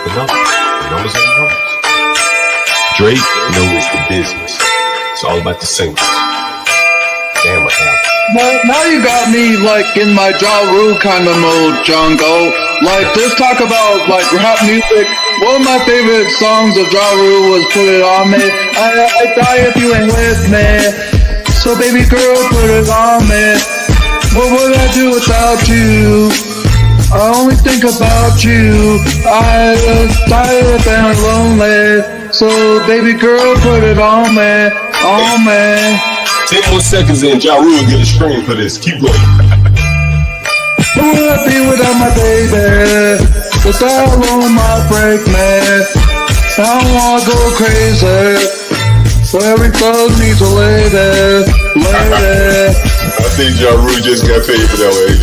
with the numbers and numbers. Drake knows the business. It's all about the singles. Damn, what happened? Now you got me like in my Ja Rule kind of mode, John Galt. Like, let's talk about like rap music. One of my favorite songs of Ja Rule was "Put It On Me." I die if you ain't with me. So baby girl, put it on me. What would I do without you? I only think about you. I was tired and lonely. So baby girl, put it on me, on me. 10 more seconds and Ja Rule get a stream for this. Keep going. Who would I be without my baby? The alone might break me. I don't wanna go crazy. So every thug needs a lady, lady. I think Ja Rule just got paid for that way.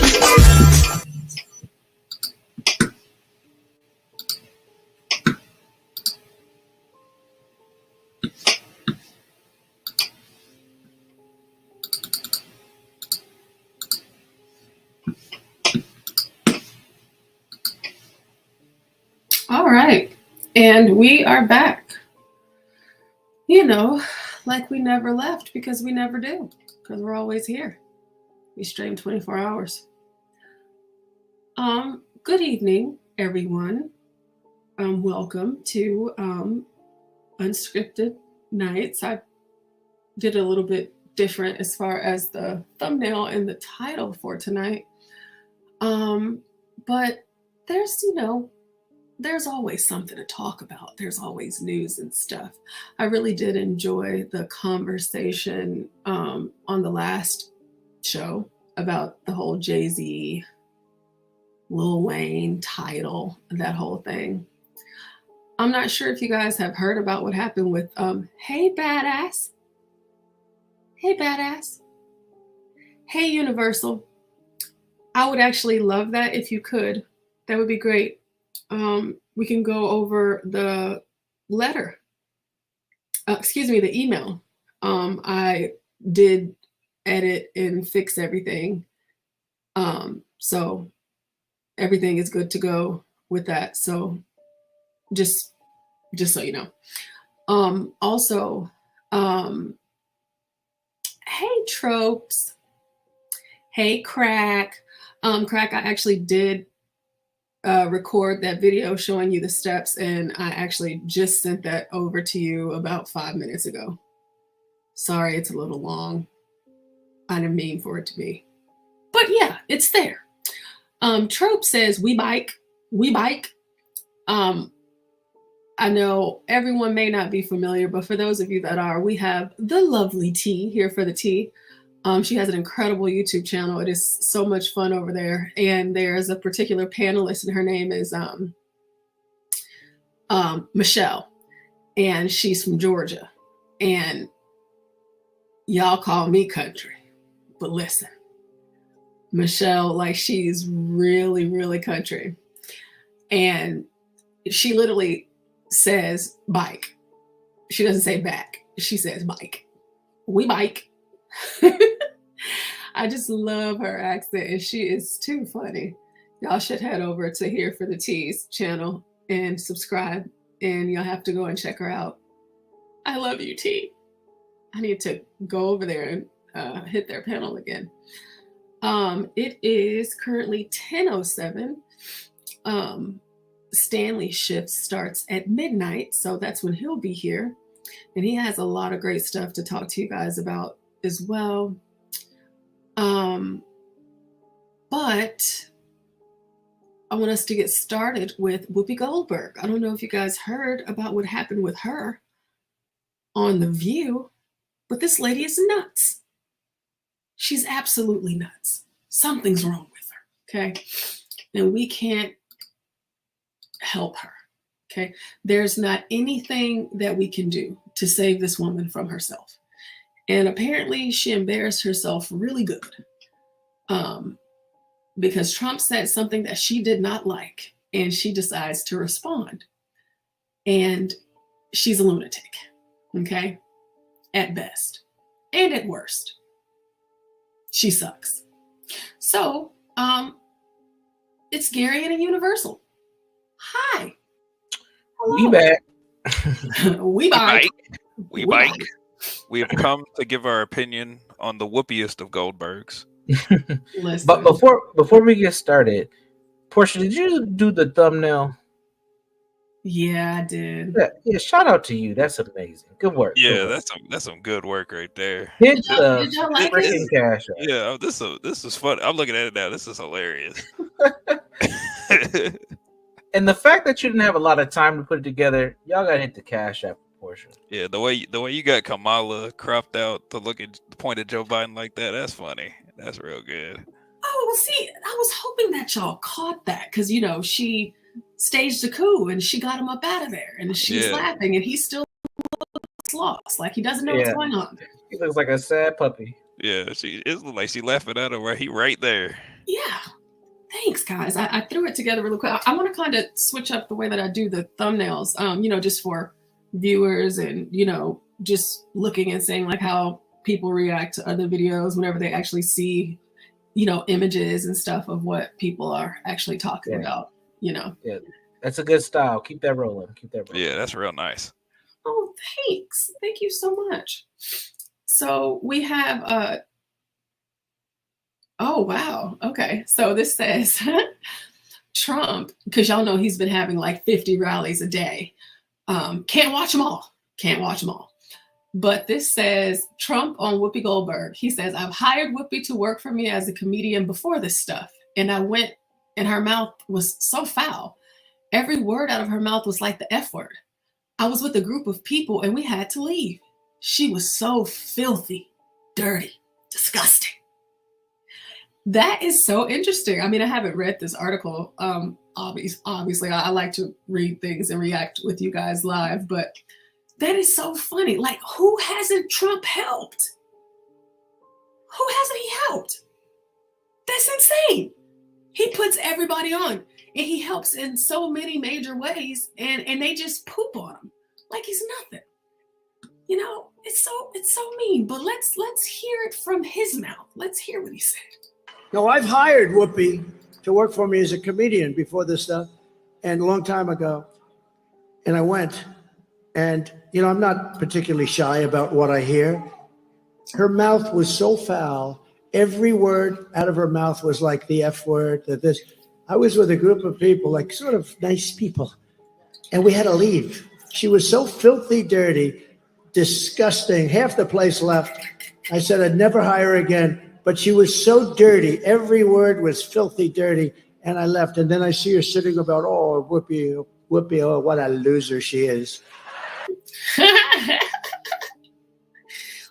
All right, and we are back. You know, like we never left because we never do, because we're always here. We stream 24 hours. Good evening, everyone. Welcome to Unscripted Nights. I did a little bit different as far as the thumbnail and the title for tonight. But there's always something to talk about. There's always news and stuff. I really did enjoy the conversation on the last show about the whole Jay-Z, Lil Wayne, Tidal, that whole thing. I'm not sure if you guys have heard about what happened with Hey Badass. Hey Badass. Hey Universal. I would actually love that if you could. That would be great. We can go over the letter. The email. I did edit and fix everything. So everything is good to go with that. So just so you know. Also, hey Tropes. Hey Crack. Crack, I actually did record that video showing you the steps, and I actually just sent that over to you about 5 minutes ago. Sorry, it's a little long. I didn't mean for it to be. But yeah, it's there. Trope says, we bike. I know everyone may not be familiar, but for those of you that are, we have the lovely T here for the T. She has an incredible YouTube channel. It is so much fun over there. And there's a particular panelist, and her name is Michelle. And she's from Georgia. And y'all call me country. But listen, Michelle, like, she's really, really country. And she literally says bike. She doesn't say back. She says bike. We bike. I just love her accent, and she is too funny. Y'all should head over to Here for the T's channel and subscribe, and you'll have to go and check her out. I love you, T. I need to go over there and hit their panel again. It is currently 10:07. Stanley's shift starts at midnight, so that's when he'll be here, and he has a lot of great stuff to talk to you guys about as well. But I want us to get started with Whoopi Goldberg. I don't know if you guys heard about what happened with her on The View, but this lady is nuts. She's absolutely nuts. Something's wrong with her, okay? And we can't help her, okay? There's not anything that we can do to save this woman from herself. And apparently she embarrassed herself really good because Trump said something that she did not like, and she decides to respond. And she's a lunatic, okay? At best. And at worst. She sucks. So, it's Gary and a Universal. Hi. We back. We bike. We bike. We have come to give our opinion on the whoopiest of Goldbergs. But before we get started, Portia, did you do the thumbnail? Yeah, I did. Yeah, shout out to you. That's amazing. Good work. Yeah, good work. that's some good work right there. Hit Did y'all like freaking it? cash out. Yeah, this is fun. I'm looking at it now. This is hilarious. And the fact that you didn't have a lot of time to put it together, y'all gotta hit the cash app portion. Yeah, the way you got Kamala cropped out to look at point at Joe Biden like that, that's funny. That's real good. Oh, well, see, I was hoping that y'all caught that because she staged a coup and she got him up out of there, and she's laughing, and he still looks lost, like he doesn't know what's going on. He looks like a sad puppy. Yeah, it looks like she laughing at him right there. Yeah. Thanks, guys. I threw it together really quick. I want to kind of switch up the way that I do the thumbnails, just for viewers and, just looking and saying like how people react to other videos whenever they actually see, images and stuff of what people are actually talking about, Yeah, that's a good style. Keep that rolling. Yeah, that's real nice. Oh, thanks. Thank you so much. So we have oh, wow. Okay. So this says Trump, because y'all know he's been having like 50 rallies a day. Can't watch them all. But this says Trump on Whoopi Goldberg. He says, I've hired Whoopi to work for me as a comedian before this stuff. And I went, and her mouth was so foul. Every word out of her mouth was like the F word. I was with a group of people and we had to leave. She was so filthy, dirty, disgusting. That is so interesting. I mean, I haven't read this article. Obviously, I like to read things and react with you guys live, but that is so funny. Like, who hasn't Trump helped? Who hasn't he helped? That's insane. He puts everybody on, and he helps in so many major ways, and they just poop on him like he's nothing. It's so mean. But let's hear it from his mouth. Let's hear what he said. No, I've hired Whoopi to work for me as a comedian before this stuff, and a long time ago. And I went, and I'm not particularly shy about what I hear. Her mouth was so foul. Every word out of her mouth was like the F word, this. I was with a group of people, like sort of nice people, and we had to leave. She was so filthy, dirty, disgusting. Half the place left. I said I'd never hire her again. But she was so dirty. Every word was filthy, dirty. And I left. And then I see her sitting about, oh, Whoopi, oh, what a loser she is.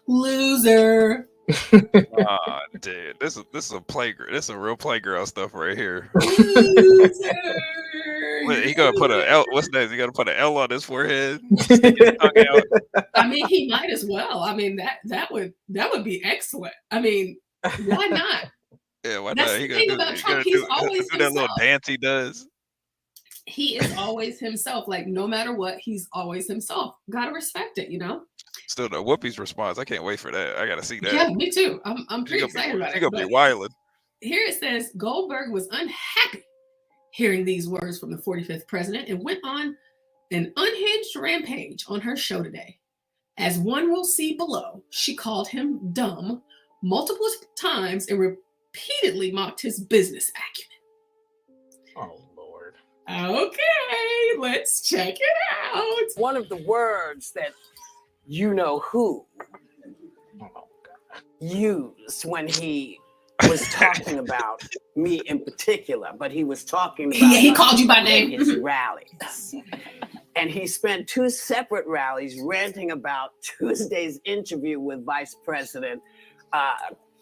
Loser. Oh, dude, this is a playgirl. This is a real playgirl stuff right here. Loser. He gonna put a L. What's that? He gonna put an L on his forehead. Stick his tongue out. I mean, he might as well. I mean, that would be excellent. I mean, why not? Yeah, why That's not? the thing about Trump. He's always do that little dance he does. He is always himself. Like, no matter what, he's always himself. Gotta respect it, Still, the Whoopi's response. I can't wait for that. I gotta see that. Yeah, me too. I'm pretty excited about it. She's gonna be wildin'. Here it says Goldberg was unhappy hearing these words from the 45th president and went on an unhinged rampage on her show today. As one will see below, she called him dumb multiple times and repeatedly mocked his business acumen. Oh, Lord. Okay, let's check it out. One of the words that who used when he was talking about me in particular, but he was talking about he called you by name. His rallies. And he spent 2 separate rallies ranting about Tuesday's interview with Vice President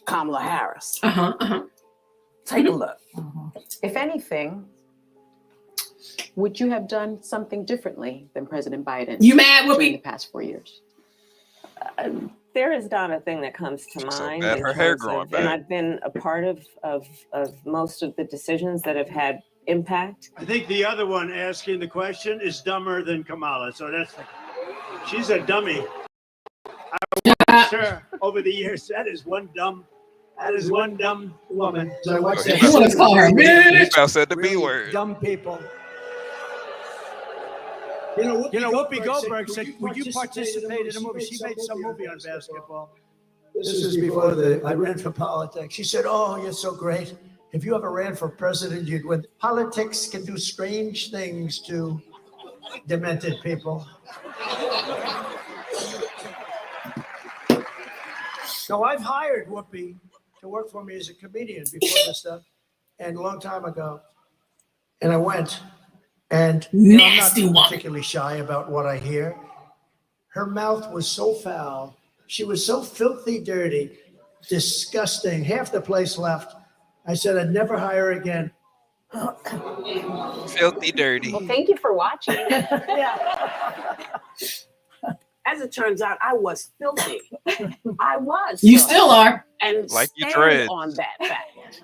Kamala Harris. Take a look. If anything, would you have done something differently than President Biden? You mad, Whoopi? During the past 4 years? There is not a thing that comes to mind. So her hair growing back. And I've been a part of most of the decisions that have had impact. I think the other one asking the question is dumber than Kamala. So she's a dummy. I watched her over the years. That is one dumb woman. So I watched You want to call her He bitch? about said the B word. Dumb people. Whoopi Goldberg said, would you participate in a movie? She made some movie on basketball. This is before I ran for politics. She said, oh, you're so great. If you ever ran for president, you'd win. Politics can do strange things to demented people. So I've hired Whoopi to work for me as a comedian before this stuff, and a long time ago. And I went, and I'm not particularly shy about what I hear. Her mouth was so foul. She was so filthy dirty, disgusting. Half the place left. I said I'd never hire her again. Filthy dirty. Well, thank you for watching. Yeah. As it turns out, I was filthy. I was. You filthy. still are. And Like you stand dread. on that fact.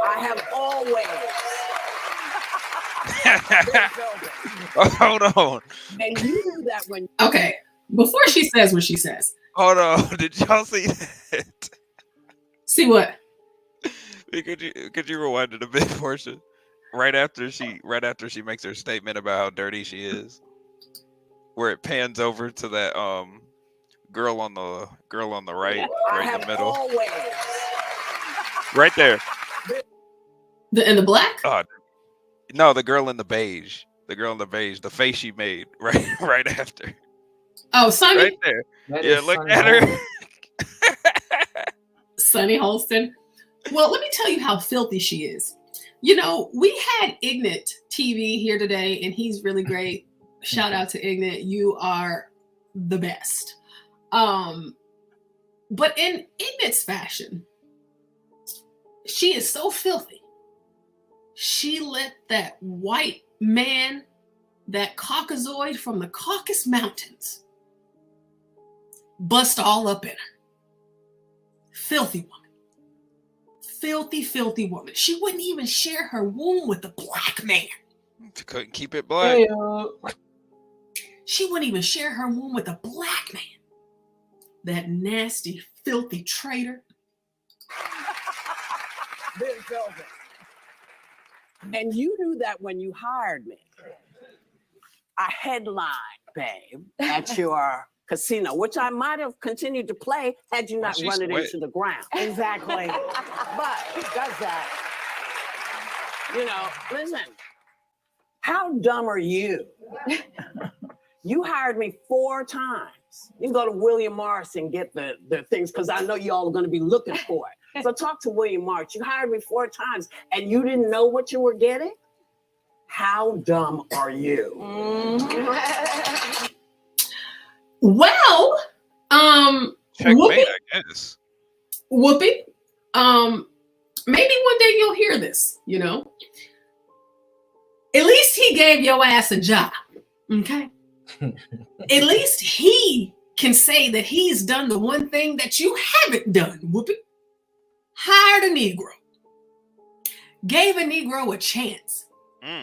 I have always. Hold on. And you do that when. Okay. Before she says what she says. Hold on. Did y'all see that? See what? Could you rewind it a bit, Portia? Right after she makes her statement about how dirty she is, where it pans over to that girl on the right in the middle. Always. Right there. In the black? No, the girl in the beige. The face she made right after. Oh, Sunny. Right there. Yeah, look at her. Sunny Holston. Well, let me tell you how filthy she is. You know, we had Ignat TV here today, and he's really great. Shout out to Ignat. You are the best. But in Ignat's fashion, she is so filthy. She let that white man, that Caucasoid from the Caucasus Mountains, bust all up in her. Filthy woman. Filthy, filthy woman. She wouldn't even share her womb with a black man. She couldn't keep it black. She wouldn't even share her womb with a black man. That nasty, filthy traitor. Very velvet. And you knew that when you hired me. I headlined, babe, at your casino, which I might have continued to play had you not run it into the ground. Exactly. But does that? You know, listen, how dumb are you? You hired me 4 times. You can go to William Morris and get the things because I know y'all are going to be looking for it. So talk to William Morris. You hired me 4 times and you didn't know what you were getting? How dumb are you? Well, Checkmate, Whoopi, I guess. Whoopi, maybe one day you'll hear this, you know. At least he gave your ass a job, okay? At least he can say that he's done the one thing that you haven't done, Whoopi. Hired a Negro. Gave a Negro a chance.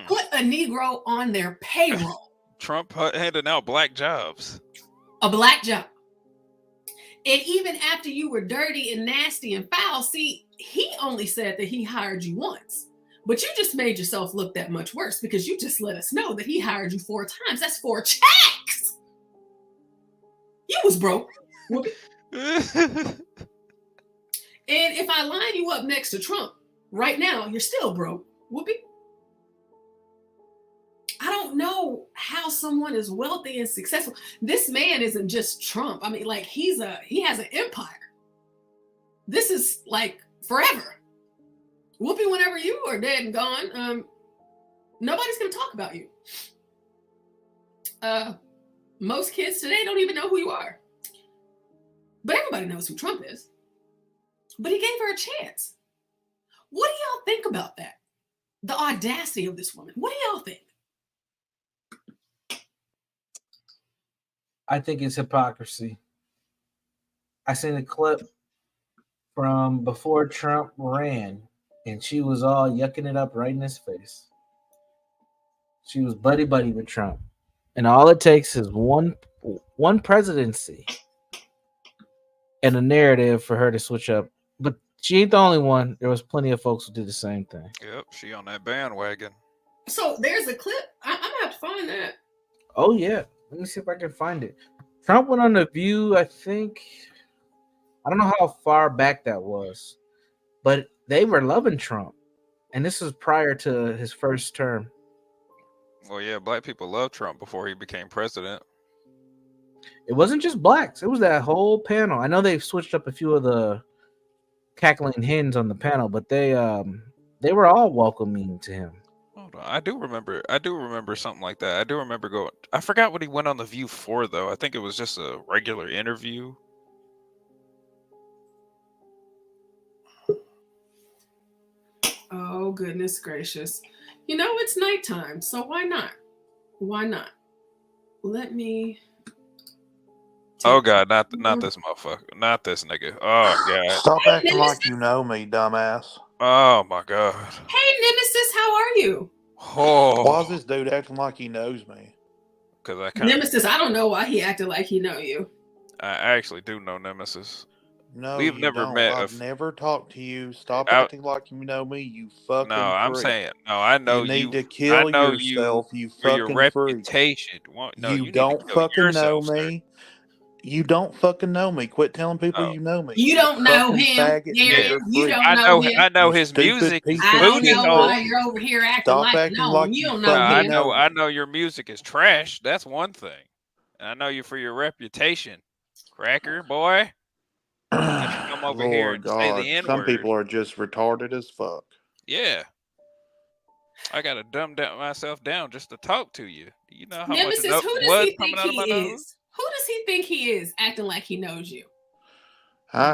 Put a Negro on their payroll. Trump handing out black jobs. A black job. And even after you were dirty and nasty and foul, see, he only said that he hired you once. But you just made yourself look that much worse because you just let us know that he hired you 4 times. That's 4 checks. You was broke. And if I line you up next to Trump, right now, you're still broke. Whoopi. I don't know how someone is wealthy and successful. This man isn't just Trump. I mean, like he has an empire. This is like forever. Whoopi, whenever you are dead and gone, nobody's gonna talk about you. Most kids today don't even know who you are. But everybody knows who Trump is. But he gave her a chance. What do y'all think about that? The audacity of this woman. What do y'all think? I think it's hypocrisy. I seen a clip from before Trump ran, and she was all yucking it up right in his face. She was buddy-buddy with Trump. And all it takes is one presidency and a narrative for her to switch up. But she ain't the only one. There was plenty of folks who did the same thing. Yep, she on that bandwagon. So there's a clip. I'm gonna have to find that. Oh yeah. Let me see if I can find it. Trump went on The View, I think. I don't know how far back that was, but they were loving Trump. And this was prior to his first term. Well, yeah, black people loved Trump before he became president. It wasn't just blacks, it was that whole panel. I know they've switched up a few of the cackling hens on the panel, but they were all welcoming to him. Hold on. I do remember something like that. I do remember going. I forgot what he went on The View for, though. I think it was just a regular interview. Oh, goodness gracious. You know, it's nighttime, so why not? Why not? Let me. Oh, God, not this motherfucker. Not this nigga. Oh, God. Stop acting like you know me, dumbass. Oh, my God. Hey, Nemesis, how are you? Oh. Why is this dude acting like he knows me? Because I kind of. Nemesis, I don't know why he acted like he know you. I actually do know Nemesis. No, We've you never don't. met. I've never talked to you. Stop acting like you know me, you fucking No, I'm freak. saying no. I know you you. need to kill I know yourself, you for your fucking freak. reputation. No, You need don't to kill fucking know yourself, sir. me. You don't fucking know me. Quit telling people No. you know me. You don't know fucking him, faggot Darren. nigger You freak. don't know him. I know You his stupid music. piece I of don't shit. know why you're over here acting Stop like acting you know like him. You you don't know fucking him. know. I know your music is trash. That's one thing. And I know you for your reputation, cracker boy. But you come over here Lord and say God, the N some word. people are just retarded as fuck. Yeah. I gotta dumb myself down just to talk to you. You know how Nemesis, much who does blood he think coming out of my he nose? is? Who does he think he is acting like he knows you?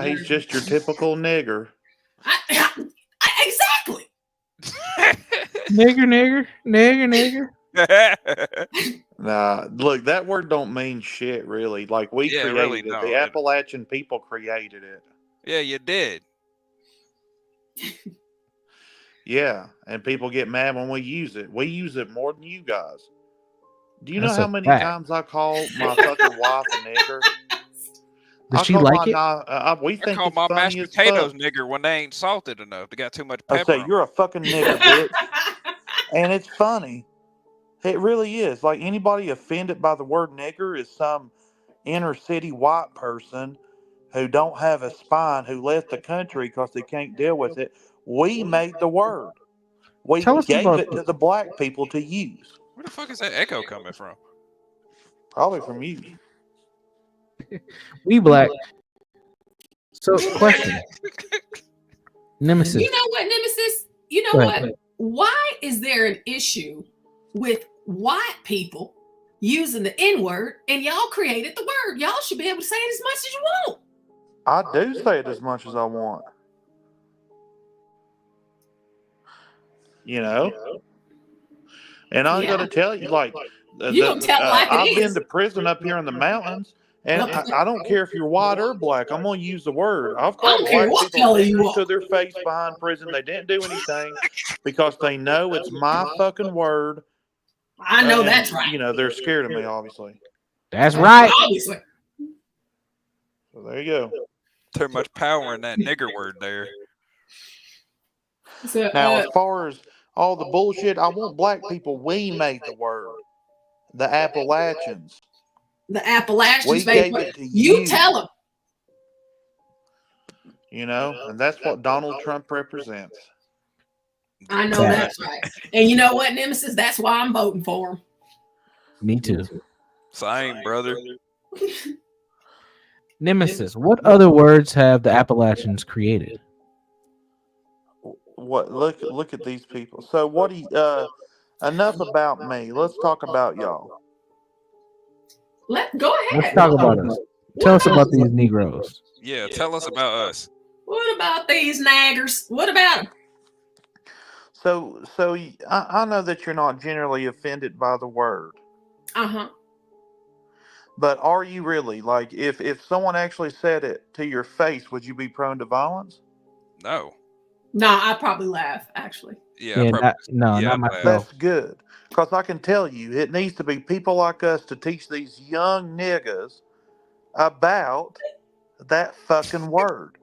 He's just your typical nigger. Exactly. Nigger. Nah, look, that word don't mean shit, really. Like, we Yeah, it created really it. don't. The Appalachian people created it. Yeah, you did. Yeah, and people get mad when we use it. We use it more than you guys. Do you know That's how a many fact. times I call my fucking wife a nigger? Does she like it? We I think call it's my mashed funny as potatoes fuck. nigger when they ain't salted enough. They got too much I pepper. say, you're a fucking nigger, bitch. And it's funny. It really is. Like, anybody offended by the word nigger is some inner city white person who don't have a spine, who left the country because they can't deal with it. We made the word. We Tell us gave about it to the black people to use. Where the fuck is that echo coming from? Probably from you. We black. So, question. Nemesis. You know what, Nemesis? You know Go what? ahead. Why is there an issue with white people using the N-word and y'all created the word? Y'all should be able to say it as much as you want. I do say it as much as I want. You know? And I'm going to tell you, like, You gonna tell it like it I've been is. to prison up here in the mountains, and I don't care if you're white or black. I'm going to use the word. I've I called don't care black what people color you niggers are. to their face behind prison. They didn't do anything because they know it's my fucking word. I know that's right. You know, they're scared of me, obviously. That's right. Obviously. So there you go. Too much power in that nigger word there. So, Now, as far as all the bullshit, I want black people. We made the word. The Appalachians. the Appalachians, We gave it to you tell them. You know, and that's what Donald Trump represents. I know that's right. And you know what, Nemesis? That's why I'm voting for him. Me too. Same, brother. Nemesis. What other words have the Appalachians created? What? Look at these people. So what do you? Enough about me. Let's talk about y'all. Go ahead. Let's talk about us. Tell us about these Negroes. Yeah, tell us about us. What about these naggers? What about them? So I know that you're not generally offended by the word. Uh-huh. But are you really? Like, if someone actually said it to your face, would you be prone to violence? No. No, I'd probably laugh, actually. Yeah, not myself. That's good. Because I can tell you, it needs to be people like us to teach these young niggas about that fucking word.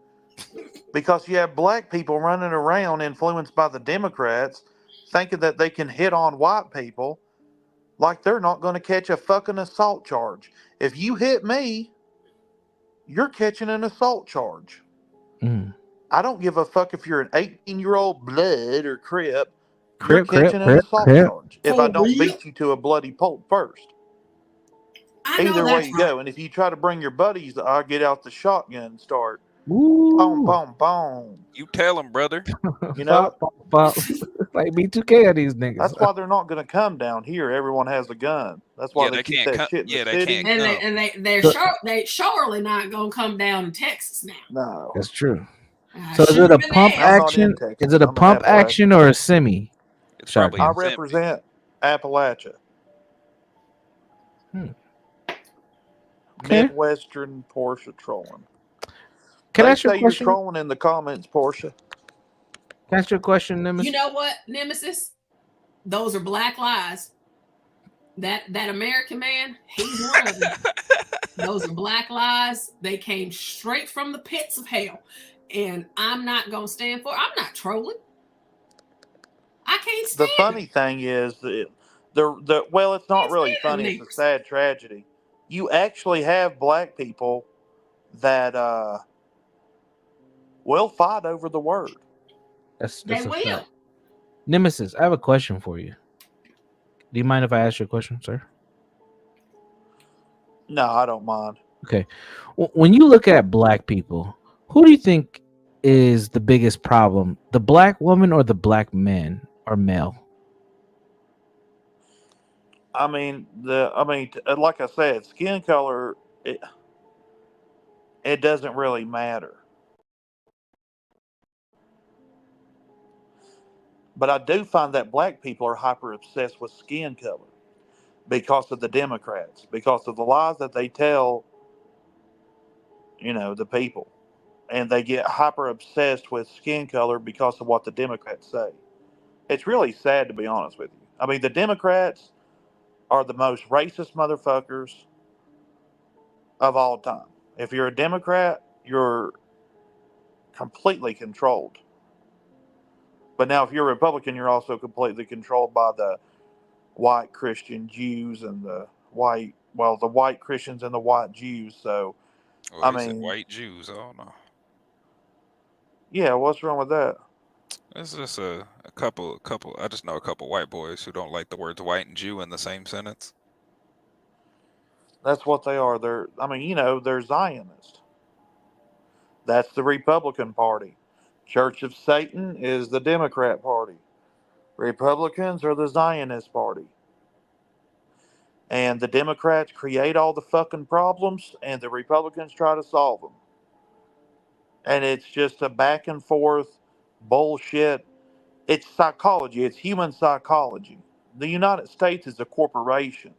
Because you have black people running around influenced by the Democrats thinking that they can hit on white people like they're not going to catch a fucking assault charge. If you hit me, you're catching an assault charge. Mm. I don't give a fuck if you're an 18-year-old blood or crip. You're catching an assault Crip. charge if I don't beat you to a bloody pulp first. I know Either way that's you right. go. And if you try to bring your buddies, I'll get out the shotgun and start. Ooh. Boom, boom, boom. You tell them, brother. You know? Like B2K of these niggas. That's why they're not going to come down here. Everyone has a gun. That's why they keep that shit in the city. They surely not gonna come down to Texas now. No, that's true. So is it a pump action? Is it a pump action or a semi? It's probably I represent Appalachia. Okay. Midwestern Porsche trolling. Can I They ask you a say you're question? trolling in the comments, Porsche. Can I ask you a question, Nemesis? You know what, Nemesis? Those are black lies. That American man, he's one of them. Those are black lies. They came straight from the pits of hell. And I'm not going to stand for it. I'm not trolling. I can't stand The funny thing is, well, it's not really funny. It's a sad tragedy. You actually have black people that will fight over the word. That's They a will. fact. Nemesis, I have a question for you. Do you mind if I ask you a question, sir? No, I don't mind. Okay. When you look at black people, who do you think is the biggest problem? The black woman or the black man or male? I mean, like I said, skin color, it doesn't really matter. But I do find that black people are hyper obsessed with skin color because of the Democrats, because of the lies that they tell, the people. And they get hyper obsessed with skin color because of what the Democrats say. It's really sad, to be honest with you. I mean, the Democrats are the most racist motherfuckers of all time. If you're a Democrat, you're completely controlled. But now if you're a Republican, you're also completely controlled by the white Christian Jews and the white Christians and the white Jews. So, I mean, white Jews. I don't know. Yeah, what's wrong with that? It's just a couple. I just know a couple white boys who don't like the words white and Jew in the same sentence. That's what they are. They're Zionists. That's the Republican Party. Church of Satan is the Democrat Party. Republicans are the Zionist Party. And the Democrats create all the fucking problems, and the Republicans try to solve them. And it's just a back and forth bullshit. It's psychology. It's human psychology. The United States is a corporation.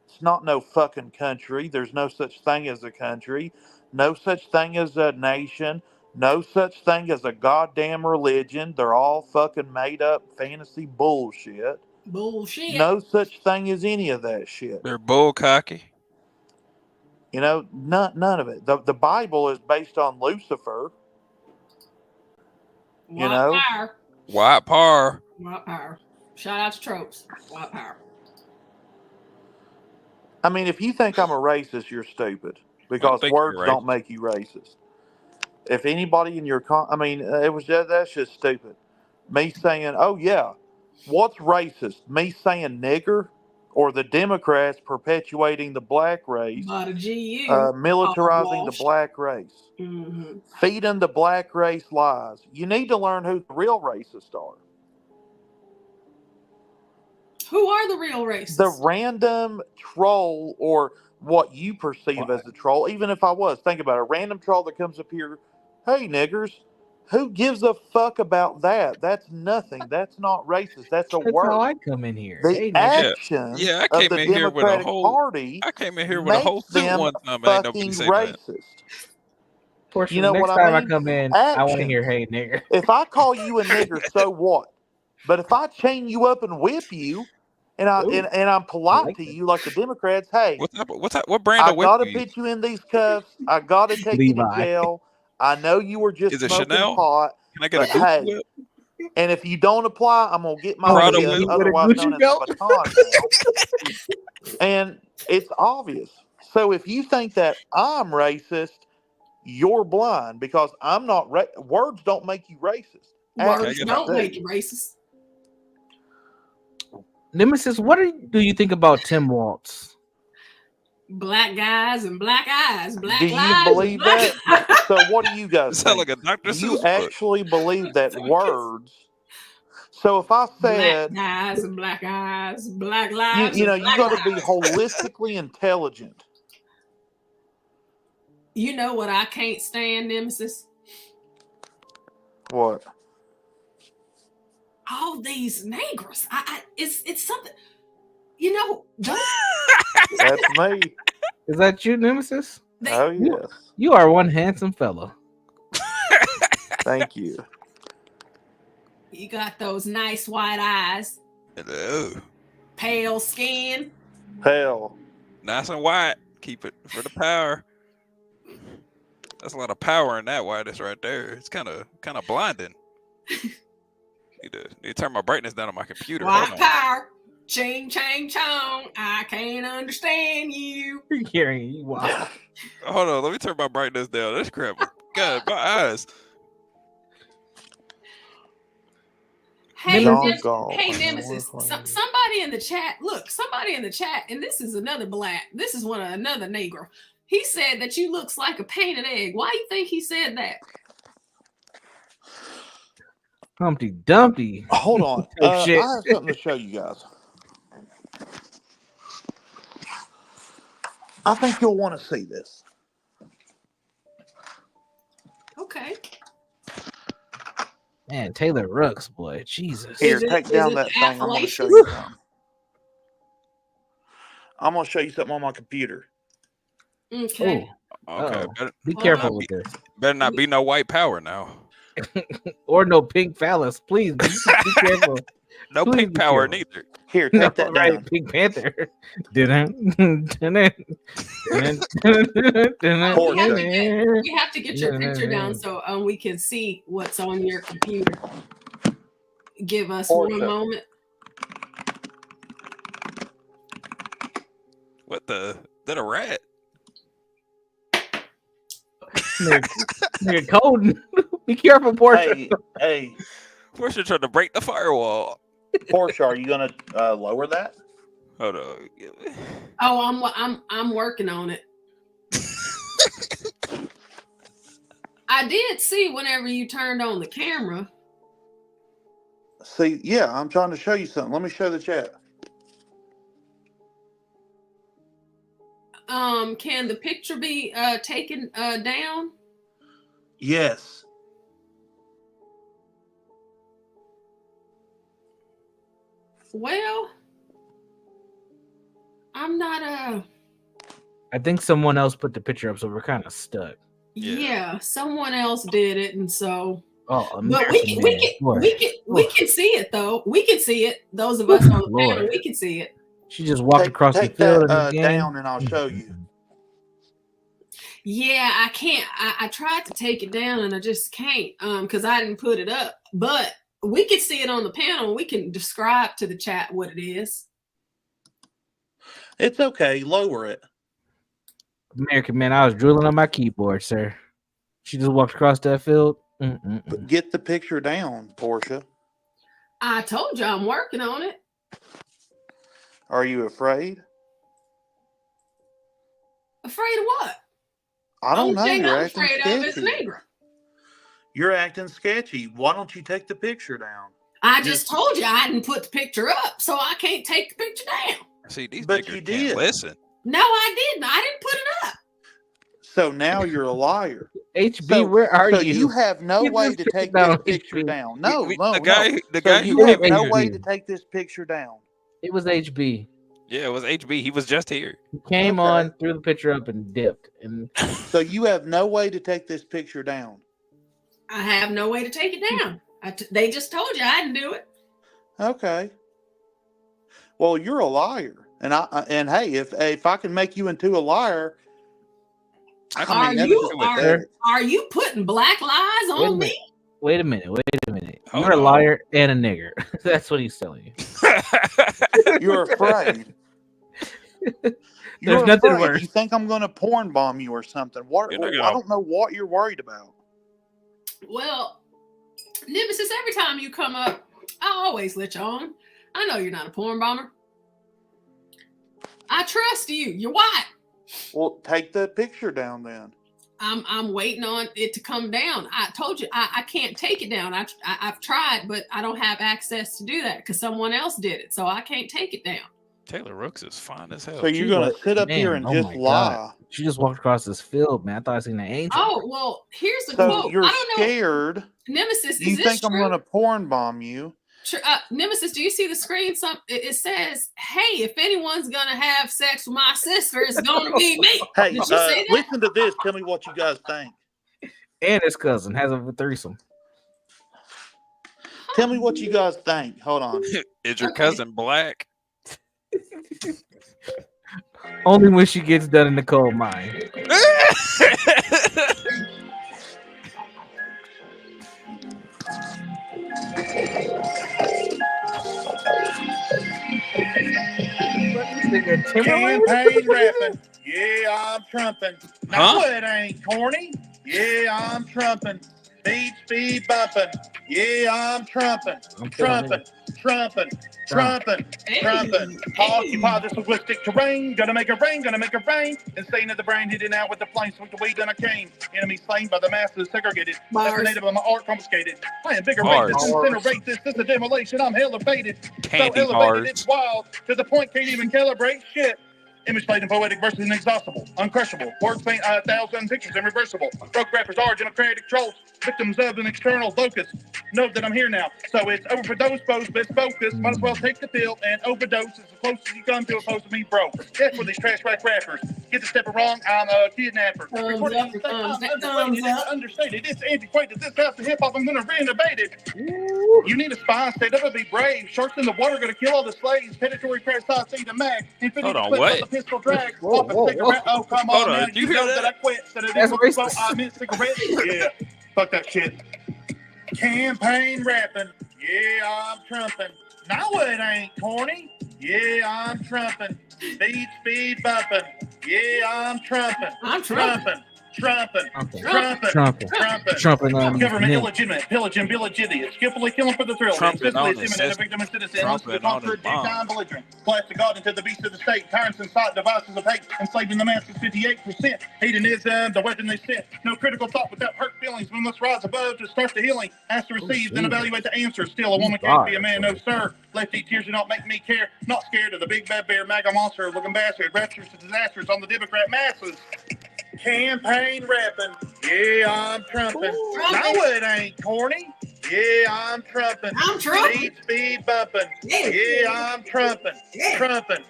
It's not no fucking country. There's no such thing as a country. No such thing as a nation. No such thing as a goddamn religion. They're all fucking made up fantasy bullshit. Bullshit. No such thing as any of that shit. They're bull cocky. None of it. The Bible is based on Lucifer. White power. White power. Shout out to tropes. White power. I mean, if you think I'm a racist, you're stupid. Because words don't make you racist. If anybody in your that's just stupid. Me saying, oh yeah, what's racist? Me saying nigger, or the Democrats perpetuating the black race, militarizing the black race, feeding the black race lies. You need to learn who the real racists are. Who are the real racists? The random troll, or what you perceive as a troll. Even if I was, think about it, a random troll that comes up here, hey niggers, who gives a fuck about that? That's nothing. That's not racist. That's a word. That's how I come in here. The actions I of came the in here with a Democratic whole Party. I came in here with a whole suit one time. Ain't nobody say racist. Portia, You know next what time I mean? I come in, I want to hear hey nigger. If I call you a nigger, so what? But if I chain you up and whip you, and I'm polite to you like the Democrats, hey, what brand of whip? I gotta put you in these cuffs. I gotta take you to jail. I know you were just smoking pot. Can I get a Gucci whip? And if you don't apply, I'm gonna get my Prada head, with- otherwise Gucci known as belt? a baton now. And it's obvious. So if you think that I'm racist, you're blind because I'm not. Words don't make you racist. Words Actions don't do. make you racist. Nemesis, what do you think about Tim Waltz? Black guys and black eyes. Black Do you lives believe and black that? eyes. So what do you guys Sound think? like a Dr. Do you Seuss book. actually believe that words? So if I Black said, guys and black eyes. Black lives you and black got to be lives. holistically intelligent. You know what I can't stand, Nemesis? What? All these Negros. It's something. You know, That's me. Is that you, Nemesis? Oh yes. You are one handsome fella. Thank you. you got those nice white eyes, Hello. pale skin. Hell. Nice and white. Keep it for the power. That's a lot of power in that whiteness right there. It's kind of blinding. Need to turn my brightness down on my computer. White Hold on. power. Ching chang chong. I can't understand you. Hearing you. Wow. Hold on. Let me turn my brightness down. This crap. God, my eyes. Hey, Galt. hey, Nemesis. Somebody in the chat. Look, somebody in the chat, and this is another black. This is another Negro. He said that you looks like a painted egg. Why you think he said that? Humpty Dumpty. Hold on. I Shit. have something to show you guys. I think you'll want to see this. Okay. Man, Taylor Rooks, boy. Jesus. Here, take down that thing. I'm going to show you something. I'm going to show you something on my computer. Okay. Okay. Be careful with this. Better not be no white power now. Or no pink phallus. Please be careful. No Please pink be power careful. neither. Here, take that right, down. Pink Panther. We have to get your picture down so we can see what's on your computer. Give us one moment. What the? Is that a rat? Nigga, cold. Be careful, Portia. Hey. Portia trying to break the firewall. Portia, are you going to lower that? Hold on. Oh, I'm working on it. I did see whenever you turned on the camera. See, yeah, I'm trying to show you something. Let me show the chat. Can the picture be taken down? Yes. Well, I'm not I think someone else put the picture up, so we're kind of stuck. yeah, someone else did it, and so Oh, but we can see it though. We can see it. Those of us on the panel, we can see it. She just walked across the field down, and I'll show you. Yeah, I can't. I tried to take it down, and I just can't because I didn't put it up. But we can see it on the panel. We can describe to the chat what it is. It's okay. Lower it. American man, I was drooling on my keyboard, sir. She just walked across that field. But get the picture down, Portia. I told you I'm working on it. Are you afraid? Afraid of what? I don't know. Only thing You're I'm acting afraid of is sketchy. Negro. You're acting sketchy. Why don't you take the picture down? I just told you I didn't put the picture up, so I can't take the picture down. See, these But niggers you can't did. listen. No, I didn't. I didn't put it up. So now you're a liar. HB, where are so you? you have no Get way this to picture take down, this picture HB. down. No, no, the guy, no. The So guy you who have hit no me. way to take this picture down. It was HB. Yeah, it was HB. He was just here. He came on, threw the picture up, and dipped. And So you have no way to take this picture down. I have no way to take it down. They just told you I didn't do it. Okay. Well, you're a liar, and hey, if I can make you into a liar, Are you putting black lies on me? Wait a minute. You're a liar and a nigger. That's what he's telling you. You're afraid. There's nothing worse. You think I'm going to porn bomb you or something? What? I don't know what you're worried about. Well, Nemesis, every time you come up, I always let you on. I know you're not a porn bomber. I trust you. You're white. Well, take the picture down then. I'm waiting on it to come down. I told you I can't take it down. I've tried, but I don't have access to do that because someone else did it, so I can't take it down. Taylor Rooks is fine as hell. So you're gonna sit up here and just lie? God. She just walked across this field, man. I thought I seen an angel. Oh well, here's the so quote. You're I don't scared. know. Nemesis, you is this think true? I'm gonna porn bomb you? Nemesis, do you see the screen? It says, "Hey, if anyone's gonna have sex with my sister, it's gonna be me." Hey, Did you say that? listen to this. Tell me what you guys think. And his cousin has a threesome. Tell me what you guys think. Hold on. Is your cousin black? Only when she gets done in the coal mine. Campaign rapping. Yeah, I'm trumping. No, it ain't corny. Yeah, I'm trumping. Beat speed bumping. Yeah, I'm trumping. Trumping. Occupy this linguistic terrain. Gonna make it rain. Insane of the brain, hitting out with the flame. Sweep the weed, then I came. Enemies slain by the masses, segregated. Fascinated by my art, confiscated. I invigorate this, incinerate this. This is a demolition. I'm elevated. Candy so elevated, bars. it's wild. To the point, can't even calibrate shit. Image played in poetic verses inexhaustible, uncrushable. Words paint 1,000 pictures irreversible. Broke rappers, originated trolls, victims of an external locus. Know that I'm here now, so it's over for those foes. Let's focus. Might as well take the pill and overdose. It's the closest you come to opposed to me, bro. That's for these trash rack rappers. Get the step wrong, I'm a kidnapper. Understated. It's antiquated. This house of hip hop, I'm gonna renovate it. You need a spine, stand up and be brave. Sharks in the water gonna kill all the slaves. Predatory parasites eat a mag. Hold on, what? Pistol drag. Whoa. Oh, come on, man. You You hear know that? that I quit. That I That's didn't racist. smoke. I meant cigarettes. Yeah. Fuck that shit. Campaign rapping. Yeah, I'm trumping. No, it ain't corny. Yeah, I'm trumping. Beat speed bumping. Yeah, I'm trumping. Trumping. Government illegitimate, pillaging, illegitimate, skillfully killing for the thrill. Trumping on the a victim and citizen. Trumping on his mom. Daytime belligerent. Plastic God into the beast of the state. Tyrants and sought devices of hate. Enslaving the masses 58%. Hedonism, the weapon they sent. No critical thought without hurt feelings. We must rise above to start the healing. Ask to receive, then evaluate the answer. Still, a woman can't be a man, no sir. Lefty tears do not make me care. Not scared of the big bad bear, MAGA monster, looking bastard. Raptures to disasters on the Democrat masses. Campaign rapping. Yeah, I'm trumping. No, it ain't corny. Yeah, I'm trumping. Speed bumping. Yeah, I'm trumping. Trumping.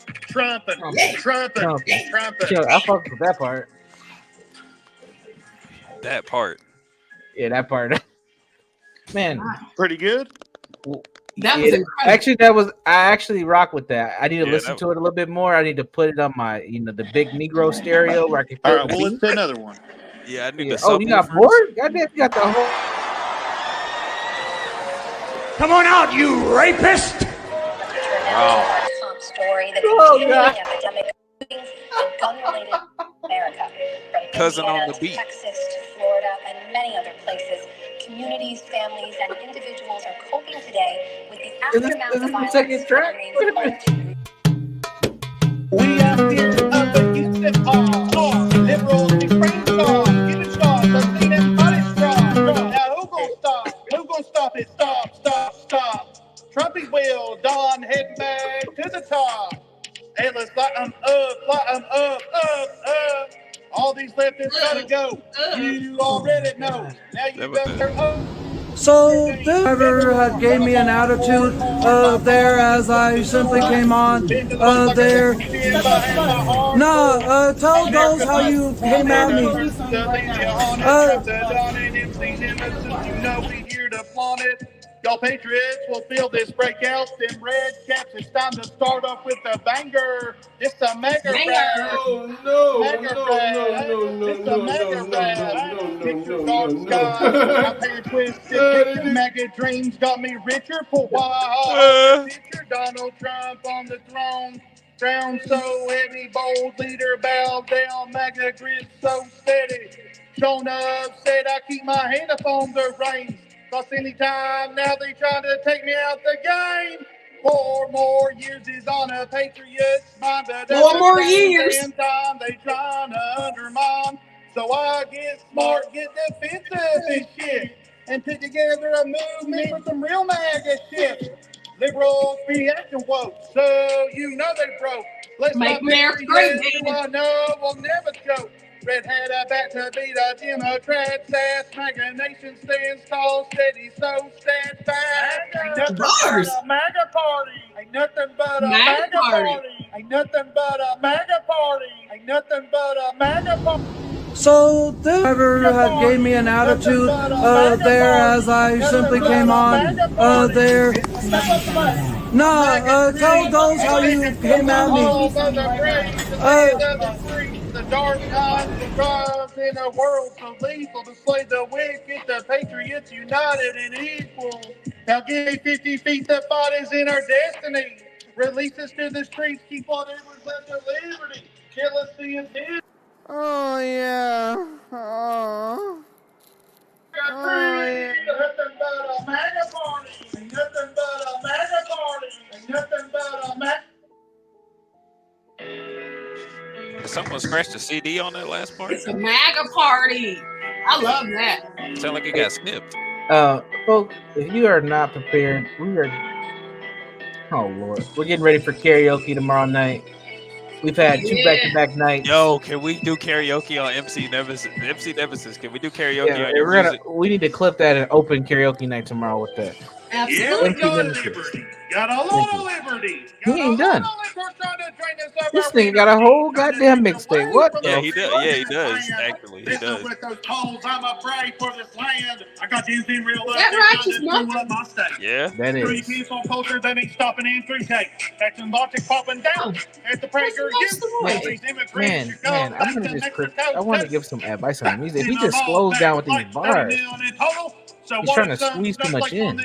I fucked with that part. That part. Yeah, that part. Man, pretty good. That was incredible. Actually, I actually rock with that. I need to Yeah, listen to it a little bit more. I need to put it on my, the big Negro stereo where I can. All right, well, let's do another one. Yeah, I need to. Oh, you got more? Goddamn, you got the whole. Come on out, you rapist! Wow. Story that God. epidemic shootings and gun-related America. From Cousin on Indiana the beat. to Texas to Florida and many other places, communities, families, and individuals are coping today with the aftermath of violence. Second track? Wait a minute. We are here of the Houston all liberals and brainstorm. Give it shots, let's see them body strong. Now who gonna stop? Who gonna stop it? Stop. Trumpy will, Don heading back to the top. Hey, let's fly them up. All these leftists gotta go. You already know. Now you better So the driver gave me an attitude there as I simply came on there. No, tell those how you came at me. You know we here to flaunt it. Y'all Patriots will feel this breakout. Them red caps, it's time to start off with a banger. It's a mega rap. Mega rap. It's a mega rap. Pictures on sky. My pants twisted. Picture mega dreams got me richer for a while. Picture Donald Trump on the throne. Crown so heavy, bold leader bow down. Mega grip so steady. Shown up, said I keep my hand up on the reins. Cause anytime now they try to take me out the game. 4 more years is on a Patriots mind. But 4 more years. Same time they trying to undermine. So I get smart, get defensive and shit. And put together a movement for some real MAGA shit. Liberals react and woke, so you know they broke. Let's Make not America great, who I know will never choke. Red hat about to beat a Democrat ass. MAGA nation stands tall, steady, so steadfast. Ain't nothing but a MAGA party. Ain't nothing but a MAGA party. Ain't nothing but a MAGA party. Ain't nothing but a MAGA party. So the driver had gave me an attitude there as I simply came on there. Tell those how you came at me. The dark times will rise in a world so lethal to slay the wicked, the Patriots united and equal. Now give me 50 feet, the fight is in our destiny. Release us to the streets, keep whatever's left of liberty. Kill us the intent. Oh, yeah. Oh. Ain't nothing but a MAGA party. Ain't nothing but a MAGA party. Ain't nothing but a MAGA. Did someone scratch the CD on that last part? It's a MAGA party. I love that. Sound like it got skipped. Folks, if you are not prepared, we are. Oh Lord, we're getting ready for karaoke tomorrow night. We've had 2 back-to-back nights. Yo, can we do karaoke on MC Nemesis? MC Nemesis, can we do karaoke on your music? We need to clip that and open karaoke night tomorrow with that. Absolutely. Got a lot of liberty. He ain't done. This nigga got a whole goddamn mixtape. What? Yeah, he does. Yeah, he does. Actually, he does. With those polls, I'm a brave for this land. I got these in real life. That righteous month. My state. Yeah, that is. 3 peaceful posters that ain't stopping in 3K. Action logic popping down. At the prayer Man, I want to give some advice on music. He just slows down with these bars. He's trying to squeeze too much in.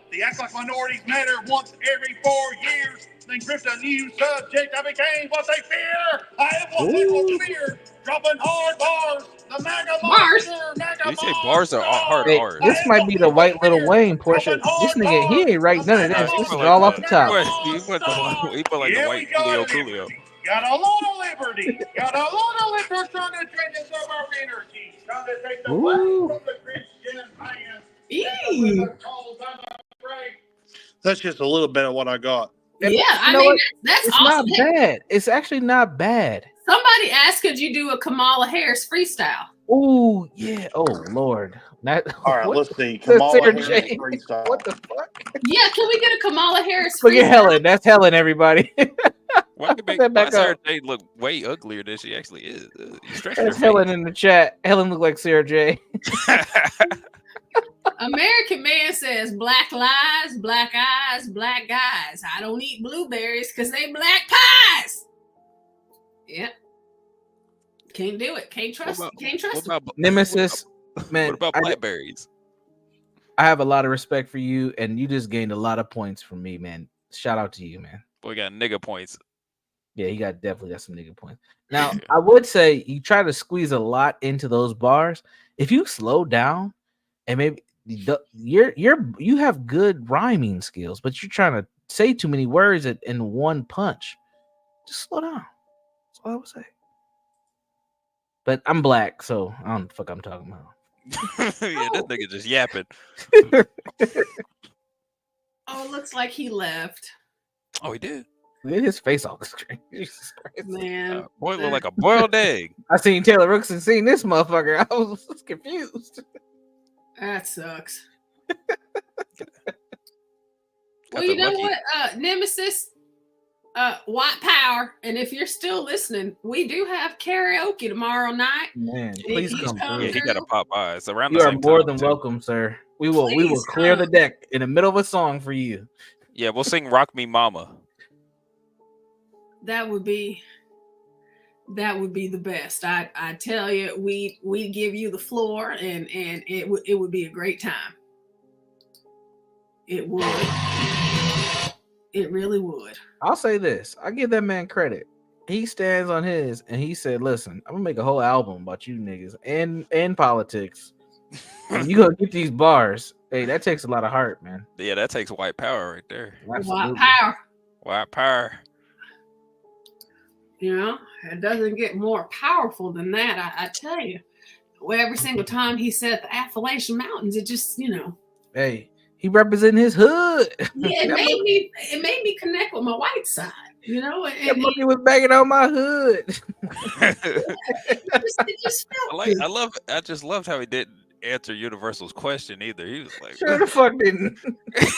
They act like minorities matter once every 4 years. Then gripped a new subject. I became what they fear. I am what people fear. Dropping hard bars. The MAGA bars. Did you say bars are hard? Hey, this might be the white Little Wayne portion. This nigga, he ain't writing none of this. This is all off the top. He put like the white Coolio. Got a lot of liberty. Got a lot of liberty trying to drain us of our energy. Trying to take the black from the Christian man. That's just a little bit of what I got. And yeah, I mean, that's it's awesome. Not bad. It's actually not bad. Somebody asked, could you do a Kamala Harris freestyle? Oh, yeah. Oh, Lord. All right, let's see. Kamala Harris freestyle. What the fuck? Yeah, can we get a Kamala Harris freestyle? Look at Helen. That's Helen, everybody. Why Sarah J look way uglier than she actually is? That's Helen in the chat. Helen look like Sarah J. American Man says, black lies, black eyes, black guys. I don't eat blueberries because they black pies. Yep. Can't do it. Can't trust it. Nemesis, man. What about blackberries? I have a lot of respect for you, and you just gained a lot of points from me, man. Shout out to you, man. Boy, got nigga points. Yeah, he definitely got some nigga points. Now, I would say you try to squeeze a lot into those bars. If you slow down and maybe you have good rhyming skills, but you're trying to say too many words in one punch. Just slow down. That's all I would say. But I'm black, so I don't know what the fuck I'm talking about. Yeah, this nigga just yapping. Oh, it looks like he left. Oh, he did. Look at his face off the screen. Jesus Christ. Man. Boy, look like a boiled egg. I seen Taylor Rooks and seen this motherfucker. I was confused. That sucks. Well, you know what, Nemesis, White Power, and if you're still listening, we do have karaoke tomorrow night. Man, please come through. Yeah, he got to pop by. It's around you the are same more time, than welcome, sir. We will Please clear the come. deck in the middle of a song for you. Yeah, we'll sing "Rock Me, Mama." That would be the best. I tell you, we give you the floor, and it would be a great time. It would. It really would. I'll say this. I give that man credit. He stands on his, and he said, "Listen, I'm gonna make a whole album about you niggas and politics. And you gonna get these bars. Hey, that takes a lot of heart, man. Yeah, that takes white power right there. White power. White power. You know, it doesn't get more powerful than that. I tell you, every single time he said the Appalachian Mountains, it just, you know. Hey, he representing his hood. Yeah, it made me connect with my white side. You know, That monkey was banging on my hood. it just felt good. I just loved how he didn't answer Universal's question either. He was like, Sure the fuck didn't.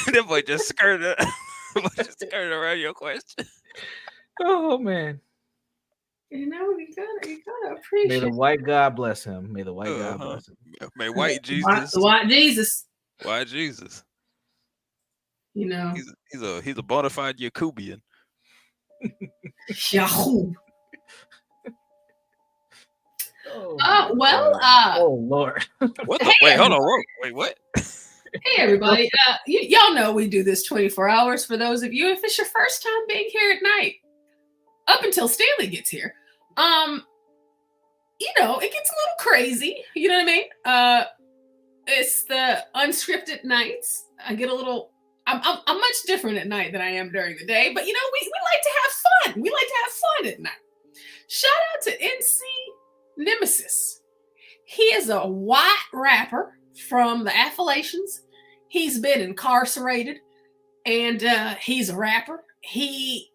That boy just skirted around your question. Oh man. You know, you gotta appreciate. May the white God bless him. May the white God bless him. May white Jesus. White Jesus. White Jesus. You know, he's a bona fide Yakubian. Yahoo. Oh Lord. What the, wait, hold on. Wait, what? Hey everybody. Y'all know we do this 24 hours for those of you. If it's your first time being here at night, up until Stanley gets here, you know, it gets a little crazy. You know what I mean? It's the unscripted nights. I get a little. I'm much different at night than I am during the day, but you know, we like to have fun. We like to have fun at night. Shout out to NC Nemesis. He is a white rapper from the Appalachians. He's been incarcerated, and he's a rapper. He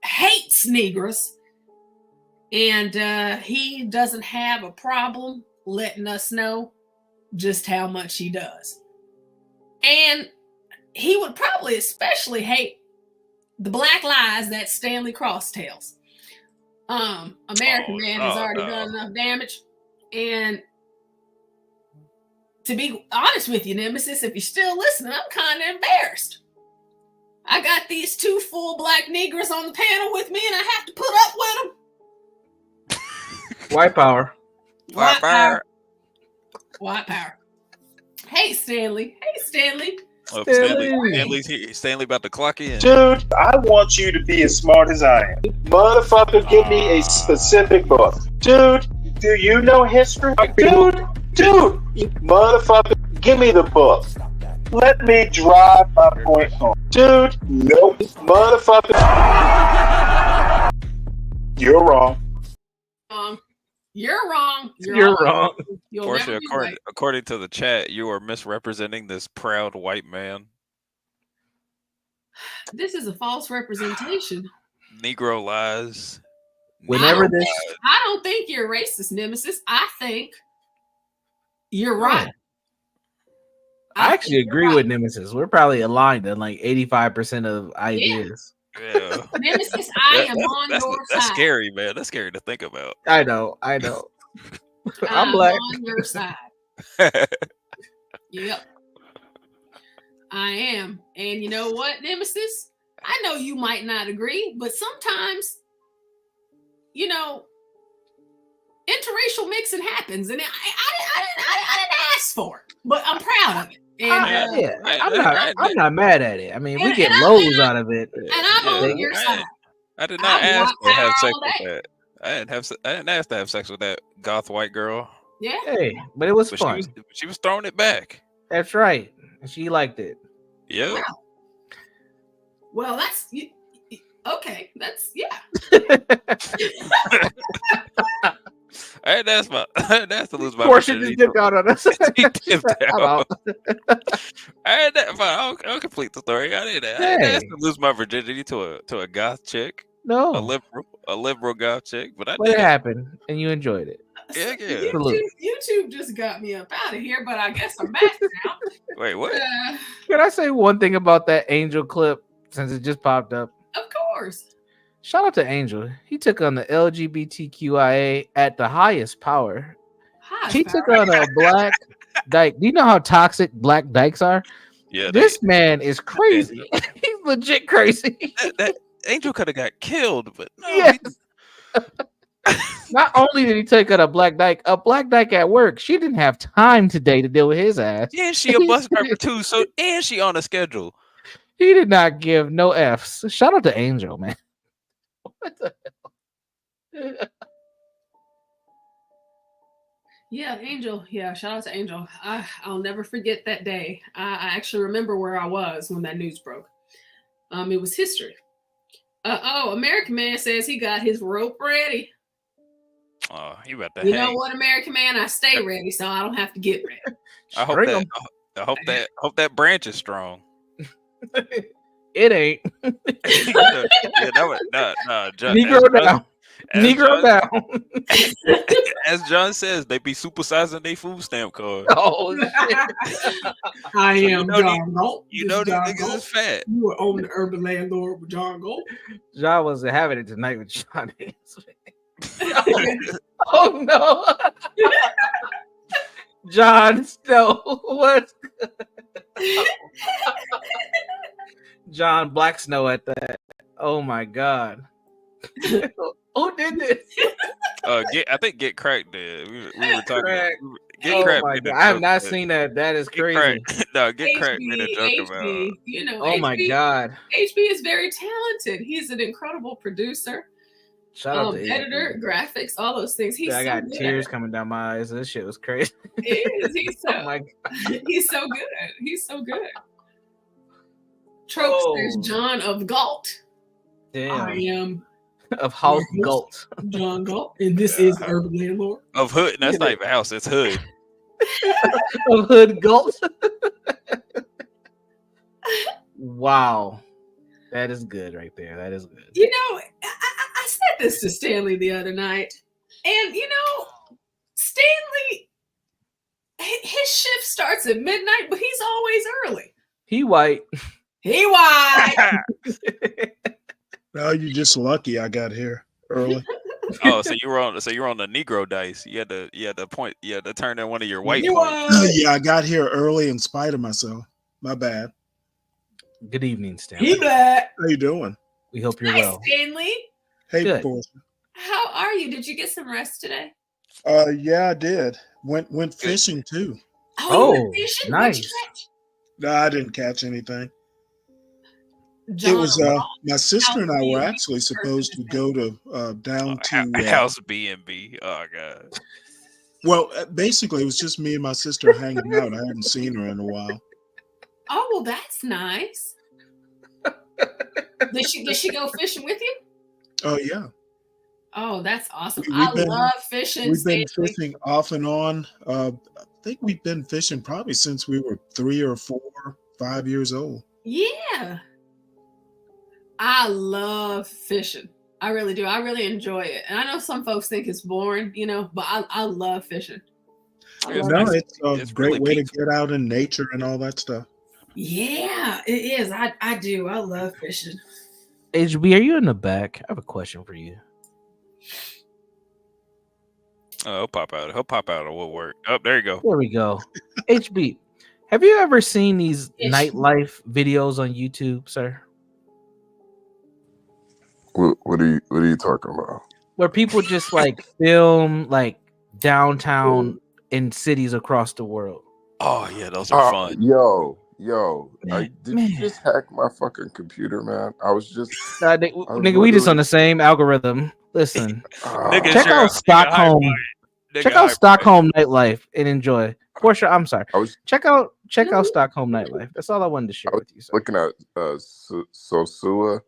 hates Negroes, and he doesn't have a problem letting us know just how much he does. And he would probably especially hate the black lies that Stanley Cross tells. American Man has already done enough damage. And to be honest with you, Nemesis, if you're still listening, I'm kind of embarrassed. I got these two full black Negroes on the panel with me, and I have to put up with them. White power. White power. White power. Hey, Stanley. Oh, Stanley about to clock in. Dude, I want you to be as smart as I am. Motherfucker, give me a specific book. Dude, do you know history? Dude, motherfucker, give me the book. Let me drive my point home. Dude, nope. Motherfucker. You're wrong. You're wrong. You're wrong. Portia, according to the chat, you are misrepresenting this proud white man. This is a false representation. Negro lies. I don't think you're a racist, Nemesis. I think you're right. I actually agree with Nemesis. We're probably aligned on like 85% of ideas. Yeah. Nemesis, I am on your side. That's scary, man. That's scary to think about. I know. I'm black. On your side. Yep. I am. And you know what, Nemesis? I know you might not agree, but sometimes, you know, interracial mixing happens, and I didn't ask for it, but I'm proud of it. And, I'm not mad at it. I mean, we get lows out of it. And I'm on your side. I did not ask to have sex with that. I didn't ask to have sex with that goth white girl. Yeah. Hey, but it was fun. She was throwing it back. That's right. And she liked it. Yeah. Wow. Well, that's okay. That's I didn't ask to lose my Portia virginity. just dipped out on us. I'll complete the story. I didn't ask to lose my virginity to a goth chick. No. A liberal goth chick, but it happened, and you enjoyed it. Yeah. YouTube just got me up out of here, but I guess I'm back now. Wait, what? Can I say one thing about that Angel clip since it just popped up? Of course. Shout out to Angel. He took on the LGBTQIA at the highest power. He took on a black Dyke. Do you know how toxic black dykes are? Yeah, This man is crazy. He's legit crazy. that Angel could have got killed, but no. Yes. Not only did he take out a black dyke at work, she didn't have time today to deal with his ass. And she a bus driver too, so and she on a schedule. He did not give no F's. Shout out to Angel, man. What the hell? Yeah, Angel. Yeah, shout out to Angel. I'll never forget that day. I actually remember where I was when that news broke. It was history. American Man says he got his rope ready. Oh, he about to You hang. know what, American Man? I stay ready, so I don't have to get ready. I hope that branch is strong. It ain't. Yeah, that was John, Negro down. Negro down. As John says, they be supersizing their food stamp card. Oh shit. I am John Galt. You know these niggas is fat. You were on the urban landlord with John Galt. John wasn't having it tonight with John. Oh no. John Snow. What? John Black Snow at that. Oh my god. Who did this? I think Get Cracked did. We were talking. Crack. Get Cracked. My God. I have not seen that. That is crazy. Get Cracked made a joke about. You know, oh my god. HB is very talented. He's an incredible producer. Shout out to editor, graphics, all those things. I got tears coming down my eyes. This shit was crazy. It is. He's so, oh my god. He's so good. He's so good. Tropes, there's John of Galt. Damn. I am of House Galt. John Galt. And this is Urban Landlord. Of Hood. That's not even house, it's Hood. Of Hood Galt. Wow. That is good right there. That is good. You know, I said this to Stanley the other night. And, you know, Stanley, his shift starts at midnight, but he's always early. He white. He white. No, you're just lucky I got here early. Oh, so you were on the Negro dice. You had to turn in one of your white Yeah, I got here early in spite of myself. My bad. Good evening, Stanley. He black. How you doing? We hope you're Hi, well. Stanley. Hey, Good. Portia. How are you? Did you get some rest today? Yeah, I did. Went fishing too. Oh, you went fishing? What'd you nice. catch? No, I didn't catch anything. John It was my sister and I were actually supposed to go to down to House B&B. Oh god. Well, basically, it was just me and my sister hanging out. I hadn't seen her in a while. Oh, well, that's nice. Did she go fishing with you? Oh yeah. Oh, that's awesome. I love fishing. We've been fishing off and on. I think we've been fishing probably since we were 3 or 4, 5 years old. Yeah. I love fishing. I really do. I really enjoy it. And I know some folks think it's boring, you know, but I love fishing. It's a great way to get out in nature and all that stuff. Yeah, it is. I do. I love fishing. HB, are you in the back? I have a question for you. Oh, he'll pop out of woodwork. Oh, there you go. There we go. HB, have you ever seen these nightlife videos on YouTube, sir? What are you talking about? Where people just like film like downtown in cities across the world. Oh yeah, those are fun. Yo, did Man. you just hack my fucking computer, man? I was just nigga, we just on the same algorithm. Listen, Nigga, check sure, out Stockholm. nigga, Check out Stockholm nightlife and enjoy. Portia, I'm sorry. Check out Stockholm nightlife. That's all I wanted to share with you. Sir. looking at Sosua.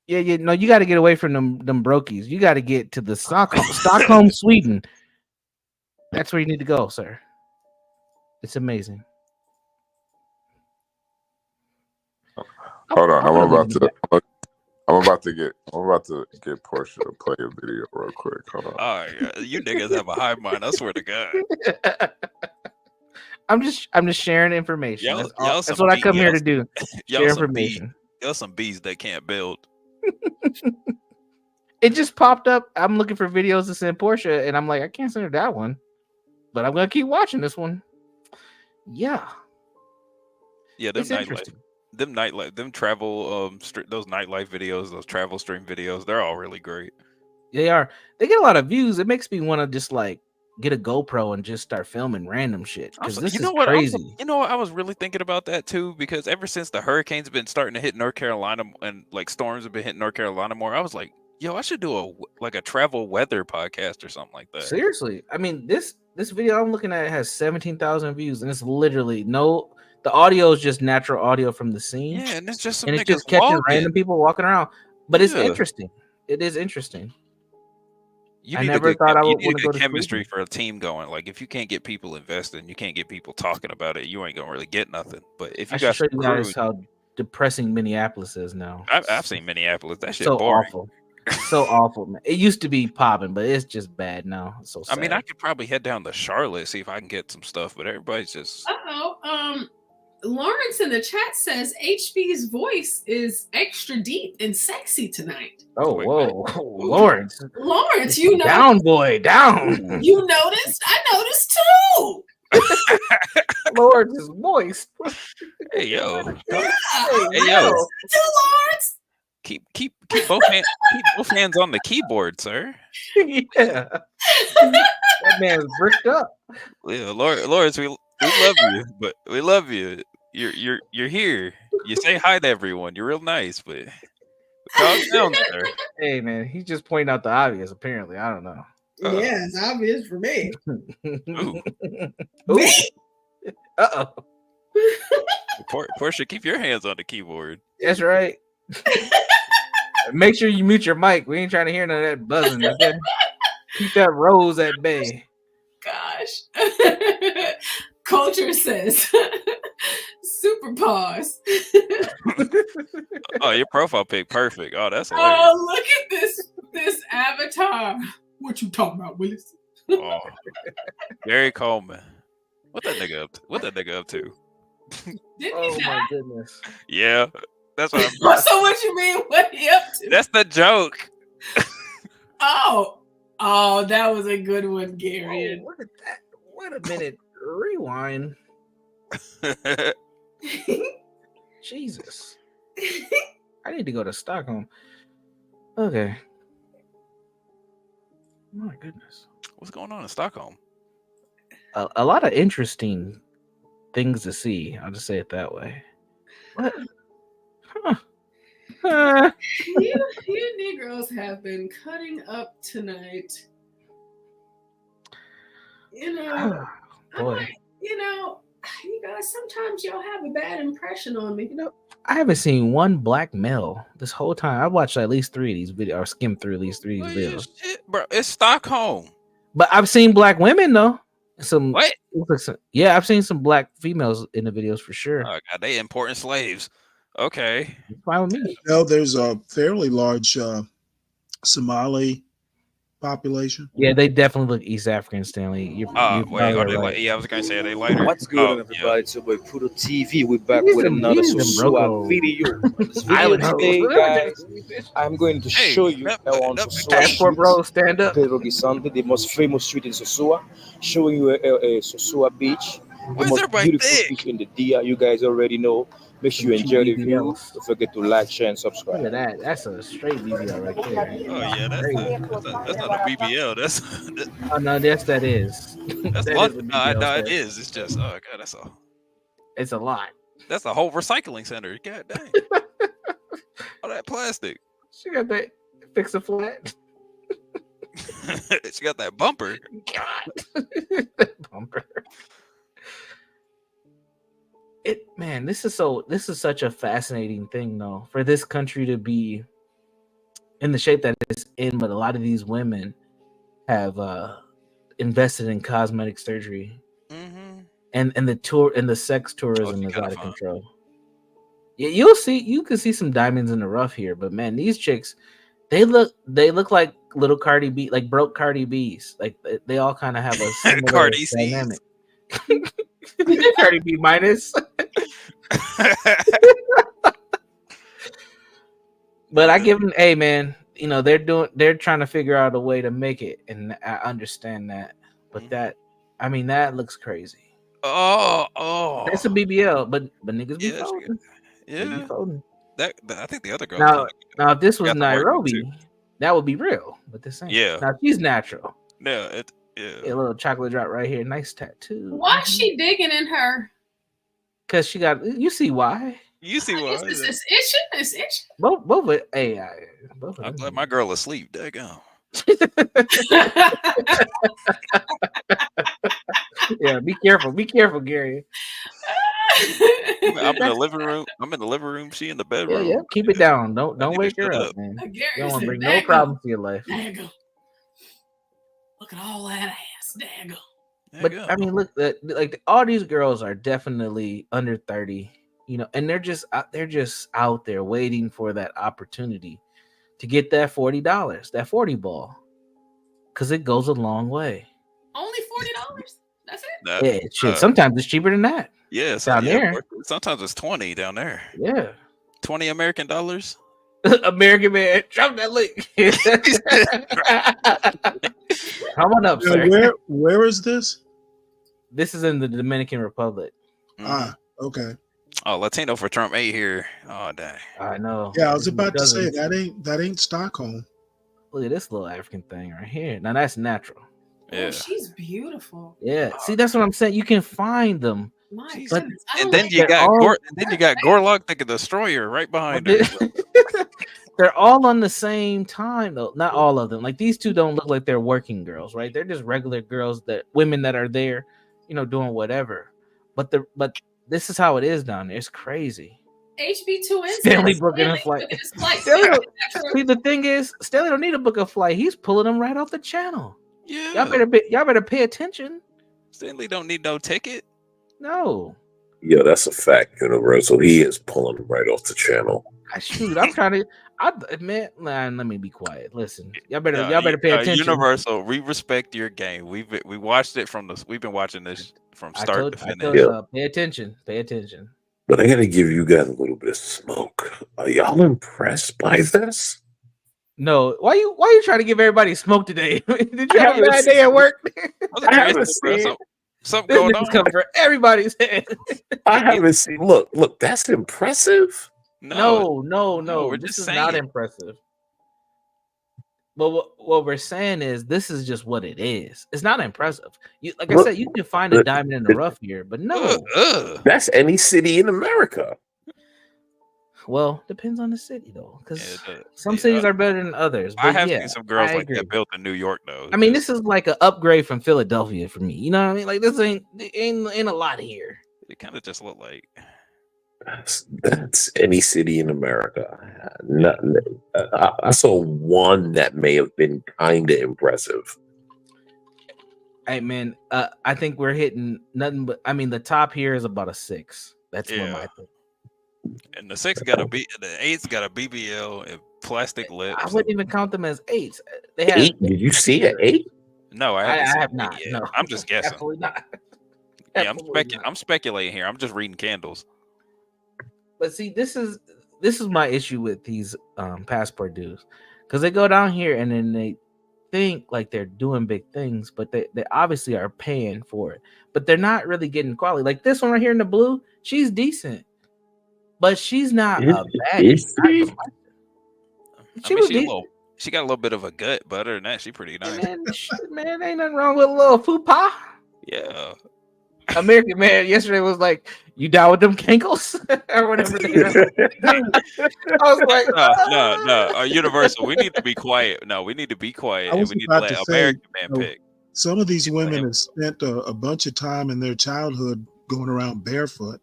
Yeah, no, you got to get away from them brokies. You got to get to the Stockholm, Sweden. That's where you need to go, sir. It's amazing. Hold on, I'm about to get Portia to play a video real quick. Hold on. Oh yeah, you niggas have a hive mind. I swear to God. I'm just sharing information. Y'all That's what I come here to do. Y'all Share some information. Y'all some bees that can't build. It just popped up. I'm looking for videos to send Portia, and I'm like, I can't send her that one. but I'm gonna keep watching this one. Yeah, Yeah, them it's nightlife, interesting. them travel, those nightlife videos, those travel stream videos, they're all really great. They are. They get a lot of views. It makes me want to just like get a GoPro and just start filming random shit because this You is know what? crazy. I was really thinking about that too because ever since the hurricanes have been starting to hit North Carolina and like storms have been hitting North Carolina more, I was like, yo, I should do a travel weather podcast or something like that. Seriously, I mean this video I'm looking at has 17,000 views, and it's literally the audio is just natural audio from the scene. Yeah, and it's just some and it's niggas just catching vlogging. random people walking around. But it's Yeah. interesting. It is interesting. You I need never a good, thought I you would need want a to go good to chemistry Sweden. for a team going. Like if you can't get people invested, and you can't get people talking about it, you ain't gonna really get nothing. But if I you should got show some you crew, guys how depressing Minneapolis is now. I've seen Minneapolis. That shit So boring. awful. So awful, man. It used to be popping, but it's just bad now. It's so sad. I mean, I could probably head down to Charlotte, see if I can get some stuff, but everybody's just Lawrence in the chat says HB's voice is extra deep and sexy tonight. Oh, whoa, Lawrence. Lawrence, you know, Down, boy, down. You noticed? I noticed too. Lawrence is moist. Hey yo, Yeah. hey yo, To Lawrence. keep both hands on the keyboard, sir. Yeah, that man's bricked up. Yeah, Lawrence, we love you, but we love you. You're here. You say hi to everyone. You're real nice, but calm down, sir. Hey man, he's just pointing out the obvious. Apparently, I don't know. Yeah, it's obvious for me. Ooh. Uh-oh. Portia, keep your hands on the keyboard. That's right. Make sure you mute your mic. We ain't trying to hear none of that buzzing. Okay? Keep that rose at bay. Gosh. Culture says super pause. Oh, your profile pic, perfect. Oh, that's hilarious. Oh, look at this avatar. What you talking about, Willis? Oh, Gary Coleman. What that nigga up to? Oh my goodness. Yeah, that's what I'm. So what you mean? What he up to? That's the joke. Oh, that was a good one, Gary. Oh, look at that. Wait a minute. Rewind. Jesus. I need to go to Stockholm. Okay. My goodness. What's going on in Stockholm? A lot of interesting things to see. I'll just say it that way. What? Huh. You Negroes have been cutting up tonight. You know, Boy. You guys, sometimes y'all have a bad impression on me. I haven't seen one black male this whole time. I watched at least 3 of these videos, or skimmed through at least 3 of these videos. Bro, it's Stockholm. But I've seen black women though. What? Yeah, I've seen some black females in the videos for sure. Oh god, they importing slaves. Okay. Fine with me. There's a fairly large Somali population. Yeah, they definitely look East African, Stanley. Wait, I was gonna say, are they lighter? What's good, everybody? It's your boy Poodle TV. We're back with another Sosua video. This video today, guys, I'm going to show you how on Sosua stand up. Pedro Gisante, the most famous street in Sosua, showing you a Sosua beach, the most beautiful beach in the Dia. You guys already know. Make sure you enjoy the video. Don't forget to like, share, and subscribe. Look at that. That's a straight BBL right there. Oh yeah, that's not a BBL. That's oh no, yes, that is. That's that what. is No, it is. It's just oh god, that's all. It's a lot. That's a whole recycling center. God dang. All that plastic. She got that fix a flat. She got that bumper. God. Bumper. This is such a fascinating thing though, for this country to be in the shape that it's in, but a lot of these women have invested in cosmetic surgery. And the sex tourism is out of control. Yeah, you can see some diamonds in the rough here, but man, these chicks, they look like little Cardi B, like broke Cardi B's. Like they all kind of have a similar Cardi dynamic. Cardi B minus. But I give them, hey man, they're trying to figure out a way to make it, and I understand that. But I mean, that looks crazy. Oh. That's a BBL, but niggas be Yeah, folding. They be yeah. folding. That I think the other girl Now, if this was got the work too. Nairobi, that would be real. But this ain't. Yeah. Now she's natural. Yeah, A little chocolate drop right here. Nice tattoo. Why is she digging in her? Because she got. You see why? You see why? It's itching. It's itching. Both of hey, both of I'm them. glad my girl asleep. Daggone. Yeah, be careful. Be careful, Gary. I'm in the living room. I'm in the living room. She in the bedroom. Yeah. Keep it down. Don't need wake to her shut up, up. man. Gary You don't want to said, bring no "Daggone. problems to your life. Daggone. Look at all that ass. Daggone. But I mean, look, like all these girls are definitely under 30, and they're just out there waiting for that opportunity to get that $40, that 40 ball, because it goes a long way. Only $40. That's it. Yeah, shit. Sometimes it's cheaper than that. Yeah, down there. Sometimes it's 20 down there. Yeah, 20 American dollars. American man, drop that link. Come on up, sir. Where is this? This is in the Dominican Republic. Ah, okay. Oh, Latino for Trump 8 here. Oh, dang. I know. Yeah, I was about to say that ain't Stockholm. Look at this little African thing right here. Now that's natural. Yeah. Oh, she's beautiful. Yeah. See, that's what I'm saying. You can find them. My But goodness. And then you got Gorlock the Destroyer right behind her. they're all on the same time though. Not all of them. Like these two don't look like they're working girls, right? They're just regular girls, women that are there, doing whatever. But this is how it is down there. It's crazy. HB2N. Stanley booking a flight. See, the thing is, Stanley don't need to book a flight. He's pulling them right off the channel. Yeah. Y'all better pay attention. Stanley don't need no ticket. No. Yeah, that's a fact, Universal. He is pulling them right off the channel. I'm trying to. Man, let me be quiet. Listen, y'all better pay attention. Universal, we respect your game. We watched it we've been watching this from start to finish. Pay attention. Pay attention. But I gotta give you guys a little bit of smoke. Are y'all impressed by this? No. Why you trying to give everybody smoke today? Did you have a bad day at work? I haven't seen something going on. Coming for everybody's head. I haven't seen. Look, that's impressive. No. This is not saying. impressive. But what we're saying is this is just what it is. It's not impressive. Like I said, you can find a diamond in the rough here, but no. That's any city in America. Well, depends on the city though, because some cities are better than others. But I have seen some girls like agree. that built in New York though. I mean, this is like an upgrade from Philadelphia for me. You know what I mean? Like this ain't a lot here. It kind of just look like. That's any city in America. I saw one that may have been kind of impressive. Hey man, I think we're hitting nothing but. I mean, the top here is about a 6. That's what I think. And the 6 got the 8's got a BBL and plastic lips. I wouldn't even count them as 8s. They have 8? Did you see an 8? No, I have not. No, I'm just guessing. Absolutely not. Yeah, I'm speculating here. I'm just reading candles. But see, this is my issue with these passport dues, because they go down here and then they think like they're doing big things, but they obviously are paying for it, but they're not really getting quality. Like this one right here in the blue, she's decent, but she's not a bad. She got a little bit of a gut, but other than that, she's pretty nice. Man, ain't nothing wrong with a little fupa. Yeah. American man yesterday was like, "You down with them cankles?" or whatever. I was like, "No, Universal. We need to be quiet. No, we need to be quiet, and we need to let American man pick." Some of these women have spent a bunch of time in their childhood going around barefoot.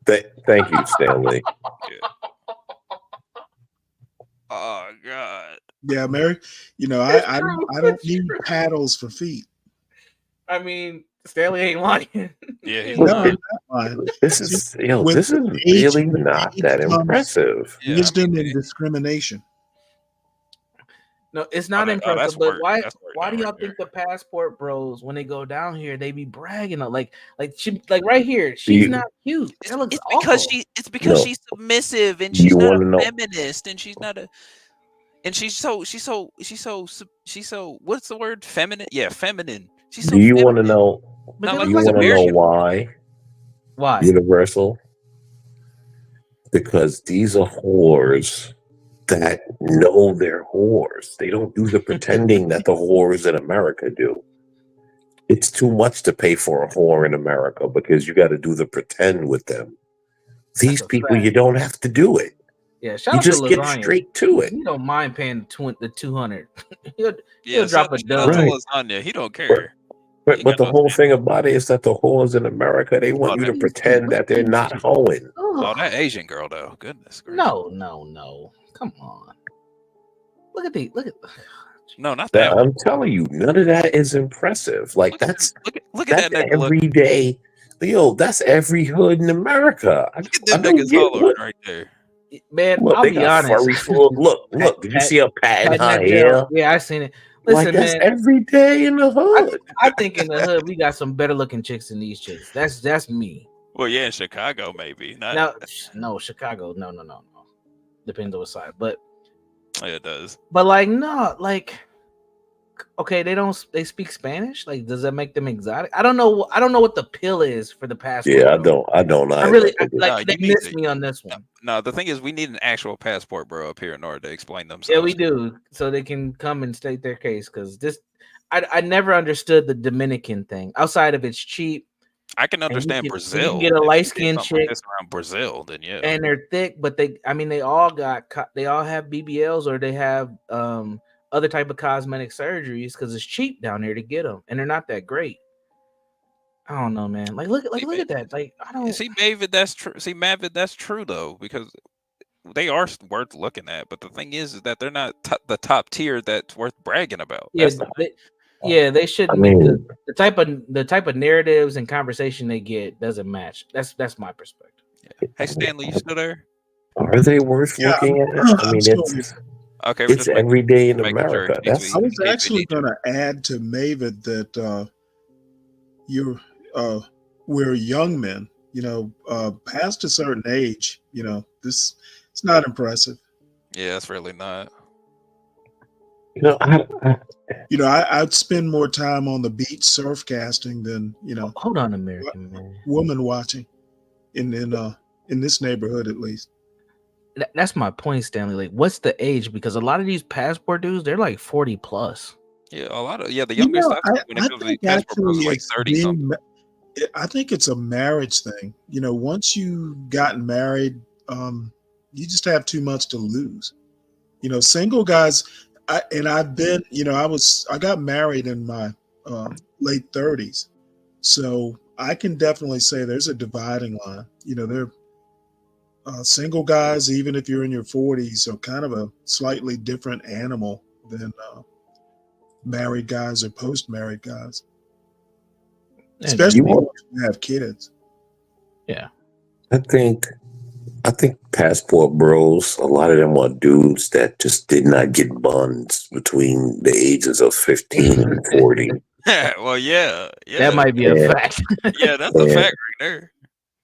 Thank you, Stanley. Oh God. Yeah, Mary. I don't need paddles for feet. I mean, Stanley ain't lying. Yeah, he's not. This is really not that impressive. Wisdom and discrimination. No, it's not impressive. But why do y'all think the passport bros, when they go down here, they be bragging like right here? She's not cute. It's because she's submissive and she's not a feminist and she's not a. And she's so what's the word? Feminine? Yeah, feminine. She's Do you want to know? Not Do like you this want to know American. why? Why? Universal? Because these are whores that know they're whores. They don't do the pretending that the whores in America do. It's too much to pay for a whore in America because you got to do the pretend with them. These people, you don't have to do it. Yeah, shout You out just to get lasagna. straight to it. He don't mind paying the 200. he'll Yeah, drop a shout out to dub. lasagna. He don't care. But the whole thing about it is that the whores in America, they want you to pretend that they're not hoeing. Oh, that Asian girl though. Goodness gracious. No. Come on. Look at the No, not That, that. I'm telling you, none of that is impressive. Like that's Look at that nigga. every day. Yo, that's every hood in America. Look at them niggas hollering right there. Man, Look, I'll they be got honest. furry full. Look. Did you see her patting her that hair? gel. Yeah, I seen it. Listen, Like that's man. every day in the hood. I think in the hood we got some better looking chicks than these chicks. That's me. Well, yeah, in Chicago maybe. Not. No, Chicago. No. Depends on what side, but Yeah, it does. But like no, like okay, they speak Spanish. Like, does that make them exotic? I don't know what the pill is for the passport. Yeah, I don't. I really No, they you need missed to- me on this one. No, the thing is, we need an actual passport, bro, up here in order to explain themselves. Yeah, we do, so they can come and state their case. Because I never understood the Dominican thing. Outside of it's cheap, I can understand you Brazil. can get a If you light skinned something like chick, this around Brazil, then yeah. and they're thick, but they all have BBLs or they have other type of cosmetic surgeries because it's cheap down there to get them, and they're not that great. I don't know, man. Like look at that. Like I don't see, David. That's true. See, Mavid, that's true though, because they are worth looking at. But the thing is that they're not the top tier that's worth bragging about. Yeah, That's they shouldn't. The type of narratives and conversation they get doesn't match. That's my perspective. Hey, Stanley, you still there? Are they worth looking at? I mean, it's Okay, it's every day in making sure America. in case I was actually going to add to Mavid that we're young men. Past a certain age, this it's not impressive. Yeah, it's really not. I'd spend more time on the beach surf casting than Hold on, American man. woman watching in this neighborhood at least. That's my point, Stanley. Like, what's the age? Because a lot of these passport dudes, they're like 40 plus. Yeah, a lot of the youngest I've seen when it comes to these passport bros is like 30 something. I think it's a marriage thing. Once you gotten married, you just have too much to lose. Single guys, I got married in my late 30s, so I can definitely say there's a dividing line. There single guys, even if you're in your 40s, are kind of a slightly different animal than married guys or post-married guys, especially when you have kids. Yeah, I think passport bros, a lot of them are dudes that just did not get buns between the ages of 15 and 40. Well, yeah. That might be a fact. Yeah, that's a fact right there.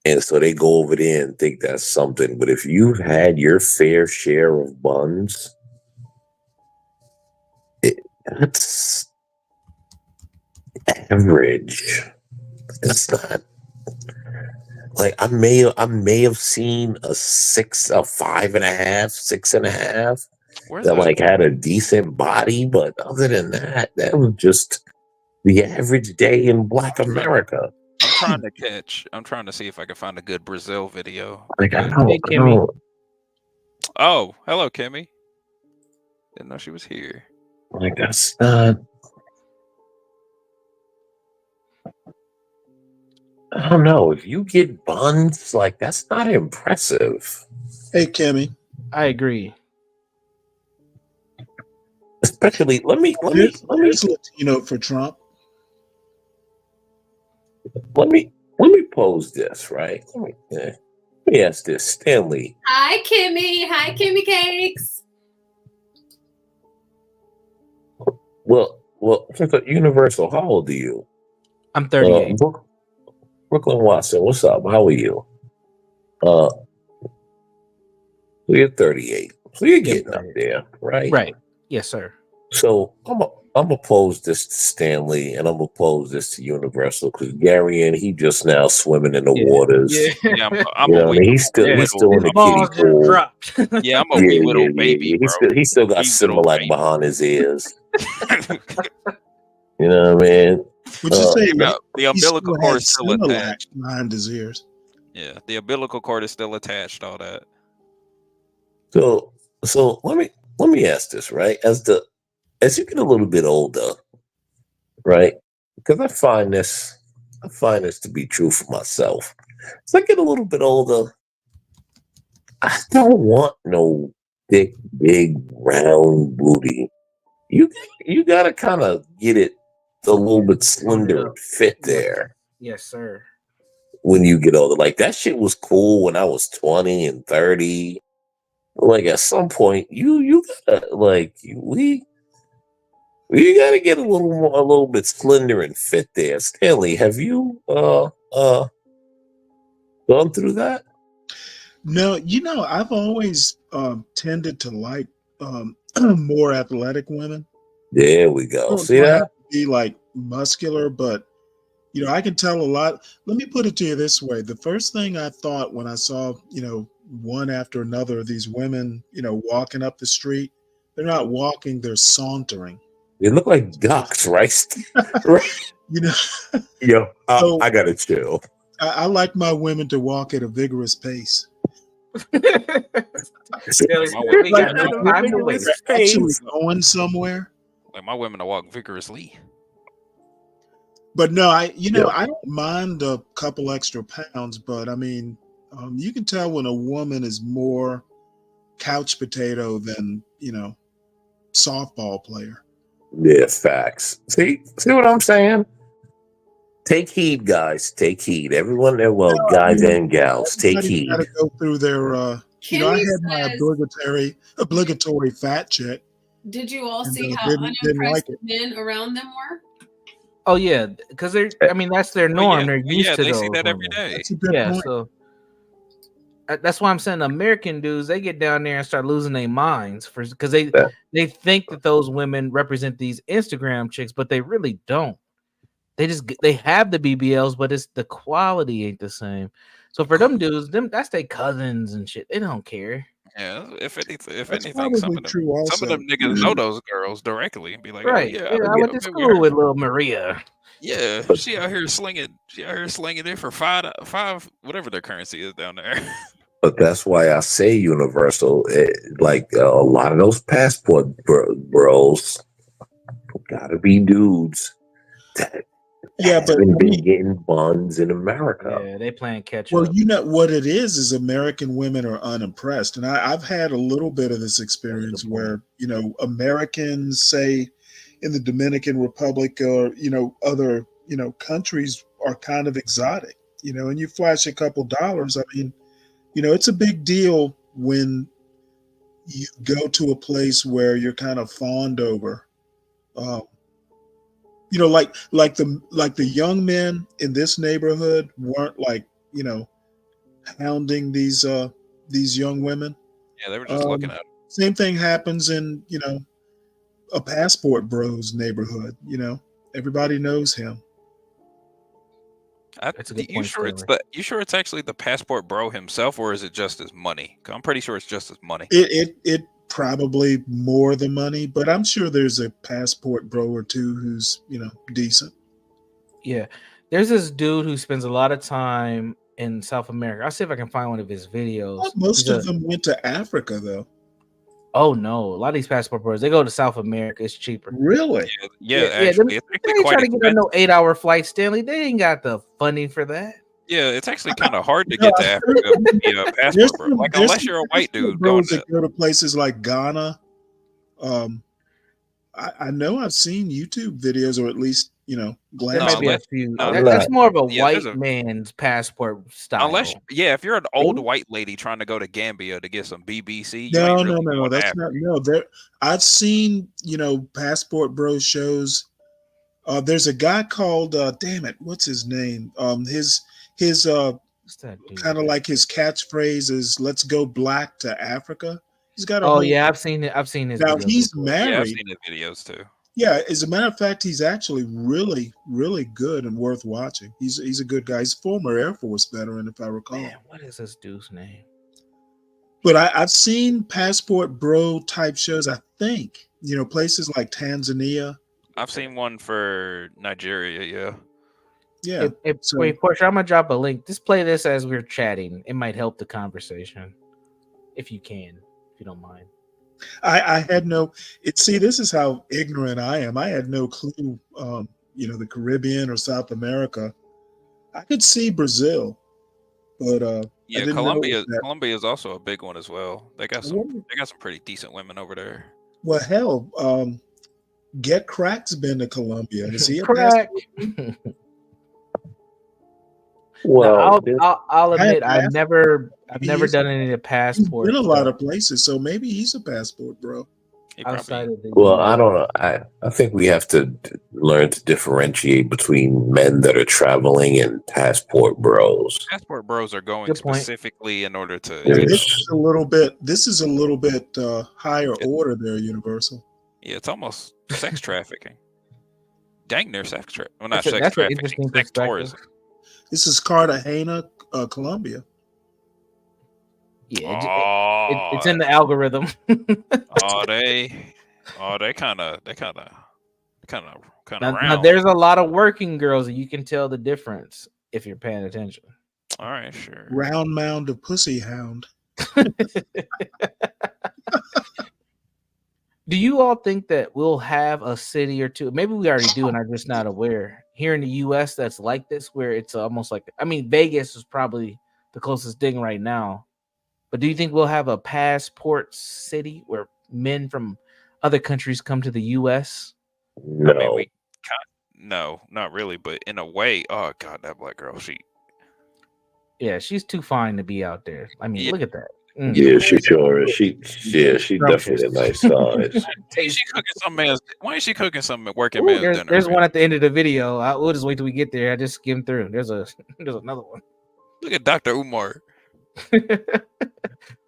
And so they go over there and think that's something. But if you've had your fair share of buns, that's average. That's not like I may have seen a 5.5, 6.5 that like had a decent body, but other than that, that was just the average day in Black America. I'm trying to see if I can find a good Brazil video. Like I Hey, Kimmy. Oh, hello, Kimmy. Didn't know she was here. Like that's not. I don't know. If you get buns, like that's not impressive. Hey, Kimmy. I agree. Especially, let me Latino for Trump. Let me pose this, right? Let me ask this, Stanley. Hi, Kimmy. Hi, Kimmy Cakes. Well, Universal, how old are you? I'm 38. Brooklyn Watson, what's up? How are you? So you're 38. So you're getting up there, right? Right. Yes, sir. So I'm gonna pose this to Stanley, and I'm gonna pose this to Universal because Gary and he just now swimming in the waters. Yeah, I'm You a know, what I wee mean, little. he's still in the balls kiddie just pool. dropped. Yeah, I'm a wee little baby, bro. He still got Wee little Similac baby. behind his ears. You know what I mean? Would you say The he umbilical still cord has is still Similac attached. behind his ears? Yeah, the umbilical cord is still attached. All that. So let me ask this, right? As you get a little bit older, right? Because I find this to be true for myself. As I get a little bit older, I don't want no thick, big, round booty. You gotta kind of get it a little bit slender and fit there Yes, sir. when you get older. Like that shit was cool when I was 20 and 30. Like at some point, you gotta we gotta get a little bit slender and fit there. Stanley, have you gone through that? No, I've always tended to like more athletic women. There we go. Don't See have that? to be like muscular, but I can tell a lot. Let me put it to you this way: the first thing I thought when I saw one after another of these women walking up the street, they're not walking, they're sauntering. They look like ducks, right? Right. Yo, So- I gotta chill. I like my women to walk at a vigorous pace. Actually going somewhere. Like my women to walk vigorously. But no, I don't mind a couple extra pounds, but I mean, you can tell when a woman is more couch potato than softball player. Yeah, facts. See what I'm saying? Take heed, guys. Take heed. Everyone there, guys and gals, take heed. Got to go through their. I had my obligatory fat check. Did you all And, see how didn't unimpressed like it. men around them were? Oh yeah, because that's their norm. They're used to they those. see that every women. day. That's a good Yeah, point. so that's why I'm saying American dudes, they get down there and start losing their minds because they think that those women represent these Instagram chicks, but they really don't. They have the BBLs, but it's the quality ain't the same. So for them dudes, that's their cousins and shit. They don't care. Yeah, if anything, probably some of them niggas know those girls directly and be like, Right. oh, yeah, Yeah, I went to school with little Maria. Yeah, she out here slinging it for five, whatever their currency is down there. But that's why I say universal. A lot of those passport bros gotta be dudes that haven't been getting buns in America. Yeah, they playing catch Well, up. what it is American women are unimpressed. And I've had a little bit of this experience where, Americans, say in the Dominican Republic or, other, countries are kind of exotic, and you flash a couple dollars. I mean, it's a big deal when you go to a place where you're kind of fawned over. Like the young men in this neighborhood weren't hounding these young women. Yeah, they were just looking at them. Same thing happens in a passport bros neighborhood. Everybody knows him. That's a good You point, sure Stanley. you sure it's actually the passport bro himself, or is it just his money? 'Cause I'm pretty sure it's just his money. It probably more the money, but I'm sure there's a passport bro or two who's decent. Yeah. There's this dude who spends a lot of time in South America. I'll see if I can find one of his videos. Most of them went to Africa though. Oh no, a lot of these passport bros, they go to South America. It's cheaper. Really? Yeah, They actually, it's ain't actually quite trying to get on no expensive. 8-hour flight, Stanley. They ain't got the funding for that. Yeah, it's actually kind of hard to get to Africa via passport bro. Like There's unless you're a white dude bros going that go to places like Ghana. I know I've seen YouTube videos, or at least There glance. might be a few. no, That's more of a yeah, white there's a- man's passport style. if you're an old white lady trying to go to Gambia to get some BBC, you No, ain't no, really no, going to that's Africa. not. No, there. I've seen passport bro shows. There's a guy called damn it, what's his name? His What's that dude? kind of like his catchphrase is "Let's go black to Africa." He's got a Oh whole. yeah, I've seen it. I've seen his Now videos he's before. married. Yeah, I've seen the videos too. Yeah, as a matter of fact, he's actually really, really good and worth watching. He's a good guy. He's a former Air Force veteran, if I recall. Man, what is this dude's name? But I've seen passport bro type shows. I think places like Tanzania. I've seen one for Nigeria. Yeah. Yeah. Wait, Portia, I'm gonna drop a link. Just play this as we're chatting. It might help the conversation, if you don't mind. I had no. See, this is how ignorant I am. I had no clue. The Caribbean or South America. I could see Brazil, but yeah, Colombia is also a big one as well. They got some pretty decent women over there. Well, hell, Get Crack's been to Colombia. Is he a Crack? Well, I'll admit I've never done any of the passport. He's been a lot of places, so maybe he's a passport bro. Outside of the well, I don't know. I think we have to learn to differentiate between men that are traveling and passport bros. Passport bros are going specifically in order to. This is a little bit higher order there, Universal. Yeah, it's almost sex trafficking. Dang near sex trafficking. Well, not That's sex an trafficking. interesting Sex perspective. tourism. This is Cartagena, Colombia. Yeah, it's in the algorithm. They kind of Now, round. there's a lot of working girls that you can tell the difference if you're paying attention. All right, sure. Round mound of pussy hound. Do you all think that we'll have a city or two? Maybe we already do, and I'm just not aware. Here in the U.S., that's like this, where it's almost like, Vegas is probably the closest thing right now. But do you think we'll have a passport city where men from other countries come to the U.S.? No. No, not really. But in a way, oh god, that black girl, Yeah, she's too fine to be out there. Look at that. Yeah, she sure is. She definitely a nice size. She cooking some man's. Why is she cooking some working man's dinner? There's one at the end of the video. We'll just wait till we get there. I just skimmed through. There's another one. Look at Dr. Umar.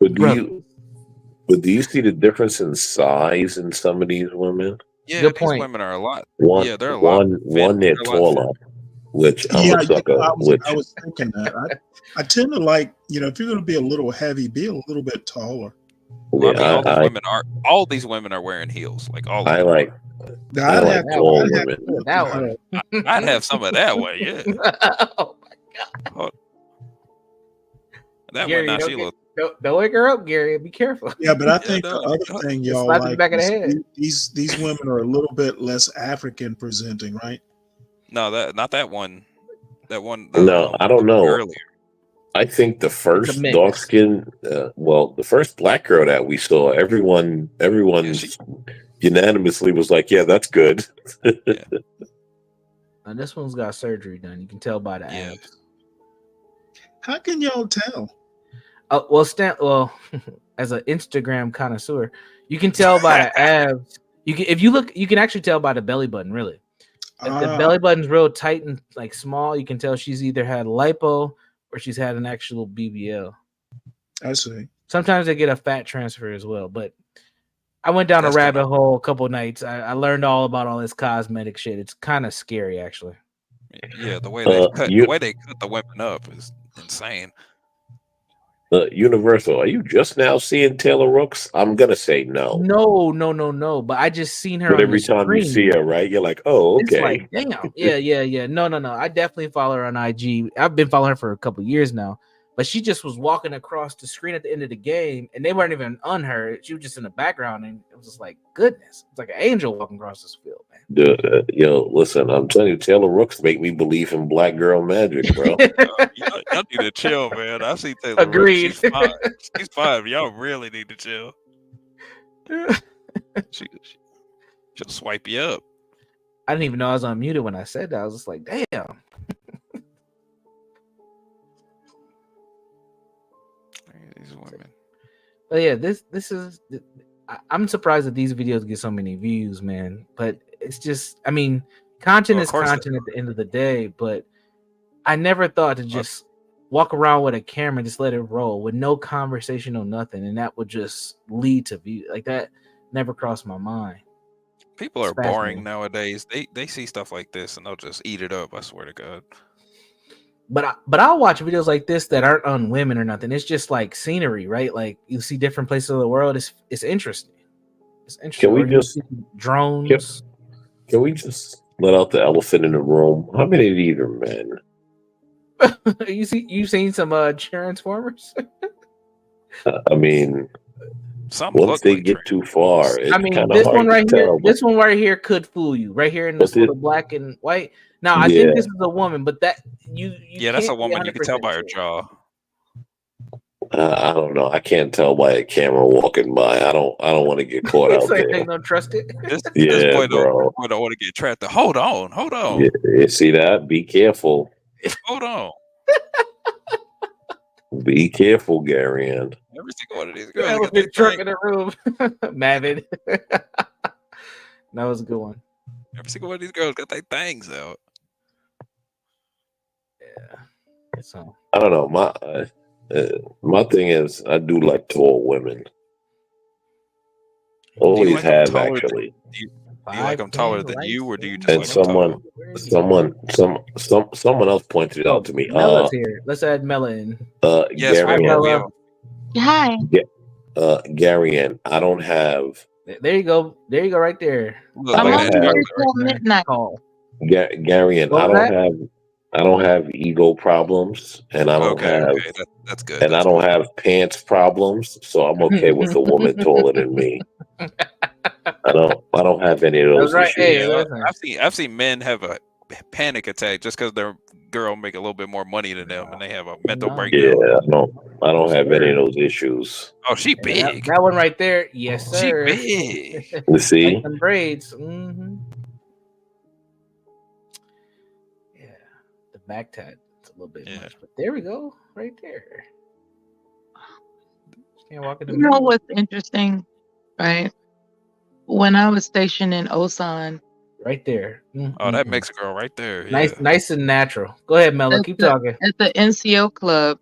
But do you see the difference in size in some of these women? Yeah, Good these point. women are a lot. They're a lot. One they're taller, which I'm a sucker. I was thinking that. I tend to like, if you're going to be a little heavy, be a little bit taller. Yeah, all these women are wearing heels. Like all. I like. I like tall women. That one. I'd have some of that one. Yeah. Oh my god. That Gary, one, Sheila. don't wake her up, Gary. Be careful. Yeah, but I think the other thing y'all Slap in the like back of the head. these women are a little bit less African presenting, right? No, not that one. That one. No, I don't know. Earlier. I think the first dark skin, the first black girl that we saw, everyone unanimously was like, "Yeah, that's good." And this one's got surgery done. You can tell by the abs. How can y'all tell? Well, as an Instagram connoisseur, you can tell by the abs. If you look, you can actually tell by the belly button. Really, if the belly button's real tight and like small, you can tell she's either had lipo or she's had an actual BBL. I see. Sometimes they get a fat transfer as well, but I went down a rabbit hole a couple nights. I learned all about all this cosmetic shit. It's kind of scary, actually. Yeah, the way they cut the women up is insane. Universal, are you just now seeing Taylor Rooks? I'm gonna say no. No. But I just seen her. But on every the time screen. you see her, right, you're like, oh, okay. It's like, damn. Yeah. No. I definitely follow her on IG. I've been following her for a couple years now. But she just was walking across the screen at the end of the game, and they weren't even on her. She was just in the background, and it was just like, goodness. It's like an angel walking across this field, man. Yo, listen, I'm telling you, Taylor Rooks make me believe in black girl magic, bro. Y'all need to chill, man. I see Taylor Agreed. Rooks. She's fine. Y'all really need to chill. She'll swipe you up. I didn't even know I was unmuted when I said that. I was just like, damn. These women. But yeah, this is. I'm surprised that these videos get so many views, man. But it's just, content is content at the end of the day. But I never thought to just walk around with a camera, just let it roll with no conversation, no nothing, and that would just lead to view like that. Never crossed my mind. People are It's boring fascinating. nowadays. They see stuff like this and they'll just eat it up. I swear to God. But I'll watch videos like this that aren't on women or nothing. It's just like scenery, right? Like you see different places of the world. It's interesting. It's interesting. Can we Or you just see drones? Can we just let out the elephant in the room? How many of these are men? You seen some Transformers? I mean, Some once look they like get too far, it's I mean, kind of this one hard to right here, tell. this one right here could fool you. Right here in this But little black and white. Now, I Yeah. think this is a woman, but that you Yeah, that's a can't be woman. You can tell by her 100% jaw. I don't know. I can't tell by a camera walking by. I don't want to get caught It's out like there. they don't trust it. This Yeah, boy bro. don't want to get trapped. Hold on. Yeah, you see that? Be careful. Hold on. Be careful, Garian. Every single one of these The girls got elephant their truck thing. in the room. Mavin. That was a good one. Every single one of these girls got their things out. So I don't know. My thing is, I do like tall women. Always like 'em have taller than- actually. Do you like them taller than you, or do you just And like them tall? someone else pointed out to me. Mella's here. Let's add Mella in. Yes, Hi, Mella. Hi. Garian, I don't have. There you go. There you go. Right there. I don't have. Till midnight. Garian, What was that? I don't have ego problems, and I don't have. That's good. And I don't have pants problems, so I'm okay with a woman taller than me. I don't have any of those right. issues. Hey, Yeah, listen. I've seen men have a panic attack just because their girl make a little bit more money than them, and they have a mental breakdown. Yeah, I don't have any of those issues. Oh, she Yeah, big. that one right there. Yes, She sir. big. You see? Like them braids. Mm-hmm. Yeah, the back tat. It's a little bit much, but there we go. Right there. Can't walk in the You know middle. what's interesting, right? When I was stationed in Osan, Right there. Oh, that makes a girl right there. Yeah. Nice and natural. Go ahead, Mella. Keep talking. at the NCO club,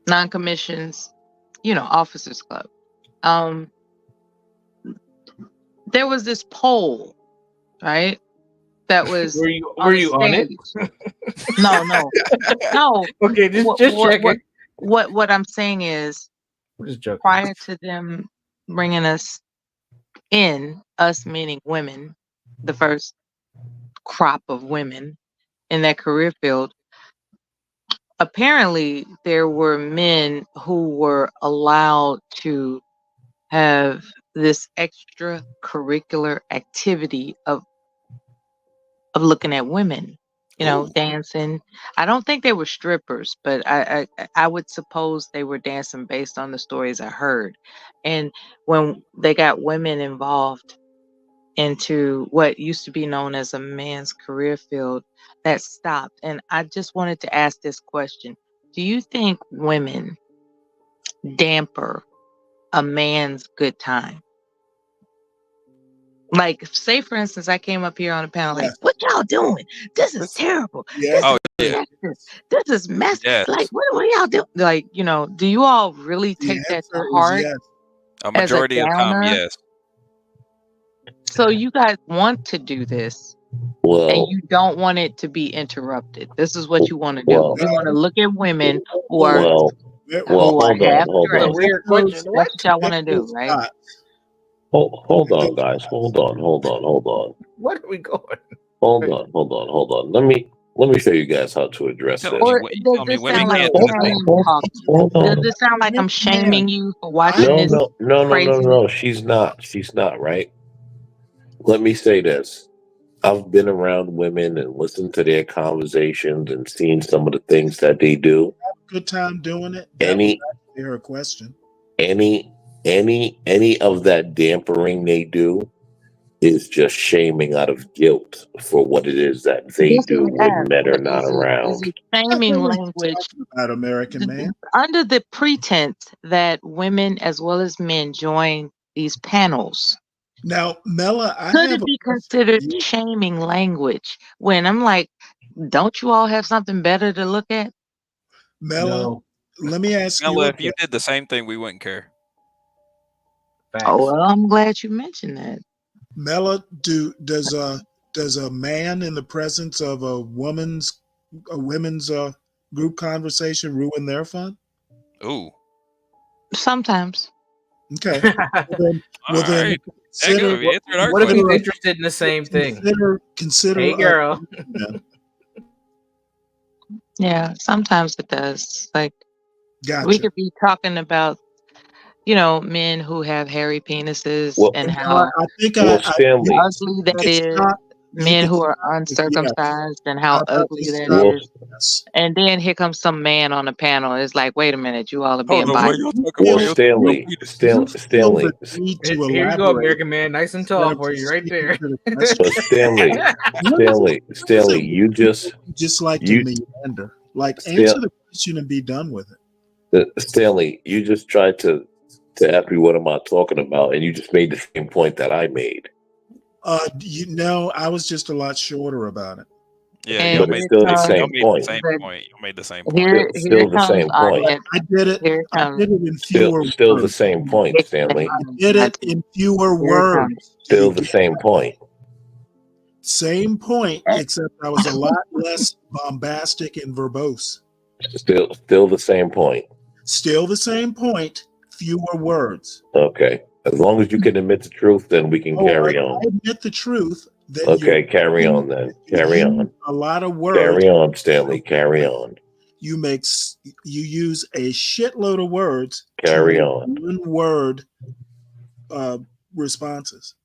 non-commissions, officers club, there was this pole, right? That was Were you on it? No. Okay, just checking. What I'm saying is, Just joking. prior to them bringing us in, us meaning women, the first crop of women in that career field, apparently there were men who were allowed to have this extracurricular activity of looking at women, dancing. I don't think they were strippers, but I would suppose they were dancing based on the stories I heard. And when they got women involved into what used to be known as a man's career field, that stopped. And I just wanted to ask this question. Do you think women damper a man's good time? Like, say for instance, I came up here on a panel like, what y'all doing? This is terrible. This is sexist. This is mess. Like, what y'all doing? Like, do you all really take that to heart? A majority of the time, yes. So you guys want to do this, and you don't want it to be interrupted. This is what you want to do. You want to look at women who are half dressed. Weird question. That's what y'all want to do, right? Hold on, guys. Hold on. What are we going? Hold on. Let me show you guys how to address this. Or does this sound like shaming talk? Does this sound like I'm shaming you for watching this? No. She's not, right? Let me say this. I've been around women and listened to their conversations and seen some of the things that they do. Good time doing it. Her question. Any of that dampering they do is just shaming out of guilt for what it is that they do when men are not around. Shaming language about American man under the pretense that women as well as men join these panels. Now, Mella, Could it be considered shaming language when I'm like, don't you all have something better to look at? Mella, let me ask you. Mella, if you did the same thing, we wouldn't care. Oh well, I'm glad you mentioned that. Mella, does a man in the presence of a women's group conversation ruin their fun? Ooh. Sometimes. Okay. Well then consider, what if he's interested in the same thing? Consider hey girl. Yeah, sometimes it does. Like Gotcha. we could be talking about, men who have hairy penises and how Stanley, ugly that is. Men who are uncircumcised and how ugly that is. And then here comes some man on the panel. It's like, wait a minute, you all are being biased. Stanley. Here you go, American man, nice and tall for you, right there. So Stanley, you just like you meander. Like answer the question and be done with it. Stanley, you just tried to ask me what am I talking about, and you just made the same point that I made. I was just a lot shorter about it. Yeah, but it's still the same point. You made the same point. Still the same point. I did it in fewer words. Still the same point, Stanley. I did it in fewer words. Still the same point. Same point, except I was a lot less bombastic and verbose. Still the same point. Still the same point, fewer words. Okay. As long as you can admit the truth, then we can carry on. I admit the truth. Okay, carry on then. Carry on. A lot of words. Carry on, Stanley. Carry on. You use a shitload of words. Carry on. One word responses.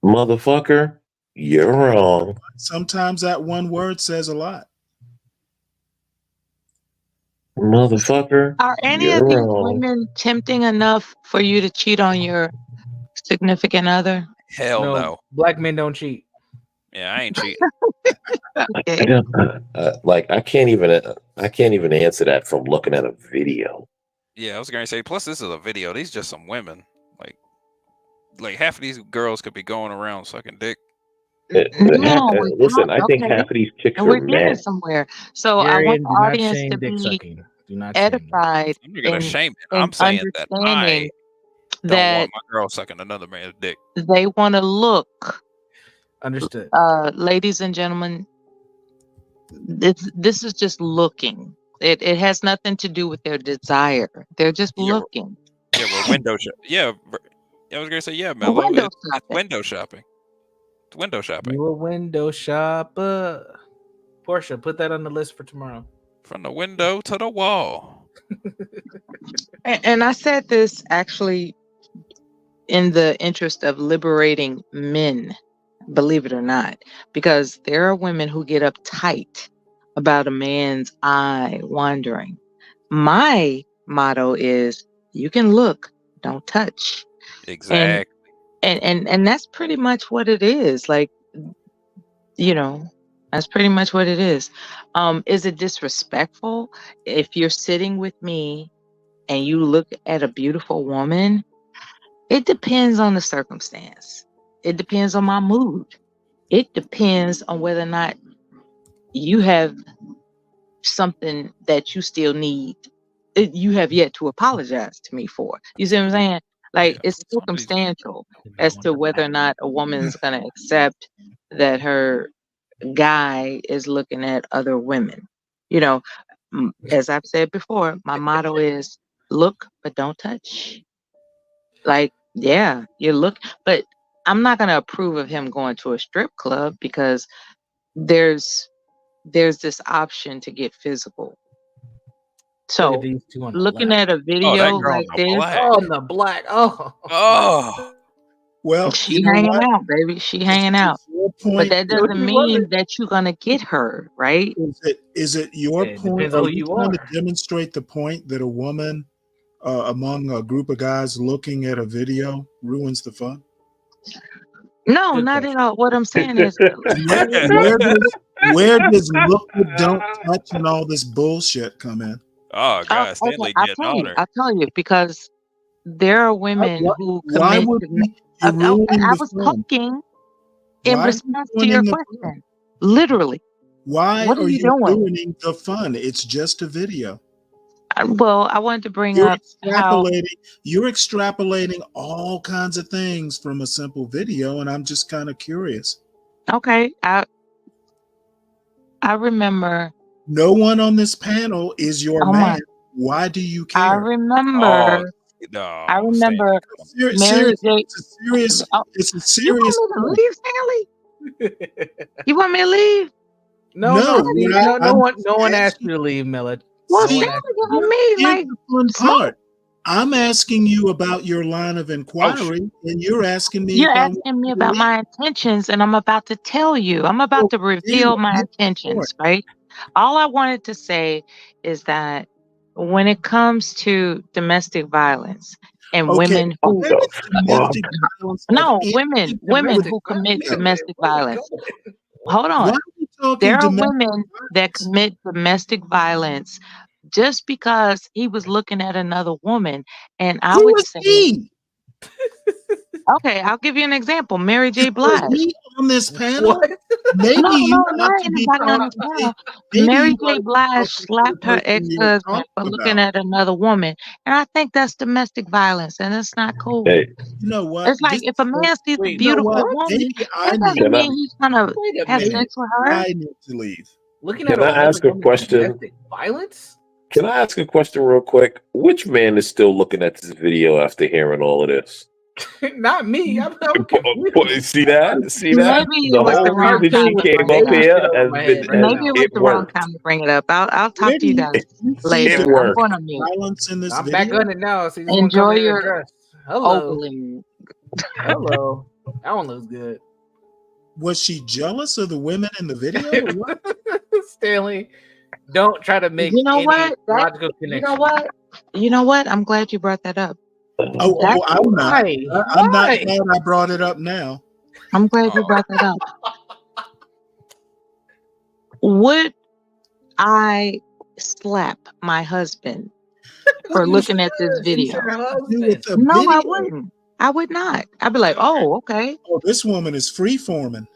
Motherfucker, you're wrong. Sometimes that one word says a lot. Motherfucker, Are any of these women tempting enough for you to cheat on your significant other? Hell no. Black men don't cheat. Yeah, I ain't cheating. I can't even answer that from looking at a video. Yeah, I was gonna say. Plus, this is a video. These just some women. Like half of these girls could be going around sucking dick. Listen, I think half of these chicks are men. Somewhere. So I want the audience to be edified. I'm saying that I don't want my girl sucking another man's dick. They want to look. Understood. Ladies and gentlemen, this is just looking. It has nothing to do with their desire. They're just looking. Yeah, we're window shopping. Yeah, I was gonna say Mello. Window shopping. It's window shopping. You're a window shopper. Portia, put that on the list for tomorrow. From the window to the wall. And I said this actually in the interest of liberating men, believe it or not, because there are women who get uptight about a man's eye wandering. My motto is, you can look, don't touch. Exactly. And that's pretty much what it is. Like, that's pretty much what it is. Is it disrespectful if you're sitting with me and you look at a beautiful woman? It depends on the circumstance. It depends on my mood. It depends on whether or not you have something that you still need. You have yet to apologize to me for. You see what I'm saying? Like, it's circumstantial as to whether or not a woman is going to accept that her guy is looking at other women. As I've said before, my motto is look, but don't touch. Like, yeah, you look, but I'm not going to approve of him going to a strip club because there's this option to get physical. So looking at a video like this, on the black, well, she hanging out, baby. She hanging out. But that doesn't mean that you're gonna get her, right? Is it your point? Are you trying to demonstrate the point that a woman among a group of guys looking at a video ruins the fun? No, not at all. What I'm saying is, where does look but don't touch and all this bullshit come in? Oh God, Stanley getting on her. I'll tell you, because there are women who why commit. would I was talking in response to your question. Literally. Why what are you doing? ruining the fun? It's just a video. Well, I wanted to bring You're up how extrapolating all kinds of things from a simple video, and I'm just kind of curious. okay, I remember. No one on this panel is your Oh my! man. Why do you I care? remember. No, I remember Mary Seriously, J. it's a You serious. want me to leave, Stanley? You want me to leave? No, no one asked you to leave, Mela. Well, No one Stanley asked giving me Here's like the fun part. I'm asking you about your line of inquiry, and you're asking me you're if I asking me about my intentions, and I'm about to tell you. I'm about to reveal my intentions, right? All I wanted to say is that when it comes to domestic violence and women who women who commit domestic violence. Hold on. There are women that commit domestic violence just because he was looking at another woman, and I would say okay, I'll give you an example. Mary J. Blige. he on this panel? Maybe No, you not ought to be anybody on the talking. panel. Maybe Mary you ought J. to be Blige talking to the slapped her person you're ex-husband for talking looking about. at another woman, and I think that's domestic violence, and it's not cool. Hey, You know what? It's like if a man sees a beautiful woman, Maybe I that need. doesn't mean he's gonna have Maybe sex with her. I need to leave. Looking Can I ask a question? domestic violence? Can I ask a question real quick? Which man is still looking at this video after hearing all of this? Not me. I'm See that? See that? Maybe The it was the whole wrong reason she time to came bring up it here up. has been Maybe it was the wrong worked. time to bring it up. I'll talk to you guys See later. It I'm worked. going to mute. Violence in this I'm video. back on it now. So you just want to Enjoy come in and your address. Hello. opening. Hello. That one looks good. Was she jealous of the women in the video? Or what? Stanley, don't try to make You know any what? logical You connection. know what? You know what? I'm glad you brought that up. Oh, I'm not. I'm not glad I brought it up now. I'm glad you brought that up. Would I slap my husband for looking at this video? No, I wouldn't. I would not. I'd be like, oh, okay. Oh, this woman is free-forming.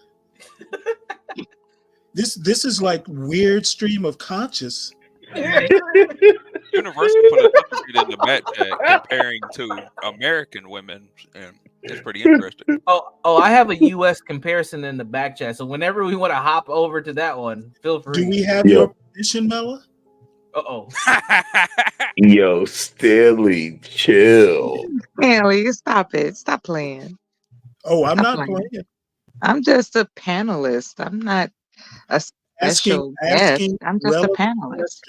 This is like weird stream of conscious. Universal put a picture in the back chat comparing to American women, and it's pretty interesting. Oh, I have a U.S. comparison in the back chat. So whenever we want to hop over to that one, feel free. Do we have your permission, Mela? Uh-oh. Yo, Stanley, chill. Stanley, stop it. Stop playing. Oh, I'm Stop not playing. I'm just a panelist. I'm not a special guest. I'm just a panelist.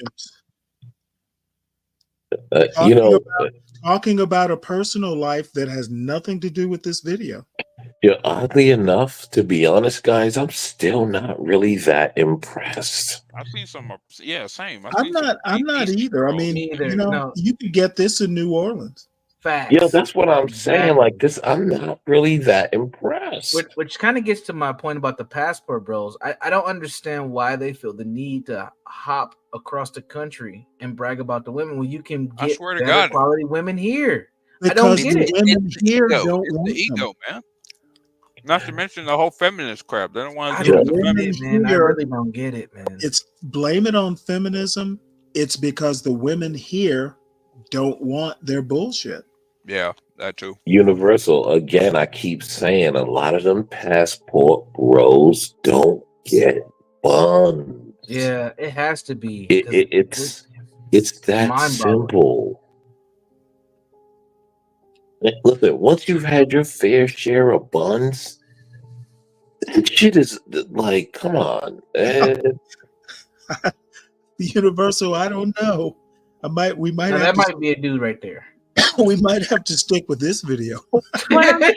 Talking about a personal life that has nothing to do with this video. Yeah, oddly enough, to be honest, guys, I'm still not really that impressed. I've seen some, yeah, same. I'm not either. I mean, you could get this in New Orleans. Facts. Yeah, that's what I'm saying. Like this, I'm not really that impressed. Which kind of gets to my point about the passport bros. I don't understand why they feel the need to hop across the country and brag about the women when you can get swear to better God. quality women here. Because I don't get the it. women here Ego. don't It's want the them. ego, man. Not to mention the whole feminist crap. They don't want I to deal don't with the get feminists. it, man. I here- really don't get it, man. It's blame it on feminism. It's because the women here don't want their bullshit. Yeah, that too. Universal, again, I keep saying a lot of them passport bros don't get buns. Yeah, it has to be. It's that mind-boggling. simple. Listen, once you've had your fair share of buns, that shit is like, come on. Universal, I don't know. We might Now, have that to, might be a dude right there. we might have to stick with this video. Stanley,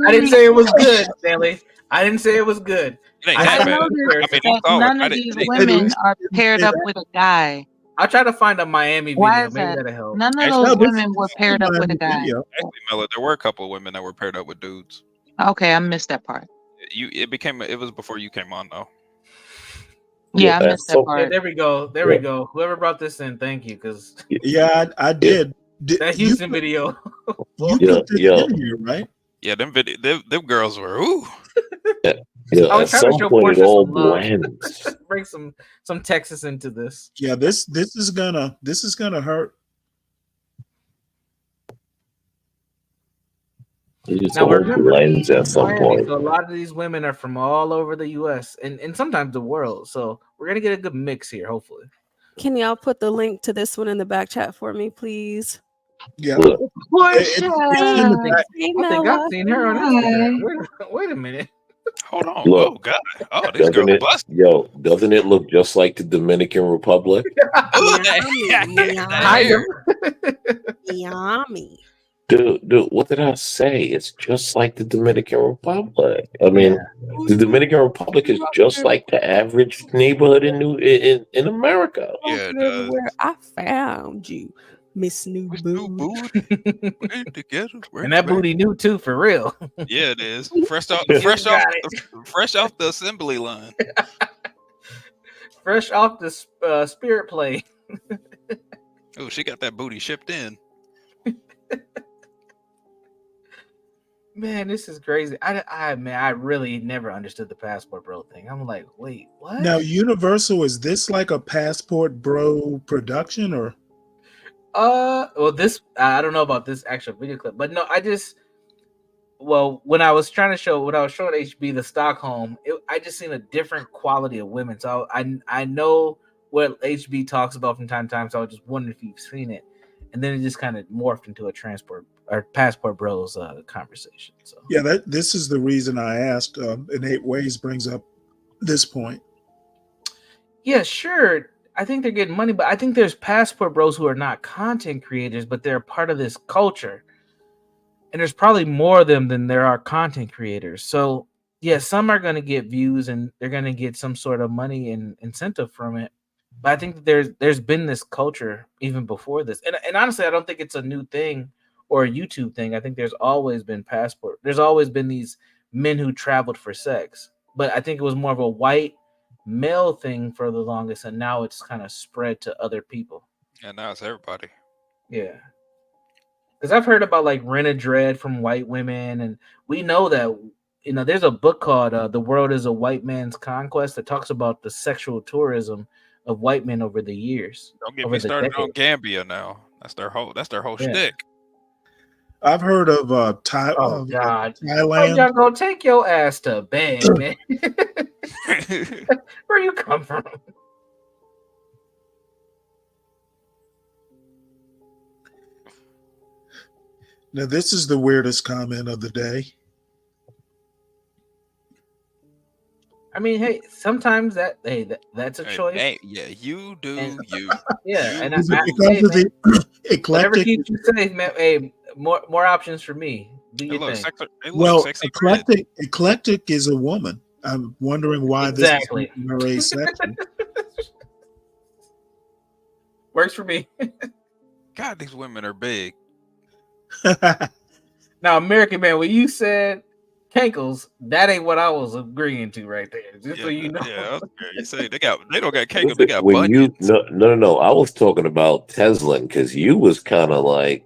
I didn't say it was good, Stanley. I didn't say it was good. I noticed that none of these women are paired up with a guy. I'll try to find a Miami video. Why is Maybe that? that'll help. None of those women were paired up with a guy. Actually, Mela, there were a couple of women that were paired up with dudes. Okay, I missed that part. It was before you came on though. Yeah, I missed that Yeah, part. there we go. There we go. Whoever brought this in, thank you, because Yeah, I did. that Houston video. You put this in here, right? Yeah, them girls were ooh. Yeah, I at was trying to some show point it Portia all some love. blends. Bring some Texas into this. Yeah, this is gonna hurt. It just Now all remember, blends at it's some Miami, point. so a lot of these women are from all over the U.S. and sometimes the world. So we're gonna get a good mix here, hopefully. Can y'all put the link to this one in the back chat for me, please? Yeah. Look, It's in the back. Hey, I think I've Mela. seen her on Instagram. Wait a minute. Hold on. look, Oh God. Oh, this girl busted. doesn't it look just like the Dominican Republic? Yummy. Yummy. Dude, what did I say? It's just like the Dominican Republic. I mean, the Dominican Republic is just like the average neighborhood in America. Yeah, it does. Everywhere I found you, Miss New Boo. Together. And that booty new too, for real. Yeah, it is. Fresh got off the assembly line. Fresh off the spirit plane. Oh, she got that booty shipped in. Man, this is crazy. I really never understood the passport bro thing. I'm like, wait, what? Now, Universal, is this like a Passport Bro production or? Well, this I don't know about this actual video clip, but no, when I was showing HB the Stockholm, I just seen a different quality of women. So I know what HB talks about from time to time. So I was just wondering if you've seen it, and then it just kind of morphed into a Passport Bros conversation. So Yeah, this is the reason I asked. In 8 Ways brings up this point. yeah, sure. I think they're getting money, but I think there's Passport Bros who are not content creators, but they're part of this culture. And there's probably more of them than there are content creators. So yeah, some are going to get views and they're going to get some sort of money and incentive from it. But I think that there's been this culture even before this. And honestly, I don't think it's a new thing or a YouTube thing. I think there's always been There's always been these men who traveled for sex. But I think it was more of a white male thing for the longest, and now it's kind of spread to other people. And now it's everybody. Yeah. Because I've heard about like rent a dread from white women, and we know that there's a book called "The World Is a White Man's Conquest" that talks about the sexual tourism of white men over the years. Don't get me started on Gambia now. That's their whole shtick. I've heard of God! Thailand. Y'all gonna take your ass to bed, man. Where you come from? Now, this is the weirdest comment of the day. I mean, hey, sometimes that's a choice. Hey, yeah, you do you. Yeah, and because of the eclectic. Whatever keeps you safe, man. Hey, more options for me. Do your thing. Well, eclectic is a woman. I'm wondering why this is her asexual. Works for me. God, these women are big. Now, American Man, when you said cankles, that ain't what I was agreeing to right there. Just so you know. Yeah, okay. You say they don't got cankles, they got When bunions. no, I was talking about Teslin because you was kind of like,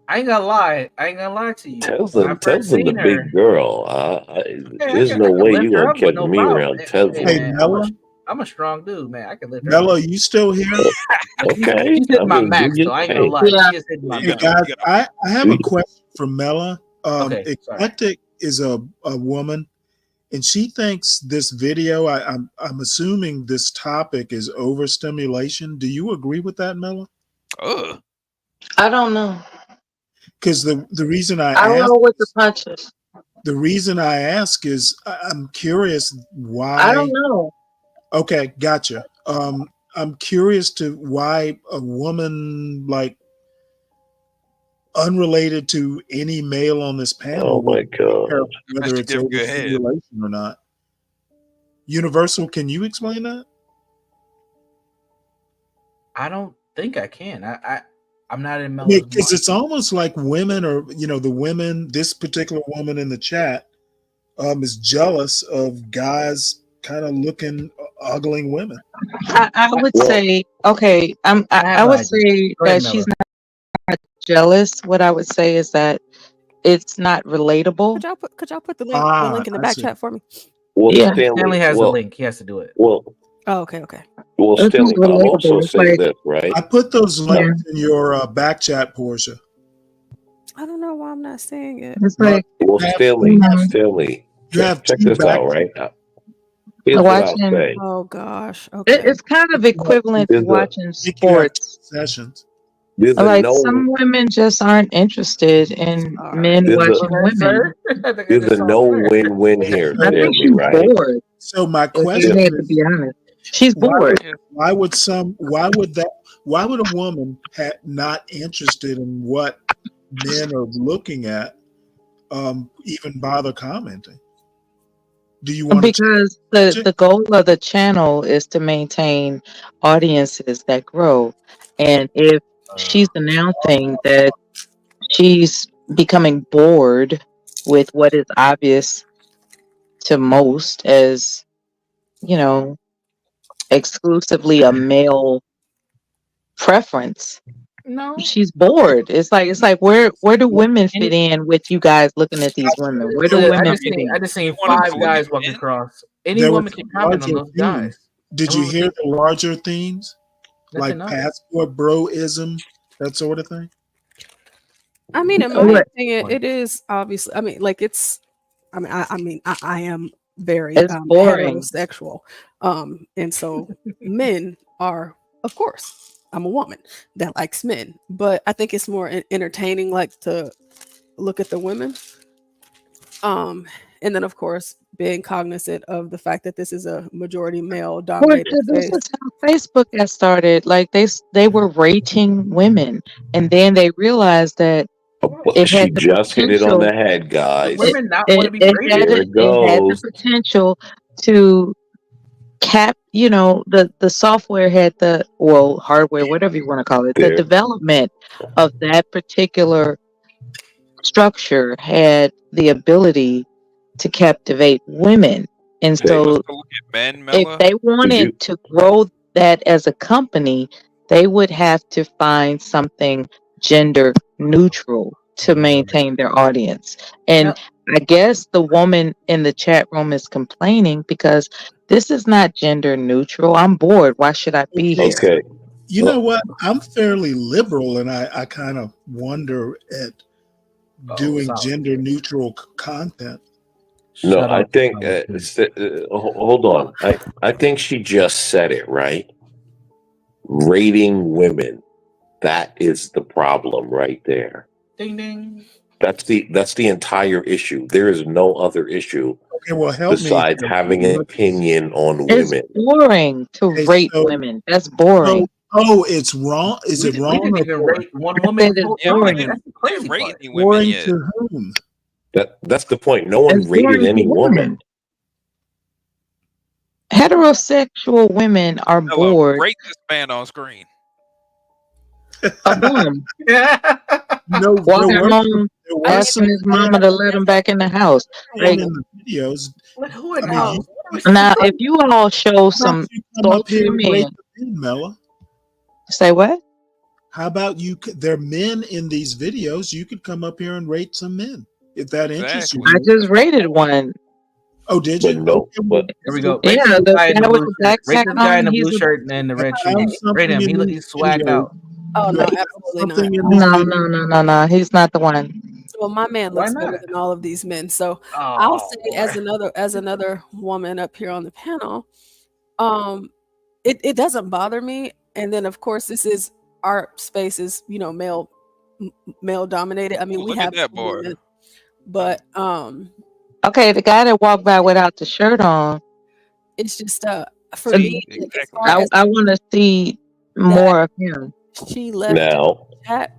I ain't gonna lie to you. Teslin the big girl. There's no way you gonna catch me around Teslin. Hey, Mela, I'm a strong dude, man. I can lift her. Mela, you still here? Okay. She's hitting my max, so I ain't gonna lie. She just hit my Hey, max. guys, I have a question for Mela. Okay, eclectic is a woman, and she thinks this video. I'm assuming this topic is overstimulation. Do you agree with that, Mela? I don't know. Because the reason I don't ask, know what the punch is. The reason I ask is I'm curious why. I don't know. Okay, gotcha. I'm curious to why a woman like unrelated to any male on this panel. Oh my God! Whether it's overstimulation or not. Universal, can you explain that? I don't think I can. I'm not in Melo's mind. Because it's almost like women are, the women, this particular woman in the chat is jealous of guys kind of looking, ogling women. I would say, okay, I would say that she's not jealous. What I would say is that it's not relatable. Could y'all put the link in the back chat for me? Well, Yeah. Stanley has the well, link. He has to do it. well, Oh, okay, okay. well, It's Stanley. I'll also relatable. It's say like, this, right? I put those yeah, links in your back chat, Portia. I don't know why I'm not seeing it. it's Well, like, Well, you have, Stanley, you Stanley, you have check two this back out, right? channels. Here's what I'll watching. say. Oh gosh. Okay. It's kind of equivalent to There's a watching I think you have two sports. sessions. there's a Like no some women just aren't interested in All men right. there's a watching women. I think I there's a just saw no sir. win-win here, I think Stanley, she's right? bored. So my If I question had to is, be honest, she's why bored. would why would a woman not interested in what men are looking at even bother commenting? Do you want to Because change the goal of the channel is to maintain audiences that grow. And if she's announcing that she's becoming bored with what is obvious to most as, you know, exclusively a male preference, No. she's bored. It's like where do women fit in with you guys looking at these women? Where do Look, women fit in? I just seen wanna 5 know guys women walking in? across. Any There was woman a can comment on larger those theme. guys. Did you hear the larger themes? Nothing Like else. passport broism, that sort of thing? I mean, in my What? opinion, it is obviously. I mean, like it's. I mean, I am very It's boring. heterosexual, and so men are, of course, I'm a woman that likes men, but I think it's more entertaining, like to look at the women. And then of course being cognizant of the fact that this is a majority male dominated This space. is how Facebook got started. Like they were rating women, and then they realized that it She had the just hit it on potential. the head, guys. Women not want to be It rated. Here it had the goes. potential to the software had hardware, whatever you want to call it, the There. development of that particular structure had the ability to captivate women. And Are you so supposed to look at men, if Mela? they wanted to grow that as a company, they would have to find something gender neutral to maintain their audience. And I guess the woman in the chat room is complaining because this is not gender neutral. I'm bored. Why should I be here? Okay. You know what? I'm fairly liberal, and I kind of wonder at doing gender neutral content. No, I think hold on. I think she just said it, right? Rating women. That is the problem right there. Ding ding. That's the entire issue. There is no other issue Okay, well, help me. besides having an opinion on It's women. boring to rate women. That's boring. Oh, it's wrong. Is it wrong? We didn't or even boring? rate one woman. It's whole boring. time. That's the crazy Rate part. any women Boring yet? to whom? That's the point. No one It's rated boring to any woman. women. Heterosexual women are Mela, bored rate this man on screen. of him. No, Walking home, there were asking his mama to let him back in the house. Like, in the videos. But who in I the mean, house? now, if you all show How about some you come up here sultry and rate men, the men, Mela? say what? How about you? There are men in these videos. You could come up here and rate some men if that interests you. I just rated one. Oh, did But you? no, Okay, well, but Here we go. Yeah, Rate the this guy in the guy with blue the shirt. Rate backpack this guy in the on, blue he's a shirt and the red I found shoes. Rate him. something in He's these swagged videos. out. Oh no, Right, absolutely not. something in these no, videos. he's not the one. Well, my man Why looks not? better than all of these men. So I'll Oh, say as another woman up here on the panel, it doesn't bother me. And then of course this is our space is, male dominated. I mean, we Look have at that boy. women, but Okay, the guy that walked by without the shirt on, it's just for me, like, as far I, as I want to see more of him. she left now, chat,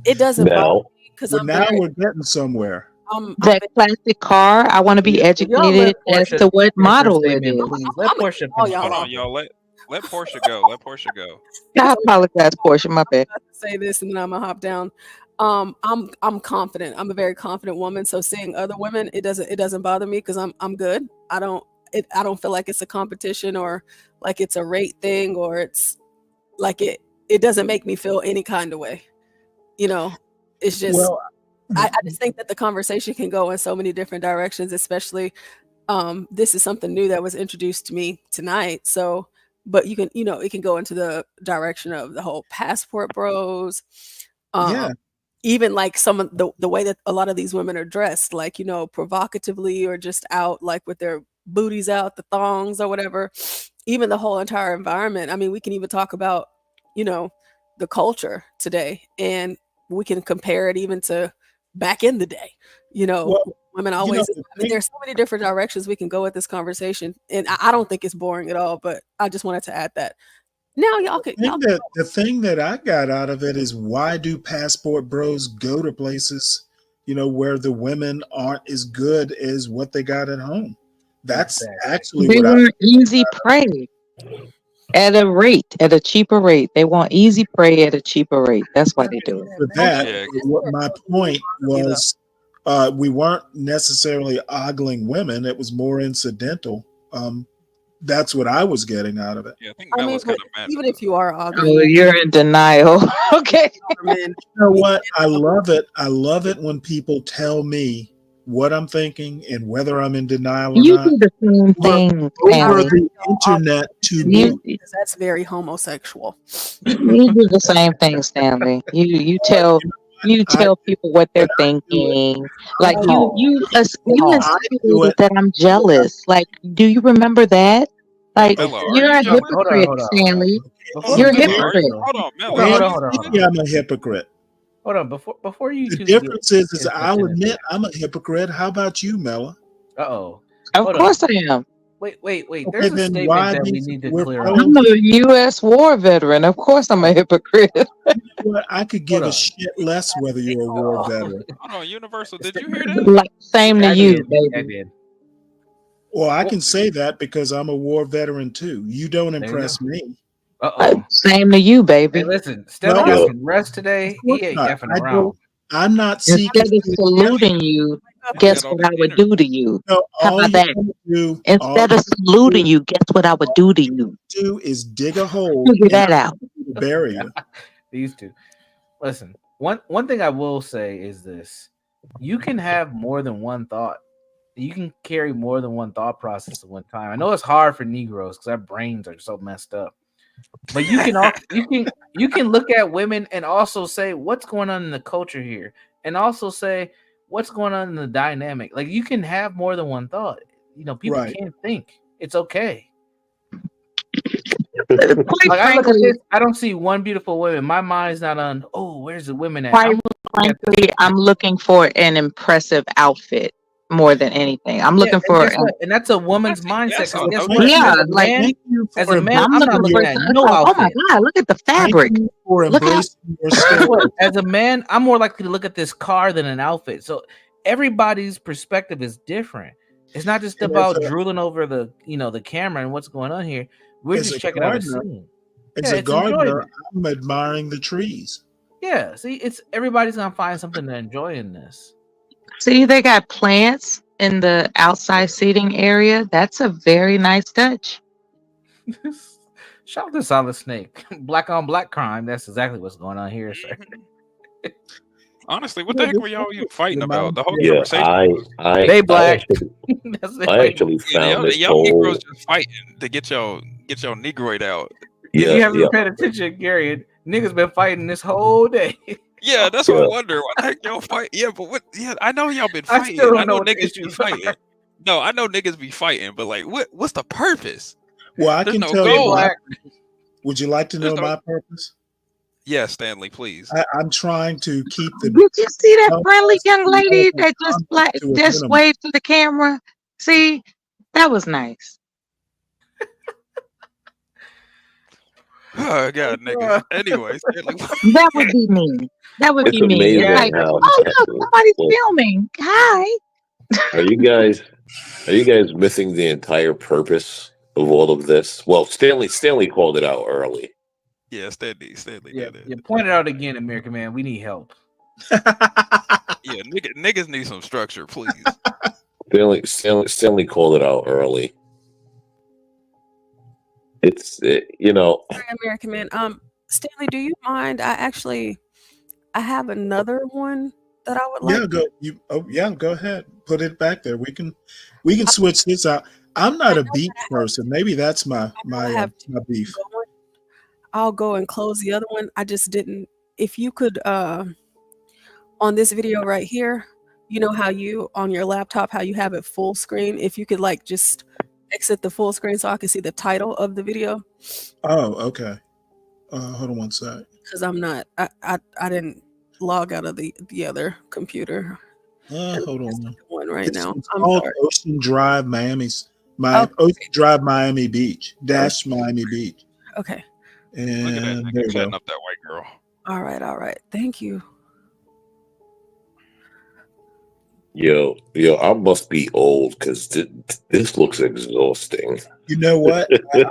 it doesn't bother now, me because Well, I'm now very we're getting somewhere. That classic car, I want to be Y'all educated let as Portia to what finish her model it statement, is. please. Let Portia all finish. y'all Hold are. on, y'all. Let Portia go. Let Portia go. I apologize, Portia. My bad. To say this and then I'm gonna hop down. I'm confident. I'm a very confident woman. So seeing other women, it doesn't bother me because I'm good. I don't feel like it's a competition or like it's a rate thing or it's like it doesn't make me feel any kind of way. It's just Well, I just think that the conversation can go in so many different directions, especially this is something new that was introduced to me tonight. So, but you can, it can go into the direction of the whole passport bros. Yeah. Even like some of the way that a lot of these women are dressed, like, provocatively or just out like with their booties out, the thongs or whatever, even the whole entire environment. I mean, we can even talk about, the culture today, and we can compare it even to back in the day, Well, women always, there's so many different directions we can go with this conversation. And I don't think it's boring at all, but I just wanted to add that. Now y'all could. The thing that I got out of it is, why do passport bros go to places, where the women aren't as good as what they got at home? That's actually They what want easy prey at a cheaper rate. They want easy prey at a cheaper rate. That's why they do it. For that, what my point was, we weren't necessarily ogling women. It was more incidental. That's what I was getting out of it. Yeah, I think I mean, but even if you are Oh, ugly, you're in denial. Okay. You know what? I love it. I love it when people tell me what I'm thinking and whether I'm in denial or You not. do the same thing, Over Stanley. the internet to me. because that's very homosexual. You do the same thing, Stanley. You tell people what they're thinking. Like you insinuated that I'm jealous. Like, do you remember that? Like, Mello, are you're you a jealous? hypocrite, Stanley. Before You're a you get hypocrite. Hold on, Mello. Yeah, I'm a hypocrite. Hold on, before you The two difference get is I'll admit I'm a hypocrite. How about you, Mella? Uh-oh. Of course I am. Wait. Okay, There's a then statement why that we these need to we're clear pro- up. I'm a U.S. war veteran. Of course I'm a hypocrite. What, I could give a shit less whether you're a war veteran. Hold on, Universal. Did you hear that? Like, same to you, I baby. did. Well, I can say that because I'm a war veteran too. You don't impress me. Same to you, baby. Hey, listen, Stanley got some rest today. He ain't effing around. I'm not seeking. Instead of saluting you, guess what I would do to you? How about that? Instead of saluting you, guess what I would do to you? Do is dig a hole. Figure that out. Bury you. These two. Listen, one thing I will say is this: you can have more than one thought. You can carry more than one thought process at one time. I know it's hard for Negroes because our brains are so messed up. But you can look at women and also say what's going on in the culture here, and also say what's going on in the dynamic. Like, you can have more than one thought. People can't think. It's okay. Like, I look at this, I don't see one beautiful woman. My mind's not on, where's the women at? Quite frankly, I'm looking for an impressive outfit more than anything. I'm looking for, and that's a woman's mindset. Yes, Guess what? yeah, As a man, I'm I'm not looking looking for. at no Oh my outfit. God! Look at the fabric. Look how. Guess what? As a man, I'm more likely to look at this car than an outfit. So everybody's perspective is different. It's not just about drooling over the the camera and what's going on here. We're just checking out a scene. As a gardener, I'm admiring the trees. Yeah, see, it's everybody's gonna find something to enjoy in this. See, they got plants in the outside seating area. That's a very nice touch. Shout out to Solid Snake. Black on black crime. That's exactly what's going on here, sir. Honestly, what the heck were y'all even fighting about? The whole Yeah, conversation. They black. I actually found this y'all whole. Negroes just fighting to get your Negroid out. If you haven't paid attention, Gary, niggas been fighting this whole day. Yeah, that's what I wonder. Why the heck y'all fight? Yeah, but what? Yeah, I know y'all been I fighting. still don't I know know what the niggas be issues fighting. No, I know niggas be fighting, but like, what's the purpose? Well, I There's can no tell you. goal. Would you like to know my purpose? Yeah, Stanley, please. I'm trying to keep the. Did you see that friendly young lady that just waved to the camera? See, that was nice. Oh God, niggas. Anyways, that would be me. That would It's be me. It's amazing like, how- oh look, somebody's filming. Hi. Are you guys missing the entire purpose of all of this? Well, Stanley called it out early. Yeah, Stanley did it. You pointed out again, American man. We need help. Yeah, niggas need some structure, please. Stanley called it out early. Sorry, American man. Stanley, do you mind? I have another one that I would like. Yeah, go ahead. Put it back there. We can switch this out. I'm not a beach person. Maybe that's my my beef. I'll go and close the other one. I just didn't. If you could, on this video right here, you know how you on your laptop how you have it full screen. If you could like just exit the full screen so I can see the title of the video. Oh, okay. Hold on one sec. Because I'm not. I didn't log out of the other computer. Hold on. One right now. It's I'm called sorry. Ocean Drive Ocean Drive Miami Beach - Miami Beach. Okay. And Look at that there nigga we chatting go. up that white girl. All right. Thank you. Yo, I must be old because this looks exhausting. You know what? You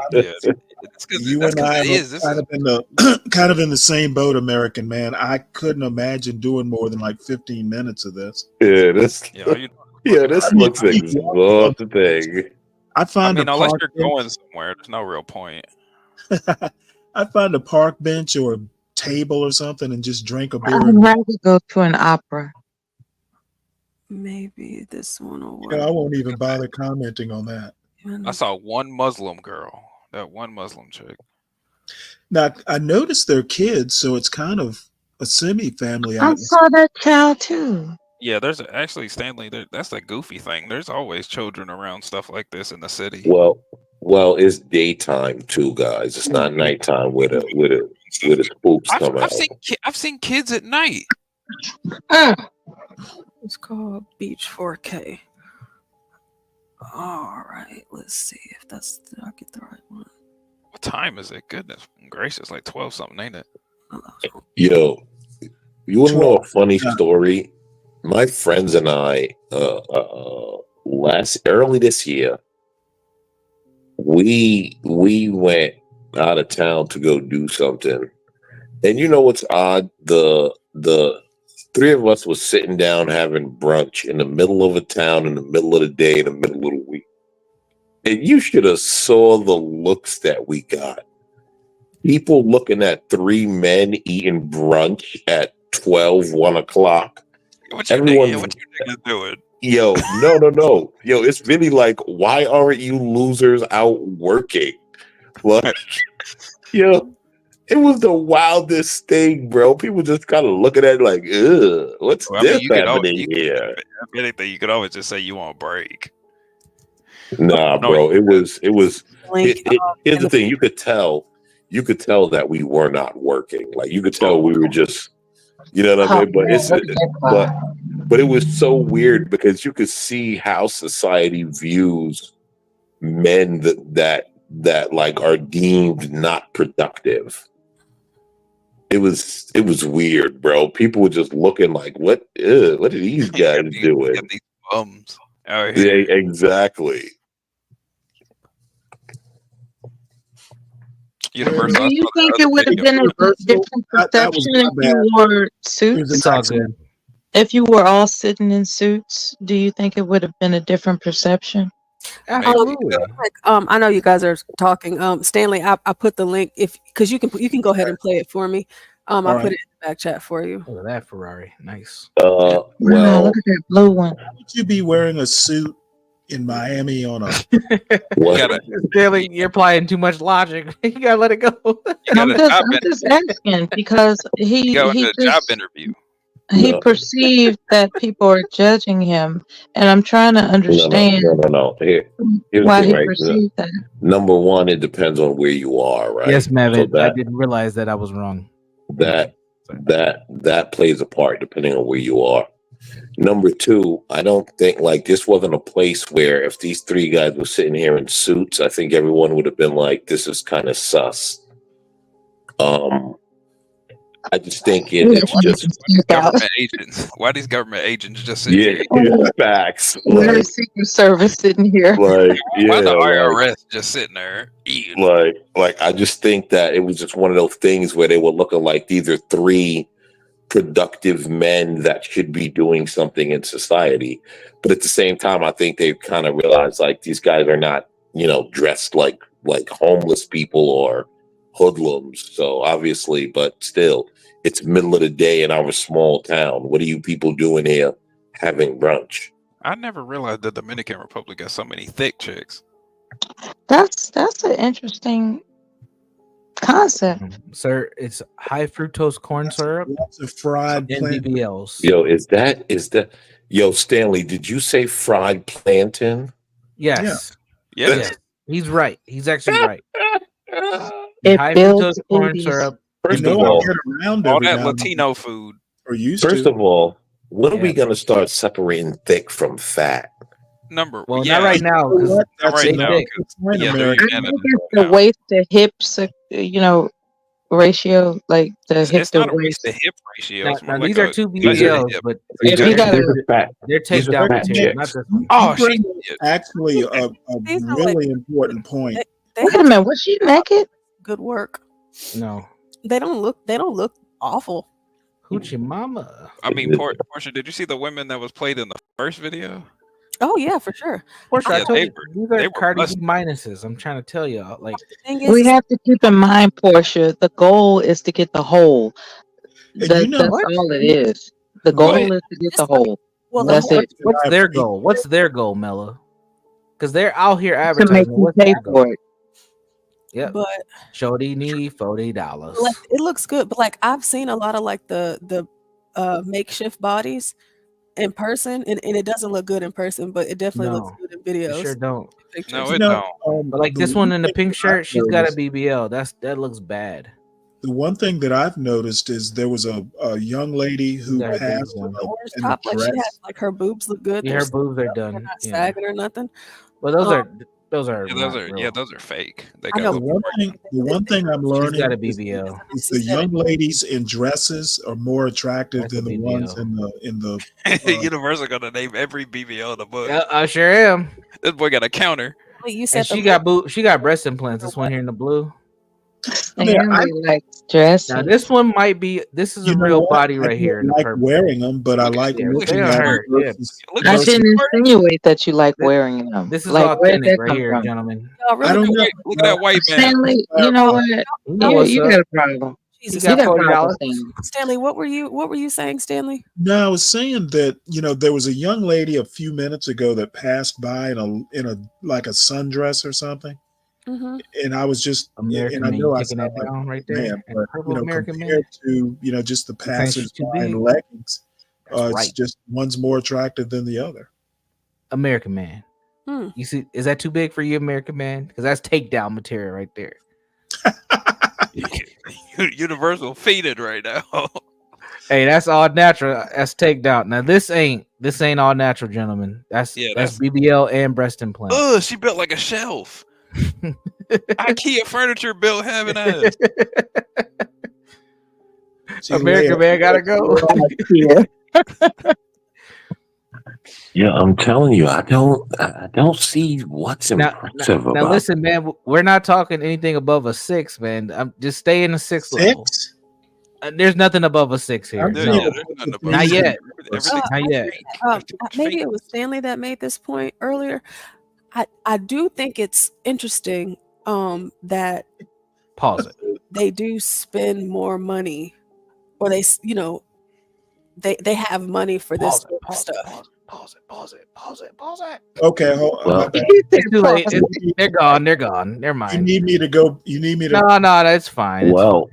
that's and I are this kind of in the kind of in the same boat, American man. I couldn't imagine doing more than like 15 minutes of this. Yeah, this looks exhausting. I find unless you're going somewhere, there's no real point. I find a park bench or a table or something and just drink a beer. I'd rather go to an opera. Maybe this one will work. I won't even bother commenting on that. I saw one Muslim girl, that one Muslim chick. Now I noticed they're kids, so it's kind of a semi-family I atmosphere. saw that child too. Yeah, there's actually Stanley. That's a goofy thing. There's always children around stuff like this in the city. Well, it's daytime too, guys. It's not nighttime where the spooks come out. I've seen kids at night. It's called Beach 4K. All right, let's see if did I get the right one. What time is it? Goodness gracious, like 12 something, ain't it? Yo, you want to know a funny story? My friends and I, early this year, we went out of town to go do something, and you know what's odd? The three of us was sitting down having brunch in the middle of a town, in the middle of the day, in the middle of the week, and you should have saw the looks that we got. People looking at three men eating brunch at 1 o'clock. What you niggas doing? Yo, no. Yo, it's really like, why aren't you losers out working? Like, yo, it was the wildest thing, bro. People just kind of looking at it like, ugh, what's this happening here? If anything, you could always just say you want a break. Nah, bro, it was. Here's the thing: you could tell that we were not working. Like you could tell we were just, you know what I mean? But it was so weird because you could see how society views men that like are deemed not productive. It was weird, bro. People were just looking like, what are these guys doing? These bums out Yeah, here. exactly. Do you think it would have been a different perception if you wore suits? It's all good. If you were all sitting in suits, do you think it would have been a different perception? I know you guys are talking. Stanley, I put the link because you can go ahead and play it for me. I put it in the back chat for you. Look at that Ferrari, nice. Well, look at that blue one. Would you be wearing a suit in Miami on a? Stanley, you're applying too much logic. You gotta let it go. I'm just asking because he Go into a job just interview. he perceived that people are judging him, and I'm trying to understand No. Here's why the he thing, right? perceived that. Number one, it depends on where you are, right? Yes, Mavin. So I didn't realize that I was wrong. That plays a part depending on where you are. Number two, I don't think like this wasn't a place where if these three guys were sitting here in suits, I think everyone would have been like, this is kind of sus. I just think it's just government agents. Why these government agents just sitting here? facts. We're the Secret Service sitting here. Like, Why the like, IRS just sitting there eating? like I just think that it was just one of those things where they were looking like these are three productive men that should be doing something in society. But at the same time, I think they've kind of realized like these guys are not, dressed like homeless people or hoodlums. So obviously, but still, It's middle of the day in our small town. What are you people doing here having brunch? I never realized the Dominican Republic got so many thick chicks. That's an interesting concept. Sir, it's high fructose corn syrup Lots of fried and plantain. BBLs. Yo, is that yo, Stanley, did you say fried plantain? Yes. Yes. Yes. He's right. He's actually right. It High builds fructose corn booties. syrup. First You of know, I all, get around All every that now and Latino then, food. or used first to. of all, when are we Yeah. gonna start separating thick from fat? Well, Yeah. not right now You know because what? Not That's right an now. thick. 'Cause, point, yeah, they're America. I think unanimous it's right the now. waist to hips, ratio, like the hip It's to not a waist waist. to hip ratio. Now, It's more now like these are a two gut to BBLs, hip. but If These you are, got these a, are fat. they're These are takedown fat material, not chicks. this one. Oh, You she. bring actually a These are like really important point. they wait a minute, was she naked? good work. No. They don't look awful. Hoochie mama. I mean, Portia, did you see the women that was played in the first video? Oh yeah, for sure. Portia, I Yeah, told they you were. these are They were Cardi B busted. minuses. I'm trying to tell y'all. Like The thing We is, have to keep in mind, Portia, the goal is to get the whole. And you know, That's what? all it is. The What? goal is to get the whole. well, one That's thing it. that What's I their appreciate- goal? What's their goal, Mella? Because they're out here To make advertising. you What's pay their goal? for it. Yep. but Shorty need $40. like it looks good. But like I've seen a lot of like the makeshift bodies in person, and it doesn't look good in person, but it definitely looks No, good in you videos, sure don't. pictures. No, You it know, don't. But like the this one one in the thing pink that shirt, I've she's got a noticed, BBL. That looks bad. the one thing that I've noticed is there was a young lady She who got her boobs passed done. The orange in a top, like she has, dress. like her boobs look good. Yeah, They're her boobs are they're done. not Yeah. sagging or nothing. Well, those Um, are Yeah, those not are. real. Yeah, those are fake. They I got know. The Whoopi one pregnant. thing, the one thing I'm She's got a learning is BBL. the young ladies in dresses are more attractive That's a than the ones BBL. in the Universal gonna name every BBL in the book. Yeah, I sure am. This boy got a counter. Wait, you And said she got breast implants. This one here in the blue. I mean, I, Stanley likes Now dresses. this one might be. This is a you know real what? body I right here in don't the like purple. wearing them, but I Look at like Yeah, look stay looking at on at you. them her. Yeah, versus, Look I at you. didn't versus insinuate that you like this, wearing them. this is Like, where did authentic that right come here, from? gentlemen. y'all I really don't don't know. Look at that white man. Stanley, you know what? You know what's You up. got a problem. He Jesus. got You got a $40. problem, Stanley. Stanley, what were you saying, Stanley? No, I was saying that there was a young lady a few minutes ago that passed by in a like a sundress or something, Mm-hmm. and I was just American and I man, know you I taking sound that like down right a there, man, and but purple American man. compared to just the You think she's passers too by in big? leggings, That's it's right, just one's more attractive than the other. American man. Hmm. You see, is that too big for you, American man? Because that's takedown material right there. Universal faded right now. Hey, that's all natural. That's takedown. Now this ain't all natural, gentlemen. That's BBL and breast implant. Ugh, she built like a shelf. IKEA furniture built having ass. American man gotta go. Yeah, I'm telling you, I don't see what's impressive Now about listen, man. We're not talking anything above a 6, man. I'm just stay in the 6 level. There's nothing above a 6 here. I'm No. seeing a Not yet. Everything's Not yet. Maybe it was Stanley that made this point earlier. I do think it's interesting that Pause it. they do spend more money, or they have money for this sort of stuff. Pause it. Okay, hold on. Well, It's too late. They're gone. Never You mind. need me to go. You need me to. No, that's fine. Well,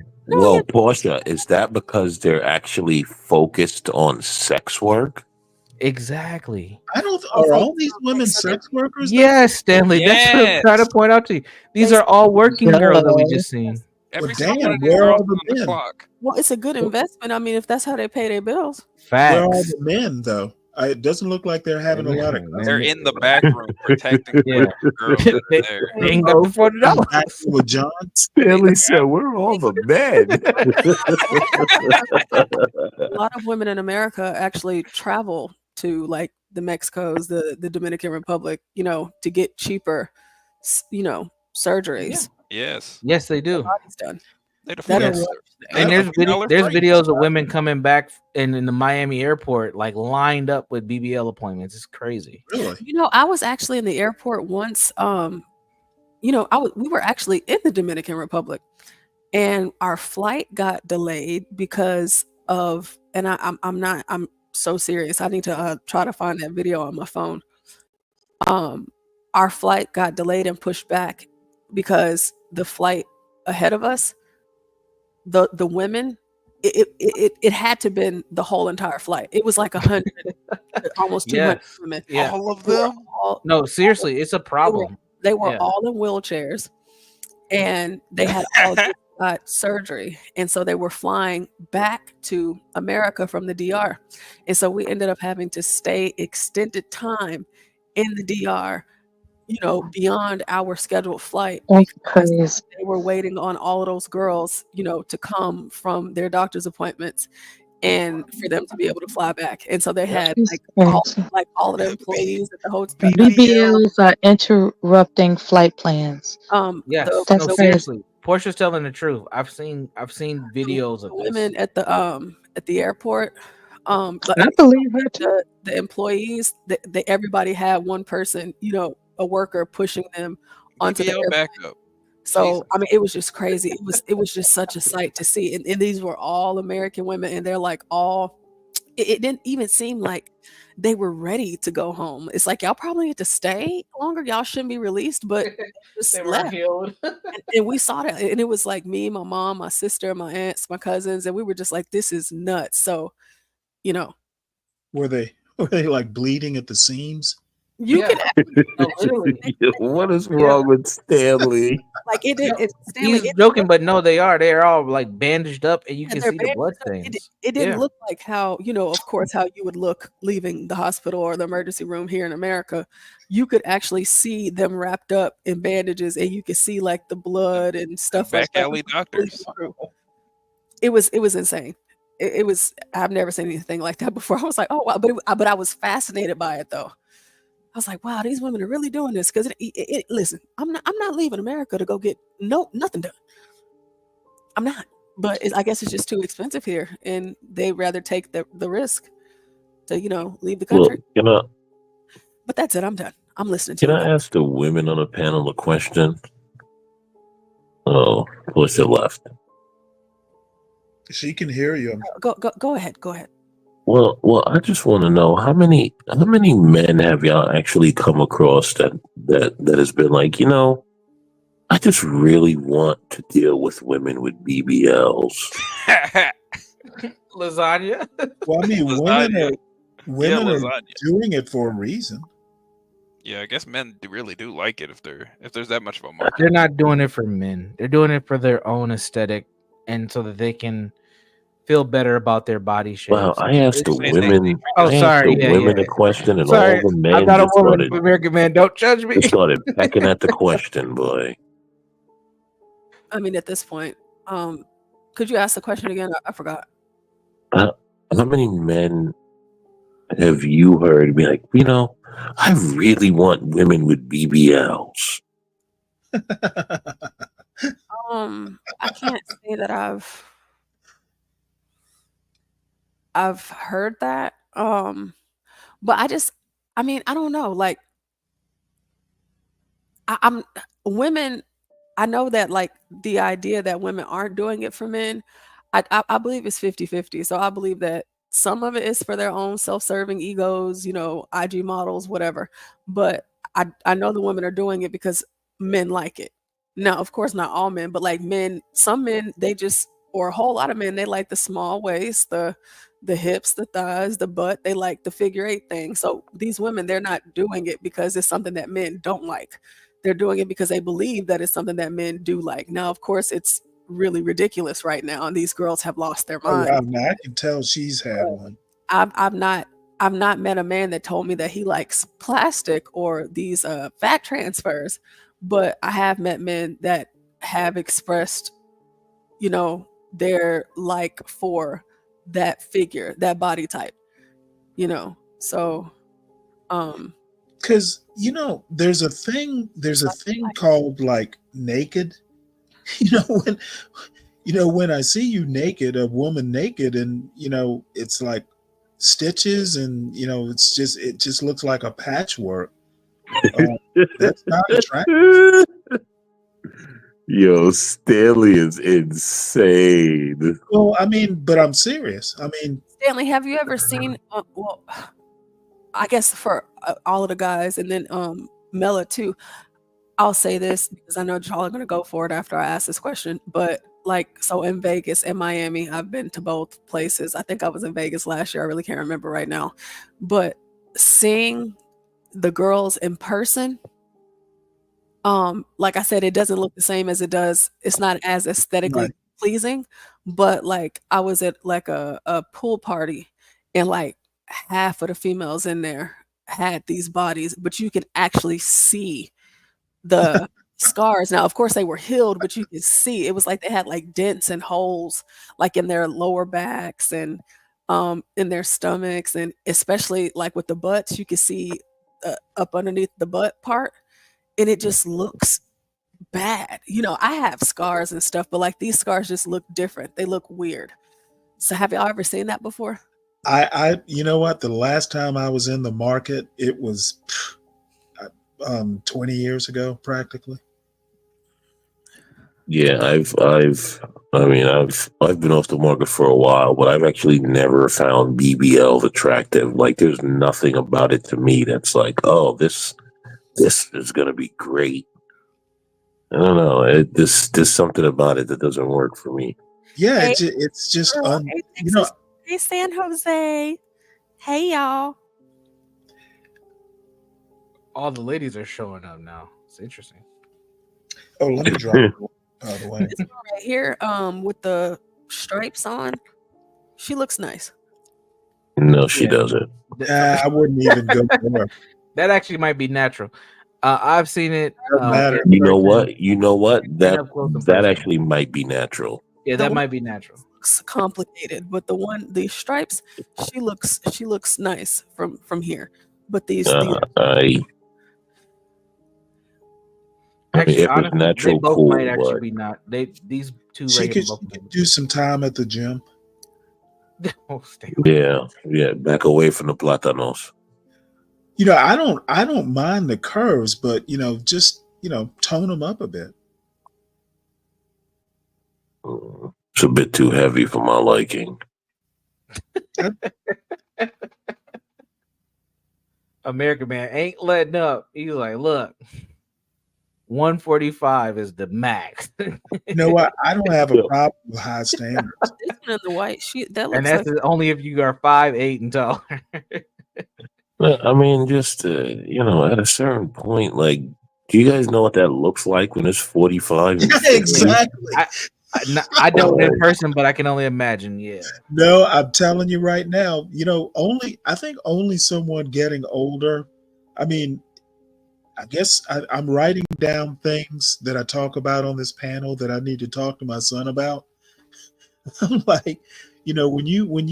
Portia, is that because they're actually focused on sex work? Exactly. I don't. Are all these women sex workers? though? Yes, Stanley. That's what I'm trying to point out to you. These are all working girls that we just seen. Every Well, single one damn, of these where are girls all the on the men? clock. Well, it's a good investment. I mean, if that's how they pay their bills. Where are all Facts. the men though? It doesn't look like they're having a lot of. They're in the back room protecting the Yeah. girls that are there. They ain't got the $40. Acting with John. Stanley said, "Where are all the men?" A lot of women in America actually travel to like the Mexicos, the Dominican Republic, to get cheaper, surgeries. Yes. Yes, they do. Bodies done. They the That Yes. is- And there's $1 videos of women coming back in the Miami airport, like lined up with BBL appointments. It's crazy. Really? I was actually in the airport once. We were actually in the Dominican Republic, and our flight got delayed because of, and I'm so serious. I need to try to find that video on my phone. Our flight got delayed and pushed back because the flight ahead of us, the women, it had to been the whole entire flight. It was like 100, almost 200 Yes. women. Yeah. All of They were them? No, seriously, it's a problem. They were Yeah. all in wheelchairs, and they had all just got surgery, and so they were flying back to America from the DR, and so we ended up having to stay extended time in the DR, beyond our scheduled flight, That's because crazy. they were waiting on all of those girls, to come from their doctor's appointments and for them to be able to fly back. And so they had It's crazy. all of the employees at the hotel. BBLs are interrupting flight plans. Yes. That's No, crazy. seriously. Portia's telling the truth. I've seen videos of The this. women at the airport, but I believe her too. the employees, everybody had one person, a worker pushing them onto the BBL airplane. backup. So I mean, it was just crazy. It was just such a sight to see, and these were all American women, and they're like all. It didn't even seem like they were ready to go home. It's like y'all probably need to stay longer. Y'all shouldn't be released, but just They were left. healed. And we saw that, and it was like me, my mom, my sister, my aunts, my cousins, and we were just like, "This is nuts." So, Were they like bleeding at the seams? you can What is wrong with Stanley? like it did. He's joking, but no, they're all like bandaged up, and you And can they're see the blood stains. It didn't Yeah. look like how, of course, how you would look leaving the hospital or the emergency room here in America. You could actually see them wrapped up in bandages, and you could see like the blood and stuff like Back that. alley doctors. It was insane. It was. I've never seen anything like that before. I was like, oh wow, but I was fascinated by it though. I was like, wow, these women are really doing this because listen, I'm not leaving America to go get nothing done. I'm not. But I guess it's just too expensive here, and they'd rather take the risk to leave the Well, country. can But that's it. I'm done. I'm listening to I ask the women on the panel a question? Oh, Portia left. She can hear you. Go ahead. Go ahead. Well, I just want to know how many men have y'all actually come across that has been like, I just really want to deal with women with BBLs. Lasagna. Well, I mean, women are lasagna. doing it for a reason. Yeah, I guess men really do like it if there's that much of a market. They're not doing it for men. They're doing it for their own aesthetic, and so that they can feel better about their body shape. Wow, I asked the women. Oh, I asked sorry. the women a question, and Sorry, all the men I'm not a just woman, started. American man. Don't judge me. Just started pecking at the question, boy. I mean, at this point, could you ask the question again? I forgot. How many men have you heard be like, I really want women with BBLs? I can't say that I've heard that. But I don't know. Like, I'm women. I know that like the idea that women aren't doing it for men, I believe it's 50-50. So I believe that some of it is for their own self-serving egos, IG models, whatever. But I know the women are doing it because men like it. Now, of course, not all men, but like some men, or a whole lot of men, they like the small waist, the hips, the thighs, the butt. They like the figure 8 thing. So these women, they're not doing it because it's something that men don't like. They're doing it because they believe that it's something that men do like. Now, of course, it's really ridiculous right now, and these girls have lost their Oh, mind. wow, now I can tell she's had one. I've not met a man that told me that he likes plastic or these fat transfers, but I have met men that have expressed, their like for that figure, that body type, So, because there's a thing called like naked. When I see you naked, a woman naked, and it's like stitches, and it just looks like a patchwork. That's not attractive. Yo, Stanley is insane. Well, I mean, but I'm serious. I mean, Stanley, have you ever seen? Well, I guess for all of the guys, and then Mela too. I'll say this because I know y'all are gonna go for it after I ask this question. But like, so in Vegas and Miami, I've been to both places. I think I was in Vegas last year. I really can't remember right now. But seeing the girls in person, like I said, it doesn't look the same as it does. It's not as aesthetically right. pleasing. But like, I was at like a pool party, and like half of the females in there had these bodies, but you could actually see the scars. Now, of course, they were healed, but you could see it was like they had like dents and holes, like in their lower backs and in their stomachs, and especially like with the butts, you could see up underneath the butt part, and it just looks bad. You know, I have scars and stuff, but like these scars just look different. They look weird. So, have y'all ever seen that before? You know what? The last time I was in the market, it was 20 years ago, practically. Yeah, I've been off the market for a while, but I've actually never found BBL attractive. Like, there's nothing about it to me that's like, oh, this is gonna be great. I don't know. There's something about it that doesn't work for me. Yeah, Hey, it's just girl. Hey, you know. Texas. Hey, San Jose. Hey, y'all. All the ladies are showing up now. It's interesting. Oh, let me drop it out of the way. This girl right here, with the stripes on, she looks nice. No, she doesn't. I wouldn't even go there. That actually might be natural. I've seen it. You know what? That actually might be natural. Yeah, that might be natural. Looks complicated, but the stripes, she looks nice from here. But Actually, if honestly, it's natural, they both cool. might actually But be not. These two She right could here both. do some time at the gym. yeah, back away from the platanos. You know, I don't mind the curves, but just tone them up a bit. It's a bit too heavy for my liking. American man ain't letting up. He's like, look, 145 is the max. You know what? I don't have a problem with high standards. this one in the white, that looks And that's like only if you are 5'8" and taller. I mean, just at a certain point, like, do you guys know what that looks like when it's 45? And 50? Exactly. I don't in person, but I can only imagine. Yeah. No, I'm telling you right now. I think only someone getting older. I mean, I guess I'm writing down things that I talk about on this panel that I need to talk to my son about. I'm like, when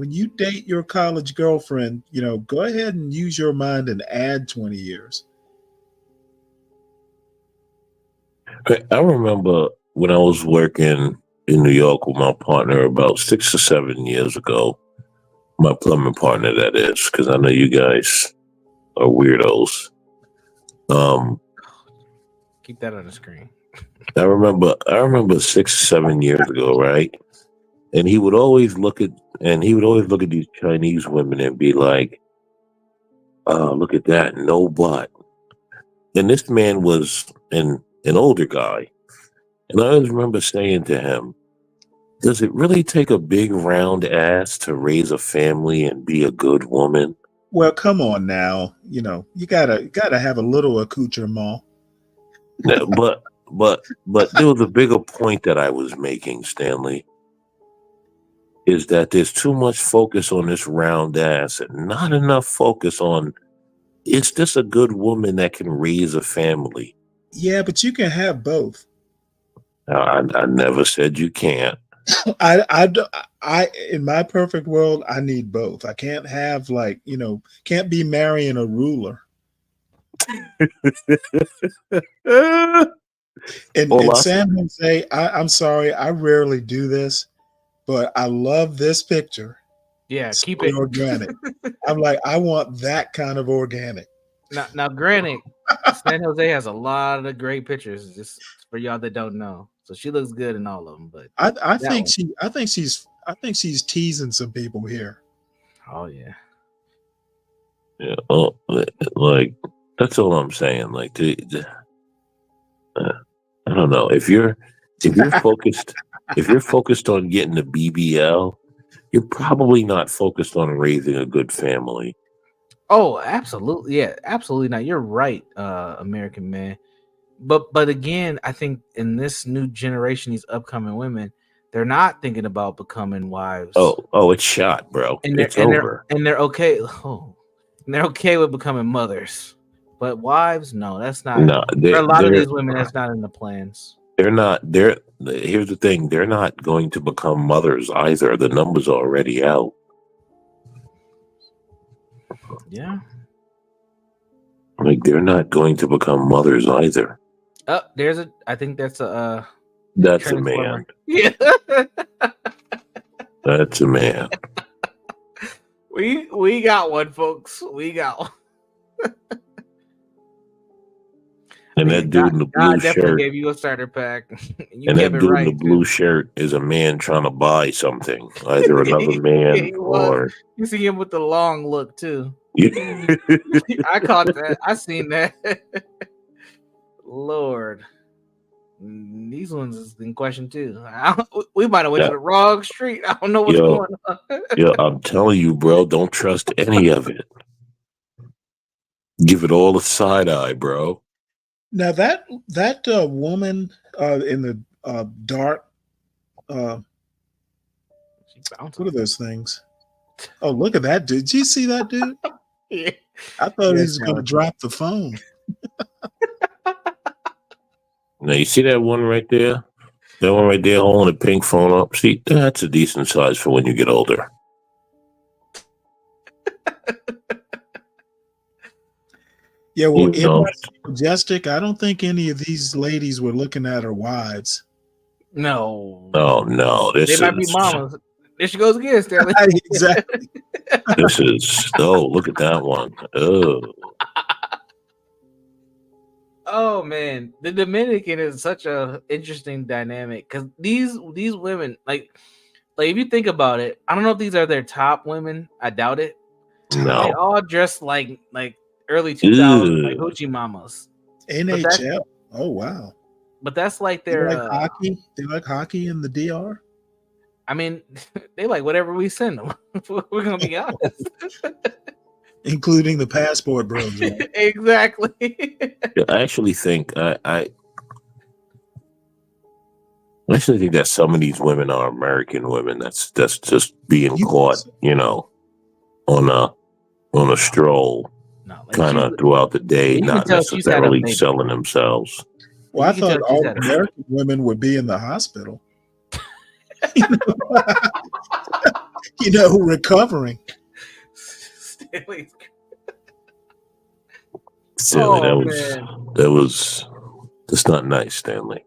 you date your college girlfriend, go ahead and use your mind and add 20 years. I remember when I was working in New York with my partner about 6 or 7 years ago, my plumbing partner, that is, because I know you guys are weirdos. Keep that on the screen. I remember 6 or 7 years ago, right? And he would always look at these Chinese women and be like, "Oh, look at that, no butt." And this man was an older guy. And I always remember saying to him, does it really take a big round ass to raise a family and be a good woman? Well, come on now. You gotta have a little accoutrement. But there was a bigger point that I was making, Stanley, is that there's too much focus on this round ass and not enough focus on, is this a good woman that can raise a family? Yeah, but you can have both. I never said you can't. I in my perfect world, I need both. I can't have can't be marrying a ruler. And San Jose, I'm sorry, I rarely do this, but I love this picture. Yeah, keep it it organic. I'm like, I want that kind of organic. Now, granted, San Jose has a lot of great pictures, just for y'all that don't know. So she looks good in all of them. But I think she's teasing some people here. Oh yeah. Yeah. Oh, like that's all I'm saying. Like, I don't know if you're focused on getting the BBL, you're probably not focused on raising a good family. Oh, absolutely. Yeah, absolutely not. You're right, American man. But again, I think in this new generation, these upcoming women, they're not thinking about becoming wives. Oh, it's shot, bro. It's over. They're okay. Oh, and they're okay with becoming mothers. But wives, no, that's not. No, for a lot of these women, that's not in the plans. They're not. Here's the thing: they're not going to become mothers either. The numbers are already out. Yeah. Like they're not going to become mothers either. Oh, I think that's a. That's a man. Yeah. That's a man. We got one, folks. We got one. And that dude in the blue shirt gave you a starter pack. And that dude in the blue shirt is a man trying to buy something, either another man or. You see him with the long look too. I caught that. I seen that. Lord, these ones is in question too. We might have went to the wrong street. I don't know what's going on. Yeah, I'm telling you, bro. Don't trust any of it. Give it all a side eye, bro. Now that woman in the dark, what are those things? Oh, look at that dude! Did you see that dude? Yeah. I thought he was going to drop the phone. Now you see that one right there? That one right there holding a pink phone up. See, that's a decent size for when you get older. Yeah, well, in Majestic, I don't think any of these ladies were looking at her wives. No. Oh no, They might be mamas. There she goes again, Stanley. Exactly. This is look at that one. Oh. Oh man, the Dominican is such a interesting dynamic because these women, like if you think about it, I don't know if these are their top women. I doubt it. No, they all dress like early 2000s, like hoochie mamas. NHL. Oh wow. But that's like their hockey. They like hockey in the DR. I mean, they like whatever we send them. We're gonna be honest. Including the passport bros. Right? Exactly. I actually think I actually think that some of these women are American women. That's just being caught, on a stroll, kind of throughout the day, not necessarily selling themselves. Well, I thought all American women would be in the hospital. Recovering. Stanley, that's not nice, Stanley.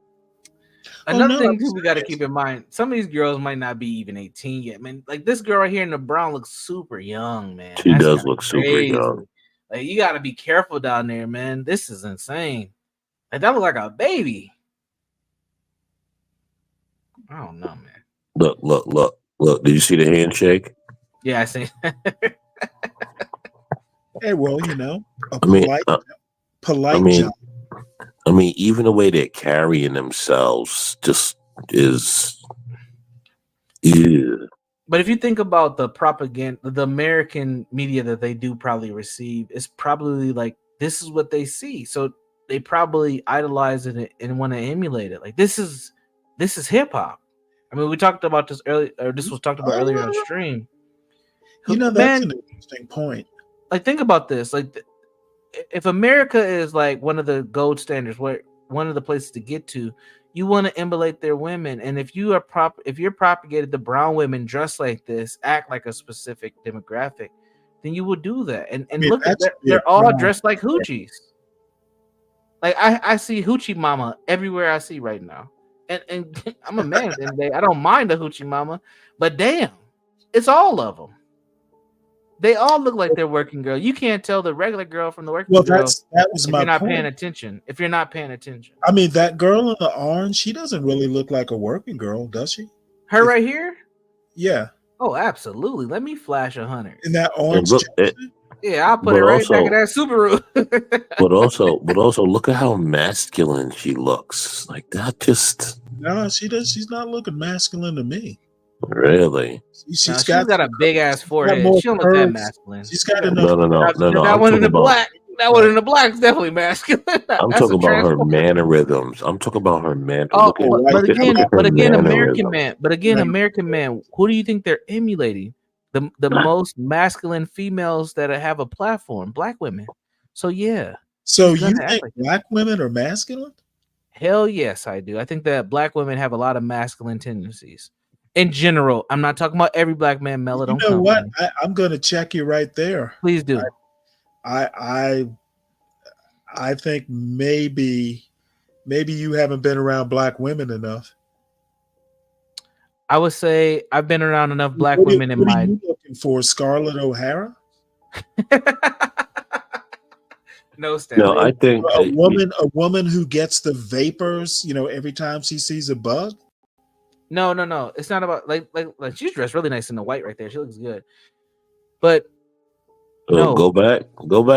Another thing too, we got to keep in mind: some of these girls might not be even 18 yet, man. Like this girl right here in the brown looks super young, man. She does look super young. Like you got to be careful down there, man. This is insane. Like that looks like a baby. I don't know, man. Look! Did you see the handshake? Yeah, I see. Hey, well, polite job. I mean, even the way they're carrying themselves just is. Yeah. But if you think about the propaganda, the American media that they do probably receive is probably like this is what they see, so they probably idolize it and want to emulate it. Like this is hip hop. I mean, we talked about this earlier, or this was talked about earlier on stream. That's an interesting point. Like, think about this. Like, if America is like one of the gold standards, one of the places to get to, you want to emulate their women. And if you're propagated the brown women dress like this, act like a specific demographic, then you will do that. And look, they're all dressed like hoochies. Like I see hoochie mama everywhere I see right now. And I'm a man, and I don't mind a hoochie mama, but damn, it's all of them. They all look like they're working girl. You can't tell the regular girl from the working Well, girl that was if my you're not point. paying attention. If you're not paying attention. I mean, that girl in the orange, she doesn't really look like a working girl, does she? Her right here? Yeah. Oh, absolutely. Let me flash 100. In that orange yeah, I'll put it right back in that Subaru. but also, look at how masculine she looks. Like that, just No, she does. She's not looking masculine to me. really. She's got a big ass forehead. more She don't look that curves. masculine. She's got No. That I'm one in talking the about. black. That one in the black is definitely masculine. I'm That's talking a about her transformer. mannerisms. I'm talking about her man. Oh, Look at, but again, look at her American mannerisms. man. But again, American man. Who do you think they're emulating? The most masculine females that have a platform, black women. So yeah. So she's you gonna act think like black women are masculine? Hell yes, I do. I think that black women have a lot of masculine tendencies. In general, I'm not talking about every black man. Mellow, You don't know come what? for me. I'm going to check you right there. Please do. I think maybe you haven't been around black women enough. I would say I've been around enough black What women in are my. you looking for, Scarlett O'Hara? No, Stanley. No, I think a woman who gets the vapors, every time she sees a bug. No. It's not about like she's dressed really nice in the white right there. She looks good. But no. Go back.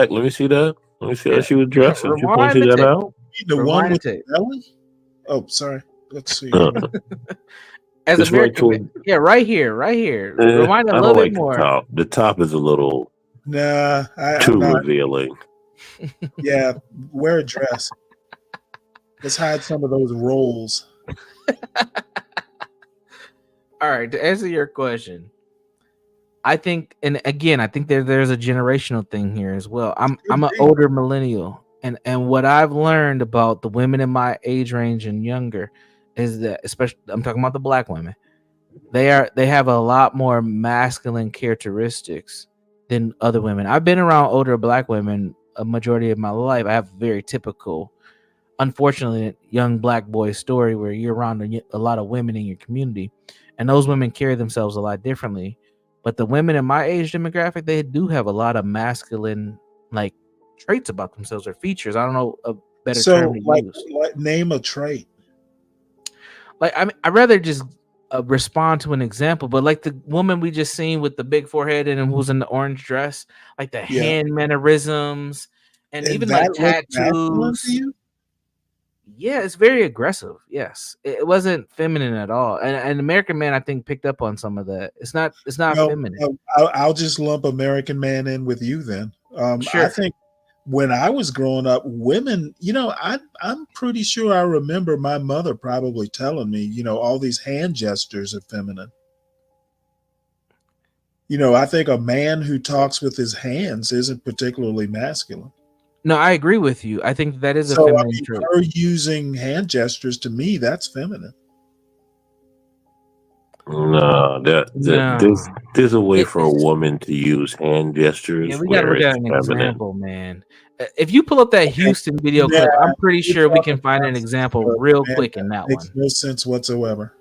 Let me see that. Let me see how she was dressed. Since you Rewind pointed the that tape. out. The Rewind one with the the tape. belly? Oh, sorry. Let's see. As It's American, right yeah, right here. Rewind a I little don't bit like more. the top. The top is a little Nah, too I'm not. revealing. Yeah, wear a dress. Let's hide some of those rolls. All right, to answer your question, I think, and again, I think there's a generational thing here as well. I'm an older millennial, and what I've learned about the women in my age range and younger is that, especially I'm talking about the black women, they have a lot more masculine characteristics than other women. I've been around older black women a majority of my life. I have very typical, unfortunately, young black boy story where you're around a lot of women in your community, and those women carry themselves a lot differently. But the women in my age demographic, they do have a lot of masculine like traits about themselves or features. I don't know a better term to use. Name a trait. Like I'd rather just respond to an example, but like the woman we just seen with the big forehead and who's in the orange dress, like the hand mannerisms and even like tattoos. Yeah, it's very aggressive. Yes, it wasn't feminine at all. And American Man, I think, picked up on some of that. It's not feminine. I'll just lump American Man in with you then. Sure. I think when I was growing up, women, I'm pretty sure I remember my mother probably telling me, all these hand gestures are feminine. I think a man who talks with his hands isn't particularly masculine. No, I agree with you. I think that is a So, feminine trait. her using hand gestures, to me, that's feminine. No, there's a way for a woman to use hand gestures. Yeah, we gotta where look at it's an feminine. example, man. If you pull up that Houston video clip, I'm pretty sure we can find an example real quick in that Makes one. no sense whatsoever.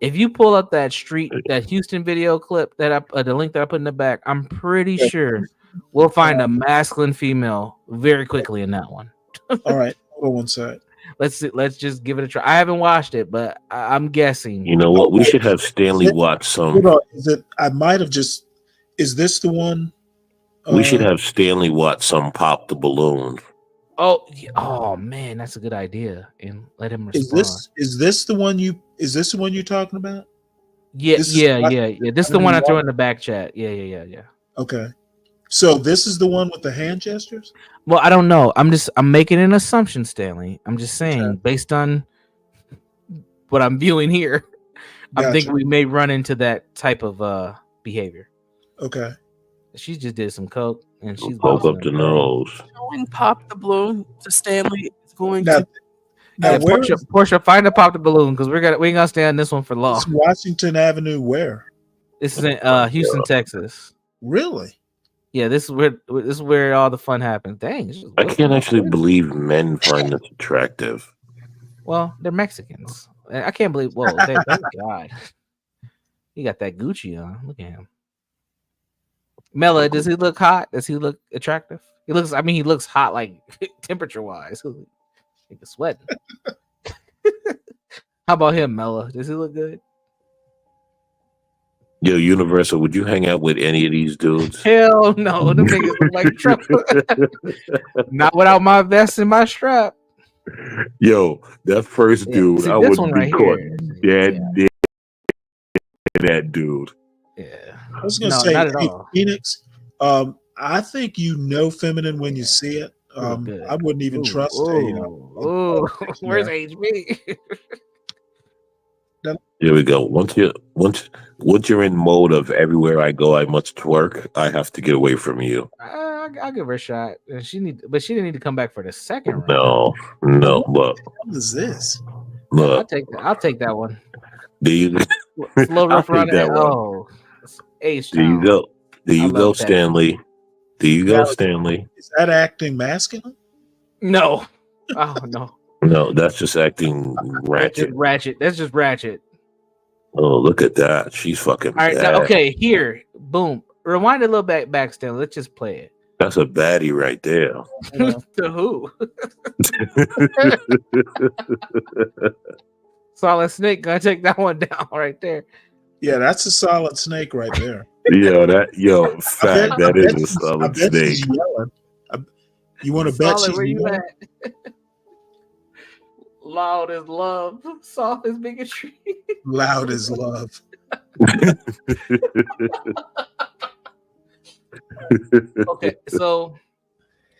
If you pull up that Houston video clip the link that I put in the back, I'm pretty sure we'll find a masculine female very quickly in that one. All right, hold on one sec. Let's just give it a try. I haven't watched it, but I'm guessing. You know what? We should have Stanley watch some. Hold on, I might have just. Is this the one? We should have Stanley watch some Pop the Balloon. Oh man, that's a good idea. And let him respond. Is this the one you're talking about? Yeah. This is the one I threw in the back chat. Yeah. Okay. So this is the one with the hand gestures? Well, I don't know. I'm making an assumption, Stanley. I'm just saying, based on what I'm viewing here, I'm thinking we may run into that type of behavior. Okay. She just did some coke and she's poke up the nose. Showing Pop the Balloon to Stanley is going Now, to. Yeah, Portia, find a Pop the Balloon because we ain't gonna stay on this one for long. It's Washington Avenue where? This is in Houston, Texas. Really? Yeah, this is where all the fun happens. Dang, I can't actually believe men find this attractive. Well, they're Mexicans. I can't believe. Whoa, oh God, he got that Gucci on. Look at him. Mela, does he look hot? Does he look attractive? He looks. I mean, he looks hot, like temperature wise. He can sweat. How about him, Mela? Does he look good? Yo, Universal, would you hang out with any of these dudes? Hell no, them niggas look like trouble. Not without my vest and my strap. Yo, that first dude, see, I this wouldn't one be right caught here. dead that dude. Yeah. I was gonna No, say, not at hey, all. Phoenix. I think you know feminine when you see it. I wouldn't even trust Ooh, where's HB? Here we go. Once you're in mode of everywhere I go, I must twerk. I have to get away from you. I'll give her a shot. And she didn't need to come back for the second round. No. Look, What is this? I'll take that one. Do you? Slow rough I'll around take that it. one. Oh, Ace. There you go. There you go, love that. Stanley. There you go, Now, Stanley. Is that acting masculine? No. Oh no. No, that's just acting ratchet. That's just ratchet. Oh, look at that. She's fucking All right. bad. Now, okay. Here. Boom. Rewind a little back, Stanley. Let's just play it. That's a baddie right there. To who? Solid Snake gonna take that one down right there. Yeah, that's a solid snake right there. Fat. That is a solid she's snake. yelling. You want to bet Solid, she's where you yelling? at? Loud as love, soft as bigotry. Loud as love. Okay, so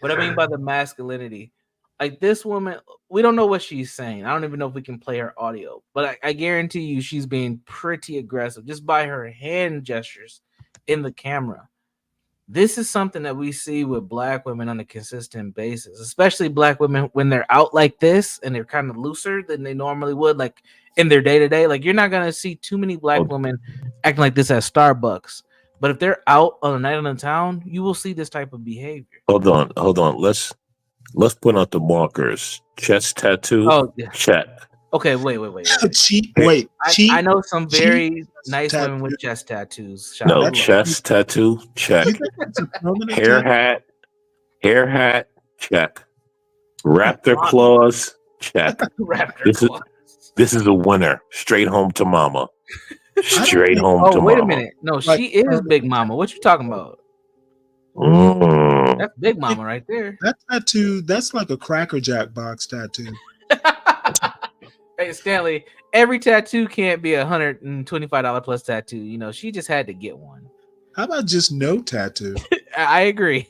what I mean by the masculinity, like this woman, we don't know what she's saying. I don't even know if we can play her audio, but I guarantee you she's being pretty aggressive just by her hand gestures in the camera. This is something that we see with black women on a consistent basis, especially black women when they're out like this and they're kind of looser than they normally would, like in their day-to-day. Like you're not gonna see too many black women acting like this at Starbucks. But if they're out on a night in the town, you will see this type of behavior. Hold on. Let's put out the markers. Chest tattoo. Oh, yeah. Check. Okay, wait. Cheat. I know some very nice women with chest tattoos. Shout No, out. chest tattoo. Check. Hair hat. Check. Raptor claws. Check. This is a winner. Straight home to mama. Straight home to mama. Wait a minute. No, she is Big Mama. What you talking about? That's Big Mama right there. That tattoo, that's like a Cracker Jack box tattoo. Hey, Stanley, every tattoo can't be $125 plus tattoo. You know, she just had to get one. How about just no tattoo? I agree.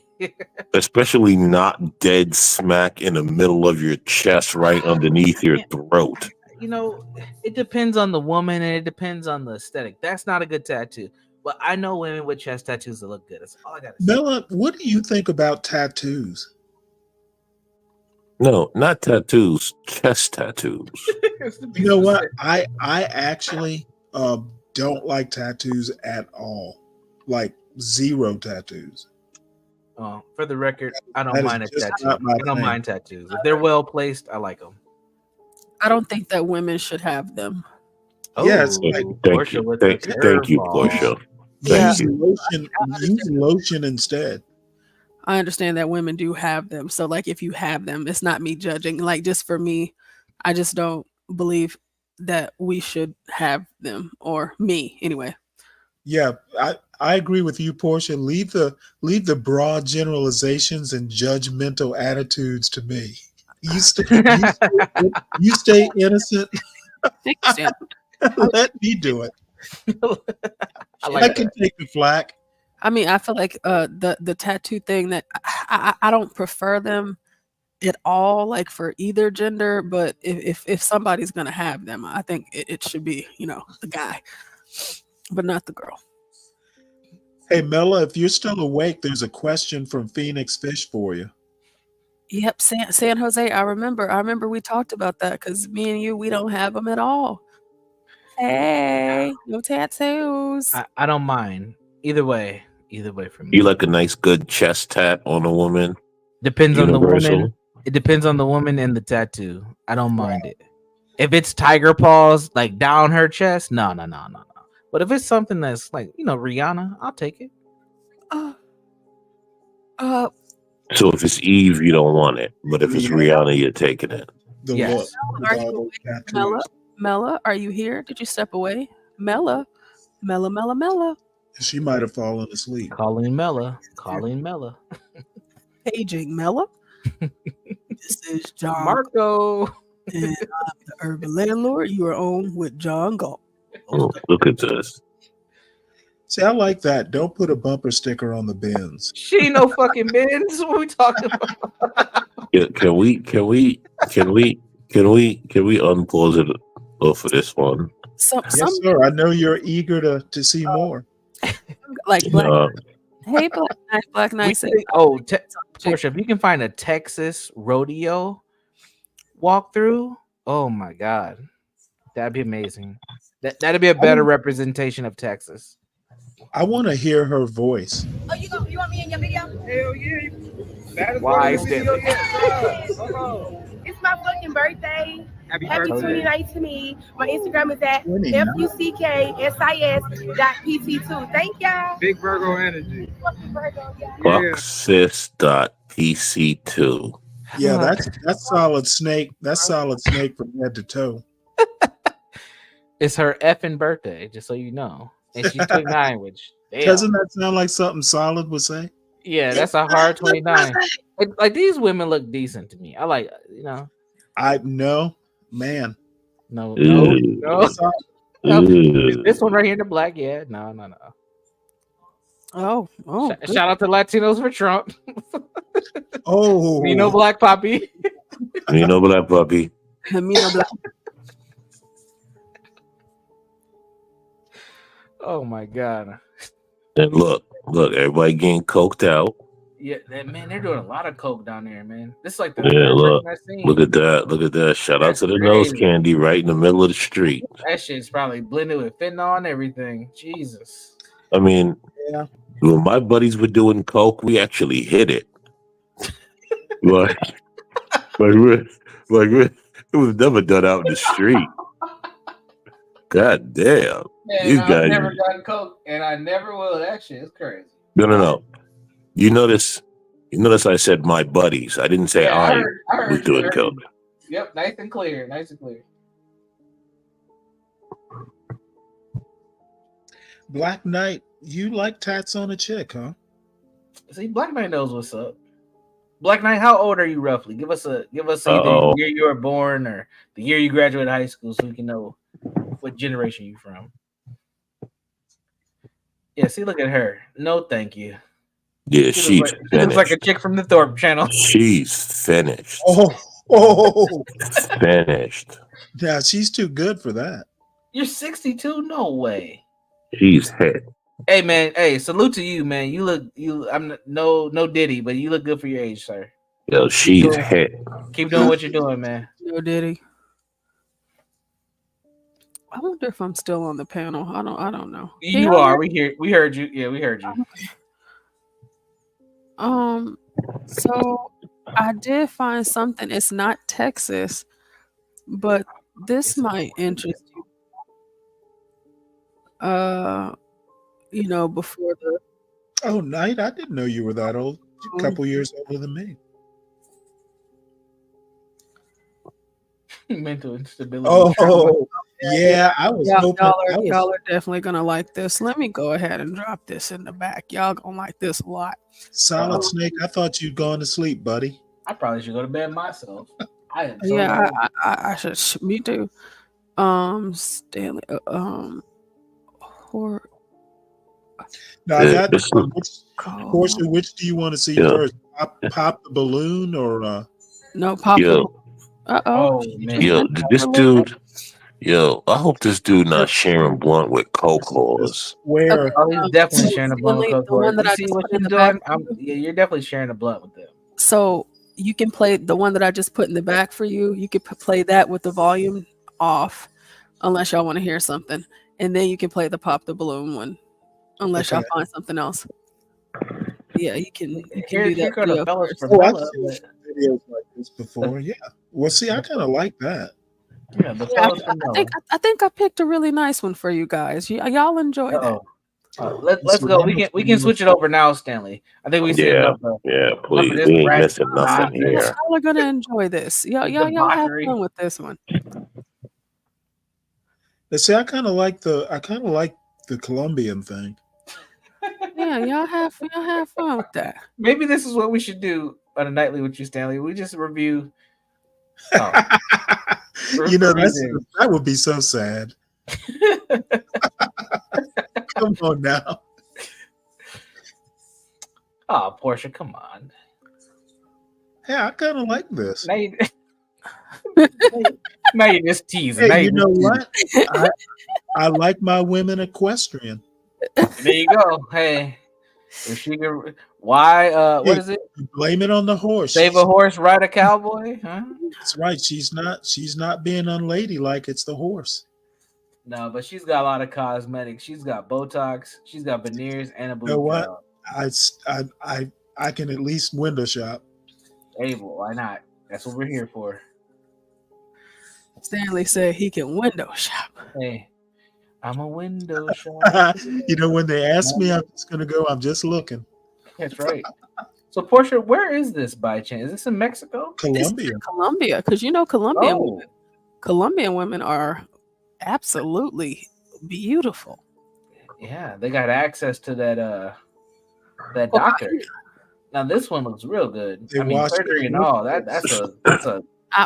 Especially not dead smack in the middle of your chest, right underneath your throat. You know, it depends on the woman and it depends on the aesthetic. That's not a good tattoo. But I know women with chest tattoos that look good. That's all I got to say. Bella, what do you think about tattoos? No, not tattoos, chest tattoos. You know what? I actually don't like tattoos at all. Like zero tattoos. Oh, for the record, I don't That is mind a just tattoo. not my I don't thing. mind tattoos. If they're well placed, I like them. I don't think that women should have them. Yes, Thank you, Portia. Thank you. Use lotion instead. I understand that women do have them. So like if you have them, it's not me judging. Like just for me, I just don't believe that we should have them, or me anyway. Yeah, I agree with you, Portia. Leave the broad generalizations and judgmental attitudes to me. You stay innocent. Let me do it. I can take the flack. I mean, I feel like the tattoo thing that I don't prefer them at all, like for either gender. But if somebody's gonna have them, I think it should be the guy, but not the girl. Hey Mela, if you're still awake, there's a question from Phoenix Fish for you. Yep, San Jose. I remember we talked about that because me and you, we don't have them at all. Hey, no tattoos. I don't mind either way for me. You like a nice good chest tat on a woman? Depends on the Universal? woman. It depends on the woman and the tattoo. I don't mind it. If it's tiger paws like down her chest, no. But if it's something that's like Rihanna, I'll take it. So if it's Eve, you don't want it, but if it's Rihanna, you're taking it. The Yes. look. with Are all you those awake? tattoos. Mella, are you here? Did you step away? Mella. She might have fallen asleep. Calling Mella. Paging Mella. This is John Marco. and I'm the urban landlord. You are on with John Galt. Oh, look at this. See, I like that. Don't put a bumper sticker on the Benz. She ain't no fucking Benz. What are we talking about? Yeah, can we unpause it for this one? Yes, sir. I know you're eager to see more. Like Black. Hey, Black Knight. Said, Portia, if you can find a Texas rodeo walkthrough, oh my god, that'd be amazing. That'd be a better representation of Texas. I want to hear her voice. Oh, you want me in your video? Hell yeah. Why is It's my fucking birthday. Happy 29 to me. My Instagram is at fucksis.pt2. Thank y'all. Big Virgo energy. Fucksis.pc2. Yeah, that's solid snake. That's solid snake from head to toe. It's her effing birthday, just so you know. And she's 29, which doesn't that sound like something Solid would say? Yeah, that's a hard 29. Like these women look decent to me. I like, No, man. No. Is this one right here in the black? Yeah, no. Oh. Shout out to Latinos for Trump. Oh, Black Poppy. Black Puppy. Black. Oh my god. And look, everybody getting coked out. Yeah, man, they're doing a lot of coke down there, man. This is like the Look, I've seen. look at that. Shout out to the nose candy right in the middle of the street. That shit's probably blended with fentanyl and everything. Jesus. I mean, yeah. When my buddies were doing coke, we actually hit it. like it was never done out in the street. God damn. Man, These I've guys. never done coke, and I never will. That shit is crazy. No. You notice I said my buddies. I didn't say I was doing coke. Yep, nice and clear. Black Knight, you like tats on a chick, huh? See, Black Knight knows what's up. Black Knight, how old are you roughly? Give us either the year you were born or the year you graduated high school, so we can know what generation you from. Yeah, see, look at her. No, thank you. Yeah, she's finished. She looks like a chick from the Thorpe channel. She's finished. Oh, finished. Yeah, she's too good for that. You're 62? No way. She's hit. Hey man, salute to you, man. I'm no Diddy, but you look good for your age, sir. Yo, she's hit. Keep doing what you're doing, man. No Diddy. I wonder if I'm still on the panel. I don't know. You are. We heard you. Yeah, we heard you. So I did find something. It's not Texas, but this might interest you. Before the Knight, I didn't know you were that old. You're a couple years older than me. Mental instability. Oh, yeah. I was hoping. Y'all are definitely gonna like this. Let me go ahead and drop this in the back. Y'all gonna like this a lot. Solid Snake, I thought you'd gone to sleep, buddy. I probably should go to bed myself. I am. So I should. Me too. Stanley. Now I got Portia, which do you want to see first? Pop the balloon or no pop? Man. This dude. Yo, I hope this dude not sharing blunt with coke whores. Where? He's definitely sharing a blunt with coke whores. You're definitely sharing a blunt with them. So you can play the one that I just put in the back for you. You could play that with the volume off, unless y'all want to hear something, and then you can play the pop the balloon one, unless y'all find something else. Yeah, you can do that. I've seen videos like this before. Yeah. Well, see, I kind of like that. Yeah, I think I picked a really nice one for you guys. Y'all enjoy that. Let's go. We can switch it over now, Stanley. I think we see enough. Please. We ain't missing nothing here. Y'all are gonna enjoy this. Y'all have fun with this one. Let's see. I kind of like the Colombian thing. Yeah, y'all have fun with that. Maybe this is what we should do on a nightly with you, Stanley. We just review. You know, that would be so sad. Come on now. Oh, Portia, come on. Hey, I kind of like this. Now you're just teasing. Hey, you know what? I like my women equestrian. There you go. Hey, if she can, why? What is it? Blame it on the horse. Save a horse, ride a cowboy. Huh? That's right. She's not being unladylike. It's the horse. No, but she's got a lot of cosmetics. She's got Botox. She's got veneers and a blue. You know what? I can at least window shop. Hey, well, why not? That's what we're here for. Stanley said he can window shop. Hey, I'm a window shop. You know, when they ask me, I'm just gonna go. I'm just looking. That's right. So, Portia, where is this by chance? Is this in Mexico? Colombia, because you know Colombian women are absolutely beautiful. Yeah, they got access to that doctor. Now this one looks real good. I mean, surgery and all. That's a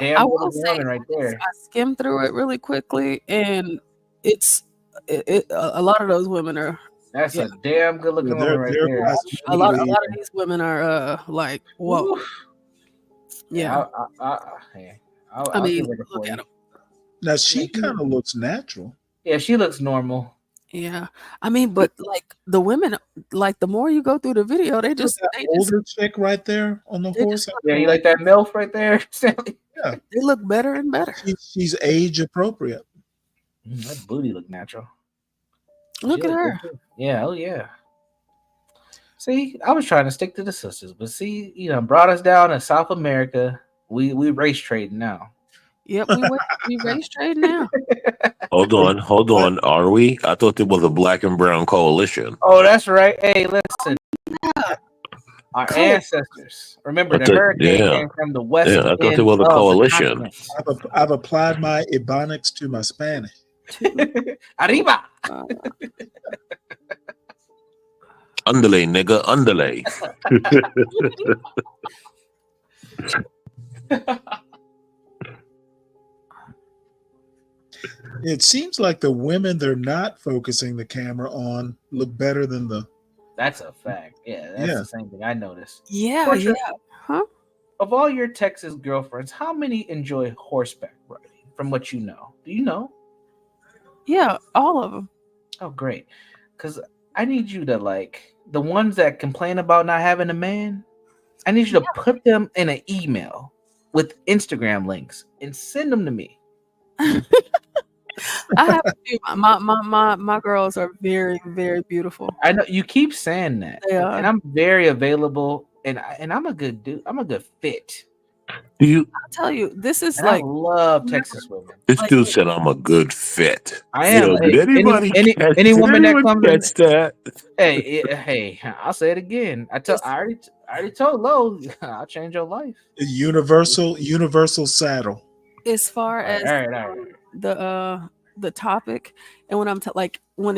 damn I good will say woman right there. I skimmed through it really quickly, and a lot of those women are. That's a damn good looking woman right there. A lot of these women are like, whoa. Yeah. I mean, look at them. Now she kind of looks natural. Yeah, she looks normal. Yeah, I mean, but like the women, like the more you go through the video, they just older chick right there on the horse. Yeah, you like that MILF right there? Yeah, they look better and better. She's age appropriate. That booty look natural. Look at her. Yeah, oh yeah. See, I was trying to stick to the sisters, but see, brought us down in South America. We race trading now. Yep, we race trading now. Hold on. Are we? I thought there was a black and brown coalition. Oh, that's right. Hey, listen. Our ancestors. Remember, the hurricane came from the west. Yeah, I thought there was a coalition. I've applied my Ebonics to my Spanish. Arriba. Underlay, nigga, underlay. It seems like the women they're not focusing the camera on look better than the. That's a fact. Yeah, that's the same thing I noticed. Yeah, Portia, Huh? Of all your Texas girlfriends, how many enjoy horseback riding? From what you know, do you know? Yeah, all of them. Oh, great. Because I need you to the ones that complain about not having a man. I need you to put them in an email with Instagram links and send them to me. I have a few. My girls are very, very beautiful. I know you keep saying that, and I'm very available, and I'm a good dude. I'm a good fit. I'll tell you, this is I love Texas women. This dude said I'm a good fit. I am. Yo, did anybody any woman that comes catch that? Hey, I'll say it again. I already told Lo, I'll change your life. Universal saddle. As far as the topic, and when I'm when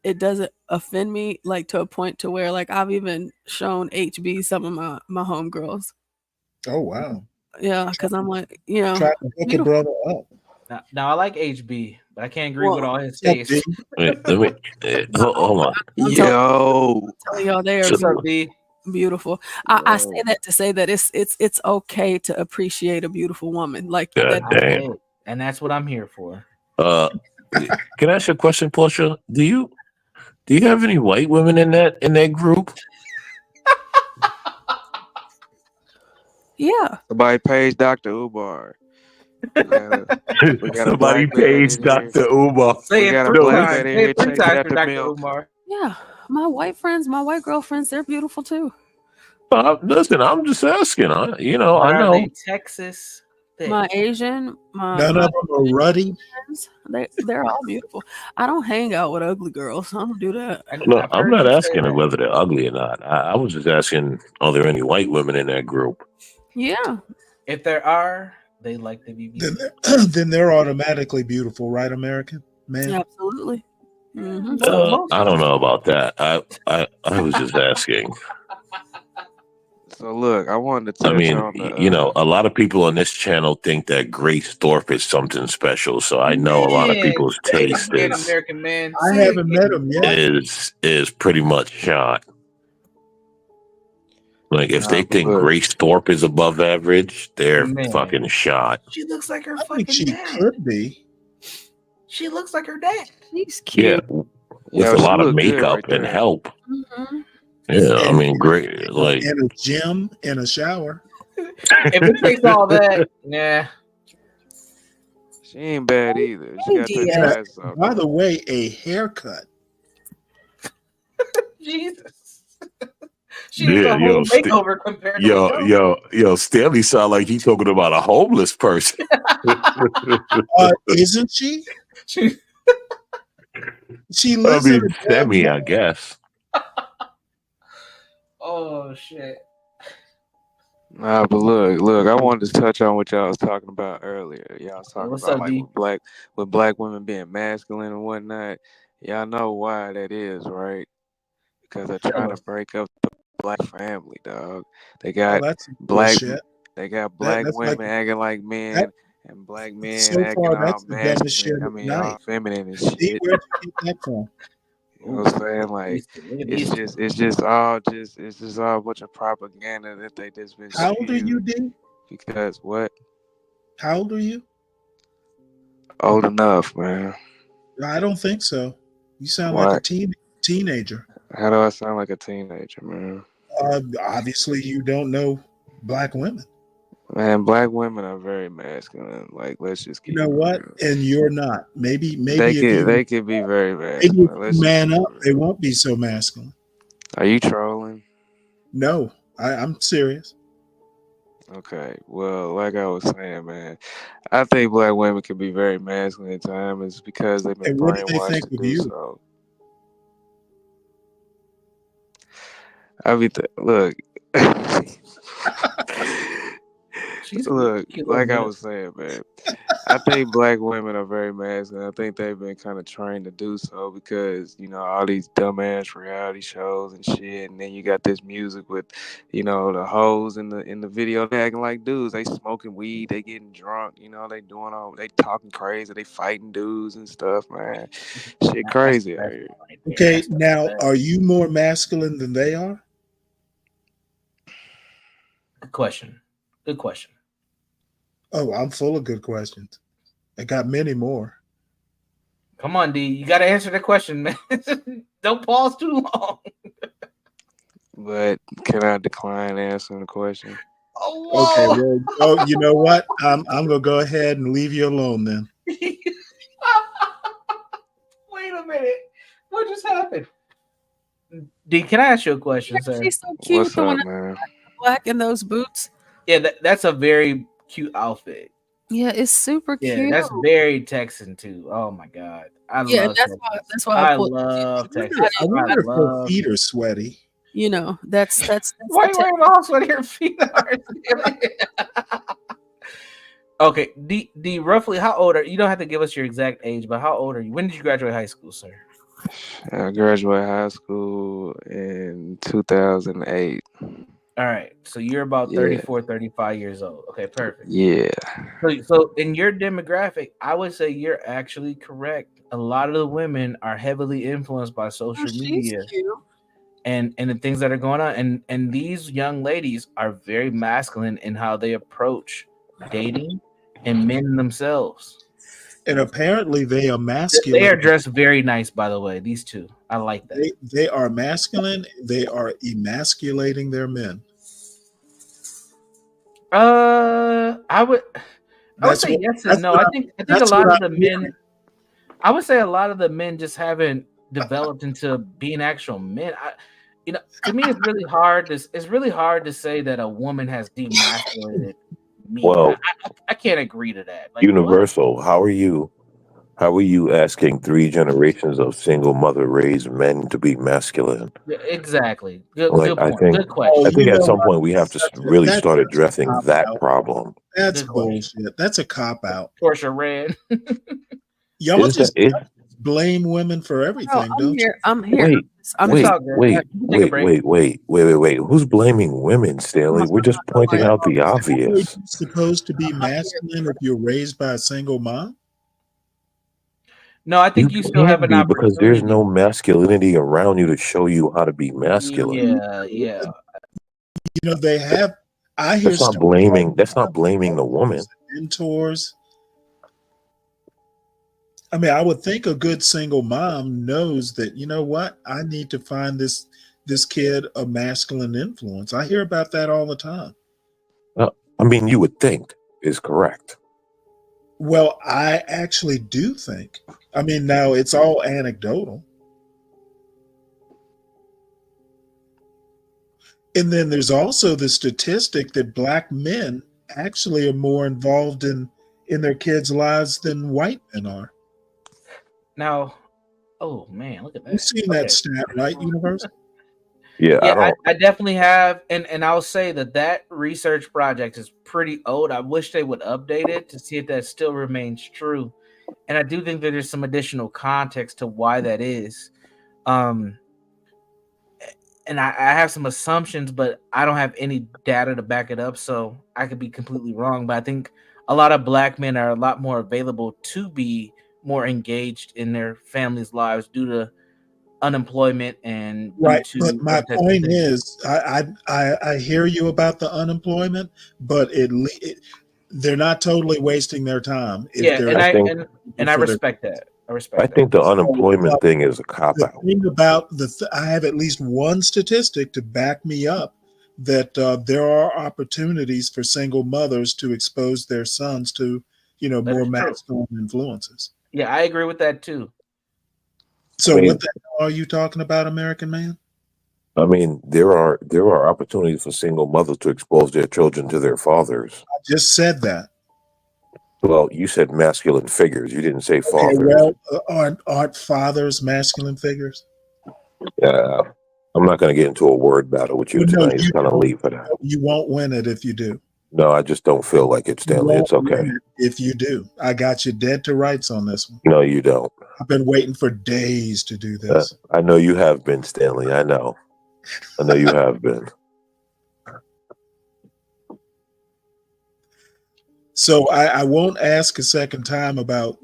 it doesn't offend me to a point to where I've even shown HB some of my homegirls. Oh wow. Yeah, because I'm trying to hook a brother up. Now I like HB, but I can't agree with all his taste. Wait, hold on. I'm telling y'all they are beautiful. I say that to say that it's okay to appreciate a beautiful woman. Damn. And that's what I'm here for. Can I ask you a question, Portia? Do you have any white women in that group? Yeah. Somebody pays Dr. Umar. Somebody pays Dr. Umar. Say it 3 times. Say it 3 times for Dr. Umar. Yeah. My white friends, my white girlfriends, they're beautiful too. Listen, I'm just asking. I know. Texas. My Asian, none of them are ruddy. ones. They're all beautiful. I don't hang out with ugly girls. I don't do that. No, I'm not asking whether they're ugly or not. I was just asking, are there any white women in that group? Yeah. If there are, they like to be beautiful. Then they're automatically beautiful, right, American man? Absolutely. Mm-hmm. I don't know about that. I was just asking. So look, I wanted to touch I mean, on the, you know, a lot of people on this channel think that Grace Thorpe is something special. So I know a lot of people's taste is American man. I haven't met him yet. is pretty much shot. Like if they think look. Grace Thorpe is above average, they're Man. fucking shot. She looks like her I fucking think she dad. could be. She looks like her dad. She's cute. Yeah, with Yo, a she lot of look good makeup right and there. help. Mm-hmm. Yeah, I mean, great. Like, In a gym, in a shower. If it takes all that, yeah. She ain't bad either. She got that Yeah. ass off. By the way, a haircut. Jesus. She was yeah, a whole makeover compared to yo, Stanley sound like he's talking about a homeless person. Isn't she? She I lives mean, in a semi, I guess. Oh shit. Nah, but look, I wanted to touch on what y'all was talking about earlier. Y'all was talking What's about up, like D? with black women being masculine and whatnot. Y'all know why that is, right? Because they're trying to break up the black family, dog. They got that's black bullshit. they got black That's women like acting like men that. and black men So acting far, all that's the dumbest shit masculine. I of the mean, all night. feminine and See, shit. where'd you get that from? You know what I'm saying? Like it's just all a bunch of propaganda that they just been How old are you, spewing. D? Because what? How old are you? Old enough, man. I don't think so. You sound Why? like a teenager. How do I sound like a teenager, man? Obviously, you don't know black women. Man, black women are very masculine. Like, let's just keep You know it what? real. And you're not. Maybe They if could be very maybe if masculine. you Let's just man keep up, it they real. won't be so masculine. Are you trolling? No, I'm serious. Okay. Well, like I was saying, man, I think black women can be very masculine at times. It's because they've been And what do they brainwashed think to of do you? so. I mean, look. Look, like I was saying, man, I think black women are very masculine. I think they've been kind of trained to do so because, you know, all these dumbass reality shows and shit, and then you got this music with, you know, the hoes in the video, they acting like dudes. They smoking weed, they getting drunk, you know, they talking crazy, they fighting dudes and stuff, man. Shit crazy out here. Okay, now are you more masculine than they are? Good question. Good question. Oh, I'm full of good questions. I got many more. Come on, D. You got to answer the question, man. Don't pause too long. But can I decline answering the question? Okay, well, you know what? I'm gonna go ahead and leave you alone then. Wait a minute. What just happened? D, can I ask you a question, sir? She's so cute. What's The up, one man? black in those boots. Yeah, that's a very cute outfit. Yeah, it's super Yeah, cute. that's very Texan too. Oh my god, I Yeah, love. that's why I pulled. love Texas. I wonder if her feet are sweaty. You know, that's Why are you wearing all sweaty? Your feet are. Okay, D, roughly how old are you? You don't have to give us your exact age, but how old are you? When did you graduate high school, sir? I graduated high school in 2008. All right, so you're about 34, 35 years old. Okay, perfect. Yeah. So in your demographic, I would say you're actually correct. A lot of the women are heavily influenced by social media and the things that are going on. And these young ladies are very masculine in how they approach dating and men themselves. And apparently they are masculine. They are dressed very nice, by the way. These two, I like that. They are masculine. They are emasculating their men. I would say yes and no. I think a lot of the men. I would say a lot of the men just haven't developed into being actual men. To me, it's really hard. It's really hard to say that a woman has demasculated me. Well, I can't agree to that. Like, Universal, how are you? How are you asking 3 generations of single mother raised men to be masculine? Yeah, exactly. Good Like good point. Good Oh, I question. think you at know some what? point we have to really That's start just a addressing cop that out. problem. That's Good question. bullshit. That's a cop out. Portia ran. Y'all Is that just it? blame women for No, everything, I'm don't you? here. I'm here. Wait, I'm It's just all good. You can take a break. wait. Who's blaming women, Stanley? We're just pointing out the obvious. You're supposed to be masculine if you're raised by a single mom? No, I You think you still have can't an be because there's opportunity. no masculinity around you to show you how to be masculine. Yeah. You know, they have, I hear That's not stories all blaming. That's the not time, blaming the woman. mentors. I mean, I would think a good single mom knows that, you know what, I need to find this kid a masculine influence. I hear about that all the time. I mean, you would think is correct. Well, I actually do think. I mean, now it's all anecdotal. And then there's also the statistic that black men actually are more involved in their kids' lives than white men are. Now, oh man, look at that. You've seen that stat, right, Universe? Yeah, I Yeah, don't. I definitely have, and I'll say that research project is pretty old. I wish they would update it to see if that still remains true. And I do think that there's some additional context to why that is. Um, and I have some assumptions, but I don't have any data to back it up, so I could be completely wrong. But I think a lot of black men are a lot more available to be more engaged in their families' lives due to unemployment and due Right, but to my other types of point things. is, I hear you about the unemployment, but they're not totally wasting their time if Yeah, they're and I I think. and I for their. respect that. I I respect that. think the So, unemployment thing is a cop the out. thing about I have at least one statistic to back me up that there are opportunities for single mothers to expose their sons to, That more is true. masculine influences. Yeah, I agree with that too. So, I what mean, the hell are you talking about, American man? there are opportunities for single mothers to expose their children to their fathers. I just said that. Well, you said masculine figures. You didn't say Okay, fathers. well, aren't fathers masculine figures? I'm not going to get into a word battle with you Well, no, tonight. It's you kind of don't. late for that. You won't win it if you do. No, I just don't feel like it, You Stanley. won't It's okay. win it if you do. I got you dead to rights on this one. No, you don't. I've been waiting for days to do this. I know you have been, Stanley. I know you have been. So I won't ask a second time about,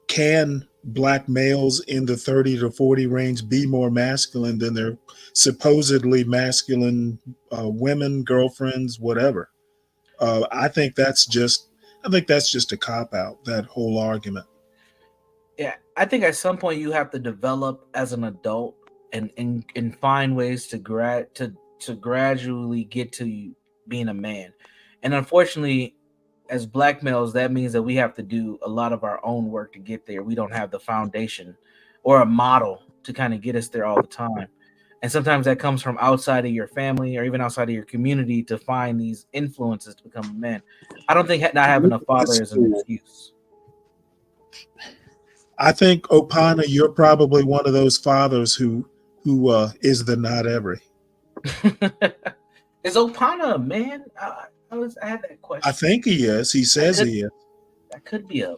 can black males in the 30 to 40 range be more masculine than their supposedly masculine women, girlfriends, whatever. I think that's just a cop out, that whole argument. Yeah, I think at some point you have to develop as an adult and find ways to gradually get to being a man. And unfortunately, as black males, that means that we have to do a lot of our own work to get there. We don't have the foundation or a model to kind of get us there all the time. And sometimes that comes from outside of your family or even outside of your community to find these influences to become a man. I don't think not having a father is an excuse. I think, Opana, you're probably one of those fathers who is the not every. Is Opana a man? I had that question. I think he is. He says he is. That could be a.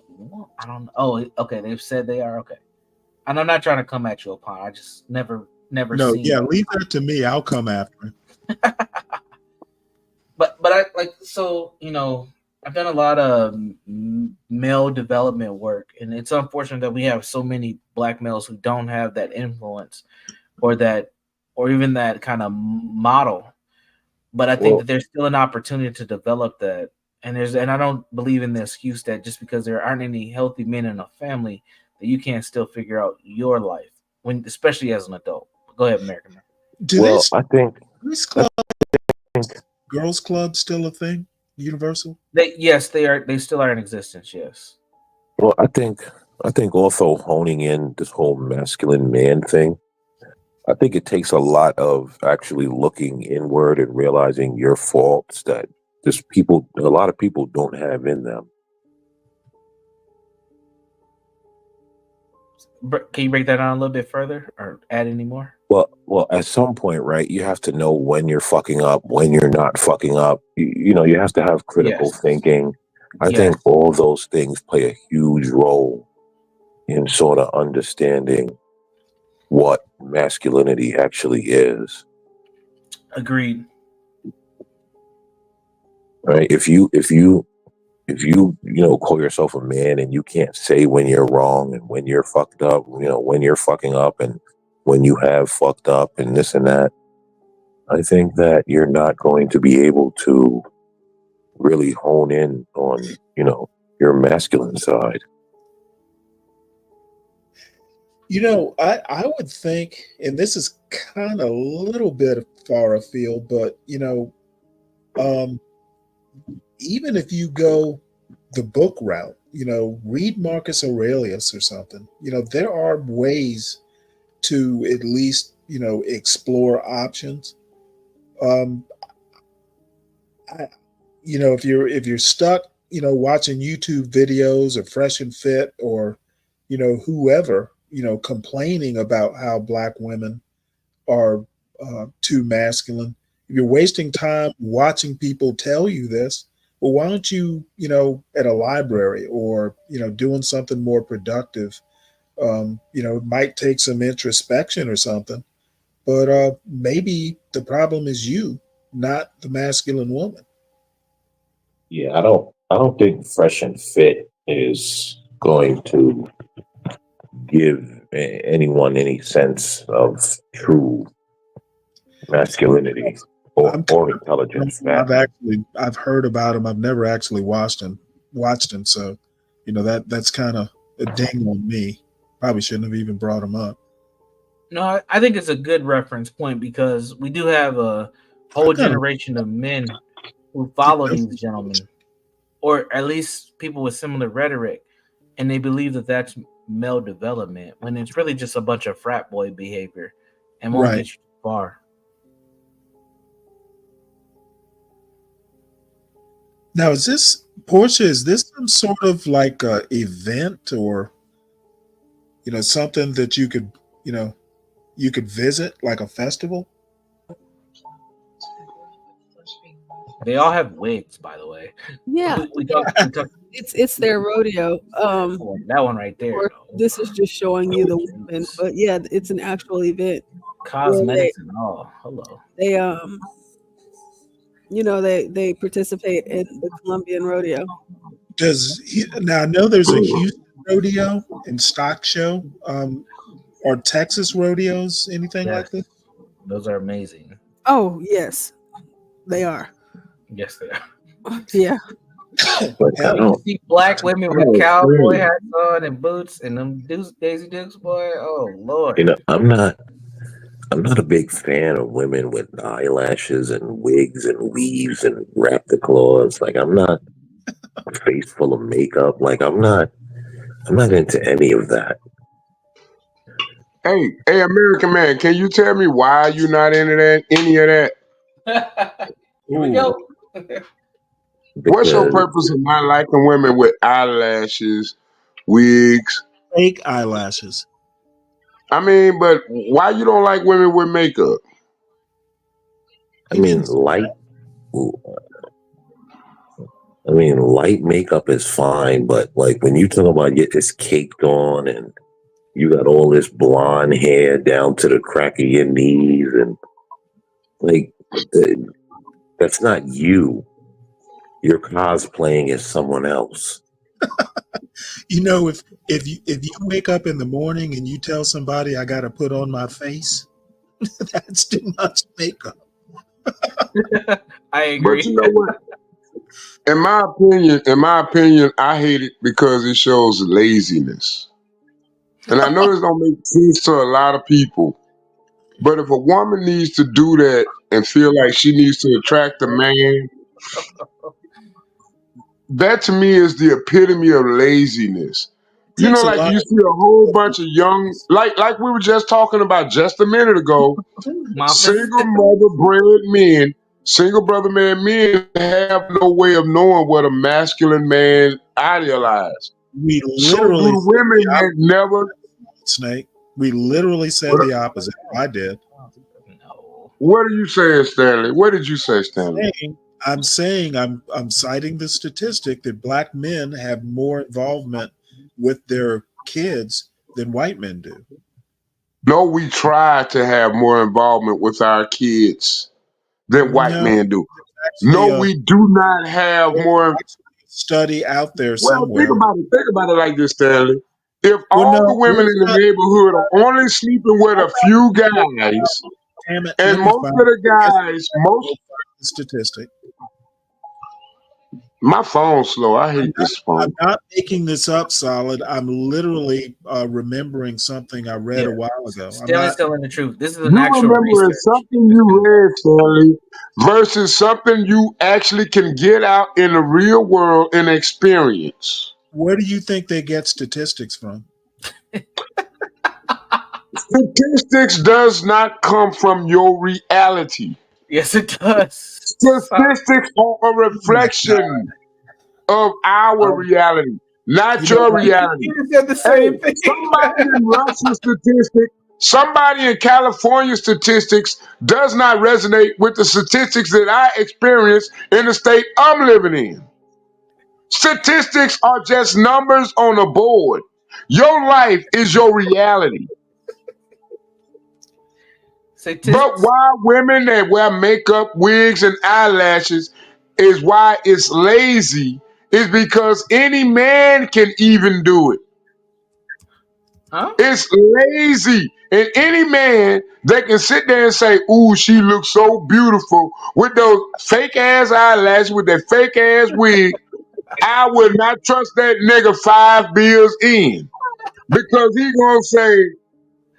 I don't know. Oh, okay. They've said they are. Okay. And I'm not trying to come at you, Opana. I just never No, seen. yeah, leave that to me. I'll come after him. But I I've done a lot of male development work, and it's unfortunate that we have so many black males who don't have that influence or even that kind of model. But I think that there's still an opportunity to develop that. And I don't believe in the excuse that just because there aren't any healthy men in a family that you can't still figure out your life especially as an adult. Go ahead, American. I think Girls Club still a thing? Universal? Yes, they are. They still are in existence. Yes. Well, I think also honing in this whole masculine man thing. I think it takes a lot of actually looking inward and realizing your faults that a lot of people don't have in them. Can you break that down a little bit further or add any more? Well, at some point, right, you have to know when you're fucking up, when you're not fucking up. You have to have critical thinking. I think all those things play a huge role in sort of understanding what masculinity actually is. Agreed. Right? If you call yourself a man and you can't say when you're wrong and when you're fucked up, when you're fucking up and when you have fucked up and this and that, I think that you're not going to be able to really hone in on, your masculine side. I would think, and this is kind of a little bit far afield, but even if you go the book route, read Marcus Aurelius or something, there are ways to at least, explore options. If you're stuck, watching YouTube videos or Fresh and Fit or, whoever, complaining about how Black women are too masculine, if you're wasting time watching people tell you this, well, why don't you, at a library or, doing something more productive, it might take some introspection or something, but maybe the problem is you, not the masculine woman. Yeah, I don't think Fresh and Fit is going to give anyone any sense of true masculinity or intelligence. I've heard about him. I've never actually watched him. So, that's kind of a ding on me. Probably shouldn't have even brought him up. No, I think it's a good reference point because we do have a whole generation of men who follow these gentlemen, or at least people with similar rhetoric, and they believe that that's male development when it's really just a bunch of frat boy behavior and won't get you far. Now, is this some sort of like a event or, something that you could visit, like a festival? They all have wigs, by the way. Yeah, it's their rodeo. That one right there. This is just showing you the women, but yeah, it's an actual event. Cosmetics and all. Hello. They they participate in the Colombian rodeo. Now I know there's a Houston rodeo and stock show. Or Texas rodeos, anything like this? Those are amazing. Oh yes, they are. Yes, they are. Yeah. You see Black women with cowboy hats on and boots and them Daisy Dukes, boy. Oh Lord. I'm not a big fan of women with eyelashes and wigs and weaves and wrap the claws. Like, I'm not a face full of makeup. Like, I'm not into any of that. Hey, American man, can you tell me why you're not into any of that? Here we go. What's your purpose of not liking women with eyelashes, wigs? Fake eyelashes. I mean, but why you don't like women with makeup? I mean, light makeup is fine, but like when you talk about get this caked on and you got all this blonde hair down to the crack of your knees, and like that's not you. You're cosplaying as someone else. If you wake up in the morning and you tell somebody I got to put on my face, that's too much makeup. I agree. But you know what? In my opinion, I hate it because it shows laziness. And I know this don't make sense to a lot of people, but if a woman needs to do that and feel like she needs to attract a man, that to me is the epitome of laziness. You know, like you see a whole bunch of young, like we were just talking about just a minute ago, single brother man men have no way of knowing what a masculine man idealizes. We So do literally the women that never Snake. We literally said the opposite. I did. What are you saying, Stanley? What did you say, Stanley? I'm citing the statistic that black men have more involvement with their kids than white men do. No, we try to have more involvement with our kids than white No, men do. actually, No, we do not have there's more. actually a study out there Well, think somewhere. about it. Think about it like this, Stanley. If Well, all no, the women let's in the not. neighborhood are only sleeping with a few guys, Damn it! and Let me most find of the yes, guys, most the statistic. my phone's slow. I hate this I'm phone. not making this up, Solid. I'm literally remembering something I read a while ago. I'm Stanley's not. telling the truth. This is an You actual remember research. it's something you read, Stanley, versus something you actually can get out in the real world and experience. Where do you think they get statistics from? Statistics does not come from your reality. Yes, it does. Statistics are a reflection of our reality, not You know your what? reality. You said the Hey, same thing. somebody in Russian statistics, somebody in California statistics does not resonate with the statistics that I experience in the state I'm living in. Statistics are just numbers on a board. Your life is your reality. But why women that wear makeup, wigs, and eyelashes is why it's lazy, is because any man can even do it. Huh? It's lazy. And any man that can sit there and say, ooh, she looks so beautiful with those fake ass eyelashes, with that fake ass wig, I would not trust that nigga 5 bills in. Because he gonna say,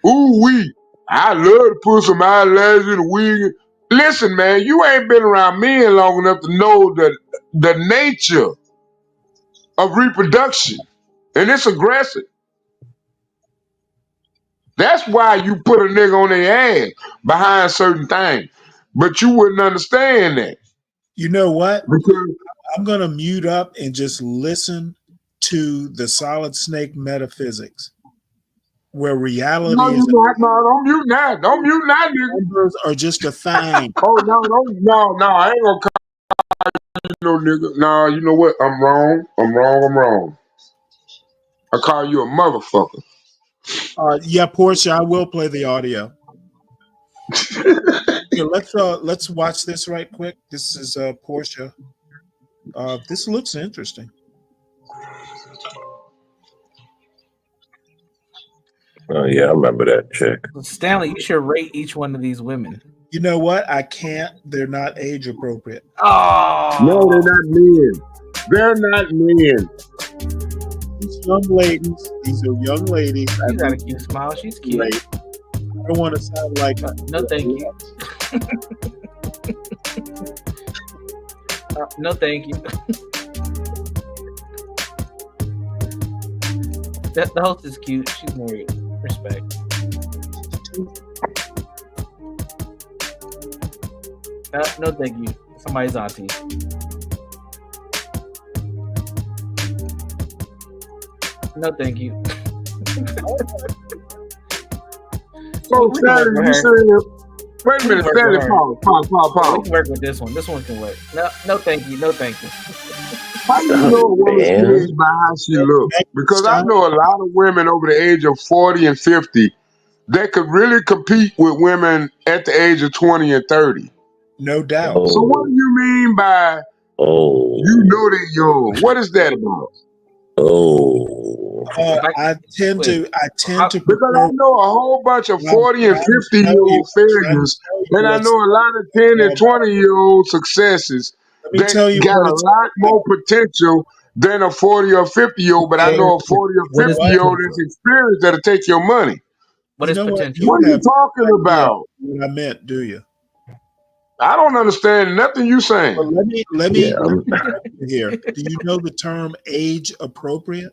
ooh wee, I love to put some eyelashes in a wig. Listen, man, you ain't been around men long enough to know the nature of reproduction. And it's aggressive. That's why you put a nigga on their ass behind certain things. But you wouldn't understand that. You know what? Because I'm going to mute up and just listen to the Solid Snake metaphysics, where reality no, is you not. No, don't mute now. Don't mute now, nigga. numbers are just a thing. Oh, no, I ain't gonna call you no nigga. No, you know what? I'm wrong. I call you a motherfucker. Yeah, Portia, I will play the audio. Yeah, let's watch this right quick. This is Portia. This looks interesting. Oh yeah, I remember that chick. Stanley, you should rate each one of these women. You know what? I can't. They're not age appropriate. Oh no, they're not men. They're not men. These young ladies. These are young ladies. She's got a cute smile. She's cute. Great. I don't want to sound like no, thank you. No, thank you. The host is cute. She's married. Respect. No, thank you. Somebody's auntie. No, thank you. So, Stanley, you saying, wait a minute, Stanley, pause. We can work with this one. This one can work. No, thank you. No, thank you. How do you know a woman's age by how she looks? Because I know a lot of women over the age of 40 and 50 that could really compete with women at the age of 20 and 30. No doubt. So what do you mean by you know they're young? What is that about? I tend to because I know a whole bunch of 40 and 50-year-old failures, and I know a lot of 10 and 20-year-old successes that got a lot more potential than a 40 or 50-year-old, but I know a 40 or 50-year-old that's experienced that'll take your money. What is potential? What are you talking about? What I meant, do you? I don't understand nothing you saying. Well, let me here. Do you know the term age appropriate?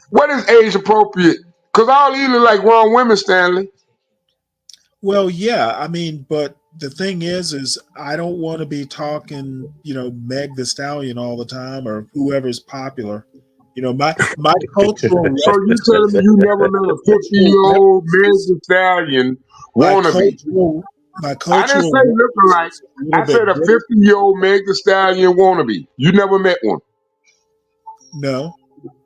What is age appropriate? Because all these look like grown women, Stanley. Well, yeah, I mean, but the thing is I don't want to be talking, Meg the Stallion all the time or whoever's popular. You know, my cultural So you telling me you never met a 50-year-old Megan Thee Stallion wannabe? my I cultural didn't say looking like. references a little I said bit a different. 50-year-old Megan Thee Stallion wannabe. You never met one. No.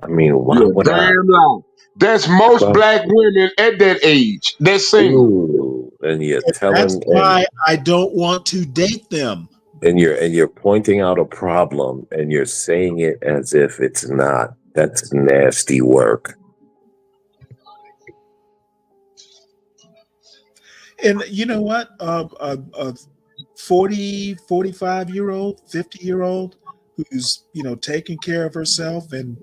I mean, why You're a would I? damn lie. That's most Well, black women at that age. They're single. ooh, and you're And that's telling why I don't want to date them. and you're pointing out a problem and you're saying it as if it's not. That's nasty work. And you know what? A 40, 45-year-old, 50-year-old who's, you know, taking care of herself and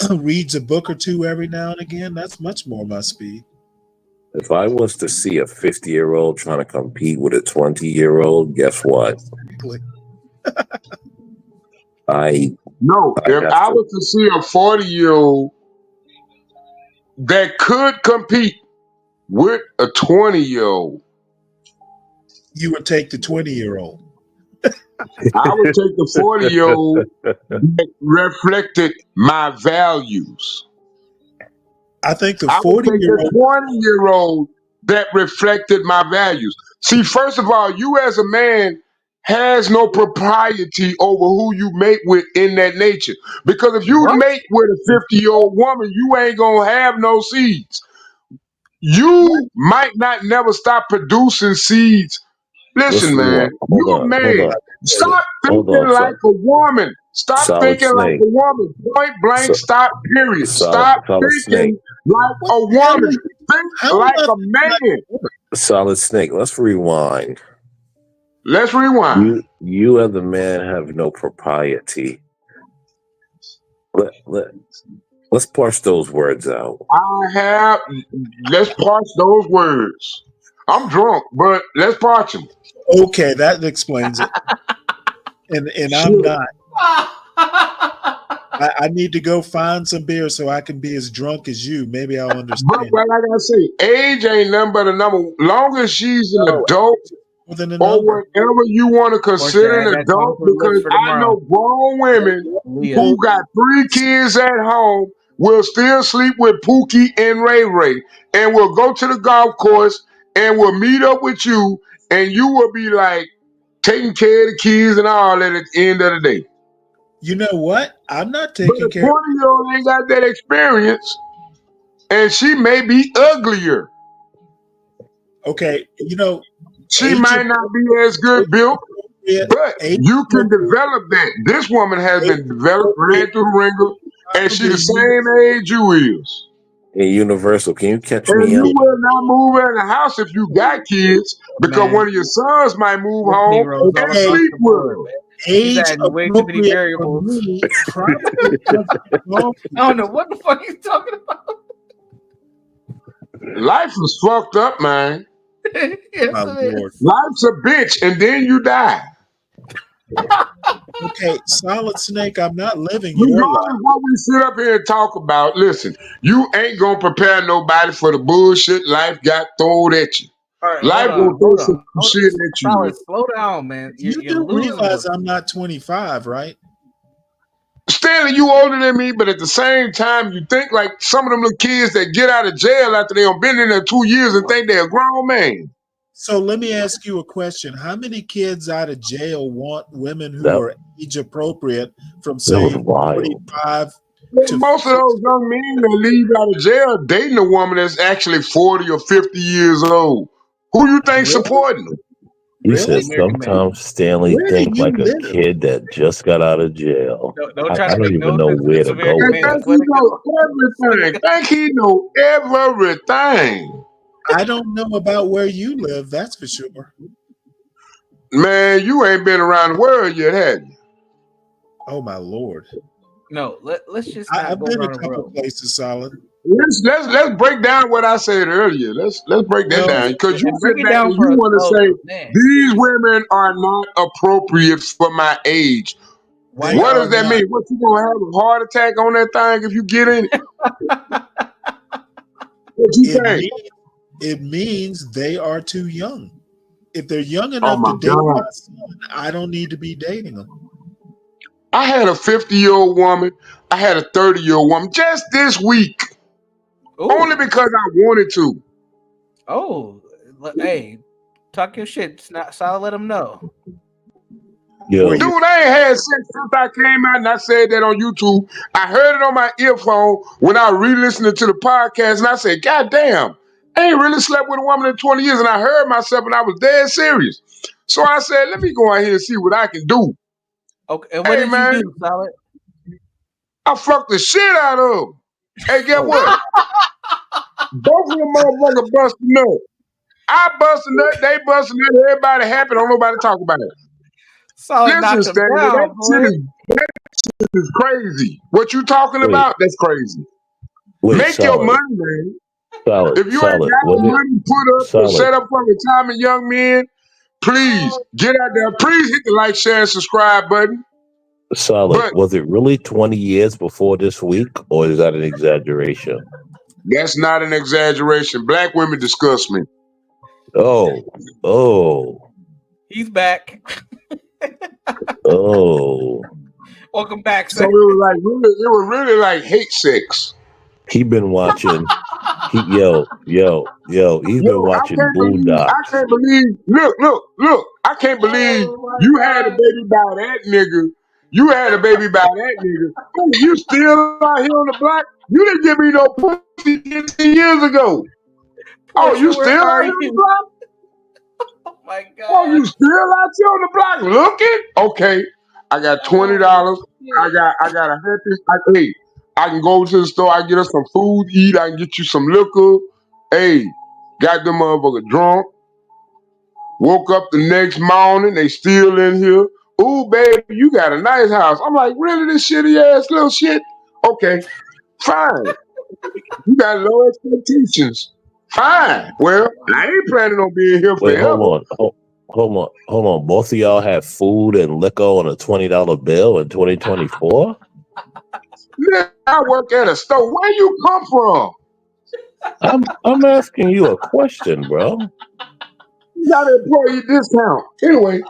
reads a book or two every now and again, that's much more my speed. If I was to see a 50-year-old trying to compete with a 20-year-old, guess what? Exactly. No, if have I to. was to see a 40-year-old that could compete with a 20-year-old, You would take the 20-year-old. I would take the 40-year-old that reflected my values. I think the I would take the 40-year-old. 20-year-old that reflected my values. See, first of all, you as a man has no propriety over who you mate with in that nature. Because if you mate with a 50-year-old woman, you ain't gonna have no seeds. You might not never stop producing seeds. Let's Listen, man, rewind. you a Hold man. on. Stop Hold thinking on, like a woman. Stop Solid thinking like Snake. a woman. Point blank, stop, period. Stop Solid Snake. thinking like What a the hell woman. Think how like am a I man. Solid Snake. Let's rewind. Let's rewind. You as a man have no propriety. Let's parse those words out. Let's parse those words. I'm drunk, but let's parse them. Okay, that explains it. And I'm Shit. not. I need to go find some beer so I can be as drunk as you. Maybe I'll But understand. like I say, age ain't nothing but a number. Long as she's an adult More than a or number. whatever you want to Or should consider I an add that song adult, to the list because for I tomorrow? know grown women who got 3 kids at home will still sleep with Pookie and Ray Ray and will go to the golf course and will meet up with you and you will be like taking care of the kids and all that at the end of the day. You know what? I'm not But taking a care of 20-year-old ain't got that experience and she may be uglier. Okay, you know, She age might not be as good built, but age you can develop that. This woman has been developed, ran through the ringer, and she the same age you is. Hey, Universal, can you catch And me you up? will not move in the house if you got kids, because one of your sons might move This home Negroes all and across sleep the with board, her. man. He's age adding way too many appropriate for variables. me probably doesn't I don't know what the fuck he's talking about. Life is fucked up, man. Yes, My it Lord. is. Life's a bitch, and then you die. Okay, Solid Snake, I'm not living your life. Regardless of what we sit up here and talk about, listen, you ain't gonna prepare nobody for the bullshit life got thrown at you. All right, Life gonna throw some shit at you. Solid, slow down, man. You You're do losing realize us. I'm not 25, right? Stanley, you older than me, but at the same time, you think like some of them little kids that get out of jail after they done been in there 2 years and think they're a grown man. So let me ask you a question. How many kids out of jail want women who That- are age appropriate from, That say, was wild. 45 to Most of those young men that leave out of jail dating a woman that's actually 40 or 50 years old. Who you think supporting them? He said Really? sometimes Stanley Where do think you like a live? kid that just got out of jail. Don't try I to don't take even notes. know where It's to a very go And with man. that. think he know everything. Think he know everything. I don't know about where you live, that's for sure. Man, you ain't been around the world yet, have you? Oh my Lord. No, let's just not I've go been a around the couple road. places, Solid. Let's break down what I said earlier. Let's break that Well, down, because you And break sit it back down and for you us want to both, say man. these women are not appropriate for my age. they What are does that not. mean? What, you gonna have a heart attack on that thing if you get in it? What you It think? means they are too young. If they're young Oh enough my to date God. my son, I don't need to be dating them. I had a 50-year-old woman. I had a 30-year-old woman just this week. Ooh. Only because I wanted to. Oh, hey, talk your shit. It's not solid. Let them know. Dude, I ain't had sex since I came out, and I said that on YouTube. I heard it on my earphone when I was re-listening to the podcast, and I said, God damn, I ain't really slept with a woman in 20 years, and I heard myself, and I was dead serious. So I said, let me go out here and see what I can do. Okay, and what did you do, Solid? I fucked the shit out of them. Hey, get what? Both of them motherfuckers busted nut. I busted nut, they busted nut, everybody happy, don't nobody talk about it. Solid Listen, Stanley, that shit is crazy. What you talking about, that's crazy. Make your money, man. If you ain't got the money put up and set up for retirement, young men, please get out there. Please hit the like, share, and subscribe button. Solid. Was it really 20 years before this week, or is that an exaggeration? That's not an exaggeration. Black women disgust me. Oh. He's back. Oh. Welcome back, sir. So it was really like hate sex. He been watching. He's been watching Boondocks. I can't believe. Look. I can't believe you had a baby by that nigga. You had a baby by that nigga. Hey, you still out here on the block? You didn't give me no pussy 15 years ago. Oh, you still out here on the block? Oh my God. Oh, you still out here on the block looking? Okay. I got $20. I got a happy. I can go to the store. I get us some food, eat. I can get you some liquor. Hey, got them motherfucker drunk. Woke up the next morning. They still in here. Ooh, baby, you got a nice house. I'm like, really, this shitty ass little shit? Okay, fine. You got low expectations. Fine. Well, I ain't planning on being here Wait, forever. hold on. Both of y'all have food and liquor on a $20 bill in 2024? Nigga, I work at a store. Where you come from? I'm asking you a question, bro. You got an employee discount. Anyway.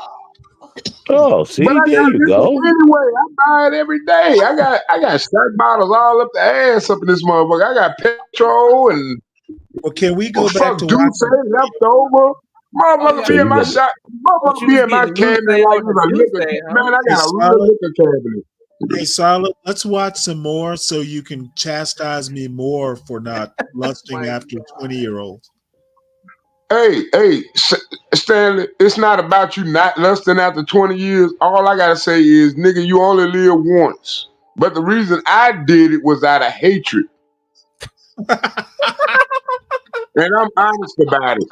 Oh, see, there you go. Anyway, I buy it every day. I got shot bottles all up the ass up in this motherfucker. I got petrol and can we go back to watching leftover? Motherfucker be in my shop. Motherfucker be in my cabinet like with a liquor. Man, I got a real liquor cabinet. Hey, Solid, let's watch some more so you can chastise me more for not lusting after 20-year-olds. Hey, Stanley, it's not about you not lusting after 20 years. All I gotta say is, nigga, you only live once. But the reason I did it was out of hatred. And I'm honest about it.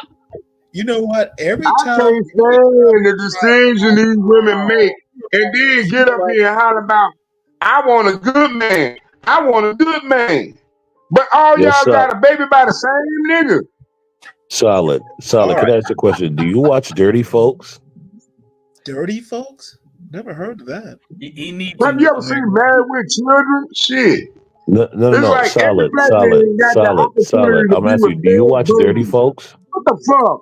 You know what? Every I time can't stand the decision these women make and then get up here and holler about, I want a good man. I want a good man. But all y'all got a baby by the same nigga. Solid. Can I ask a question? Do you watch Dirty Folks? Dirty Folks? Never heard of that. He needs Have you ever seen Married with Children? Shit. No. Like Solid. I'm asking you, do you watch Dirty Folks? What the fuck?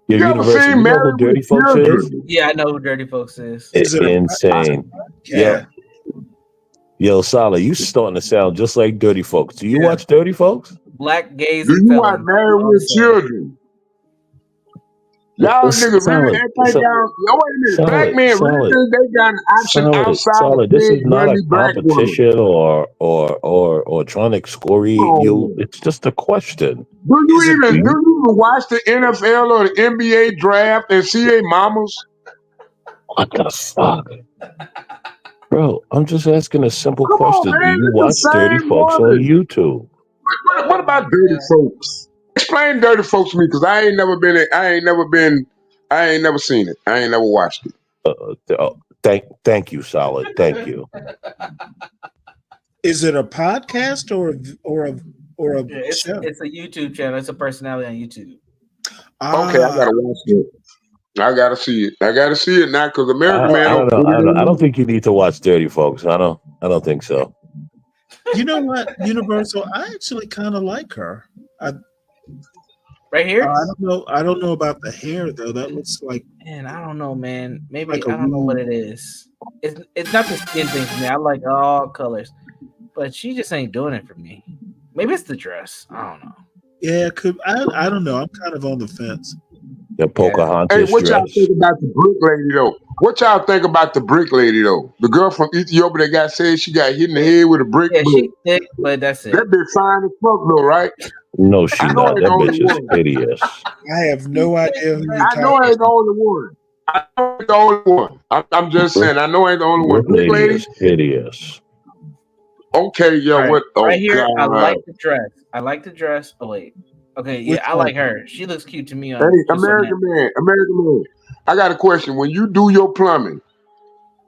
Your you ever university, seen you know Married who Dirty with Folks Children? is? Yeah, I know who Dirty Folks is. It's insane. Yeah. Yo, Solid, you starting to sound just like Dirty Folks. Do you watch Dirty Folks? Black gays Do and you felons. watch Married with Children? Y'all niggas really act like y'all. Wait a minute, black men really think they got an option outside of This is big not a money black women. competition or trying to excoriate you. It's just a question. Do you even watch the NFL or the NBA draft and see their mamas? What the fuck? Bro, I'm just asking a simple Come question. on, man, Do you it's watch the Dirty same Folks on woman. YouTube? What about Dirty Folks? Explain Dirty Folks to me, because I ain't never seen it. I ain't never watched it. Thank you, Solid. Thank you. Is it a podcast or a show? It's a YouTube channel. It's a personality on YouTube. Okay, I gotta watch it. I gotta see it. I gotta see it now because American Man I don't think you need to watch Dirty Folks. I don't think so. You know what, Universal? I actually kind of like her. Right here? I don't know about the hair though. That looks like. Man, I don't know, man. Maybe Like a I don't know what weave. it is. It's not the skin thing for me. I like all colors, but she just ain't doing it for me. Maybe it's the dress. I don't know. Yeah, I don't know. I'm kind of on the fence. The Pocahontas Hey, what y'all dress. think about the brick lady though? What y'all think about the brick lady though? The girl from Ethiopia that got said she got hit in the head with a brick. Yeah, But she's thick, but that's it. that bitch fine as fuck though, right? No, she I know I not. ain't the That only bitch is one. hideous. I have no idea who you're I know I talking ain't the only one. I know I ain't the only one. I'm just saying, I know I ain't the only one. Brick Brick lady lady? is hideous. Okay, yo, All right, what? Oh, right here. I God. like the dress. I like the dress. Oh wait. Okay, yeah, Which I one? like her. She looks cute to me Hey, on just on that. American man. I got a question. When you do your plumbing,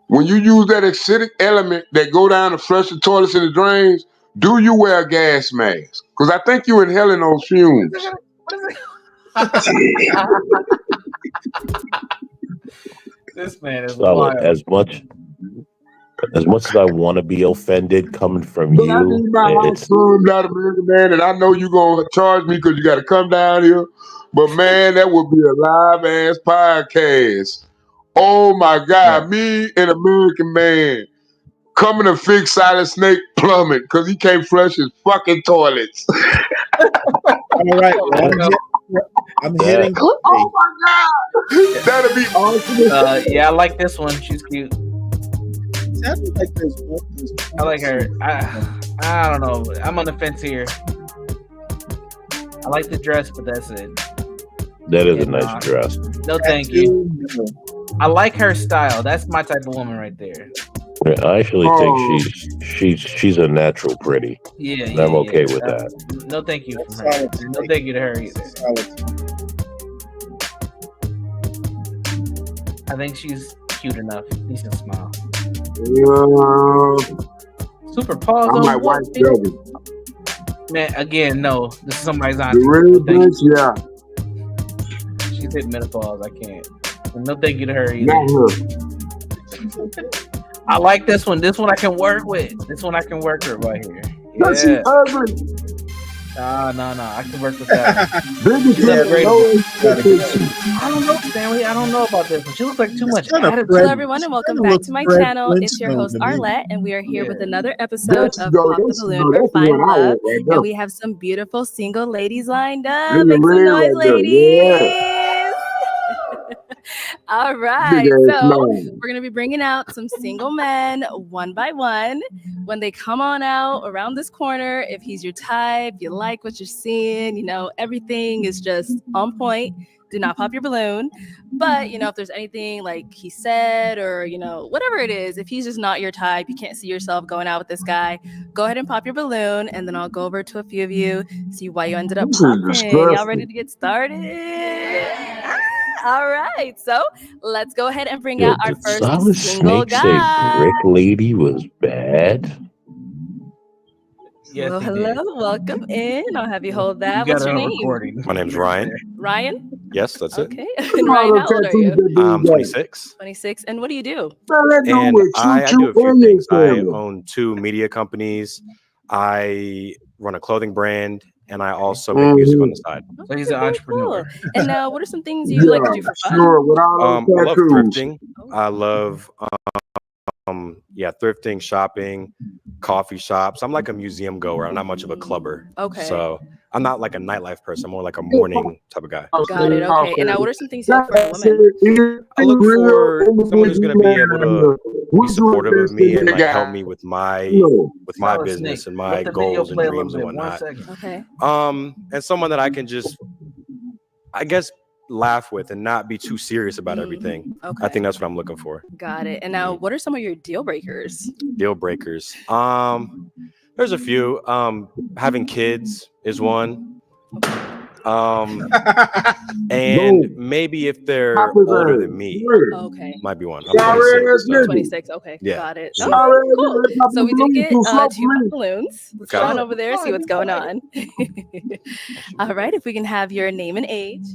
when you use that acidic element that go down to flush the toilets and the drains, do you wear a gas mask? Because I think you inhaling those fumes. This man is Solid. wild. As much as I want to be offended coming from But I you, need my house it's cleaned out, American man, and I know you gonna charge me because you got to come down here. But man, that would be a live ass podcast. Oh my God, me and American man coming to fix Silent Snake plumbing because he can't flush his fucking toilets. All right, well, I'm hitting. Oh my God, that'd be awesome. Yeah, I like this one. She's cute. Sounded like there's I like her. I don't know. I'm on the fence here. I like the dress, but that's it. that is a nice dress. No, thank you. I like her style. That's my type of woman right there. I actually Oh. think she's a natural pretty. Yeah, And I'm okay with Uh, that. No, thank you from her. No, thank you to her either. I think she's cute enough. Decent smile. Super pause I on might what, wipe dude? that. Man, again, no. This is somebody's The auntie. red No, thank dress, yeah. you. She's hit menopause. I can't. And no, thank you to her either. Not her. I like this one. This one I can work with. This one I can work with right here. No, she Yeah. ugly. No. I can work with that. Biggest She's fan, no upgradable. expectation. I don't know, Stanley. I don't know about this one. She looks like too much attitude. Hello, everyone, and welcome back to my Fred channel. It's your host, Flintstone to me. Arlette, and we are here with another There episode she of go. Pop There the she Balloon go. or That's the Find one I Love. want right there. And we have some beautiful single ladies lined up. There's Make a some red noise, right there. Yeah. ladies. All Big right. ass So man. we're going to be bringing out some single men one by one. When they come on out around this corner, if he's your type, you like what you're seeing, everything is just on point. Do not pop your balloon. But, if there's anything like he said or, whatever it is, if he's just not your type, you can't see yourself going out with this guy, go ahead and pop your balloon. And then I'll go over to a few of you, see why you ended up This is popping. Y'all ready disgusting. to get started? All right. So let's go ahead and bring Yo, out our did first Solid single Snake say guy. Brick Lady was bad? Yes, Well, he hello. did. Welcome in. I'll have you hold You that. got What's it your on name? recording. My name's Ryan. Ryan? Yes, that's it. Okay. And Ryan, how old are you? I'm 26. 26. And what do you do? And I do a few and your things. I family. own 2 media companies. I run a clothing brand, and I also make music on the side. So he's an entrepreneur. Cool. And what are some things you like to do for fun? Sure, with all I those love tattoos. thrifting. I love thrifting, shopping, coffee shops. I'm like a museum goer. I'm not much of a clubber. Okay. So I'm not like a nightlife person. I'm more like a morning type of guy. Got it. Okay. And now what are some things you look for in a woman? I look for someone who's going to be able to be supportive of me and like help me with my Solid business Snake. and Let my the video goals and play a little dreams and bit. 1 whatnot. second. Okay. And someone that I can just, I guess, laugh with and not be too serious about everything. Okay. I think that's what I'm looking for. Got it. And now what are some of your deal breakers? Deal breakers. There's a few. Having kids is one. And maybe if they're older than me, Okay. might be one. I'm 26. So. 26. Okay. Yeah. Got it. So- Okay, cool. So we did get 2 pop balloons. Let's go Okay. on over there, see what's going on. All right. If we can have your name and age.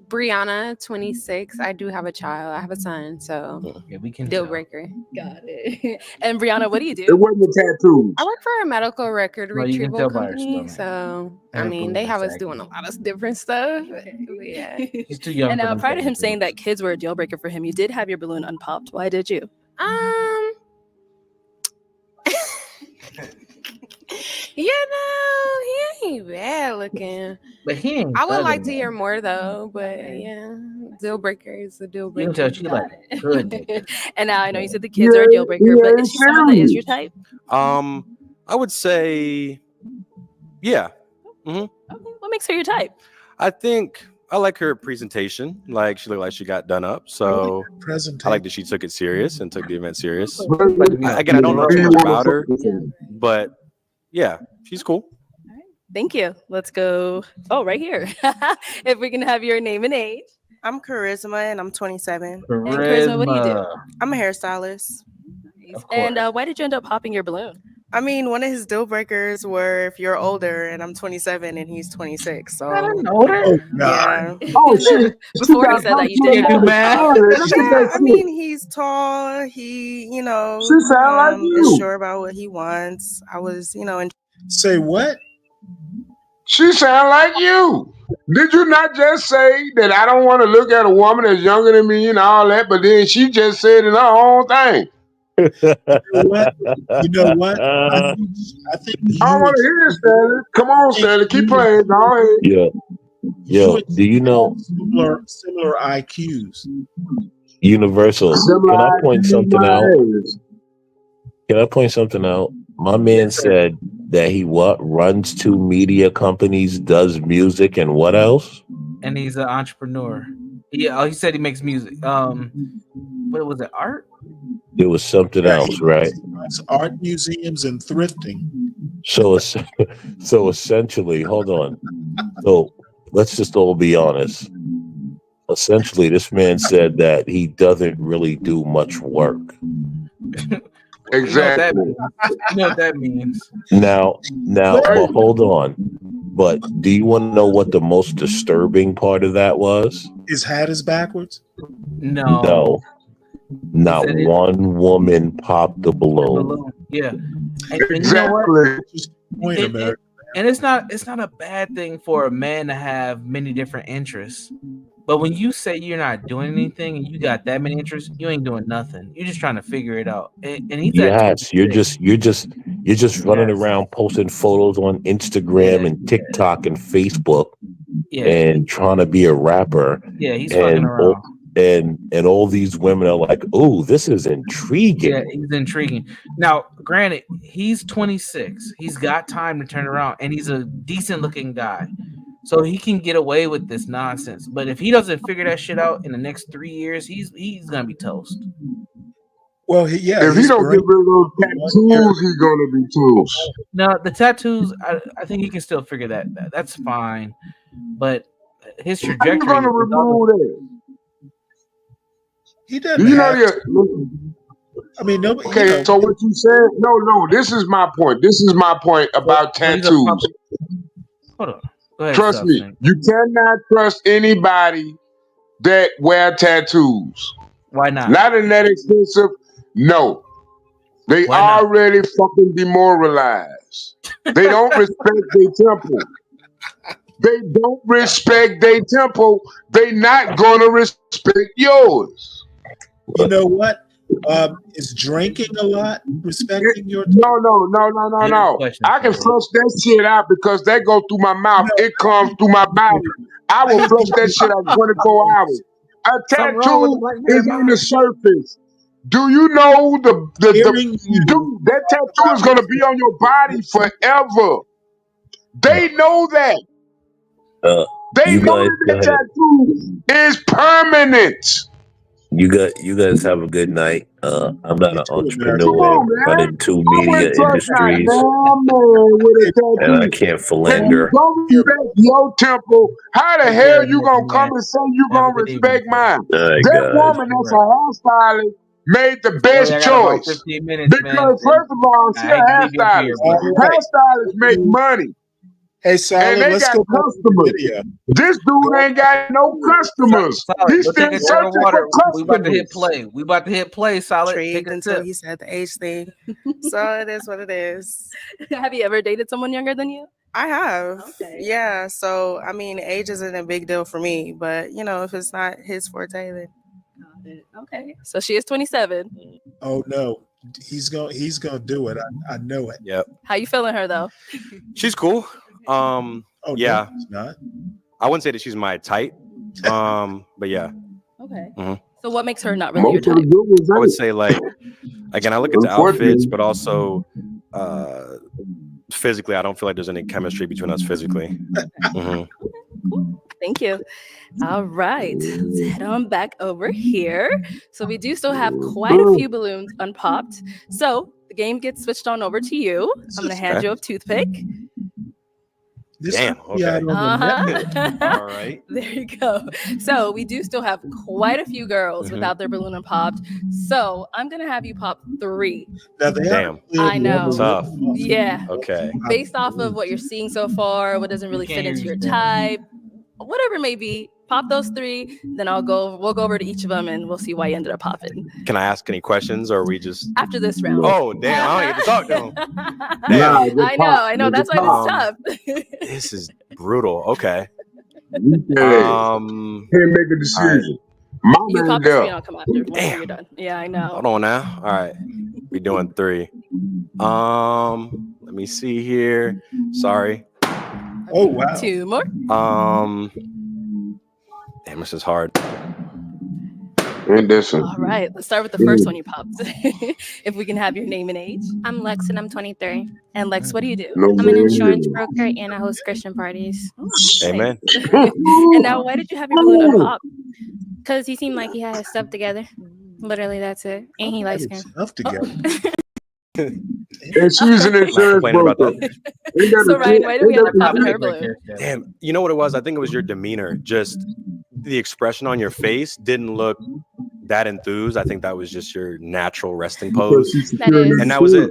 Brianna, 26. I do have a child. I have a son, so yeah, we can deal tell. breaker. Got it. And Brianna, what do you It do? wasn't a tattoo. I work for a medical record No, you can retrieval tell by her company, stomach. so I And her mean balloon they is have us sagging. doing a lot of different stuff. But yeah. He's too young And for them prior to him tattoos. saying that kids were a deal breaker for him, you did have your balloon unpopped. Why did you? You know, he ain't bad looking. But he ain't I would like thugging, to hear more though, but yeah, deal breaker is a deal You breaker. can tell she like good niggas. And now I know you said the kids are a deal breaker, but is she someone that is your type? I would say, yeah. Okay. What makes her your type? I think I like her presentation. Like she looked like she got done up. So I like that she took it serious and took the event serious. Again, I don't know too much about her, but yeah, she's cool. Thank you. Let's go. Oh, right here. If we can have your name and age. I'm Charisma and I'm 27. And Charisma, what do you do? I'm a hairstylist. And why did you end up popping your balloon? I mean, one of his deal breakers were if you're older, and I'm 27 and he's 26. So older? Oh, yeah. Oh shit! Before he said that, you did do math. Yeah, I mean, he's tall. He, She sound like is you. sure about what he wants. I was, Say what? She sound like you. Did you not just say that I don't want to look at a woman that's younger than me and all that? But then she just said in her own thing. You know what? I think I don't want to hear this, Sally. Come on, Sally. Keep playing. Go ahead. Yeah. Yo, do you know similar IQs? Universal? Can I point something out? Can I point something out? My man said that he runs 2 media companies, does music, and what else? And he's an entrepreneur. He said he makes music. What was it? Art? There was something else, right? It's art museums and thrifting. So essentially, hold on. So let's just all be honest. Essentially, this man said that he doesn't really do much work. Exactly. You know what that means. Now, but hold on. But do you want to know what the most disturbing part of that was? His hat is backwards? No. Not one woman popped the balloon. Yeah. And you know what? And it's not a bad thing for a man to have many different interests. But when you say you're not doing anything and you got that many interests, you ain't doing nothing. You're just trying to figure it out. And he's yes, you're just running around posting photos on Instagram and TikTok and Facebook and trying to be a rapper. Yeah, he's fucking around. And all these women are like, "Oh, this is intriguing." Yeah, he's intriguing. Now, granted, he's 26. He's got time to turn around, and he's a decent-looking guy, so he can get away with this nonsense. But if he doesn't figure that shit out in the next 3 years, he's gonna be toast. Well, if he don't get rid of those tattoos, he's gonna be toast. No, the tattoos, I think he can still figure that. That's fine, but his trajectory. How you gonna remove that? He doesn't. You know, I mean, nobody. Okay, so what you said? No. This is my point. This is my point about tattoos. Hold on. Go ahead, Trust me, you cannot trust anybody that wear tattoos. Why not? Not in that expensive. No, they already fucking demoralized. They don't respect their temple. They don't respect their temple. They not gonna respect yours. You know what? Is drinking a lot respecting your No. I can flush that shit out because that go through my mouth. It comes through my body. I will flush that shit out 24 hours. A tattoo is on the surface. Do you know dude, that tattoo is gonna be on your body forever. They know that. They know that tattoo is permanent. You guys have a good night. I'm not an entrepreneur running 2 media industries, and I can't philander. Don't respect your temple. How the hell you gonna come and say you gonna respect mine? That woman that's a hairstylist made the best choice. Because first of all, she's a hairstylist. Hairstylists make money. Hey, Solid, and they let's got go back to the customers. video. This dude ain't got no customers. Solid, He's go still take a drink of searching water. for We about to hit customers. play. We about to hit play. Solid. Take Intrigued a until sip. he said the age thing. So it is what it is. Have you ever dated someone younger than you? I have. Okay. Yeah. So I mean, age isn't a big deal for me, but you know, if it's not his forte, then Okay. So she is 27. Oh no, he's gonna do it. I know it. Yep. How you feeling her though? She's cool. Oh Yeah. no, he's not. I wouldn't say that she's my type. But yeah. Okay. Mhm. So what makes her not really your Most of the type? good ones I would ain't. say like again, I look at the outfits, but also physically, I don't feel like there's any chemistry between us physically. Mhm. Thank you. All right. Let's head on back over here. So we do still have quite a few balloons unpopped. So the game gets switched on over to you. I'm going to hand you a toothpick. Damn. Okay. All right. There you go. So we do still have quite a few girls without their balloon unpopped. So I'm going to have you pop 3. Now they Damn. I know. Tough. Yeah. Okay. Based off of what you're seeing so far, what doesn't really fit into your type, whatever it may be, pop those 3. Then we'll go over to each of them and we'll see why you ended up popping Can I ask any questions, or are we just? after this round. Oh damn! I don't get to talk to them. Nah, Damn. just pop. I know. That's Just why pop. it's tough. This is brutal. Okay. You can't make a decision. My You man pop the 3 there. and I'll come after whenever you're done. Yeah, I know. Hold on now. All right. We doing 3. Let me see here. Sorry. Oh wow. 2 more. Damn, this is hard. And this one. All right. Let's start with the first one you popped. If we can have your name and age. I'm Lex and I'm 23. And Lex, what do you do? No I'm an man insurance here. broker and I host Christian parties. Amen. And now, why did you have your balloon unpopped? Because he seemed like he had his stuff together. Literally, that's it. And he likes skin. Stuff together. And she's an insurance Complaining about broker. that. Ain't that So a Ryan, shit? why did we Ain't end up that a popping her shit? balloon? Damn. You know what it was? I think it was your demeanor. Just the expression on your face didn't look that enthused. I think that was just your natural resting pose. That is. And that was it.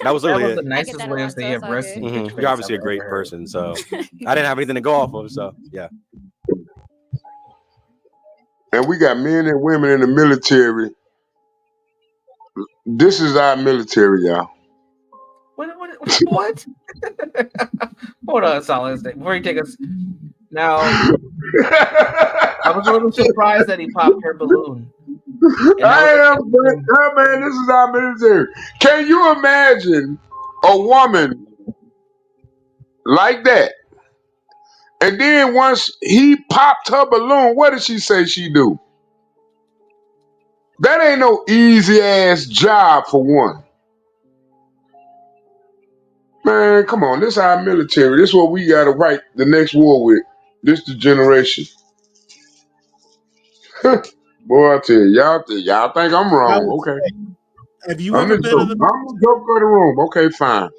That was That literally was the it. nicest that a way lot, of so saying it's all resting. good. bitch face You're obviously a I've great ever heard. person, so I didn't have anything to go off of. So yeah. And we got men and women in the military. This is our military, y'all. What? Hold on, Solid. Before you take us now, I was a little surprised that he popped her balloon. I am, but man, this is our military. Can you imagine a woman like that? And then once he popped her balloon, what did she say she do? That ain't no easy ass job for one. Man, come on. This our military. This what we gotta write the next war with. This the generation. Boy, I tell you, y'all think I'm wrong. Okay. Have you I'm ever the been joke. in the I'm the joke of the room. Okay, fine.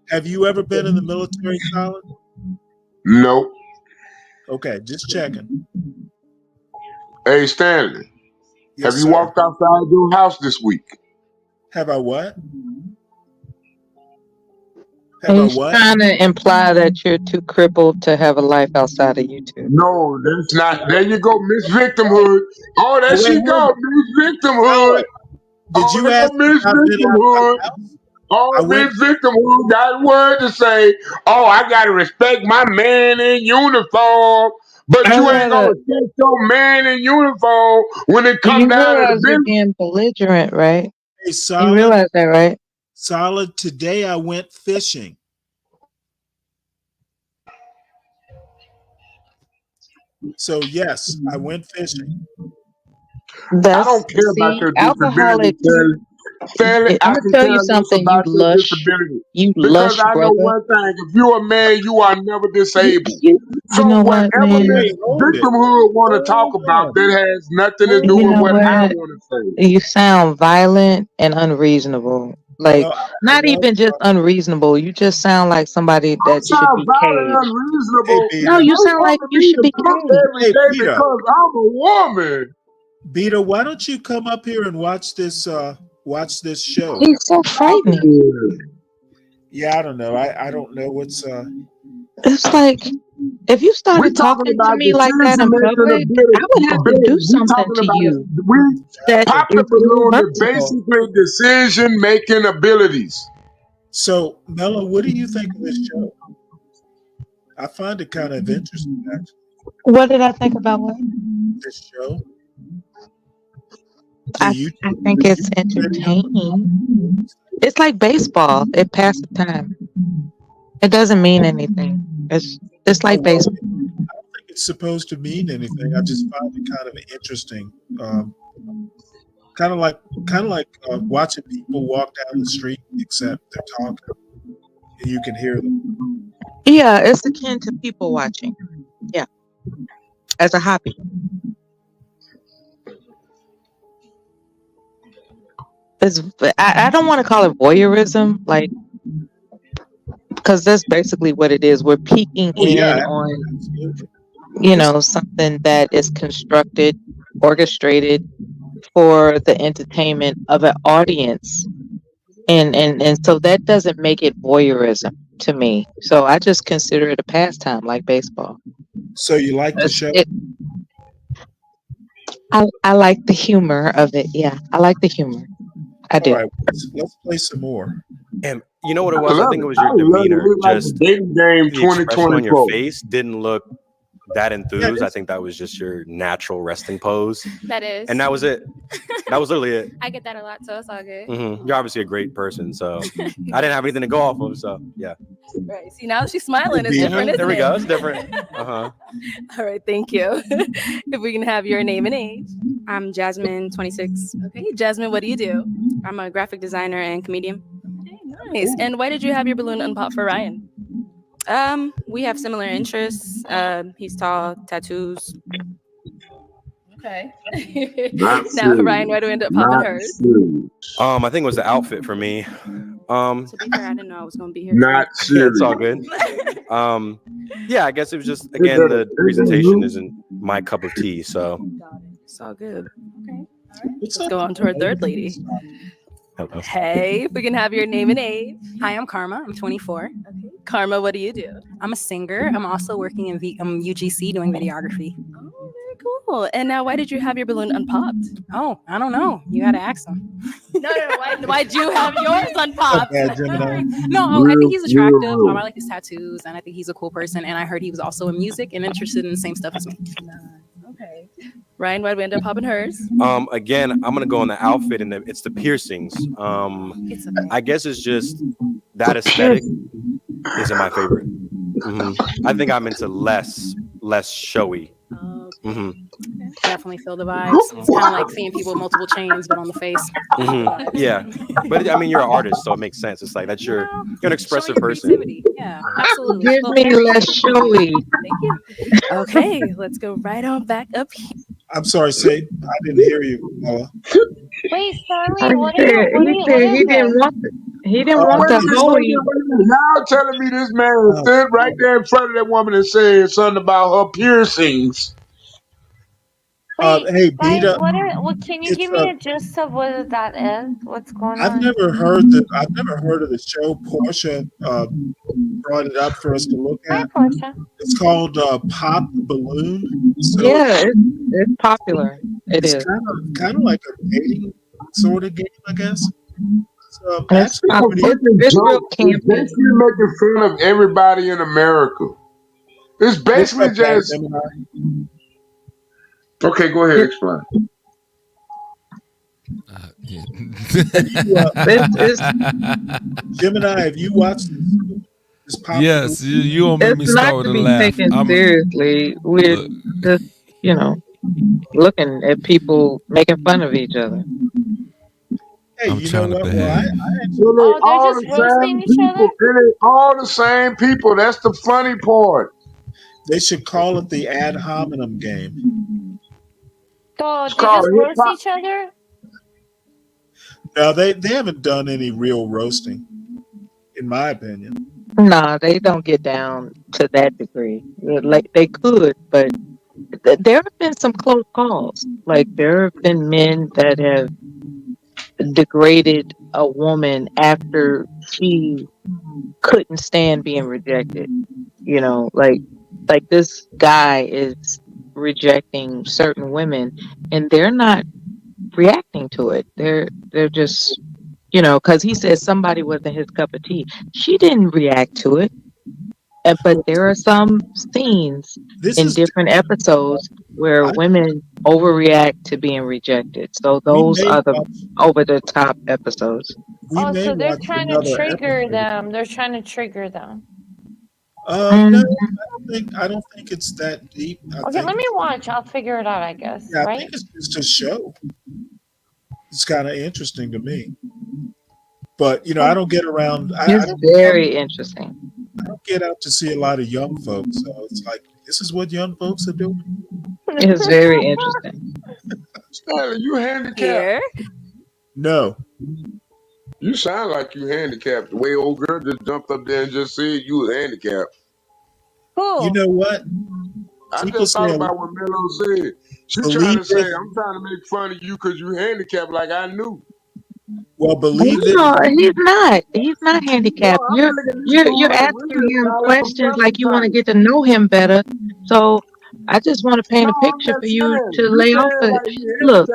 Have you ever been in the military, Solid? Nope. Okay, just checking. Hey, Stanley, Yes, have you sir. walked outside your house this week? Have I what? Have I He's what? trying to imply that you're too crippled to have a life outside of YouTube. No, that's not. There you go, Miss Victimhood. Oh, there Oh, wait, she hold go, on. Miss Victimhood. Solid. Did Oh, you there ask go me Miss if I've been outside Victimhood. the house? Oh, I went. Miss Victimhood got a word to say. Oh, I gotta respect my man in uniform. But I you ain't gonna gotta. respect your man in uniform when it come You down to the realize you're business. being belligerent, right? Hey, You Solid. realize that, right? Solid. Today I went fishing. So yes, I went fishing. I That's don't care about see, your disability, alcoholics. Stanley. Stanley, I'm I gonna can tell care you less something. You about your lush, disability. you Because lush I know brother. one thing. If you're a man, you are never disabled. You So know what, whatever man? Miss Wait, hold it. Victimhood want to talk Hold about, on. that has nothing to do You with know what I what? want to say. You sound violent and unreasonable. Like, Well, I not was. even just unreasonable. You just sound like somebody I that should sound be violent and caged. Hey, unreasonable. No, Beta. you Don't sound come like to you me should to be cook caged. every Hey, day Beta. because I'm a woman. Beta, why don't you come up here and watch this show? He's so frightening. Yeah. Yeah, I don't know. I don't know what's It's like if you We're started talking talking to about me like that decision in making public, I would have to do ability. We something talking to about you we that pop the is balloon to irreversible. basically decision making abilities. So, Mello, what do you think of this show? I find it kind of interesting, actually. What did I think about what? This show. I think it's entertaining. It's like baseball. It passes the time. It doesn't mean anything. It's like baseball. I don't think it's supposed to mean anything. I just find it kind of interesting. Kind of like watching people walk down the street, except they're talking and you can hear them. Yeah, it's akin to people watching. Yeah, as a hobby. I don't want to call it voyeurism, like, because that's basically what it is. We're peeking in on, something that is constructed, orchestrated for the entertainment of an audience, and so that doesn't make it voyeurism to me. So I just consider it a pastime, like baseball. So you like the show? I like the humor of it. Yeah, I like the humor. I do. All right, let's play some more. And you know what it was? I think it was your demeanor. Just the expression on your face didn't look that enthused. I think that was just your natural resting pose. That is. And that was it. That was literally it. I get that a lot, so it's all good. You're obviously a great person, so I didn't have anything to go off of. So yeah. Right. See, now she's smiling. It's different, isn't There we it? go. It's different. All right. Thank you. If we can have your name and age. I'm Jasmine, 26. Okay, Jasmine, what do you do? I'm a graphic designer and comedian. Okay, nice. And why did you have your balloon unpop for Ryan? We have similar interests. He's tall, tattoos. Okay. Now, Ryan, why do we end up popping hers? I think it was the outfit for me. To be fair, I didn't know I was going to be here. Not serious. It's all good. Yeah, I guess it was just, again, the presentation isn't my cup of tea, so It's all good. Okay. All right. Let's go on to our third lady. Hello. Hey, if we can have your name and age. Hi, I'm Karma. I'm 24. Okay. Karma, what do you do? I'm a singer. I'm also working in UGC doing videography. Oh, very cool. And now, why did you have your balloon unpopped? Oh, I don't know. You got to ask him. No. Why'd you have yours unpopped? No, I think he's attractive. I like his tattoos, and I think he's a cool person. And I heard he was also in music and interested in the same stuff as me. Okay. Ryan, why'd we end up popping hers? Again, I'm gonna go on the outfit, and it's the piercings. It's okay. I guess it's just that aesthetic isn't my favorite. I think I'm into less showy. Definitely feel the vibes. It's kind of like seeing people with multiple chains, but on the face. Yeah, but I mean, you're an artist, so it makes sense. It's like you're an expressive person. Yeah, absolutely. Give me less showy. Thank you. Okay, let's go right on back up here. I'm sorry, say I didn't hear you. Wait, sorry. What are you? He didn't want the holy. Y'all telling me this man stood right there in front of that woman and said something about her piercings. Hey, Beta. What can you give me a gist of what that is? What's going on? I've never heard of the show. Portia brought it up for us to look at. Hi, Portia. It's called Pop the Balloon. So Yeah, it's popular. it's kind of like a dating sort of game, I guess. So It's actually pretty It's real It's campy. basically making fun of everybody in America. It's basically What's up, Pat just Gemini? okay. Go ahead, explain. Gemini, have you watched this Pop Yes, the Balloon? you gonna make me It's start not with to a be laugh. taken seriously. We're just, looking at people making fun of each other. Hey, I'm you know trying to what? Well, behave. Well, they they're all just the same roasting each other? people. They all the same people. That's the funny part. they should call it the ad hominem game. So It's they called just hip roast hop. each other? No, they haven't done any real roasting, in my opinion. Nah, they don't get down to that degree. Like they could, but there have been some close calls. Like there have been men that have degraded a woman after she couldn't stand being rejected. Like this guy is rejecting certain women, and they're not reacting to it. They're just, because he says somebody wasn't his cup of tea. She didn't react to it. But there are some scenes in different episodes where women overreact to being rejected. So those are the over the top episodes. Oh, so they're trying to trigger them. They're trying to trigger them. No, I don't think it's that deep. Okay, let me watch. I'll figure it out, I guess. Yeah, I right? think it's just a show. It's kind of interesting to me. But I don't get around. It's very interesting. I don't get out to see a lot of young folks, so it's like this is what young folks are doing. It's very interesting. Stanley, you handicapped? Here? No. You sound like you handicapped. The way old girl just jumped up there and just said you was handicapped. Who? You know what? I People just thought say- about what Melo said. She's Believe trying to say, it. I'm trying to make fun of you because you handicapped like I knew. Well, believe No, it. he's not. He's not handicapped. You're asking him questions like you want to get to know him better. So I just want to paint a picture for you to lay off it. Look.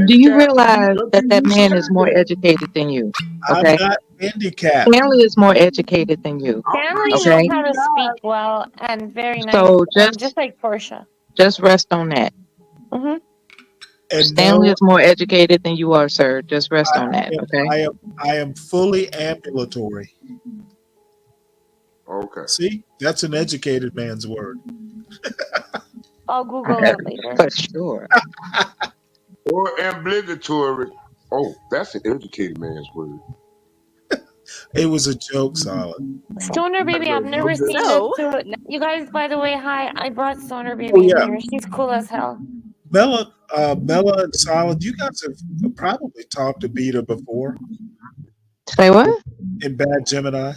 Do you realize that man is more educated than you? Okay. I'm not handicapped. Stanley is more educated than you. Stanley Okay. knows how to speak well and very nice. So just like Portia. Just rest on that. Mm-hmm. And Stanley no, is more educated than you are, sir. Just rest on that. Okay. I am fully ambulatory. Okay. See, that's an educated man's word. I'll Google it later. For sure. Or obligatory. Oh, that's an educated man's word. It was a joke, Solid. Stoner Baby, I've never seen No. this. You guys, by the way, hi. I brought Stoner Baby Oh, yeah. here. She's cool as hell. Mela and Solid, you guys have probably talked to Beta before Say what? in Bad Gemini.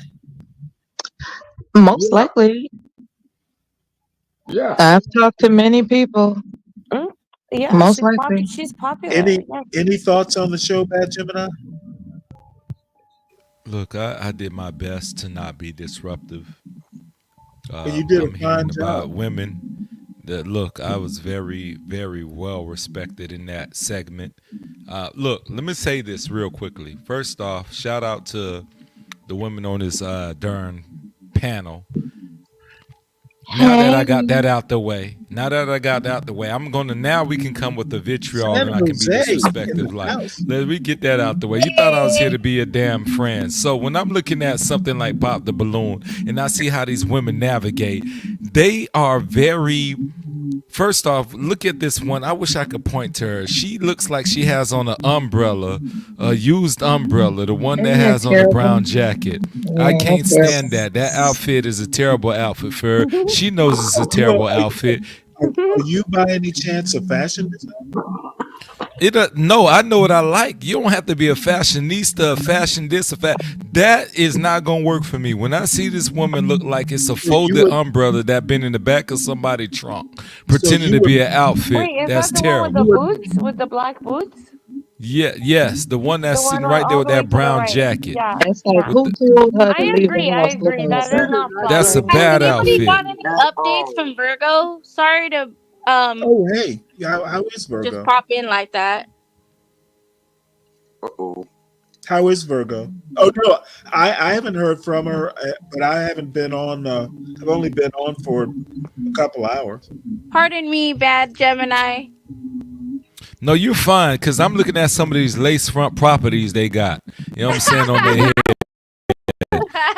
Most likely. Yeah. I've talked to many people. Yeah, Most likely. she's popular. Any thoughts on the show, Bad Gemini? Look, I did my best to not be disruptive. Well, you did a I'm fine hearing job. about women. Look, I was very, very well respected in that segment. Look, let me say this real quickly. First off, shout out to the women on this darn panel. Now that I got that out the way, now we can come with the vitriol and I can be disrespectful. Like, let me get that out the way. You thought I was here to be a damn friend. So when I'm looking at something like Pop the Balloon and I see how these women navigate, they are very... First off, look at this one. I wish I could point to her. She looks like she has on an umbrella, a used umbrella, the one that has on the brown jacket. I can't stand that. That outfit is a terrible outfit for her. She knows it's a terrible outfit. Are you by any chance a fashion designer? No, I know what I like. You don't have to be a fashionista, a fashion this, that is not gonna work for me. When I see this woman look like it's a folded umbrella that been in the back of somebody's trunk, pretending to be an outfit, Wait, is that's that the terrible. one with the boots? With the black boots? Yeah, yes, the one that's The one sitting right there all with the way that to the brown right. jacket. Yeah. It's like, who told her to I leave agree. the I house agree. looking That like is not That's a flattering. bad Has anybody outfit. got any updates from Virgo? Sorry to Oh, hey, how is just Virgo? pop in like that. How is Virgo? Oh no, I haven't heard from her, but I haven't been on. I've only been on for a couple hours. Pardon me, Bad Gemini. No, you're fine, because I'm looking at some of these lace front properties they got. You know what I'm saying, on their head.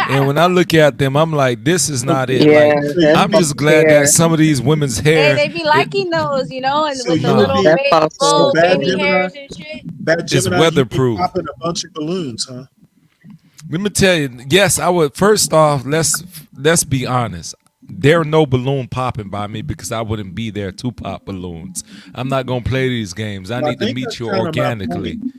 And when I look at them, I'm like, this is not it. Yeah, Like, I'm just glad that some of these women's hair They be liking those, you know, and So with the you would little be full Bad baby Gemini. hairs and shit. Bad is Gemini, you'd be weatherproof. popping a bunch of balloons, huh? Let me tell you, yes, I would. First off, let's be honest. There are no balloon popping by me because I wouldn't be there to pop balloons. I'm not gonna play these games. I Well, I need to think meet that's you kind of my organically. point.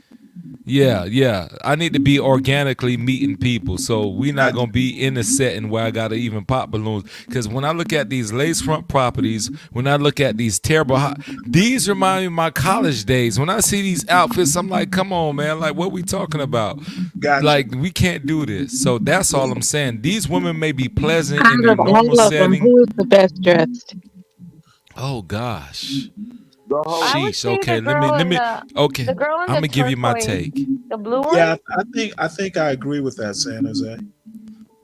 Yeah. I need to be organically meeting people. So we're not gonna be in a setting where I gotta even pop balloons. Because when I look at these lace front properties, when I look at these terrible these remind me of my college days. When I see these outfits, I'm like, come on, man, like what we talking about? Gotcha. Like, we can't do this. So that's all I'm saying. These women may be pleasant in Out their of normal all of them, setting. who is the best dressed? Oh gosh. I would Sheesh. say Okay, the girl let in me the okay. the girl in I'm the gonna give you my turquoise, take. the blue one. Yeah, I think I agree with that, San Jose.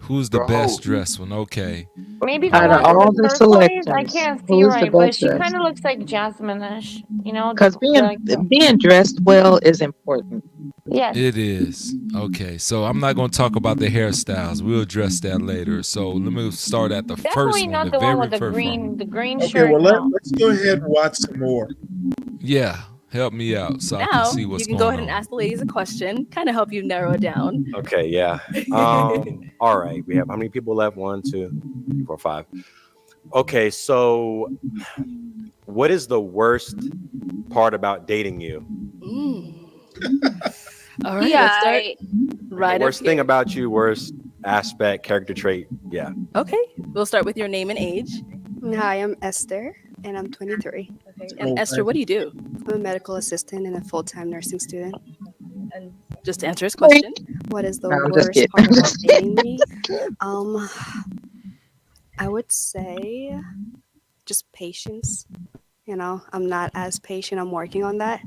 Who's the best dressed one? Okay. Maybe the Out of one in all the the turquoise. I selections, can't see who is the right, but best she dressed? kind of looks like Jasmine-ish. You know, Because being dressed well is important. Yes. It is. Okay, so I'm not going to talk about the hairstyles. We'll address that later. So let me start at the first Definitely one, not the the one very with the first one. green Okay, shirt. well No. let's go ahead and watch some more. Yeah, help me out so I can Now see you what's can go going ahead and on. ask the ladies a question, kind of help you narrow it down. Okay, yeah. All right. We have how many people left? 1, 2, 3, 4, 5. Okay, so what is the worst part about dating you? All right, let's start right The worst up thing here. about you, worst aspect, character trait. Yeah. Okay, we'll start with your name and age. Hi, I'm Esther, and I'm 23. Okay, and Esther, what do you do? I'm a medical assistant and a full-time nursing student. And just to answer his question, what is the No, I'm just worst kidding. part about dating me? I would say just patience. You know, I'm not as patient. I'm working on that.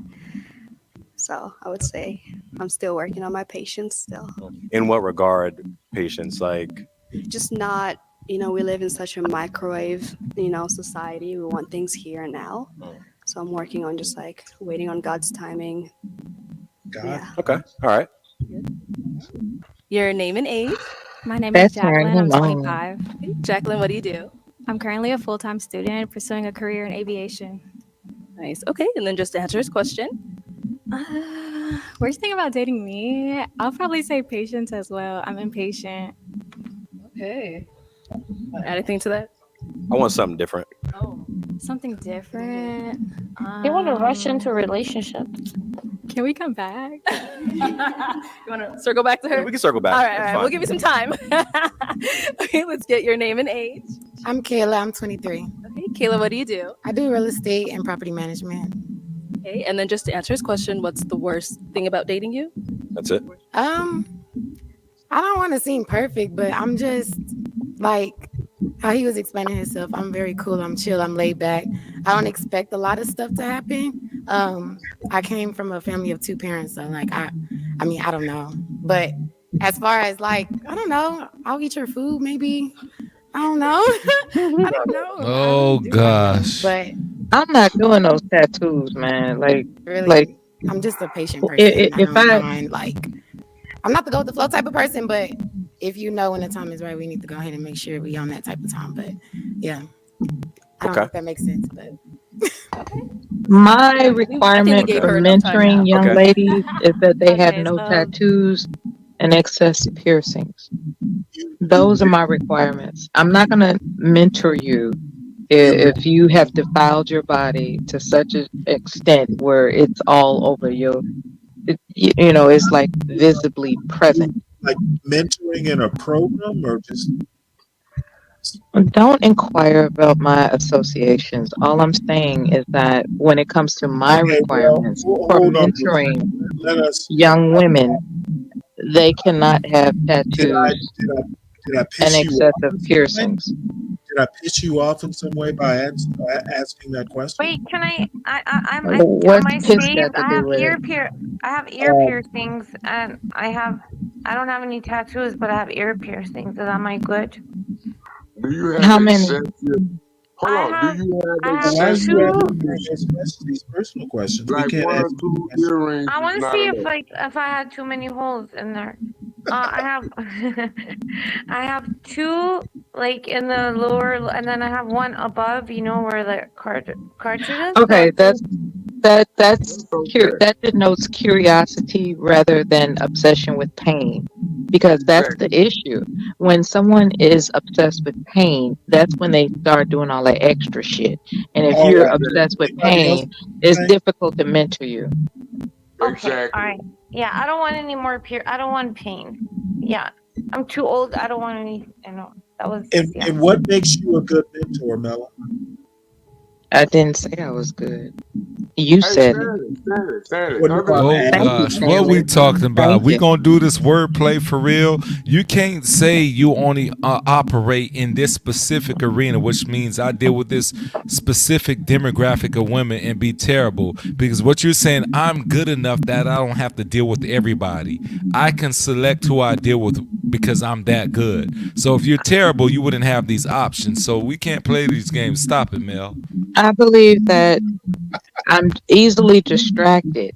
So I would say I'm still working on my patience still. In what regard, patience? Like, Just not, you know, we live in such a microwave, you know, society. We want things here and now. So I'm working on just like waiting on God's timing. Yeah. okay, all right. your name and age. My name That's is Jacqueline. I'm right. 25. Jacqueline, what do you do? I'm currently a full-time student pursuing a career in aviation. Nice. Okay, and then just to answer his question. Worst thing about dating me, I'll probably say patience as well. I'm impatient. Okay. Anything to that? I want something different. Something different. They want to rush into a relationship. Can we come back? You want to circle back to her? Yeah, we can circle back. All right, That's all right. fine. We'll give you some time. Okay, let's get your name and age. I'm Kayla. I'm 23. Okay, Kayla, what do you do? I do real estate and property management. Okay, and then just to answer his question, what's the worst thing about dating you? That's it. I don't want to seem perfect, but I'm just like how he was explaining himself. I'm very cool. I'm chill. I'm laid back. I don't expect a lot of stuff to happen. I came from a family of 2 parents, so like I mean, I don't know. But as far as like, I don't know, I'll eat your food maybe. I don't know. I don't know. Oh gosh. But I'm not doing those tattoos, man. Like, really, I'm just a patient person. if I don't I mind, like, I'm not the go with the flow type of person, but if you know when the time is right, we need to go ahead and make sure we on that type of time. But yeah, I don't know if that makes sense, but my requirement gave for her enough time mentoring now. young Okay. ladies is that they have Okay, no so- tattoos and excess piercings. Those are my requirements. I'm not gonna mentor you if you have defiled your body to such an extent where it's all over you know, it's like visibly present. Like mentoring in a program or just Don't inquire about my associations. All I'm saying is that when it comes to my okay, requirements well, for hold on. mentoring Let us young women, they cannot have did I tattoos did I did I and piss you off excessive in some way? piercings. Did I piss you off in some way by asking that question? Wait, can am What's I piss saved? got to do with it? I have ear piercings, and I don't have any tattoos, but I have ear piercings. Am I good? Do you have How many? excessive? Hold I on. have Do you I have have Why are you excessive? asking these personal questions? We Like can't 1 or ask 2 earrings I is want to not see enough. if I had too many holes in there. I have I have 2 like in the lower, and then I have 1 above. You know where the cartridges. Okay, that's That's okay. that denotes curiosity rather than obsession with pain, because that's the issue. When someone is obsessed with pain, that's when they start doing all that extra shit. And if All you're right. obsessed with Anybody else? pain, it's difficult to mentor you. Okay, Exactly. all right. Yeah, I don't want any more I don't want pain. Yeah, I'm too old. I don't want any. I know that was. Yeah. And what makes you a good mentor, Mela? I didn't say I was good. You said it. Oh gosh, what we talking about? We gonna do this wordplay for real? You can't say you only operate in this specific arena, which means I deal with this specific demographic of women and be terrible. Because what you're saying, I'm good enough that I don't have to deal with everybody. I can select who I deal with because I'm that good. So if you're terrible, you wouldn't have these options. So we can't play these games. Stop it, Mel. I believe that I'm easily distracted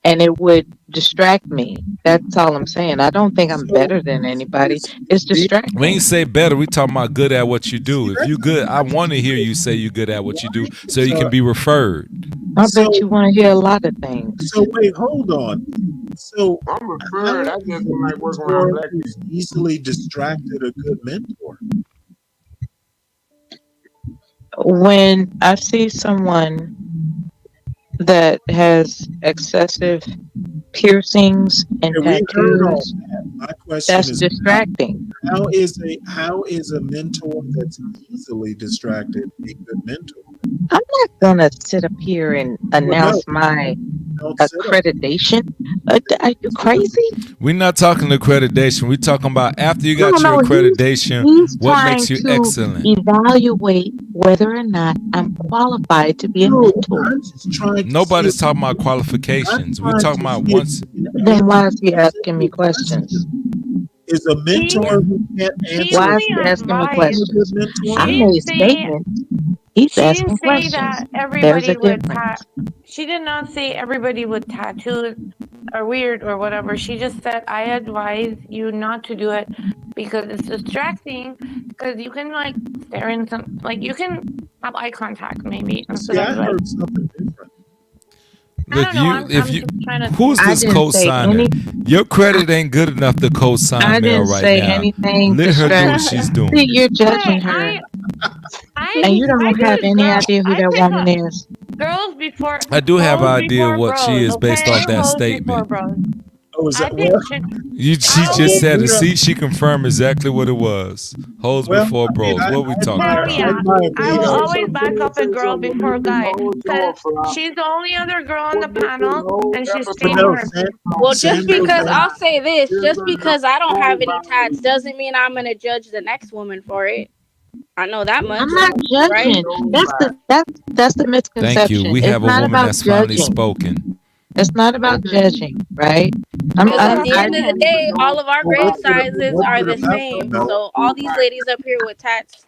and it would distract me. That's all I'm saying. I don't think I'm better than anybody. It's distracting. We ain't say better. We talking about good at what you do. If you good, I want to hear you say you good at what you do so you can be referred. I bet you want to hear a lot of things. So wait, hold on. So I'm referred. I just like working around black people. Easily distracted a good mentor. When I see someone that has excessive piercings and tattoos, My question that's is distracting. How is a mentor that's easily distracted a good mentor? I'm not gonna sit up here and announce my accreditation. Are you crazy? We're not talking accreditation. We're talking about after you got your accreditation, he's what trying makes you to excellent. Evaluate whether or not I'm qualified to be a mentor. Nobody's talking about qualifications. We're talking about once. Then why is he asking me questions? Is a mentor who can't answer. Why is he asking me questions? I made statements. He's asking questions. That There's everybody a would difference. she did not say everybody with tattoos are weird or whatever. She just said I advise you not to do it because it's distracting. Because you can like stare in some, like you can have eye contact maybe instead I of like. heard something different. Look, I'm if you, just trying to. who's I this didn't say co-signer? Your credit ain't good enough to I co-sign Mel didn't right say now. anything Let her do what distracting. she's doing. See, you're judging her, and you don't have any idea who that woman is. Girls before. I do have an bros idea before what she bros, is based okay? off that Bros statement. before bros. Oh, is I that think She just said it. See, she confirmed exactly what it was. Hoes before bros. What we talking Hell about? yeah. I will always back up a girl before a guy because she's the only other girl on the panel and she's staying her. Well, just because I'll say this, just because I don't have any tats doesn't mean I'm gonna judge the next woman for it. I know that much. I'm not judging. Right? That's the misconception. Thank you. We It's have a not woman about that's finally judging. spoken. It's not about judging, right? Because at the end of the day, all of our grade sizes are the same. So all these ladies up here with tats,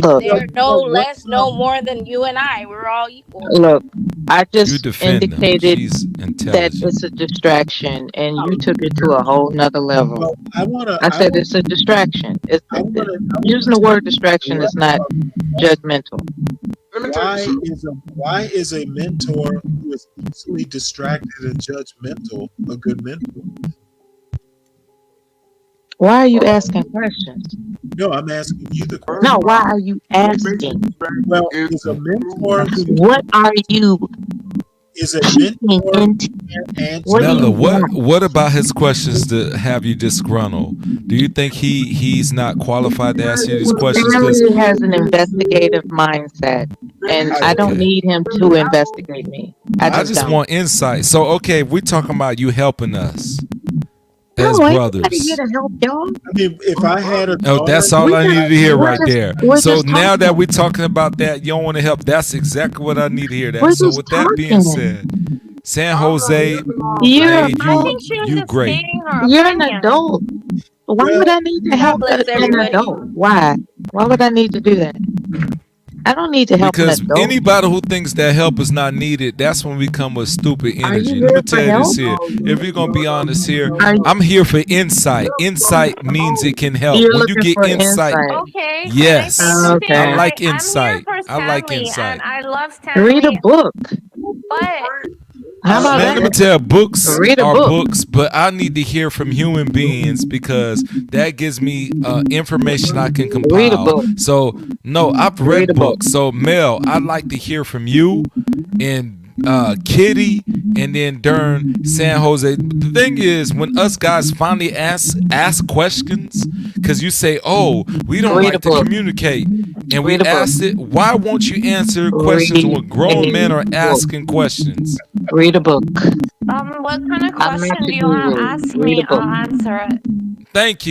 Look, they're no less, no more than you and I. We're all equal. look. I You just defend them. indicated She's that intelligent. it's a distraction, and you took it to a whole nother level. I said it's a distraction. Using the word distraction is not judgmental. Why is a mentor who is easily distracted and judgmental a good mentor? Why are you asking questions? No, I'm asking you the question. No, why are you asking? Well, is a mentor who What are you is a mentor who can't answer? Mela, what about his questions to have you disgruntled? Do you think he's not qualified to ask you these questions? He has an investigative mindset, and I don't need him to investigate me. I just don't. want insight. So, okay, we're talking about you helping us as No, ain't brothers. nobody here to help y'all. I mean, if I had a Oh, that's all I needed to hear right there. we're So just now that talking. we're talking about that, you don't want to help. That's exactly what I need to hear. That. We're So just with that being talking. said, San Jose, You're hey, an you great. You're an adult. Why would I need to help bless an everybody. adult? Why? Why would I need to do that? I don't need to help Because an adult. anybody who thinks that help is not needed, that's when we come with stupid Are you energy. here Let me for tell you this here. help? If we're gonna be honest here, Are you- I'm here for insight. Insight means it can help. You're When you looking get for insight, Okay. yes, Okay. I like I'm here insight. for I like Stanley, insight. and I love Stanley. Read a book. But How about Man, let me that? tell you, books Read a are book. books, but I need to hear from human beings because that gives me information I can compile. Read a book. So, no, I've read books. So, Mel, I'd like to hear from you and Kitty and then during San Jose, the thing is, when us guys finally ask questions, because you say, "Oh, we don't like to communicate," and we asked it, why won't you answer questions when grown men are asking questions? Read a book. What kind of I'm question not do your you have? guru. Ask Read me, a book. I'll answer it. Thank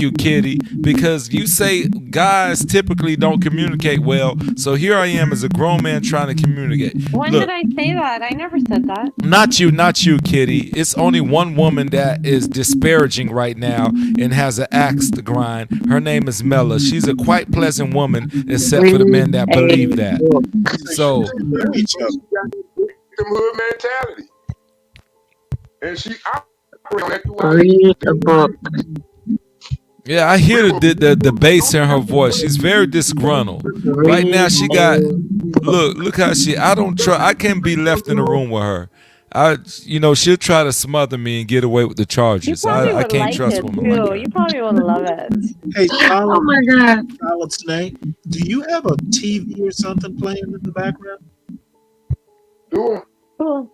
you, Kitty, because you say guys typically don't communicate well. So here I am as a grown man trying to communicate. When Look, did I say that? I never said that. not you, Kitty. It's only one woman that is disparaging right now and has an axe to grind. Her name is Mella. She's a quite pleasant woman, except for the men that believe that. So, victimhood mentality, and she operates on that throughout. Read a book. yeah, I hear the bass in her voice. She's very disgruntled. Right now, she got look how she. I can't be left in the room with her. She'll try to smother me and get away with the You charges. probably I would can't like trust it women too. like that. You probably would love it. Hey, Oh my God. Solid Snake, do you have a TV or something playing in the background? Sure. Cool.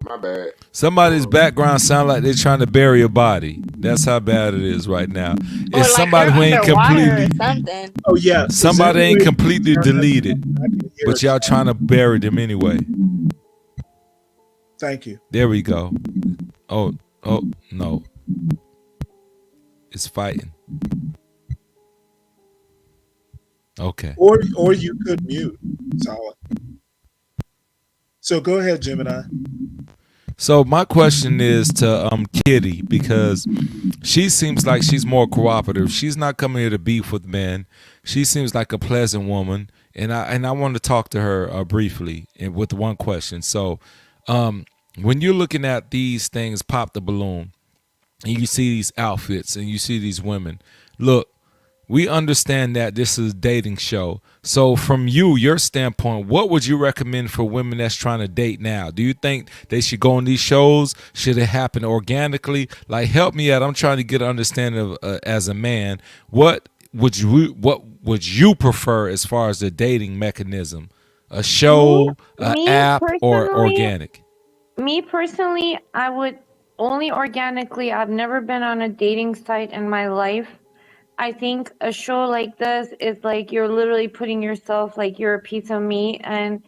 My bad. Somebody's background sound like they're trying to bury a body. That's how bad it is right now. Or It's like somebody who they're ain't underwater or completely. something. Oh yeah. Somebody ain't completely deleted, I can hear but it. y'all trying to bury them anyway. Thank you. There we go. Oh no. It's fighting. Okay. Or you could mute. Solid. So go ahead, Gemini. So my question is to Kitty, because she seems like she's more cooperative. She's not coming here to beef with men. She seems like a pleasant woman, and I want to talk to her briefly and with one question. So when you're looking at these things, pop the balloon, and you see these outfits and you see these women, look, we understand that this is a dating show. So from your standpoint, what would you recommend for women that's trying to date now? Do you think they should go on these shows? Should it happen organically? Like, help me out. I'm trying to get an understanding of, as a man, what would you prefer as far as the dating mechanism? A show, an app, or organic? Me personally, I would only organically. I've never been on a dating site in my life. I think a show like this is like you're literally putting yourself like you're a piece of meat, and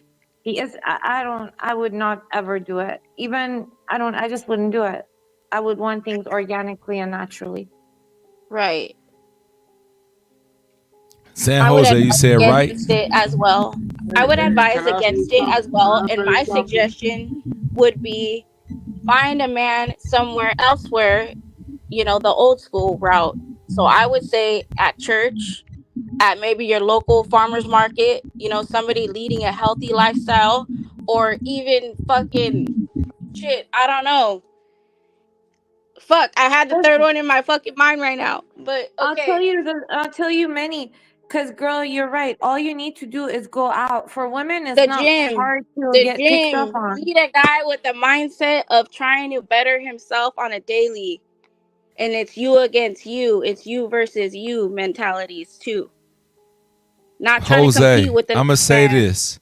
I would not ever do it. I just wouldn't do it. I would want things organically and naturally. Right. San Jose, you said right? It as well. I would advise against it as well. And my suggestion would be find a man somewhere elsewhere, the old school route. So I would say at church, at maybe your local farmer's market, somebody leading a healthy lifestyle, or even fucking shit, I don't know. Fuck, I had the third one in my fucking mind right now. But okay. I'll tell you many. Cause girl, you're right. All you need to do is go out. For women, it's The not gym. hard to The get picked up gym. on. Meet a guy with the mindset of trying to better himself on a daily. And it's you against you. It's you versus you mentalities too. Not trying to compete with the I'm gonna say this.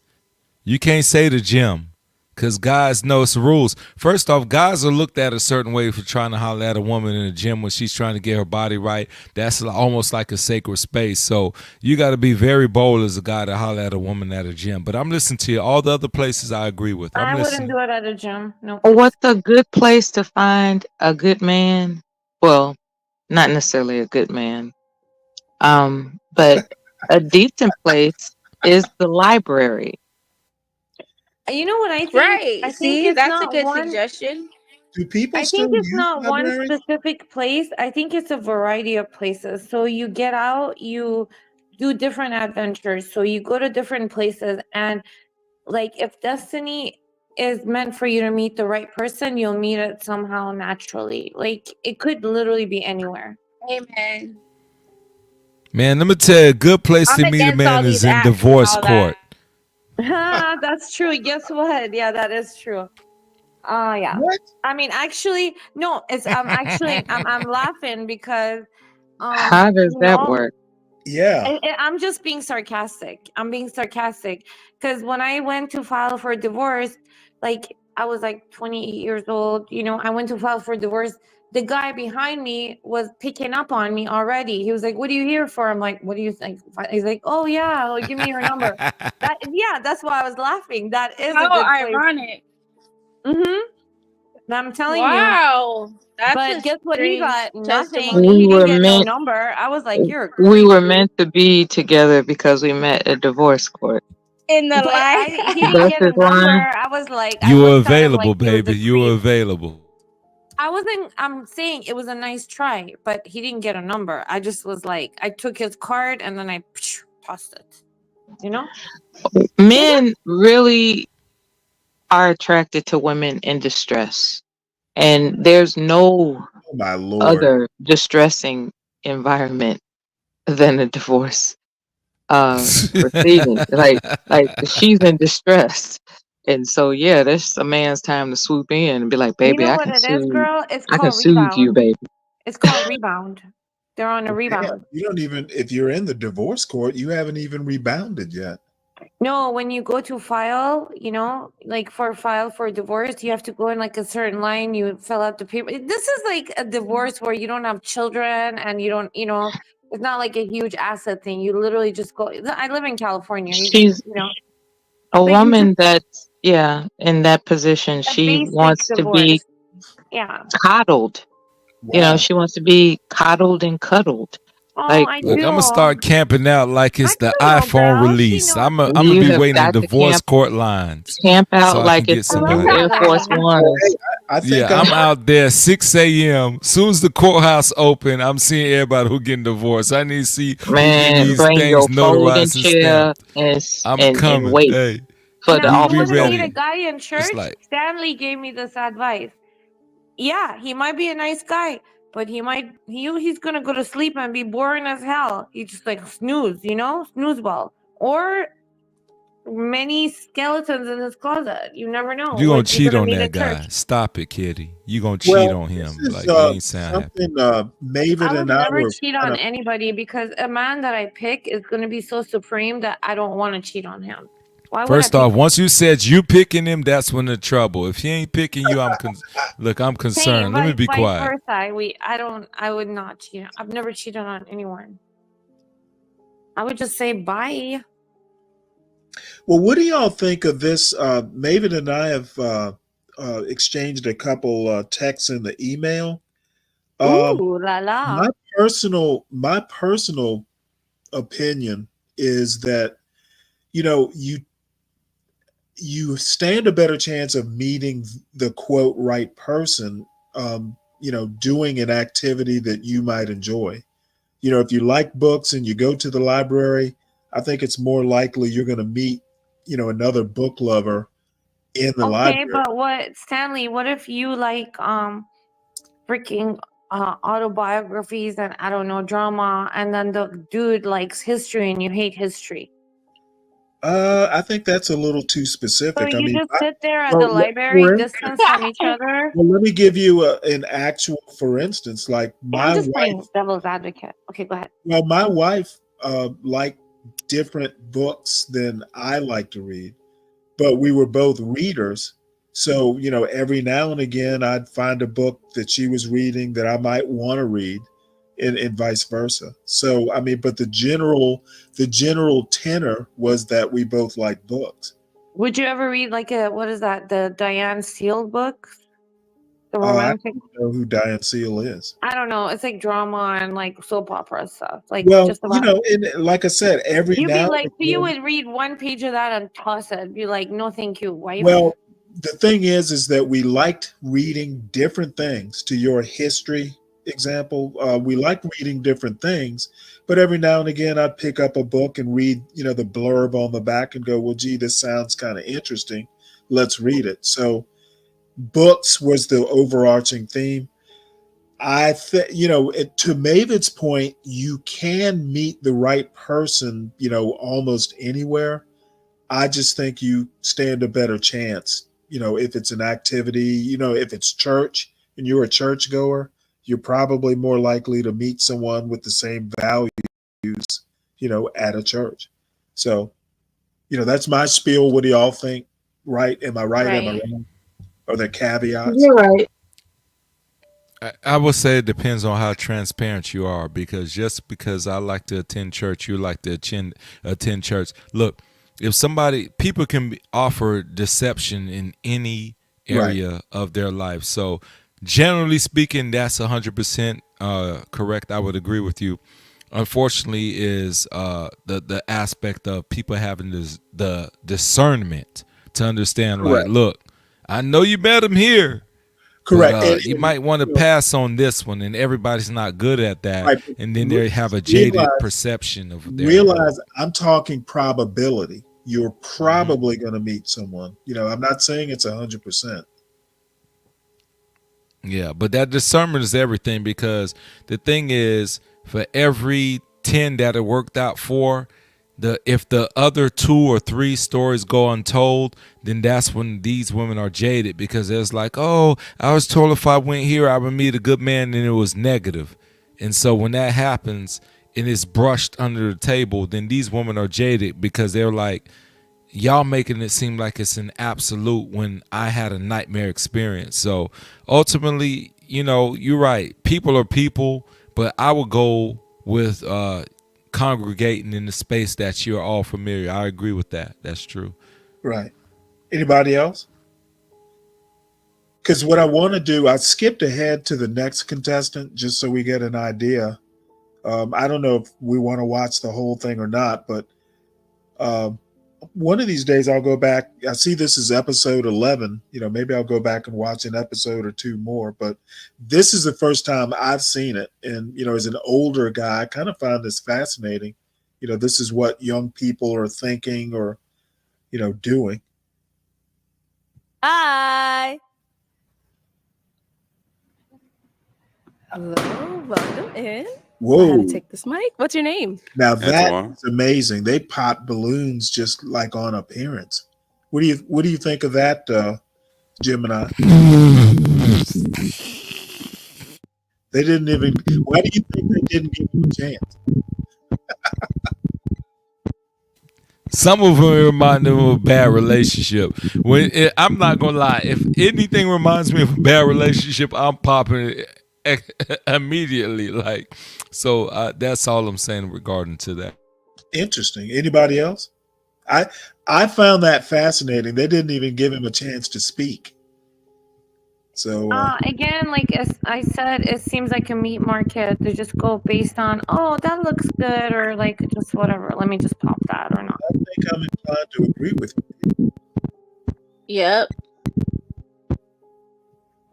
You can't say the gym, because guys know it's the rules. First off, guys are looked at a certain way for trying to holler at a woman in the gym when she's trying to get her body right. That's almost like a sacred space. So you got to be very bold as a guy to holler at a woman at a gym. But I'm listening to you. All the other places I agree with. I wouldn't do it at a gym. No. What's a good place to find a good man? Well, not necessarily a good man, but a decent place is the library. You know what I think? Right. I think that's a good suggestion. Do people I think it's not libraries? one specific place. I think it's a variety of places. So you get out, you do different adventures. So you go to different places, and like if destiny is meant for you to meet the right person, you'll meet it somehow naturally. Like it could literally be anywhere. Amen. Man, let me tell you, a good place to meet a man is in divorce court. That's true. Guess what? Yeah, that is true. Yeah. What? I mean, actually, no. I'm laughing because. How does that work? Yeah. I'm just being sarcastic. I'm being sarcastic because when I went to file for divorce, like I was like 28 years old, you know, I went to file for divorce. The guy behind me was picking up on me already. He was like, "What are you here for?" I'm like, "What do you think?" He's like, "Oh yeah, well, give me your number." That's why I was laughing. That is a How good ironic. I'm telling you. Wow. That's But guess what he got? Nothing. We He were didn't get no meant number. I was like, "You're we were crazy." meant to be together because we met at divorce court. In the But he didn't That's get his a number. line. I was like, I You were was kind of available, like, it was baby. a You were creep. available. I wasn't. I'm saying it was a nice try, but he didn't get a number. I just was like, I took his card and then I tossed it. You know, Men really are attracted to women in distress, and there's no Oh my Lord. other distressing environment than a divorce proceeding. like she's in distress, and so yeah, that's a man's time to swoop in and be like, you "Baby, know what it is, girl? It's I can called soothe you, rebound. baby." It's called rebound. They're on a Yeah, rebound. you don't even, if you're in the divorce court, you haven't even rebounded yet. No, when you go to file, you know, like for file for divorce, you have to go in like a certain line. You fill out the paper. This is like a divorce where you don't have children and you don't, you know, it's not like a huge asset thing. You literally just go. I live in California. You just, She's you know, a like you woman just that's in that position. a She basic wants to be divorce. Yeah. coddled. You know, Wow. she wants to be coddled and cuddled. Oh, Like I Look, do. I'm gonna start camping out like it's the I know, iPhone girl. She release. know. I'm gonna you be have waiting in got to divorce court lines camp so out I like can get it's the new somebody. Air Force Ones. I think Yeah, I'm out there 6 a.m. Soon as the courthouse open, I'm seeing everybody who getting divorced. I need to see who getting Man, these bring your things folding notarized and chair stamped. I'm and coming. wait Hey, for the Now, you be want to officer. meet a ready. guy in It's church? like Stanley gave me this advice. Yeah, he might be a nice guy, but he's gonna go to sleep and be boring as hell. He just like snooze, you know, snooze ball, or many skeletons in his closet. You never know you gonna what you're cheat gonna on meet that at church. guy. Stop it, Kitty. You gonna cheat Well, on this him. is Like you ain't sound happy. something Maven I would and I never were cheat kind on of. anybody because a man that I pick is gonna be so supreme that I don't want to cheat on him. Why would I First pick off, him? once you said you picking him, that's when the trouble. If he ain't picking you, look, I'm Same, concerned. Let me be vice quiet. versa. I would not cheat. I've never cheated on anyone. I would just say bye. Well, what do y'all think of this? Maven and I have exchanged a couple texts in the email. Ooh la la. My personal opinion is that you know you stand a better chance of meeting the quote right person. Doing an activity that you might enjoy. If you like books and you go to the library, I think it's more likely you're going to meet, another book lover in the Okay, library. but Stanley, what if you like freaking autobiographies and I don't know, drama, and then the dude likes history and you hate history? I think that's a little too So specific. I you mean, just sit there at the library distance from each other? well, let me give you an actual, for instance, like Yeah, I'm my just wife. playing devil's advocate. Okay, go ahead. Well, my wife liked different books than I like to read, but we were both readers. So, every now and again, I'd find a book that she was reading that I might want to read, and vice versa. So, I mean, but the general tenor was that we both like books. Would you ever read like what is that? The Diane Steele book? The I romantic. don't know who Diane Seal is. I don't know. It's like drama and like soap opera stuff. Like Well, just about. and like I said, every You'd be now like, and so you again. would read one page of that and toss it. Be like, no, thank you, wife. Well, the thing is that we liked reading different things. To your history example, we liked reading different things, but every now and again, I'd pick up a book and read, the blurb on the back and go, well, gee, this sounds kind of interesting. Let's read it. So books was the overarching theme. I think, to Mavid's point, you can meet the right person, almost anywhere. I just think you stand a better chance, if it's an activity, if it's church and you're a churchgoer, you're probably more likely to meet someone with the same values at a church. So, that's my spiel. What do y'all think? Right? Am I right? Am I wrong? Are there caveats? You're right. I would say it depends on how transparent you are, because just because I like to attend church, you like to attend church. Look, if people can offer deception in any area of their life. So generally speaking, that's 100% correct. I would agree with you. Unfortunately, is the aspect of people having the discernment to understand, like, look, I know you met him here. Correct. But, you might want to pass on this one, and everybody's not good at that. Right. And then they have a jaded perception of their realize I'm talking probability. You're probably going to meet someone. I'm not saying it's 100%. Yeah, but that discernment is everything, because the thing is, for every 10 that it worked out for, if the other 2 or 3 stories go untold, then that's when these women are jaded, because it's like, oh, I was told if I went here I would meet a good man, and it was negative. And so when that happens and it's brushed under the table, then these women are jaded, because they're like, y'all making it seem like it's an absolute when I had a nightmare experience. So ultimately, you're right. People are people, but I would go with congregating in the space that you're all familiar. I agree with that. That's true. Right. Anybody else? Because what I want to do, I skipped ahead to the next contestant just so we get an idea. I don't know if we want to watch the whole thing or not, but one of these days I'll go back. I see this is episode 11. Maybe I'll go back and watch an episode or 2 more, but this is the first time I've seen it. And, as an older guy, I kind of find this fascinating. This is what young people are thinking or, doing. Hi. Hello, welcome in. Whoa. I had to take this mic. What's your name? Now that's amazing. They pop balloons just like on appearance. What do you think of that, Gemini? They didn't even. Why do you think they didn't give him a chance? Some of them remind them of a bad relationship. I'm not gonna lie. If anything reminds me of a bad relationship, I'm popping it immediately. So that's all I'm saying regarding to that. Interesting. Anybody else? I found that fascinating. They didn't even give him a chance to speak. So again, like as I said, it seems like a meat market. They just go based on, oh, that looks good, or like just whatever. Let me just pop that or not. I think I'm inclined to agree with you. Yep.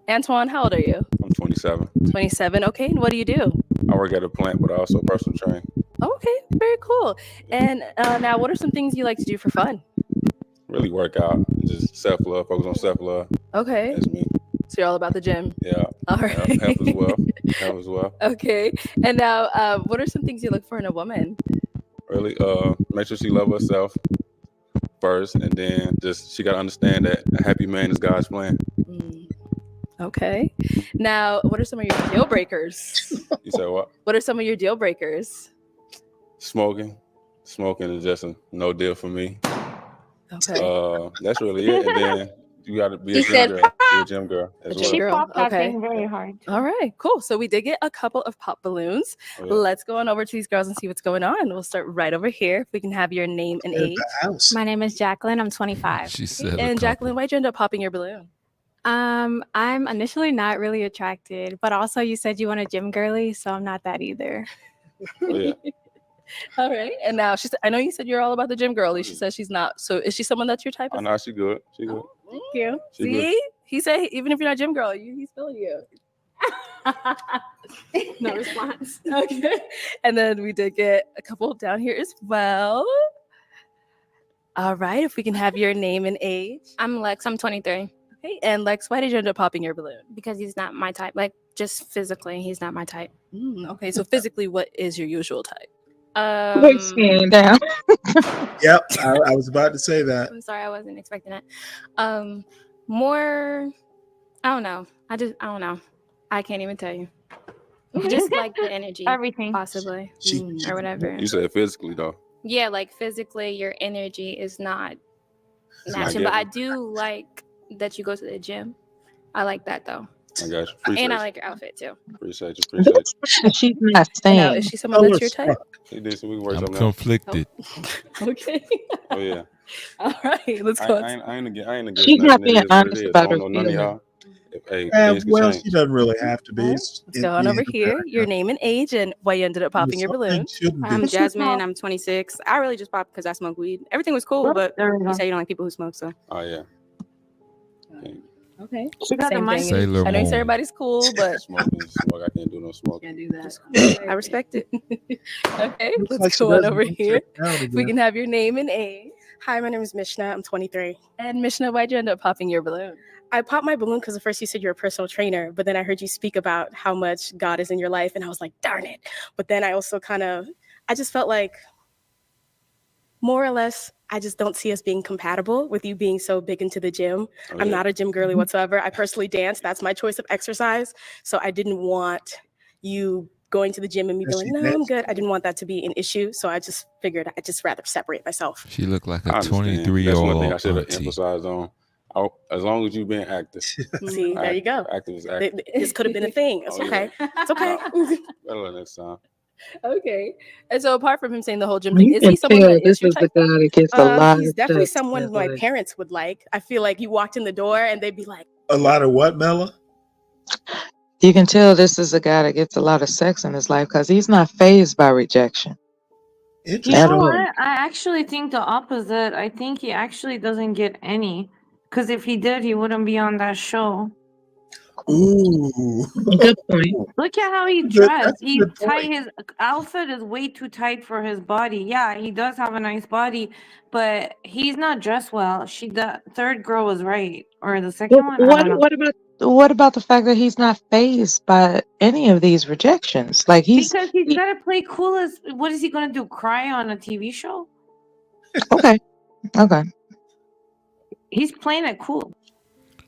Antoine, how old are you? I'm 27. 27. Okay. And what do you do? I work at a plant, but I also personal train. Okay. Very cool. And now, what are some things you like to do for fun? Really work out. Just self-love. Focus on self-love. Okay. That's me. So you're all about the gym. Yeah. All right. Health as well. Health as well. Okay. And now, what are some things you look for in a woman? Really, make sure she loves herself first, and then she got to understand that a happy man is God's plan. Okay. Now, what are some of your deal breakers? You said what? What are some of your deal breakers? Smoking. Smoking is just a no deal for me. Okay. That's really it. And then you got to be a gym girl. Be a gym girl as well. She popped that Okay. thing very hard. All right, cool. So we did get a couple of pop balloons. Oh, yeah. Let's go on over to these girls and see what's going on. We'll start right over here. If we can have your name and age. My name is Jacqueline. I'm 25. She said And Jacqueline, why'd you end up popping your balloon? I'm initially not really attracted, but also you said you want a gym girly, so I'm not that either. Oh, yeah. All right. And now she said, I know you said you're all about the gym girly. She says she's not. So is she someone that's your type? Oh, no, she good. She good. Thank you. She See, good. he said even if you're not gym girl, he's feeling you. No response. Okay. And then we did get a couple down here as well. All right. If we can have your name and age. I'm Lex. I'm 23. Okay. And Lex, why did you end up popping your balloon? Because he's not my type. Like, just physically, he's not my type. Okay. So physically, what is your usual type? Quick scan down. Yep. I was about to say that. I'm sorry, I wasn't expecting that. More, I don't know. I don't know. I can't even tell you. Just like the energy, Everything, possibly, or whatever. You said physically though. Yeah, like physically, your energy is not It's not matching. But I getting. do like that you go to the gym. I like that though. I got you. Appreciate And I you. like your outfit too. Appreciate you. Appreciate you. She's not And now, staying. is she someone that's your type? He did, so we can work I'm something conflicted. Okay. out. Oh yeah. All right, let's I go. ain't against She's nothing. not It being is what it honest is. I about don't her know none of feelings. y'all. Hey, things can Well, change. she doesn't really have to be. Let's go on over here. Your name and age, and why you ended up popping your balloon. I'm Jasmine. I'm 26. I really just popped because I smoke weed. Everything was cool, but you say you don't like people who smoke, so. Oh yeah. Okay. She got a Same mic. thing. Sailor I know you say Moon. everybody's cool, but Smoke. I can't do no smoke. can't do that. I respect it. Okay, Looks like let's she go on doesn't over want to here. check it out We again. can have your name and age. Hi, my name is Mishna. I'm 23. And Mishna, why'd you end up popping your balloon? I popped my balloon because at first you said you're a personal trainer, but then I heard you speak about how much God is in your life, and I was like, darn it. But then I also I just felt like, more or less, I just don't see us being compatible with you being so big into the gym. Oh, I'm yeah. not a gym girly whatsoever. I personally dance. That's my choice of exercise. So I didn't want you going to the gym and me being like, no, I'm good. I didn't want that to be an issue. So I just figured I'd just rather separate myself. She looked like I a understand. 23-year-old That's one thing I should have auntie. emphasized on. As long as you've been active. See, there you go. Active is active. This could have been a thing. It's Oh, okay. yeah. It's okay. Better luck next time. Okay. And so apart from him saying the whole gym thing, You is can he someone tell that this is your is the type? guy that gets a lot He's of definitely sex. someone my parents would like. I feel like you walked in the door and they'd be like, A lot of what, Mella? You can tell this is a guy that gets a lot of sex in his life because he's not fazed by rejection. You At know all. what? I actually think the opposite. I think he actually doesn't get any. Because if he did, he wouldn't be on that show. Ooh. Good point. Look at how he That's dressed. a He good tight. point. His outfit is way too tight for his body. Yeah, he does have a nice body, but he's not dressed well. The third girl was right, or the second one. I don't know. What about the fact that he's not fazed by any of these rejections? Like Because he's got to play cool as. What is he gonna do? Cry on a TV show? Okay. He's playing it cool.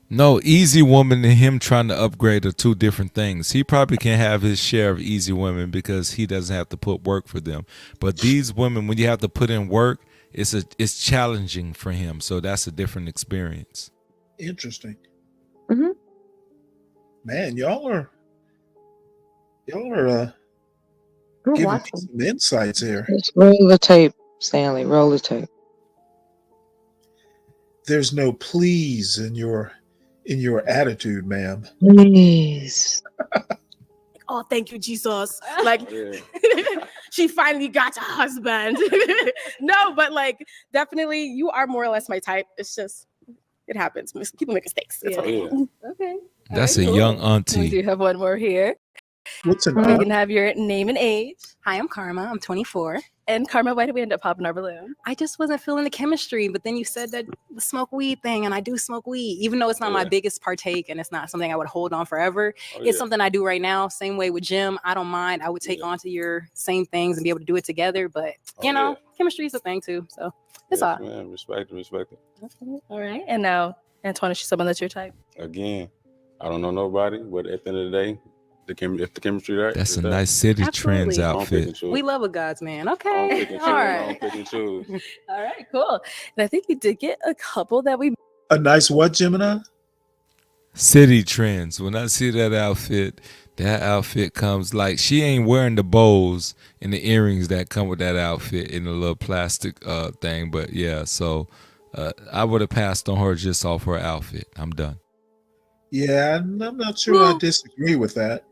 No, easy woman and him trying to upgrade are two different things. He probably can have his share of easy women because he doesn't have to put work for them. But these women, when you have to put in work, it's challenging for him. So that's a different experience. Interesting. Mm-hmm. Man, y'all are We're giving me watching. some insights here. Just roll the tape, Stanley. Roll the tape. There's no please in your attitude, ma'am. Please. oh, thank you, Jesus. Like, she finally got a husband. No, but like, definitely, you are more or less my type. It's just, it happens. People make mistakes. It's okay. Okay. That's a young auntie. We do have one more here. What's an We aunt? can have your name and age. Hi, I'm Karma. I'm 24. And Karma, why did we end up popping our balloon? I just wasn't feeling the chemistry, but then you said that the smoke weed thing, and I do smoke weed, even though it's not my biggest partake and it's not something I would hold on forever. It's something I do right now. Same way with Jim. I don't mind. I would take on to your same things and be able to do it together, but you know, chemistry is a thing too. So it's all right. Man, respect it. All right. And now, Antoine, is she someone that's your type? Again, I don't know nobody, but at the end of the day, if the chemistry right, That's a nice City Trends outfit. We love a God's man. Okay. All right. All right, cool. And I think we did get a couple that we. A nice what, Gemini? City Trends. When I see that outfit comes like she ain't wearing the bows and the earrings that come with that outfit in a little plastic thing. But yeah, so I would have passed on her just off her outfit. I'm done. Yeah, I'm not sure I disagree with that.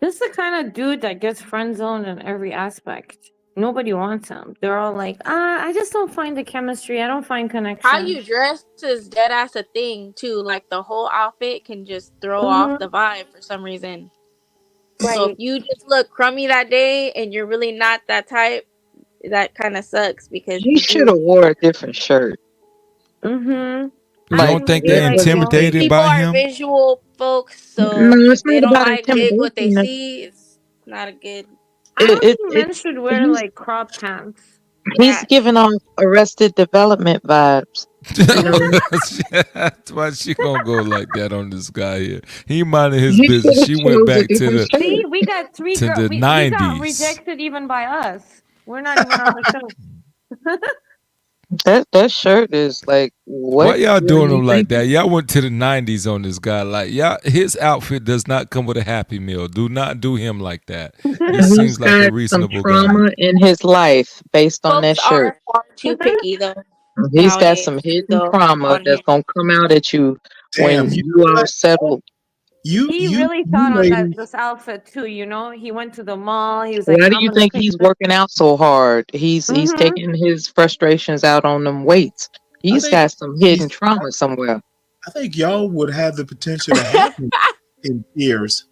This is the kind of dude that gets friend zoned in every aspect. Nobody wants him. They're all like, I just don't find the chemistry. I don't find connection. How you dress is dead ass a thing too. Like the whole outfit can just throw off the vibe for some reason. Right. So if you just look crummy that day and you're really not that type, that kind of sucks because You should have wore a different shirt. Mm-hmm. You don't think they're intimidated people by are him? visual folks, so No, it's if they not don't about like dig what they intimidation. see, it's not a good. I don't think men It's should wear like crop pants. he's giving off Arrested Development vibes. That's why she gonna go like that on this guy here. He minded his He business. could've She went chose a back to different the shirt. See, we got three to girls. the We got 90s. rejected even by us. We're not even on the show. That shirt is like, Why what y'all were doing you him like thinking? that? Y'all went to the 90s on this guy. Like, y'all, his outfit does not come with a Happy Meal. Do not do him like that. He He's seems like a got some reasonable guy. trauma in his life based on that Folks shirt. are far too picky though He's got nowadays some to hidden go trauma on that's him. gonna come out at you when Damn, you you know are what? settled. He really You thought on ladies, this outfit too. You know, he went to the mall. He was like, Why do "I'm you gonna think take he's this." working out so hard? He's Mm-hmm. taking his frustrations out on them weights. I He's think got some hidden trauma somewhere. I think y'all would have the potential to have him in tears.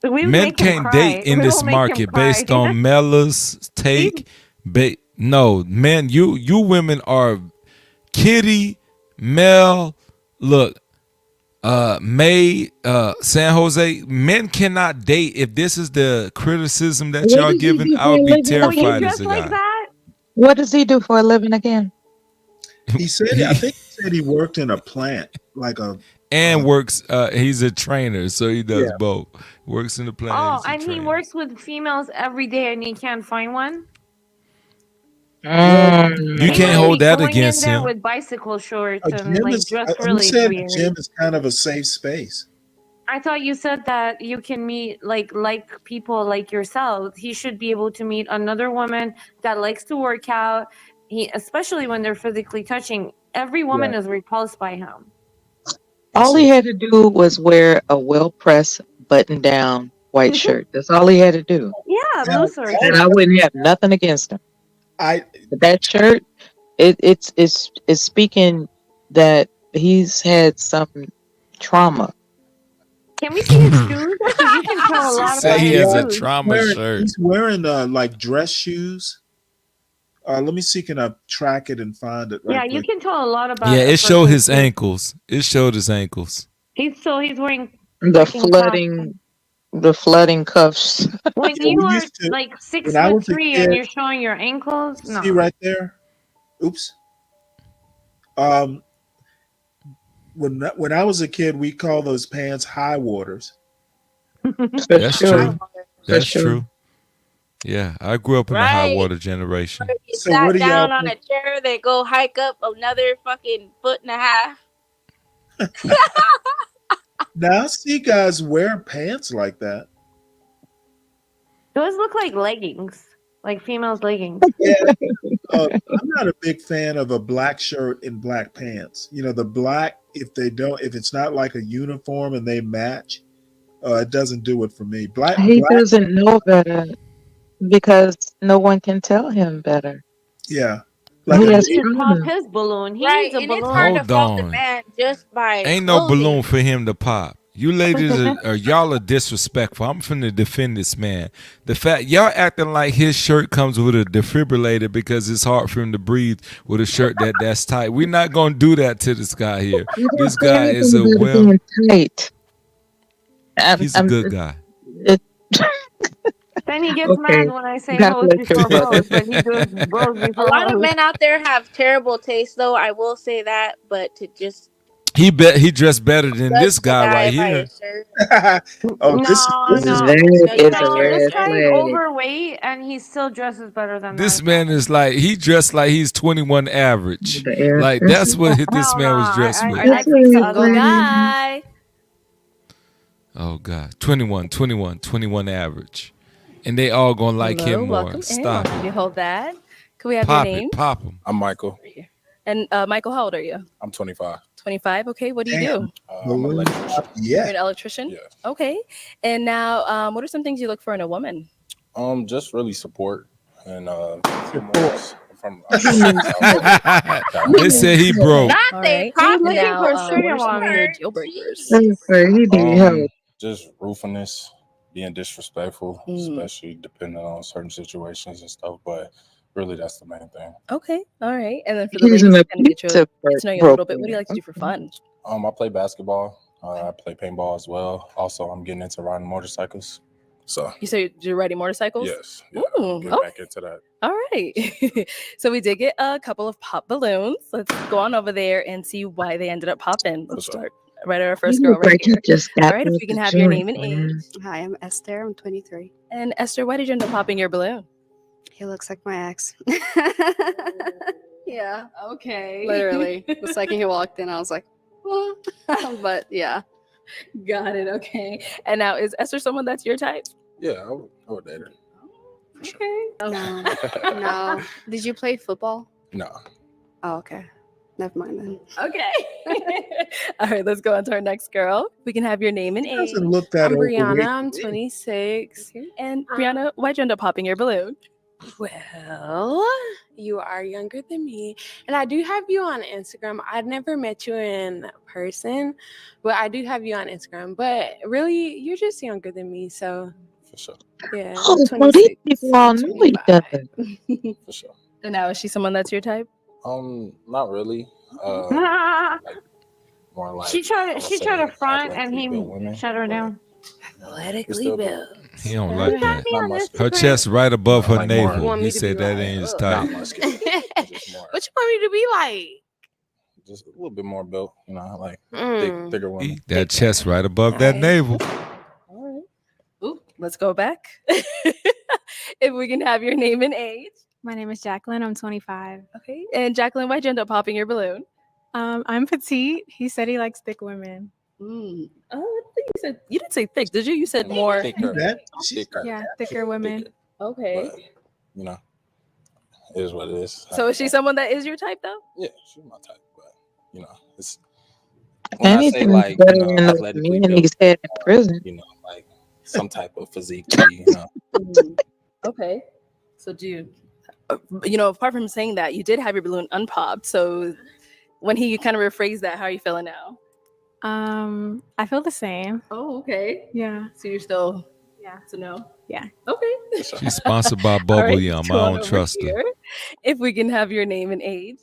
We Men make him can't date cry. in We this don't make him market cry. based on Mella's take. No, men, you women are Kitty, Mel, look, May, San Jose. Men cannot date. If this is the criticism that What y'all does he giving, do I for a would be living Oh, you terrified again? as dress a like guy. that? What does he do for a living again? He said, I think he said he worked in a plant, like a And works, he's a trainer, so he does yeah. both. Works in the plant, Oh, he's a and he trainer. works with females every day, and he can't find one. Well, You He can't must hold be that going in against there him. with bicycle shorts a and gym like is. dressed Who really said the weird. gym is kind of a safe space? I thought you said that you can meet like people like yourself. He should be able to meet another woman that likes to work out. Especially when they're physically touching. Every woman Yeah. is repulsed by him. All he had to do was wear a well-pressed button-down white shirt. That's all he had to do. Yeah, Now, looser And shirt. I wouldn't have nothing against him. I But that shirt, it's speaking that he's had some trauma. Can we see his shoes? Because you can tell a She lot said about he his has a shoes. trauma shirt. He's wearing like dress shoes. Let me see. Can I track it and find it right Yeah, you quick? can tell a lot about Yeah, a it showed person's his shoes. ankles. It showed his ankles. He's wearing The freaking flooding cuffs. When Yeah, you we are used to like when I was a 6'3" and kid. you're showing your ankles, See no. right there. Oops. When I was a kid, we call those pants high waters. That's sure. true. That's sure. true. Yeah, I grew up in the high Right. water generation. You So what sat do y'all down on a think? chair, they go hike up another fucking foot and a half. Now I see guys wear pants like that. Those look like leggings, like females' leggings. Yeah. I'm not a big fan of a black shirt and black pants. You know, the black, if it's not like a uniform and they match, it doesn't do it for me. He Black, doesn't know better because no one can tell him better. yeah. Like He a has He needs to pop trauma. his balloon. He Right, needs a and it's hard balloon. to Hold fault the on. man just by Ain't no clothing. balloon for him to pop. You ladies are y'all are disrespectful. I'm finna defend this man. The fact y'all acting like his shirt comes with a defibrillator because it's hard for him to breathe with a shirt that's tight. We're not gonna do that to this guy here. I didn't This say guy is anything a about it being tight. he's a good guy. Then he gets Okay. mad when I say God hoes bless your before brother. bros, but he does bros A before lot of hoes. men out there have terrible taste, though. I will say that, but to just He dressed better than this judge the guy guy right by here. his shirt. Oh, No, this is no, That is this a red guy is flag. overweight and he still dresses better than This that man guy. is like he dressed like he's 21 average. The air. Like That's that's what this Hell man no, was dressed with. I that's think a the red other flag. guy. Oh God, 21 average. And they all gonna like Hello, him more. welcome in. Stop Can you hold that? Can we have Pop your it, name? pop him. I'm Michael. And Michael, how old are you? I'm 25. 25. Okay, what do you damn. do? I'm an electrician. You're Yeah. an electrician? Yeah. Okay. And now, what are some things you look for in a woman? Just really support and Support. They said he broke. Not All they right. pop And looking now, for a what sugar are some of your mommy. deal breakers? He need help. just ruthlessness, being disrespectful, especially depending on certain situations and stuff. But really, that's the main thing. Okay. All right. And then for the He's ladies, in a to kind of get pizza to know you a little bit, what do you like to do for fun? I play basketball. I play paintball as well. Also, I'm getting into riding motorcycles. So You say you're riding motorcycles? yes, yeah, Ooh, get okay. back into that. All right. So we did get a couple of pop balloons. Let's go on over there and see why they ended up popping. Let's start right at our first You girl look right like you here. just All got right, if off we the can have your name joint, and age. man. Hi, I'm Esther. I'm 23. And Esther, why did you end up popping your balloon? He looks like my ex. Yeah, Okay. literally. The second he walked in, I was like, "What?" But yeah. Got it. Okay. And now, is Esther someone that's your type? Yeah, I would date her. Okay. No. Did you play football? No. Oh, okay. Never mind then. Okay. All right, let's go on to our next girl. We can have your name and age. Doesn't look that I'm overweight Brianna. to I'm me. 26. And Brianna, why'd you end up popping your balloon? Well, you are younger than me, and I do have you on Instagram. I've never met you in person, but I do have you on Instagram. But really, you're just younger than me, so For sure. yeah. Oh, I'm so these 26. people all know each other. For sure. And now, is she someone that's your type? Not really. Ah, More like she tried I would to say front and athletically he built women, shut her down. Athletically still built. He don't You like have that. me Not on muscular. Her Instagram. chest right above her Like more- navel. Want me He to said be that like, ain't his not type. muscular. Just more, What you want me to be like? just a little bit more built. You know, like thicker women. Eat that chest right above that navel. All right. Ooh, let's go back. If we can have your name and age. My name is Jacqueline. I'm 25. Okay. And Jacqueline, why'd you end up popping your balloon? I'm petite. He said he likes thick women. Oh, I think you didn't say thick, did you? You said more. Thicker. Thicker. Yeah, thicker women. Okay. But, you know, it is what it is. So is she someone that is your type though? Yeah, she's my type. But, you know, it's when I say Anything's like, better you know, than those athletically men he built, said in prison. you know, like some type of physique, you know. Okay. So do you, apart from saying that, you did have your balloon unpopped. So when he kind of rephrased that, how are you feeling now? I feel the same. Oh, okay. Yeah. So you're still, so no. Yeah. Okay. She's sponsored by All Bubble right, Yum. I go on don't over trust her. here. If we can have your name and age.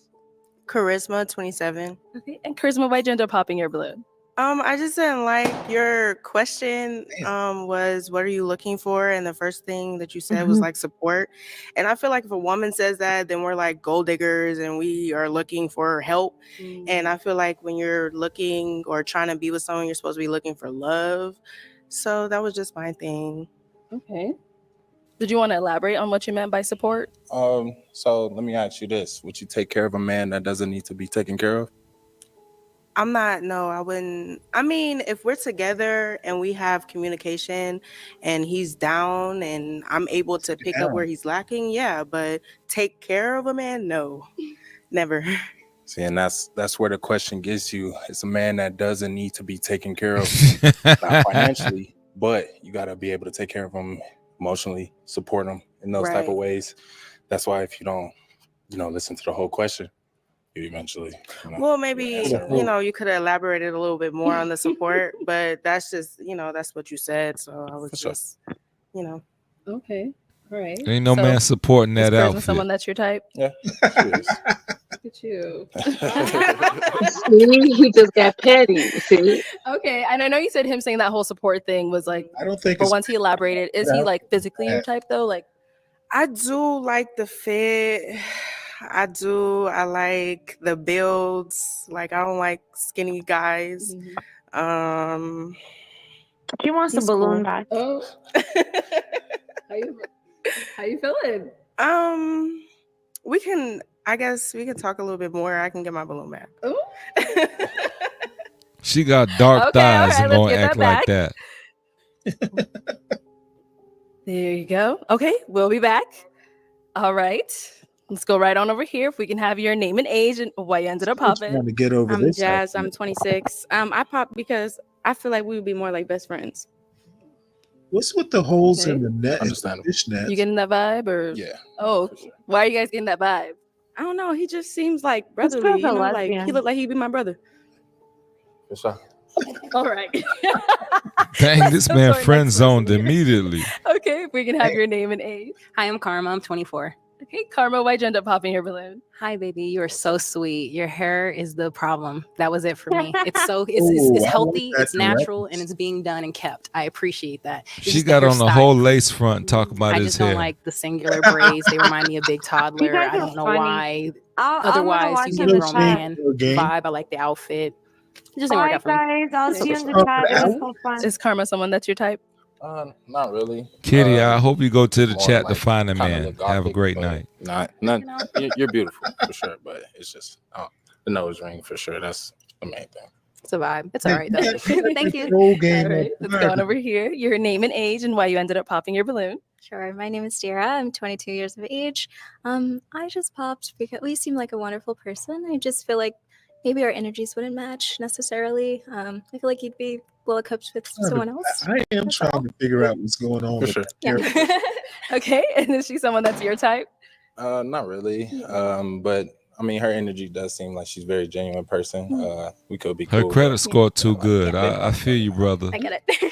Charisma 27. Okay. And Charisma, why'd you end up popping your balloon? I just didn't like your question. Was what are you looking for? And the first thing that you said was like support. And I feel like if a woman says that, then we're like gold diggers and we are looking for help. And I feel like when you're looking or trying to be with someone, you're supposed to be looking for love. So that was just my thing. Okay. Did you want to elaborate on what you meant by support? So let me ask you this: would you take care of a man that doesn't need to be taken care of? I wouldn't. I mean, if we're together and we have communication and he's down and I'm able to pick up where he's lacking, yeah, but take care of a man? No, never. See, and that's where the question gets you. It's a man that doesn't need to be taken care of, not financially, but you got to be able to take care of him emotionally, support him in those type of Right. ways. That's why if you don't, listen to the whole question, you eventually. Well, maybe, answer. you could have elaborated a little bit more on the support, but that's just, that's what you said. So I was just, Okay. All right. Ain't no So, man supporting is that Charisma outfit. someone that's your type? Yeah. She is. Look at you. See, he just got petty. See, Okay, and I know you said him saying that whole support thing was like. I don't think. But It's, once he elaborated, is he like physically your type though? Like, I do like the fit. I do. I like the builds. Like, I don't like skinny guys. She wants the He's balloon cool. back. oh, how you feeling? I guess we can talk a little bit more. I can get my balloon back. Oh. She got dark Okay, all thighs right, and let's gonna get act that like back. that. There you go. Okay, we'll be back. All right, let's go right on over here. If we can have your name and age and why you ended up trying popping. to get over I'm this. Jazz. I'm 26. I popped because I feel like we would be more like best friends. What's with the holes Okay. in the net? Understandable. Fish nets? You getting that vibe or? Yeah. Oh, why are you guys getting that vibe? I don't know. He just seems like This brotherly. girl's a Like lesbian. he looked like he'd be my brother. For sure. All right. Dang, this man Sorry, friend next zoned person. immediately. Okay, if we can have your name and age. Hi, I'm Karma. I'm 24. Okay, Karma, why'd you end up popping your balloon? Hi, baby. You are so sweet. Your hair is the problem. That was it for me. It's so it's Oh, I like healthy, that it's natural, and directness. it's being done and kept. I appreciate that. It's She just got on the whole hairstyle. lace front talking about I his just don't hair. like the singular braids. They remind me of Big You Toddler. guys I are don't know funny. why. I'm gonna Otherwise, watch you in get the grown chat. man game. vibe. I like the outfit. It just didn't work Bye, out for me. guys. I'll see you in the Oh, chat. It was Al? so fun. Is Karma someone that's your type? Not really. Kitty, I hope you go to the more chat to like find a kinda man. look Have a gothic, great but night. Not. You're beautiful for sure, but it's just the nose ring for sure. That's the main thing. It's a vibe. It's all right though. Thank you. Control game All right, on let's go on over here. Your name and age and why you ended up popping your balloon. Sure. My name is Dara. I'm 22 years of age. I just popped because you seem like a wonderful person. I just feel like maybe our energies wouldn't match necessarily. I feel like you'd be well equipped with someone else. I am trying to figure out what's going on. For with sure. that. Okay, and is she someone that's your type? Not really. But I mean, her energy does seem like she's a very genuine person. We could be Her cool. credit but- score too good. I feel you, brother. I get it.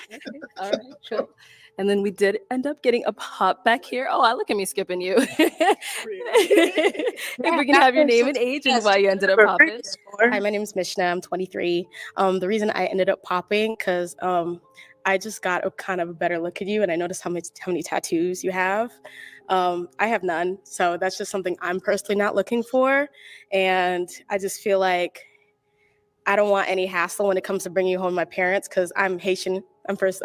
All right, cool. And then we did end up getting a pop back here. Oh, look at me skipping you. If we can have your name and age and why you ended up popping. Hi, my name is Mishna. I'm 23. The reason I ended up popping because I just got a kind of a better look at you, and I noticed how many tattoos you have. I have none, so that's just something I'm personally not looking for, and I just feel like I don't want any hassle when it comes to bringing home my parents because I'm Haitian. I'm first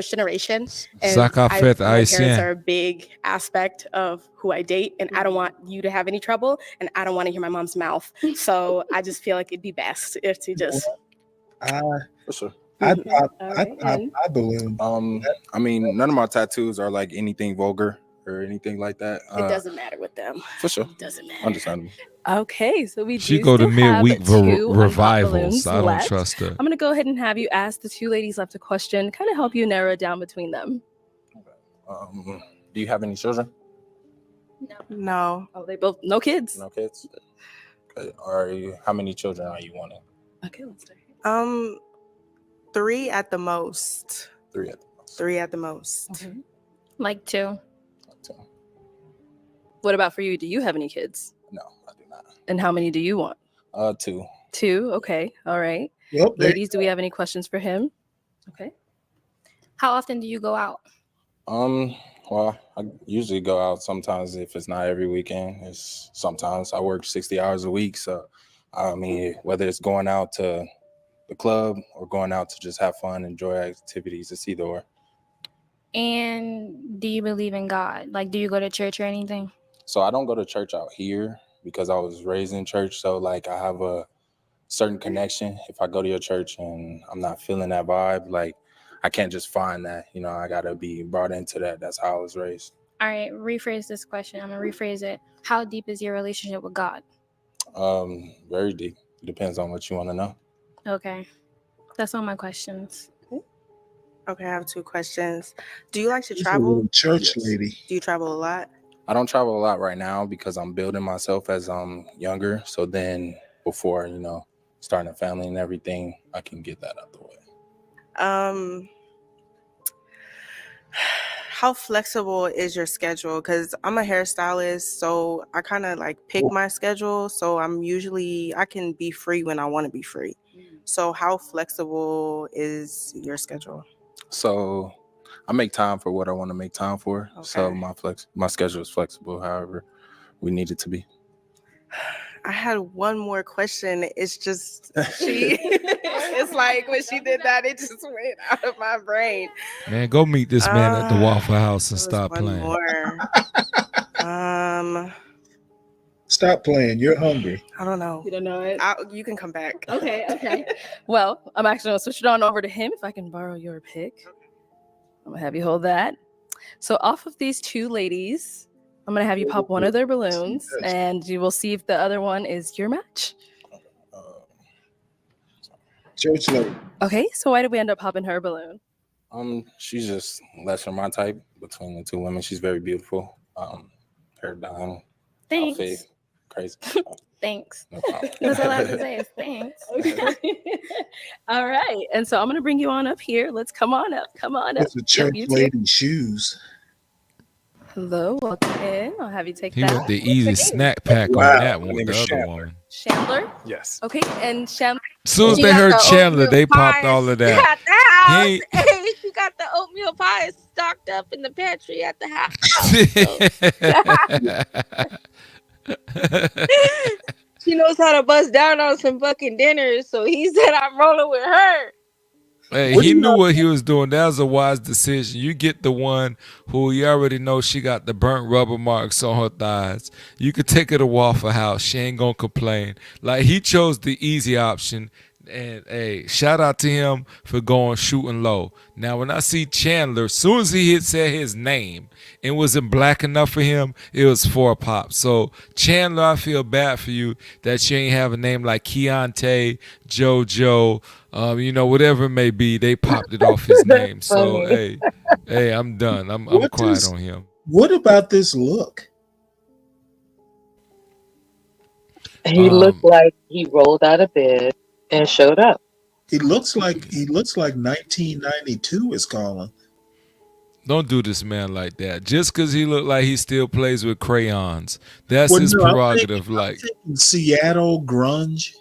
generation, and my parents are a big aspect of who I date, and I don't want you to have any trouble, and I don't want to hear my mom's mouth. So I just feel like it'd be best if to just. For sure. I balloon. I mean, none of my tattoos are like anything vulgar or anything like that. It doesn't matter with them. For sure. It doesn't matter. Understandable. Okay, so we She do go to still have midweek two unpopped revivals. balloons I don't left. trust her. I'm gonna go ahead and have you ask the two ladies left a question, kind of help you narrow it down between them. Do you have any children? No. Oh, they both no kids. No kids. Okay. How many children are you wanting? Okay, let's start. 3 at the most. 3 at the most. 3 at the most. Like 2. What about for you? Do you have any kids? No, I do not. And how many do you want? 2. 2. Okay. All right. Yep, Ladies, do we have any questions for him? Okay. How often do you go out? Well, I usually go out sometimes if it's not every weekend. It's sometimes I work 60 hours a week. So, I mean, whether it's going out to the club or going out to just have fun, enjoy activities, it's either or. And do you believe in God? Like, do you go to church or anything? So I don't go to church out here because I was raised in church. So like I have a certain connection. If I go to your church and I'm not feeling that vibe, like I can't just find that, I gotta be brought into that. That's how I was raised. All right, rephrase this question. I'm gonna rephrase it. How deep is your relationship with God? Very deep. It depends on what you want to know. Okay. That's all my questions. Okay, I have 2 questions. Do you like to She's a travel? little church lady. Do you travel a lot? I don't travel a lot right now because I'm building myself as I'm younger. So then before, starting a family and everything, I can get that out the way. How flexible is your schedule? Because I'm a hairstylist, so I kind of like pick my schedule. So I can be free when I want to be free. So how flexible is your schedule? So I make time for what I want to make time for. Okay. So my schedule is flexible, however we need it to be. I had one more question. It's just it's like when she did that, it just went out of my brain. Man, go meet this man at the Waffle House and stop playing. More. Stop playing. You're hungry. I don't know. You don't know it? You can come back. Okay. Well, I'm actually going to switch it on over to him if I can borrow your pick. I'm going to have you hold that. So off of these 2 ladies, I'm going to have you pop one of their balloons, and you will see if the other one is your match. Church lady. Okay, so why did we end up popping her balloon? She's just less from my type between the 2 women. She's very beautiful. Hair down. Thanks. Outfit, crazy. Thanks. No problem. That's all I have to say is thanks. Okay. All right. And so I'm going to bring you on up here. Let's come on up. It's a church lady's shoes. Hello, welcome in. I'll have you take He that. went the easy snack pack on that one with the other woman. Chandler? Yes. Okay, and Chandler. As soon as they heard Chandler, they popped all of that. At the house. He Hey, she got the oatmeal pie stocked up in the pantry at the house. She knows how to bust down on some fucking dinners, so he said I'm rolling with her. Hey, he knew what he was doing. That was a wise decision. You get the one who you already know she got the burnt rubber marks on her thighs. You could take her to Waffle House. She ain't gonna complain. Like, he chose the easy option. And hey, shout out to him for going shooting low. Now, when I see Chandler, as soon as he said his name and wasn't black enough for him, it was 4 pop. So Chandler, I feel bad for you that you ain't have a name like Keontae, JoJo, whatever it may be. They popped it off his name. So hey, I'm done. I'm quiet on him. What about this look? He looked like he rolled out of bed and showed up. He looks like 1992 is calling. Don't do this man like that. Just because he look like he still plays with crayons, that's his prerogative. I'm thinking Seattle grunge.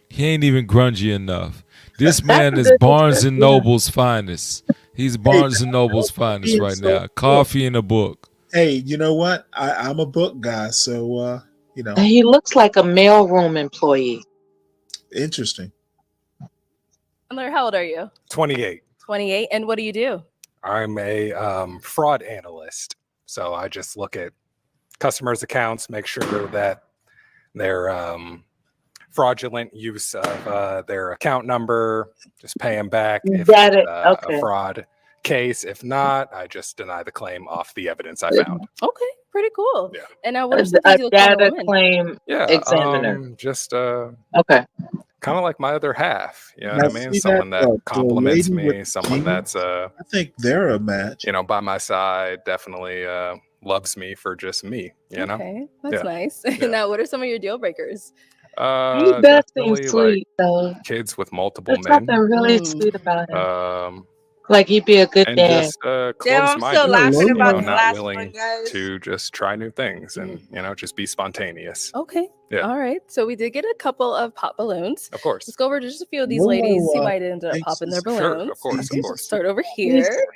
He ain't even grungy enough. This man is Barnes and Noble's finest. He's Barnes and Noble's finest right now. Coffee and a book. Hey, you know what? I'm a book guy, so He looks like a mailroom employee. Interesting. Chandler, how old are you? 28. 28. And what do you do? I'm a fraud analyst. So I just look at customers' accounts, make sure that their fraudulent use of their account number, just pay them back if it's a fraud case. If not, I just deny the claim off the evidence I found. Okay, pretty cool. Yeah. And now what are some things you look for in a data woman? claim examiner. Just okay. Kind of like my other half, you know Now, what I mean? see Someone that, that compliments the lady me, with someone the that's I think they're a match. by my side, definitely loves me for just me, you know? Okay, that's Yeah. nice. Yeah. Now, what are some of your deal breakers? He does seem definitely sweet, though. kids with multiple There's men. something really sweet about him. Um, Like he'd be a good and dad. just Damn, I'm close-minded, still laughing about the not last willing one, guys. to just try new things and just be spontaneous. Okay. Yeah. All right. So we did get a couple of pop balloons. Of course. Let's go over to just a few of these Whoa, ladies. See uh, why they ended up popping their balloons. Sure, of course, Okay, of so course. start over here.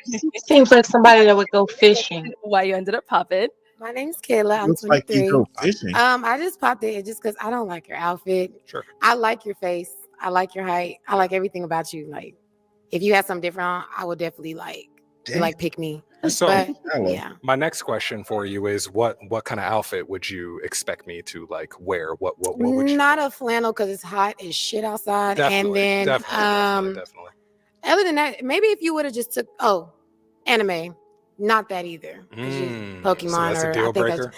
Seems like somebody that would go fishing. Why you ended up popping? My name's Kayla. I'm Looks like 23. you go fishing. I just popped it just because I don't like your outfit. Sure. I like your face. I like your height. I like everything about you. Like, if you had something different on, I would definitely pick me. So But yeah, my next question for you is what kind of outfit would you expect me to wear? What would you not a flannel because it's hot as shit outside. Definitely, And then definitely. other than that, maybe if you would have just took anime, not that either. 'Cause you Pokemon so that's or a deal I think breaker.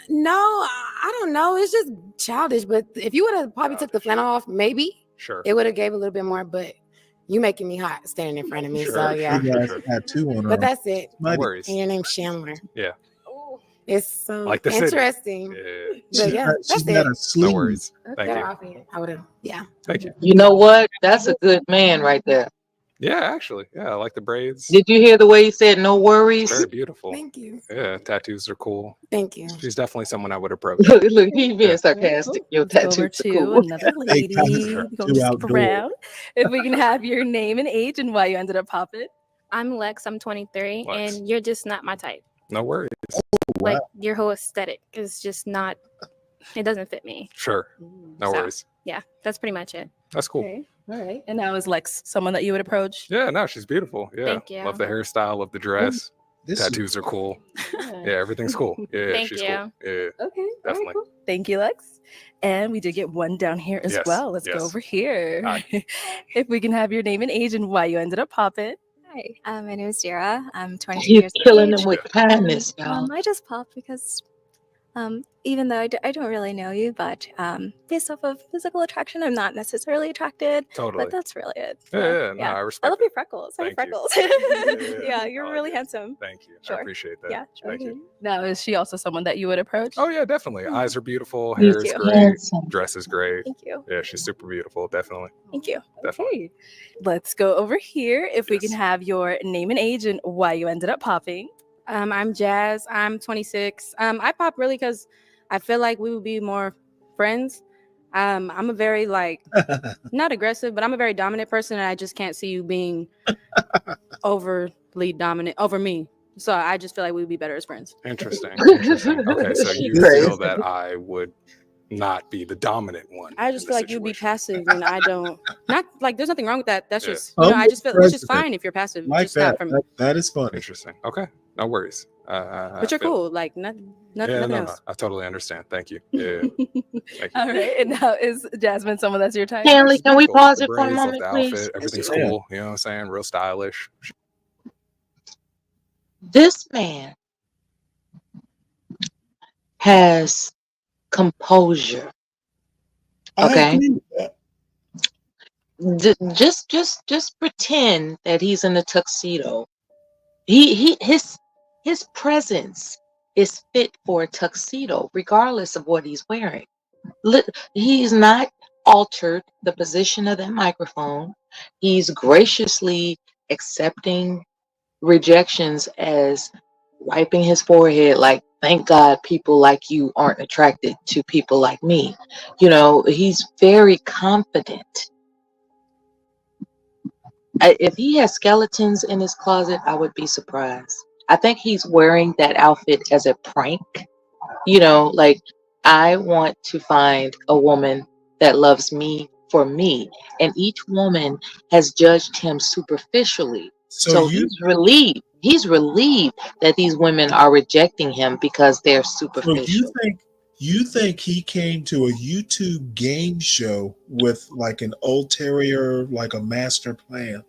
no, I don't know. It's just childish. But if you would have probably took the flannel off, maybe Sure. it would have gave a little bit more. But you making me hot standing in front of me. So yeah. She got a tattoo on her. But that's it. No worries. And your name's Chandler. Yeah. It's so Like the city. interesting. Yeah. But yeah, that's it. No worries. That's Thank better you. outfit. I would have. Yeah. Thank you. You know what? That's a good man right there. Yeah, actually. Yeah, I like the braids. Did you hear the way he said no worries? Very beautiful. Thank you. Yeah, tattoos are cool. Thank you. She's definitely someone I would approach. Look, he's being sarcastic. Your Let's go over tattoos are to cool. another lady. We're gonna skip around. If we can have your name and age and why you ended up popping. I'm Lex. I'm 23, Lex. and you're just not my type. No worries. Like your whole aesthetic is just not. It doesn't fit me. Sure. No So, worries. Yeah, that's pretty much it. That's cool. Okay. All right. And now is Lex someone that you would approach? Yeah, no, she's beautiful. Yeah. Thank you. Love the hairstyle, love the dress. This is Tattoos are cool. Yeah, everything's cool. Yeah, Thank she's you. cool. Yeah. Okay. all right, Definitely. cool. Thank you, Lex. And we did get one down here as Yes, well. Let's yes. go over here. Hi. If we can have your name and age and why you ended up popping. Hi, my name is Dira. I'm 22 He's years killing of age. them with kindness, y'all. I just popped because even though I don't really know you, but based off of physical attraction, I'm not necessarily attracted. Totally. But that's really it. Yeah, no, I respect love your freckles. Hi, Thank you. freckles. Yeah, Yeah, you're really handsome. Thank you. Sure. I appreciate that. Yeah, sure. Thank you. Now, is she also someone that you would approach? Oh yeah, definitely. Eyes are beautiful. Thank Hair is you. great. Handsome. Dress is great. Thank you. Yeah, she's super beautiful. Definitely. Thank you. Definitely. Okay. Let's go over here. If we can Yes. have your name and age and why you ended up popping. I'm Jazz. I'm 26. I pop really because I feel like we would be more friends. I'm a very not aggressive, but I'm a very dominant person, and I just can't see you being overly dominant over me. So I just feel like we would be better as friends. Interesting. Okay, so you feel that I would not be the dominant one. I just feel like you'd be passive, and I don't. Not like there's nothing wrong with that. That's just I just feel it's just fine if you're passive. Like just that. not for me. That is funny. Interesting. Okay, no worries. But you're cool. Like nothing else. I totally understand. Thank you. Yeah. Thank you. All right. And now is Jasmine someone that's your type? Stanley, can we Cool. pause The it for a braids, love moment, the please? outfit, everything's cool. You know what I'm saying? Real stylish. This man has composure. Okay. Just pretend that he's in a tuxedo. His presence is fit for a tuxedo, regardless of what he's wearing. He's not altered the position of that microphone. He's graciously accepting rejections as wiping his forehead like, thank God people like you aren't attracted to people like me. You know, he's very confident. If he has skeletons in his closet, I would be surprised. I think he's wearing that outfit as a prank. You know, like, I want to find a woman that loves me for me. And each woman has judged him superficially. So he's relieved. He's relieved that these women are rejecting him because they're superficial. So you think he came to a YouTube game show with like an ulterior, like a master plan?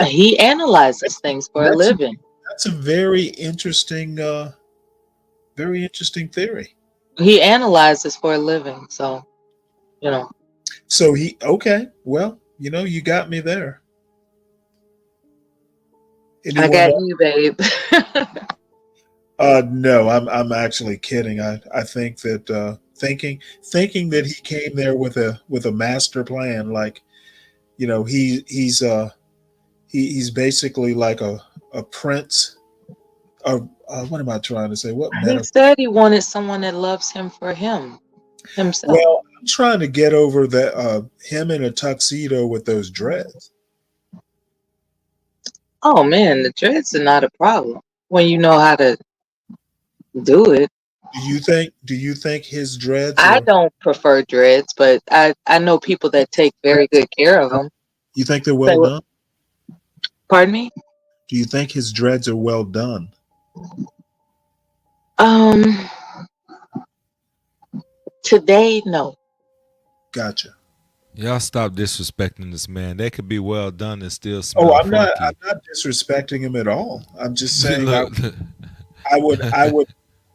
He analyzes things for a living. That's a very interesting theory. He analyzes for a living, so you know. So well, you know, you got me there. I got you, babe. No, I'm actually kidding. I think that thinking that he came there with a master plan, like, you know, he's basically like a prince. What am I trying to say? He said he wanted someone that loves him for himself. Well, I'm trying to get over that him in a tuxedo with those dreads. Oh man, the dreads are not a problem when you know how to do it. Do you think his dreads? I don't prefer dreads, but I know people that take very good care of them. You think they're well done? Pardon me? Do you think his dreads are well done? Today, no. Gotcha. Y'all stop disrespecting this man. They could be well done and still smell. Oh, I'm not disrespecting him at all. I'm just saying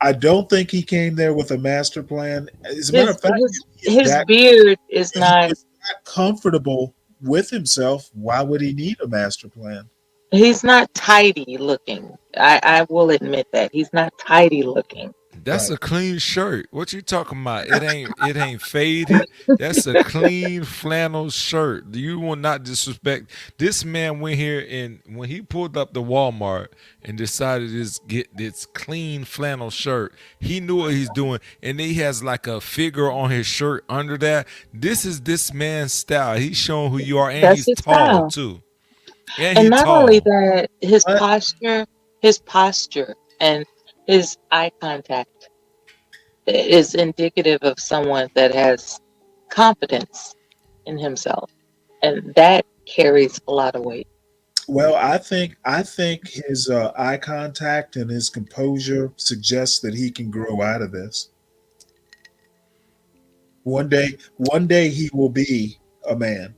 I don't think he came there with a master plan. As a matter of fact, his beard is not comfortable with himself. Why would he need a master plan? He's not tidy looking. I will admit that. He's not tidy looking. That's a clean shirt. What you talking about? It ain't faded. That's a clean flannel shirt. You will not disrespect. This man went here, and when he pulled up to Walmart and decided to get this clean flannel shirt, he knew what he's doing, and he has like a figure on his shirt under that. This is this man's style. He's showing who you are, and That's he's tall style. too. And not only that, his posture and his eye contact is indicative of someone that has confidence in himself, and that carries a lot of weight. Well, I think his eye contact and his composure suggests that he can grow out of this. One day he will be a man.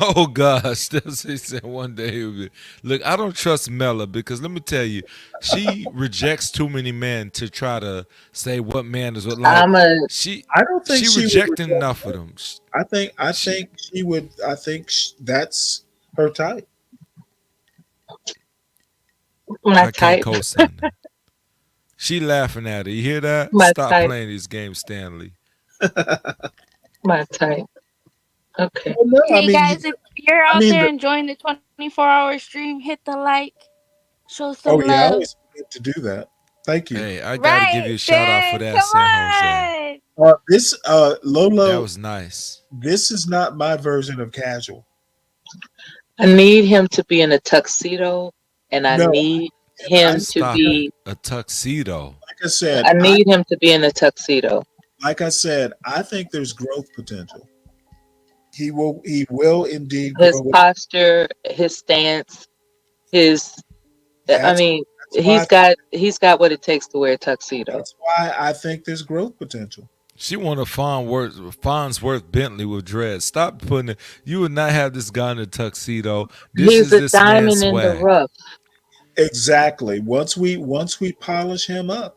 Oh gosh, that's what he said one day. Look, I don't trust Mela because let me tell you, she rejects too many men to try to say what man is what. Like I don't think she rejecting enough of them. I think she would. I think that's her type. My I type. can't co-sign that. She laughing at it. You hear that? My Stop type. playing these games, Stanley. My type. Okay. Hey guys, if you're I out mean, there enjoying the 24-hour stream, hit the like, show oh some yeah, I love. always forget to do that. Thank you. Hey, I gotta give you a shout out for that, Come San Jose. on. This Lolo, That was nice. this is not my version of casual. I need him to be in a tuxedo, and I No, need him to Stop be. a tuxedo. Like I said, I need him to be in a tuxedo. like I said, I think there's growth potential. He will indeed His grow. posture, his stance, his. I That's- mean, that's he's got what it takes to wear a tuxedo. That's why I think there's growth potential. She wanted Farnsworth Bentley with dreads. Stop putting it. You would not have this guy in a tuxedo. This He's is a this diamond man's in the swag. rough. Exactly. Once we polish him up.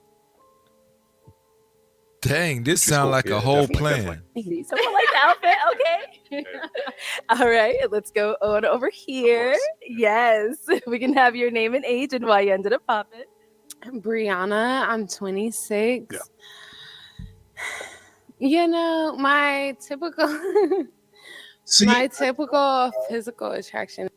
Dang, this sounds like a whole plan. Someone like the outfit, okay? All right, let's go on over here. Yes, we can have your name and age and why you ended up popping. I'm Brianna. I'm 26. Yeah. You know, my typical physical attraction.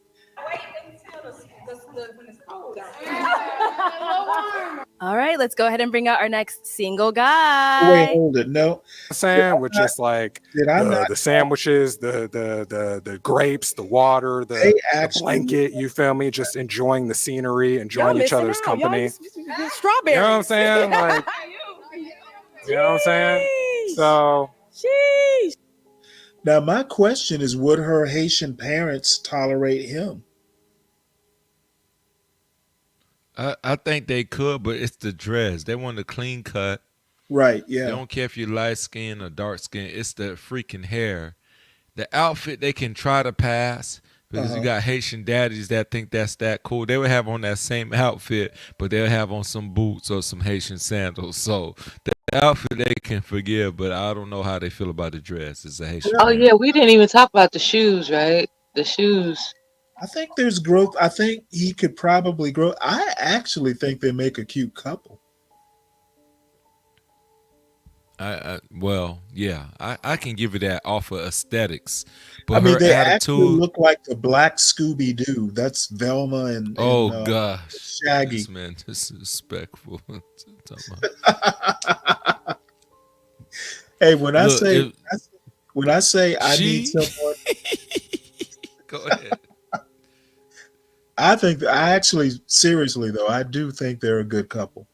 All right, let's go ahead and bring out our next single guy. Wait, hold it. No. Sandwich is like the sandwiches, the grapes, the water, the blanket, you feel me? Just enjoying the scenery, enjoying each other's company. Strawberry. You know what I'm saying? Like, you know what I'm saying? So sheesh. Now my question is, would her Haitian parents tolerate him? I think they could, but it's the dress. They want a clean cut. Right, yeah. They don't care if you're light skin or dark skin. It's the freaking hair. The outfit they can try to pass because you got Haitian daddies that think that's that cool. They would have on that same outfit, but they'll have on some boots or some Haitian sandals. So the outfit they can forgive, but I don't know how they feel about the dress. It's a Haitian. Oh yeah, we didn't even talk about the shoes, right? The shoes. I think there's growth. I think he could probably grow. I actually think they make a cute couple. Well, yeah, I can give it that off of aesthetics, but I mean, her they attitude actually look like the black Scooby Doo. That's Velma and gosh, Shaggy. This man disrespectful. Hey, when I say I need someone, go ahead. I think I actually, seriously though, I do think they're a good couple.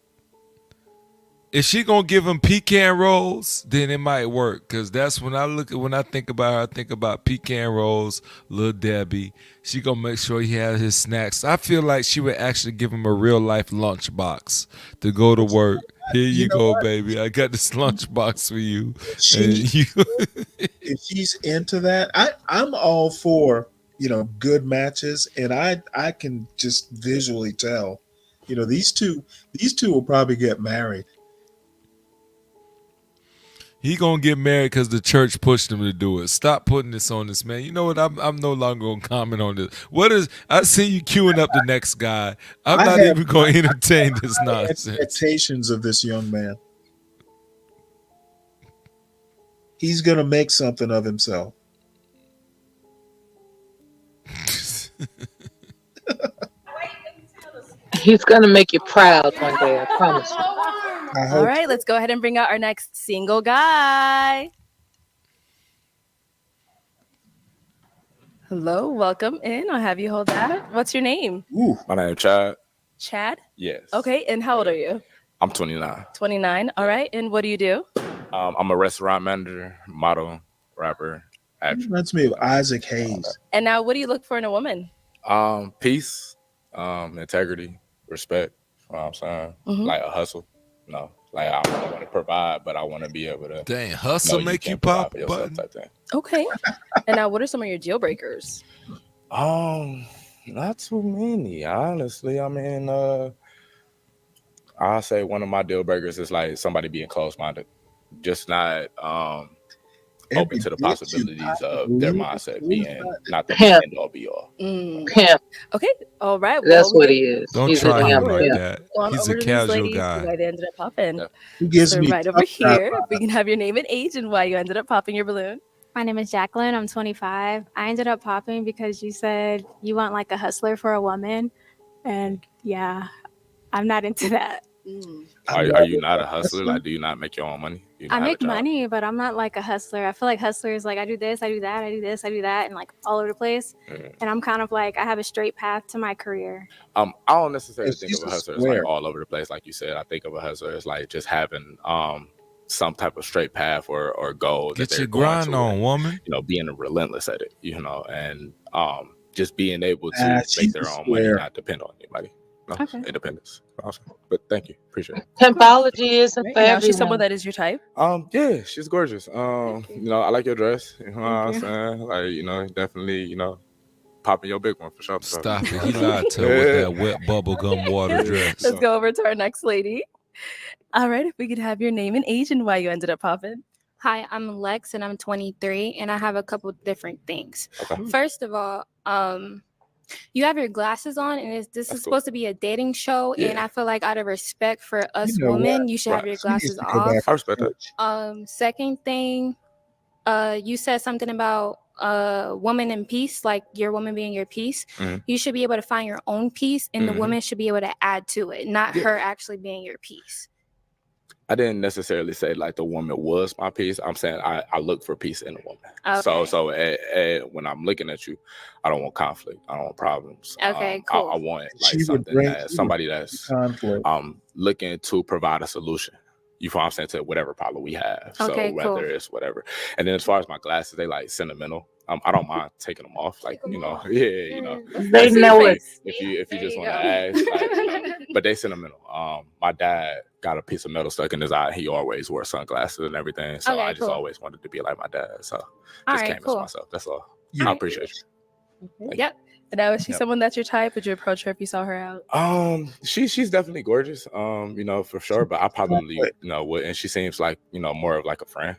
If she gonna give him pecan rolls, then it might work. Cause that's when I think about her, I think about pecan rolls, Lil Debbie. She gonna make sure he has his snacks. I feel like she would actually give him a real life lunchbox to go to work. Here you go, baby. I got this lunchbox for you. If she's into that, I'm all for, good matches, and I can just visually tell, these two will probably get married. He gonna get married because the church pushed him to do it. Stop putting this on this man. You know what? I'm no longer gonna comment on this. I see you queuing up the next guy. I'm not even gonna entertain this nonsense. Expectations of this young man. He's gonna make something of himself. He's gonna make you proud one day, I promise you. All right, let's go ahead and bring out our next single guy. Hello, welcome in. I'll have you hold that. What's your name? My name is Chad. Chad? Yes. Okay, and how old are you? I'm 29. 29. All right, and what do you do? I'm a restaurant manager, model, rapper, actor. Reminds me of Isaac Hayes. And now, what do you look for in a woman? Peace, integrity, respect. You know what I'm saying? Like a hustle. No, like I don't want to provide, but I want to be able to. Dang, hustle make you pop a button. Okay. And now, what are some of your deal breakers? Not too many, honestly. I mean, I'll say one of my deal breakers is like somebody being close-minded, just not open to the possibilities of their mindset being not the end all be all. Okay, all right. That's what he is. Don't He's try him like that. He's a casual guy. Why they ended up popping. He gives So me right over here, we can have your name and age and why you ended up popping your balloon. My name is Jacqueline. I'm 25. I ended up popping because you said you want like a hustler for a woman. And yeah, I'm not into that. Are you not a hustler? Like, do you not make your own money? Do you I not have a make job? money, but I'm not like a hustler. I feel like hustler is like I do this, I do that, I do this, I do that, and like all over the place. And I'm kind of like I have a straight path to my career. I don't necessarily think she's of a a hustler as like square. all over the place, like you said. I think of a hustler as like just having some type of straight path or goal that Get they're your going grind to, on, and, woman. being relentless at it, and just being able to make she's their a own money, square. not depend on anybody. No, Okay. independence. Awesome. But thank you, appreciate it. Pimpology isn't for Now she's someone everyone. that is your type. Yeah, she's gorgeous. I like your dress. You know what I'm Thank you. saying? Like, definitely, popping your big one for sure. Stop it. He lied to her with that wet bubblegum water dress. Let's go over to our next lady. All right, if we could have your name and age and why you ended up popping. Hi, I'm Lex and I'm 23 and I have a couple different things. Okay. First of all, you have your glasses on and this is supposed to be a dating show, and I feel like out of respect for us women, you should have your glasses off. I respect that. Second thing, you said something about woman in peace, like your woman being your piece. You should be able to find your own piece, and the woman should be able to add to it, not her actually being your piece. I didn't necessarily say like the woman was my piece. I'm saying I look for peace in a woman. Okay. So when I'm looking at you, I don't want conflict. I don't want problems. Okay, cool. I want like She would bring somebody that's conflict. looking to provide a solution. You know what I'm saying, to whatever problem we have. Okay, so whether cool. it's whatever. And then as far as my glasses, they like sentimental. I don't mind taking them off. Like, They That's know like, it. if you just want to ask, like, but they sentimental. My dad got a piece of metal stuck in his eye. He always wore sunglasses and everything. So Okay, I just cool. always wanted to be like my dad. So All just right, came cool. as myself. That's all. I appreciate you. Yep. And now is she Yep. someone that's your type? Would you approach her if you saw her out? She's definitely gorgeous. For sure. But I probably would, and she seems like more of like a friend.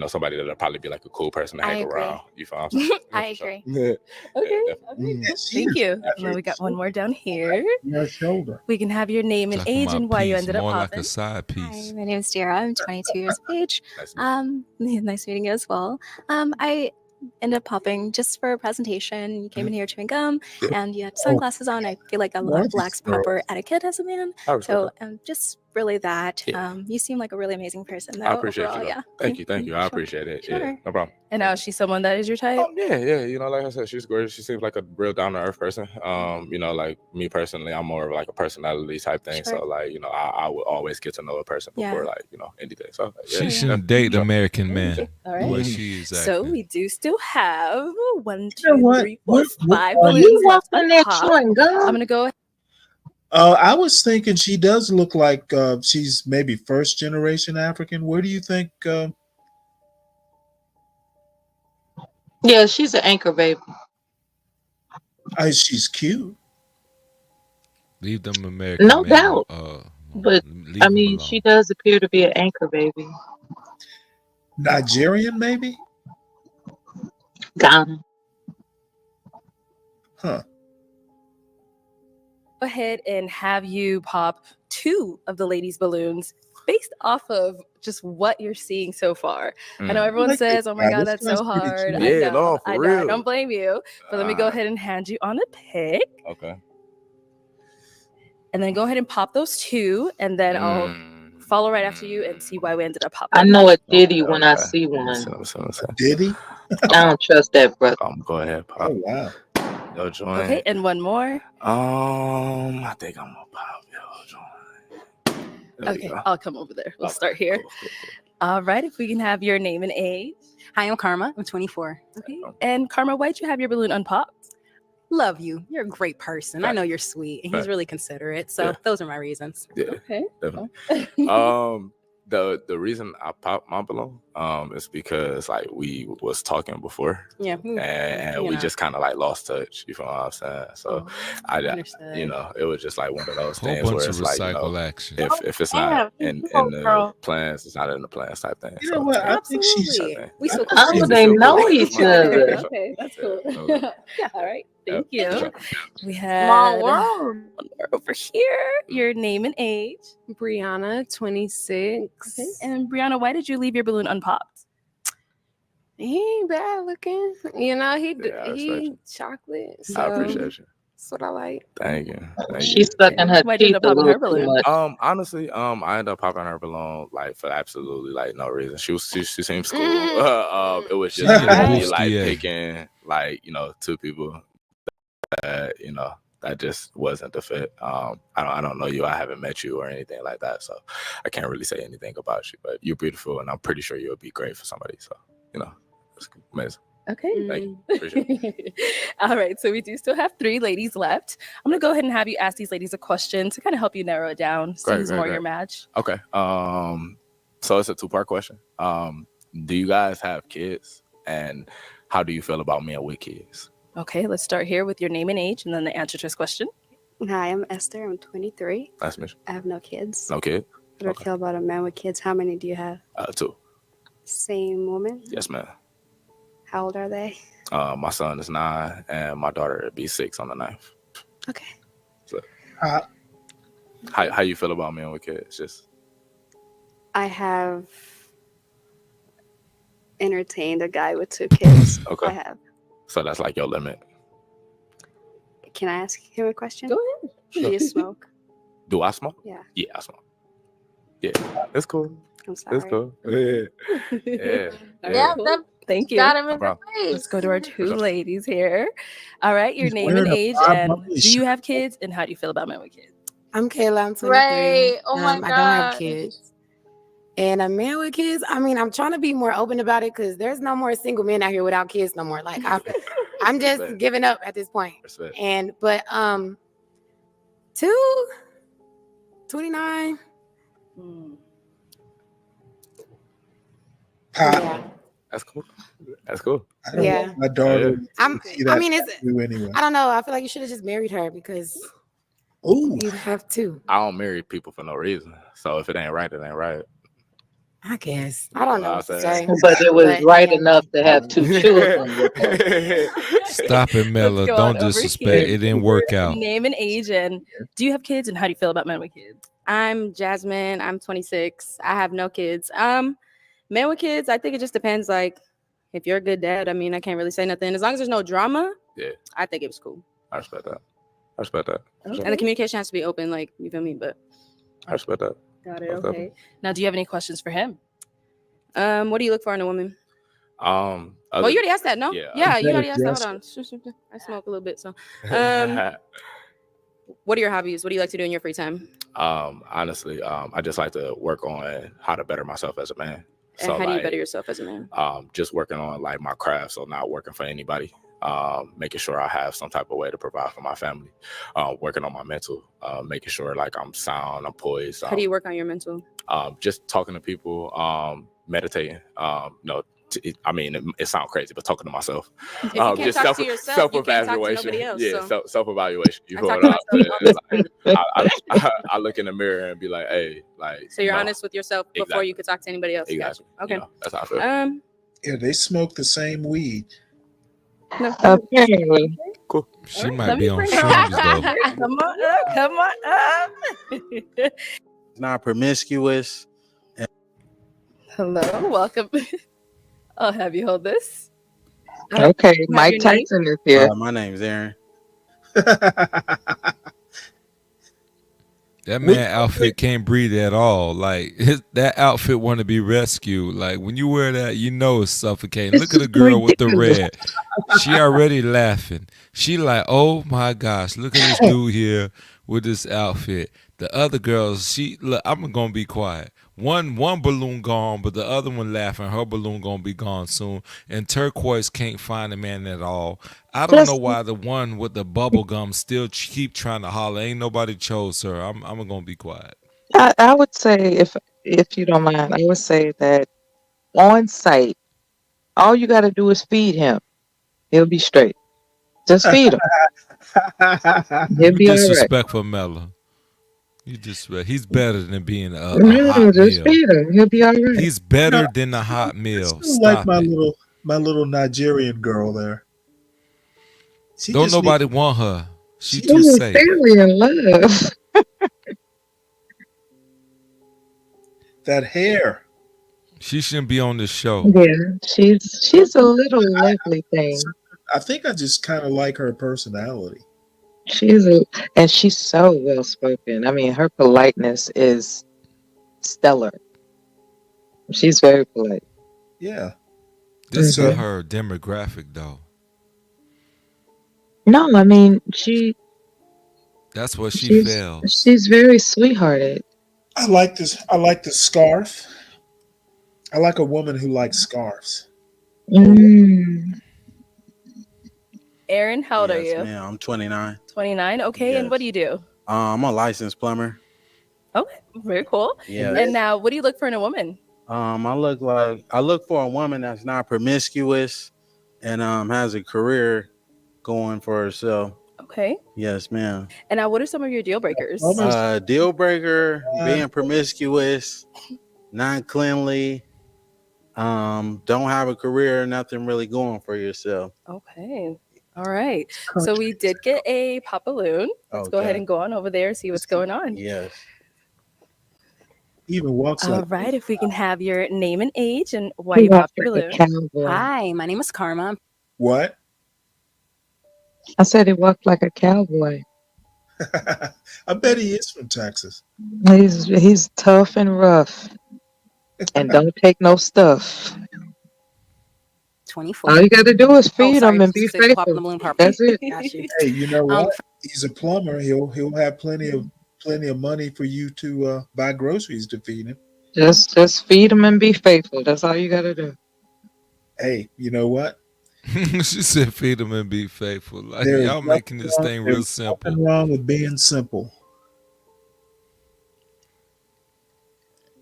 Somebody that'll probably be like a cool person to I hang agree. around. You feel what I'm saying? I agree. Yeah, Okay. definitely. Thank you. And then we got one more down here. Your shoulder. We can have your name and Talking age about and why you piece, ended up more like popping. a side Hi, piece. my name is Dara. I'm 22 years of age. Nice meeting you as well. I ended up popping just for a presentation. You came in here chewing gum, and you had sunglasses on. I feel like a lot lacks proper etiquette as a man. I respect So just really that. You seem like a really amazing person, though. I appreciate overall, you. Yeah. Thank you. I appreciate it. Yeah, Sure. no problem. And now is she someone that is your type? Yeah. Like I said, she's gorgeous. She seems like a real down to earth person. Like me personally, I'm more of like a personality type thing. Sure. So like, I would always get to know a person before Yeah. like, anything. So She shouldn't date American men. All The right. way she is So acting. we do still have 1, You know 2, what? 3, 4, 5 Are balloons you left to walking there pop. chewing gum? I'm gonna go. I was thinking she does look like she's maybe first generation African. Where do you think? Yeah, she's an anchor baby. She's cute. Leave them American No men. doubt. But leave I them mean, alone. she does appear to be an anchor baby. Nigerian, maybe? Ghana. Huh. Go ahead and have you pop 2 of the ladies' balloons based off of just what you're seeing so far. I know everyone like says, it. "Oh my God, This that's so one's pretty hard." cute. I Yeah, know, no, for I know. I real. don't blame you. But let me go ahead and hand you on a pick, Okay. and then go ahead and pop those 2, and then I'll follow right after you and see why we ended up popping. I know a ditty when I see one. Diddy? I don't trust that, brother. Go ahead, pop. Oh wow. Yo, joint. Okay, and one more. I think I'm gonna pop yo joint. There we Okay, go. I'll come over there. We'll Okay, start here. cool. All right, if we can have your name and age. Hi, I'm Karma. I'm 24. Okay. And Karma, why'd you have your balloon unpopped? Love you. You're a great person. I know you're sweet, and he's really considerate. So those are my reasons. Yeah, Okay. definitely. The reason I popped my balloon is because like we was talking before, Yeah. and we just kind of like lost touch. You feel what I'm saying? So I understood. it was just like one of those Whole things bunch where of it's like recycle action. if it's not in the plans, it's not in the plans type thing. You know what? I think she's. We so Oh, cool. they know each other. Okay, that's cool. Yeah. All right. Thank Yeah, you. sure. We have Small one world. more over here. Your name and age. Brianna, 26. Okay. And Brianna, why did you leave your balloon unpopped? He ain't bad looking. You know, he chocolate. So I appreciate you. That's what I like. Thank you. She's sucking her Why'd you end teeth up a popping little her too balloon? much. Honestly, I ended up popping her balloon like for absolutely like no reason. She seems cool. It was She just need a me like bustier. picking like two people that that just wasn't the fit. I don't know you. I haven't met you or anything like that, so I can't really say anything about you. But you're beautiful, and I'm pretty sure you'll be great for somebody. So it's amazing. Okay. Thank you. Appreciate it. All right. So we do still have 3 ladies left. I'm gonna go ahead and have you ask these ladies a question to kind of help you narrow it down. See who's more your match. Okay. So it's a 2-part question. Do you guys have kids, and how do you feel about men with kids? Okay, let's start here with your name and age, and then the answer to this question. Hi, I'm Esther. I'm 23. Nice to meet you. I have no kids. No kid? How do I feel about a man with kids? How many do you have? 2. Same woman? Yes, ma'am. How old are they? My son is 9, and my daughter will be 6 on the 9th. Okay. So, how you feel about men with kids? Just I have entertained a guy with 2 kids. Okay. I have. So that's like your limit. Can I ask him a question? Go ahead. Do you smoke? Do I smoke? Yeah. Yeah, I smoke. Yeah, it's cool. I'm sorry. It's cool. Yeah. Yeah, thank you. Got him in the problem. face. Let's go to our 2 ladies here. All right, your He's name and wearing a age, Bob and Marley do you shirt. have kids, and how do you feel about men with kids? I'm Kayla. I'm 23. Right. Oh my I don't have God. kids. And a man with kids, I mean, I'm trying to be more open about it because there's no more single men out here without kids no more. Like I'm just Respect. giving up at this point. Respect. But 29. Yeah. That's cool. That's cool. I don't Yeah. want my daughter. I I mean, it's anyway. I don't know. I feel like you should have just married her because Ooh. you have to. I don't marry people for no reason. So if it ain't right, it ain't right. I guess. I don't know what to say. But it was right enough to have 2 children. Stop it, Mela. Let's go Don't on over disrespect. here. It didn't work out. Name and age, and do you have kids, and how do you feel about men with kids? I'm Jasmine. I'm 26. I have no kids. Men with kids, I think it just depends. Like, if you're a good dad, I mean, I can't really say nothing. As long as there's no drama, Yeah, I think it was cool. I respect that. I respect that. And the communication has to be open. Like, you feel me? But I respect that. Got it. Most Okay. definitely. Now, do you have any questions for him? what do you look for in a woman? Other- Well, you already asked that, no? Yeah. Yeah, you Better already asked that. dress. Hold on. I smoke a little bit, so. What are your hobbies? What do you like to do in your free time? Honestly, I just like to work on how to better myself as a man. And how do you better yourself as a man? Just working on like my craft, so not working for anybody. Making sure I have some type of way to provide for my family. Working on my mental, making sure like I'm sound, I'm poised. How do you work on your mental? Just talking to people, meditating. I mean, it sounds crazy, but talking to myself. If you can't Just talk to yourself, you can't talk to self-evaluation. nobody else, Yeah, so. self-evaluation. You I know talk what to myself all the time. I look in the mirror and be like, hey, like. So you're you know, honest with yourself before exactly. you could talk to anybody else. Exactly. Gotcha. Okay. You know, that's how I feel. Yeah, they smoke the same weed. No. Apparently. Cool. She might be on shrooms though. Come on up. Come on up. Not promiscuous. Hello. Welcome. I'll have you hold this. Okay, Have Mike your name? Tyson is here. My name's Aaron. That man outfit can't breathe at all. Like that outfit want to be rescued. Like when you wear that, you know it's suffocating. Look at the girl with the red. She already laughing. She like, oh my gosh, look at this dude here with this outfit. The other girls, look, I'm gonna be quiet. One balloon gone, but the other one laughing. Her balloon gonna be gone soon. And Turquoise can't find a man at all. I don't know why the one with the bubble gum still keep trying to holler. Ain't nobody chose her. I'm gonna be quiet. I would say, if you don't mind, I would say that on site, all you got to do is feed him. He'll be straight. Just feed him. He'll be all right. Disrespectful, Mella. You disrespect. He's better than being a No, hot just meal. feed him. He'll be all right. He's better No, than a hot meal. Still like Stop it. my little Nigerian girl there. She Don't just nobody want her. She She too was safe. fairly in love. that hair. She shouldn't be on the show. Yeah, she's a little lovely thing. I think I just kind of like her personality. And she's so well spoken. I mean, her politeness is stellar. She's very polite. Yeah. This is Mhm. her demographic, though. No, I mean That's what she she's fails. she's very sweethearted. I like this. I like the scarf. I like a woman who likes scarves. Mm. Aaron, how old are Yes, you? ma'am. I'm 29. 29. Okay, and what do you do? I'm a licensed plumber. Okay, very cool. Yeah. And now, what do you look for in a woman? I look for a woman that's not promiscuous and has a career going for herself. Okay. Yes, ma'am. And now, what are some of your deal breakers? Deal breaker, being promiscuous, not cleanly, don't have a career, nothing really going for yourself. Okay. All right. So we did get a pop balloon. Let's go ahead Okay. and go on over there and see what's going on. Yes. Even walks All like right. If we can have your name and age and why He you popped walks your like a balloon. cowboy. Hi, my name is Karma. what? I said he walked like a cowboy. I bet he is from Texas. He's tough and rough, and don't take no stuff. 24. All you got to do is Oh, feed sorry. him and be you said pop in the faithful. balloon properly. That's it. Got you. Hey, you know what? Um, He's a plumber. He'll have plenty of money for you to buy groceries to feed him. Just feed him and be faithful. That's all you got to do. Hey, you know what? She said, "Feed him and be faithful." Like There is y'all making this thing real simple. Nothing wrong with being simple.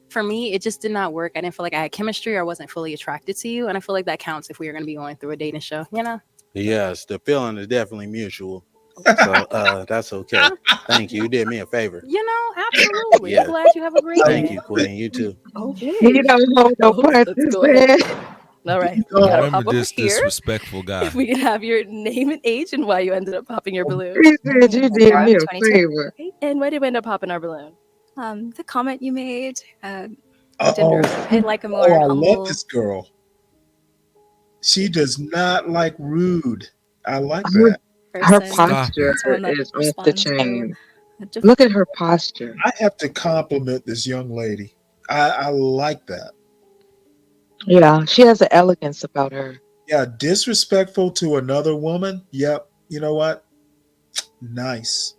For me, it just did not work. I didn't feel like I had chemistry or I wasn't fully attracted to you. And I feel like that counts if we are going to be going through a dating show, you know? Yes, the feeling is definitely mutual. So that's okay. Thank you. You did me a favor. You know, absolutely. Yeah. I'm glad you have a great Thank day. you, Queen. You too. Okay. He don't hold no punches, go ahead. man. All right. We gotta Remember pop over this here. disrespectful guy. If we can have your name and age and why you ended up popping your balloon. He said you did I'm me a 22. favor. And why did we end up popping our balloon? The comment you made, I Oh, did like a more I humble. love this girl. She does not like rude. I like that. Her person. posture That's one that is off the responds to chain. a Look at her posture. I have to compliment this young lady. I like that. Yeah, she has an elegance about her. Yeah, disrespectful to another woman. Yep. You know what? Nice.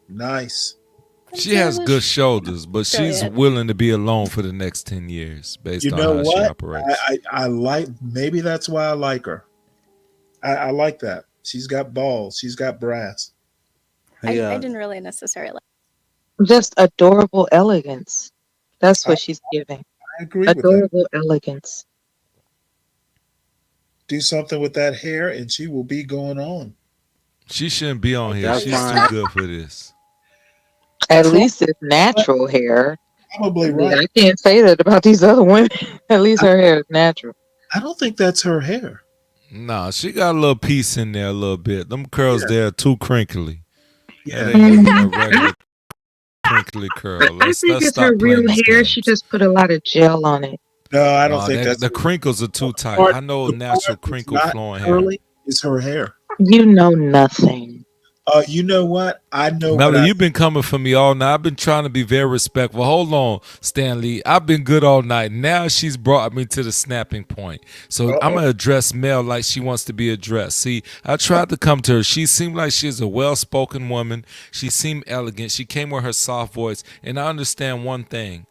She has good shoulders, but she's ahead. willing to be alone for the next 10 years based You on know how she what? operates. I like, maybe that's why I like her. I like that. She's got balls. She's got brass. I didn't really necessarily like. Just adorable elegance. That's what she's giving. I agree with that. Adorable elegance. Do something with that hair and she will be going on. She shouldn't be on here. That's She's fine. too good for this. At least it's natural hair. Probably I mean, right. I can't say that about these other women. At least her hair is natural. I don't think that's her hair. Nah, she got a little piece in there a little bit. Them curls there are too crinkly. Yeah. That ain't a regular crinkly curl. I think it's her real hair. She just put a lot of gel on it. No, I don't Nah, think that's the crinkles are too tight. part- I know the natural part that's crinkle not flowing hair. curly is her hair. You know nothing. You know what? I know. Melody, what you've been coming for me all night. I've been trying to be very respectful. Hold on, Stanley. I've been good all night. Now she's brought me to the snapping point. So I'm going to address Mel like she wants to be addressed. See, I tried to come to her. She seemed like she's a well-spoken woman. She seemed elegant. She came with her soft voice. And I understand one thing.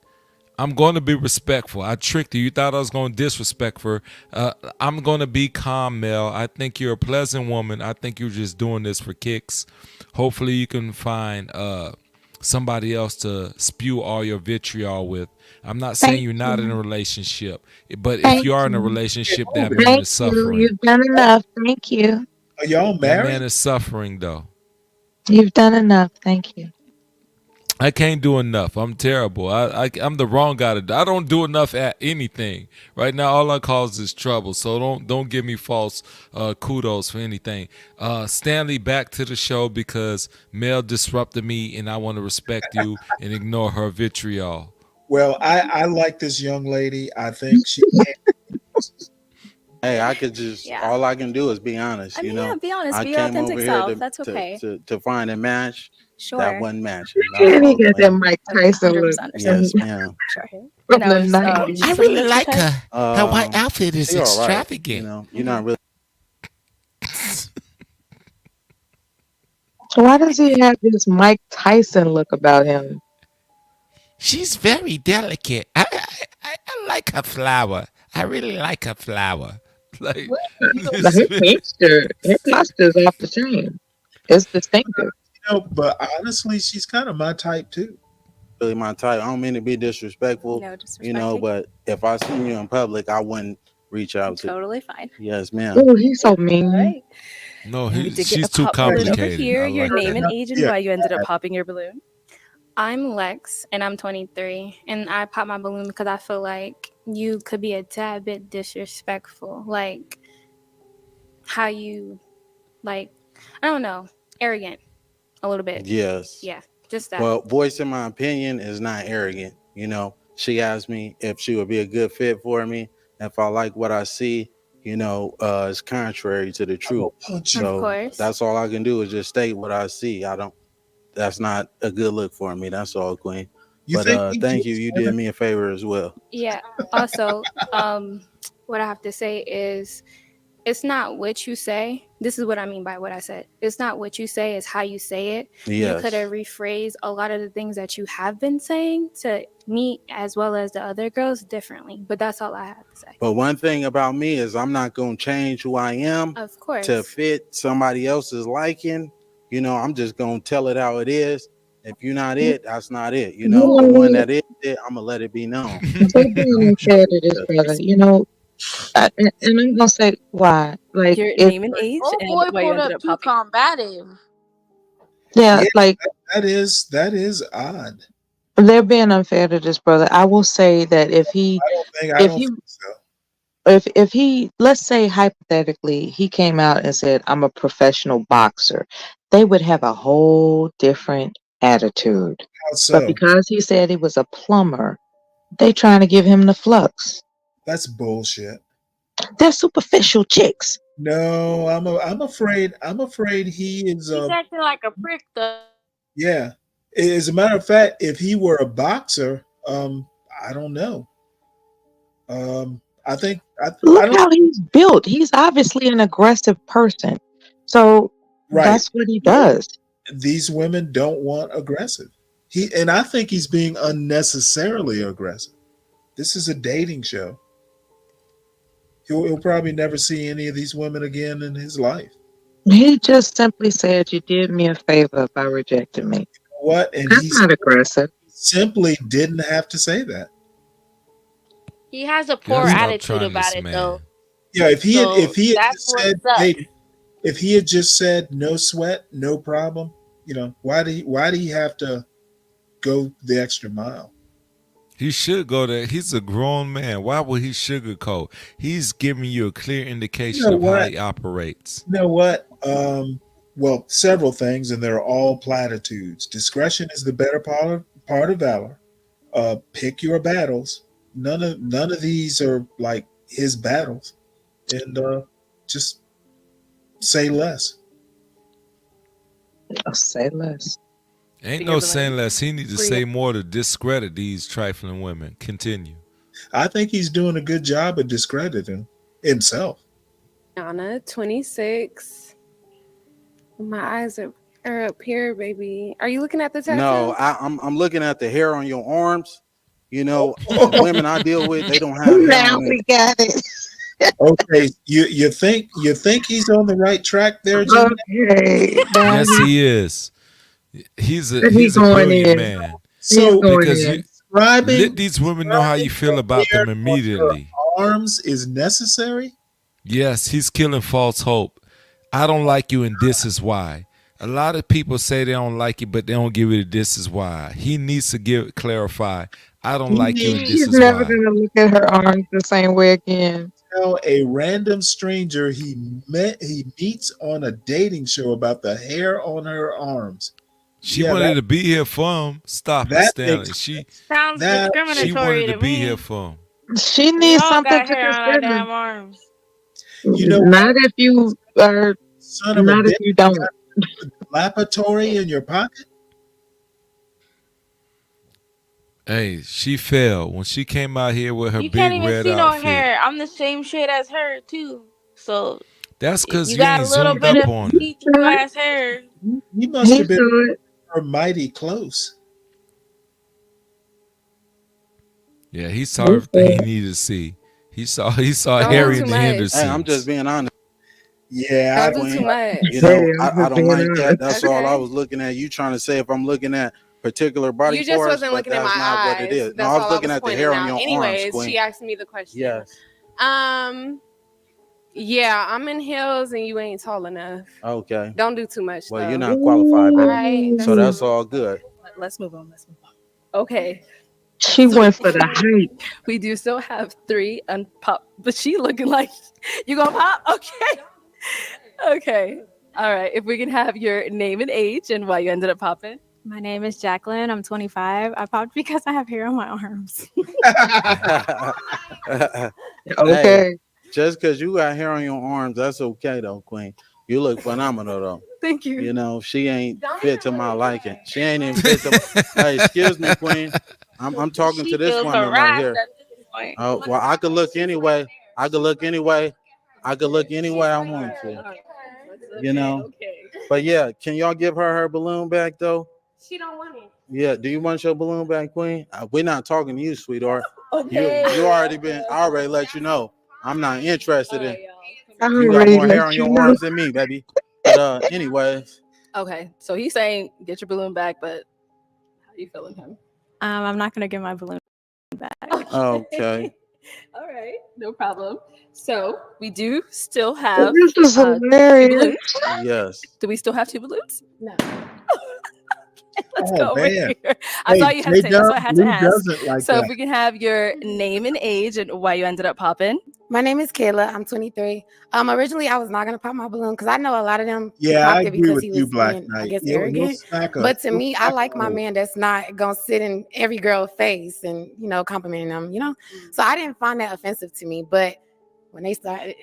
I'm going to be respectful. I tricked you. You thought I was going to disrespect her. I'm going to be calm, Mel. I think you're a pleasant woman. I think you're just doing this for kicks. Hopefully you can find somebody else to spew all your vitriol with. I'm not saying you're not in a relationship, but if you are in a relationship, that man Thank is suffering. you. You've done enough. Thank you. Are y'all That married? man is suffering, though. You've done enough. Thank you. I can't do enough. I'm terrible. I'm the wrong guy to. I don't do enough at anything. Right now, all I cause is trouble. So don't give me false kudos for anything. Stanley, back to the show because Mel disrupted me, and I want to respect you and ignore her vitriol. Well, I like this young lady. I think she Hey, I could just all I can do is be honest. I You mean, know, yeah, be honest. I Be your came authentic over here self. That's okay. to find a match. Sure. That wasn't matching. That's And he all, got that man. Mike Tyson look. 100% Yes, From ma'am. Sure. the And Alex, 90s. I somebody really that's your like type? her. Her white outfit is she all right. You extravagant. know, you're not really. Why does he have this Mike Tyson look about him? She's very delicate. I like her flower. I really like her flower. Like Her posture's off the chain. It's distinctive. but honestly, she's kind of my type too. Really my type. I don't mean to be disrespectful. No You know, disrespecting. but if I seen you in public, I wouldn't reach out to. Totally fine. Yes, ma'am. Oh, he's so mean. All right. no, We did get she's a too pop balloon over complicated. here. I Your like name that. and age and Yeah. why you ended up popping your balloon. I'm Lex and I'm 23 and I pop my balloon because I feel like you could be a tad bit disrespectful. Like how you I don't know, arrogant a little bit. Yes. Yeah, just that. Well, voicing my opinion is not arrogant. You know, she asked me if she would be a good fit for me. If I like what I see, you know, it's contrary to the truth. So Of course. that's all I can do is just state what I see. That's not a good look for me. That's all, Queen. You But think he thank you. gets You women? did me a favor as well. Yeah. Also, what I have to say is it's not what you say. This is what I mean by what I said. It's not what you say, it's how you say it. You Yes. could have rephrased a lot of the things that you have been saying to me as well as the other girls differently. But that's all I have to say. But one thing about me is I'm not going to change who I am Of course. to fit somebody else's liking. You know, I'm just going to tell it how it is. If you're not it, that's not it. You know, the one that is it, I'm going to let it be known. They're being unfair to this brother. You know, and I'm gonna say why. Like, Your if name and age Oh and boy, why you pulled ended up up too popping. combative. yeah, Yeah, like that is odd. they're being unfair to this brother. I will say that if he, I if don't he, think so. if he, let's say hypothetically, he came out and said, "I'm a professional boxer," they would have a whole different attitude. How But so? because he said he was a plumber, they trying to give him the flux. That's bullshit. They're superficial chicks. No, I'm afraid he is He's acting like a prick though. yeah. As a matter of fact, if he were a boxer, I don't know. I think I Look don't how he's built. He's obviously an aggressive person. So right. that's what he does. These women don't want aggressive. And I think he's being unnecessarily aggressive. This is a dating show. He'll probably never see any of these women again in his life. He just simply said, "You did me a favor by rejecting me." What? And That's he not aggressive. simply didn't have to say that. He has a poor Gotta stop attitude trying about this it man. though. Yeah, if he So had that's just what said, sucks. hey, if he had just said no sweat, no problem, you know, why do he have to go the extra mile? He should go there. He's a grown man. Why would he sugarcoat? He's giving you a clear indication You know of how what? he operates. You know what? Well, several things, and they're all platitudes. Discretion is the better part of valor. Pick your battles. None of these are like his battles, and just say less. I'll say less. Ain't Bigger no balloon. saying less. He needs to Free say up. more to discredit these trifling women. Continue. I think he's doing a good job of discrediting himself. Anna, 26. My eyes are up here, baby. Are you looking at the tattoo? No, I'm looking at the hair on your arms. You know, the women I deal with, they don't have hair Now on we their got it. Okay, you think he's on the right track there, Jim? Okay. Now Yes, he is. He's a he's he's a going brilliant in. man. He's So going Because in. you describing let these women know how you feel about them immediately. arms is necessary. Yes, he's killing false hope. I don't like you, and this is why. A lot of people say they don't like you, but they don't give it a this is why. He needs to clarify. I don't like you, and this He's is never why. gonna look at her arms the same way again. Tell a random stranger he meets on a dating show about the hair on her arms. She Yeah, wanted that to be here for him. Stop it, that Stanley. makes She Sounds that she discriminatory wanted to to be here me. for him. She We needs all something got to hair on our consider. damn arms. you know Not what, if you are. son of a Not if bitch, you you don't. got laboratory in your pocket. Hey, she fell when she came out here with her You can't big even red see no outfit. hair. I'm the same shade as her too. So That's if cause you you got a ain't little zoomed bit up of on her. see-through ass hair. You must He have been saw it. her mighty close. Yeah, he saw He everything he saw it. needed to see. He saw Don't do Harry too and the much. Hey, I'm just Hendersons. being honest. Yeah, I Don't do don't too like. You much. know, Hey, I'm I just don't being like that. honest. That's all I Okay. was looking at. You trying to say if I'm looking at particular body You just parts, wasn't but looking in that's my not what it eyes. is. No, That's I was all I looking was at the pointing hair on out. your arms, Anyways, Queen. she asked me the question. Yes. Yeah, I'm in heels and you ain't tall enough. Okay. Don't do too much Well, you're though. not qualified, All baby. right, So that's that's fine. all good. Let's move on. Let's move Okay. She So went for the height. we do still have 3 unpop, but she looking like you gonna pop? Okay. Okay. All right. If we can have your name and age and why you ended up popping. My name is Jacqueline. I'm 25. I popped because I have hair on my arms. Hey, Okay. just because you got hair on your arms, that's okay though, Queen. You look phenomenal though. Thank you. You know, she ain't fit to my liking. She ain't even fit to. Hey, excuse me, Queen. I'm talking She to this feels woman right harassed here. at this point. Oh, well, I could look anyway. I could look anyway. I could look any way I want to. You know. But yeah, can y'all give her balloon back though? She don't want it. Yeah. Do you want your balloon back, Queen? We're not talking to you, sweetheart. Okay. You already been. I already let you know. I'm not interested in. I You got already more hair let on you your know. arms than me, baby. But anyways. Okay. So he's saying get your balloon back, but how you feeling him? I'm not gonna get my balloon back. Okay. All right. No problem. So we do still have This is 2 hilarious. balloons. Yes. Do we still have 2 balloons? No. Let's Oh go over man. here. I Hey, saw you hesitate. That's why I had to Who ask. doesn't like So if that? we can have your name and age and why you ended up popping. My name is Kayla. I'm 23. Originally I was not gonna pop my balloon because I know a lot of them Yeah, I popped it agree because with he you, was Black being, I Knight. guess, You'll arrogant. smack a But to you'll me, I smack like a my hole. man that's not gonna sit in every girl's face and complimenting them. So I didn't find that offensive to me. But when they started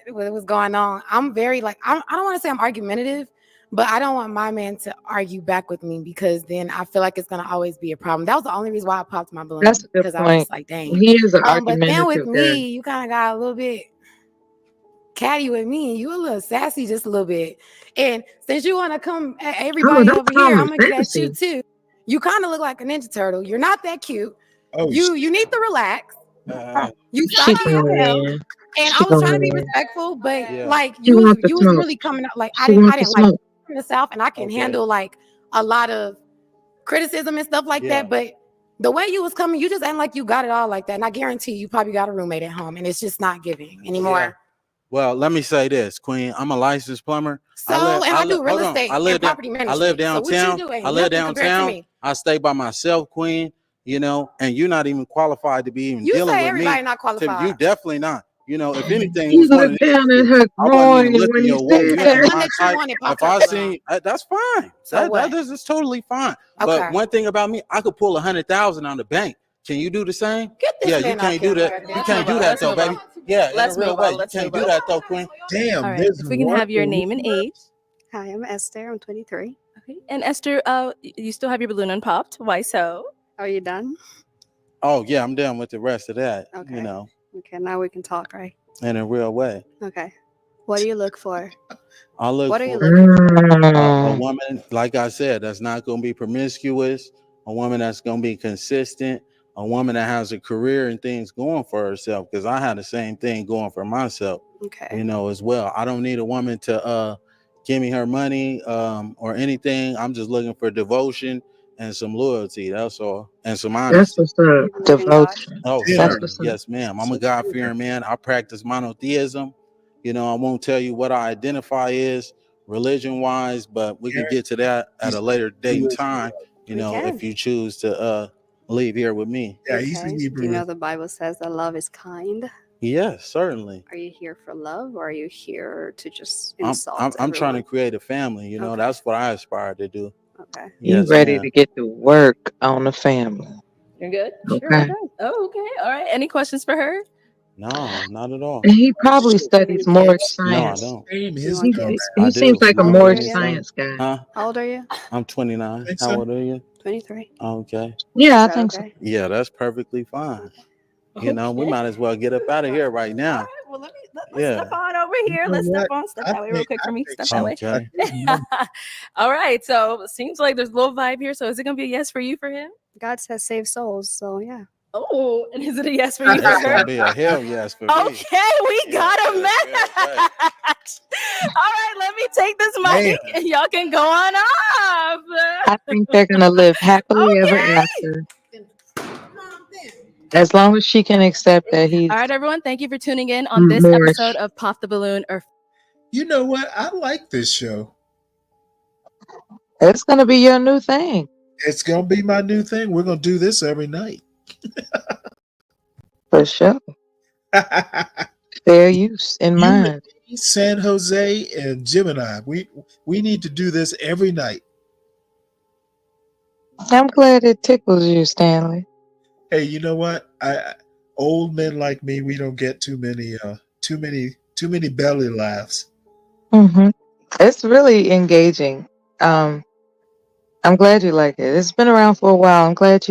what was going on, I'm very like I don't want to say I'm argumentative, but I don't want my man to argue back with me because then I feel like it's gonna always be a problem. That was the only reason why I popped my balloon That's a good because I was point. just like, dang. He is an But then with argumentative guy. me, you kind of got a little bit catty with me, and you a little sassy just a little bit. And since you want to come at Oh, everybody don't over call here, me I'm gonna get at you sassy. too. You kind of look like a Ninja Turtle. You're not that cute. Oh, You need to relax. You She stopped being gonna a pimp. win. And She I was trying gonna to be win. respectful, but Yeah. like She you was wants the was smoke. really coming out like I She didn't wants the like smoke. from the South, and I can Okay. handle like a lot of criticism and stuff like Yeah. that. But the way you was coming, you just ain't like you got it all like that. And I guarantee you probably got a roommate at home, and it's just not giving anymore. Yeah. Well, let me say this, Queen. I'm a licensed plumber. So, and I do real hold on. estate I and live property I live management. So what you downtown. do ain't I live nothing compared to downtown. me. I stay by myself, Queen. And you're not even qualified to be even You dealing say with me. everybody not You qualified. definitely not. If anything, it He was one of looked these down at two. her I wasn't even groin looking when he your way. said You The ain't that. one my that you type. wanted If popped your I balloon. seen, that's fine. So what? That's totally fine. Okay. But one thing about me, I could pull 100,000 on the bank. Can you do the same? Get this Yeah, you man off can't do camera that. right You there. can't do that Let's though, move on. baby. Yeah, in Let's a real move way. on. You Let's can't move do on. that though, Queen. Damn, All right. there's If we can one have your balloon name and left? age. Hi, I'm Esther. I'm 23. Okay. And Esther, you still have your balloon unpopped. Why so? Are you done? Oh yeah, I'm done with the rest of that. Okay. Okay, now we can talk, right? In a real way. Okay. What do you look for? I look What are you for looking for? a woman, like I said, that's not going to be promiscuous, a woman that's going to be consistent, a woman that has a career and things going for herself, because I had the same thing going for myself, Okay. as well. I don't need a woman to give me her money or anything. I'm just looking for devotion and some loyalty. That's all. And some That's honesty. what's up. You believe in God? Devotion. Oh, Damn. That's certainly. what's up. Yes, ma'am. I'm a God-fearing man. I practice monotheism. I won't tell you what I identify as religion-wise, but we can get to that at a later date and time, We can. if you choose to leave here with me. Yeah, he's a Okay. Do Hebrew. you know the Bible says that love is kind? Yes, certainly. Are you here for love or are you here to just I'm insult I'm trying to everyone? create a family, Okay. that's what I aspire to do. Okay. You Yes, ready ma'am. to get to work on the family. You're good? Sure, Okay. okay. Oh, okay. All right. Any questions for her? No, not at all. And he probably studies more No, I science. don't. His He, dumbass. I he seems do. like a You How old are more asking you me again? something? science guy. Huh? How old are you? I'm 29. Think How so? old are you? 23. Okay. Yeah, Is I that think so. okay? Yeah, that's perfectly fine. You know, we Okay. might as well get up out of here right All now. right. Well, let's Yeah. step on over You here. know Let's step what? step that way real quick I for me. think Step she. that way. Okay. All right. So seems like there's a little vibe here. So is it gonna be a yes for you for him? God says save souls, so yeah. Oh, and is it a yes for you for It's her? gonna be a hell yes for me. Okay, we Yeah, got a yeah, match. All right, let me take this Damn. mic and y'all can go on off. I think they're gonna live happily ever Okay. after. As long as she can accept that he's All right, everyone. Thank you for tuning in on this Moorish. episode of Pop the Balloon. Or You know what? I like this show. It's gonna be your new thing. It's gonna be my new thing. We're gonna do this every night. For sure. Fair use in You and mind. me, San Jose and Gemini. We need to do this every night. I'm glad it tickles you, Stanley. Hey, you know what? I old men like me, we don't get too many belly laughs. It's really engaging. Um, I'm glad you like it. It's been around for a while. I'm glad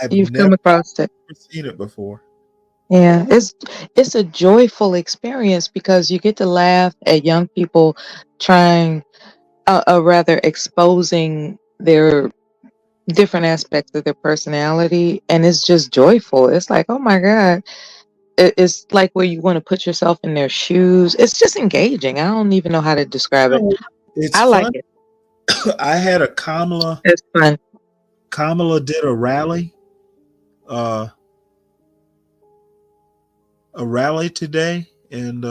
I've you've never come across it. seen it before. Yeah, it's a joyful experience because you get to laugh at young people trying, rather exposing their different aspects of their personality, and it's just joyful. It's like, oh my God, it's like where you want to put yourself in their shoes. It's just engaging. I don't even know how to describe it. It's I like fun. it. I had a Kamala. It's fun. Kamala did a rally today, and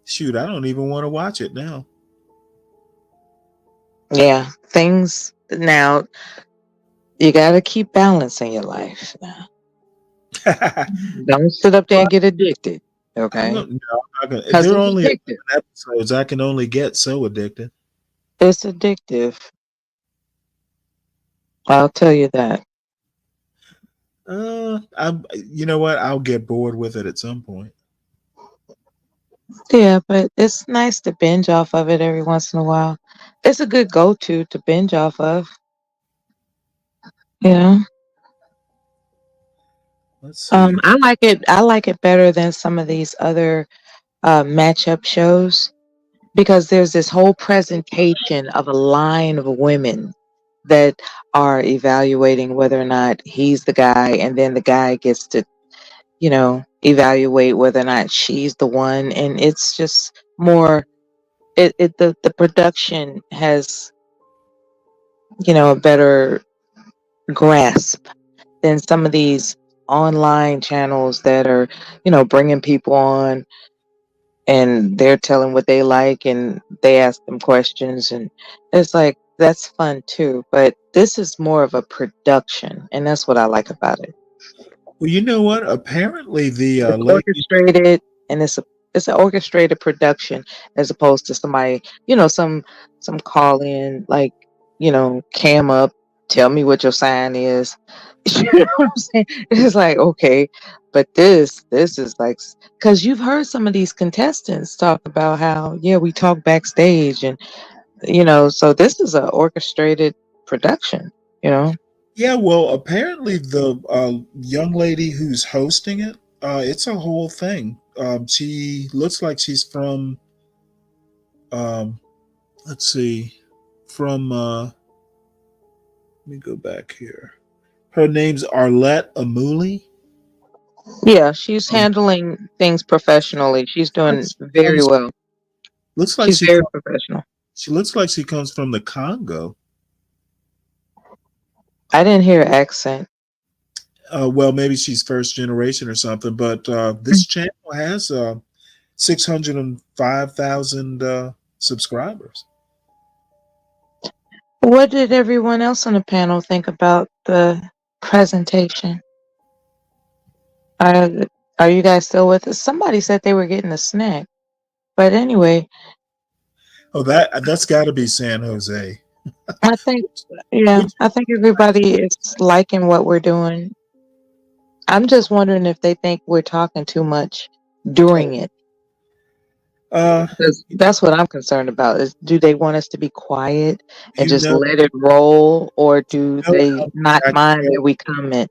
shoot, I don't even want to watch it now. Yeah, things now. You got to keep balance in your life now. Don't sit up there and get addicted. Okay, I'm not gonna. because They're it's only addictive. 11 episodes. I can only get so addicted. It's addictive. I'll tell you that. You know what? I'll get bored with it at some point. Yeah, but it's nice to binge off of it every once in a while. It's a good go-to to binge off of. You know, Let's see. I like it. I like it better than some of these other matchup shows because there's this whole presentation of a line of women that are evaluating whether or not he's the guy, and then the guy gets to, evaluate whether or not she's the one, and it's just more. The production has, a better grasp than some of these online channels that are, bringing people on and they're telling what they like and they ask them questions, and it's like that's fun too, but this is more of a production, and that's what I like about it. Well, you know what? Apparently, the It's lady. orchestrated, and it's an orchestrated production as opposed to somebody, some call in like, cam up, tell me what your sign is. You know what I'm saying? It's like, okay, but this is like, because you've heard some of these contestants talk about how, yeah, we talk backstage, and so this is an orchestrated production. Yeah, well, apparently the young lady who's hosting it, it's a whole thing. She looks like she's from, um, let's see, from. Let me go back here. Her name's Arlette Amuli. Yeah, she's handling things professionally. She's doing very well. Looks like She's she. very professional. She looks like she comes from the Congo. I didn't hear an accent. Well, maybe she's first generation or something, but this channel has 605,000 subscribers. What did everyone else on the panel think about the presentation? Are, are you guys still with us? Somebody said they were getting a snack. But anyway. Oh, that's got to be San Jose. I think, yeah, I think everybody is liking what we're doing. I'm just wondering if they think we're talking too much during it. Because that's what I'm concerned about. Is do they want us to be quiet and You just know, let it roll, or do you know they how much not I mind care. that we comment?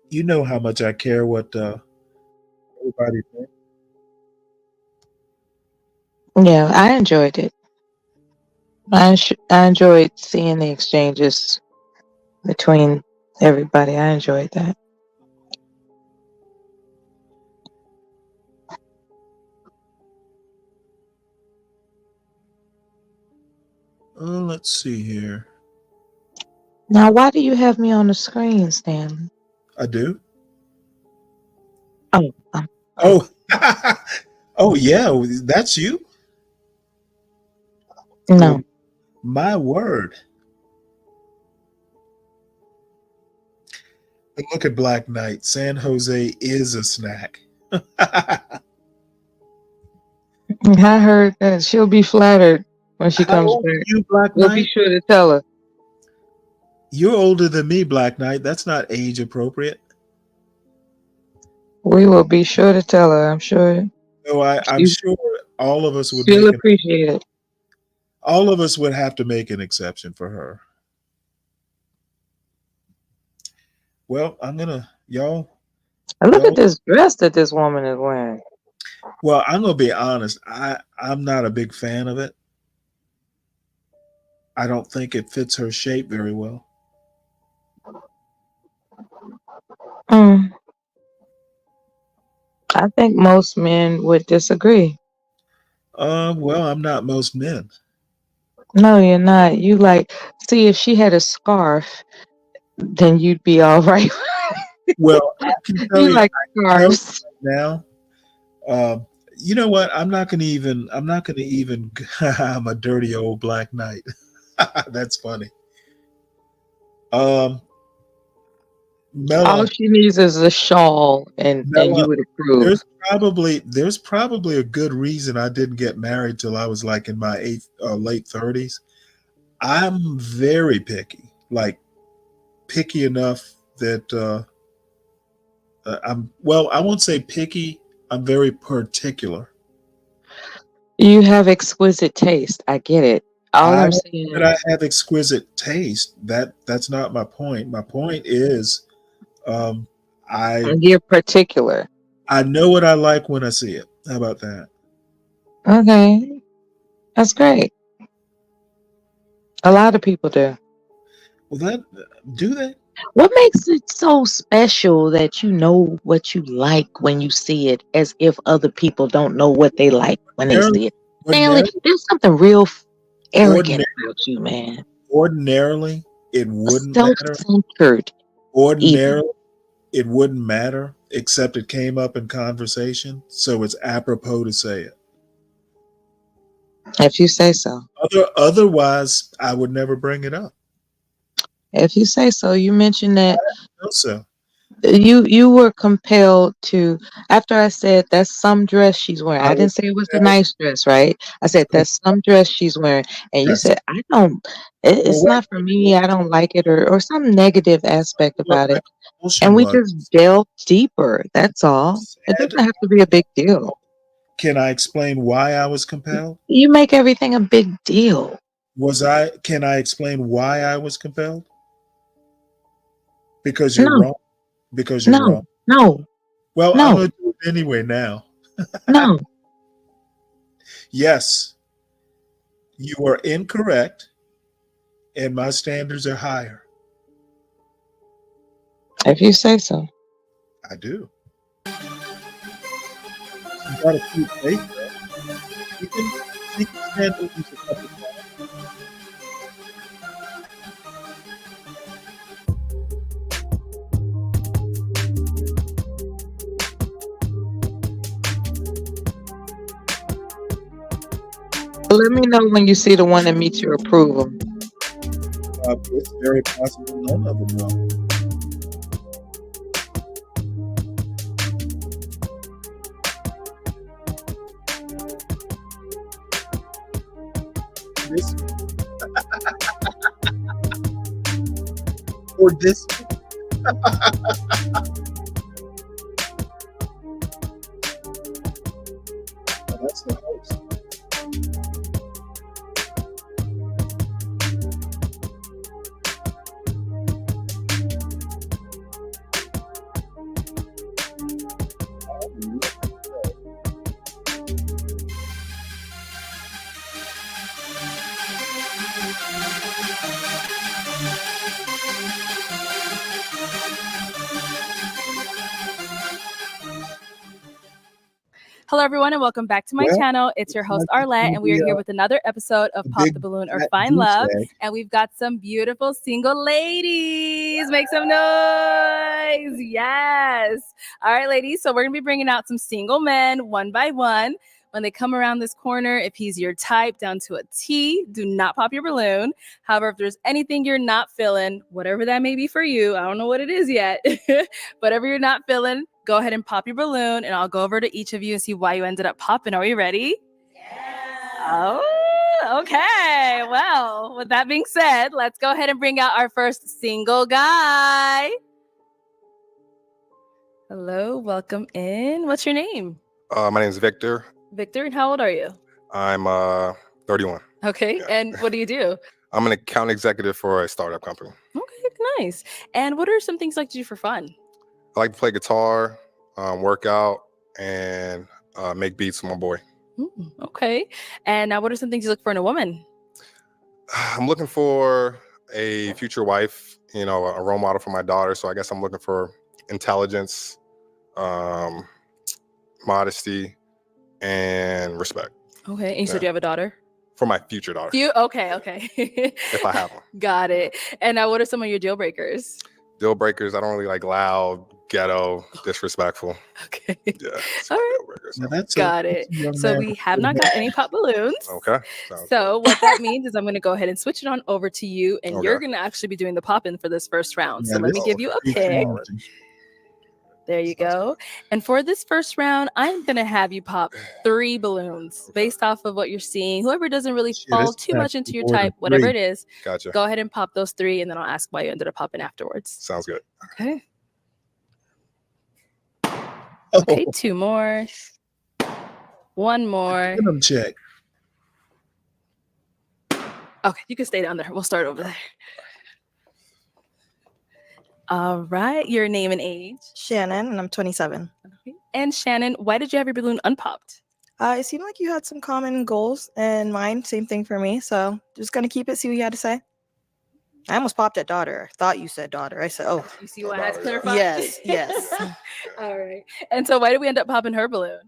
You know how much I care what everybody thinks. Yeah, I enjoyed it. I enjoyed seeing the exchanges between everybody. I enjoyed that. Let's see here. Now, why do you have me on the screen, Stanley? I do. Oh, Oh, oh yeah, that's you. no. Well, my word. And look at Black Knight. San Jose is a snack. I heard that she'll be flattered when she How comes old are back. you, Black We'll be Knight? sure to tell her. You're older than me, Black Knight. That's not age appropriate. We will be sure to tell her. I'm sure No, I'm sure all of us would she'll make appreciate it. all of us would have to make an exception for her. Well, y'all. And look at this dress that this woman is wearing. Well, I'm gonna be honest. I'm not a big fan of it. I don't think it fits her shape very well. I think most men would disagree. Well, I'm not most men. No, you're not. You see, if she had a scarf, then you'd be all right. Well, I can tell You you, like I can tell you scarves. right now. You know what? I'm not gonna even. I'm a dirty old Black Knight. That's funny. Mela, All she needs is a shawl, and Mela, you would approve. there's probably a good reason I didn't get married till I was like in my late 30s. I'm very picky, like picky enough that I won't say picky. I'm very particular. You have exquisite taste. I get it. All I I'm don't saying, know that I have exquisite taste. That's not my point. My point is, I you're particular. I know what I like when I see it. How about that? Okay, that's great. A lot of people do. Well, do they? What makes it so special that you know what you like when you see it, as if other people don't know what they like when they see it? Stanley, there's something real arrogant about you, man. Ordinarily, it wouldn't matter. Self-centered. Ordinarily, it wouldn't matter, except it came up in conversation, so it's apropos to say it. If you say so. Otherwise, I would never bring it up. If you say so. You mentioned that So you were compelled to, after I said that's some dress she's wearing. I didn't say it was a nice dress, right? I said that's some dress she's wearing, and you said it's not for me. I don't like it, or some negative aspect about it. And we just delved deeper. That's all. It doesn't have to be a big deal. Can I explain why I was compelled? You make everything a big deal. Can I explain why I was compelled? Because you're wrong. Because you're wrong. No. Well, I'm gonna do it anyway now. No. Yes. You are incorrect, and my standards are higher. If you say so. I do. You gotta keep faith, though. You can stand with these a couple times. Let me know when you see the one that meets your approval. It's very possible none of them will. for this. That's the host. Hello, everyone, and welcome back to my channel. It's your host, Arlette, and we are here with another episode of Pop the Balloon or Find Love. And we've got some beautiful single ladies. Make some noise. Yes. All right, ladies. So we're going to be bringing out some single men one by one. When they come around this corner, if he's your type down to a T, do not pop your balloon. However, if there's anything you're not feeling, whatever that may be for you, I don't know what it is yet, whatever you're not feeling, go ahead and pop your balloon, and I'll go over to each of you and see why you ended up popping. Are we ready? Yeah. Oh, okay. Well, with that being said, let's go ahead and bring out our first single guy. Hello, welcome in. What's your name? My name is Victor. Victor, and how old are you? I'm 31. Okay, and what do you do? I'm an account executive for a startup company. Okay, nice. And what are some things you like to do for fun? I like to play guitar, work out, and make beats with my boy. Okay. And now what are some things you look for in a woman? I'm looking for a future wife, a role model for my daughter. So I guess I'm looking for intelligence, modesty, and respect. Okay. And you said you have a daughter? For my future daughter. Okay. If I have one. Got it. And now what are some of your deal breakers? Deal breakers, I don't really like loud, ghetto, disrespectful. Okay. Yeah. All right. Got it. So we have not got any pop balloons. Okay. So what that means is I'm going to go ahead and switch it on over to you, and Okay. you're going to actually be doing the pop-in for this first round. So Yeah, let me this- give you a pick. There you go. And for this first round, I'm going to have you pop 3 balloons based off of what you're seeing. Whoever doesn't really fall it's too much into your more than type, whatever 3. it is, Gotcha. go ahead and pop those 3, and then I'll ask why you ended up popping afterwards. Sounds good. Okay. Okay, 2 more. 1 more. Get 'em check. Okay, you can stay down there. We'll start over there. All right, your name and age. Shannon, and I'm 27. Okay. And Shannon, why did you have your balloon unpopped? It seemed like you had some common goals, and mine, same thing for me. So just gonna keep it, see what you had to say. I almost popped at daughter. Thought you said daughter. I said, oh. You see why I had to clarify? Yes. All right. And so why did we end up popping her balloon?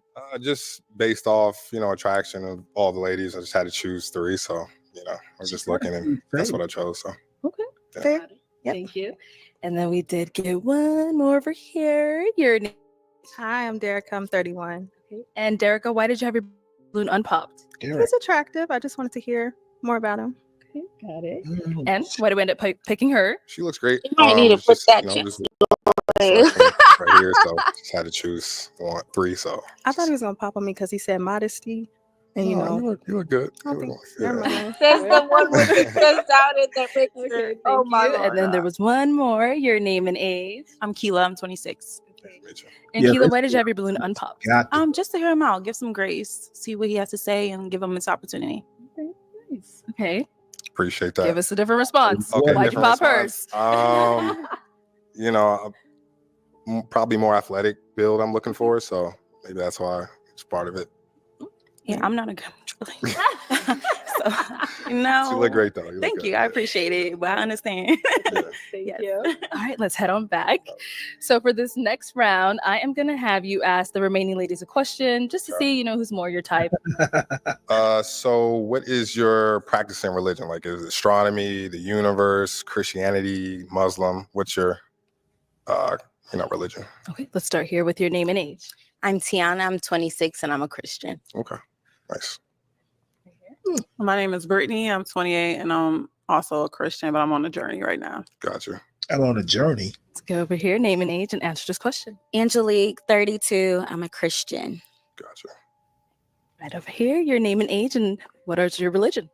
Just based off, attraction of all the ladies, I just had to choose 3. So, I was just looking, and that's what I chose. So, Okay. Yeah. Fair. Yep. Thank you. And then we did get 1 more over here. Your name. Hi, I'm Derica. I'm 31. Okay. And Derica, why did you have your balloon unpopped? He's attractive. I just wanted to hear more about him. Okay, got it. And why did we end up picking her? she looks great. You might need to it's put just, that just away. right here. So, just had to choose 3. So, I thought he was gonna pop on me because he said modesty, and you know. you look good. I think, never mind. Says the one with the stressed out in the picture. Oh my You. And then there was 1 more. Your name and age. I'm Keela. I'm 26. And Keela, why did you have your balloon unpopped? Just to hear him out, give some grace, see what he has to say, and give him his opportunity. Nice. Okay. Appreciate that. Give us a different response. Okay, Why'd you different pop response. hers? Probably more athletic build I'm looking for. So, maybe that's why it's part of it. Yeah, I'm not a good so, no. You look great, though. You look Thank good. you. I appreciate it. But I understand. Thank you. All right, let's head on back. So for this next round, I am going to have you ask the remaining ladies a question just to see, who's more your type. So what is your practicing religion? Like, is it astronomy, the universe, Christianity, Muslim? What's your, religion? Okay, let's start here with your name and age. I'm Tiana. I'm 26, and I'm a Christian. Okay, nice. My name is Brittany. I'm 28, and I'm also a Christian, but I'm on a journey right now. Gotcha. I'm on a journey. Let's go over here, name and age, and answer this question. Angelique, 32. I'm a Christian. Gotcha. Right over here, your name and age, and what is your religion?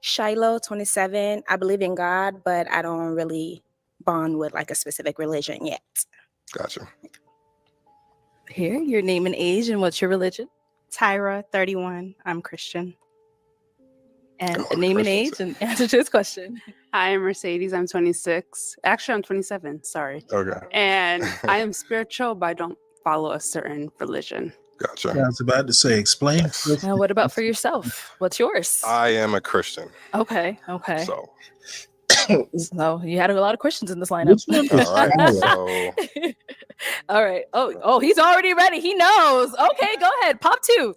Shiloh, 27. I believe in God, but I don't really bond with like a specific religion yet. Gotcha. Here, your name and age and what's your religion? Tyra, 31. I'm Christian. And name and age and answer to this question. Hi, I'm Mercedes. I'm 26. Actually, I'm 27. Sorry. Okay. And I am spiritual, but I don't follow a certain religion. Gotcha. I was about to say, explain. Now, what about for yourself? What's yours? I am a Christian. Okay. So. So you had a lot of Christians in this lineup. All right. So. All right. Oh, he's already ready. He knows. Okay, go ahead. Pop 2.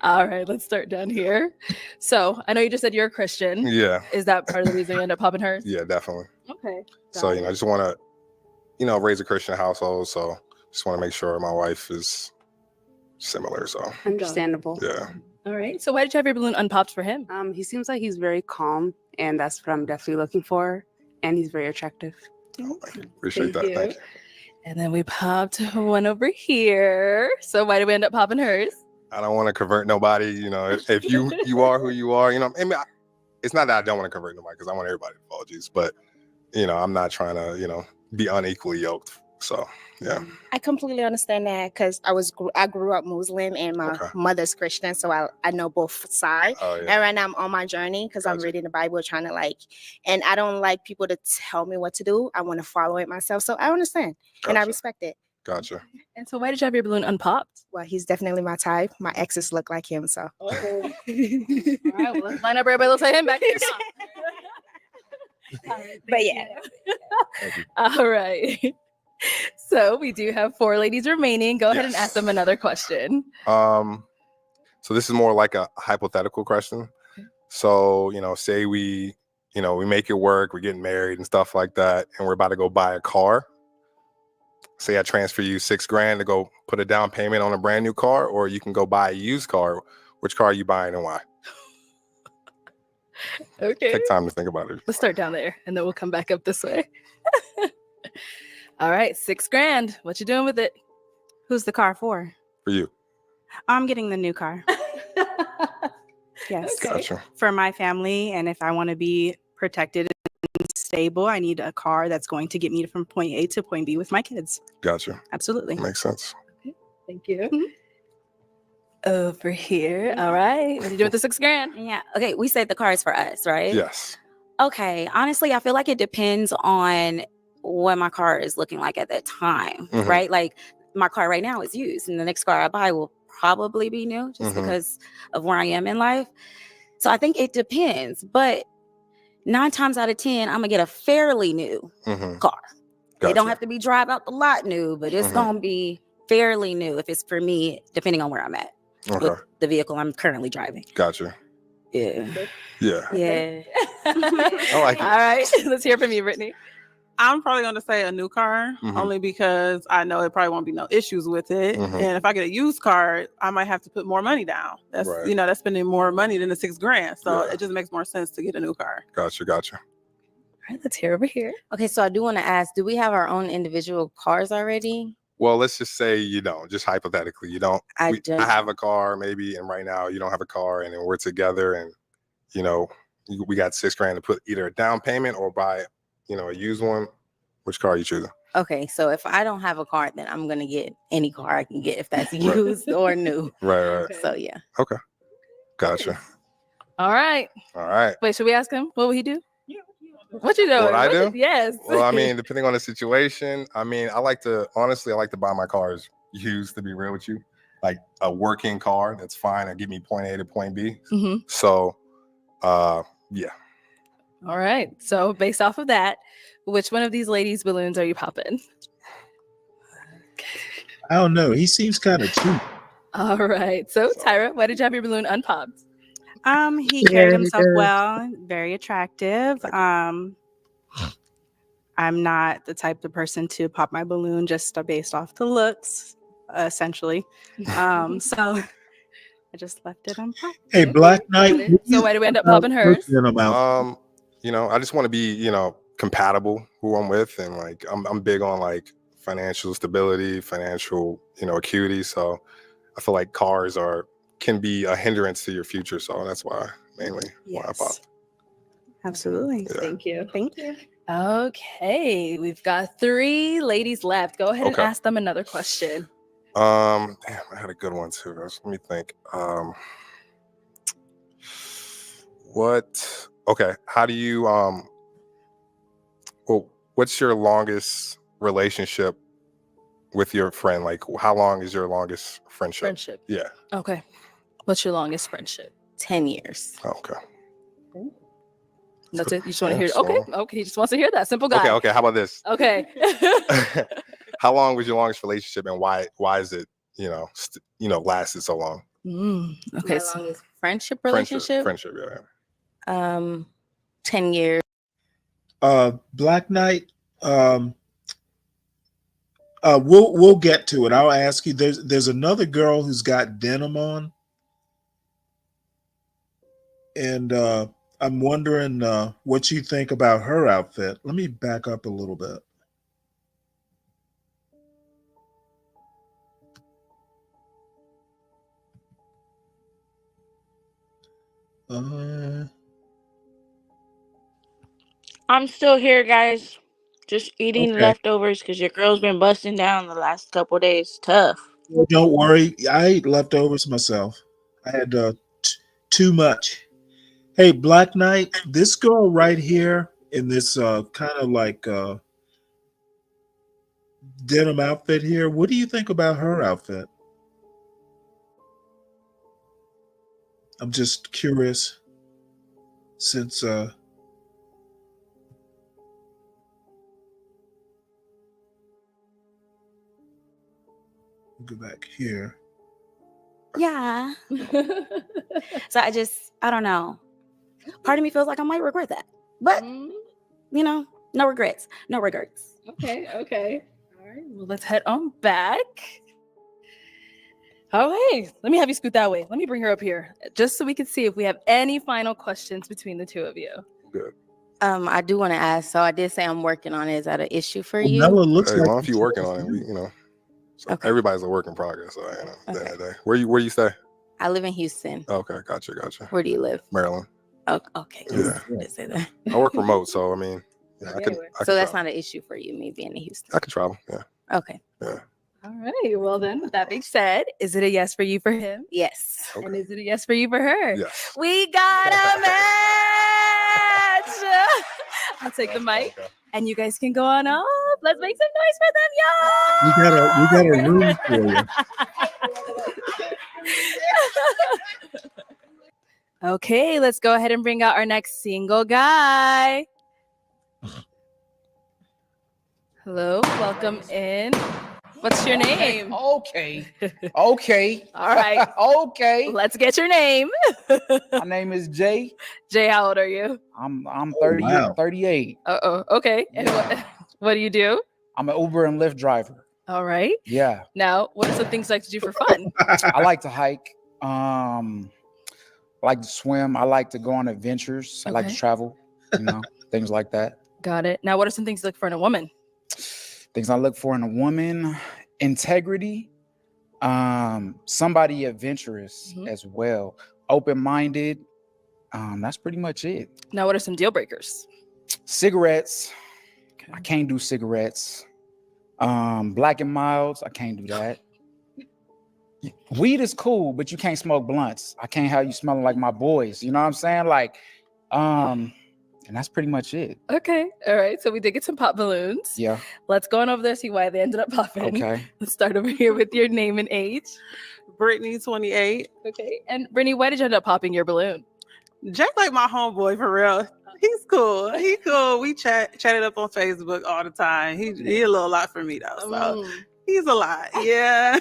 All right, let's start down here. So I know you just said you're a Christian. Yeah. Is that part of the reason you end up popping hers? Yeah, definitely. Okay. So, I just want to, raise a Christian household. So just want to make sure my wife is similar. So Understandable. Yeah. All right. So why did you have your balloon unpopped for him? He seems like he's very calm, and that's what I'm definitely looking for. And he's very attractive. Appreciate that. Thank you. And then we popped one over here. So why did we end up popping hers? I don't want to convert nobody. If you are who you are, it's not that I don't want to convert nobody because I want everybody to follow Jesus, but I'm not trying to, be unequally yoked. So yeah. I completely understand that because I grew up Muslim and my mother's Christian, so I know both sides. Oh, yeah. And right now I'm on my journey because I'm reading the Bible, trying to and I don't like people to tell me what to do. I want to follow it myself, so I understand and I respect it. Gotcha. And so why did you have your balloon unpopped? Well, he's definitely my type. My exes look like him, so. Okay. All right, well, let's line up everybody. Let's say him back. But yeah. All right. So we do have 4 ladies remaining. Go ahead and ask them another question. So this is more like a hypothetical question. So, say we make it work, we're getting married and stuff like that, and we're about to go buy a car. Say I transfer you $6,000 to go put a down payment on a brand new car, or you can go buy a used car. Which car are you buying and why? Okay. Take time to think about it. Let's start down there and then we'll come back up this way. All right, $6,000. What you doing with it? Who's the car for? For you. I'm getting the new car. Yes. Okay. Gotcha. For my family, and if I want to be protected and stable, I need a car that's going to get me from point A to point B with my kids. Gotcha. Absolutely. Makes sense. Thank you. Over here. All right. What are you doing with the $6,000? Yeah. Okay. We said the car is for us, right? Yes. Okay. Honestly, I feel like it depends on what my car is looking like at that time, Mhm. right? Like my car right now is used, and the next car I buy will probably be new just because of where I am in life. So I think it depends. But 9 times out of 10, I'm gonna get a fairly new car. It don't have to be drive out the lot new, but it's gonna be fairly new if it's for me, depending on where I'm at with the vehicle I'm currently driving. Gotcha. Yeah. Yeah. Yeah. I like it. All right. Let's hear from you, Brittany. I'm probably going to say a new car, only because I know it probably won't be no issues with it. And if I get a used car, I might have to put more money down. That's that's spending more money than the $6,000. So it just makes more sense to get a new car. Gotcha. All right, let's hear over here. Okay, so I do want to ask, do we have our own individual cars already? Well, let's just say you don't. Just hypothetically, you don't. I I have a car, maybe, and right now you don't have a car, and then we're together, and we got $6,000 to put either a down payment or buy, a used one. Which car are you choosing? Okay, so if I don't have a car, then I'm gonna get any car I can get, if that's used or new. Right. So yeah. Okay. Gotcha. All right. All right. Wait, should we ask him? What will he do? What you doing? What I do? Yes. Well, I mean, depending on the situation, I like to buy my cars used, to be real with you. Like a working car that's fine and get me point A to point B. So, yeah. All right. So based off of that, which one of these ladies' balloons are you popping? I don't know. He seems kind of cheap. All right. So Tyra, why did you have your balloon unpopped? He carried himself well, very attractive. I'm not the type of person to pop my balloon just based off the looks, essentially. So I just left it unpopped. Hey, Black Knight. So why do we end up popping hers? I just want to be, compatible who I'm with, and I'm big on financial stability, financial, acuity. So I feel like cars can be a hindrance to your future. So that's why, mainly why I Yes. popped. Absolutely. Yeah. Thank you. Thank you. Okay, we've got 3 ladies left. Go ahead and Okay. ask them another question. Damn, I had a good one too. Let me think. How do you well, what's your longest relationship with your friend? Like, how long is your longest friendship? Friendship. Yeah. Okay. What's your longest friendship? 10 years. Okay. That's it. You just want to hear? So- Okay. Okay. He just wants to hear that. Simple guy. Okay. How about this? Okay. How long was your longest relationship, and why is it lasted so long? Okay. My longest friendship relationship. Friendship. Yeah. 10 years. Black Knight. We'll get to it. I'll ask you. There's another girl who's got denim on, and I'm wondering what you think about her outfit. Let me back up a little bit. I'm still here, guys. Just eating Okay. leftovers because your girl's been busting down the last couple days. Tough. Well, don't worry. I ate leftovers myself. I had too much. Hey, Black Knight, this girl right here in this kind of like denim outfit here, what do you think about her outfit? I'm just curious since go back here. Yeah. So I don't know. Part of me feels like I might regret that. But, no regrets. No regrets. Okay. Okay. All right. Well, let's head on back. Oh, hey, let me have you scoot that way. Let me bring her up here just so we can see if we have any final questions between the two of you. Good. I do want to ask. So I did say I'm working on it. Is that an issue for you? Mella looks Hey, like long as you're working on it, so everybody's a work in progress. So, at the end of the day. Where you stay? I live in Houston. Okay, gotcha. Where do you live? Maryland. Oh, okay. Yeah. I did say that. I work remote, so I mean, I can So that's not an issue for you, me being in Houston. I can travel. Yeah. Okay. Yeah. All right. Well, then, with that being said, is it a yes for you for him? Yes. And is it a yes for you for her? Yes. We got a match. I'll take the mic, and you guys can go on up. Let's make some noise for them, y'all. We got a room for you. Okay, let's go ahead and bring out our next single guy. Hello, welcome in. What's your name? Okay. Okay. All right. Okay. Let's get your name. My name is Jay. Jay, how old are you? I'm 30, wow. 38. Uh-oh. Okay. And what do you do? I'm an Uber and Lyft driver. All right. Yeah. Now, what are some things you like to do for fun? I like to hike. I like to swim. I like to go on adventures. I like to Okay. travel, things like that. Got it. Now, what are some things you look for in a woman? Things I look for in a woman: integrity, somebody adventurous as well, open-minded. That's pretty much it. Now, what are some deal breakers? Cigarettes. I can't do cigarettes. Black and milds. I can't do that. Weed is cool, but you can't smoke blunts. I can't have you smelling like my boys. You know what I'm saying? Like, and that's pretty much it. Okay. All right. So we did get some pop balloons. Yeah. Let's go on over there, see why they ended up popping. Okay. Let's start over here with your name and age. Brittany, 28. Okay. And Brittany, why did you end up popping your balloon? Jack like my homeboy for real. He's cool. He cool. We chatted up on Facebook all the time. He a little lot for me though. So he's a lot. Yeah.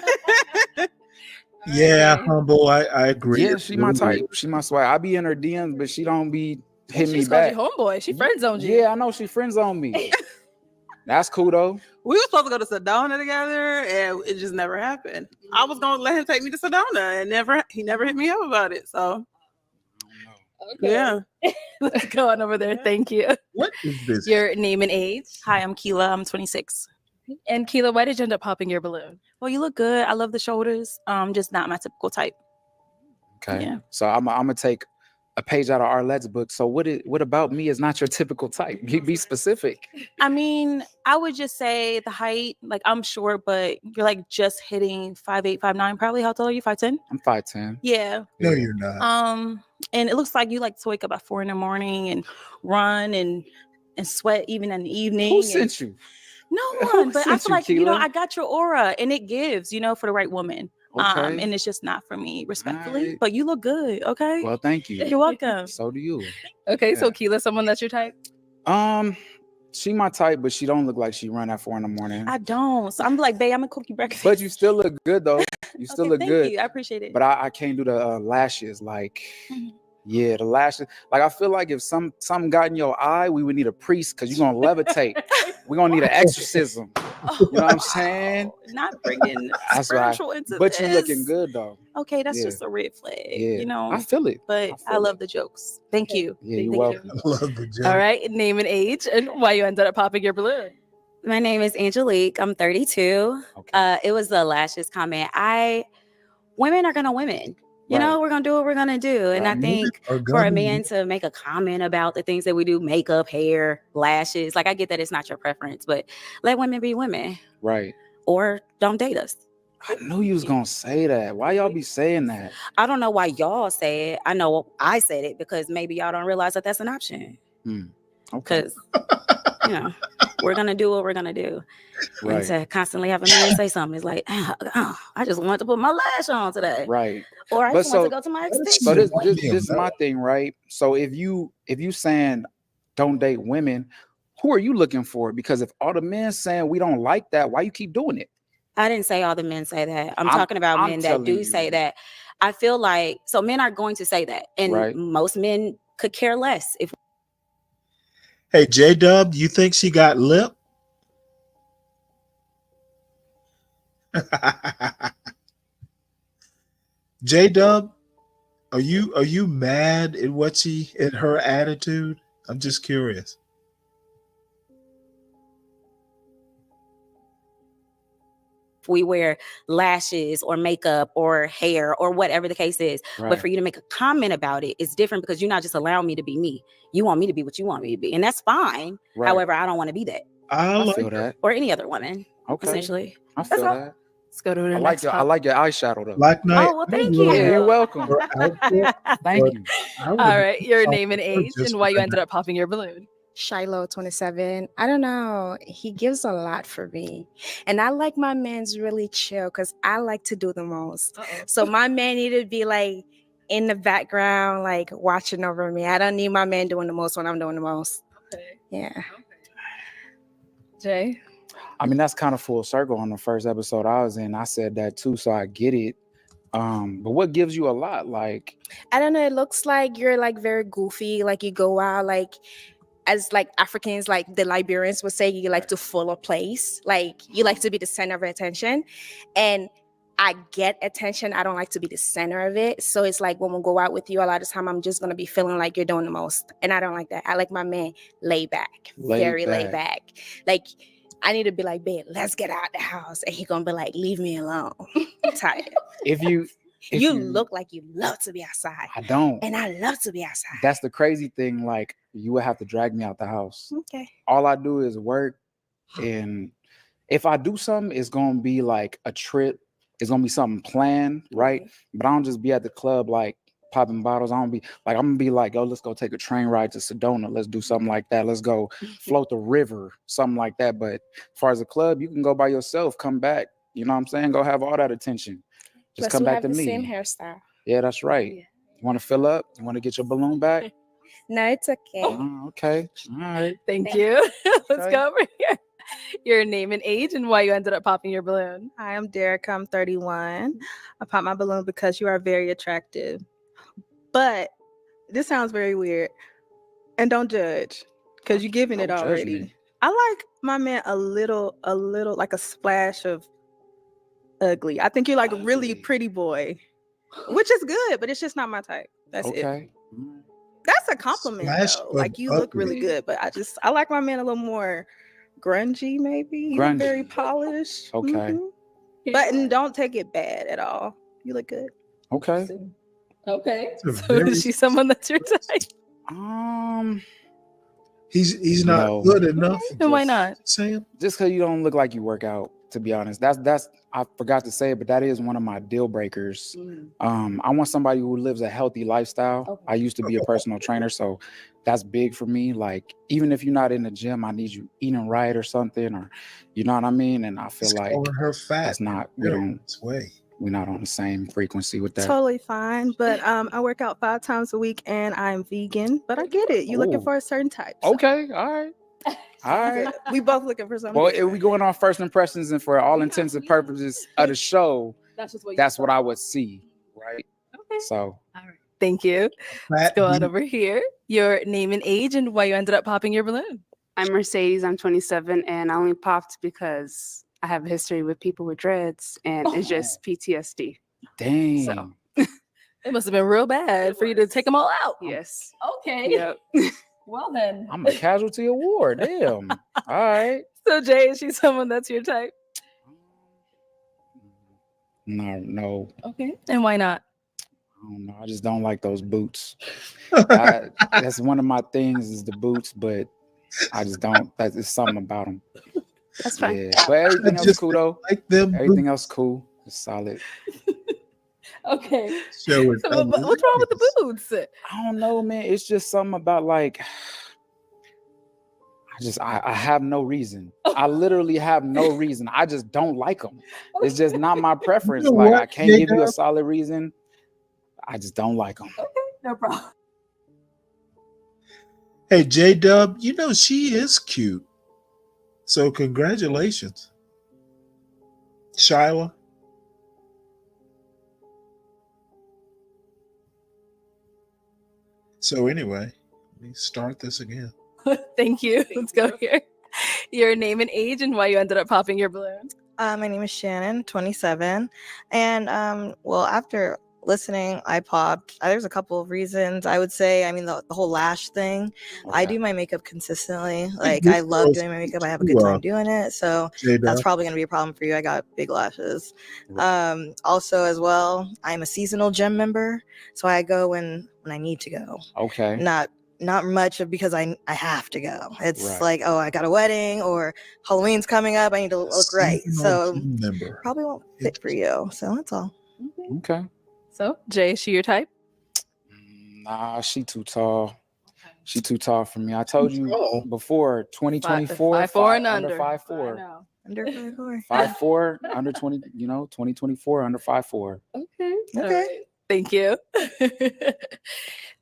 Yeah, humble. I agree. Yeah, she my type. She my swag. I be in her DMs, but she don't be hitting me She's back. called you homeboy. She friend zoned you. Yeah, I know she friend zoned me. That's cool though. We were supposed to go to Sedona together, and it just never happened. I was gonna let him take me to Sedona, and he never hit me up about it. So, yeah. Let's go on over there. Thank you. What is this? Your name and age. Hi, I'm Keela. I'm 26. And Keela, why did you end up popping your balloon? Well, you look good. I love the shoulders. Just not my typical type. Okay. Yeah. So I'm gonna take a page out of Arlette's book. So what about me is not your typical type? Be specific. I mean, I would just say the height, like I'm short, but you're like just hitting 5'8", 5'9", probably. How tall are you? 5'10"? I'm 5'10". Yeah. No, you're not. And it looks like you like to wake up at 4 a.m. and run and sweat even in the evening. Who sent you? No one, but I feel like, Keela? I got your aura and it gives, for the right woman. Okay. And it's just not for me, respectfully. Alright. But you look good, okay? Well, thank you. You're welcome. So do you. Okay, so Keela, someone that's your type? She my type, but she don't look like she run at 4 a.m. I don't. So I'm like, babe, I'm gonna cook you breakfast. But you still look good though. You still look thank good. you. I appreciate it. But I can't do the lashes. Like, yeah, the lashes. Like, I feel like if something got in your eye, we would need a priest because you're gonna levitate. We're gonna need an exorcism. You know what I'm saying? Not bringing spiritual into but this. you looking good though. Okay, that's Yeah. just a red flag. Yeah. I feel it. But I love the jokes. Thank you. Yeah, you're Thank welcome. I love the joke. All right, name and age and why you ended up popping your balloon. My name is Angelique. I'm 32. It was the lashes comment. Women are gonna women. You know, we're gonna do what we're gonna do. And I think for a man to make a comment about the things that we do, makeup, hair, lashes, like I get that it's not your preference, but let women be women. Right. Or don't date us. I knew you was gonna say that. Why y'all be saying that? I don't know why y'all say it. I know I said it because maybe y'all don't realize that that's an option. Okay. Because we're gonna do what we're gonna do. Right. And to constantly have a man say something is like, I just want to put my lash on today. Right. Or I But just want to go to my extension. So this is my thing, right? So if you saying don't date women, who are you looking for? Because if all the men saying we don't like that, why you keep doing it? I didn't say all the men say that. I'm talking about men that do say that. I feel like men are going to say that, and most men could care less if. Hey, J-Dub, you think she got lip? J-Dub, are you mad at her attitude? I'm just curious. We wear lashes or makeup or hair or whatever the case is. But for you to make a comment about it, it's different because you're not just allowing me to be me. You want me to be what you want me to be. And that's fine. However, I don't want to be that. I feel that. Or any other woman. Okay. Essentially. I feel that. Let's go to the next I like your eyeshadow though. Black Knight. Oh, well, thank you. Yeah, you're welcome. Thank you. All right, your name and age and why you ended up popping your balloon. Shiloh, 27. I don't know. He gives a lot for me. And I like my man's really chill because I like to do the most. So my man needed to be like in the background, like watching over me. I don't need my man doing the most when I'm doing the most. Okay. Yeah. Jay? I mean, that's kind of full circle on the first episode I was in. I said that too, so I get it. But what gives you a lot? Like, I don't know. It looks like you're like very goofy. Like you go out like as like Africans, like the Liberians would say, you like to fill a place. Like you like to be the center of attention. And I get attention. I don't like to be the center of it. So it's like when we go out with you, a lot of time I'm just going to be feeling like you're doing the most. And I don't like that. I like my man laid back, very laid back. Like I need to be like, babe, let's get out the house. And he's going to be like, leave me alone. I'm tired. If you look like you love to be outside. I don't. And I love to be outside. That's the crazy thing. Like, you would have to drag me out the house. Okay. All I do is work. And if I do something, it's going to be like a trip. It's going to be something planned, right? But I don't just be at the club like popping bottles. I don't be like, I'm going to be like, oh, let's go take a train ride to Sedona. Let's do something like that. Let's go float the river, something like that. But as far as a club, you can go by yourself, come back. You know what I'm saying? Go have all that attention. Just come back to me. Same hairstyle. Yeah, that's right. You want to fill up? You want to get your balloon back? No, it's okay. Okay. All right. Thank you. Let's go over here. Your name and age and why you ended up popping your balloon. Hi, I'm Derek. I'm 31. I popped my balloon because you are very attractive. But this sounds very weird. And don't judge because you're giving it already. I like my man a little, like a splash of ugly. I think you're like a really pretty boy, which is good, but it's just not my type. That's it. That's a compliment though. Like you look really good, but I like my man a little more grungy, maybe. He's very polished. Okay. But don't take it bad at all. You look good. Okay. Okay. It's a So very is she someone that's your type? He's You not know, good enough. And why not? Sam? just because you don't look like you work out, to be honest. That's I forgot to say it, but that is one of my deal breakers. I want somebody who lives a healthy lifestyle. I used to be a personal trainer, so that's big for me. Like, even if you're not in the gym, I need you eating right or something, or you know what I mean? And I feel He's like calling her fat. that's not Way. we're not on the same frequency with that. Totally fine, but I work out 5 times a week and I'm vegan. But I get it. You looking Ooh. for a certain type. So. Okay, all right. All right. We both looking for something. Well, if we going on first impressions, and for all intents and purposes of the show, that's what I would see, right? Okay. So, Thank you. Let's go on over here. Your name and age and why you ended up popping your balloon. I'm Mercedes. I'm 27, and I only popped because I have a history with people with dreads, and it's just PTSD. dang. So, It must have been real bad for you to take them all out. yes. Okay. Yep. Well then. I'm a casualty award. Damn. All right. So Jay, is she someone that's your type? No. Okay. And why not? I don't know. I just don't like those boots. That's one of my things is the boots, but I just don't. There's something about them. That's fine. Yeah. But everything else cool though. Like them Everything else cool. It's solid. Okay. Show it. So what's wrong with the boots? I don't know, man. It's just something about like I have no reason. I literally have no reason. I just don't like them. It's just not my preference. You know Like what, I can't give you a Jacob? solid reason. I just don't like them. Okay, no problem. Hey, J-Dub, you know she is cute. So congratulations. Shyla. So anyway, let me start this again. Thank you. Let's go here. Your name and age and why you ended up popping your balloon. My name is Shannon, 27. And well, after listening, I popped. There's a couple of reasons. I would say, I mean, the whole lash thing. I do my makeup consistently. Like, I love doing my makeup. I have a good time doing it. So that's probably going to be a problem for you. I got big lashes. Also, as well, I'm a seasonal gym member. So I go when I need to go. Okay. Not much of because I have to go. It's like, oh, I got a wedding or Halloween's coming up. I need to look right. So probably won't fit for you. So that's all. Okay. So Jay, is she your type? Nah, she too tall. She too tall for me. I told you before, 2024, 5'4" and under. 5'4". Under 5'4". 5'4", under 20, 2024, under 5'4". Okay. Okay. Thank you.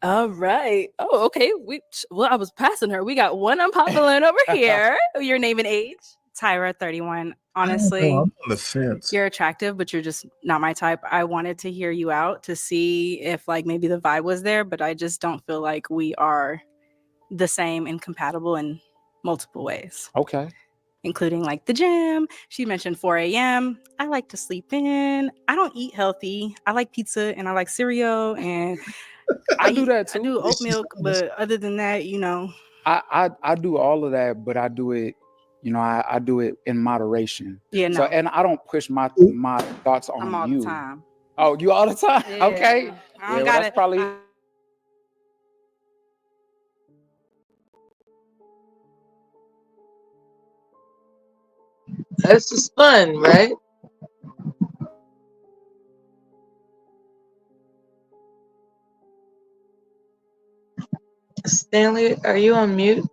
All right. Oh, okay. I was passing her. We got one unpopped balloon over here. Your name and age? Tyra, 31. Honestly, I'm on the fence. you're attractive, but you're just not my type. I wanted to hear you out to see if like maybe the vibe was there, but I just don't feel like we are the same and compatible in multiple ways. Okay. Including like the gym. She mentioned 4 a.m. I like to sleep in. I don't eat healthy. I like pizza and I like cereal and I do that too. I do oat milk, but other than that, I do all of that, but I do it, I do it in moderation. Yeah, no. So, and I don't push my thoughts on I'm all you. the time. Oh, you all the time? Yeah. Okay. I don't That's probably. That's just fun, right? Stanley, are you on mute?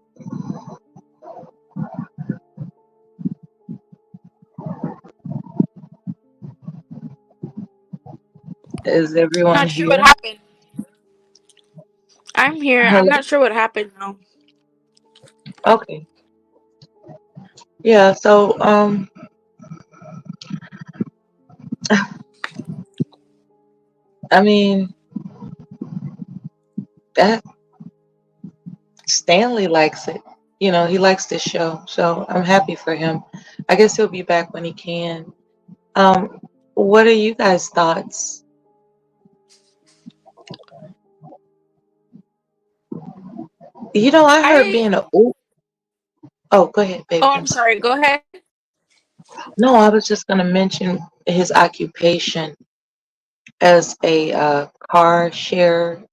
Is everyone Not sure here? what happened. I'm here. I'm Hello? not sure what happened though. Okay. Yeah, so I mean that Stanley likes it. He likes this show. So I'm happy for him. I guess he'll be back when he can. What are you guys' thoughts? I heard being a oh, go ahead, baby. Oh, I'm sorry. Go ahead. No, I was just gonna mention his occupation. as a car share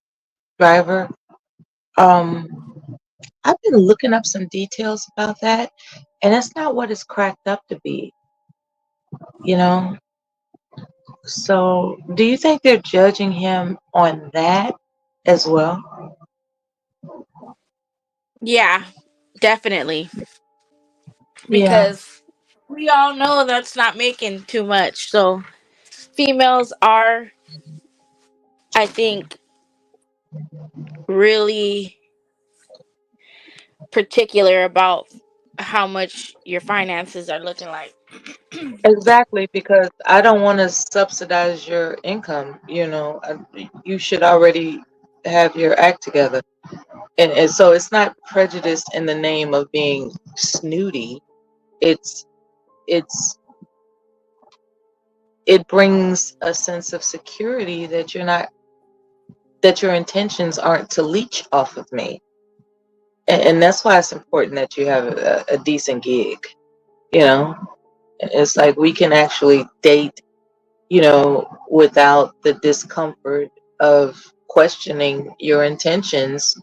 driver. I've been looking up some details about that, and it's not what it's cracked up to be, you know? So, do you think they're judging him on that as well? Yeah, definitely. Yeah. Because we all know that's not making too much. So females are, I think, really particular about how much your finances are looking like. Exactly, because I don't want to subsidize your income. You should already have your act together. And so it's not prejudice in the name of being snooty. It's it's it brings a sense of security that your intentions aren't to leech off of me. And that's why it's important that you have a decent gig. You know, it's like we can actually date, without the discomfort of questioning your intentions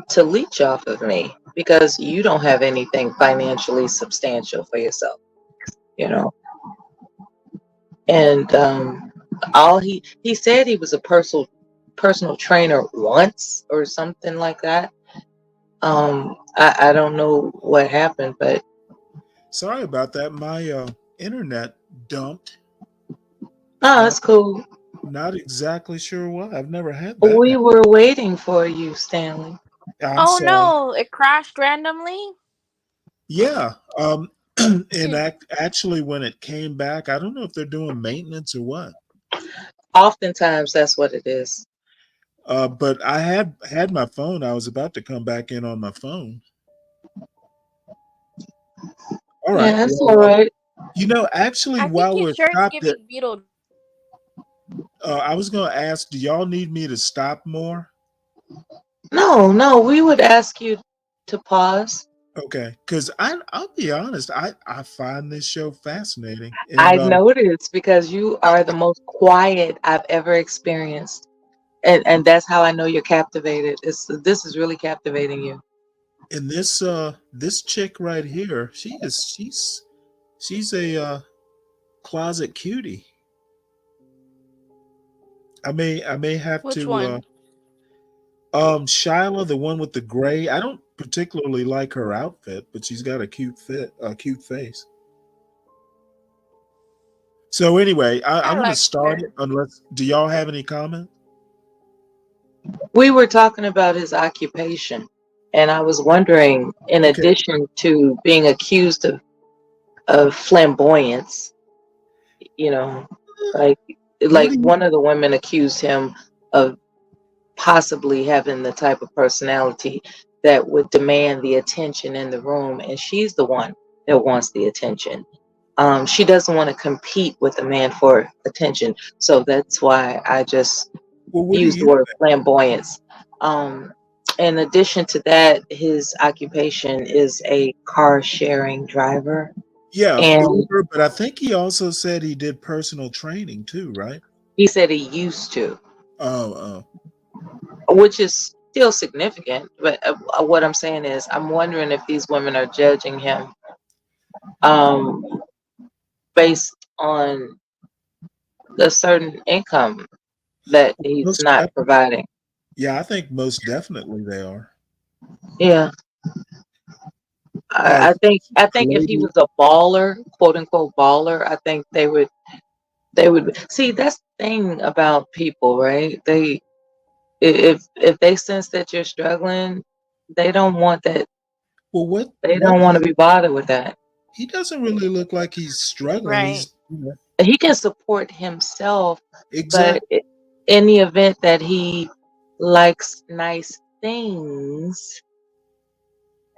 to leech off of me because you don't have anything financially substantial for yourself, you know. And all he said he was a personal trainer once or something like that. I don't know what happened, but Sorry about that. My internet dumped. no, that's cool. Not exactly sure why. I've never had that We happen. were waiting for you, Stanley. I'm Oh sorry. no, it crashed randomly. Yeah. And actually, when it came back, I don't know if they're doing maintenance or what. Oftentimes, that's what it is. But I had my phone. I was about to come back in on my phone. All right. Yeah, that's all Well, right. actually, I think while his we're shirt's stopped there, giving Beetle. I was going to ask, do y'all need me to stop more? No, we would ask you to pause. Okay, because I'll be honest, I find this show fascinating, I and noticed because you are the most quiet I've ever experienced. And that's how I know you're captivated. This is really captivating you. this chick right here, she's a closet cutie. I may have Which to one? Shyla, the one with the gray. I don't particularly like her outfit, but she's got a cute face. So anyway, I'm I going to like start her. it. Unless, do y'all have any comment? We were talking about his occupation, and I was wondering, in Okay. addition to being accused of flamboyance, you know, like What like do you? one of the women accused him of possibly having the type of personality that would demand the attention in the room, and she's the one that wants the attention. She doesn't want to compete with a man for attention, so that's why I just Well, what do use the you word think? flamboyance. Um, in addition to that, his occupation is a car sharing driver. Yeah, And Uber, but I think he also said he did personal training too, right? he said he used to, Oh, which is still significant. But what I'm saying is, I'm wondering if these women are judging him um, based on a certain income that he's most not definitely. providing. Yeah, I think most definitely they are. Yeah. Uh, I think if he lady, was a baller, quote unquote baller, I think they would see. That's the thing about people, right? If they sense that you're struggling, they don't want that. well, what They what don't want to be bothered with that. he doesn't really look like he's struggling. Right. He's He can support himself, but exactly. in the event that he likes nice things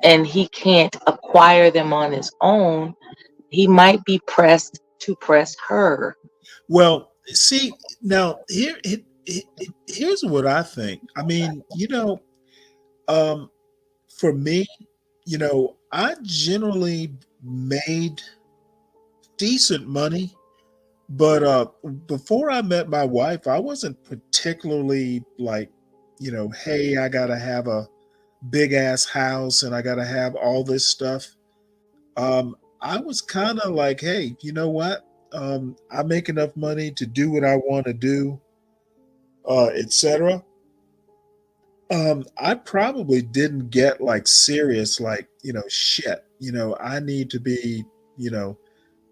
and he can't acquire them on his own, he might be pressed to press her. Well, see, now here's what I think. I mean, um, for me, I generally made decent money But before I met my wife, I wasn't particularly like, hey, I gotta have a big ass house and I gotta have all this stuff. I was kind of like, hey, you know what? I make enough money to do what I want to do, etc. I probably didn't get like serious, like, shit, I need to be, you know,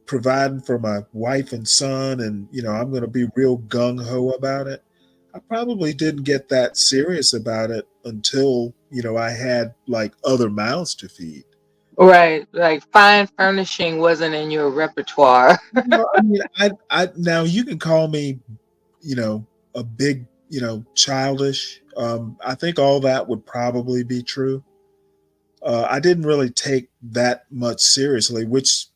providing for my wife and son, and, I'm going to be real gung ho about it. I probably didn't get that serious about it until, I had like other mouths to feed. Right. Like fine furnishing wasn't in your repertoire. Well, I mean, I now you can call me, a big, childish. I think all that would probably be true. I didn't really take that much seriously, which,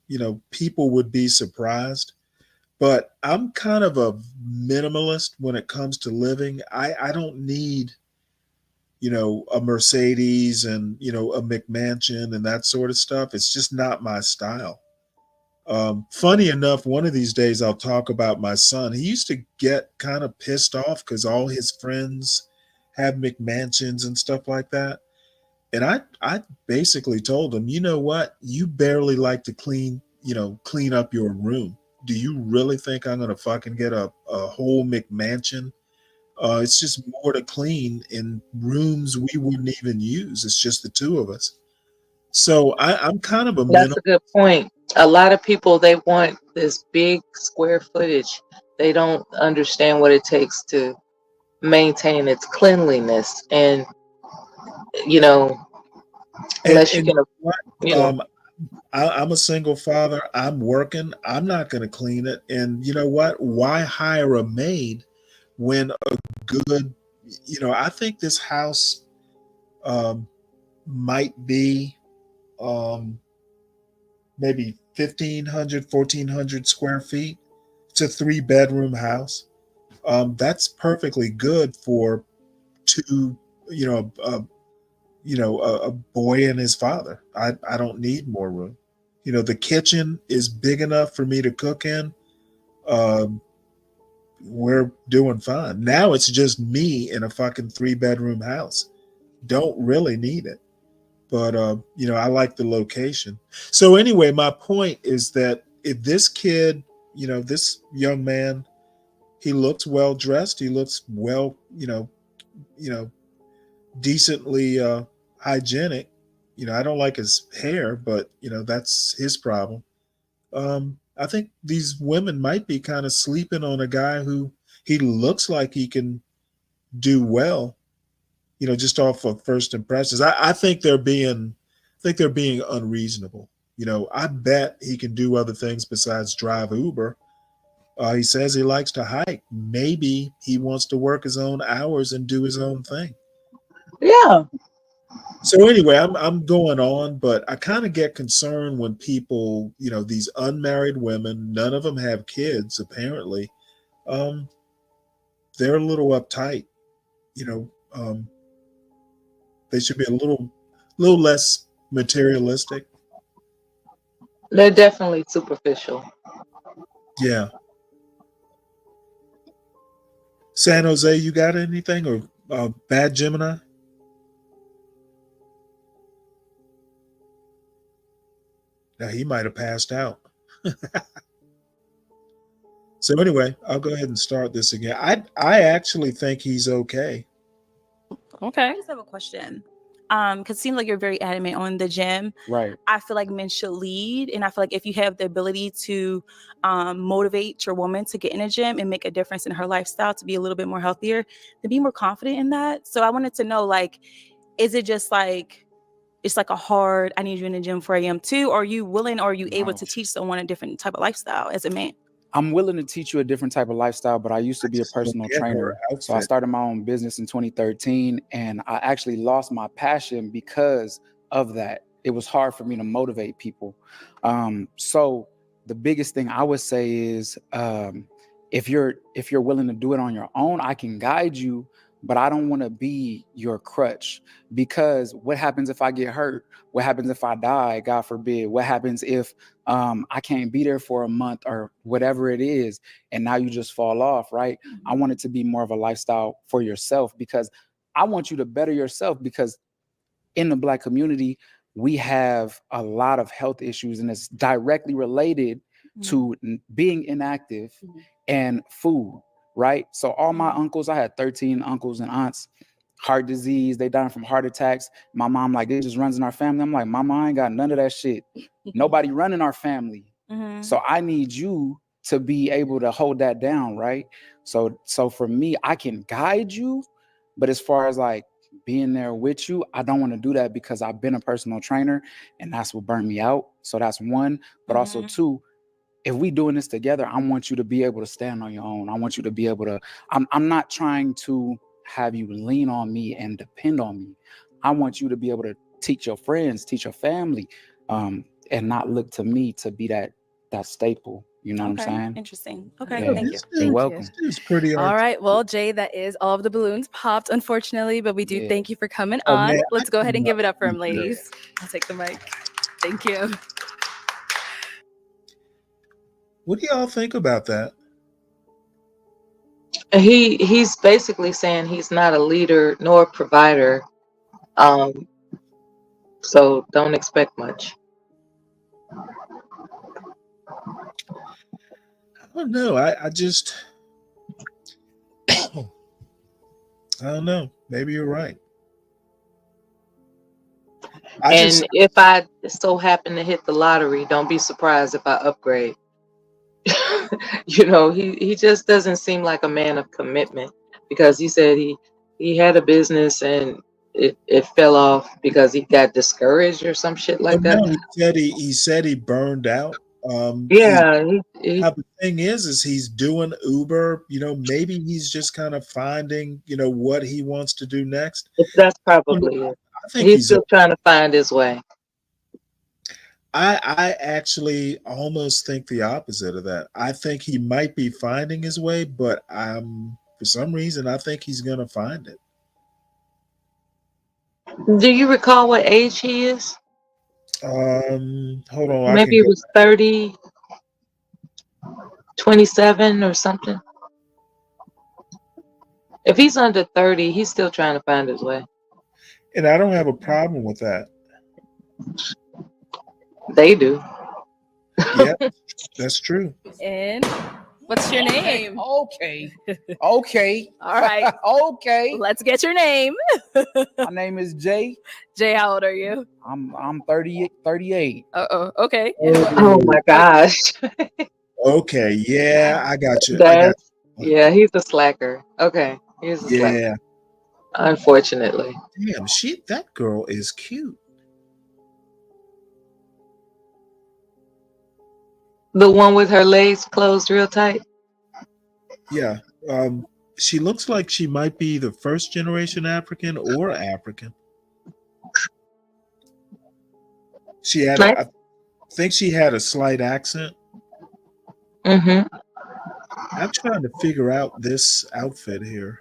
people would be surprised. But I'm kind of a minimalist when it comes to living. I don't need, a Mercedes and, a McMansion and that sort of stuff. It's just not my style. Funny enough, one of these days I'll talk about my son. He used to get kind of pissed off because all his friends have McMansions and stuff like that. And I basically told him, you know what? You barely like to clean up your room. Do you really think I'm going to fucking get a whole McMansion? It's just more to clean in rooms we wouldn't even use. It's just the two of us. So I'm kind of a That's a good point. A lot of people, they want this big square footage. They don't understand what it takes to maintain its cleanliness. And, unless you and can, I'm a single father. I'm working. I'm not going to clean it. And you know what? Why hire a maid when a good, I think this house might be maybe 1,500, 1,400 square feet. It's a 3-bedroom house. That's perfectly good for two, a boy and his father. I don't need more room. The kitchen is big enough for me to cook in. We're doing fine. Now it's just me in a fucking 3-bedroom house. Don't really need it. But, I like the location. So anyway, my point is that if this kid, this young man, he looks well dressed. He looks well, decently hygienic. I don't like his hair, but that's his problem. I think these women might be kind of sleeping on a guy who he looks like he can do well, just off of first impressions. I think they're being unreasonable. I bet he can do other things besides drive Uber. He says he likes to hike. Maybe he wants to work his own hours and do his own thing. Yeah. So anyway, I'm going on, but I kind of get concerned when people, these unmarried women, none of them have kids apparently. They're a little uptight. They should be a little less materialistic. They're definitely superficial. Yeah. San Jose, you got anything, or Bad Gemini? Now he might have passed out. So anyway, I'll go ahead and start this again. I actually think he's okay. Okay. I just have a question. Because it seems like you're very adamant on the gym. Right. I feel like men should lead, and I feel like if you have the ability to motivate your woman to get in a gym and make a difference in her lifestyle to be a little bit more healthier, to be more confident in that. So I wanted to know, like, is it just like it's like a hard, I need you in the gym 4 a.m. too? Or are you willing, or are you able to teach someone a different type of lifestyle as a man? I'm willing to teach you a different type of lifestyle, but I used to be a personal trainer. So I started my own business in 2013, and I actually lost my passion because of that. It was hard for me to motivate people. So the biggest thing I would say is if you're willing to do it on your own, I can guide you. but I don't want to be your crutch, because what happens if I get hurt? What happens if I die? God forbid. What happens if I can't be there for a month or whatever it is, and now you just fall off, right? I want it to be more of a lifestyle for yourself, because I want you to better yourself, because in the Black community, we have a lot of health issues, and it's directly related to being inactive and food, right? So all my uncles, I had 13 uncles and aunts, heart disease, they dying from heart attacks. My mom, like, it just runs in our family. I'm like, Mama, I ain't got none of that shit. Nobody running our family. So I need you to be able to hold that down, right? So for me, I can guide you, but as far as like being there with you, I don't want to do that, because I've been a personal trainer and that's what burned me out. So that's one. But also two, if we doing this together, I want you to be able to stand on your own. I want you to be able to, I'm not trying to have you lean on me and depend on me. I want you to be able to teach your friends, teach your family, and not look to me to be that staple. You know what I'm saying? Interesting. Okay, Yeah. thank you. You're welcome. It's pretty. All right. Well, Jay, that is all of the balloons popped, unfortunately, but we do thank you for coming Oh, on. man, Let's go ahead and give it up for him, ladies. I'll take the mic. Thank you. What do y'all think about that? He's basically saying he's not a leader nor a provider. So don't expect much. I don't know. I just I don't know. Maybe you're right. If I so happen to hit the lottery, don't be surprised if I upgrade. You know, he just doesn't seem like a man of commitment, because he said he had a business and it fell off because he got discouraged or some shit like that. No, he said he burned out. Yeah. The thing is he's doing Uber. You know, maybe he's just kind of finding, you know, what he wants to do next. That's probably it. I think He's still trying to find his way. I actually almost think the opposite of that. I think he might be finding his way, but for some reason I think he's gonna find it. Do you recall what age he is? Hold on. Maybe it was 30, 27 or something. If he's under 30, he's still trying to find his way. And I don't have a problem with that. They do. Yeah, that's true. And what's your name? Okay. All right. Okay. Let's get your name. My name is Jay. Jay, how old are you? I'm 38. Okay. Oh my gosh. Okay, yeah, I got you. Yeah, he's a slacker. Okay, he's a slacker. Unfortunately. Damn, that girl is cute. The one with her legs closed real tight? Yeah. She looks like she might be the first generation African or African. She had, I think she had a slight accent. Mm-hmm. I'm trying to figure out this outfit here.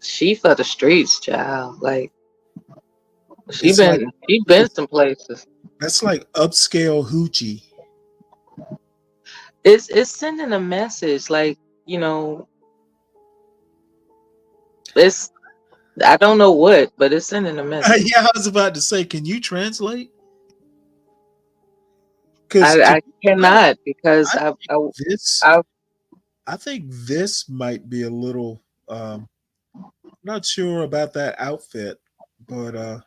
She for the streets, child. Like she been some places. That's like upscale hoochie. It's sending a message, like, you know, I don't know what, but it's sending a message. Yeah, I was about to say, can you translate? I cannot, because I think this might be a little not sure about that outfit, but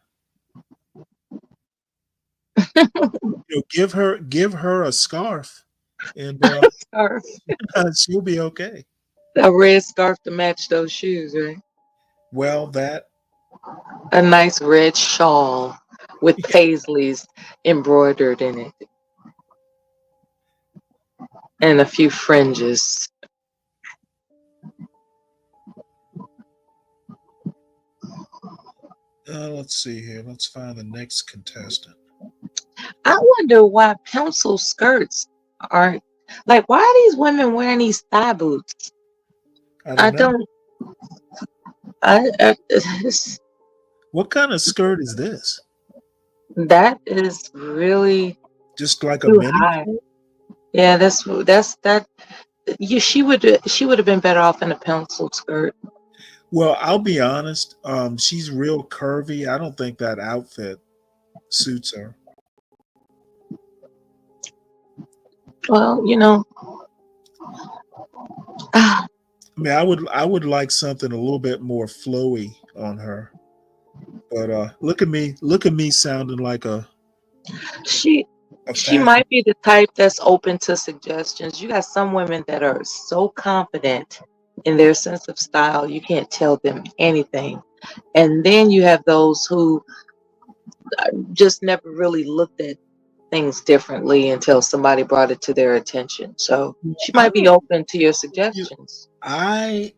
you know, give her a scarf and scarf. She'll be okay. A red scarf to match those shoes, right? Well, a nice red shawl with paisleys embroidered in it. And a few fringes. Let's see here. Let's find the next contestant. I wonder why pencil skirts are like. Why are these women wearing these thigh boots? I don't. I What kind of skirt is this? that is really Just like a too mini high. skirt? Yeah, that's that. She would have been better off in a pencil skirt. Well, I'll be honest. She's real curvy. I don't think that outfit suits her. Well, I mean, I would like something a little bit more flowy on her. But look at me sounding like she a she fashion. might be the type that's open to suggestions. You got some women that are so confident in their sense of style, you can't tell them anything. And then you have those who just never really looked at things differently until somebody brought it to their attention. So she I might be don't. open to your You, suggestions. I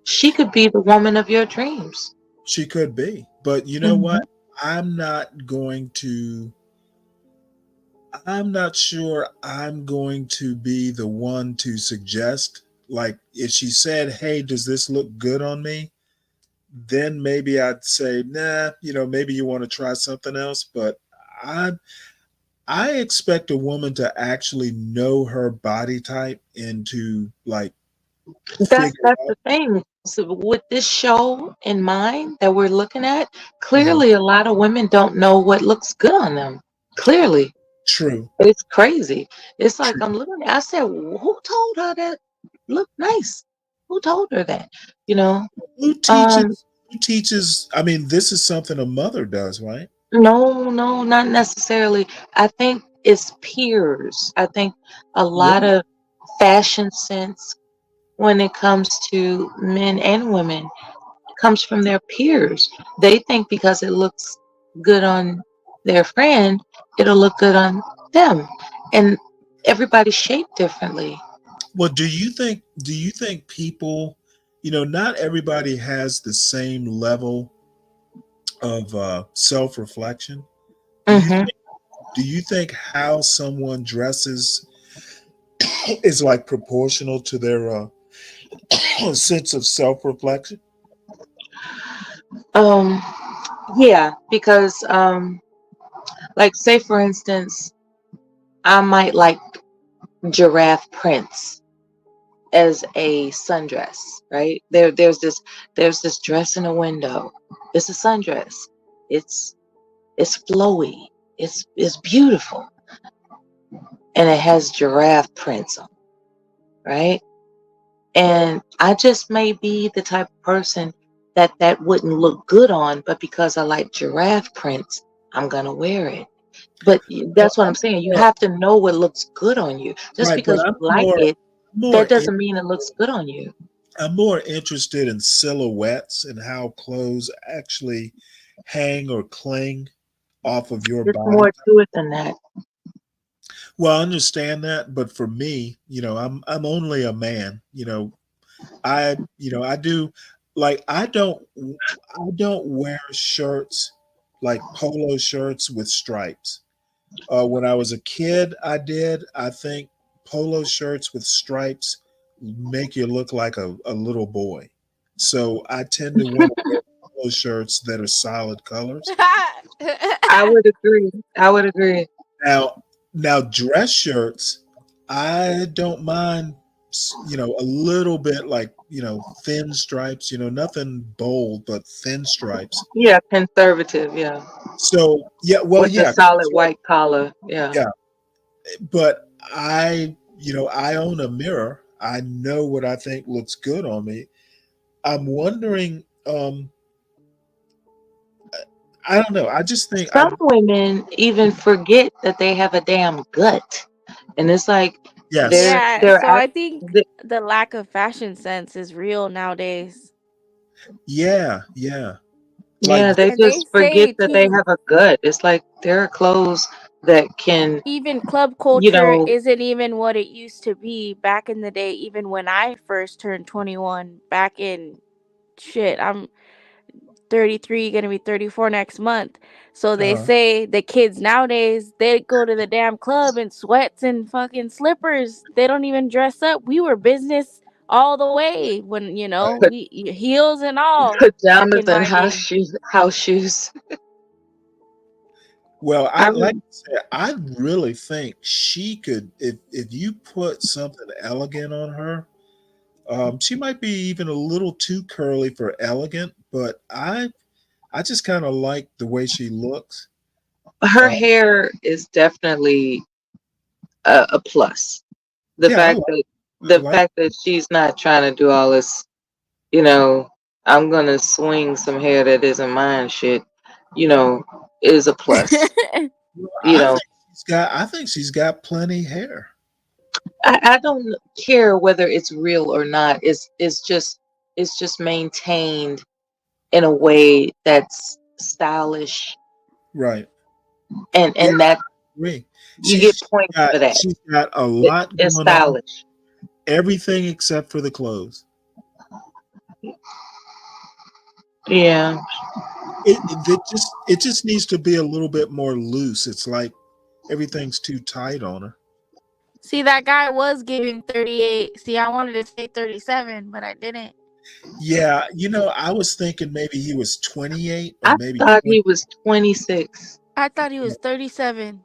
She could be the woman of your dreams. She could be, but you know Mhm. what? I'm not going to. I'm not sure I'm going to be the one to suggest. Like, if she said, "Hey, does this look good on me?" Then maybe I'd say, "Nah, maybe you want to try something else." But I I expect a woman to actually know her body type and to like That's figure that's out. the thing. So with this show in mind that we're looking at, Mhm. clearly a lot of women don't know what looks good on them. Clearly. True. It's crazy. It's like True. I'm looking at I said, who told her that looked nice? Who told her that? You know? Who Um, teaches? Who teaches? I mean, this is something a mother does, right? no, no, not necessarily. I think it's peers. I think a lot Really? of fashion sense when it comes to men and women comes from their peers. They think because it looks good on their friend, it'll look good on them. And everybody's shaped differently. Well, do you think people, not everybody has the same level of self-reflection. Do you Hmm. do you think how someone dresses is like proportional to their sense of self-reflection? Um, yeah, because like say for instance, I might like giraffe prints as a sundress, right? There's this dress in a window. It's a sundress. It's it's flowy. It's beautiful. And it has giraffe prints on, right? And I just may be the type of person that wouldn't look good on, but because I like giraffe prints, I'm gonna wear it. But Well, that's what I'm I'm saying. You more, have to know what looks good on you. Just right, but because you I'm like more it, more that doesn't mean it looks interested. good on you. I'm more interested in silhouettes and how clothes actually hang or cling off of your There's body. more to it than that. Well, I understand that, but for me, I'm only a man. I do like I don't wear shirts like polo shirts with stripes. When I was a kid, I did. I think polo shirts with stripes make you look like a little boy. So I tend to want to wear polo shirts that are solid colors. I would agree. I would agree. Now, dress shirts, I don't mind, a little bit like, thin stripes, nothing bold, but thin stripes. Yeah, conservative. Yeah, So, yeah, well, with the yeah, solid white collar. Yeah. yeah. But I own a mirror. I know what I think looks good on me. I'm wondering, I don't know. I just think Some women even forget that they have a damn gut, and it's like yes, they're Yeah, they're so act- I think they the lack of fashion sense is real nowadays. yeah, yeah. Like yeah, they And they just forget say that they too, have a gut. It's like there are clothes that can, even club you culture know, isn't even what it used to be back in the day, even when I first turned 21, back in shit, I'm 33, gonna be 34 next month. So they uh-huh. say the kids nowadays, they go to the damn club in sweats and fucking slippers. They don't even dress up. We were business all the way when we heels and all back in Pajamas and my day. house shoes. Well, I like rem- I said, I really think she could, if you put something elegant on her, she might be even a little too curly for elegant, but I just kind of like the way she looks. her Uh, hair is definitely a plus. The yeah, fact I like she's not trying to do all this, you know, I'm gonna swing some hair that isn't mine shit, you know, is a plus. You know, I think she's got plenty hair. I don't care whether it's real or not. It's just maintained in a way that's stylish, Right. and Yeah, that I agree. you get points for that. She's got a lot It's going on. stylish. Everything except for the clothes. Yeah. It just needs to be a little bit more loose. It's like everything's too tight on her. See, that guy was giving 38. See, I wanted to say 37, but I didn't. Yeah, I was thinking maybe he was 28 or I maybe thought 20. he was 26. I thought he was 37.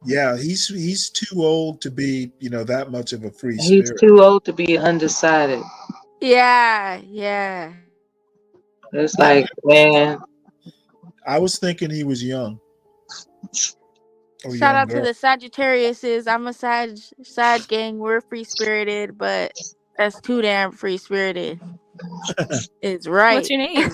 Yeah, he's too old to be, that much of a free He's spirit. too old to be undecided. Yeah. It's like, man, I was thinking he was young. Shout out to the Sagittariuses. I'm a Sag gang. We're free spirited, but that's too damn free spirited. It's right. What's your name?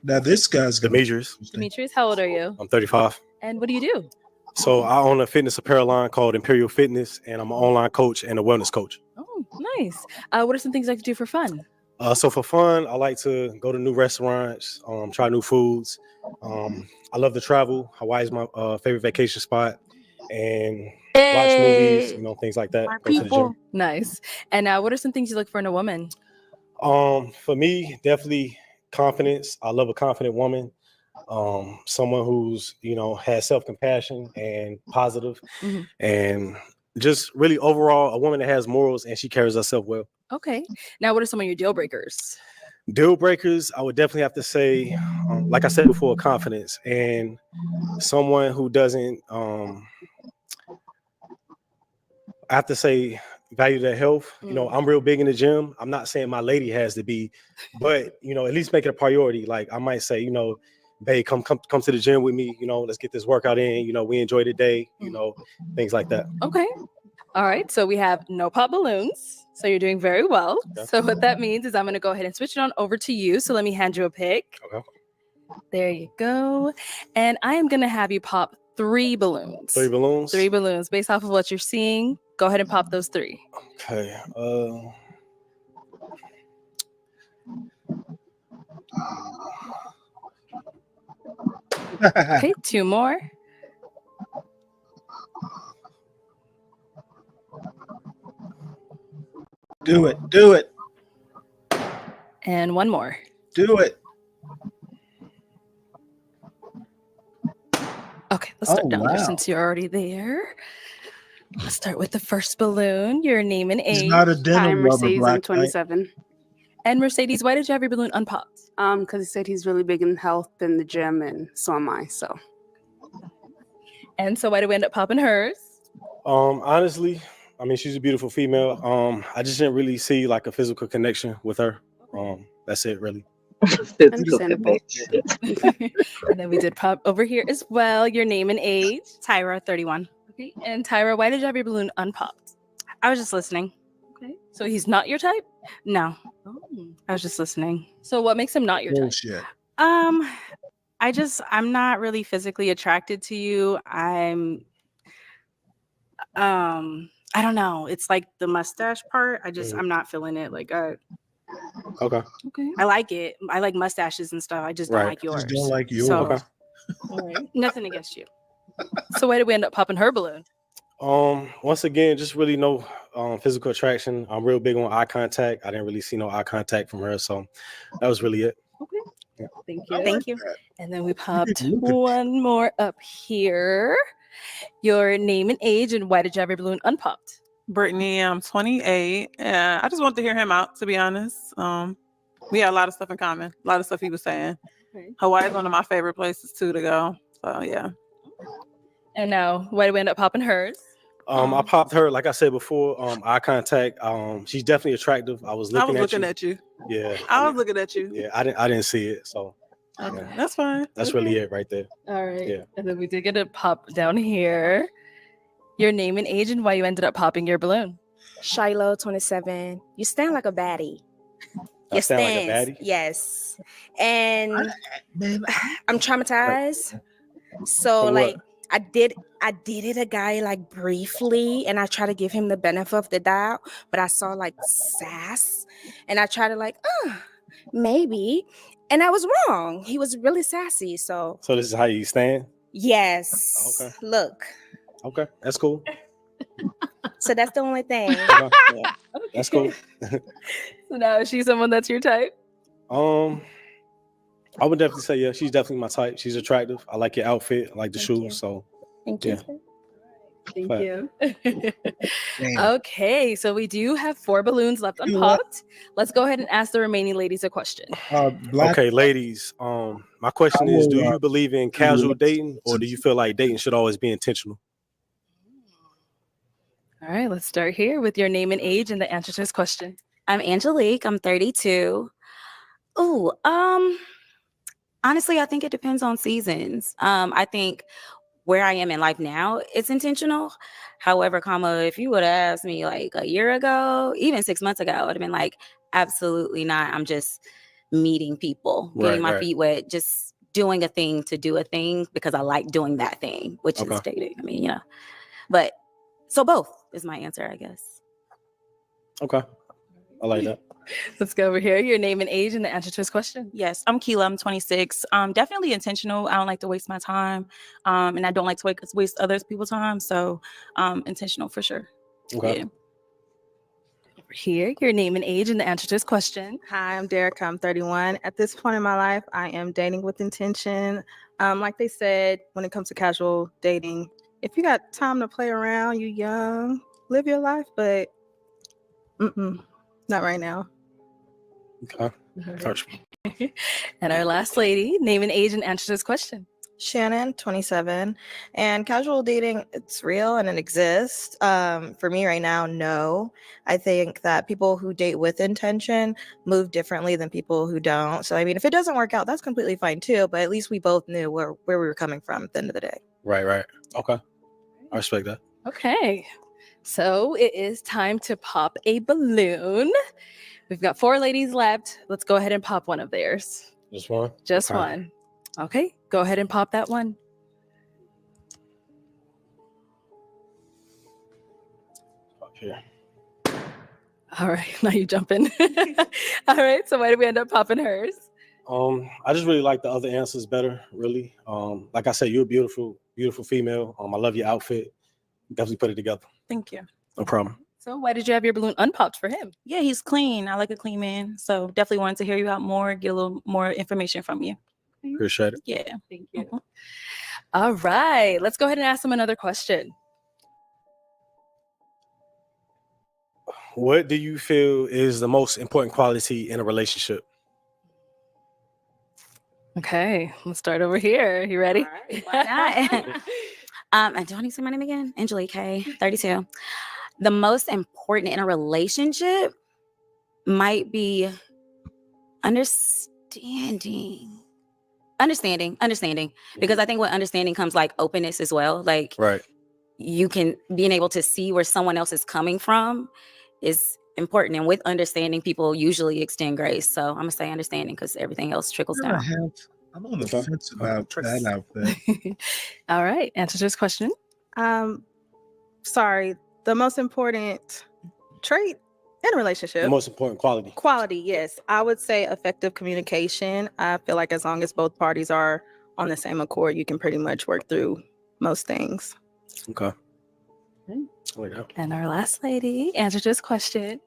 Now this guy's Demetrius. Demetrius, how old are you? I'm 35. And what do you do? So I own a fitness apparel line called Imperial Fitness, and I'm an online coach and a wellness coach. Oh, nice. What are some things you like to do for fun? So for fun, I like to go to new restaurants, try new foods. I love to travel. Hawaii is my favorite vacation spot, and watch movies, things like that. Go to the gym. Nice. And what are some things you look for in a woman? For me, definitely confidence. I love a confident woman. Someone who's has self-compassion and positive, and just really overall a woman that has morals and she carries herself well. Okay. Now, what are some of your deal breakers? Deal breakers, I would definitely have to say, like I said before, confidence and someone who doesn't, I have to say, value their health. I'm real big in the gym. I'm not saying my lady has to be, but at least make it a priority. Like I might say, babe, come to the gym with me. Let's get this workout in. We enjoy the day. Things like that. Okay. All right. So we have no pop balloons. So you're doing very well. Okay. So what that means is I'm going to go ahead and switch it on over to you. So let me hand you a pick. Okay. There you go. And I am going to have you pop 3 balloons. 3 balloons? 3 balloons based off of what you're seeing. Go ahead and pop those 3. Okay. Okay, 2 more. Do it. And 1 more. Do it. Okay, let's start down there since you're already there. Let's start with the first balloon. Your name and age. He's not a dinner I'm lover, Mercedes. Black I'm 27. And Mercedes, why did you have your balloon unpopped? Because he said he's really big in health in the gym, and so am I. So. And so why did we end up popping hers? Honestly, I mean, she's a beautiful female. I just didn't really see like a physical connection with her. That's it, really. Understandable. And then we did pop over here as well. Your name and age. Tyra, 31. Okay. And Tyra, why did you have your balloon unpopped? I was just listening. Okay. So he's not your type? No. Oh. I was just listening. So what makes him not your Bullshit. type? I'm not really physically attracted to you. I don't know. It's like the mustache part. I'm not feeling it. Like Okay. I like it. I like mustaches and stuff. I just don't like yours. Just don't like yours. So, Okay. All right. nothing against you. So why did we end up popping her balloon? Once again, just really no physical attraction. I'm real big on eye contact. I didn't really see no eye contact from her, so that was really it. Okay. Yeah. Thank you. Thank you. And then we popped one more up here. Your name and age, and why did you have your balloon unpopped? Brittany, I'm 28. I just wanted to hear him out, to be honest. We had a lot of stuff in common, a lot of stuff he was saying. Okay. Hawaii is one of my favorite places too to go. So yeah. And now, why did we end up popping hers? I popped her, like I said before, eye contact. She's definitely attractive. I was looking at you. Yeah. I was looking at you. Yeah, I didn't see it. So Okay, yeah. that's fine. That's really it right there. All right. Yeah. And then we did get a pop down here. Your name and age and why you ended up popping your balloon. Shiloh, 27. You stand like a baddie. I stand like a baddie? Yes. And I'm traumatized. So From like what? I did a guy like briefly and I try to give him the benefit of the doubt, but I saw like sass and I tried to like, maybe. And I was wrong. He was really sassy. So So this is how you stand? yes. Okay. Look. Okay, that's cool. So that's the only thing. Okay. That's cool. So now is she someone that's your type? I would definitely say, yeah, she's definitely my type. She's attractive. I like your outfit. I like the shoes. So Thank yeah. Thank Fact. you. Okay, so we do have 4 balloons left unpopped. Let's go ahead and ask the remaining ladies a question. Okay, ladies. My question is, do you believe in casual dating or do you feel like dating should always be intentional? All right, let's start here with your name and age and the answer to this question. I'm Angelique. I'm 32. Honestly, I think it depends on seasons. I think where I am in life now, it's intentional. However, if you would have asked me like a year ago, even 6 months ago, I would have been like, absolutely not. I'm just meeting people, getting my feet wet, just doing a thing to do a thing because I like doing that thing, which is dating. I mean, but so both is my answer, I guess. Okay. I like that. Let's go over here. Your name and age and the answer to this question. Yes, I'm Keela. I'm 26. Definitely intentional. I don't like to waste my time, and I don't like to waste other people's time. So, intentional for sure. Okay. Yeah. Over here, your name and age and the answer to this question. Hi, I'm Derek. I'm 31. At this point in my life, I am dating with intention. Like they said, when it comes to casual dating, if you got time to play around, you young, live your life, but not right now. Okay. And our last lady, name and age and answer to this question. Shannon, 27. And casual dating, it's real and it exists. For me right now, no. I think that people who date with intention move differently than people who don't. So, I mean, if it doesn't work out, that's completely fine too. But at least we both knew where we were coming from at the end of the day. Right. Okay. I respect that. Okay. So it is time to pop a balloon. We've got 4 ladies left. Let's go ahead and pop one of theirs. Just one? Just Okay. one. Okay, go ahead and pop that one. Up here. All right, now you jump in. All right, so why did we end up popping hers? I just really like the other answers better, really. Like I said, you're a beautiful female. I love your outfit. Definitely put it together. Thank you. No problem. So why did you have your balloon unpopped for him? Yeah, he's clean. I like a clean man. So definitely wanted to hear you out more, get a little more information from you. Appreciate it. Yeah. Thank you. All right, let's go ahead and ask him another question. What do you feel is the most important quality in a relationship? Okay, let's start over here. You ready? Why not? Do I need to say my name again? Angelique, 32. The most important in a relationship might be understanding. Because I think with understanding comes like openness as well. Like you can being able to see where someone else is coming from is important. And with understanding, people usually extend grace. So I'm gonna say understanding because everything else trickles down. I'm on the fence about that outfit. All right, answer to this question. Sorry, the most important trait in a relationship. The most important quality. Quality, yes. I would say effective communication. I feel like as long as both parties are on the same accord, you can pretty much work through most things. Okay. And our last lady, answer to this question.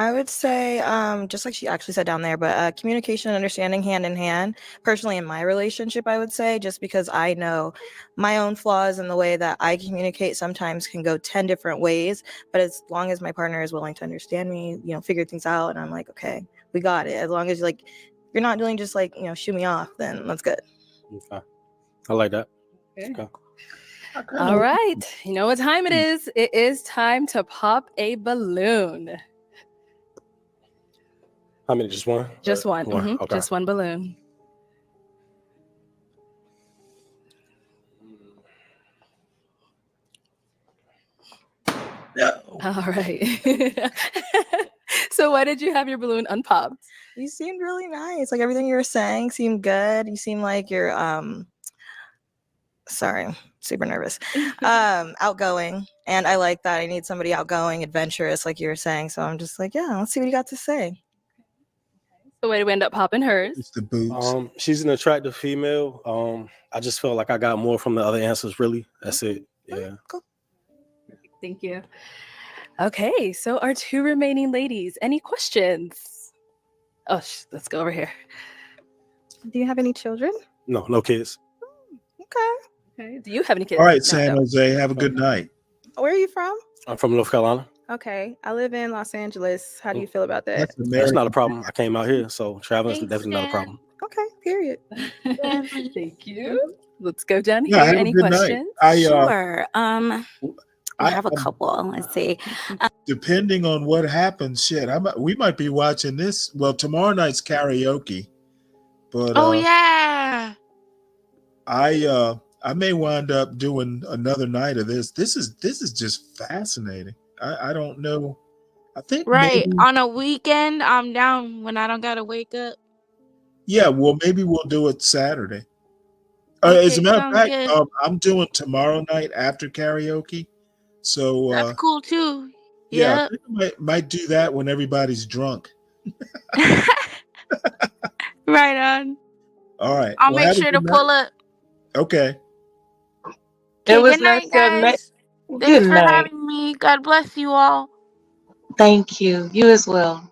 I would say, just like she actually said down there, but communication and understanding hand in hand. Personally, in my relationship, I would say, just because I know my own flaws and the way that I communicate sometimes can go 10 different ways. But as long as my partner is willing to understand me, figure things out, and I'm like, okay, we got it. As long as you're not doing just shoot me off, then that's good. Okay. I like that. Okay. All right. You know what time it is? It is time to pop a balloon. How many? Just one? Just one. Okay. Just one balloon. No. All right. So why did you have your balloon unpopped? You seemed really nice. Like everything you were saying seemed good. You seem like you're sorry, super nervous. Outgoing. And I like that. I need somebody outgoing, adventurous, like you were saying. So I'm just like, yeah, let's see what you got to say. So where did we end up popping hers? It's the boobs. She's an attractive female. I just felt like I got more from the other answers, really. That's it. Yeah. Cool. Thank you. Okay, so our two remaining ladies, any questions? Oh, let's go over here. Do you have any children? No kids. Okay. Do you have any kids? All right, No, San no. Jose, have a good night. Where are you from? I'm from North Carolina. Okay, I live in Los Angeles. How do you feel about that? That's not a problem. I came out here, so traveling is definitely not a problem. Okay, period. Thank you. Let's go down Yeah, here. have a Any good night. questions? Sure. I have a couple. Let's see. Depending on what happens, we might be watching this. Well, tomorrow night's karaoke, but yeah. I may wind up doing another night of this. This is just fascinating. I don't know. I think Right. maybe, On a weekend, I'm down when I don't gotta wake up. yeah. Well, maybe we'll do it Saturday. As a Okay, matter of sounds fact, good. I'm doing tomorrow night after karaoke. So That's cool too. yeah, Yeah. I think I might do that when everybody's drunk. Right on. All right. I'll Well, make have a sure to good pull night. up. Okay. It Okay, was good night, nice to have met. guys. Thanks Good for night. having me. God bless you all. Thank you. You as well.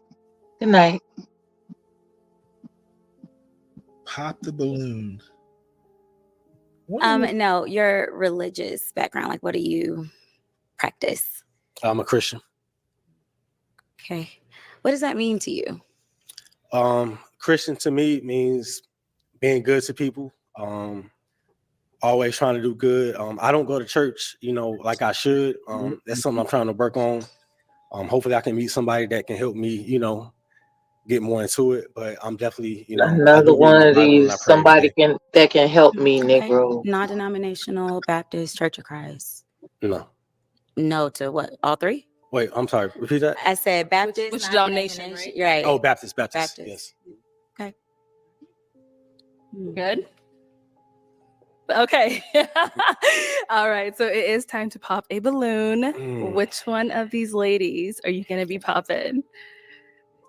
Good night. Pop the balloon. No, your religious background. Like, what do you practice? I'm a Christian. Okay. What does that mean to you? Christian to me means being good to people. Always trying to do good. I don't go to church, like I should. That's something I'm trying to work on. Hopefully I can meet somebody that can help me, get more into it. But I'm definitely, I Another do read one my of Bible and I these. pray every Somebody day. that can help me, Okay. Negro. Non-denominational Baptist Church of Christ. No. No to what? All three? Wait, I'm sorry. Repeat that. I said Baptist. Which denomination, right? Right. Oh, Baptist. Yes. Okay. Good. Okay. All right. So it is time to pop a balloon. Which one of these ladies are you going to be popping?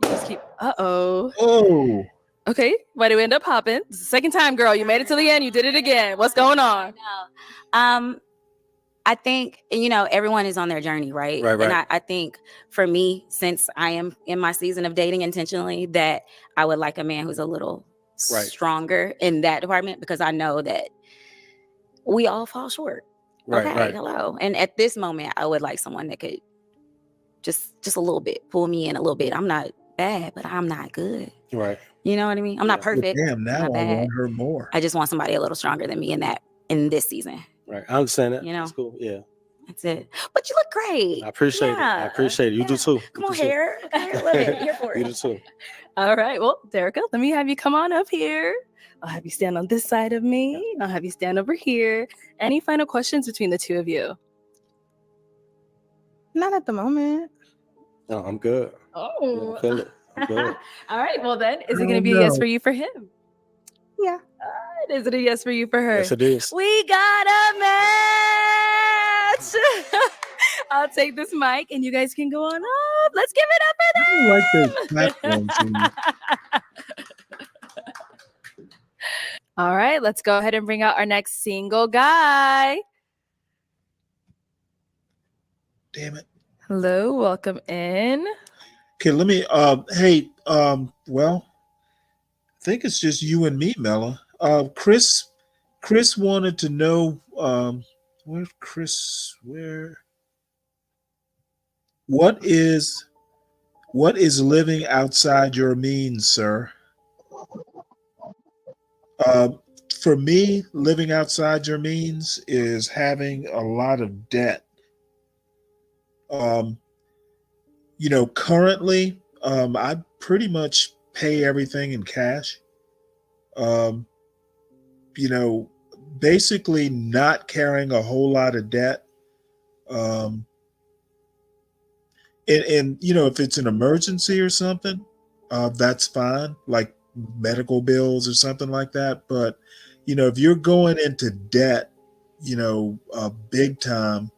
You just keep. Oh. Okay. Why do we end up popping? It's the second time, girl. You made it to the end. You did it again. What's going on? I think, everyone is on their journey, right? Right. And I think for me, since I am in my season of dating intentionally, that I would like a man who's a little stronger in that department, because I know that we all fall short. Right. Hello. And at this moment, I would like someone that could just a little bit pull me in a little bit. I'm not bad, but I'm not good. Right. You know what I mean? I'm not perfect. Damn, now I'm not I bad. want her more. I just want somebody a little stronger than me in this season. Right. I understand that. That's cool. Yeah. That's it. But you look great. I appreciate it. I appreciate it. You do too. Come on, hair. I love it. Here for You it. do too. All right. Well, Derica, let me have you come on up here. I'll have you stand on this side of me. I'll have you stand over here. Any final questions between the two of you? Not at the moment. No, I'm good. Oh. I feel it. I'm good. All right. Well, then, is it going to be a yes for you for him? Yeah. Is it a yes for you for her? Yes, it is. We got a match. I'll take this mic and you guys can go on up. Let's give it up for them. I like those platforms. All right, let's go ahead and bring out our next single guy. Damn it. Hello, welcome in. Okay, let me hey, well, I think it's just you and me, Mella. Chris wanted to know where's Chris where what is living outside your means, sir? Uh, for me, living outside your means is having a lot of debt. Um, currently, I pretty much pay everything in cash. Um, you know, Basically not carrying a whole lot of debt. Um, and if it's an emergency or something, that's fine, like medical bills or something like that. But if you're going into debt, big time,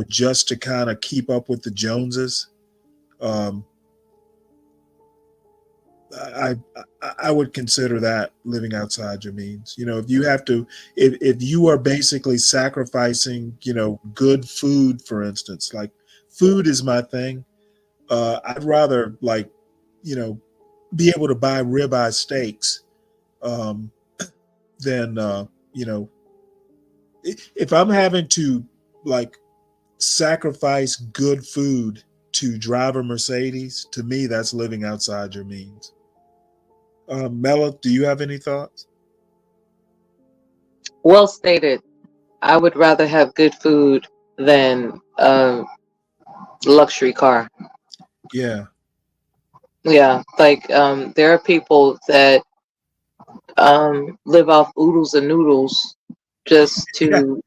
just to kind of keep up with the Joneses, um, I I would consider that living outside your means. If you have to, if you are basically sacrificing, good food, for instance, like food is my thing. I'd rather you know, be able to buy ribeye steaks um, than if I'm having to like sacrifice good food to drive a Mercedes. To me, that's living outside your means. Mela, do you have any thoughts? Well stated. I would rather have good food than a luxury car. Yeah. Yeah, like there are people that live off oodles and noodles just Yeah. to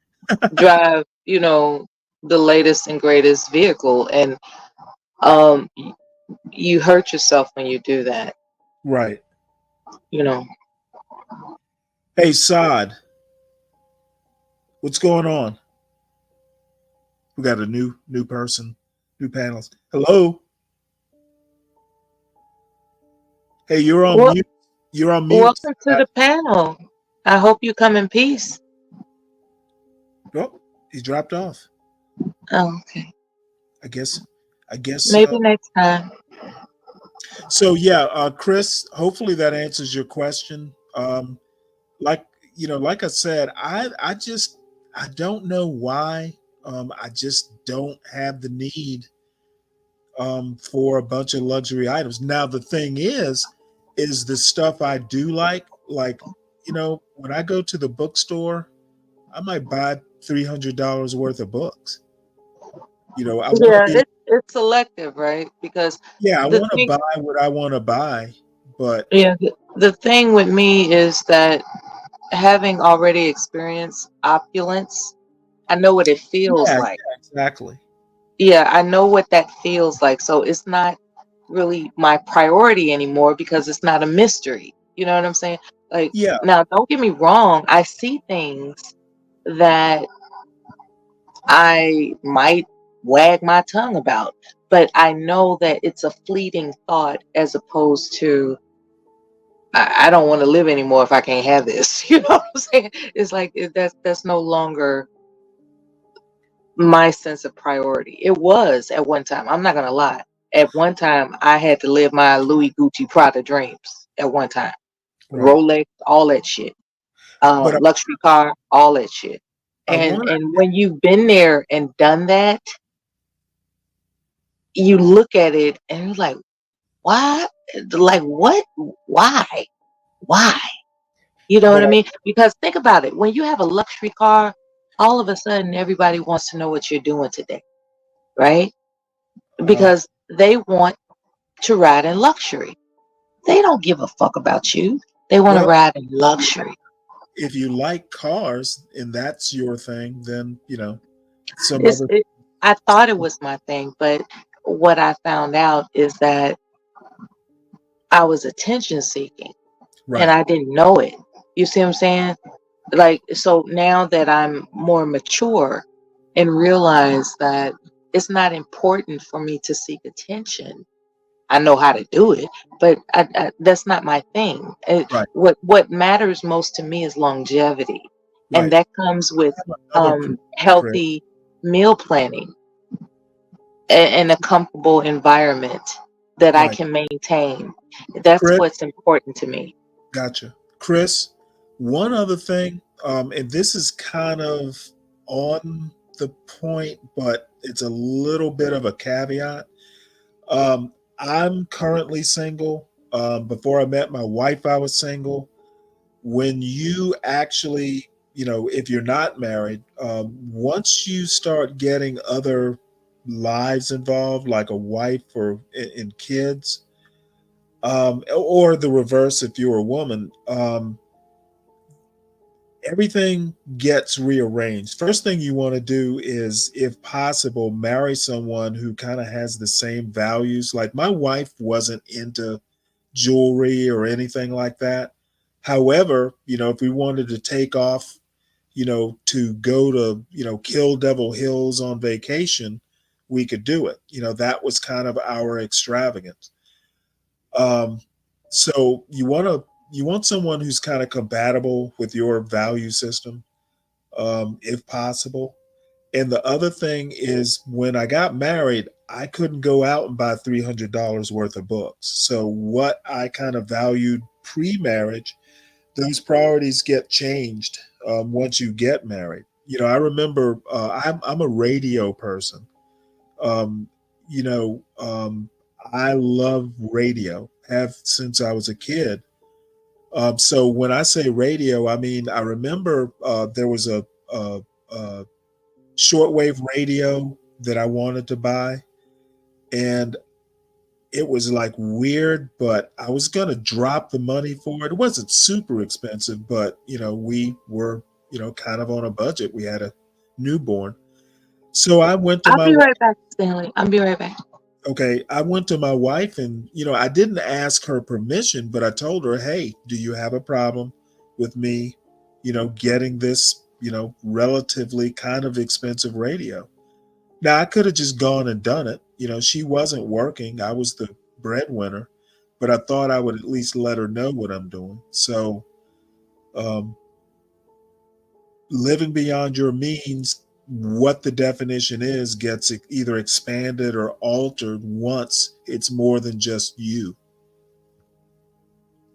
drive, the latest and greatest vehicle, and um, you hurt yourself when you do that. Right. You know. Hey, Saad, what's going on? We got a new person, new panelist. Hello. Hey, you're on Well, mute. You're on mute. welcome to the panel. I hope you come in peace. Oh, he dropped off. Oh, okay. I guess. Maybe next time. So yeah, Chris. Hopefully that answers your question. Like I said, I don't know why. I just don't have the need for a bunch of luxury items. Now the thing is the stuff I do like when I go to the bookstore, I might buy $300 worth of books. I want to Yeah, be it's selective, right? Because yeah, I the want to thing, buy what I want to buy, but yeah, the thing with me is that having already experienced opulence, I know what it feels yeah, like. exactly. Yeah, I know what that feels like. So it's not really my priority anymore because it's not a mystery. You know what I'm saying? Like, Yeah, now, don't get me wrong. I see things that I might wag my tongue about, but I know that it's a fleeting thought as opposed to, I don't want to live anymore if I can't have this. You know what I'm saying? It's like that's no longer my sense of priority. It was at one time. I'm not gonna lie. At one time, I had to live my Louis Gucci Prada dreams. At one time, right. Rolex, all that shit, But luxury car, all that shit. I And want and when you've been there and done that, you look at it and you're like, why? Like what? Why? Why? You know what but I mean? Because think about it. When you have a luxury car, all of a sudden everybody wants to know what you're doing today, right? Because they want to ride in luxury. They don't give a fuck about you. They want to well, ride in luxury. if you like cars and that's your thing, then some other I thought it was my thing, but what I found out is that I was attention seeking and right. I didn't know it. You see what I'm saying? Like, so now that I'm more mature and realize that it's not important for me to seek attention. I know how to do it, but that's not my thing. Right. What matters most to me is longevity, and Right. that comes with Another point, Chris. healthy meal planning. in a comfortable environment that I Right. can maintain. That's Chris, what's important to me. gotcha. Chris, one other thing, and this is kind of on the point, but it's a little bit of a caveat. Um, I'm currently single. Before I met my wife, I was single. When you actually, if you're not married, once you start getting other lives involved, like a wife or and kids, or the reverse if you're a woman, everything gets rearranged. First thing you want to do is, if possible, marry someone who kind of has the same values. Like my wife wasn't into jewelry or anything like that. However, if we wanted to take off, to go to, Kill Devil Hills on vacation, we could do it. That was kind of our extravagance. So you want someone who's kind of compatible with your value system, if possible. And the other thing is, when I got married, I couldn't go out and buy $300 worth of books. So what I kind of valued pre-marriage, those priorities get changed once you get married. I remember I'm a radio person. Um, you know, um, I love radio, have since I was a kid. So when I say radio, I mean, I remember there was a shortwave radio that I wanted to buy. And it was like weird, but I was going to drop the money for it. It wasn't super expensive, but we were, kind of on a budget. We had a newborn. So I went to I'll my be right back, Stanley. I'll be right back. Okay, I went to my wife and, I didn't ask her permission, but I told her, hey, do you have a problem with me, getting this, relatively kind of expensive radio? Now, I could have just gone and done it. She wasn't working. I was the breadwinner, but I thought I would at least let her know what I'm doing. So, um, living beyond your means, what the definition is, gets either expanded or altered once it's more than just you.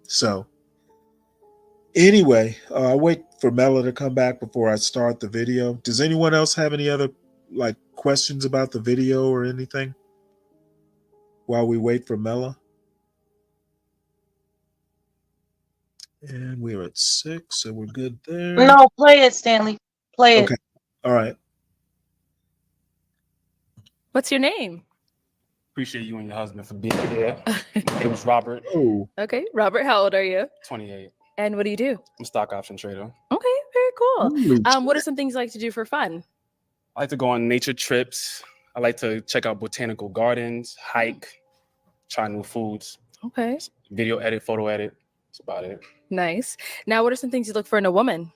So, anyway, I'll wait for Mela to come back before I start the video. Does anyone else have any other questions about the video or anything while we wait for Mela? And we're at 6, so we're good there. No, play it, Stanley. Play it. Okay. All right. What's your name? Appreciate you and your husband for being here. It was Robert. Oh. Okay, Robert, how old are you? 28. And what do you do? I'm a stock option trader. Okay, very cool. Holy What are some things you like to do for fun? I like to go on nature trips. I like to check out botanical gardens, hike, try new foods. Okay. Video edit, photo edit. That's about it. Nice. Now, what are some things you look for in a woman?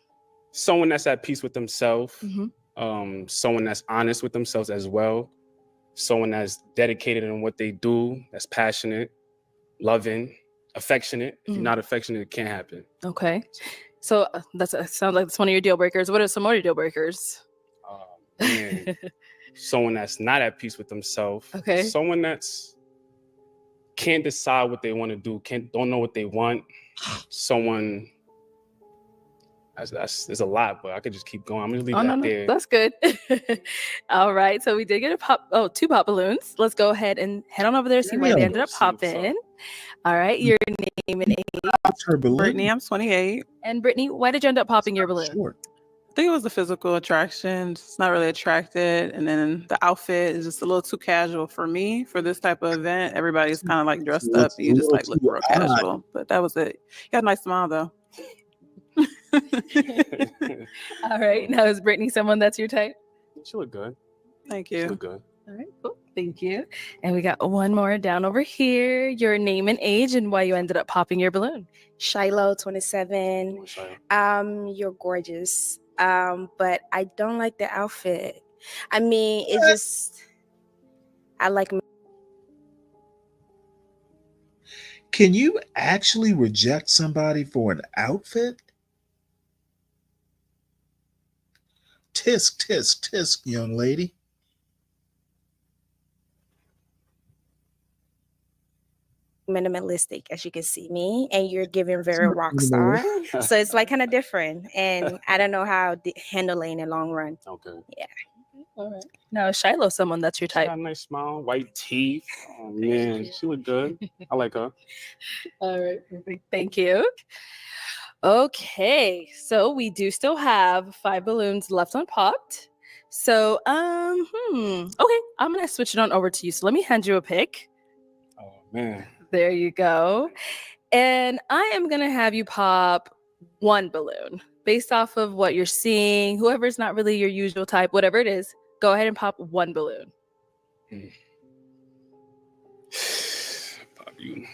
Someone that's at peace with themselves. Mm-hmm. Someone that's honest with themselves as well. Someone that's dedicated in what they do, that's passionate, loving, affectionate. If you're not affectionate, it can't happen. Okay. So sounds like that's one of your deal breakers. What are some other deal breakers? Man, someone that's not at peace with themselves. Okay. Someone that's can't decide what they want to do, don't know what they want. Someone there's a lot, but I could just keep going. I'm gonna leave it out there. That's good. All right. So we did get two pop balloons. Let's go ahead and head on over there, see where they ended up popping. All right. Your name and age. Brittany, I'm 28. And Brittany, why did you end up popping your balloon? I think it was the physical attraction. It's not really attracted. And then the outfit is just a little too casual for me for this type of event. Everybody's kind of like dressed up. You just like look real casual. But that was it. You got a nice smile though. All right. Now, is Brittany someone that's your type? She look good. Thank you. She look good. All right, cool. Thank you. And we got one more down over here. Your name and age and why you ended up popping your balloon. Shiloh, 27. You're gorgeous. But I don't like the outfit. I mean, it just, I like. Can you actually reject somebody for an outfit? Tisk, tisk, tisk, young lady. minimalistic, as you can see me, and you're giving very rock star. So it's like kind of different, and I don't know how to handle it in the long run. Okay. Yeah. All right. Now, is Shiloh someone that's your She type? got a nice smile, white teeth. Oh man, she look good. I like her. All right, perfect. Thank you. Okay, so we do still have 5 balloons left unpopped. So, okay, I'm gonna switch it on over to you. So let me hand you a pick. Oh man. There you go. And I am gonna have you pop 1 balloon based off of what you're seeing. Whoever's not really your usual type, whatever it is, go ahead and pop 1 balloon. Pop you.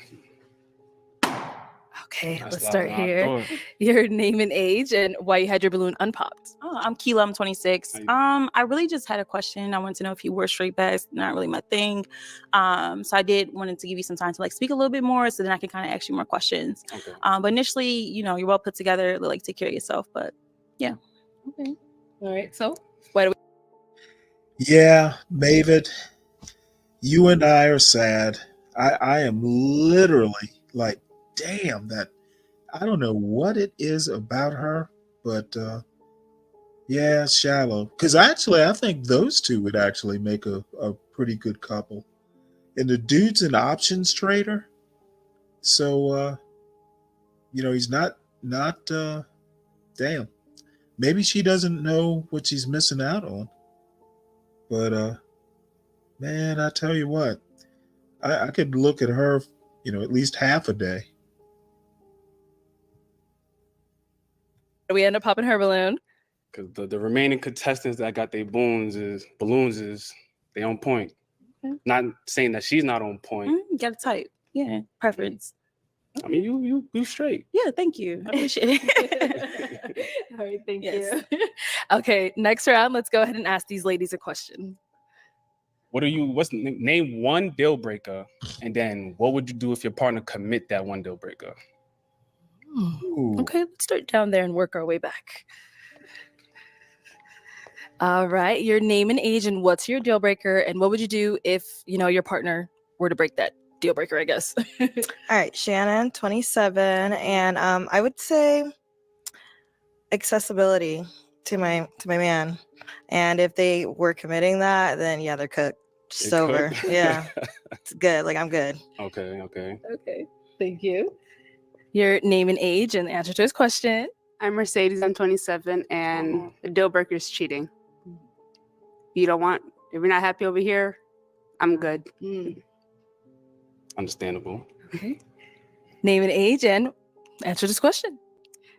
Okay, That's let's louder start than I here. thought. Your name and age and why you had your balloon unpopped. Oh, I'm Keela. I'm 26. I really just had a question. I wanted to know if you were straight bags. Not really my thing. So I did wanted to give you some time to like speak a little bit more, so then I can kind of ask you more questions. Okay. But initially, you know, you're well put together. Like take care of yourself. But yeah. Okay. All right. So why do we? Yeah, Mavid, you and I are sad. I am literally like, damn, that I don't know what it is about her, but yeah, shallow. Because actually, I think those two would actually make a pretty good couple. And the dude's an options trader, so you know he's not damn. Maybe she doesn't know what she's missing out on. But man, I tell you what, I could look at her, you know, at least half a day. We end up popping her balloon. Because the remaining contestants that got their balloons is they on point. Okay. Not saying that she's not on point. You got a type. Yeah. Preference. I mean, you straight. Yeah, thank you. I appreciate it. All right, thank Yes. you. Okay, next round, let's go ahead and ask these ladies a question. Name one deal breaker, and then what would you do if your partner commit that one deal breaker? Okay, let's start down there and work our way back. All right, your name and age and what's your deal breaker, and what would you do if, you know, your partner were to break that deal breaker, I guess. All right, Shannon, 27, and I would say accessibility to my man. And if they were committing that, then yeah, they're cooked. Just over. Yeah. It's good. Like I'm good. Okay. Okay, thank you. Your name and age and the answer to his question. I'm Mercedes. I'm 27, and the deal breaker is cheating. If you're not happy over here, I'm good. Understandable. Okay. Name and age and answer this question.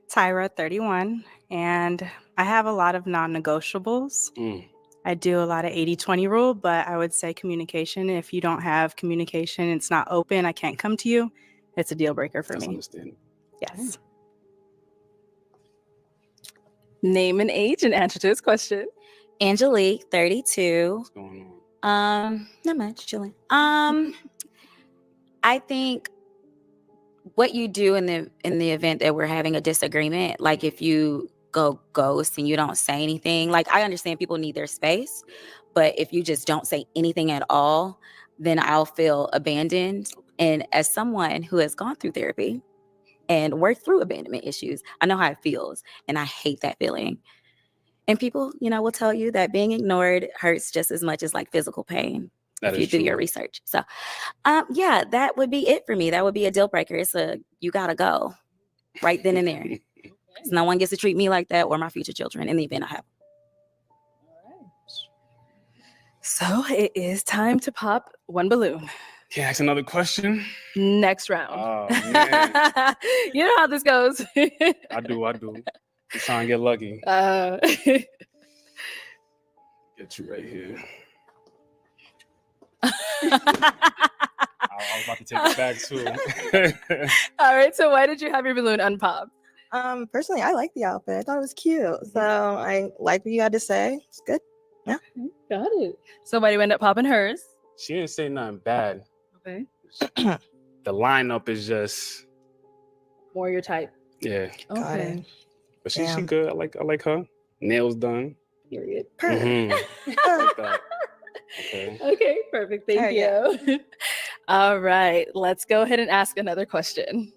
Tyra, 31, and I have a lot of non-negotiables. I do a lot of 80-20 rule, but I would say communication. If you don't have communication, it's not open, I can't come to you, it's a deal breaker for me. Understandable. Yes. Name and age and answer to this question. Angelique, 32. What's going on? Not much, chilling. I think what you do in the event that we're having a disagreement, like if you go ghost and you don't say anything, like I understand people need their space, but if you just don't say anything at all, then I'll feel abandoned. And as someone who has gone through therapy and worked through abandonment issues, I know how it feels, and I hate that feeling. And people, you know, will tell you that being ignored hurts just as much as like physical pain. That if is you do true. your research. So, yeah, that would be it for me. That would be a deal breaker. It's you gotta go right then and there. No one gets to treat me like that or my future children in the event I have. So it is time to pop one balloon. Can I ask another question? Next round. Oh man, you know how this goes. I do. Just trying to get lucky. Get you right here. I was about to take it back too. All right. So why did you have your balloon unpopped? Personally, I like the outfit. I thought it was cute. So I like what you had to say. It's good. Yeah. Got it. So why do you end up popping hers? She didn't say nothing bad. Okay. The lineup is just More your type. yeah. Okay. But she good. I like her. Nails done. Period. Mhm. Like that. Okay. Okay, perfect. Thank All right, you. yeah. All right, let's go ahead and ask another question.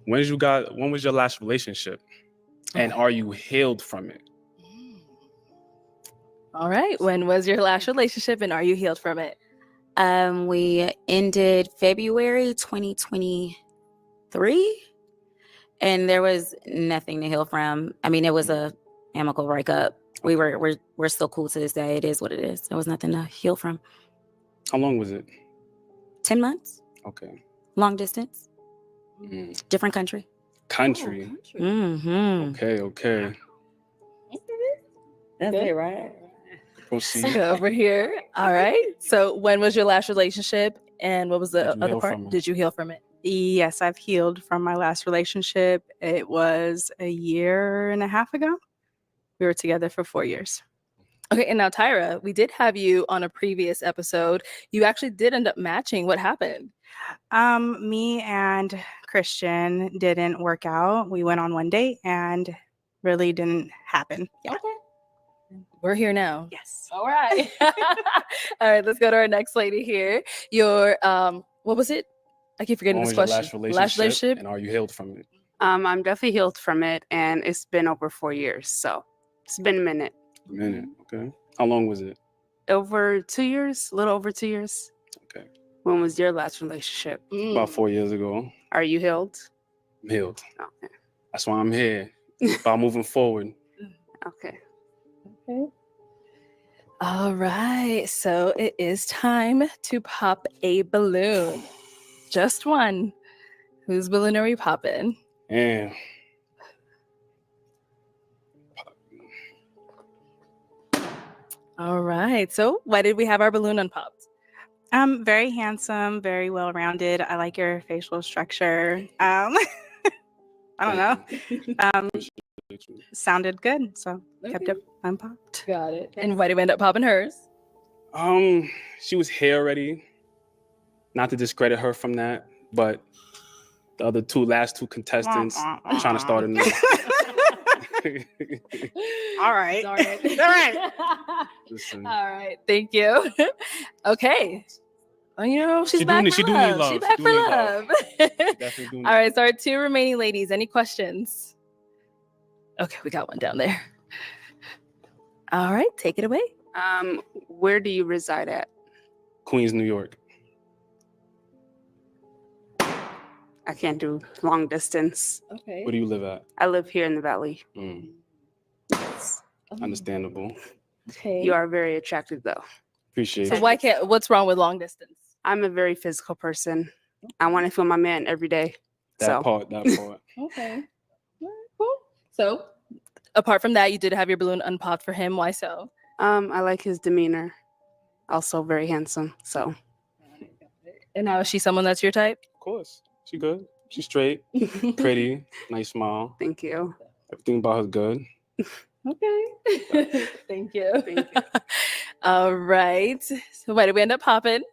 When was your last relationship? And are you healed from it? All right, when was your last relationship and are you healed from it? We ended February 2023, and there was nothing to heal from. I mean, it was a amicable breakup. We're still cool to this day. It is what it is. There was nothing to heal from. How long was it? 10 months. Okay. Long distance. Mm. Different country. Country. Mm-hmm. Okay. That's it, right? Proceed. Go over here. All right. So when was your last relationship and what was the other part? Did you heal from it? Yes, I've healed from my last relationship. It was a year and a half ago. We were together for 4 years. Okay, and now Tyra, we did have you on a previous episode. You actually did end up matching. What happened? Me and Christian didn't work out. We went on one date and really didn't happen. Okay. We're here now. Yes. All right. All right, let's go to our next lady here. Your what was it? I keep forgetting this question. Last relationship. And are you healed from it? I'm definitely healed from it, and it's been over 4 years, so it's been a minute. Okay. How long was it? Over 2 years, a little over 2 years. Okay. When was your last relationship? About 4 years ago. Are you healed? I'm healed. Okay. That's why I'm here. About moving forward. Okay. All right. So it is time to pop a balloon. Just one. Whose balloon are we popping? Yeah. All right. So why did we have our balloon unpopped? Very handsome, very well-rounded. I like your facial structure. I don't know. Sounded good, so kept it unpopped. Got it. And why did we end up popping hers? She was here already. Not to discredit her from that, but the last two contestants trying to start a new. All right. All right. Thank you. Okay. Well, you know, she's back for love. She's back for love. All right. So our two remaining ladies, any questions? Okay, we got one down there. All right, take it away. Where do you reside at? Queens, New York. I can't do long distance. Okay. Where do you live at? I live here in the Valley. Understandable. Okay. You are very attractive, though. Appreciate So it. what's wrong with long distance? I'm a very physical person. I want to feel my man every day. That part. Okay. Cool. So, apart from that, you did have your balloon unpopped for him. Why so? I like his demeanor. Also very handsome. So. And now is she someone that's your type? Of course. She good. She's straight, pretty, nice smile. Thank you. Everything about her's good. Okay. Thank you. All right. So why did we end up popping?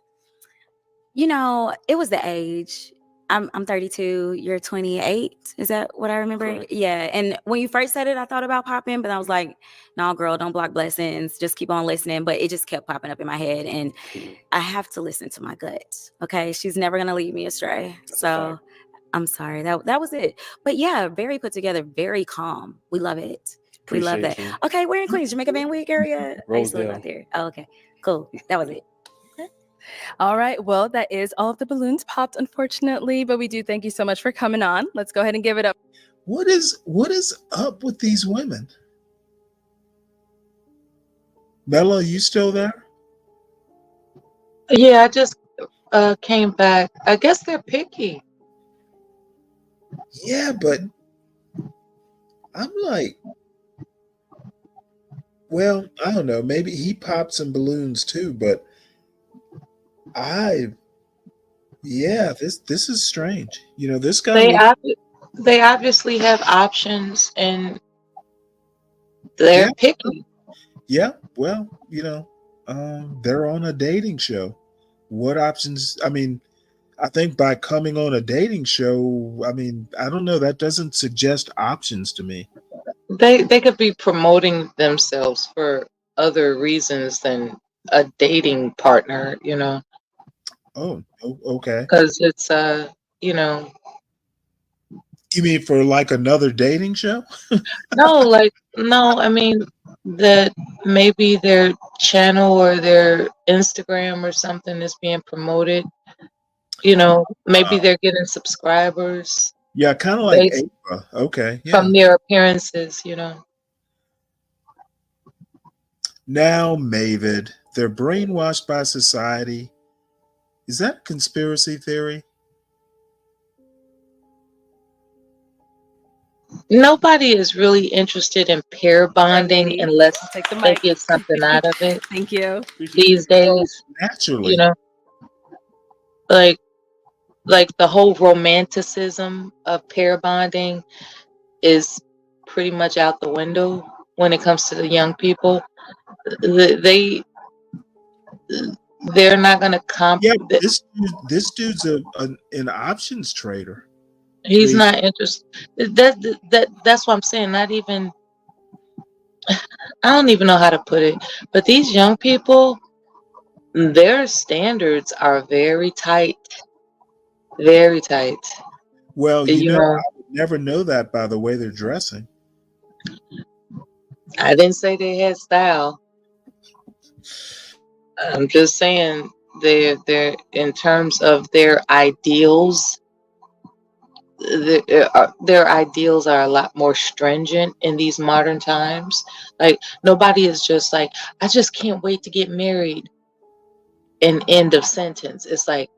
You know, it was the age. I'm 32. You're 28. Is that what I remember? Correct. Yeah. And when you first said it, I thought about popping, but I was like, no, girl, don't block blessings. Just keep on listening. But it just kept popping up in my head. And I have to listen to my gut. Okay. She's never going to lead me astray. So I'm sorry. That was it. But yeah, very put together, very calm. We love it. We love that. You. Okay. We're in Queens, Jamaica Van Wick area. I used to live Rosedale. out there. Oh, okay. Cool. That was it. All right. Well, that is all of the balloons popped, unfortunately, but we do thank you so much for coming on. Let's go ahead and give it up. What is up with these women? Bella, are you still there? Yeah, I just came back. I guess they're picky. Yeah, but I'm like, well, I don't know. Maybe he popped some balloons too, but this is strange. You know, this guy. They obviously have options, and they're picky. Yeah, well, you know, they're on a dating show. What options? I mean, I think by coming on a dating show, I mean, I don't know. That doesn't suggest options to me. They could be promoting themselves for other reasons than a dating partner, you know, Oh, okay. because it's you know, You mean for like another dating show? no, I mean that maybe their channel or their Instagram or something is being promoted. You know, maybe they're getting subscribers Yeah, kind of like based Ava. Okay, yeah. from their appearances, you know. Now, Mavid, they're brainwashed by society. Is that a conspiracy theory? Nobody is really interested in pair bonding lady. unless I'll take the they mic. get something out of it Thank you. these days. Naturally. You know, like the whole romanticism of pair bonding is pretty much out the window when it comes to the young people. They they're not going to Yeah, this dude's an options trader. He's not interested. That's what I'm saying. Not even. I don't even know how to put it. But these young people, their standards are very tight. Very tight. Well, You I know, would never know that by the way they're dressing. I didn't say they had style. I'm just saying they're in terms of their ideals. Their ideals are a lot more stringent in these modern times. Like nobody is just like, I just can't wait to get married. An end of sentence. It's like,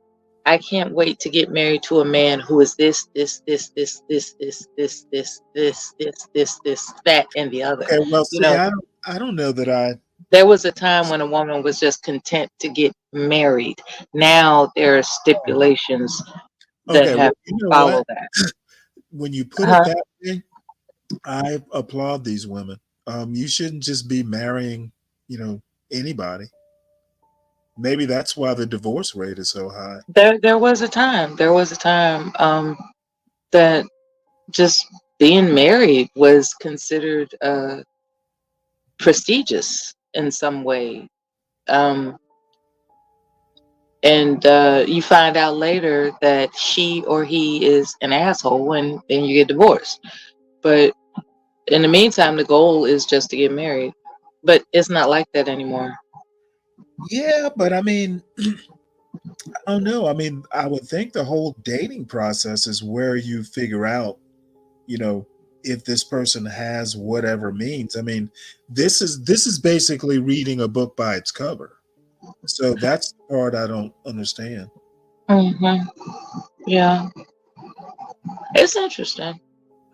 I can't wait to get married to a man who is this, that, and the other. Okay, well, You see, know, I don't know that I. there was a time when a woman was just content to get married. Now there are stipulations that Okay, have well, you to know follow what? that. When you put it Uh-huh. that way, I applaud these women. You shouldn't just be marrying, anybody. Maybe that's why the divorce rate is so high. There was a time. There was a time that just being married was considered prestigious in some way. Um, and you find out later that she or he is an asshole, and then you get divorced. But in the meantime, the goal is just to get married. But it's not like that anymore. Yeah, but I mean, I don't know. I mean, I would think the whole dating process is where you figure out, if this person has whatever means. I mean, this is basically reading a book by its cover. So that's the part I don't understand. Yeah, it's interesting.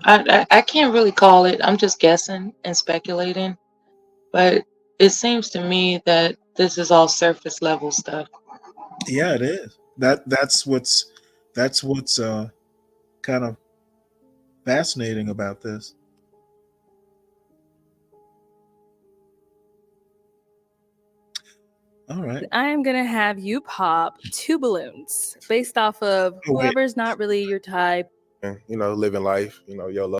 I can't really call it. I'm just guessing and speculating. But it seems to me that this is all surface level stuff. Yeah, it is. That's what's kind of fascinating about this. All right. I am gonna have you pop 2 balloons based off of Oh, wait. whoever's not really your type. And, living life, YOLO.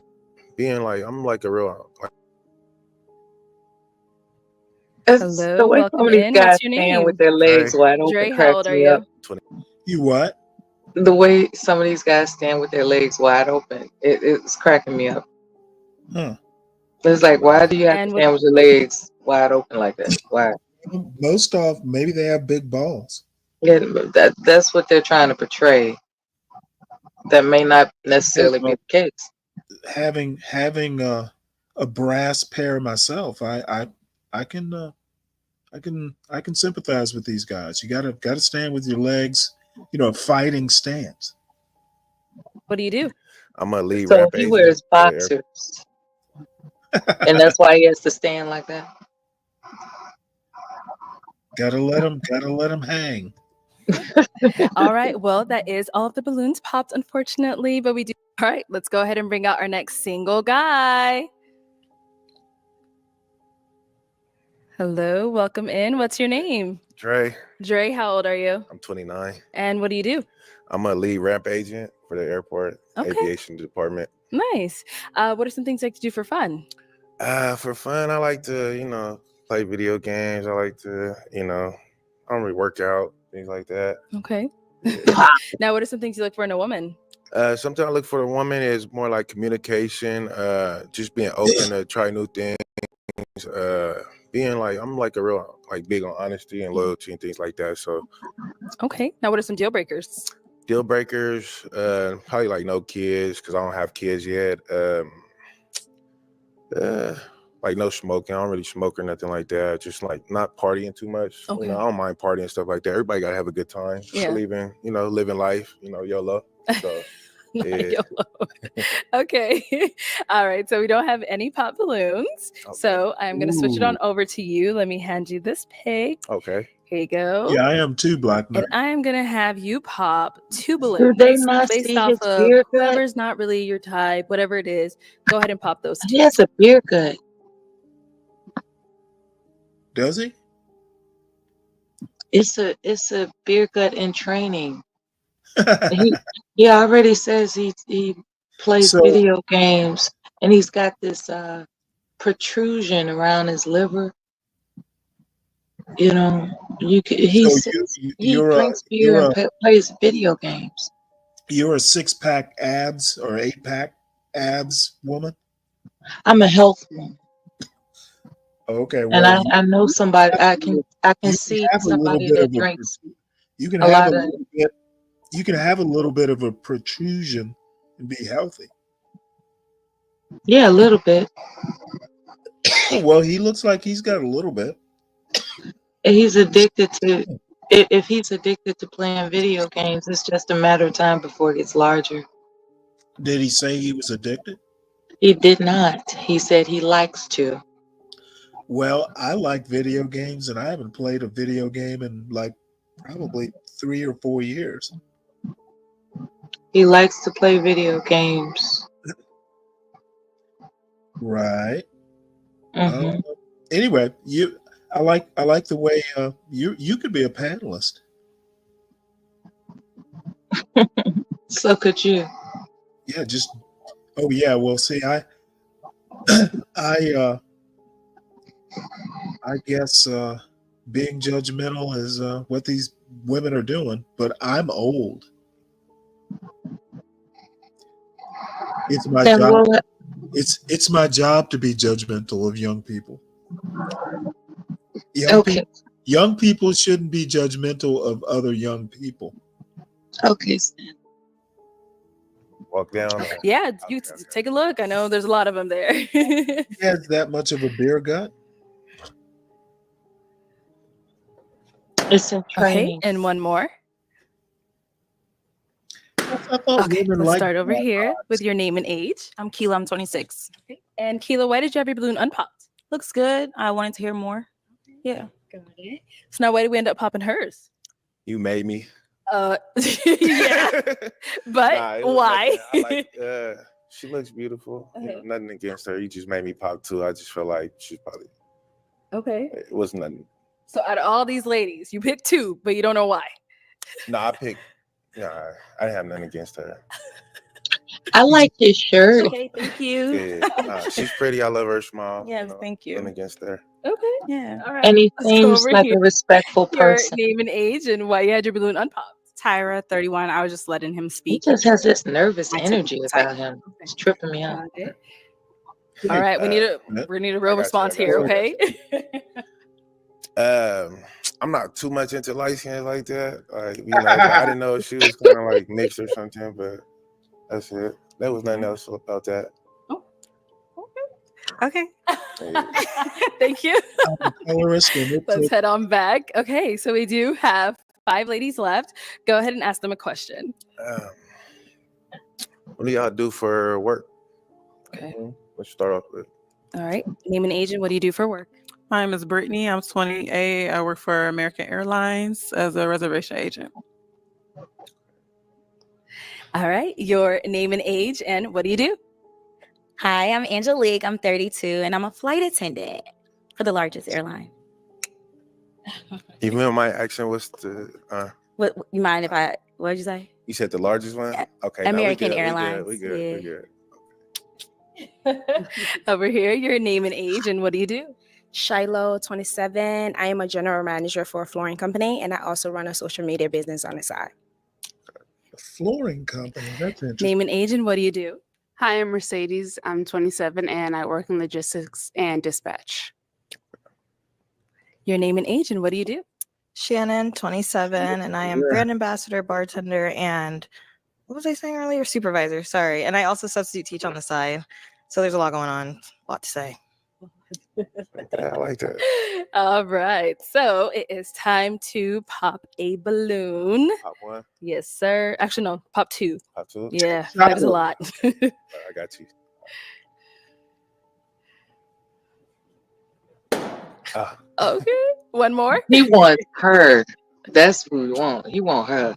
Being like, I'm like a real. It's Hello, the way some welcome of these in. guys What's your stand with name? their legs wide open Dre, how old cracks are me up. you? You what? The way some of these guys stand with their legs wide open, it's cracking me up. Huh. It's like, why do you have to And stand with your legs wide open like that? Why? Most off, maybe they have big balls. Yeah, that's what they're trying to portray. That may not necessarily be Well, the case. having a brass pair myself, I can sympathize with these guys. You gotta stand with your legs, a fighting stance. What do you do? I'm a lead So rap he agent. wears for the air- boxers, and that's why he has to stand like that. Gotta let them hang. All right, well, that is all of the balloons popped, unfortunately, but we do. All right, let's go ahead and bring out our next single guy. Hello, welcome in. What's your name? Dre, Dre, how old are you? I'm 29. And what do you do? I'm a lead rap agent for the airport aviation department. Nice. What are some things you like to do for fun? For fun, I like to, play video games. I like to, I don't really work out, things like that. Okay. Now, what are some things you look for in a woman? Sometimes I look for a woman is more like communication, just being open to try new things, being like, I'm like a real like big on honesty and loyalty and things like that. So Okay. Now, what are some deal breakers? deal breakers, probably like no kids because I don't have kids yet. Like no smoking. I don't really smoke or nothing like that. Just like not partying too much. Okay. I don't mind partying and stuff like that. Everybody gotta have a good time. Yeah. Living life, YOLO. So yeah. Okay. All right. So we don't have any pop balloons. Okay. So I'm going to switch it on over to you. Let me hand you this pig. Okay. Here you go. Yeah, I am too, Black And Nerd. I am going to have you pop 2 Do balloons they not based see off his of beard gut? whoever's not really your type, whatever it is. Go ahead and pop those 2. He has a beer gut. Does he? It's a beer gut in training. he already says he plays So video games, and he's got this protrusion around his liver. You could, he drinks beer and plays video games. You're a 6-pack abs or 8-pack abs woman? I'm a health woman, Okay, and well, I know somebody. I can see have a little somebody bit that of a drinks you can a have a lot of. little bit you can have a little bit of a protrusion and be healthy. Yeah, a little bit. Well, he looks like he's got a little bit. And he's addicted to. If he's addicted to playing video games, it's just a matter of time before it gets larger. Did he say he was addicted? He did not. He said he likes to. Well, I like video games, and I haven't played a video game in like probably 3 or 4 years. He likes to play video games. Right. Mhm. Anyway, I like the way you could be a panelist. So could you? Yeah, oh yeah. Well, see, I guess being judgmental is what these women are doing, but I'm old. It's my Then job. we'll- It's my job to be judgmental of young people. Young people shouldn't be judgmental of other young people. Okay. Walk down. Yeah, you take a look. I know there's a lot of them there. He has that much of a beer gut. It's in Okay, training. and one more. I thought Okay, women let's liked start over that. here with your name and age. I'm Keela. I'm 26. And Keela, why did you have your balloon unpopped? Looks good. I wanted to hear more. Yeah. Got it. So now why did we end up popping hers? You made me. Yeah. But Nah, it was why? nothing. I like, she looks beautiful. Nothing against her. You just made me pop too. I just feel like she's probably. Okay. It was nothing. So out of all these ladies, you picked 2, but you don't know why. No, I picked. Nah, I didn't have nothing against her. I like his shirt. Okay, thank you. Yeah, she's pretty. I love her smile. Yes, thank you. Nothing against her. Okay. Yeah. All right. And he Let's go seems over like here. a respectful Your person. name and age and why you had your balloon unpopped. Tyra, 31. I was just letting him He speak. just has this nervous My energy type. about him. It's tripping me out. All right, we need a real response here, okay? I'm not too much into light skin like that. Like, but I didn't know if she was kind of like mixed or something, but that's it. There was nothing else about that. Okay. Thank you. Colorist and Let's head on back. Okay, so we do have 5 ladies left. Go ahead and ask them a question. What do y'all do for work? Okay. Let's start off with. All right. Name and age and what do you do for work? My name is Brittany. I'm 28. I work for American Airlines as a reservation agent. All right. Your name and age and what do you do? Hi, I'm Angelique. I'm 32 and I'm a flight attendant for the largest airline. Even though my accent was the. What you mind if what did you say? You said the largest one? Okay. American no, Airlines. We good. We good. Over here, your name and age and what do you do? Shiloh, 27. I am a general manager for a flooring company, and I also run a social media business on the side. A flooring company. That's interesting. Name and age, and what do you do? Hi, I'm Mercedes. I'm 27 and I work in logistics and dispatch. Your name and age, and what do you do? Shannon, 27, and I am brand ambassador, bartender, and what was I saying earlier? Supervisor, sorry. And I also substitute teach on the side. So there's a lot going on, a lot to say. I like that. All right. So it is time to pop a balloon. Pop one. Yes, sir. Actually, no, pop two. Pop two. Yeah, 5 is a lot. I got you. Okay. One more. He wants her. That's what we want. He want her.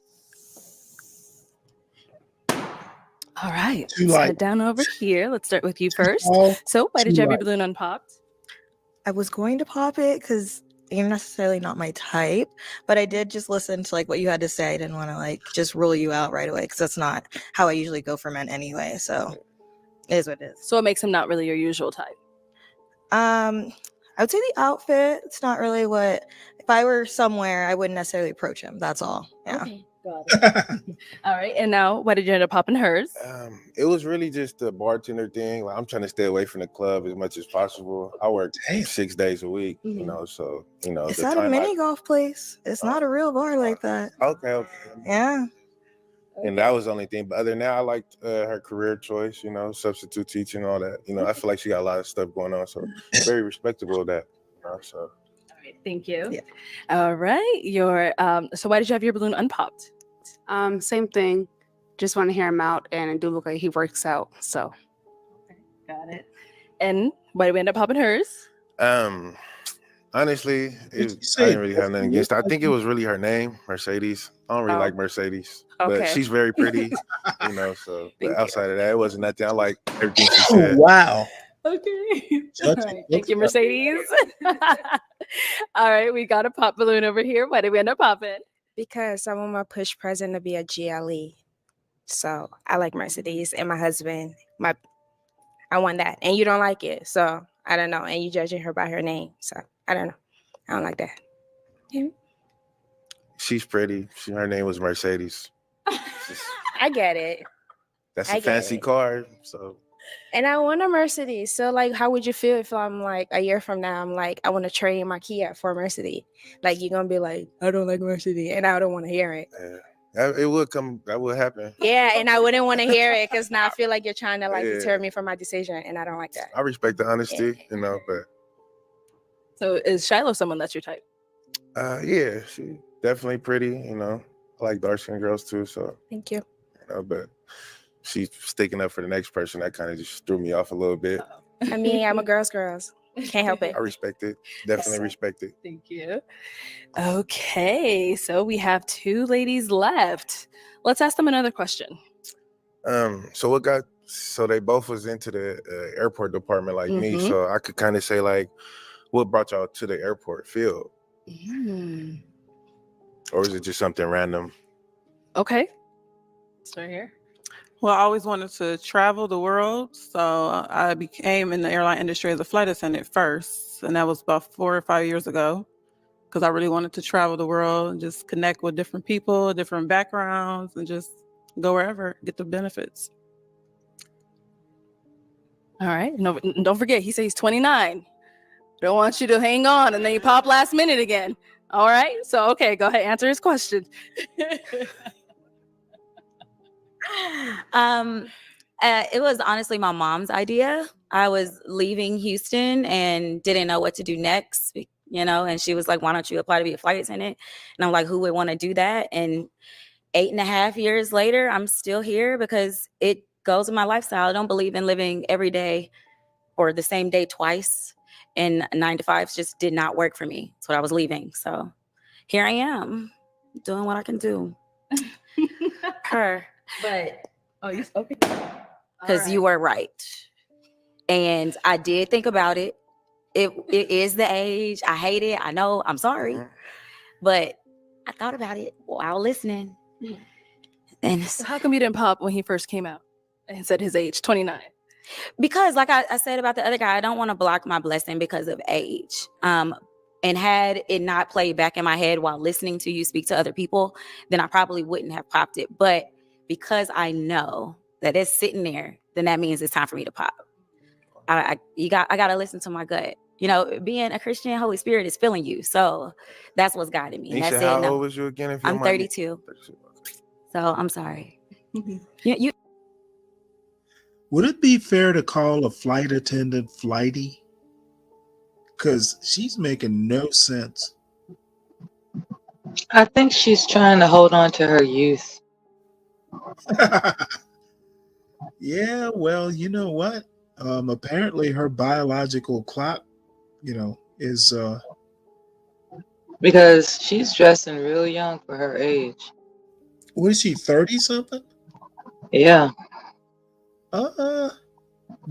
All right. Too Let's light. head down over here. Let's start with you first. tall, So why did too you have your light. balloon unpopped? I was going to pop it because you're necessarily not my type, but I did just listen to like what you had to say. I didn't want to like just rule you out right away because that's not how I usually go for men anyway. So it is what it is. So it makes him not really your usual type. I would say the outfit. It's not really what. If I were somewhere, I wouldn't necessarily approach him. That's all. Yeah. Okay, got it. All right. And now, why did you end up popping hers? It was really just the bartender thing. Like I'm trying to stay away from the club as much as possible. I work 6 days a week, you know, so It's the not a time mini golf place. It's not a real bar like that. Okay. Yeah. And that was the only thing. But other than that, I liked her career choice, substitute teaching, all that. I feel like she got a lot of stuff going on. So very respectable of that. So Thank you. Yeah. All right. Your so why did you have your balloon unpopped? Same thing. Just want to hear him out, and it do look like he works out. So Got it. And why did we end up popping hers? honestly, I didn't really have nothing against it. I think it was really her name, Mercedes. I don't really like Mercedes, but Okay. she's very pretty, so but outside of that, it wasn't nothing. I like everything she said. Wow. Okay. That's- All right. Thank you, Mercedes. All right. We got a pop balloon over here. Why did we end up popping? Because I want my push present to be a GLE. So I like Mercedes, and my husband, I want that. And you don't like it. So I don't know. And you judging her by her name. So I don't know. I don't like that. Yeah. She's pretty. Her name was Mercedes. I get it. That's I a get fancy it. car. So And I want a Mercedes. So like, how would you feel if I'm like a year from now, I'm like, I want to trade my Kia for a Mercedes? Like, you're gonna be like, I don't like Mercedes, and I don't want to hear it. it would come. That would happen. Yeah, and I wouldn't want to hear it because now I feel like you're trying to like Yeah. deter me from my decision, and I don't like that. I respect the honesty, but So is Shiloh someone that's your type? yeah, she definitely pretty. I like dark skinned girls too. So Thank you. but she's sticking up for the next person. That kind of just threw me off a little bit. I mean, I'm a girl's. Can't help it. I respect it. Definitely respect it. Thank you. Okay, so we have 2 ladies left. Let's ask them another question. So they both was into the airport department like me. Mhm. So I could kind of say like, what brought y'all to the airport field? Or is it just something random? Okay. Start here. Well, I always wanted to travel the world, so I became in the airline industry as a flight attendant first, and that was about 4 or 5 years ago, because I really wanted to travel the world and just connect with different people, different backgrounds, and just go wherever, get the benefits. All right. No, don't forget, he says he's 29. Don't want you to hang on and then you pop last minute again. All right. So, okay, go ahead. Answer his question. It was honestly my mom's idea. I was leaving Houston and didn't know what to do next, and she was like, why don't you apply to be a flight attendant? And I'm like, who would want to do that? And 8.5 years later, I'm still here because it goes with my lifestyle. I don't believe in living every day or the same day twice. And 9 to 5s just did not work for me. That's what I was leaving. So here I am doing what I can do. But you okay? Because you were right. And I did think about it. It is the age. I hate it. I know. I'm sorry. But I thought about it while listening. And So how come you didn't pop when he first came out and said his age, 29? Because like I said about the other guy, I don't want to block my blessing because of age. And had it not played back in my head while listening to you speak to other people, then I probably wouldn't have popped it. But because I know that it's sitting there, then that means it's time for me to pop. I gotta listen to my gut. You know, being a Christian, Holy Spirit is filling you. So that's what's guiding me. And you said how old was you again? If you I'm 32. So I'm sorry. You Would it be fair to call a flight attendant flighty? Because she's making no sense. I think she's trying to hold on to her youth. Yeah, well, you know what? Apparently her biological clock, is Because she's dressing real young for her age. what is she, 30 something? Yeah. Do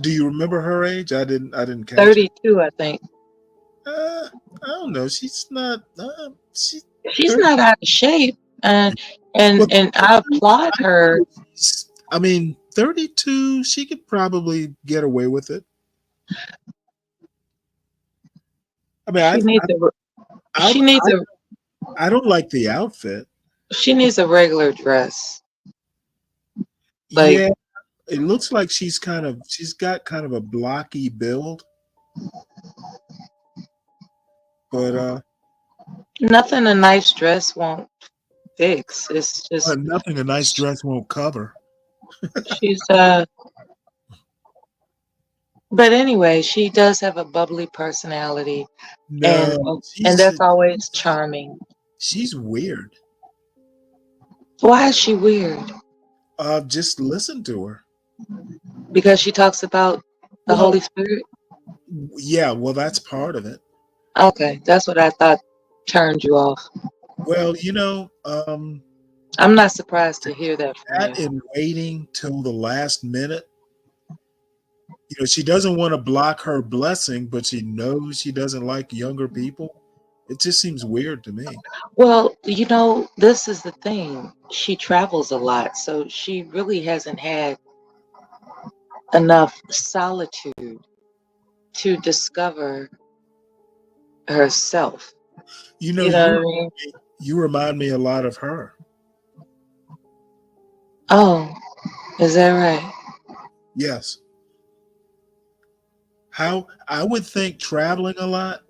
you remember her age? I didn't catch 32, I think. I don't know. She's not She's not out of shape. And I applaud her. I mean, 32, she could probably get away with it. I mean, I don't like the outfit. She needs a regular dress. Yeah, it looks like she's got kind of a blocky build. But nothing a nice dress won't fix. It's just nothing a nice dress won't cover. She's but anyway, she does have a bubbly personality. No, and that's always charming. She's weird. Why is she weird? Just listen to her. Because she talks about the Holy Spirit? Yeah, well, that's part of it. Okay, that's what I thought turned you off. Well, I'm not surprised to hear that from that you. and waiting till the last minute. She doesn't want to block her blessing, but she knows she doesn't like younger people. It just seems weird to me. Well, this is the thing. She travels a lot, so she really hasn't had enough solitude to discover herself. You know what I mean? You remind me a lot of her. Oh, is that right? Yes. How I would think traveling a lot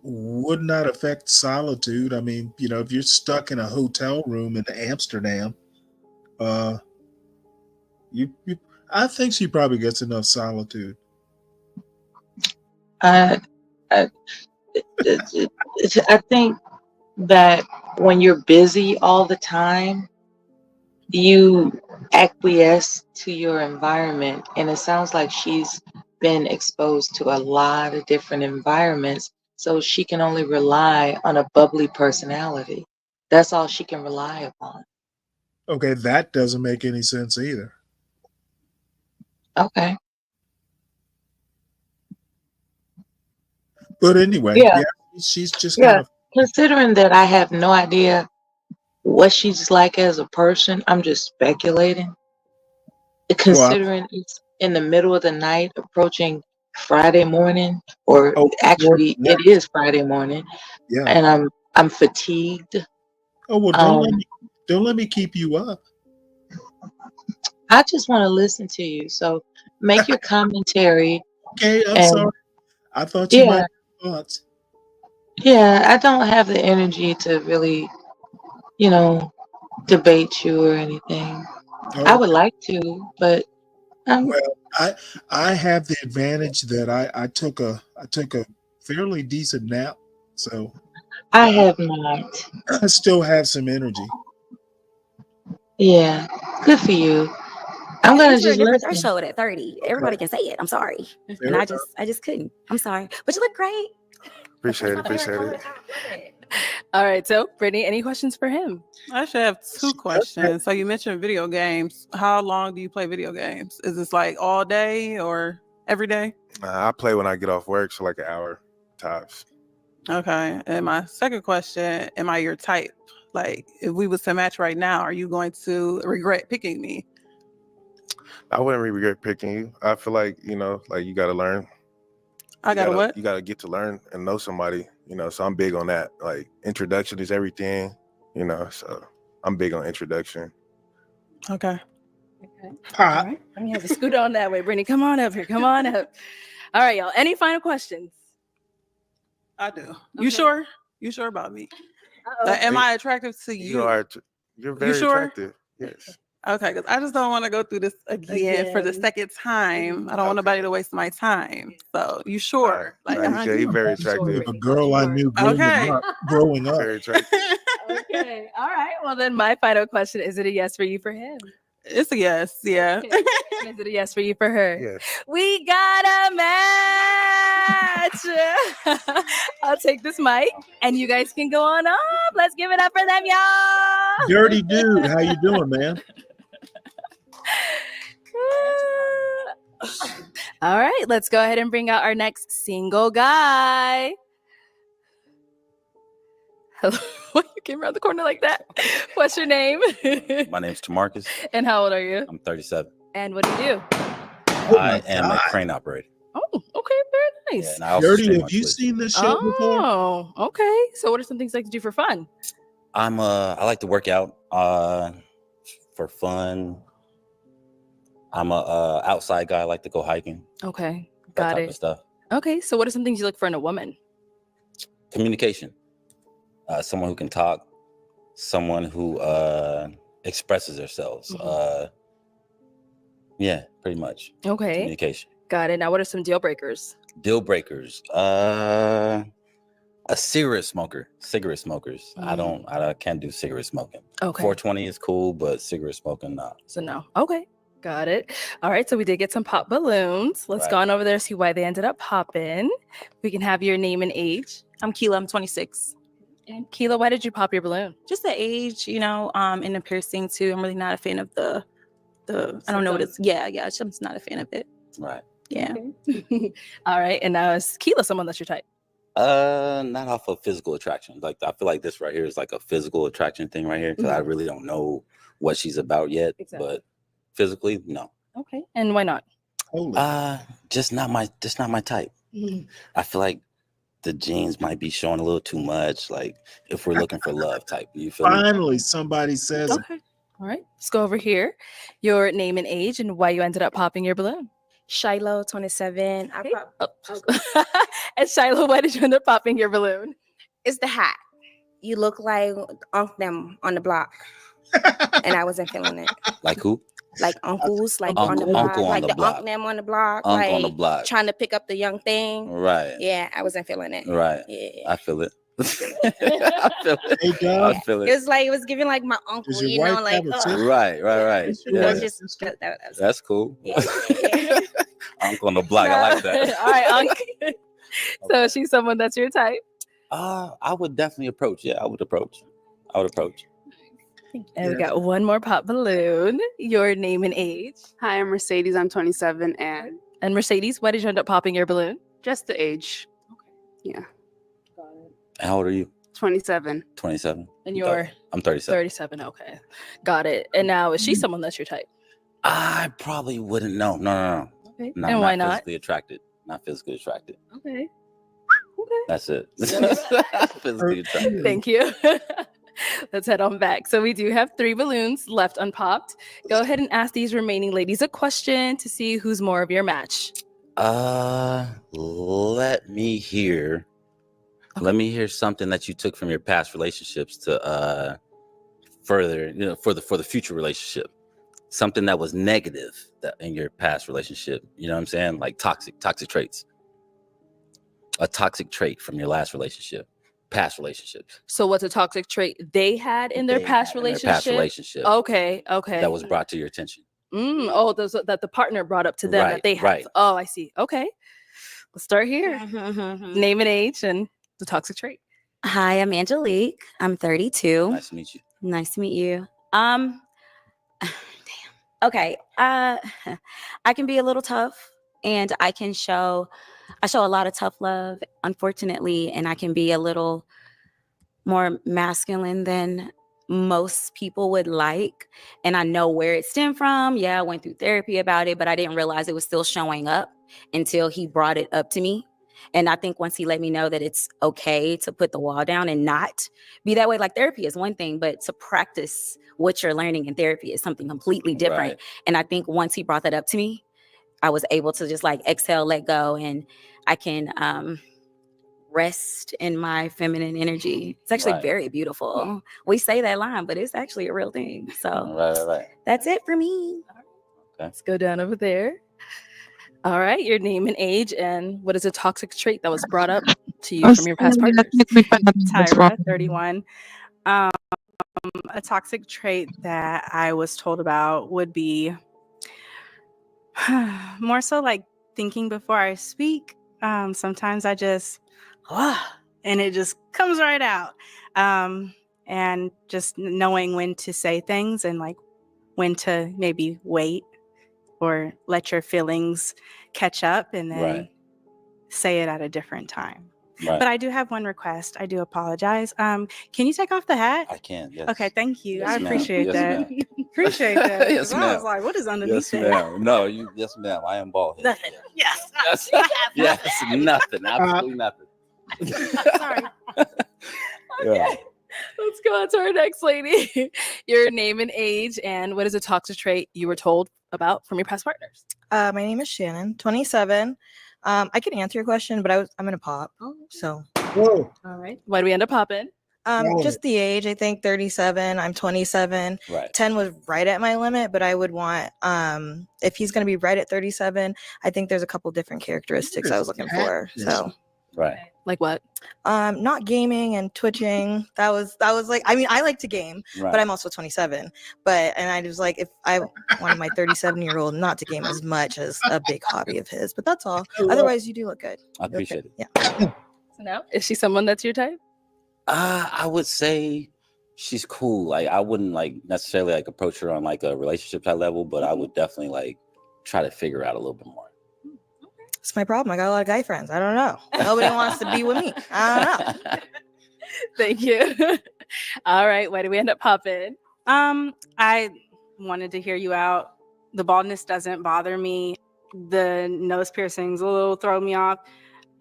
would not affect solitude. I mean, if you're stuck in a hotel room in Amsterdam, I think she probably gets enough solitude. I think that when you're busy all the time, you acquiesce to your environment, and it sounds like she's been exposed to a lot of different environments, so she can only rely on a bubbly personality. That's all she can rely upon. Okay, that doesn't make any sense either. Okay. But anyway, yeah she's just kind of, considering that I have no idea what she's like as a person, I'm just speculating. Considering it's in the middle of the night, approaching Friday morning, or actually it is Friday morning, and I'm fatigued. Oh well, don't let me keep you up. I just want to listen to you. So make your commentary. Okay, I'm sorry. I thought you might have thoughts. Yeah, I don't have the energy to really, debate you or anything. Okay. I would like to, but well, I have the advantage that I took a fairly decent nap, so I have not. I still have some energy. Yeah, good for you. I'm gonna just a different listen. threshold at 30. Everybody can say it. I'm sorry, and I just couldn't. I'm sorry, but you look great. Appreciate it. All right, so Brittany, any questions for him? I actually have two questions. So you mentioned video games. How long do you play video games? Is this like all day or every day? I play when I get off work, so like an hour tops. Okay. And my second question, am I your type? Like, if we was to match right now, are you going to regret picking me? I wouldn't regret picking you. I feel like, like you got to learn. I got to what? You got to get to learn and know somebody, so I'm big on that. Like introduction is everything, so I'm big on introduction. Okay. Pop. All right. I'm gonna have to scoot on that way. Brittany, come on up here. Come on up. All right, y'all. Any final questions? I do. You sure? You sure about me? Am I attractive to you? You're very attractive. Yes. Okay, because I just don't want to go through this again for the second time. I don't want nobody to waste my time. So you sure? He's very attractive. A girl I knew growing up. Very attractive. Okay. All right. Well, then my final question, is it a yes for you for him? It's a yes. Yeah. Okay. Is it a yes for you for her? Yes. We got a match. I'll take this mic and you guys can go on up. Let's give it up for them, y'all. Dirty dude, how you doing, man? All right, let's go ahead and bring out our next single guy. Hello. Why you came around the corner like that? What's your name? My name's Tamarcus. And how old are you? I'm 37. And what do you do? I am a crane operator. Oh, okay, very nice. Yeah, and I also Dirty, stream have on you Twitch. seen this show before? Oh, okay. So what are some things you like to do for fun? I like to work out for fun. I'm a outside guy. I like to go hiking. Okay, That got type it. of stuff. Okay, so what are some things you look for in a woman? Communication. Someone who can talk. Someone who expresses themselves. Yeah, pretty much. Okay. Communication. Got it. Now, what are some deal breakers? Deal breakers. A cigarette smoker. Cigarette smokers. I can't do cigarette smoking. Okay. 420 is cool, but cigarette smoking, no. So no. Okay. Got it. All right. So we did get some pop balloons. Let's Right. go on over there, see why they ended up popping. We can have your name and age. I'm Keela. I'm 26. And Keela, why did you pop your balloon? Just the age, and the piercing too. I'm really not a fan of the I don't know what it's. Yeah. I'm just not a fan of it. Right. Yeah. Okay. All right. And now is Keela someone that's your type? Not off of physical attraction. Like I feel like this right here is like a physical attraction thing right here because I really don't know what she's about yet. Exactly. But physically, no. Okay. And why not? Just not my type. I feel like the jeans might be showing a little too much. Like if we're looking for love type, you feel me? Finally, somebody says it. Okay. All right. Let's go over here. Your name and age and why you ended up popping your balloon. Shiloh, 27. And Shiloh, why did you end up popping your balloon? It's the hat. You look like Unc them on the block. And I wasn't feeling it. Like who? Like uncles, like Uncle- on the block. uncle on Like the the block. Unc them on the block. Unc like on the block. trying to pick up the young thing. Right. Yeah, I wasn't feeling it. Right. Yeah. I feel it. I feel it. Hey, dog. I feel It it. was like it was giving like my uncle, Does your you know, wife like have a sister? Right. That's Yeah. just that was That's cool. Uncle on the block. I like that. All right, Unc. So she's someone that's your type. I would definitely approach. Yeah, I would approach. And we got one more pop balloon. Your name and age. Hi, I'm Mercedes. I'm 27, and Mercedes, why did you end up popping your balloon? just the age. Yeah, How old are you? 27. 27. And you're I'm 37. 37. Okay. Got it. And now is she someone that's your type? I probably wouldn't know. No. Okay. No, And why not? physically attracted. Not physically attracted. Okay. That's it. Physically attracted. Thank you. Let's head on back. So we do have 3 balloons left unpopped. Go ahead and ask these remaining ladies a question to see who's more of your match. Let me hear. Let me hear something that you took from your past relationships to further, for the future relationship. Something that was negative that in your past relationship. You know what I'm saying? Like toxic traits. A toxic trait from your last relationship, past relationships. So what's a toxic trait they had in their past relationship? Okay. That was brought to your attention. Those that the partner brought up to them that they have. Right. Oh, I see. Okay. Let's start here. Name and age and the toxic trait. Hi, I'm Angelique. I'm 32. Nice to meet you. Nice to meet you. Damn. Okay. I can be a little tough and I show a lot of tough love, unfortunately, and I can be a little more masculine than most people would like, and I know where it stemmed from. Yeah, I went through therapy about it, but I didn't realize it was still showing up until he brought it up to me. And I think once he let me know that it's okay to put the wall down and not be that way, like therapy is one thing, but to practice what you're learning in therapy is something completely different. Right. And I think once he brought that up to me, I was able to just like exhale, let go, and I can rest in my feminine energy. It's actually Right. very beautiful. We say that line, but it's actually a real thing. So Right. that's it for me. Let's go down over there. All right, your name and age, and what is a toxic trait that was brought up to you from your past partners? Tyra, 31. A toxic trait that I was told about would be more so like thinking before I speak. Sometimes I just, and it just comes right out. And just knowing when to say things and like when to maybe wait or let your feelings catch up and then say it at a different time. Right. But I do have one request. I do apologize. Can you take off the hat? I can, yes. Okay, thank you. Yes, I ma'am. appreciate Yes, that. ma'am. Appreciate that. Yes, 'Cause I ma'am. was like, what is underneath Yes, that? ma'am. No, yes, ma'am. I am bald headed. Nothing. Yes. Yes. You have Yes, nothing. Absolutely nothing. Sorry. Yeah. Let's go on to our next lady. Your name and age, and what is a toxic trait you were told about from your past partners? My name is Shannon, 27. I can answer your question, but I'm gonna pop. So. Whoa. All right. Why do we end up popping? Just the age. I think 37. I'm 27. Right. 10 was right at my limit, but I would want if he's gonna be right at 37, I think there's a couple different characteristics I was looking for. So. Right. Like what? Not gaming and twitching. That was like, I mean, I like to game, Right. but I'm also 27. And I was like, if I wanted my 37-year-old not to game as much as a big hobby of his, but that's all. Otherwise, you do look good. I appreciate it. Yeah. So now, is she someone that's your type? I would say she's cool. Like I wouldn't like necessarily like approach her on like a relationship type level, but I would definitely like try to figure out a little bit more. It's my problem. I got a lot of guy friends. I don't know. Nobody wants to be with me. I don't know. Thank you. All right. Why do we end up popping? I wanted to hear you out. The baldness doesn't bother me. The nose piercings a little throw me off.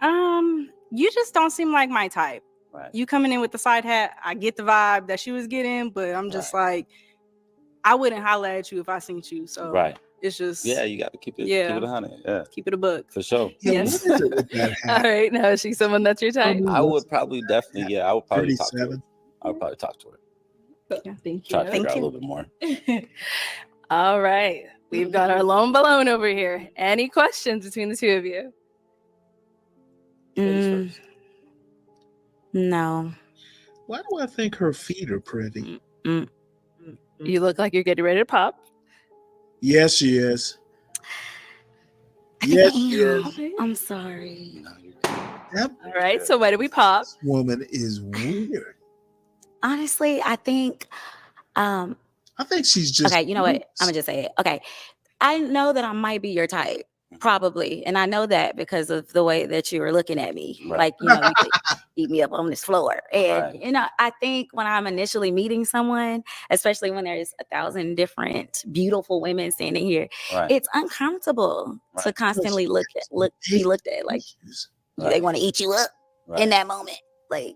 You just don't seem like my type. Right. You coming in with the side hat, I get the vibe that she was getting, but I'm just like, I wouldn't holler at you if I seen you. So Right. it's just You got to keep it 100. Yeah. Keep it a book. For sure. Yes. All right. Now is she someone that's your type? I would probably definitely, I would probably talk to her. 37. I would probably talk to her. Yeah, thank you. Try to figure out a little bit more. All right. We've got our lone balloon over here. Any questions between the two of you? No. Why do I think her feet are pretty? You look like you're getting ready to pop. Yes, she is. Yes, she is. I'm sorry. That All right. So why do we pop? woman is weird. Honestly, I think I think she's just okay, you know what? I'm gonna just say it. Okay. I know that I might be your type, probably. And I know that because of the way that you were looking at me. Right. Like, you could eat me up on this floor. And Right. I think when I'm initially meeting someone, especially when there's 1,000 different beautiful women standing here, Right. it's uncomfortable to Right. constantly be looked at like they want to eat you up Right. in that moment. Like,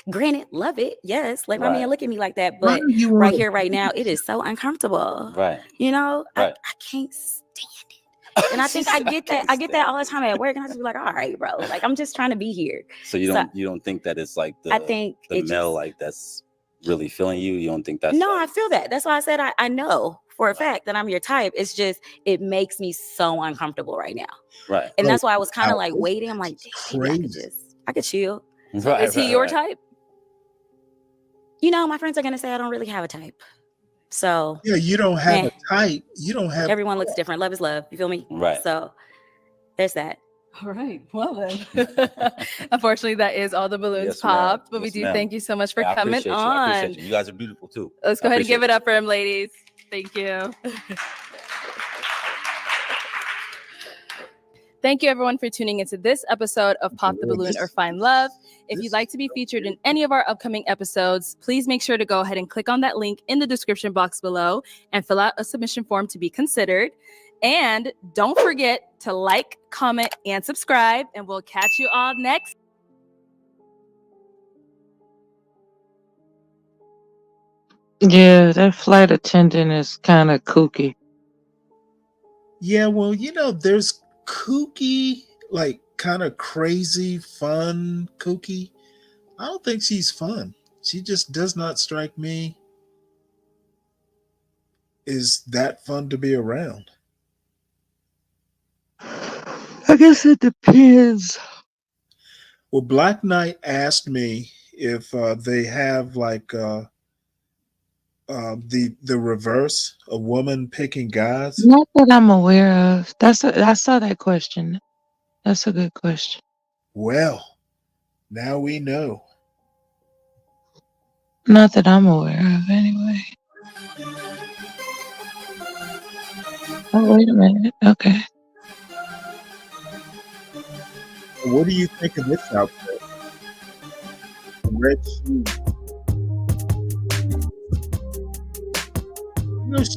granted, love it. Yes. Let my Right. man look at me like that. Why But do you right wanna- here, right now, it is so uncomfortable. Right. I Right. can't stand it. And I think I get that all the time at work. And I just be like, all right, bro. Like, I'm just trying to be here. So you don't think that it's like I think the it male just- like that's really feeling you? You don't think that's No, like, I feel that. That's why I said I know for a fact that I'm your type. It's just, it makes me so uncomfortable right now. right. And that's why I was kind of like Wow, waiting. I'm like, maybe I could chill. Right. Is he your type? My friends are going to say I don't really have a type. So Yeah, you don't have a type. You don't have everyone looks different. Love is love. You feel me? Right. So there's that. All right. Well, then. Unfortunately, that is all the balloons Yes, ma'am. popped. But we Yes, do ma'am. thank you so much for I coming appreciate you. I on. appreciate you. You guys are beautiful too. Let's go I ahead and give appreciate it up for him, ladies. Thank you. Thank you, everyone, for tuning into this episode of Pop the Balloon or Find Love. If you'd like to be featured in any of our upcoming episodes, please make sure to go ahead and click on that link in the description box below and fill out a submission form to be considered. And don't forget to like, comment, and subscribe, and we'll catch you all next. Yeah, that flight attendant is kind of kooky. Yeah, well, there's kooky, like kind of crazy, fun kooky. I don't think she's fun. She just does not strike me as that fun to be around. I guess it depends. Well, Black Knight asked me if they have like the reverse, a woman picking guys. Not that I'm aware of. I saw that question. That's a good question. Well, now we know. Not that I'm aware of, anyway. Oh, wait a minute. Okay. What do you think of this outfit? Red shoes.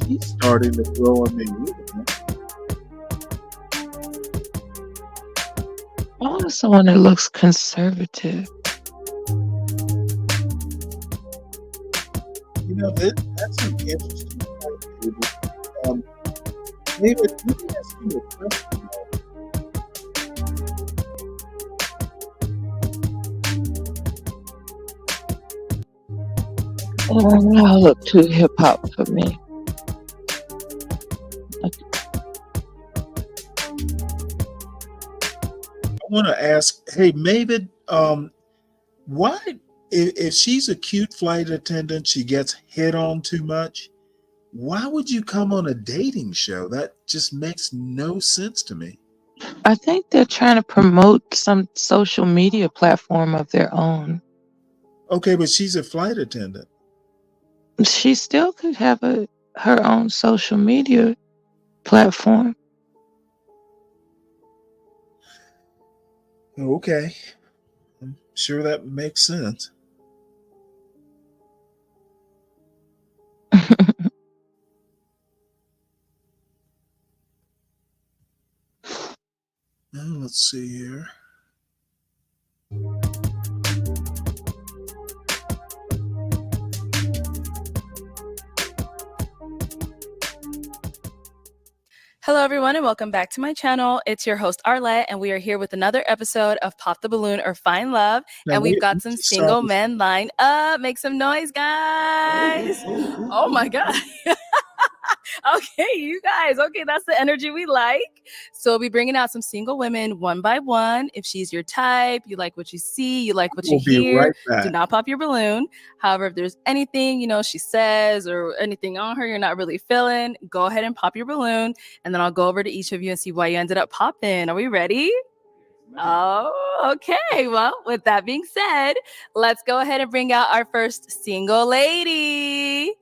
She's starting to grow on me. I want someone that looks conservative. That's an interesting point. David, let me ask you a question. I'll look too hip hop for me. I want to ask, hey, maybe, why, if she's a cute flight attendant, she gets hit on too much, why would you come on a dating show? That just makes no sense to me. I think they're trying to promote some social media platform of their own. Okay, but she's a flight attendant. She still could have her own social media platform. Okay. I'm sure that makes sense. Now, let's see here. Hello, everyone, and welcome back to my channel. It's your host, Arlette, and we are here with another episode of Pop the Balloon or Find Love. Now, and we've got some single men lined up. Make some noise, guys. Oh, my God. Okay, you guys. Okay, that's the energy we like. So we'll be bringing out some single women one by one. If she's your type, you like what you see, you like what you hear, right back. do not pop your balloon. However, if there's anything, she says or anything on her you're not really feeling, go ahead and pop your balloon. And then I'll go over to each of you and see why you ended up popping. Are we ready? Oh, okay. Well, with that being said, let's go ahead and bring out our first single lady.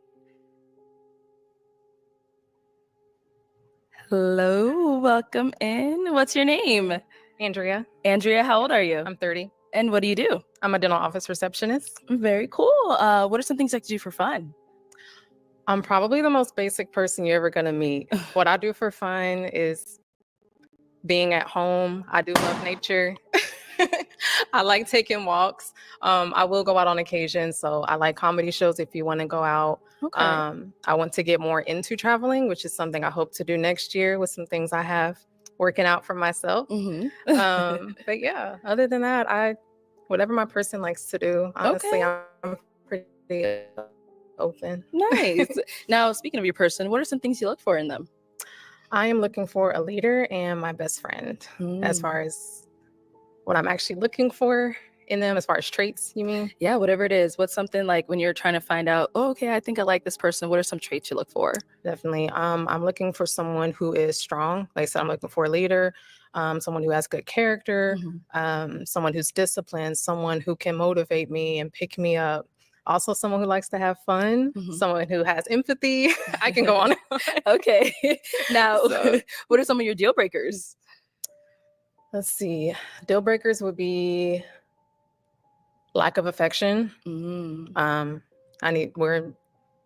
Hello, welcome in. What's your name? Andrea. Andrea, how old are you? I'm 30. And what do you do? I'm a dental office receptionist. Very cool. What are some things like to do for fun? I'm probably the most basic person you're ever going to meet. What I do for fun is being at home. I do love nature. I like taking walks. I will go out on occasion. So I like comedy shows if you want to go out. Okay. I want to get more into traveling, which is something I hope to do next year with some things I have working out for myself. But yeah, other than that, whatever my person likes to do, honestly, Okay. I'm pretty open. Nice. Now, speaking of your person, what are some things you look for in them? I am looking for a leader and my best friend as far as what I'm actually looking for in them, as far as traits, you mean? Yeah, whatever it is. What's something like when you're trying to find out, oh, okay, I think I like this person. What are some traits you look for? Definitely. I'm looking for someone who is strong. Like I said, I'm looking for a leader, someone who has good character, someone who's disciplined, someone who can motivate me and pick me up. Also, someone who likes to have fun, someone who has empathy. I can go on. Okay. Now, what are some of your deal breakers? Let's see. Deal breakers would be lack of affection. We're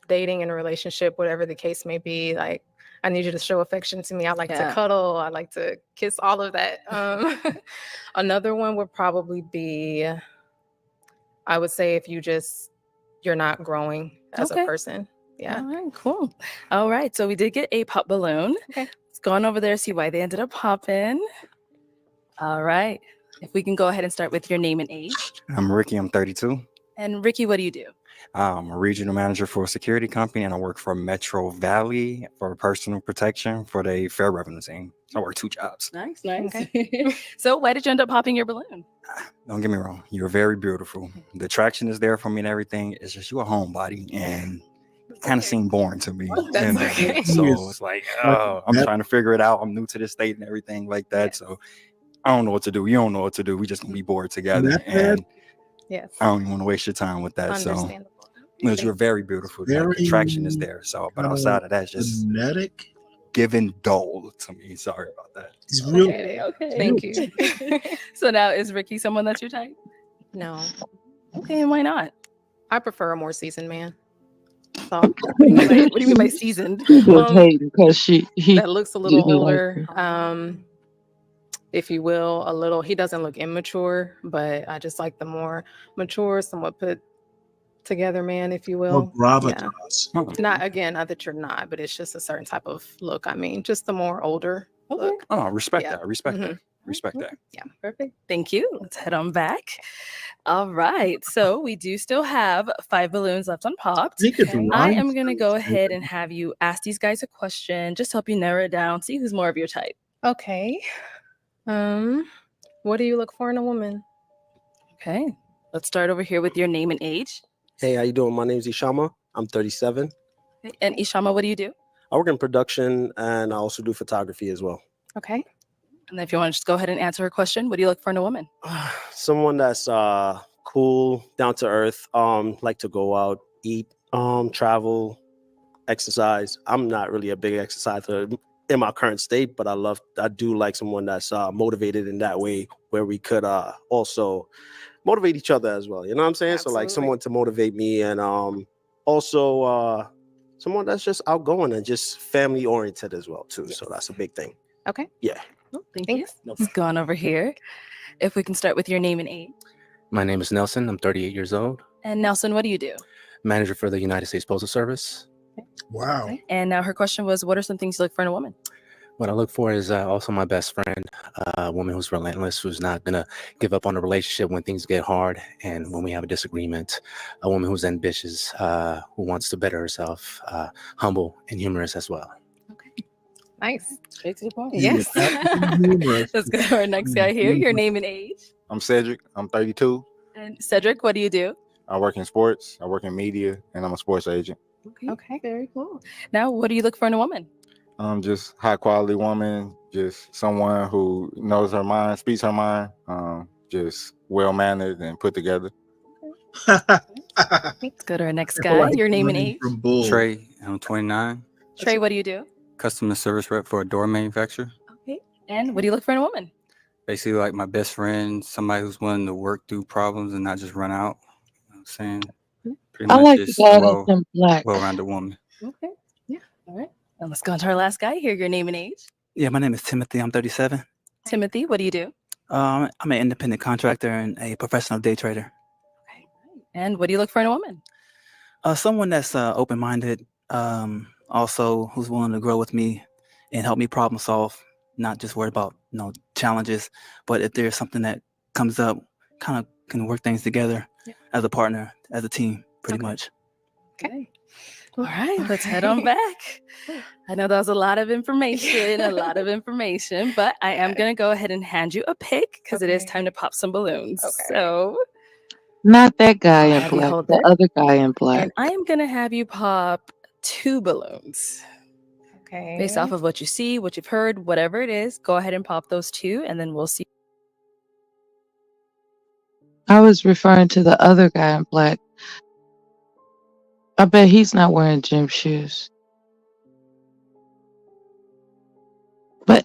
dating in a relationship, whatever the case may be. Like, I need you to show affection to me. I like to cuddle. I like to kiss, all of that. Another one would probably be, I would say, if you're not growing as a person. Yeah. All right, cool. All right, so we did get a pop balloon. Okay. Let's go on over there, see why they ended up popping. All right. If we can go ahead and start with your name and age. I'm Ricky. I'm 32. And Ricky, what do you do? I'm a regional manager for a security company, and I work for Metro Valley for personal protection for the Fair Revenue team. So I work 2 jobs. Nice. Okay. So why did you end up popping your balloon? Don't get me wrong. You're very beautiful. The attraction is there for me and everything. It's just you're a homebody, and it kind of seemed boring to me. That's okay. So it's like, I'm trying to figure it out. I'm new to this state and everything like that. So I don't know what to do. You don't know what to do. We just gonna be bored together. And yes, I don't even want to waste your time with that. So because you're very beautiful. The attraction is there. So, but outside of that, it's just magnetic, giving dull to me. Sorry about that. It's real. Okay. Thank you. So now, is Ricky someone that's your type? No. Okay, and why not? I prefer a more seasoned man. So, what do you mean by seasoned? Because that looks a little older. If you will, he doesn't look immature, but I just like the more mature, somewhat put together man, if you will. Gravitas. Not that you're not, but it's just a certain type of look. I mean, just the more older look. Oh, respect that. Respect that. Respect that. Yeah, perfect. Thank you. Let's head on back. All right. So we do still have 5 balloons left unpopped. I am going to go ahead and have you ask these guys a question, just help you narrow it down, see who's more of your type. Okay. What do you look for in a woman? Okay. Let's start over here with your name and age. Hey, how you doing? My name's Ishama. I'm 37. Okay. And Ishama, what do you do? I work in production and I also do photography as well. Okay. And if you want to just go ahead and answer her question, what do you look for in a woman? Someone that's cool, down to earth, like to go out, eat, travel, exercise. I'm not really a big exerciser in my current state, but I do like someone that's motivated in that way, where we could also motivate each other as well. You know what I'm saying? Absolutely. So like someone to motivate me, and also someone that's just outgoing and just family oriented as well too. Yes. So that's a big thing. Okay. Yeah. Oh, thank you. Let's go on over here. If we can start with your name and age. My name is Nelson. I'm 38 years old. And Nelson, what do you do? Manager for the United States Postal Service. Wow. Okay. And now her question was, what are some things you look for in a woman? What I look for is also my best friend, a woman who's relentless, who's not going to give up on a relationship when things get hard and when we have a disagreement, a woman who's ambitious, who wants to better herself, humble and humorous as well. Nice. Straight to the point. Yes. Let's go to our next guy here. Your name and age. I'm Cedric. I'm 32. And Cedric, what do you do? I work in sports. I work in media, and I'm a sports agent. Okay. Very cool. Now, what do you look for in a woman? Just high quality woman, just someone who knows her mind, speaks her mind, just well mannered and put together. Let's go to our next guy. Your name and age. Trey. I'm 29. Trey, what do you do? Customer service rep for a door manufacturer. Okay. And what do you look for in a woman? Basically, like my best friend, somebody who's willing to work through problems and not just run out. You know what I'm saying? Pretty I much like just the guy that's in black. well-rounded woman. Okay. Yeah. All right. And let's go on to our last guy here. Your name and age. Yeah, my name is Timothy. I'm 37. Timothy, what do you do? I'm an independent contractor and a professional day trader. And what do you look for in a woman? Someone that's open-minded, also who's willing to grow with me and help me problem solve, not just worry about challenges, but if there's something that comes up, kind of can work things together as a partner, as a team, pretty much. Okay. All right, let's head on back. I know that was a lot of information, but I am going to go ahead and hand you a pick because it is time to pop some balloons. Okay. So, not that guy in black, hold the it. other guy in black. And I am going to have you pop 2 balloons. Okay. Based off of what you see, what you've heard, whatever it is, go ahead and pop those 2, and then we'll see. I was referring to the other guy in black. I bet he's not wearing gym shoes. But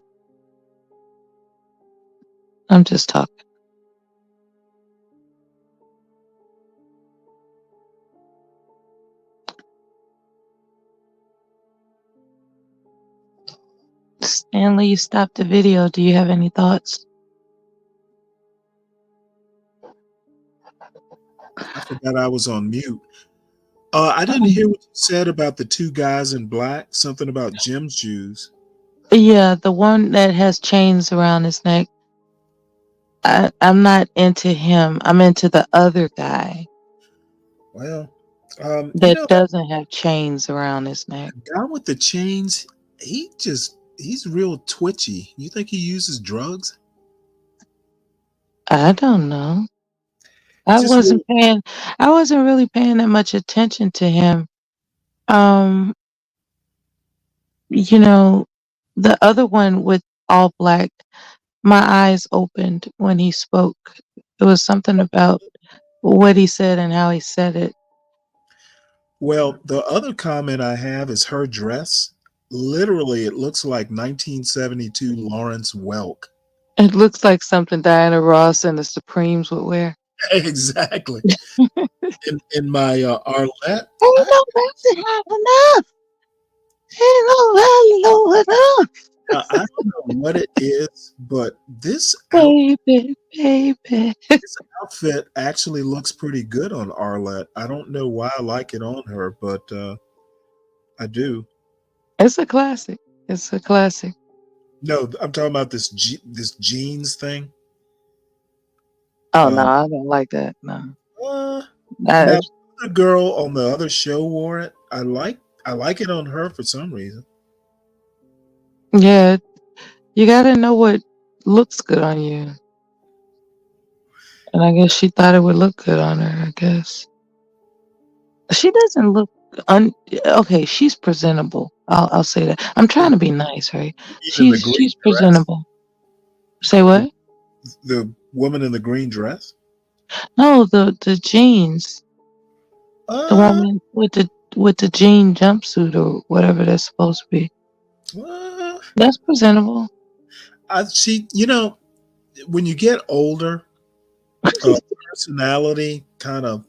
I'm just talking. Stanley, you stopped the video. Do you have any thoughts? I forgot I was on mute. I didn't hear what you said about the two guys in black. Something about Jim's shoes. Yeah, the one that has chains around his neck. I'm not into him. I'm into the other guy Well, that doesn't have chains around his neck. The guy with the chains, he's real twitchy. You think he uses drugs? I don't know. I wasn't really paying that much attention to him. You know, the other one with all black, my eyes opened when he spoke. It was something about what he said and how he said it. Well, the other comment I have is her dress. Literally, it looks like 1972 Lawrence Welk. It looks like something Diana Ross and the Supremes would wear. Exactly. in my Arlette. Ain't no nothing hot enough. Ain't nobody low enough. I don't know what it is, but this baby. This outfit actually looks pretty good on Arlette. I don't know why I like it on her, but I do. It's a classic. It's a classic. No, I'm talking about this jeans thing. Oh no, I don't like that. No. Now, the girl on the other show wore it. I like it on her for some reason. Yeah, you gotta know what looks good on you. And I guess she thought it would look good on her, I guess. She doesn't look okay, she's presentable. I'll say that. I'm trying to be nice, right? She's presentable. Say what? The woman in the green dress? No, the jeans. The woman with the jean jumpsuit or whatever that's supposed to be. That's presentable. When you get older, personality kind of,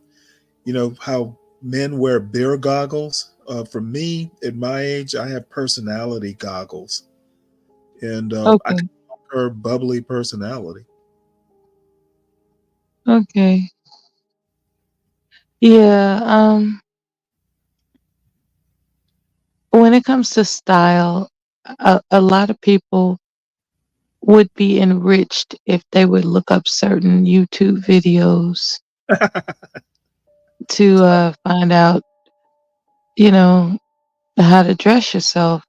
how men wear beer goggles. For me, at my age, I have personality goggles, and I call her bubbly personality. Okay. Yeah. When it comes to style, a lot of people would be enriched if they would look up certain YouTube videos to find out, how to dress yourself.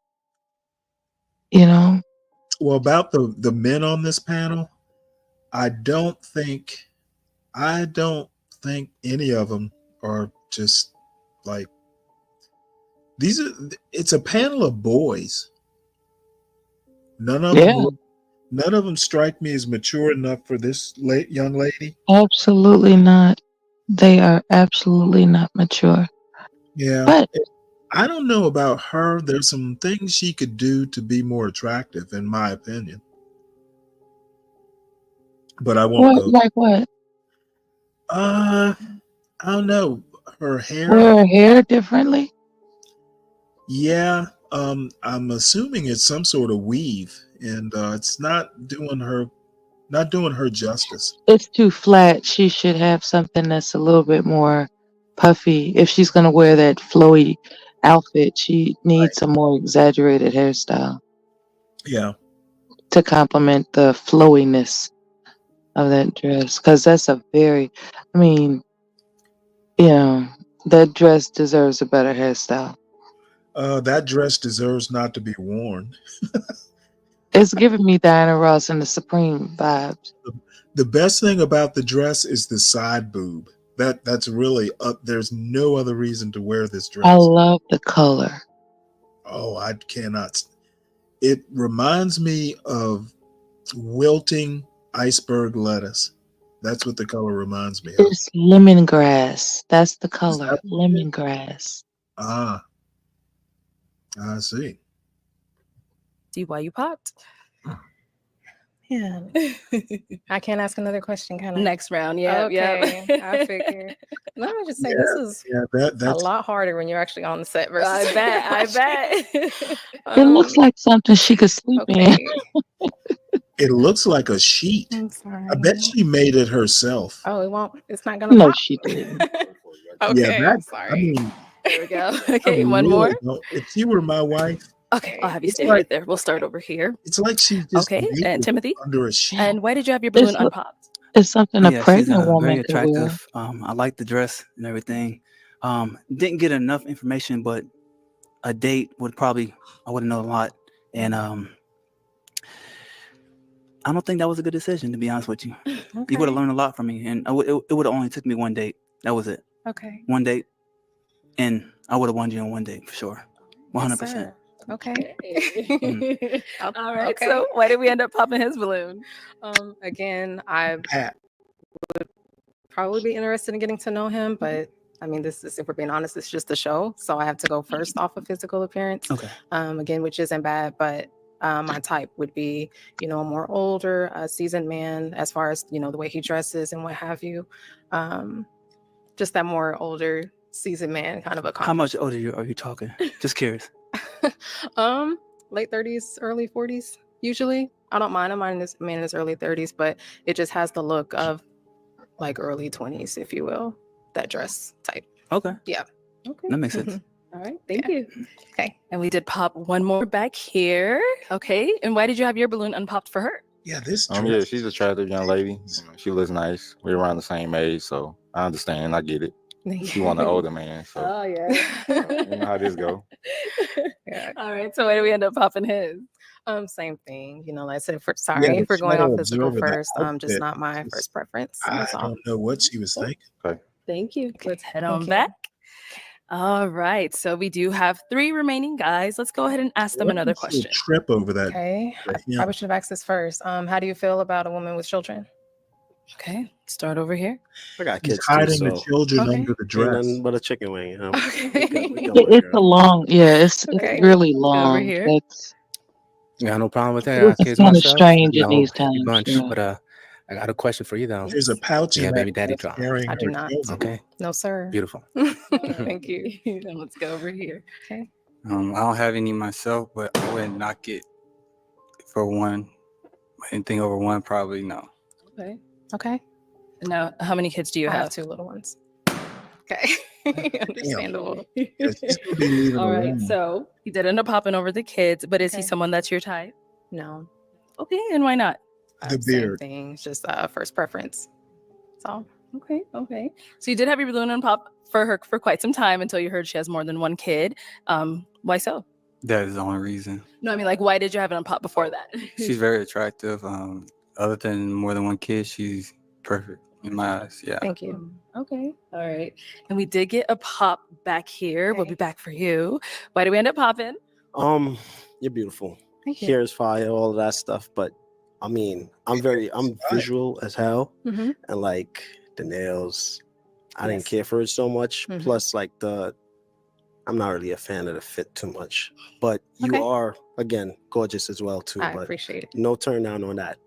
Well, about the men on this panel, I don't think any of them are just like it's a panel of boys. None of them strike me as mature enough for this young lady. Absolutely not. They are absolutely not mature. Yeah. But I don't know about her. There's some things she could do to be more attractive, in my opinion. But I won't go. Like what? I don't know. Her hair. Wear her hair differently? Yeah. I'm assuming it's some sort of weave, and it's not doing her justice. It's too flat. She should have something that's a little bit more puffy. If she's gonna wear that flowy outfit, she needs a more exaggerated hairstyle. Yeah. To complement the flowiness of that dress. Because that's that dress deserves a better hairstyle. That dress deserves not to be worn. It's giving me Diana Ross and the Supreme vibes. The best thing about the dress is the side boob. That's really there's no other reason to wear this dress. I love the color. Oh, I cannot. It reminds me of wilting iceberg lettuce. That's what the color reminds me of. It's lemongrass. That's the color. Lemongrass. Ah. I see. See why you popped? Man, I can't ask another question, can I? Next round, yeah, Okay, yeah. I figure. Let me just say, Yeah, this is a that's lot harder when you're actually on the set versus. I bet. I bet. It looks like something she could sleep in. it looks like a sheet. I'm sorry. I bet she made it herself. Oh, it won't. It's not gonna No, pop. she didn't. Yeah, Okay, I'm sorry. I mean, There we go. I Okay, one really more. don't- If she were my wife, Okay, I'll have you It's stay like- right there. We'll start over here. it's like she just Okay, made and it Timothy. under a sheet. And why did you have your balloon It's, unpopped? it's something a Yeah, she's pregnant woman very could wear. attractive. I like the dress and everything. Didn't get enough information, but a date would probably I would know a lot. And I don't think that was a good decision, to be honest with you. You would have learned a lot from me, and it would have only took me one date. That was it. Okay. One date, and I would have won you on one date for sure, 100%. Yes, sir. Okay. All right. Okay. So why did we end up popping his balloon? Again, I would probably be interested in getting to know him, but I mean, this is, if we're being honest, it's just a show. So I have to go first off of physical appearance. Okay. Again, which isn't bad, but my type would be, a more older, seasoned man as far as, the way he dresses and what have you. Just that more older, seasoned man, kind of a How much older are you talking? Just curious. late 30s, early 40s, usually. I don't mind. I mind this man in his early 30s, but it just has the look of like early 20s, if you will, that dress type. Okay. Yeah. Okay. That makes sense. All right. Thank you. Okay. And we did pop one more back here. Okay. And why did you have your balloon unpopped for her? Yeah, this. Yeah, she's a attractive young lady. She looks nice. We're around the same age, so I understand. I get it. She want an older man, so Oh yeah. you know how this go. Yeah. All right. So why did we end up popping his? Same thing. Like I said, sorry Yeah, for going try to off physical observe that first. Just outfit. not my first preference. I That's all. don't know what she was thinking. Okay. Thank you. Let's head on Thank you. back. All right. So we do have 3 remaining guys. Let's go ahead and ask them What another if she'll question. Trip over that. Okay. I Yeah. probably should have asked this first. How do you feel about a woman with children? Okay. Start over here. I got He's kids too, hiding the so children Okay. under the ain't dress. nothing but a chicken wing. You know? Okay. It's a long, it's Okay. really Let's go over long. here. That's Got no problem with that. I It's got kids kind of myself. strange The in whole these happy times. bunch. Yeah. But I got a question for you though. There's a pouch Yeah, in baby that daddy dress drop. carrying I do her not. children. Okay, No, sir. beautiful. Thank you. Then let's go over here. Okay. I don't have any myself, but I wouldn't knock it for one. Anything over one, probably no. Okay. Okay. Now, how many kids do you I have? have 2 little ones. Okay. Understandable. Yeah, she's gonna be leaving All right. alone. So he did end up popping over the kids, but is he Okay. someone that's your type? No. Okay. And why not? The Same beard. thing. It's just first preference. That's all. Okay. Okay. So you did have your balloon unpop for her for quite some time until you heard she has more than one kid. Why so? That is the only reason. No, I mean, like, why did you have it unpop before that? She's very attractive. Other than more than one kid, she's perfect in my eyes. Yeah. Thank you. Okay. All right. And we did get a pop back here. We'll Okay. be back for you. Why did we end up popping? You're beautiful. Thank you. Hair is fire, all of that stuff. But I mean, I'm visual as hell, Mm-hmm. and like the nails, I didn't Yes. care for it so much. Mhm. Plus, like I'm not really a fan of the fit too much. But you Okay. are again gorgeous as well too. I But appreciate it. no turn down on that.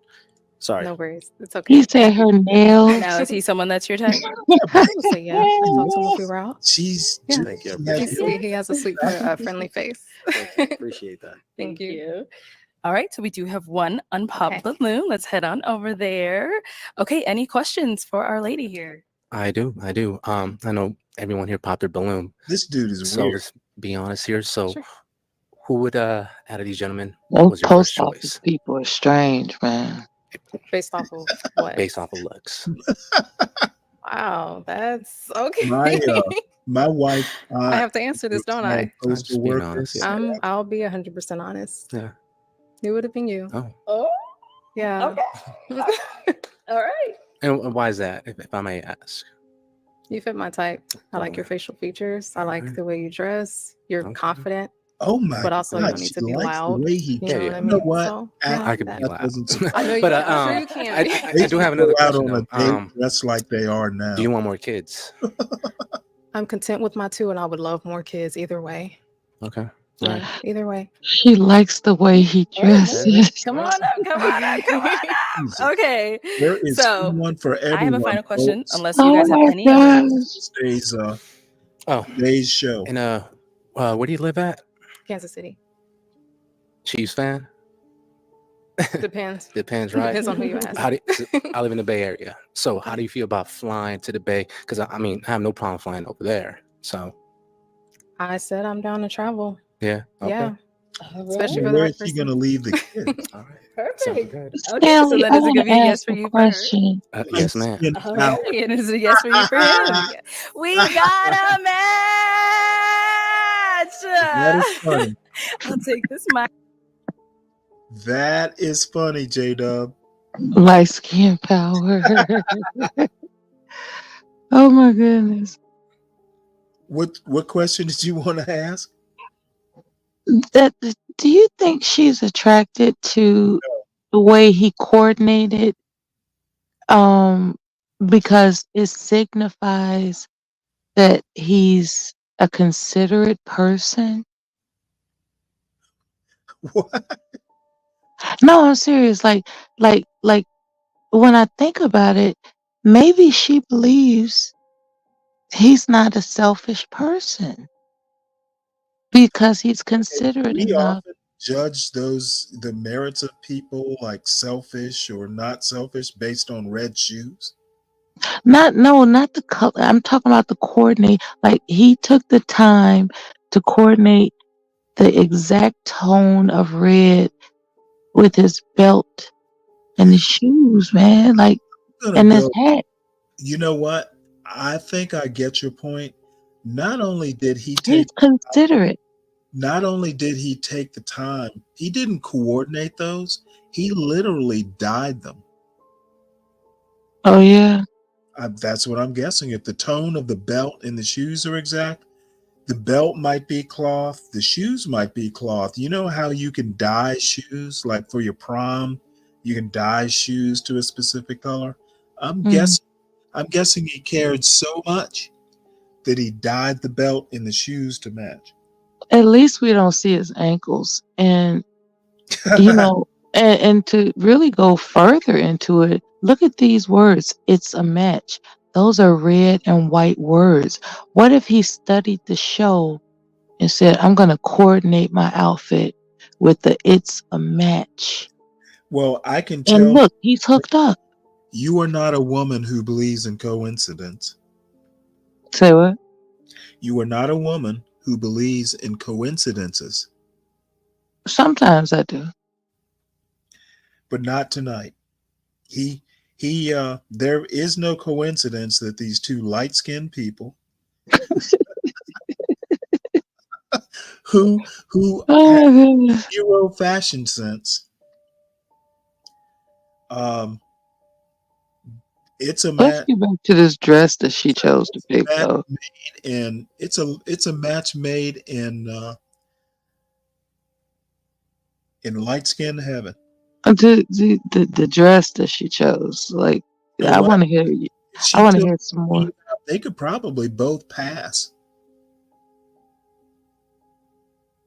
Sorry. No worries. It's okay. He said her nails. Now, is he someone that's your type? I would say yeah. Talk to him if we were out. She's Yeah. Thank you. I she You has see, he has a sweet, friendly face. Appreciate that. Thank you. All right. So we do have one unpopped balloon. Let's head on over there. Okay. Any questions for our lady here? I do. I know everyone here popped their balloon. This dude is So weird. let's be honest here. So Sure. who would out of these gentlemen Those was your first post office choice people are strange, man. Based off of what? based off of looks? Wow, that's okay. My wife. I have to answer this, don't I? Postal just being workers. honest, yeah. I'll be 100% honest. Yeah. It would have been you. Oh. Oh, Yeah. all right. And why is that, if I may ask? You fit my type. I like your facial features. I like the way you dress. You're confident. Oh my But also, you God, don't need she to be likes the loud. way he You know what I You know mean? what? So, I could be that- loud. doesn't surprise I know you But can. I'm sure you can be. I do have another Go out question. on a though. date dressed like they are now. Do you want more kids? I'm content with my 2, and I would love more kids either way. Okay. Right. Either way. She likes the way he dresses. Come on up, come on up, come on up. Okay. There is So someone for I have a everyone, final question, folks. unless you Oh guys have my any other. gosh. Today's show. And where do you live at? Kansas City. Chiefs fan? Depends. Depends, right? Depends on who you ask. I live in the Bay Area. So how do you feel about flying to the Bay? Because I mean, I have no problem flying over there. So I said I'm down to travel. yeah. Okay. Yeah. Especially Well, for the where right is she person. going to leave the kids? All right. Perfect. Good. Okay, so Stanley, then I is it want gonna be to a yes ask for a you for her? question. Yes, ma'am. Okay, and is it a yes for you for him? We got a match. That is funny. I'll take this mic. That is funny, J-Dub. Light skin power. Oh my goodness. What question did you want to ask? Do you think she's attracted to the way he coordinated? Because it signifies that he's a considerate person. What? No, I'm serious. Like when I think about it, maybe she believes he's not a selfish person because he's considerate We enough. often judge the merits of people like selfish or not selfish based on red shoes. Not the color. I'm talking about the coordinate. Like he took the time to coordinate the exact tone of red with his belt and his shoes, man. Like, and his hat. You know what? I think I get your point. Not only did he He's considerate. Not only did he take the time, he didn't coordinate those. He literally dyed them. Oh yeah. That's what I'm guessing. If the tone of the belt and the shoes are exact, the belt might be cloth, the shoes might be cloth. You know how you can dye shoes, like for your prom, you can dye shoes to a specific color. I'm guessing he cared so much that he dyed the belt and the shoes to match. At least we don't see his ankles. And you know, and to really go further into it, look at these words. It's a match. Those are red and white words. What if he studied the show and said, I'm going to coordinate my outfit with the it's a match? Well, I can tell. And look, he's hooked up. You are not a woman who believes in coincidence. Say what? You are not a woman who believes in coincidences. Sometimes I do. But not tonight. There is no coincidence that these two light-skinned people who have zero fashion sense. It's a Let's get back to this dress that she chose to pick, though. And it's a match made in light-skinned heaven. The dress that she chose, like, I want to hear you. I want to hear some more. They could probably both pass.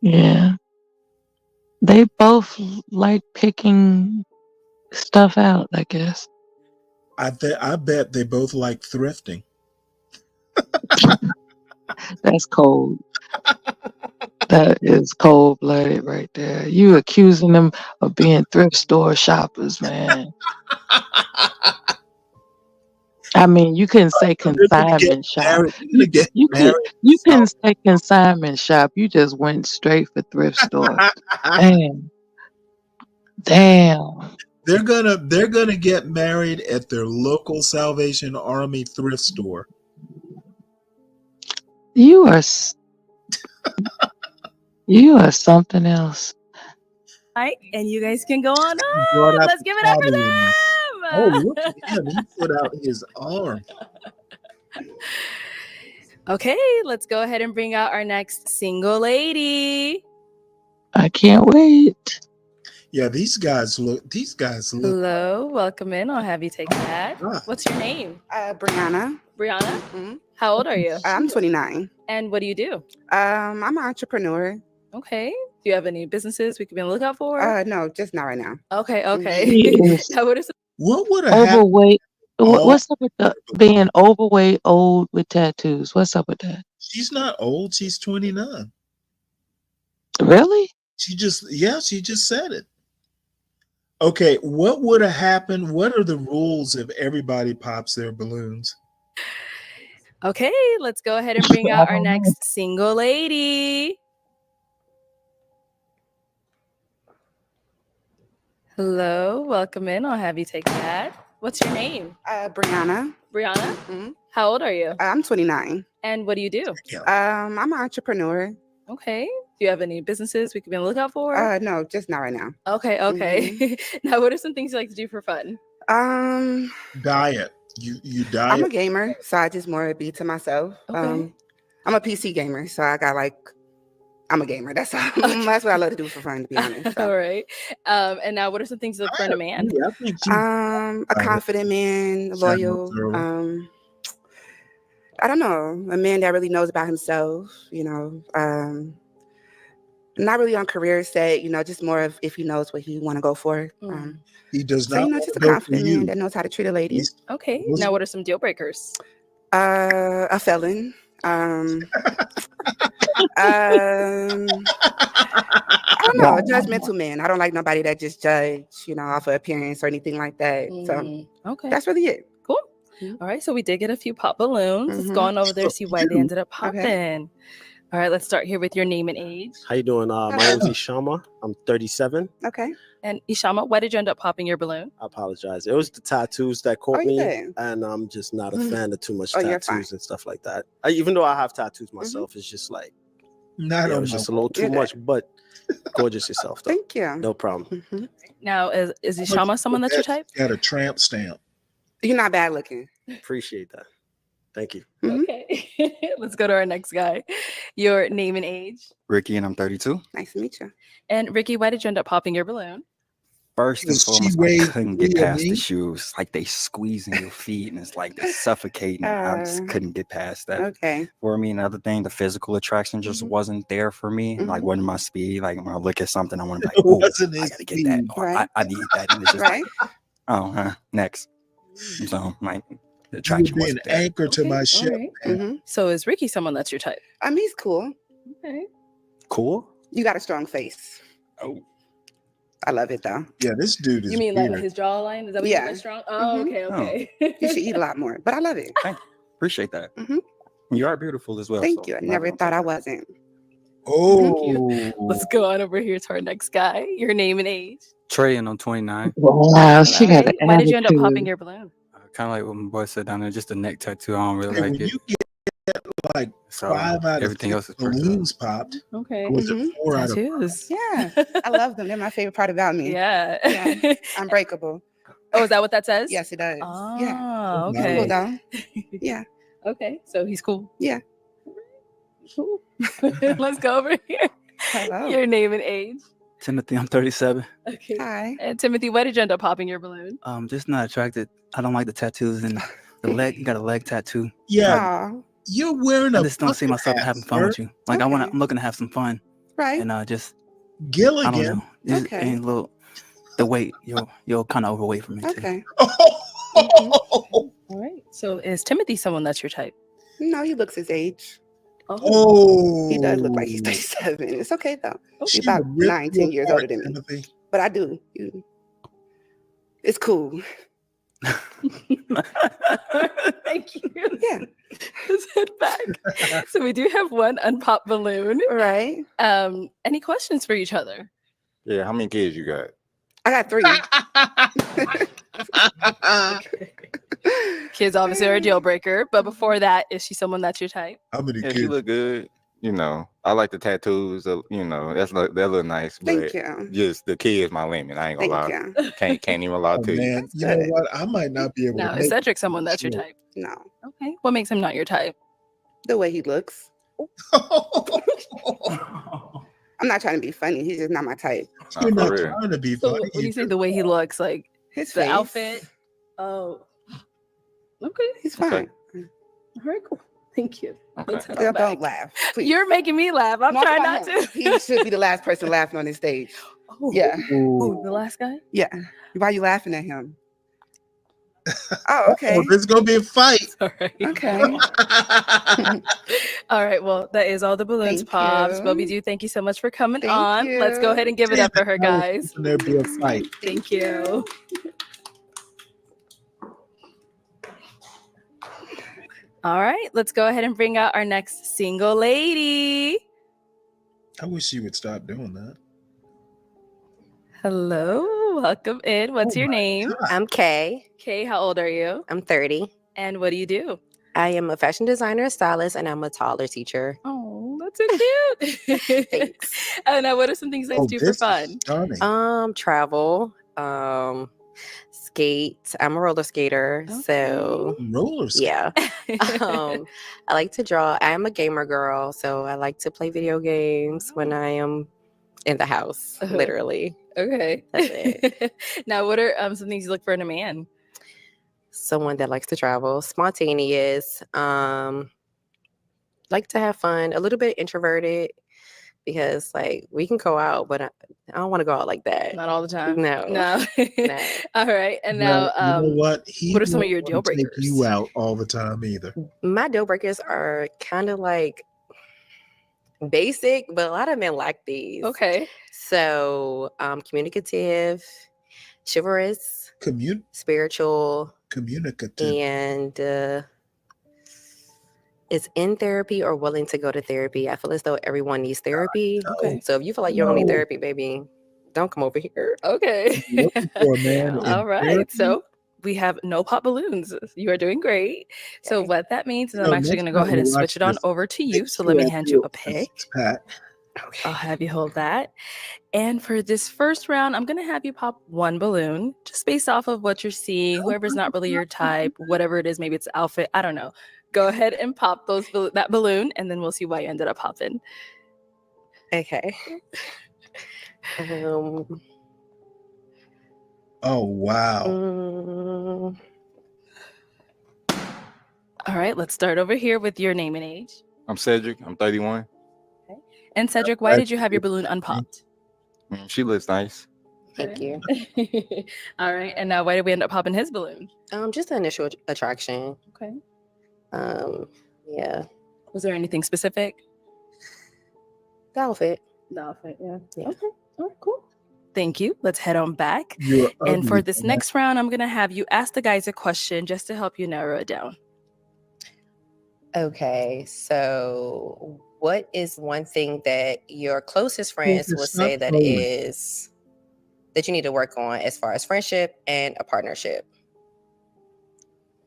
Yeah, they both like picking stuff out, I guess. I bet they both like thrifting. That's cold. That is cold-blooded right there. You accusing them of being thrift store shoppers, man. I mean, you couldn't say consignment shop. You couldn't say consignment shop. You just went straight for thrift store. Damn. They're gonna get married at their local Salvation Army thrift store. You are something else. All right, and you guys can go on up. Let's give it up for them. Oh, look at him. He put out his arm. Okay, let's go ahead and bring out our next single lady. I can't wait. Yeah, these guys look. Hello, welcome in. I'll have you take that. What's your name? Brianna. Brianna? Mm-hmm. How old are you? I'm 29. And what do you do? I'm an entrepreneur. Okay. Do you have any businesses we could be on the lookout for? No, just not right now. Okay. Okay. He is Now, what are some What would have happened? overweight. all What's up with being overweight, old with tattoos? What's up with that? She's not old. She's 29. Really? She just said it. Okay, what would have happened? What are the rules if everybody pops their balloons? Okay, let's go ahead and bring out our next single lady. Hello, welcome in. I'll have you take that. What's your name? Brianna. Brianna? Mhm. How old are you? I'm 29. And what do you do? I'm an entrepreneur. Okay. Do you have any businesses we could be on the lookout for? No, just not right now. Okay, okay. Now, what are some things you like to do for fun? Diet. You diet. I'm a gamer, so I just more be to myself. Okay. I'm a PC gamer, so I'm a gamer. That's all. That's what I love to do for fun, to be honest. So. All right. And now, what are some things you look for in a man? I think A confident man, loyal. I don't know, a man that really knows about himself. Not really on career set. Just more of if he knows what he want to go for. He does So not. just a go for confident you. man that knows how to treat a lady. Okay. Now, what are some deal breakers? A felon. I don't know, a judgmental man. I don't like nobody that just judge, off of appearance or anything like that. So Okay. that's really it. Cool. All right. So we did get a few pop balloons. Let's go on over there, see why they ended up popping. All right. Let's start here with your name and age. How you doing? My name's Ishama. I'm 37. Okay. And Ishama, why did you end up popping your balloon? I apologize. It was the tattoos that caught you me, did? and I'm just not a fan of too much Oh, you're fine. tattoos and stuff like that. Even though I have tattoos myself, it's just like Not it on was my just a little too You're much. But gorgeous yourself, though. Thank you. No problem. Now, is Ishama someone that's your type? Got a tramp stamp. You're not bad looking. Appreciate that. Thank you. Okay. Let's go to our next guy. Your name and age. Ricky, and I'm 32. Nice to meet you. And Ricky, why did you end up popping your balloon? First and She foremost, I raised couldn't get three of past the me. shoes. Like they squeezing your feet, and it's like they're suffocating. I just couldn't get past that. Okay. For me, another thing, the physical attraction just wasn't there for me. Like, wasn't my speed. Like, when I look at something, I want to be like, oh, Wasn't I his gotta get that. Or Right. I need that. And it's just Right. like, next. So, like, the You attraction would be an wasn't there. anchor to my ship. All right. So is Ricky someone that's your type? He's cool. Okay. Cool. You got a strong face. Oh. I love it though. Yeah, this dude is You mean like weird. his jawline? Is that what Yeah. you mean strong? Oh, okay, okay. You should eat a lot more, but I love it. Appreciate that. Mhm. You are beautiful as well. Thank so you. I I'm never not thought gonna I take wasn't. Oh, Let's go on over here to our next guy. Your name and age. Trey, and I'm 29. Wow, she got an Why did you end up popping attitude. your balloon? Kind of like what my boy said down there, just a neck tattoo. I don't really okay, like when it. you get like So 5 out of everything 6 else is personal. balloons popped, Okay. or was it 4 out of 5? Tattoos. Yeah, I love them. They're my favorite part about me. Yeah. Yeah. Unbreakable. Oh, is that what that says? Yes, it does. Oh, Yeah. okay. Cool though. Yeah. Okay, so he's cool. Yeah. Cool. Let's go over here. Hello. Your name and age. Timothy, I'm 37. Okay. Hi. And Timothy, why did you end up popping your balloon? Just not attracted. I don't like the tattoos and the leg. You got a leg tattoo. Yeah, Aw. you're wearing I a just don't see bucket myself hat, having fun sir. with you. Like Okay. I'm looking to have some fun, Right. and just I don't Gilligan. know. Just Okay. ain't a little the weight. You're kind of overweight for me too. Okay. All right. So is Timothy someone that's your type? No, he looks his age. Oh, He does look like he's 37. It's okay though. He's She about ripped 9, you 10 years apart, older than me. Timothy. But I do. It's cool. Thank you. Yeah. Let's head back. So we do have one unpopped balloon. Right. Any questions for each other? Yeah, how many kids you got? I got 3. Kids obviously are a deal breaker, but before that, is she someone that's your type? How many Yeah, she kids? look good. You know, I like the tattoos. You know, that look nice. Thank But you. just the kid's my limit. I ain't gonna Thank lie. you. Can't even lie Oh, to you. man, you know good. what? I might not be able No, to is make Cedric someone that's your Sure. type? No. Okay. What makes him not your type? The way he looks. I'm not trying to be funny. He's just not my type. You're Nah, not for real. trying to be So funny. when you say the way he looks, like His the face. outfit. Oh. Okay. He's Okay. fine. All right, cool. Thank you. Let's head on Don't back. laugh, please. You're making me laugh. I'm No, trying about not him. to. He should be the last person laughing on this stage. Oh, Yeah. Who, the last guy? Yeah. Why are you laughing at him? Oh, okay. Oh, this is gonna be a fight. All right. Okay. All right. Well, that is all the balloons Thank pops. you. Bobby Doo, thank you so much for coming Thank on. Let's go you. ahead and give it up for her, guys. There'll be a fight. Thank you. All right. Let's go ahead and bring out our next single lady. I wish you would stop doing that. Hello. Welcome in. What's your name? I'm Kay. Kay, how old are you? I'm 30. And what do you do? I am a fashion designer, a stylist, and I'm a toddler teacher. Oh, that's so cute. Thanks. And now, what are some things that you do for fun? Travel, skate. I'm a roller skater, so roller skate. Yeah. I like to draw. I am a gamer girl, so I like to play video games when I am in the house, literally. Okay. That's it. Now, what are some things you look for in a man? Someone that likes to travel, spontaneous, like to have fun, a little bit introverted, because like we can go out, but I don't want to go out like that. Not all the time. No. No. All right. And Well, now, you know what? He what are some of won't your deal wanna take breakers? you out all the time either. My deal breakers are kind of like basic, but a lot of men like these. Okay. So communicative, chivalrous, spiritual, communicative, and is in therapy or willing to go to therapy. I feel as though everyone needs therapy. Okay. So if you feel like you don't need therapy, baby, don't come over here. Okay. Looking for a man in All right. therapy? So we have no pop balloons. You are doing great. So what that means is I'm No, actually next going to go time ahead we and watch switch it on this, over to you. make So sure let me I hand do you a a pick. Pat. I'll have you hold that. And for this first round, I'm going to have you pop one balloon just based off of what you're seeing. Whoever's not really your type, whatever it is, maybe it's an outfit. I don't know. Go ahead and pop that balloon, and then we'll see why you ended up popping. Okay. Oh wow. All right, let's start over here with your name and age. I'm Cedric. I'm 31. And Cedric, why did you have your balloon unpopped? She looks nice. Thank you. All right, and now why did we end up popping his balloon? Just the initial attraction. Okay. Yeah. Was there anything specific? The outfit. The outfit, yeah. Okay. All right, cool. Thank you. Let's head on back. You're And for ugly, this man. next round, I'm going to have you ask the guys a question just to help you narrow it down. Okay, so what is one thing that your closest friends will say that is that you need to work on as far as friendship and a partnership?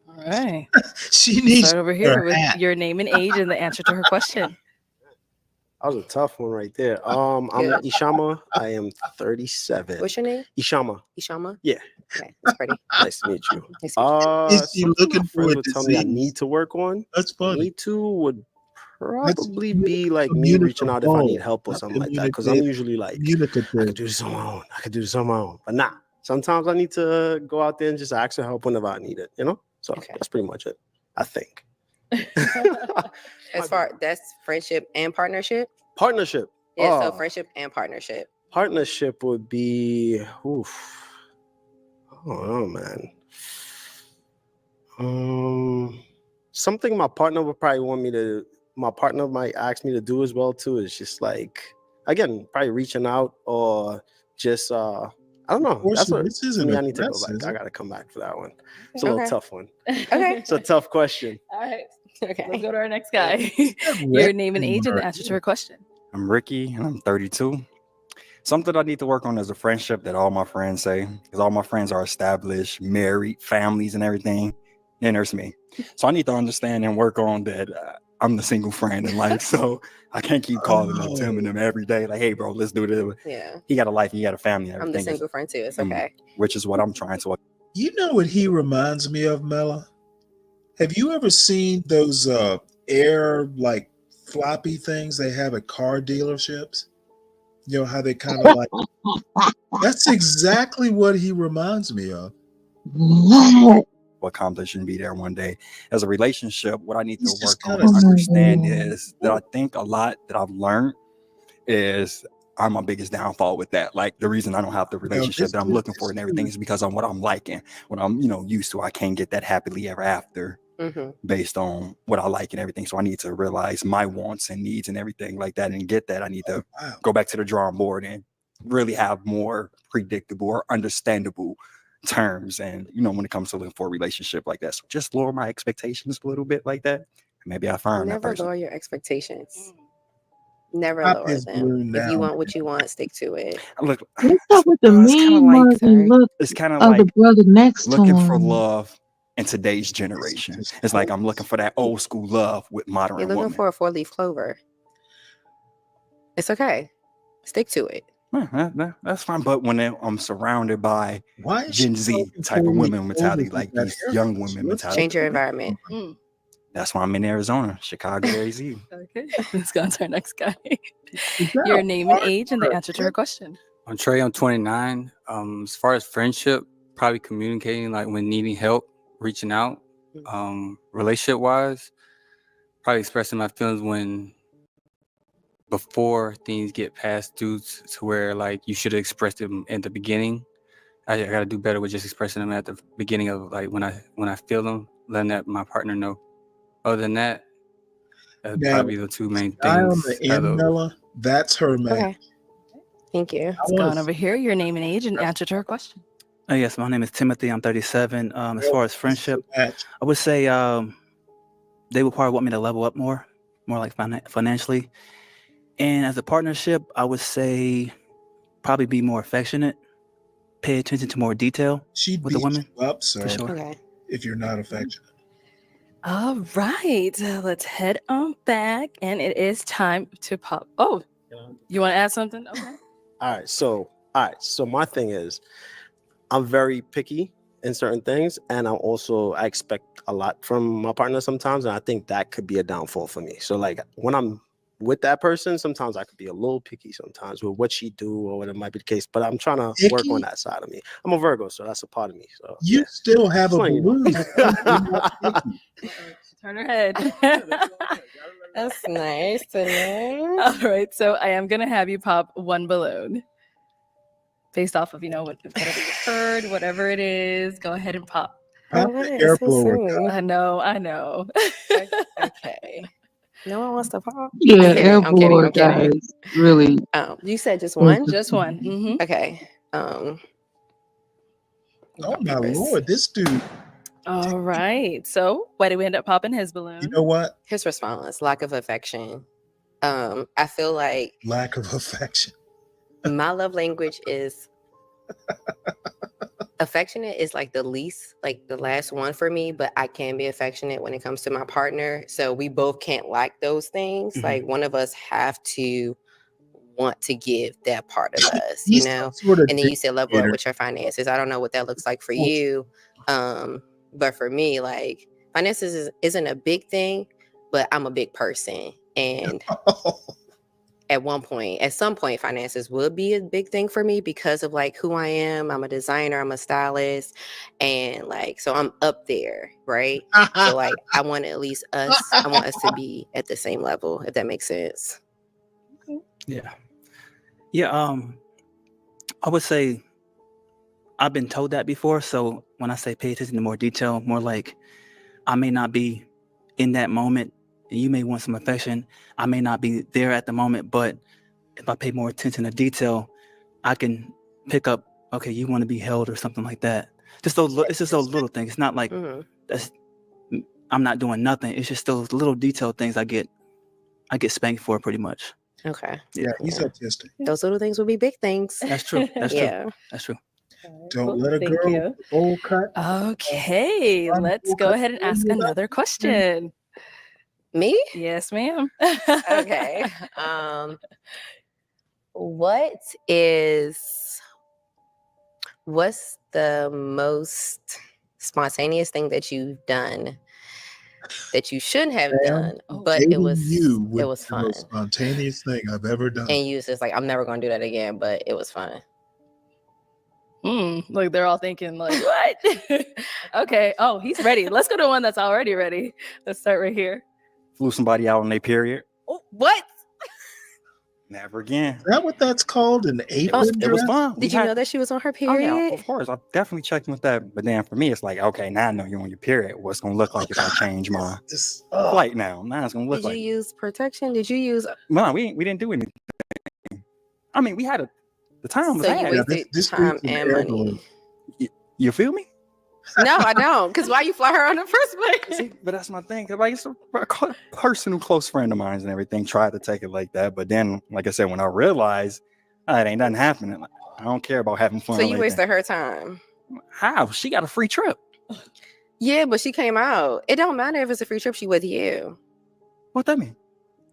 All right. She needs Start over here her with hat. your name and age and the answer to her question. That was a tough one right there. I'm Ishama. I am 37. What's your name? Ishama. Ishama? Yeah. Okay, that's pretty. Nice to meet you. Nice to meet Is she something looking my for friends a would tell me I disease? need to work on. That's funny. Need to would That's probably be like me reaching out if I need help or Not something like that. Because I'm usually like, I could do this on my own. I could do this on my own. But nah, sometimes I need to go out there and just ask for help whenever I need it, you know? So that's pretty much it, I think. As far that's friendship and partnership? Partnership. Yeah, so Oh, friendship and partnership. partnership would be, oof. I don't know, man. Something my partner would probably want me to, my partner might ask me to do as well too, is just like, again, probably reaching out or just, I don't know. That's what This to isn't me, a I need to go dress, back. is I it? got to come back for that one. It's a little Okay. tough one. Okay. It's a tough question. All right. Okay. Let's go to our next guy. Your name and age and the answer to her question. I'm Ricky and I'm 32. Something I need to work on is a friendship that all my friends say, because all my friends are established, married, families, and everything. Then there's me. So I need to understand and work on that. I'm the single friend in life, so I can't keep calling up Tim and them every day. Like, hey, bro, let's do this. Yeah. He got a life, he got a family. And I'm the everything single friend too. It's Mm, okay. which is what I'm trying to. You know what he reminds me of, Mela? Have you ever seen those air like floppy things they have at car dealerships? You know how they kind of like that's exactly what he reminds me of. accomplish and be there one day. As a relationship, what I need to He's just work on kinda and understand saying- is that I think a lot that I've learned is I'm my biggest downfall with that. Like the reason I don't have the relationship that I'm looking for and everything is because of what I'm liking, what I'm, used to. I can't get that happily ever after based on what I like and everything. So I need to realize my wants and needs and everything like that and get that. I need to go back to the drawing board and really have more predictable or understandable terms. And, when it comes to looking for a relationship like that. So just lower my expectations a little bit like that. Maybe I find that Never person. lower your expectations. Never Pop lower his them. balloon If you down. want what you want, stick to it. Look, What's up with the it's kinda mean like- mug and look it's kind of of the like brother next to looking for him? love in today's generation. It's like I'm looking for that old school love with modern You're looking women. for a 4-leaf clover. It's okay. Stick to it. That's fine. But when I'm surrounded by Why is Gen she Z looking type for of me women mentality, with like that these haircut? young women mentality, Change your environment. that's why I'm in Arizona, Chicago, AZ. Okay, let's go on to our next guy. that Your a name and hard age and the answer to her question. I'm Trey. I'm 29. As far as friendship, probably communicating, like when needing help, reaching out. Relationship wise, probably expressing my feelings when before things get past due to where like you should have expressed them in the beginning. I gotta do better with just expressing them at the beginning of like when I feel them, letting that my partner know. Other than that, that's Now, probably the two main guy on things. the end, Mella, that's her man. Okay. Thank you. Let's go on over here. Your name and age and answer to her question. Yes, my name is Timothy. I'm 37. As far as friendship, I would say they would probably want me to level up more like financially. And as a partnership, I would say probably be more affectionate, pay attention to more detail with the women. Up, so for sure. Okay. if you're not affectionate. All right, let's head on back, and it is time to pop. Oh, you want to add something? Okay. All right. So my thing is, I'm very picky in certain things, and I expect a lot from my partner sometimes, and I think that could be a downfall for me. So like when I'm with that person, sometimes I could be a little picky sometimes with what she do or what it might be the case, but I'm trying to work on that side of me. I'm a Virgo, so that's a part of me. So You still have a Just letting you balloon. Turn her head. That's nice to know. All right, so I am gonna have you pop one balloon based off of whatever you heard, whatever it is. Go ahead and pop. Pop the air blower. I know. Okay. No one wants to pop. Yeah, I'm kidding, air I'm kidding, blower I'm kidding. guys really. You said just one? Just one. Mm-hmm. Okay. Oh my lord, this dude. All right. So why did we end up popping his balloon? You know what? His response: lack of affection. I feel like Lack of affection. my love language is affectionate is like the last one for me, but I can be affectionate when it comes to my partner. So we both can't like those things. Mm-hmm. Like one of us have to want to give that part of us, He's you know? some sort of And then you said level up dictator. with your finances. I don't know what that looks like for you. But for me, like finances isn't a big thing, but I'm a big person. And at some point, finances would be a big thing for me because of like who I am. I'm a designer, I'm a stylist, and like so I'm up there, right? So like I want us to be at the same level, if that makes sense. Yeah. I would say I've been told that before. So when I say pay attention to more detail, more like I may not be in that moment and you may want some affection. I may not be there at the moment, but if I pay more attention to detail, I can pick up, okay, you want to be held or something like that. It's just those little things. It's not like I'm not doing nothing. It's just those little detailed things I get spanked for pretty much. Okay. Yeah, he's autistic. Those little things will be big things. That's true. That's Yeah. true. That's true. Don't let a Thank girl you. bowl cut. Okay, let's go ahead and ask another question. Me? Yes, ma'am. Okay. What's the most spontaneous thing that you've done that you shouldn't have done, but it Dating was you would it was be the fun? most spontaneous thing I've ever done. And you was just like, I'm never gonna do that again, but it was fun. Like they're all thinking like, what? Okay. Oh, he's ready. Let's go to one that's already ready. Let's start right here. Flew somebody out on their period. Oh, what? Never again. Is that what that's called? An apron It was dress? fun. Did you know that she was on her Oh period? yeah, of course. I definitely checked with that. But then for me, it's like, okay, now I know you're on your period. What's gonna look like if I change my flight now? Now it's gonna look Did like. you use protection? Did you use? No, we didn't do anything. I mean, we had the time was So you had. wasted time and money. You feel me? No, I don't. Because why you fly her on the first place? See, but that's my thing. 'Cause, like, it's a personal close friend of mine and everything tried to take it like that. But then, like I said, when I realized it ain't nothing happening, like, I don't care about having fun. So you like wasted that. her time. How? She got a free trip. Yeah, but she came out. It don't matter if it's a free trip. She with you. What that mean?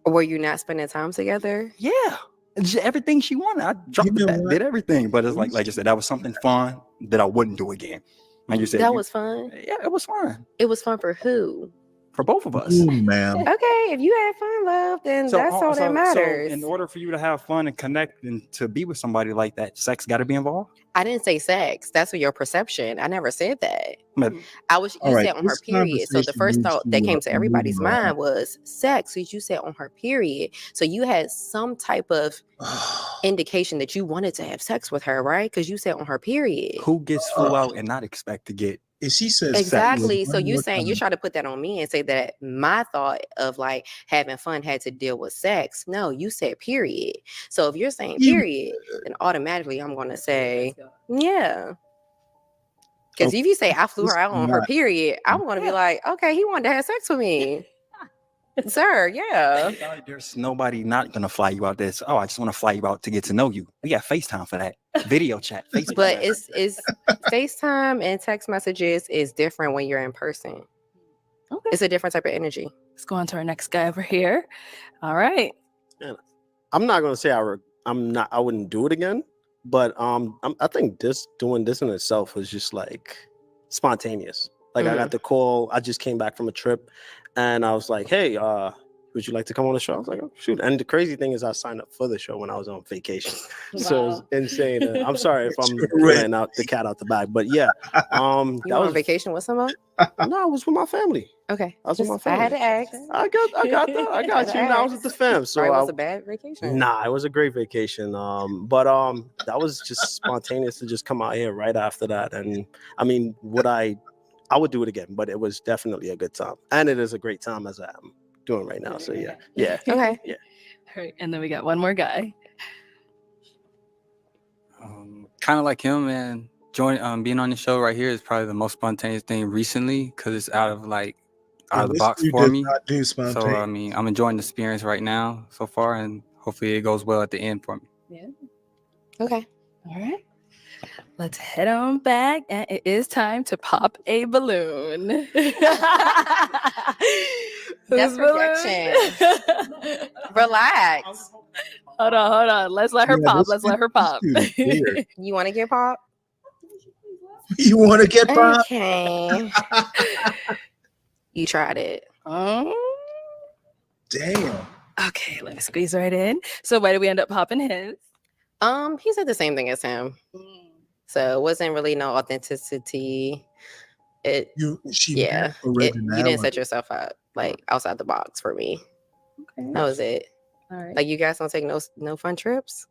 Or were you not spending time together? Yeah. Just everything she wanted. I dropped the bat, did everything. But it's like you said, that was something fun that I wouldn't do again. Like you said, That was fun. Yeah, it was fun. It was fun for who? For both of us. Ooh, ma'am. Okay, if you had fun, love, then that's all that matters. So in order for you to have fun and connect and to be with somebody like that, sex got to be involved? I didn't say sex. That's your perception. I never said that. But, You all right, said on her this period. So the conversation first needs thought to, that came to everybody's move on. mind was sex. So you said on her period. So you had some type of indication that you wanted to have sex with her, right? Because you said on her period. Who gets flew out and not expect to get? If she says Exactly. So you saying you try to put that on me and say that my thought of like having fun had to deal with sex. No, you said period. So if you're saying period, then automatically I'm going to say yeah. Because if you say I flew her out on her period, I'm going to be like, okay, he wanted to have sex with me. Sir, yeah. There's nobody not gonna fly you out there. So, I just want to fly you out to get to know you. We got FaceTime for that. Video chat. Facebook. But it's FaceTime and text messages is different when you're in person. Okay. It's a different type of energy. Let's go on to our next guy over here. All right. And I'm not gonna say I wouldn't do it again, but I think doing this in itself was just like spontaneous. Like I got the call. I just came back from a trip, and I was like, "Hey, would you like to come on the show?" I was like, "Oh, shoot!" And the crazy thing is, I signed up for the show when I was on vacation, so it's insane. I'm sorry if I'm letting out the cat out the bag, but yeah, You that went was on vacation with someone? No, I was with my family. Okay. I was with my I family. had to ask. I got that. I got you. I was with the fam. So Sorry, it was I- a bad vacation. Nah, it was a great vacation. But that was just spontaneous to just come out here right after that. And I mean, I would do it again, but it was definitely a good time. And it is a great time as I'm doing right now. So yeah. Yeah. Okay. Yeah. All right. And then we got one more guy. Kind of like him, and being on the show right here is probably the most spontaneous thing recently because it's out of the box for me. So I mean, I'm enjoying the experience right now so far, and hopefully it goes well at the end for me. Yeah. Okay. All right. Let's head on back, and it is time to pop a balloon. That's Whose balloon? projection. Relax. Hold on. Let's let her pop. Let's let her pop. You want to get pop? You want to get pop? Okay. You tried it. Damn. Okay, let me squeeze right in. So why did we end up popping his? He said the same thing as him. So it wasn't really no authenticity. You didn't set yourself up like outside the box for me. Okay. That was it. All right. Like you guys don't take no fun trips?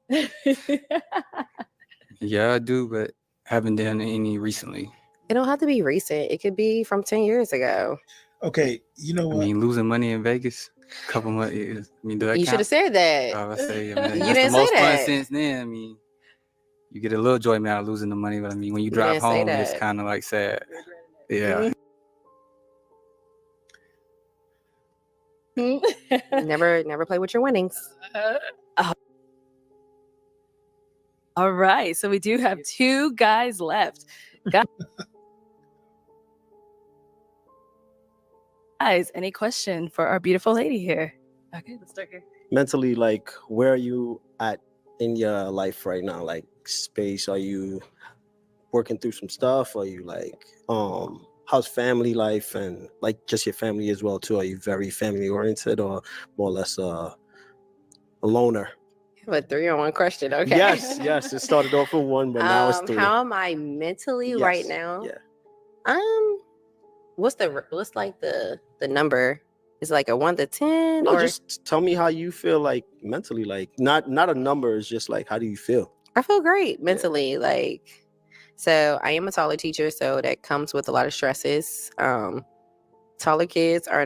Yeah, I do, but haven't done any recently. It don't have to be recent. It could be from 10 years ago. Okay, you know what? I mean, losing money in Vegas, a couple months. I mean, do that You should have count? said that. I say, You that's didn't the say most fun that. since then. I mean, you get a little joy out of losing the money, but I mean, when you drive didn't say home, it's that. kind of like sad. Yeah. Never play with your winnings. All right, so we do have two guys left. Guys, any question for our beautiful lady here? Okay, let's start here. Mentally, like, where are you at in your life right now? Like, space? Are you working through some stuff? Are you like, how's family life and like just your family as well too? Are you very family oriented or more or less a loner? A 3-on-1 question. Okay. Yes. It started off with 1, but now it's 3. How am I mentally right Yes, now? yeah. What's like the number? Is it like a 1 to 10? No, or just tell me how you feel like mentally. Like not a number. It's just like how do you feel? I feel great mentally. Like, so I am a taller teacher, so that comes with a lot of stresses. Taller kids are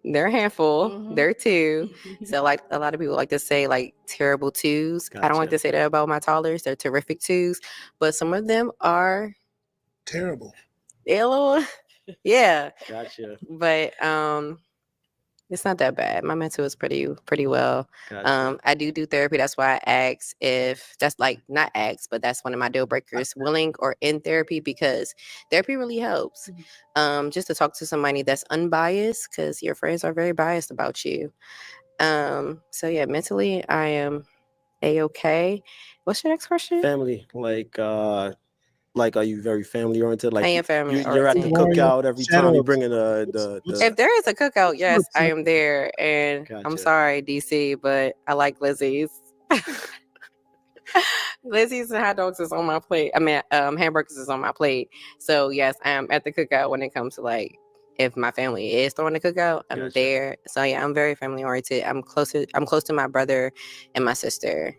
they're a handful. They're 2. So like a lot of people like to say like terrible 2s. I don't like to say that about my tallers. They're terrific 2s, but some of them are terrible. They're a little, yeah. Gotcha. But it's not that bad. My mental is pretty well. Gotcha. I do therapy. That's why I asked if that's like not asked, but that's one of my deal breakers, willing or in therapy, because therapy really helps. Just to talk to somebody that's unbiased, because your friends are very biased about you. So yeah, mentally I am A-okay. What's your next question? Family, like, are you very family oriented? Like, I am family you're at the oriented. cookout every time. You bringing the If there is a cookout, yes, I am there. And I'm sorry, DC, but I like Lizzie's. Lizzie's and hot dogs is on my plate. I mean, hamburgers is on my plate. So yes, I am at the cookout when it comes to like, if my family is throwing the cookout, I'm there. So yeah, I'm very family oriented. I'm close to my brother and my sister.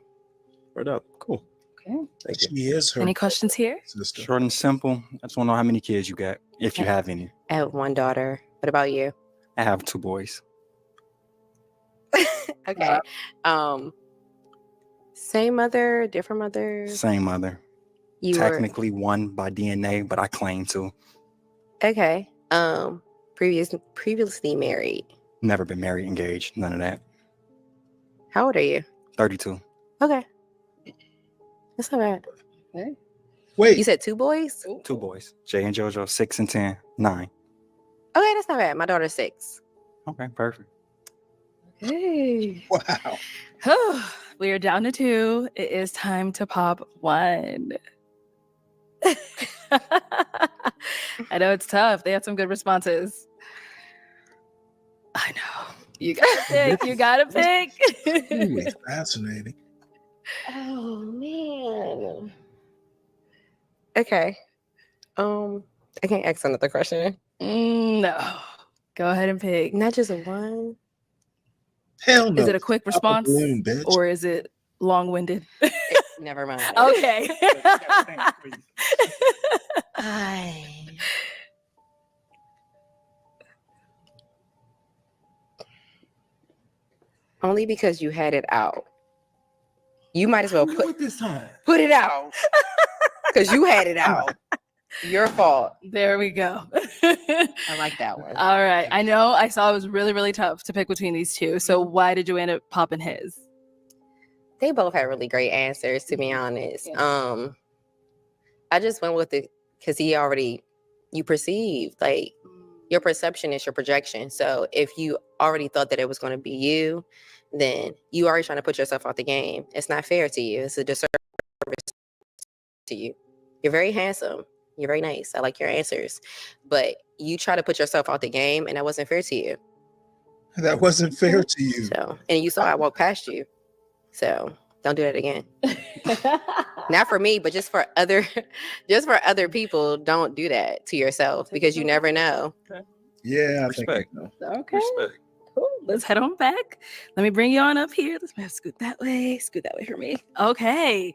Right up, cool. Okay. Thank you. She is her Any questions here? sister. Short and simple. I just want to know how many kids you got, if you have any. I have 1 daughter. What about you? I have 2 boys. Okay. Same mother, different mother? Same mother. You were Technically one by DNA, but I claim to. okay. Previously married. Never been married, engaged, none of that. How old are you? 32. Okay. That's not bad. Okay. Wait. You said 2 boys? 2 boys. Jay and JoJo, 6 and 10, 9. Okay, that's not bad. My daughter's 6. Okay, perfect. Okay. Wow. We are down to 2. It is time to pop 1. I know it's tough. They had some good responses. I know. You gotta pick. You gotta pick. Ooh, fascinating. Oh man. Okay. I can't ask another question. No. Go ahead and pick. Not just 1. Hell no. Is it a quick response balloon, bitch. or is it long-winded? Never mind. Okay. Only because you had it out. You might as well put it out. Because you had it out. Your fault. There we go. I like that one. All right. I know I saw it was really, really tough to pick between these 2. So why did you end up popping his? They both had really great answers, to be honest. I just went with it because you perceived, like, your perception is your projection. So if you already thought that it was going to be you, then you already trying to put yourself out the game. It's not fair to you. It's a disservice to you. You're very handsome. You're very nice. I like your answers. But you try to put yourself out the game, and that wasn't fair to you. That wasn't fair to you. So, and you saw I walked past you. So don't do that again. Not for me, but just for other people. Don't do that to yourself because you never know. Yeah, Respect. Okay. Cool. Let's head on back. Let me bring you on up here. Let's scoot that way. Scoot that way for me. Okay.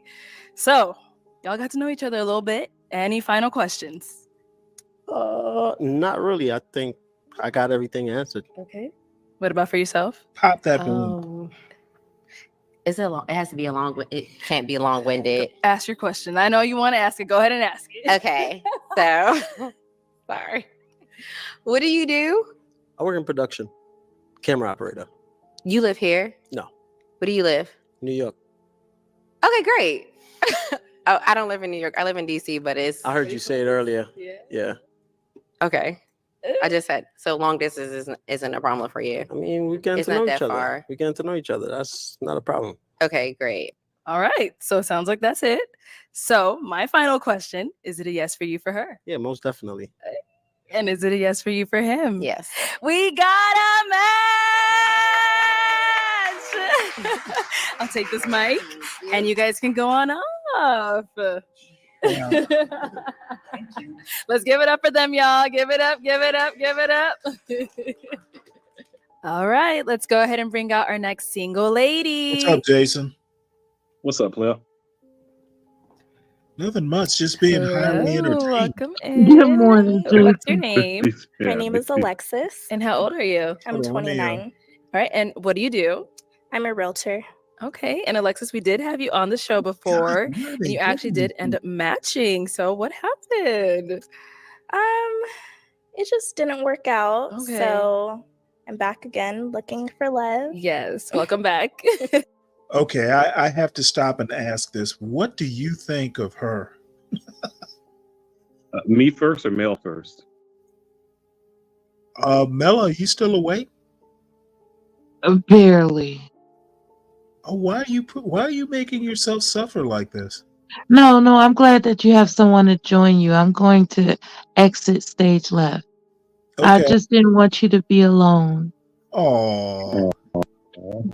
So y'all got to know each other a little bit. Any final questions? Not really. I think I got everything answered. Okay. What about for yourself? Pop that balloon. It has to be it can't be long-winded. Ask your question. I know you want to ask it. Go ahead and ask it. Okay. So sorry. What do you do? I work in production. Camera operator. You live here? No. Where do you live? New York. Okay, great. Oh, I don't live in New York. I live in DC, but it's. I heard you say it earlier. Yeah. Okay. I just said so long distance isn't a problem for you. I mean, we're getting It's to know not each that other. far. We're getting to know each other. That's not a problem. Okay, great. All right. So it sounds like that's it. So my final question, is it a yes for you for her? Yeah, most definitely. And is it a yes for you for him? We got a match! I'll take this mic, and you guys can go on off. Let's give it up for them, y'all. Give it up, give it up, give it up. All right, let's go ahead and bring out our next single lady. What's up, Jason? What's up, player? Nothing much, just being highly entertained. Welcome in. Good morning, What's your Jason. name? My name is Alexis. And how old are you? I'm 29. All right, and what do you do? I'm a realtor. Okay, and Alexis, we did have you on the show before, and you actually did end up matching. So what happened? It just didn't work out. Okay. So I'm back again looking for love. Yes, welcome back. Okay, I have to stop and ask this. What do you think of her? Me first or male first? Mel, are you still awake? Barely. Oh, why are you making yourself suffer like this? No, I'm glad that you have someone to join you. I'm going to exit stage left. I Okay. just didn't want you to be alone. Oh,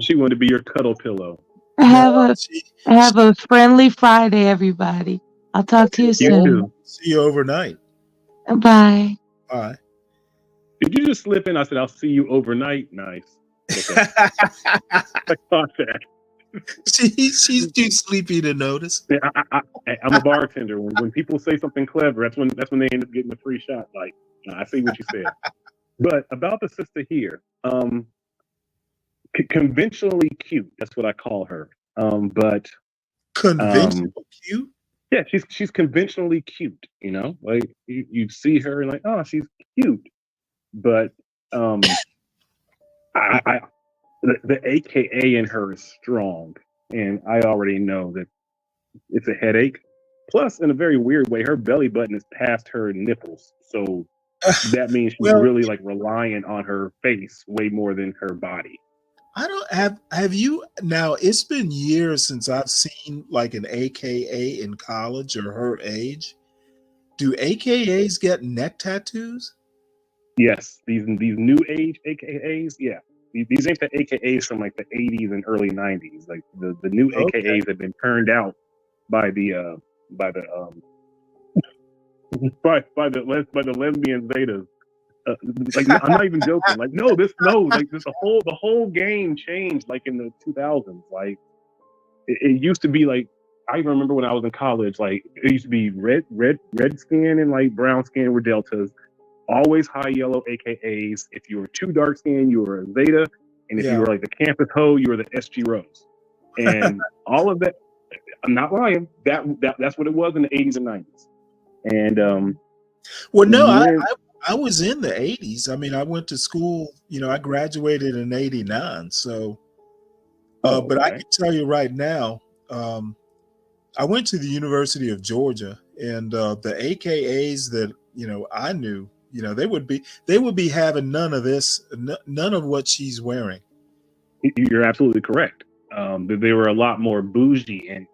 she wanted to be your cuddle pillow. Have a friendly Friday, everybody. I'll talk to you soon. too. See you overnight. Bye. Bye. Did you just slip in? I said, I'll see you overnight. Nice. Okay. I caught that. She's too sleepy to notice. Yeah, I'm a bartender. When people say something clever, that's when they end up getting a free shot. Like, I see what you said. But about the sister here, conventionally cute. That's what I call her. But conventionally cute. Yeah, she's conventionally cute. You know, like you see her and like, oh, she's cute. But the AKA in her is strong, and I already know that it's a headache. Plus, in a very weird way, her belly button is past her nipples, so that means she's really like reliant on her face way more than her body. I don't have you now. It's been years since I've seen like an AKA in college or her age. Do AKAs get neck tattoos? Yes, these new age AKAs, yeah. These ain't the AKAs from like the 80s and early 90s. Like the new AKAs have been turned out by the lesbian Zetas. Like I'm not even joking. Like the whole game changed like in the 2000s. Like it used to be like I even remember when I was in college. Like it used to be red skin and like brown skin were deltas. Always high yellow AKAs. If you were too dark skinned, you were a Zeta. And if you were like the campus hoe, you were the SG Rose. And all of that, I'm not lying. That's what it was in the 80s and 90s. And well, no, I was in the 80s. I mean, I went to school, I graduated in 89. So but I can tell you right now, I went to the University of Georgia, and the AKAs that I knew, they would be having none of this, none of what she's wearing. You're absolutely correct. They were a lot more bougie and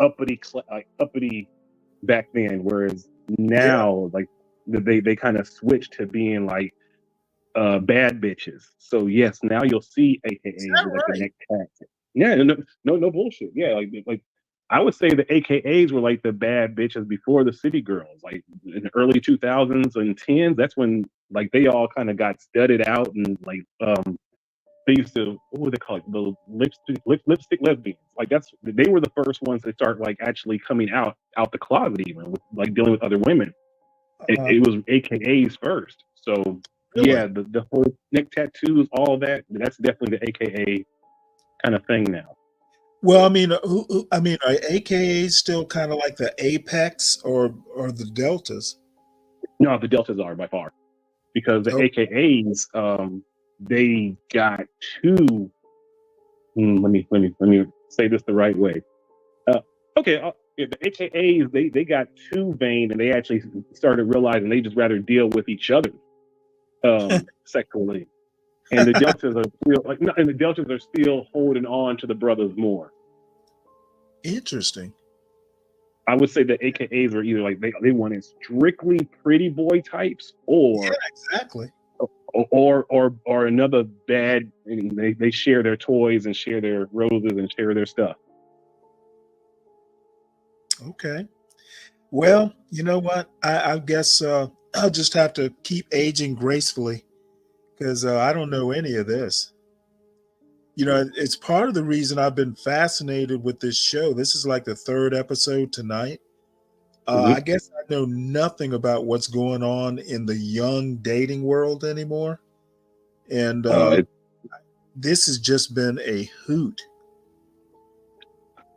uppity back then, whereas now, like they kind of switched to being like bad bitches. So yes, now you'll see AKAs with like the neck tat. Yeah, no bullshit. Yeah, like I would say the AKAs were like the bad bitches before the city girls. Like in the early 2000s and 10s, that's when like they all kind of got studded out and like they used to, what would they call it? The lipstick lesbians. Like they were the first ones to start like actually coming out the closet, even with like dealing with other women. It was AKAs first. So yeah, the whole neck tattoos, all that, that's definitely the AKA kind of thing now. Well, I mean, are AKAs still kind of like the apex or the deltas? No, the deltas are by far, because the AKAs, they got two. Let me say this the right way. The AKAs they got too vain, and they actually started realizing they just rather deal with each other sexually. And the deltas are still holding on to the brothers more. Interesting. I would say the AKAs were either like they wanted strictly pretty boy types, or exactly, or another bad. They share their toys and share their roses and share their stuff. Okay. Well, you know what? I guess I'll just have to keep aging gracefully because I don't know any of this. You know, it's part of the reason I've been fascinated with this show. This is like the third episode tonight. I guess I know nothing about what's going on in the young dating world anymore. And this has just been a hoot.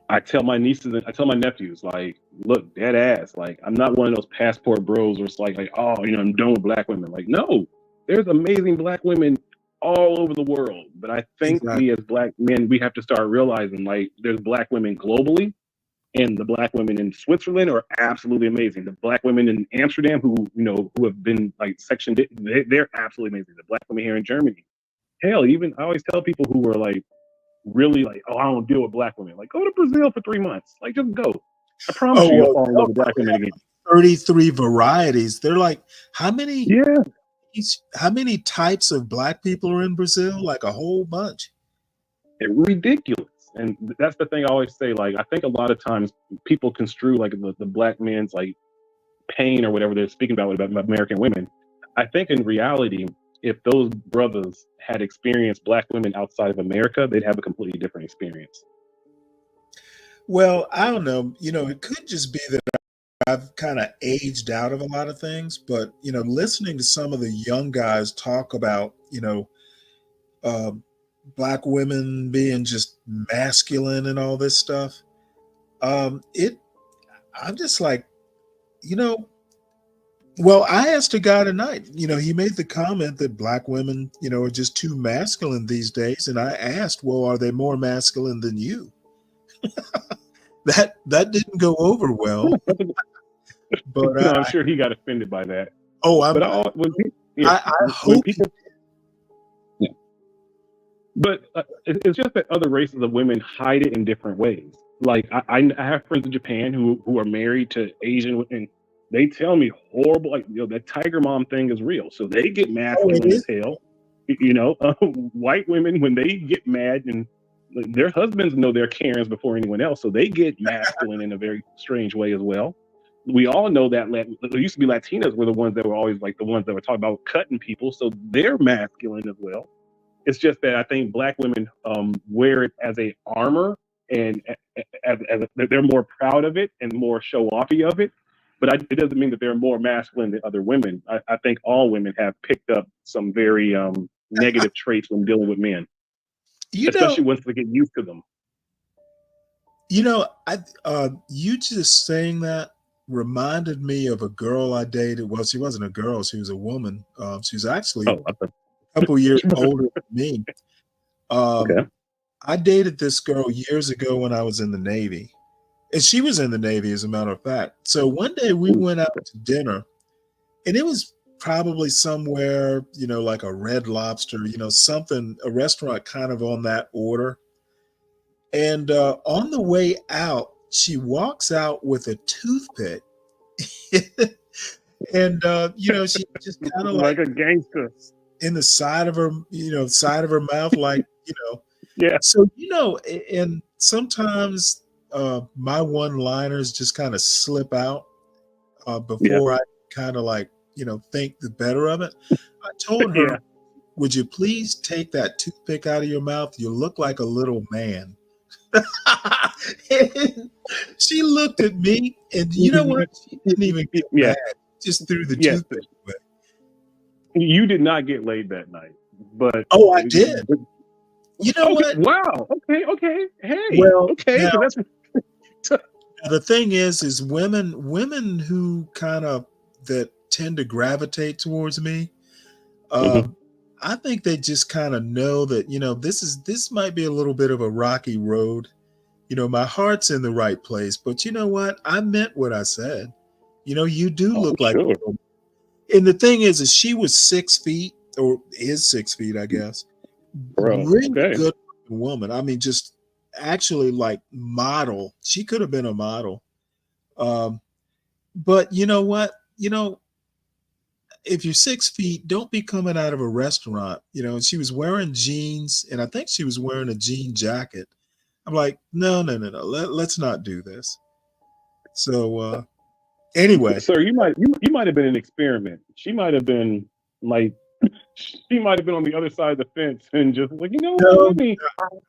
I tell my nieces and I tell my nephews, like, look, dead ass. Like, I'm not one of those passport bros where it's like, oh, I'm done with black women. Like, no, there's amazing black women all over the world. But I think we as black men, we have to start realizing, like, there's black women globally, and the black women in Switzerland are absolutely amazing. The black women in Amsterdam who have been like sectioned, they're absolutely amazing. The black women here in Germany. Hell, even I always tell people who are like, really like, oh, I don't deal with black women. Like, go to Brazil for 3 months. Like, just go. I promise you'll fall in love with black women again. 33 varieties. They're like, how many? Yeah. How many types of black people are in Brazil? Like a whole bunch. It's ridiculous. And that's the thing I always say. Like, I think a lot of times people construe like the black man's like pain or whatever they're speaking about American women. I think in reality, if those brothers had experienced black women outside of America, they'd have a completely different experience. Well, I don't know. It could just be that I've kind of aged out of a lot of things, but listening to some of the young guys talk about, black women being just masculine and all this stuff, I'm just like, well, I asked a guy tonight, he made the comment that black women, are just too masculine these days. And I asked, well, are they more masculine than you? That didn't go over well. But I'm sure he got offended by that. Oh, I hope people. Yeah. But it's just that other races of women hide it in different ways. Like I have friends in Japan who are married to Asian, and they tell me horrible, like, that tiger mom thing is real. So they get masculine as hell. White women, when they get mad, and their husbands know they're Karens before anyone else, so they get masculine in a very strange way as well. We all know that there used to be Latinas were the ones that were always like the ones that were talking about cutting people, so they're masculine as well. It's just that I think black women wear it as a armor, and as they're more proud of it and more show-offy of it. But it doesn't mean that they're more masculine than other women. I think all women have picked up some very negative traits when dealing with men, especially once they get used to them. You just saying that reminded me of a girl I dated. Well, she wasn't a girl; she was a woman. She was actually a couple years older than me. I dated this girl years ago when I was in the Navy. And she was in the Navy, as a matter of fact. So one day we went out to dinner, and it was probably somewhere, like a Red Lobster, something, a restaurant kind of on that order. And on the way out, she walks out with a toothpick. And, she just kind of like a gangster in the side of her, side of her mouth, like, Yeah. So, and sometimes my one-liners just kind of slip out before I kind of like, think the better of it. I told her, would you please take that toothpick out of your mouth? You look like a little man. And she looked at me, and you know what? She didn't even get mad. Just threw the toothpick away. You did not get laid that night, but I did. You know what? Wow. Okay. Hey. Well, okay. Now, So that's the thing is women who kind of that tend to gravitate towards me. I think they just kind of know that this might be a little bit of a rocky road. My heart's in the right place, but you know what? I meant what I said. You do look like. Sure. And the thing is she was 6 feet, or is 6 feet, I guess. Really good woman. I mean, just actually like model. She could have been a model. But you know what? if you're 6 feet, don't be coming out of a restaurant, you know. And she was wearing jeans, and I think she was wearing a jean jacket. I'm like, no, no, no, no. Let's not do this. So anyway, Sir, you might have been an experiment. She might have been like, she might have been on the other side of the fence and just like, you know what? no, Let me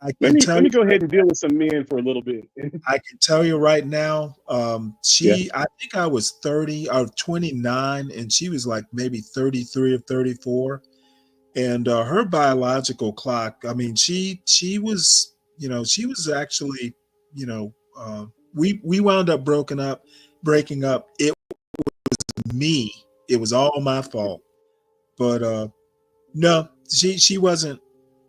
I let can me tell let me you, go ahead and deal with some men for a little bit. I can tell you right now, Yeah. I think I was 30 or 29, and she was like maybe 33 or 34. And her biological clock, I mean, she was, you know, she was actually, you know, we wound up breaking up. It was me. It was all my fault. But no, she wasn't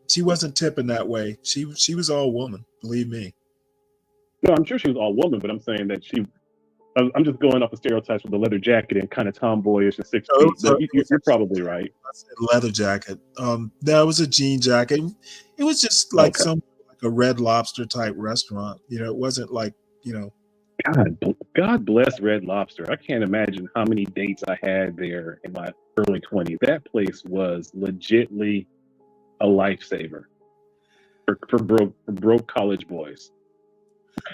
tipping that way. She was all woman, believe me. No, I'm sure she was all woman, but I'm saying that I'm just going off the stereotypes with the leather jacket and kind of tomboyish and 6 feet. So But you're probably right. leather jacket. That was a jean jacket. It was just like Okay. like a Red Lobster type restaurant. You know, it wasn't like, you know. God bless Red Lobster. I can't imagine how many dates I had there in my early 20s. That place was legitly a lifesaver for broke college boys.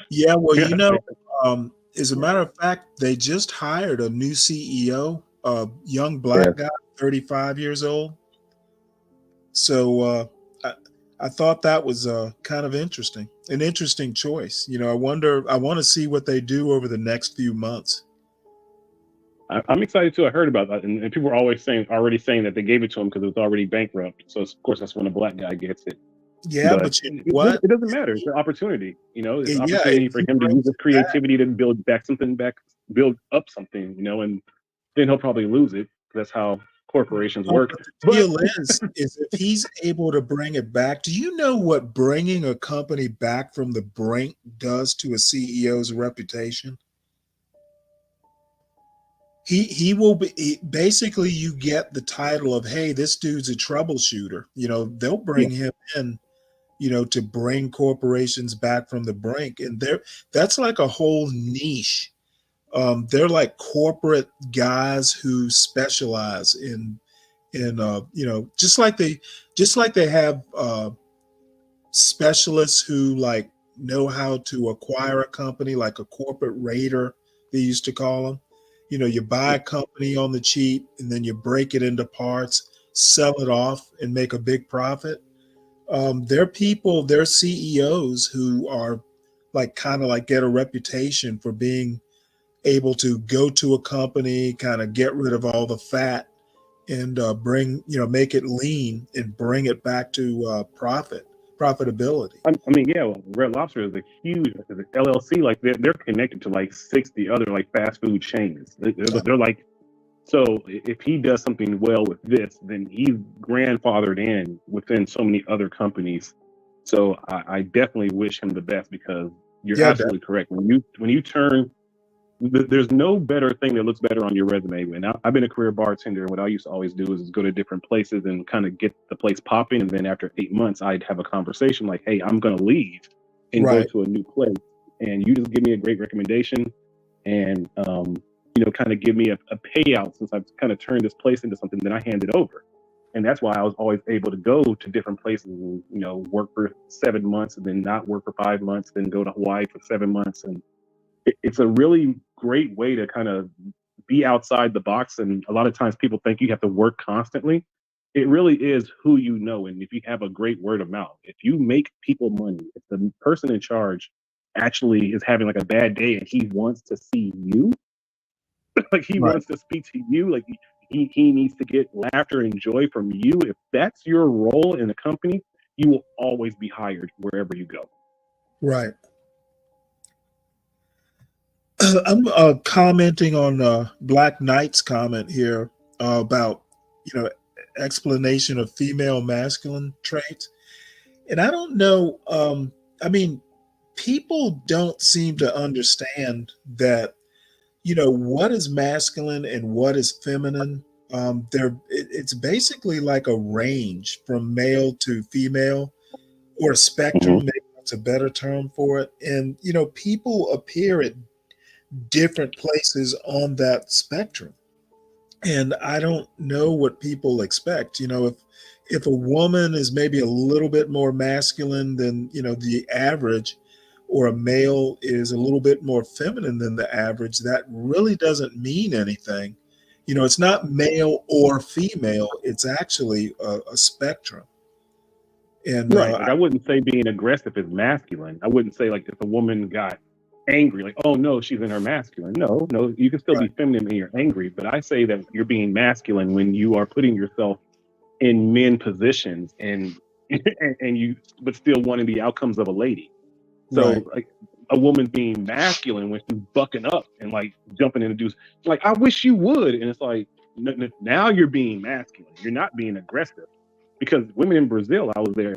Yeah, well, you Yeah. know, as a matter of fact, they just hired a new CEO, a young black guy, 35 years old. So I thought that was kind of interesting, an interesting choice. You know, I want to see what they do over the next few months. I'm excited too. I heard about that, and people were already saying that they gave it to him because it was already bankrupt. So of course that's when a black guy gets it. Yeah, But but you know what? it doesn't matter. It's an opportunity. You know, it's an Yeah, opportunity if for he him to use brings his it back, creativity to build up something. You know, and then he'll probably lose it. That's how corporations well, work. but the But deal is if he's able to bring it back, do you know what bringing a company back from the brink does to a CEO's reputation? He will be basically, you get the title of, hey, this dude's a troubleshooter. You know, they'll yeah, bring him in, you know, to bring corporations back from the brink, and that's like a whole niche. They're like corporate guys who specialize in you know, just like they have specialists who like know how to acquire a company, like a corporate raider, they used to call them. You know, you buy a company on the cheap and then you break it into parts, sell it off, and make a big profit. They're CEOs who are like kind of like get a reputation for being able to go to a company, kind of get rid of all the fat and bring, you know, make it lean and bring it back to profitability. I mean, yeah. Well, Red Lobster is a huge it's an LLC. Like they're connected to like 60 other like fast food chains. They're like, so if he does something well with this, then he's grandfathered in within so many other companies. So I definitely wish him the best because you're Yeah, absolutely correct. When you turn, there's no better thing that looks better on your resume. And I've been a career bartender. What I used to always do is go to different places and kind of get the place popping. And then after 8 months, I'd have a conversation like, "Hey, I'm going to leave and go right. to a new place. And you just give me a great recommendation, and you know, kind of give me a payout since I've kind of turned this place into something. Then I hand it over." And that's why I was always able to go to different places and, you know, work for 7 months and then not work for 5 months, then go to Hawaii for 7 months. And it's a really great way to kind of be outside the box. And a lot of times people think you have to work constantly. It really is who you know. And if you have a great word of mouth, if you make people money, if the person in charge actually is having like a bad day and he wants to see you, like he Right. wants to speak to you, like he needs to get laughter and joy from you. If that's your role in a company, you will always be hired wherever you go. Right. I'm commenting on Black Knight's comment here about, you know, explanation of female masculine traits. And I don't know. I mean, people don't seem to understand that, you know, what is masculine and what is feminine. It's basically like a range from male to female, or a spectrum. Mhm. Maybe that's a better term for it. And you know, people appear at different places on that spectrum. And I don't know what people expect. If a woman is maybe a little bit more masculine than, the average, or a male is a little bit more feminine than the average, that really doesn't mean anything. It's not male or female. It's actually a spectrum. And Right. Like I wouldn't say being aggressive is masculine. I wouldn't say like if a woman got angry, like, oh no, she's in her masculine. No, no, you can still be feminine when you're angry. But I say that you're being masculine when you are putting yourself in men positions and and you but still wanting the outcomes of a lady. So Right. like a woman being masculine when she's bucking up and like jumping in and do like I wish you would, and it's like now you're being masculine. You're not being aggressive. Because women in Brazil, I was there.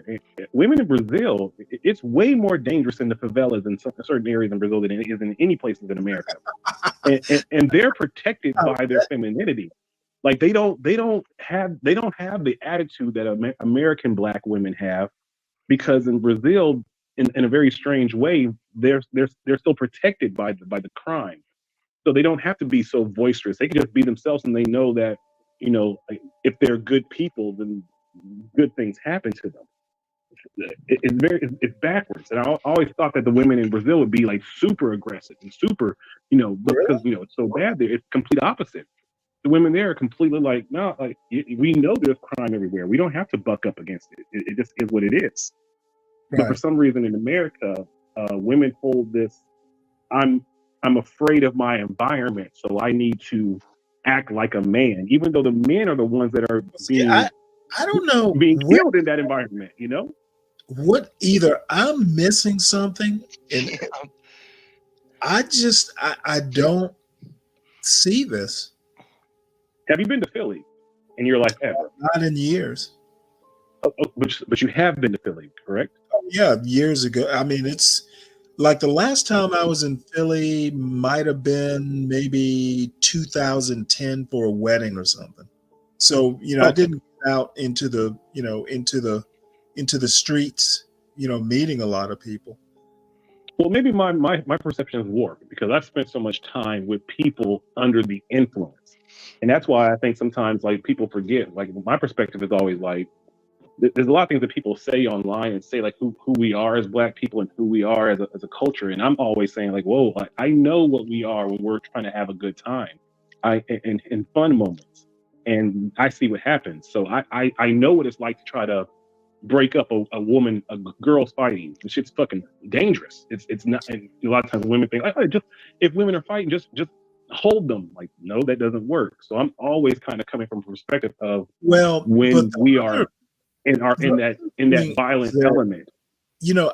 Women in Brazil, it's way more dangerous in the favelas in certain areas in Brazil than it is in any places in America, and they're protected by their femininity. Like they don't have the attitude that American Black women have, because in Brazil, in a very strange way, they're still protected by the crime, so they don't have to be so boisterous. They can just be themselves, and they know that like, if they're good people, then good things happen to them. It's backwards, and I always thought that the women in Brazil would be like super aggressive and super, because it's so bad there. It's complete opposite. The women there are completely like, no, like we know there's crime everywhere. We don't have to buck up against it. It just is what it is. But for some reason in America, women hold this. I'm afraid of my environment, so I need to act like a man, even though the men are the ones that are being. I don't know being killed in that environment, what either I'm missing something, and I don't see this. Have you been to Philly in your life ever? Not in years. But you have been to Philly, correct? Oh, yeah, years ago. I mean, it's like the last time I was in Philly might have been maybe 2010 for a wedding or something. So, I didn't get out into the streets, meeting a lot of people. Well, maybe my perception is warped because I've spent so much time with people under the influence. And that's why I think sometimes like people forget, like my perspective is always like, there's a lot of things that people say online and say like who we are as Black people and who we are as a culture. And I'm always saying like, whoa, I know what we are when we're trying to have a good time, in fun moments. And I see what happens. So I know what it's like to try to break up a girls fighting. The shit's fucking dangerous. It's not. And a lot of times women think, oh, just if women are fighting, just hold them. Like, no, that doesn't work. So I'm always kind of coming from a perspective of when we are in that violent element.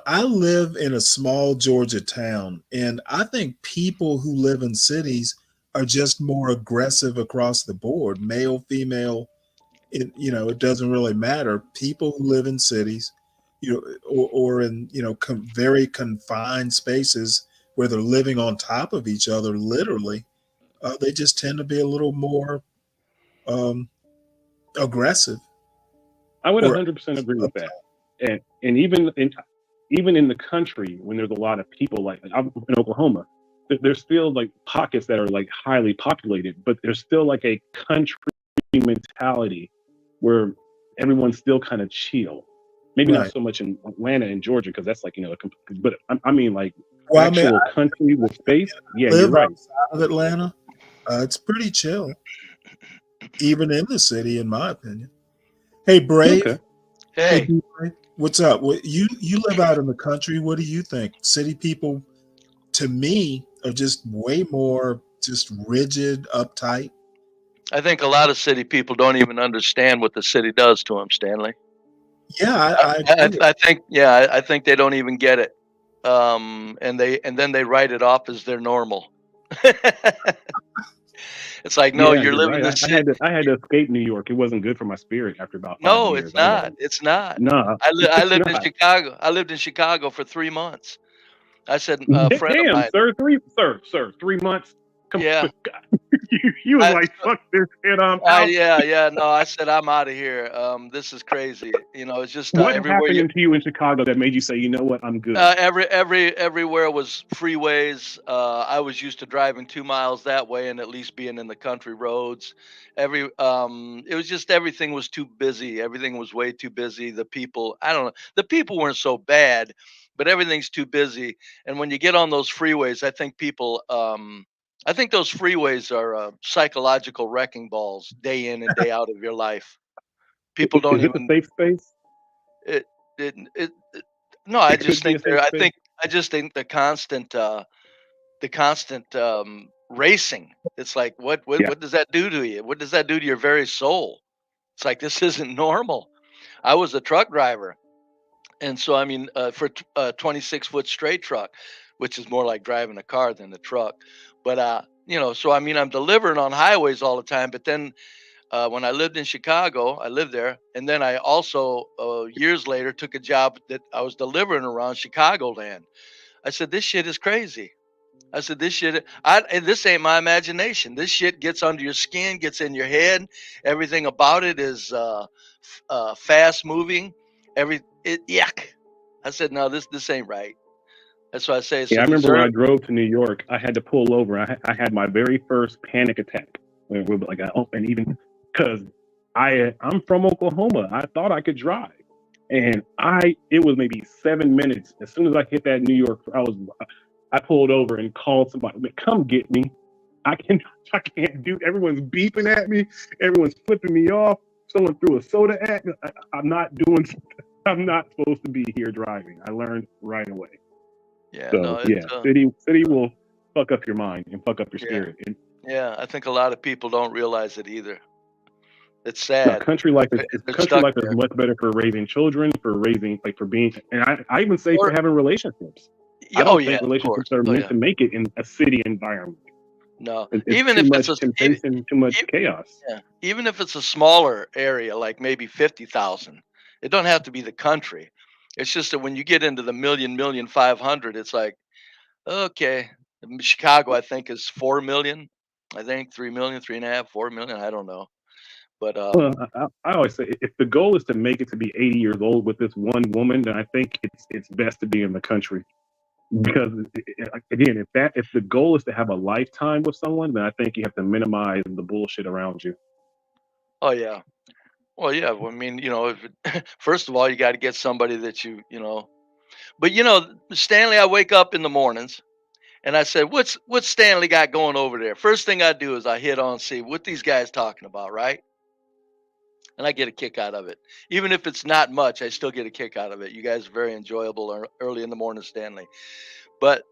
I live in a small Georgia town, and I think people who live in cities are just more aggressive across the board, male, female. It doesn't really matter. People who live in cities, or in very confined spaces where they're living on top of each other, literally, they just tend to be a little more aggressive. I would 100% agree with that. And even in the country, when there's a lot of people, like I'm in Oklahoma, there's still like pockets that are like highly populated, but there's still like a country mentality where everyone's still kind of chill. Maybe not so much in Atlanta and Georgia, because that's like, but I mean like actual country with space. Yeah, you're right. Outside of Atlanta, it's pretty chill, even in the city, in my opinion. Hey, Brave. Okay. Hey. What's up? You live out in the country. What do you think? City people, to me, are just way more just rigid, uptight. I think a lot of city people don't even understand what the city does to them, Stanley. Yeah, I think they don't even get it, and then they write it off as their normal. It's like, no, you're living right. the city. I had to escape New York. It wasn't good for my spirit after about 5 No, years. it's not. It's not. No, I lived in Chicago. I lived in Chicago for 3 months. I said, a friend of damn, mine. sir, 3 months. Yeah. You was I- like, fuck this shit, I'm out. yeah. No, I said I'm out of here. This is crazy. It's just What everywhere happened to you in Chicago that made you say, you know what, I'm good? everywhere was freeways. I was used to driving 2 miles that way and at least being in the country roads. It was just everything was too busy. Everything was way too busy. The people, I don't know, the people weren't so bad, but everything's too busy. And when you get on those freeways, I think I think those freeways are psychological wrecking balls day in and day out of your life. People don't Is it a even safe space? it no, I It could just be a think safe space. I just think the constant racing. It's like Yeah. what does that do to you? What does that do to your very soul? It's like this isn't normal. I was a truck driver, and so I mean, for a 26-foot straight truck, which is more like driving a car than a truck. But so I mean, I'm delivering on highways all the time. But then when I lived in Chicago, I lived there, and then I also years later took a job that I was delivering around Chicagoland. I said, this shit is crazy. I said, this ain't my imagination. This shit gets under your skin, gets in your head. Everything about it is fast moving. Yuck. I said, no, this ain't right. That's why I say it's Yeah, a I remember when I deserve. drove to New York, I had to pull over. I had my very first panic attack. And even because I'm from Oklahoma, I thought I could drive, and it was maybe 7 minutes. As soon as I hit that New York, I pulled over and called somebody. Come get me. I can't do. Everyone's beeping at me. Everyone's flipping me off. Someone threw a soda at me. I'm not doing. I'm not supposed to be here driving. I learned right away. Yeah, So no, yeah, city will fuck up your mind and fuck up your spirit. And yeah. I think a lot of people don't realize it either. It's a sad. country life is They're country stuck life is there. much better for raising children, for being, and I even say for having relationships. I don't think Of relationships course. are meant to make it in a city environment. No, It's even too if much it's temptation, too much chaos. yeah, even if it's a smaller area, like maybe 50,000, it don't have to be the country. It's just that when you get into the million 500, it's like, okay, Chicago, I think is 4 million. I think 3 million, 3.5, 4 million. I don't know, but Well, I always say if the goal is to make it to be 80 years old with this one woman, then I think it's best to be in the country. Because again, if the goal is to have a lifetime with someone, then I think you have to minimize the bullshit around you. oh yeah. Well, yeah. I mean, first of all, you got to get somebody that But Stanley, I wake up in the mornings and I said, what's Stanley got going over there? First thing I do is I hit on see what these guys talking about, right? And I get a kick out of it. Even if it's not much, I still get a kick out of it. You guys are very enjoyable early in the morning, Stanley. But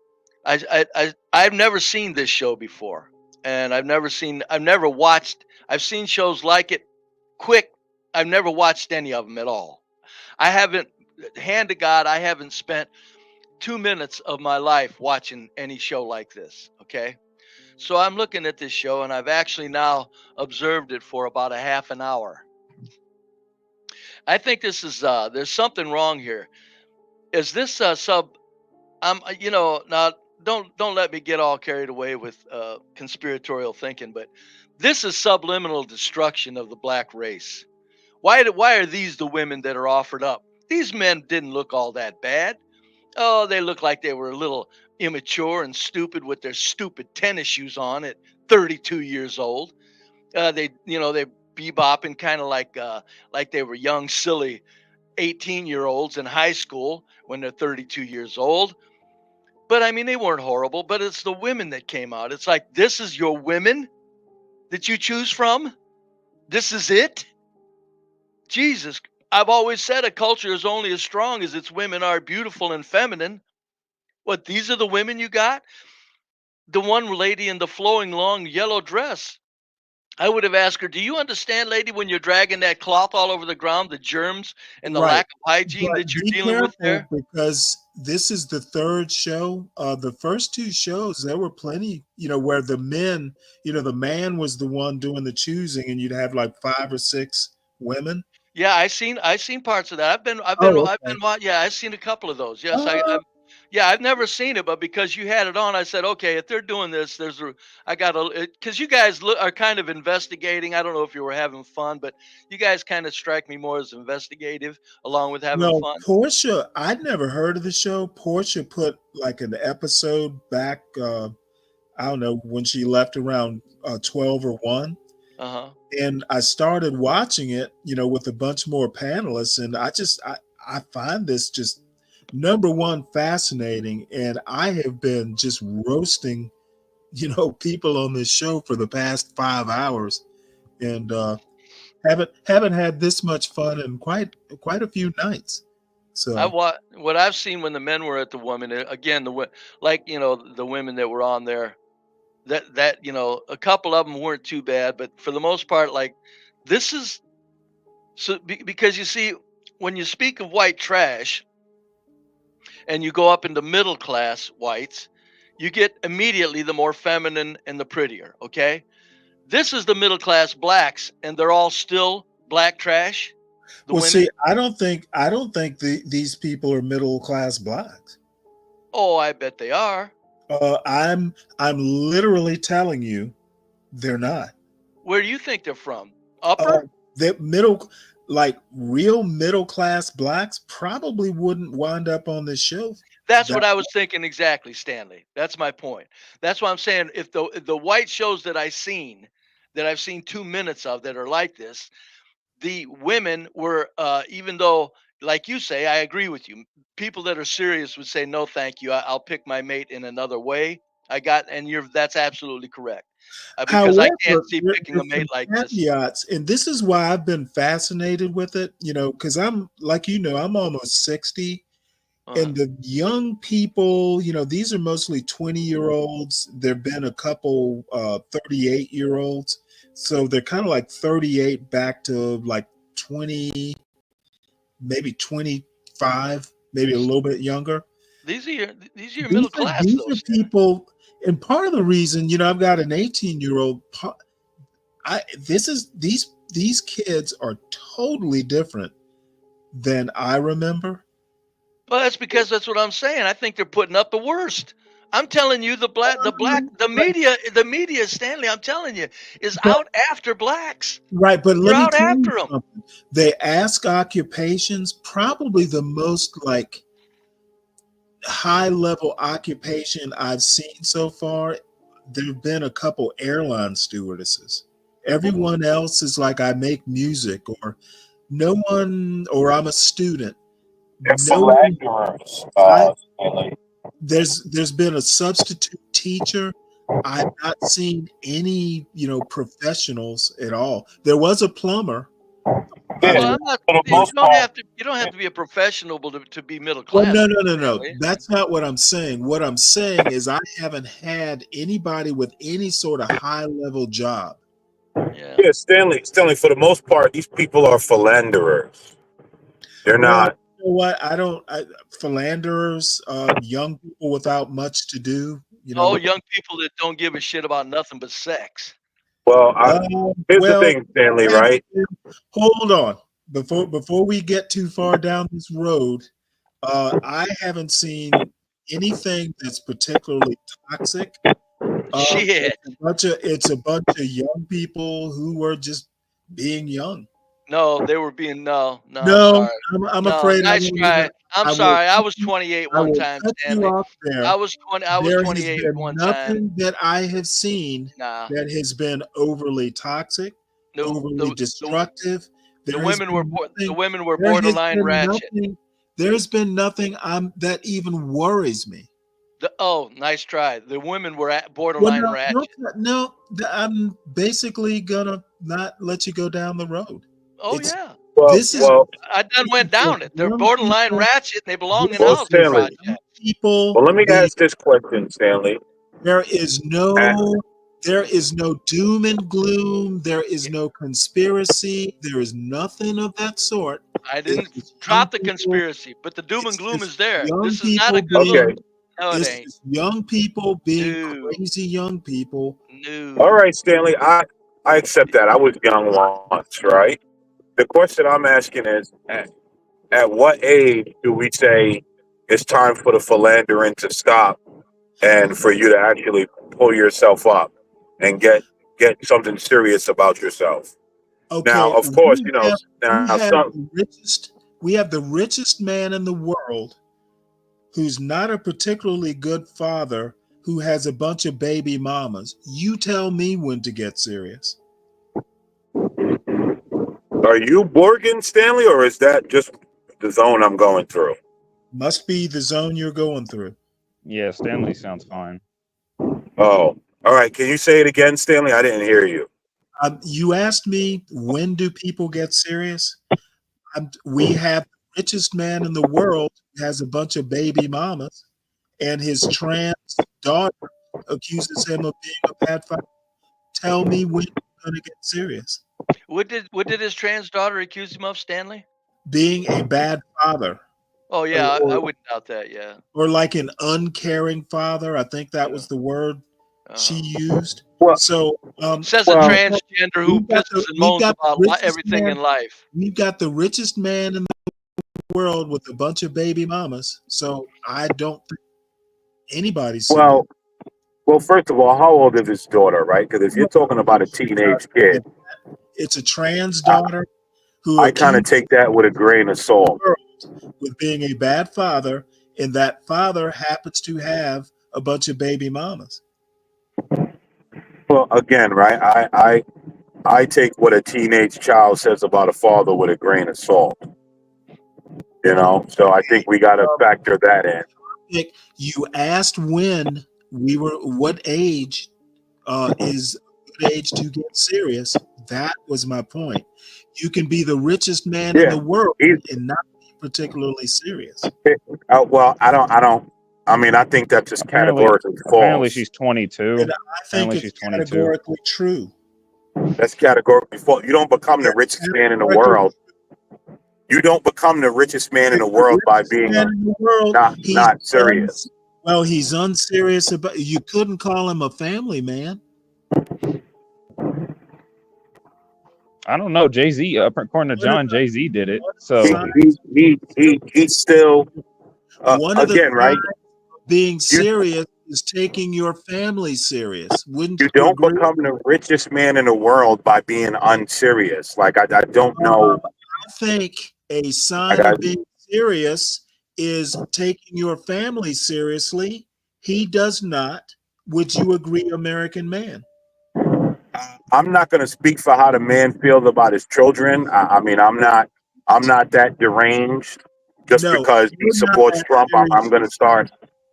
I've never seen this show before, and I've never watched. I've seen shows like it, quick. I've never watched any of them at all. I haven't, hand to God, I haven't spent 2 minutes of my life watching any show like this. Okay. So I'm looking at this show and I've actually now observed it for about a half an hour. I think this is, there's something wrong here. Is this now don't let me get all carried away with conspiratorial thinking, but this is subliminal destruction of the black race. Why are these the women that are offered up? These men didn't look all that bad. Oh, they looked like they were a little immature and stupid with their stupid tennis shoes on at 32 years old. They bebopping kind of like they were young, silly 18-year-olds in high school when they're 32 years old. But I mean, they weren't horrible, but it's the women that came out. It's like, this is your women that you choose from? This is it? Jesus, I've always said a culture is only as strong as its women are beautiful and feminine. What, these are the women you got? The one lady in the flowing long yellow dress. I would have asked her, do you understand, lady, when you're dragging that cloth all over the ground, the germs and the Right. lack of hygiene But that you're be dealing with there? careful because this is the third show. The first two shows, there were plenty, where the men, the man was the one doing the choosing, and you'd have like 5 or 6 women. Yeah, I've seen parts of that. I've been Oh, okay. I've seen a couple of those. Yes, Uh, Yeah, I've never seen it, but because you had it on, I said, okay, if they're doing this, I got to, because you guys are kind of investigating. I don't know if you were having fun, but you guys kind of strike me more as investigative along with having Well, fun. Portia, I'd never heard of the show. Portia put like an episode back, I don't know, when she left around 12 or 1. Uh-huh. And I started watching it, with a bunch more panelists. And I find this just number one fascinating. And I have been just roasting, people on this show for the past 5 hours. And haven't had this much fun in quite a few nights. So What I've seen when the men were at the women, again, the women that were on there, that a couple of them weren't too bad, but for the most part, like, this is so because you see, when you speak of white trash and you go up into middle class whites, you get immediately the more feminine and the prettier. Okay, this is the middle class blacks, and they're all still black trash. well, see, I don't think these people are middle class blacks. Oh, I bet they are. I'm literally telling you, they're not. Where do you think they're from? Upper? The middle, like real middle class blacks, probably wouldn't wind up on this show. That's what I was thinking exactly, Stanley. That's my point. That's why I'm saying, if the white shows that I've seen 2 minutes of that are like this, the women were, even though, like you say, I agree with you. People that are serious would say, no, thank you. I'll pick my mate in another way. That's absolutely correct. Because I can't see picking a mate like this. Caveats, and this is why I've been fascinated with it, because I'm I'm almost 60. And the young people, these are mostly 20-year-olds. There've been a couple 38-year-olds. So they're kind of like 38 back to like 20, maybe 25, maybe a little bit younger. These are your middle class. These are people, and part of the reason, I've got an 18-year-old. These kids are totally different than I remember. Well, that's because that's what I'm saying. I think they're putting up the worst. I'm telling you, the media, Stanley, I'm telling you, is out after blacks. Right, but They're let me out tell you after them. something. They ask occupations, probably the most like high level occupation I've seen so far. There have been a couple airline stewardesses. Everyone else is like, I make music, or no one, or I'm a student. There's been a substitute teacher. I've not seen any, professionals at all. There was a plumber. Well, you don't have to be a professional to be middle class. Well, no. That's not what I'm saying. What I'm saying is I haven't had anybody with any sort of high level job. Yeah, Stanley. For the most part, these people are philanderers. They're not. You know what? Philanderers, young people without much to do. Young people that don't give a shit about nothing but sex. Well, here's the thing, Stanley, right? Hold on. Before we get too far down this road, I haven't seen anything that's particularly toxic. Shit. It's a bunch of young people who were just being young. No, they were being no. I'm afraid. Nice try. I'm sorry. I was 28 one time, Stanley. I was 28 one time. Nothing that I have seen that has been overly toxic, overly destructive. The women were borderline ratchet. There's been nothing that even worries me. Nice try. The women were at borderline ratchet. No, I'm basically gonna not let you go down the road. Yeah. I done went down it. They're borderline ratchet. And they belong in housing Stanley, projects. People. Well, let me ask this question, Stanley. There is no doom and gloom. There is no conspiracy. There is nothing of that sort. I didn't drop the conspiracy, but the doom and gloom is there. This is not a good look. No, it ain't. Young people being crazy young people. No. All right, Stanley, I accept that. I was young once, right? The question I'm asking is, at what age do we say it's time for the philandering to stop and for you to actually pull yourself up and get something serious about yourself. Okay, Now, of course, we have some the richest man in the world who's not a particularly good father, who has a bunch of baby mamas. You tell me when to get serious. Are you Morgan Stanley, or is that just the zone I'm going through? Must be the zone you're going through. Yeah, Stanley sounds fine. Oh, all right. Can you say it again, Stanley? I didn't hear you. You asked me, when do people get serious? We have the richest man in the world who has a bunch of baby mamas, and his trans daughter accuses him of being a bad father. Tell me when you're going to get serious. What did his trans daughter accuse him of, Stanley? Being a bad father. Oh yeah, I wouldn't doubt that. Yeah. Or like an uncaring father. I think that was the word she used. So says a transgender who pisses and moans about everything in life. We've got the richest man in the world with a bunch of baby mamas. So I don't think anybody's Well, first of all, how old is his daughter, right? Because if you're talking about a teenage kid, it's a trans daughter who I kind of take that with a grain of salt. With being a bad father, and that father happens to have a bunch of baby mamas. Well, again, right? I take what a teenage child says about a father with a grain of salt. You know, so I think we got to factor that in. You asked when what age is a good age to get serious. That was my point. You can be the richest man in the world and not be particularly serious. Well, I mean, I think that's just categorically false. Apparently she's 22. And I think it's categorically true. That's categorically false. You don't become the richest man in the world. You don't become the richest man in the world by being not serious. Well, he's unserious about. You couldn't call him a family man. I don't know. Jay-Z, according to John, Jay-Z did it. So he's still one of again, right? Being serious is taking your family serious. Wouldn't you don't become the richest man in the world by being unserious? Like I don't know. I think a sign of being serious is taking your family seriously. He does not. Would you agree, American man? I'm not going to speak for how the man feels about his children. I mean, I'm not that deranged. Just because he supports Trump, I'm going to start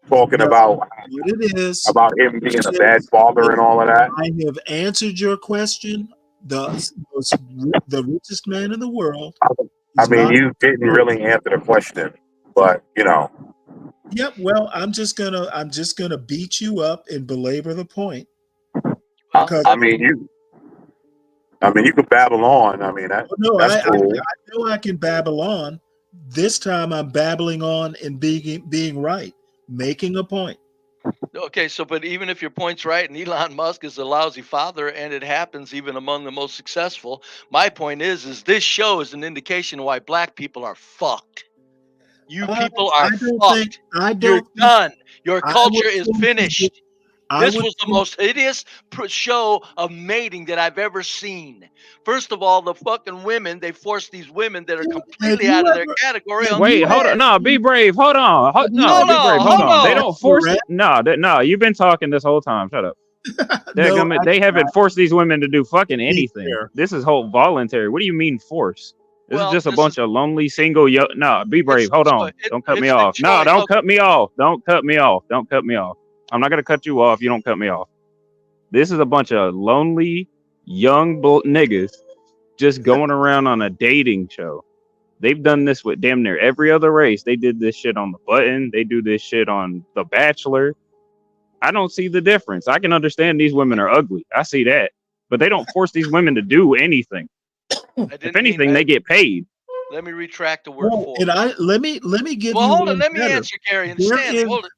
talking about him being a bad father and all of that. I have answered your question. The richest man in the world. I mean, you didn't really answer the question, but you know. Yep. Well, I'm just gonna beat you up and belabor the point. I mean, you could babble on. I mean, that's cool. I know I can babble on. This time I'm babbling on and being right, making a point. Okay, so but even if your point's right and Elon Musk is a lousy father and it happens even among the most successful, my point is this show is an indication of why black people are fucked. You people are fucked. You're done. Your culture is finished. This was the most hideous show of mating that I've ever seen. First of all, the fucking women, they force these women that are completely out of their category. Wait, hold on. No, be brave. Hold on. Hold on. They don't force it. No, you've been talking this whole time. Shut up. They haven't forced these women to do fucking anything. This is whole voluntary. What do you mean force? This is just a bunch of lonely single. No, be brave. Hold on. Don't cut me off. No, don't cut me off. Don't cut me off. Don't cut me off. I'm not going to cut you off. You don't cut me off. This is a bunch of lonely, young niggas just going around on a dating show. They've done this with damn near every other race. They did this shit on The Button. They do this shit on The Bachelor. I don't see the difference. I can understand these women are ugly. I see that. But they don't force these women to do anything. If anything, they get paid. Let me retract the word force. And let me give you. Well, hold on. Let me answer, Gary. And Stanley, hold it.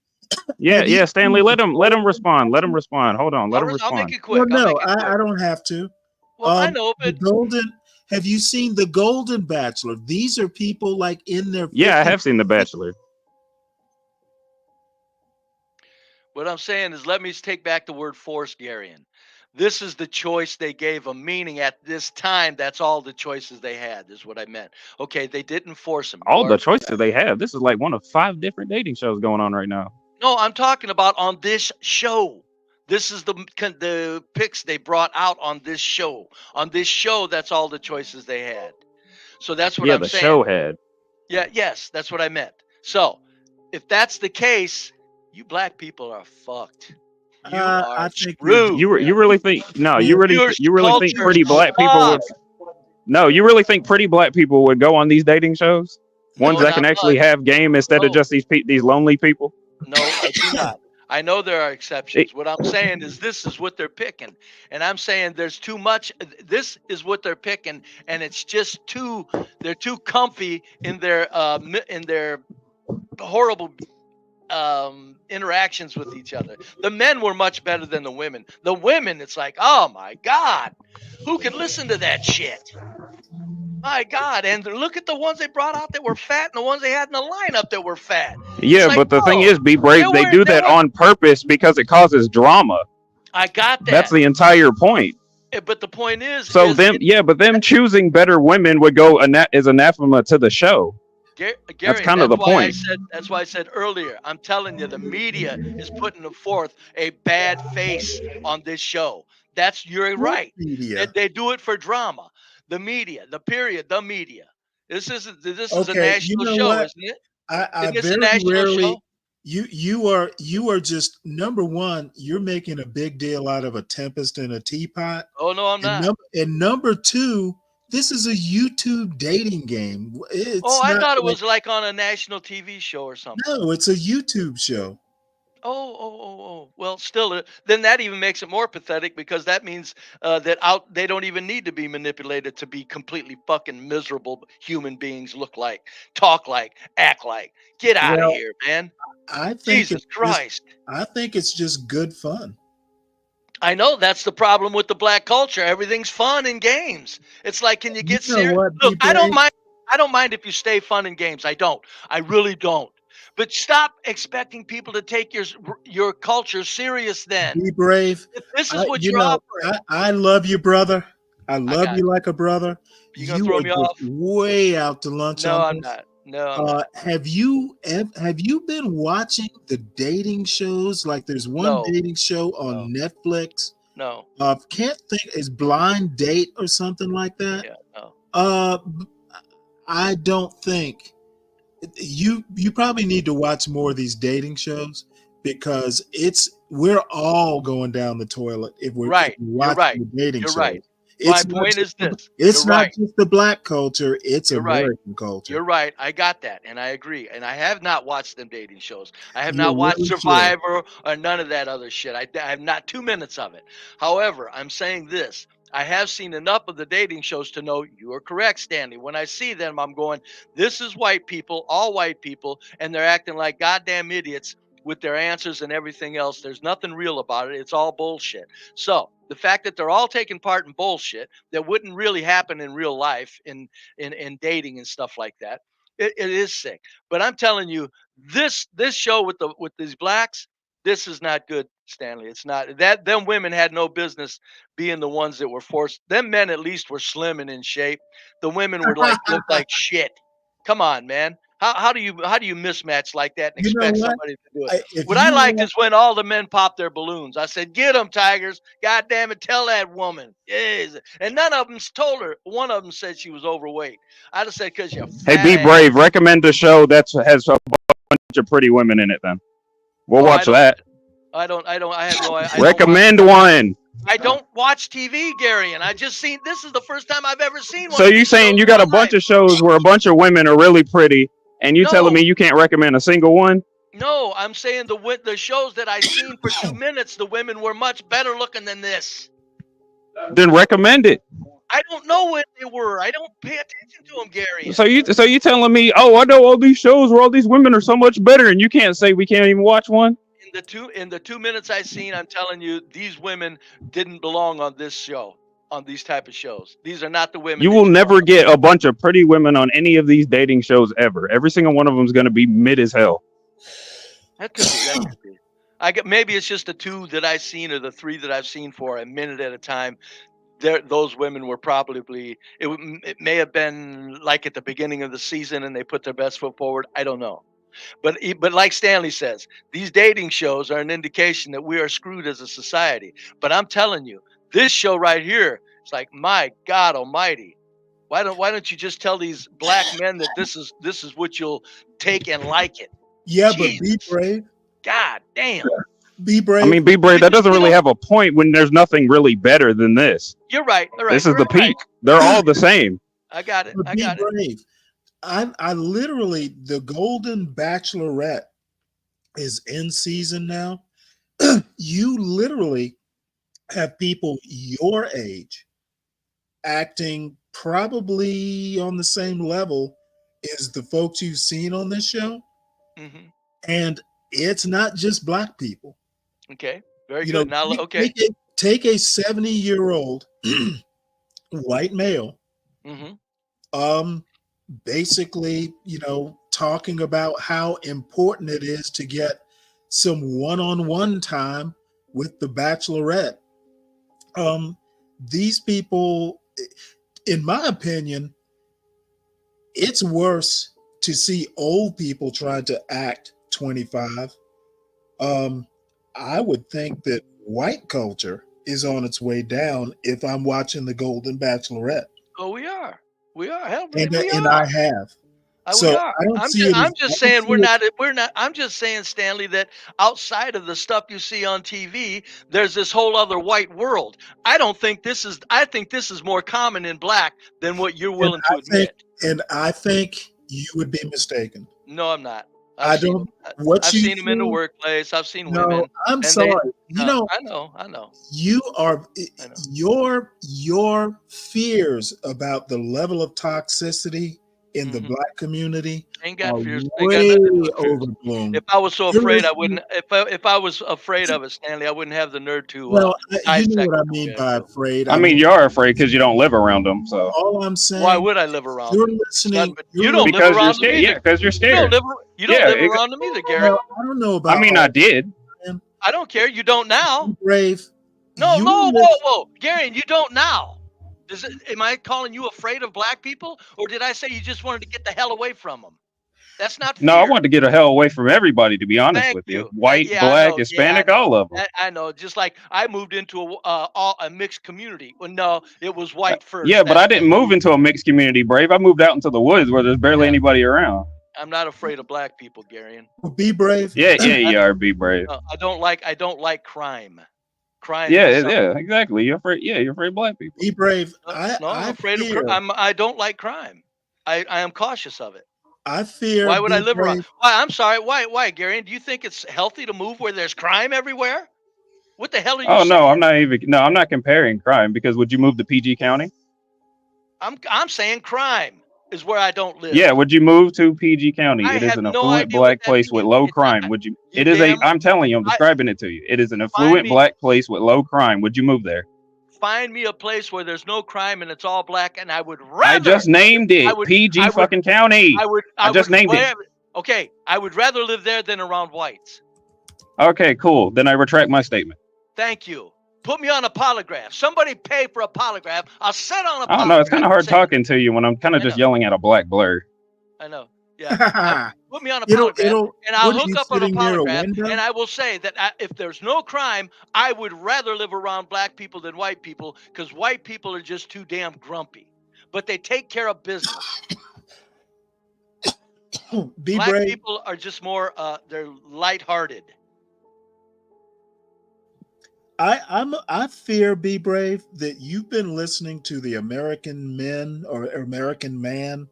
Yeah, Stanley, let him respond. Let him respond. Hold on, let him respond. I'll make it quick. No, I don't have to. Well, I know, but have you seen The Golden Bachelor? These are people like in their 50s. Yeah, I have seen The Bachelor. What I'm saying is, let me take back the word force, Garion. This is the choice they gave them, meaning at this time, that's all the choices they had, is what I meant. Okay, they didn't force them. All the choices they have. This is like one of 5 different dating shows going on right now. No, I'm talking about on this show. This is the picks they brought out on this show. On this show, that's all the choices they had. So that's what I'm saying. Yeah, the show had. Yeah, yes, that's what I meant. So, if that's the case, you black people are fucked. You are screwed. You really think you really think pretty black people would you really think pretty black people would go on these dating shows? Ones that can actually have game instead of just these lonely people? No, I do not. I know there are exceptions. What I'm saying is this is what they're picking. And I'm saying there's too much. This is what they're picking. And it's just they're too comfy in their horrible interactions with each other. The men were much better than the women. The women, it's like, oh my God, who can listen to that shit? My God. And look at the ones they brought out that were fat and the ones they had in the lineup that were fat. Yeah, like, but the thing is, Be Brave, they do that on purpose because it causes drama. I got that. That's the entire point. But the point is, so them choosing better women would go is anathema to the show. Gary, that's kind of the point. That's why I said earlier, I'm telling you, the media is putting forth a bad face on this show. You're right. They do it for drama. The media, the media. This is a national show, isn't it? I very rarely. You are just, number one, you're making a big deal out of a tempest in a teapot. Oh no, I'm not. And number two, this is a YouTube dating game. I thought it was like on a national TV show or something. No, it's a YouTube show. Oh. Well, still, then that even makes it more pathetic because that means they don't even need to be manipulated to be completely fucking miserable human beings, look like, talk like, act like. Get out of here, man. I think Jesus Christ. I think it's just good fun. I know that's the problem with the black culture. Everything's fun in games. It's like, can you get serious? Look, I don't mind if you stay fun in games. I don't. I really don't. But stop expecting people to take your culture serious then. Be brave. If this is what you're offering. I love you, brother. I love you like a brother. You gonna throw me off? Way out to lunch. No, I'm not. No. I'm not. Have you been watching the dating shows? Like there's one dating show on Netflix. No. Can't think, is Blind Date or something like that. Yeah. No. I don't think you probably need to watch more of these dating shows because we're all going down the toilet if we're watching the dating shows. Right. My point is this. It's not just the black culture, it's American culture. You're right. I got that. And I agree. And I have not watched them dating shows. I have not watched Survivor or none of that other shit. I have not 2 minutes of it. However, I'm saying this. I have seen enough of the dating shows to know you are correct, Stanley. When I see them, I'm going, this is white people, all white people, and they're acting like goddamn idiots with their answers and everything else. There's nothing real about it. It's all bullshit. So the fact that they're all taking part in bullshit that wouldn't really happen in real life in dating and stuff like that, it is sick. But I'm telling you, this show with these blacks, this is not good, Stanley. It's not that. Them women had no business being the ones that were forced. Them men at least were slim and in shape. The women were looked like shit. Come on, man. How do you mismatch like that and expect somebody to do it? What I liked is when all the men popped their balloons. I said, "Get them, Tigers! God damn it, tell that woman." Yes. And none of them told her. One of them said she was overweight. I just said, "Cause you're fat." Hey, Be Brave. Recommend a show that has a bunch of pretty women in it. Then we'll watch that. I have no idea. Recommend one. I don't watch TV, Gary, and I just seen. This is the first time I've ever seen one. So you saying you got a bunch of shows where a bunch of women are really pretty, and you telling me you can't recommend a single one? No, I'm saying the shows that I seen for 2 minutes, the women were much better looking than this. Then recommend it. I don't know what they were. I don't pay attention to them, Gary. So you telling me, oh, I know all these shows where all these women are so much better, and you can't say we can't even watch one? In the 2 minutes I seen, I'm telling you, these women didn't belong on this show, on these type of shows. These are not the women. You will never get a bunch of pretty women on any of these dating shows ever. Every single one of them is going to be mid as hell. That could be. Maybe it's just the 2 that I've seen or the 3 that I've seen for a minute at a time. Those women were probably it may have been like at the beginning of the season and they put their best foot forward. I don't know. But like Stanley says, these dating shows are an indication that we are screwed as a society. But I'm telling you, this show right here, it's like, my God Almighty, why don't you just tell these black men that this is what you'll take and like it? Yeah, Jeez. but be brave. God damn. Be brave. I mean, be brave. That doesn't really have a point when there's nothing really better than this. You're right. All right. This is the peak. They're all the same. I got it. But be brave. I literally, the Golden Bachelorette is in season now. You literally have people your age acting probably on the same level as the folks you've seen on this show. Mm-hmm. And it's not just black people. Okay. Very good. Now, okay. Take a 70-year-old white male. Mm-hmm. Basically, talking about how important it is to get some one-on-one time with the Bachelorette. These people, in my opinion, it's worse to see old people trying to act 25. I would think that white culture is on its way down if I'm watching the Golden Bachelorette. Oh, we are. Hell, And we I are. have. We So are. I don't I'm see it just, as- I'm just I don't saying see we're it- not. I'm just saying, Stanley, that outside of the stuff you see on TV, there's this whole other white world. I think this is more common in black than what you're willing to admit. I think you would be mistaken. No, I'm not. I've seen them in the workplace. I've seen No, women. I'm and sorry. I know. You are your fears about the level of toxicity in the black community Ain't got are fears. way Ain't got nothing to do with fears. overblown. If I was so You're afraid, I listening- wouldn't. If I was afraid of it, Stanley, I wouldn't have the nerve to. Well, you know dissect what I it. mean by afraid. I mean, you are afraid because you don't live around them. So all I'm saying. Why would I live around You're them? listening. You don't live because you're around them scared. either. Yeah, because you're You scared. don't live around them either, Gary. Well, I don't know about. I mean, I did. I don't care. You don't now. Brave. No, You no, live- whoa, Gary, you don't now. Am I calling you afraid of black people, or did I say you just wanted to get the hell away from them? That's not. No, I want to get the hell away from everybody. To be honest Thank with you, you. white, Yeah, I black, know. Hispanic, Yeah, I know. all of them. I know. Just like I moved into a mixed community. Well, no, it was white first. Yeah, but I didn't move into a mixed community, Brave. I moved out into the woods where there's barely anybody around. I'm not afraid of black people, Gary. Be brave. Yeah, you are. Be brave. I don't like crime. Crime. Yeah, is something- yeah, exactly. You're afraid. Yeah, you're afraid of black people. Be brave. No, I'm afraid of. I don't like crime. I am cautious of it. I fear. Why would I be live around? brave. Why? I'm sorry. Why, Gary? Do you think it's healthy to move where there's crime everywhere? What the hell are you? Oh saying? no, I'm not comparing crime because would you move to PG County? I'm saying crime is where I don't live. Yeah, would you move to PG County? I It is have an no affluent idea black what that place with means. low crime. Would you? It is a. I'm telling you, I'm describing it to you. It is an affluent me- black place with low crime. Would you move there? Find me a place where there's no crime and it's all black, and I would rather. I just named it. PG fucking County. I just named it. Okay, I would rather live there than around whites. Okay, cool. Then I retract my statement. Thank you. Put me on a polygraph. Somebody pay for a polygraph. I'll sit on a polygraph. I don't know. It's kind of hard and say- talking to you when I'm kind of just yelling at a black blur. I know. Yeah. Put me on a polygraph, and I'll what are hook you up on a sitting near a polygraph, window? and I will say that if there's no crime, I would rather live around black people than white people, because white people are just too damn grumpy. But they take care of business. Be Black brave. people are just more, they're lighthearted. I fear, be brave, that you've been listening to the American men or American man,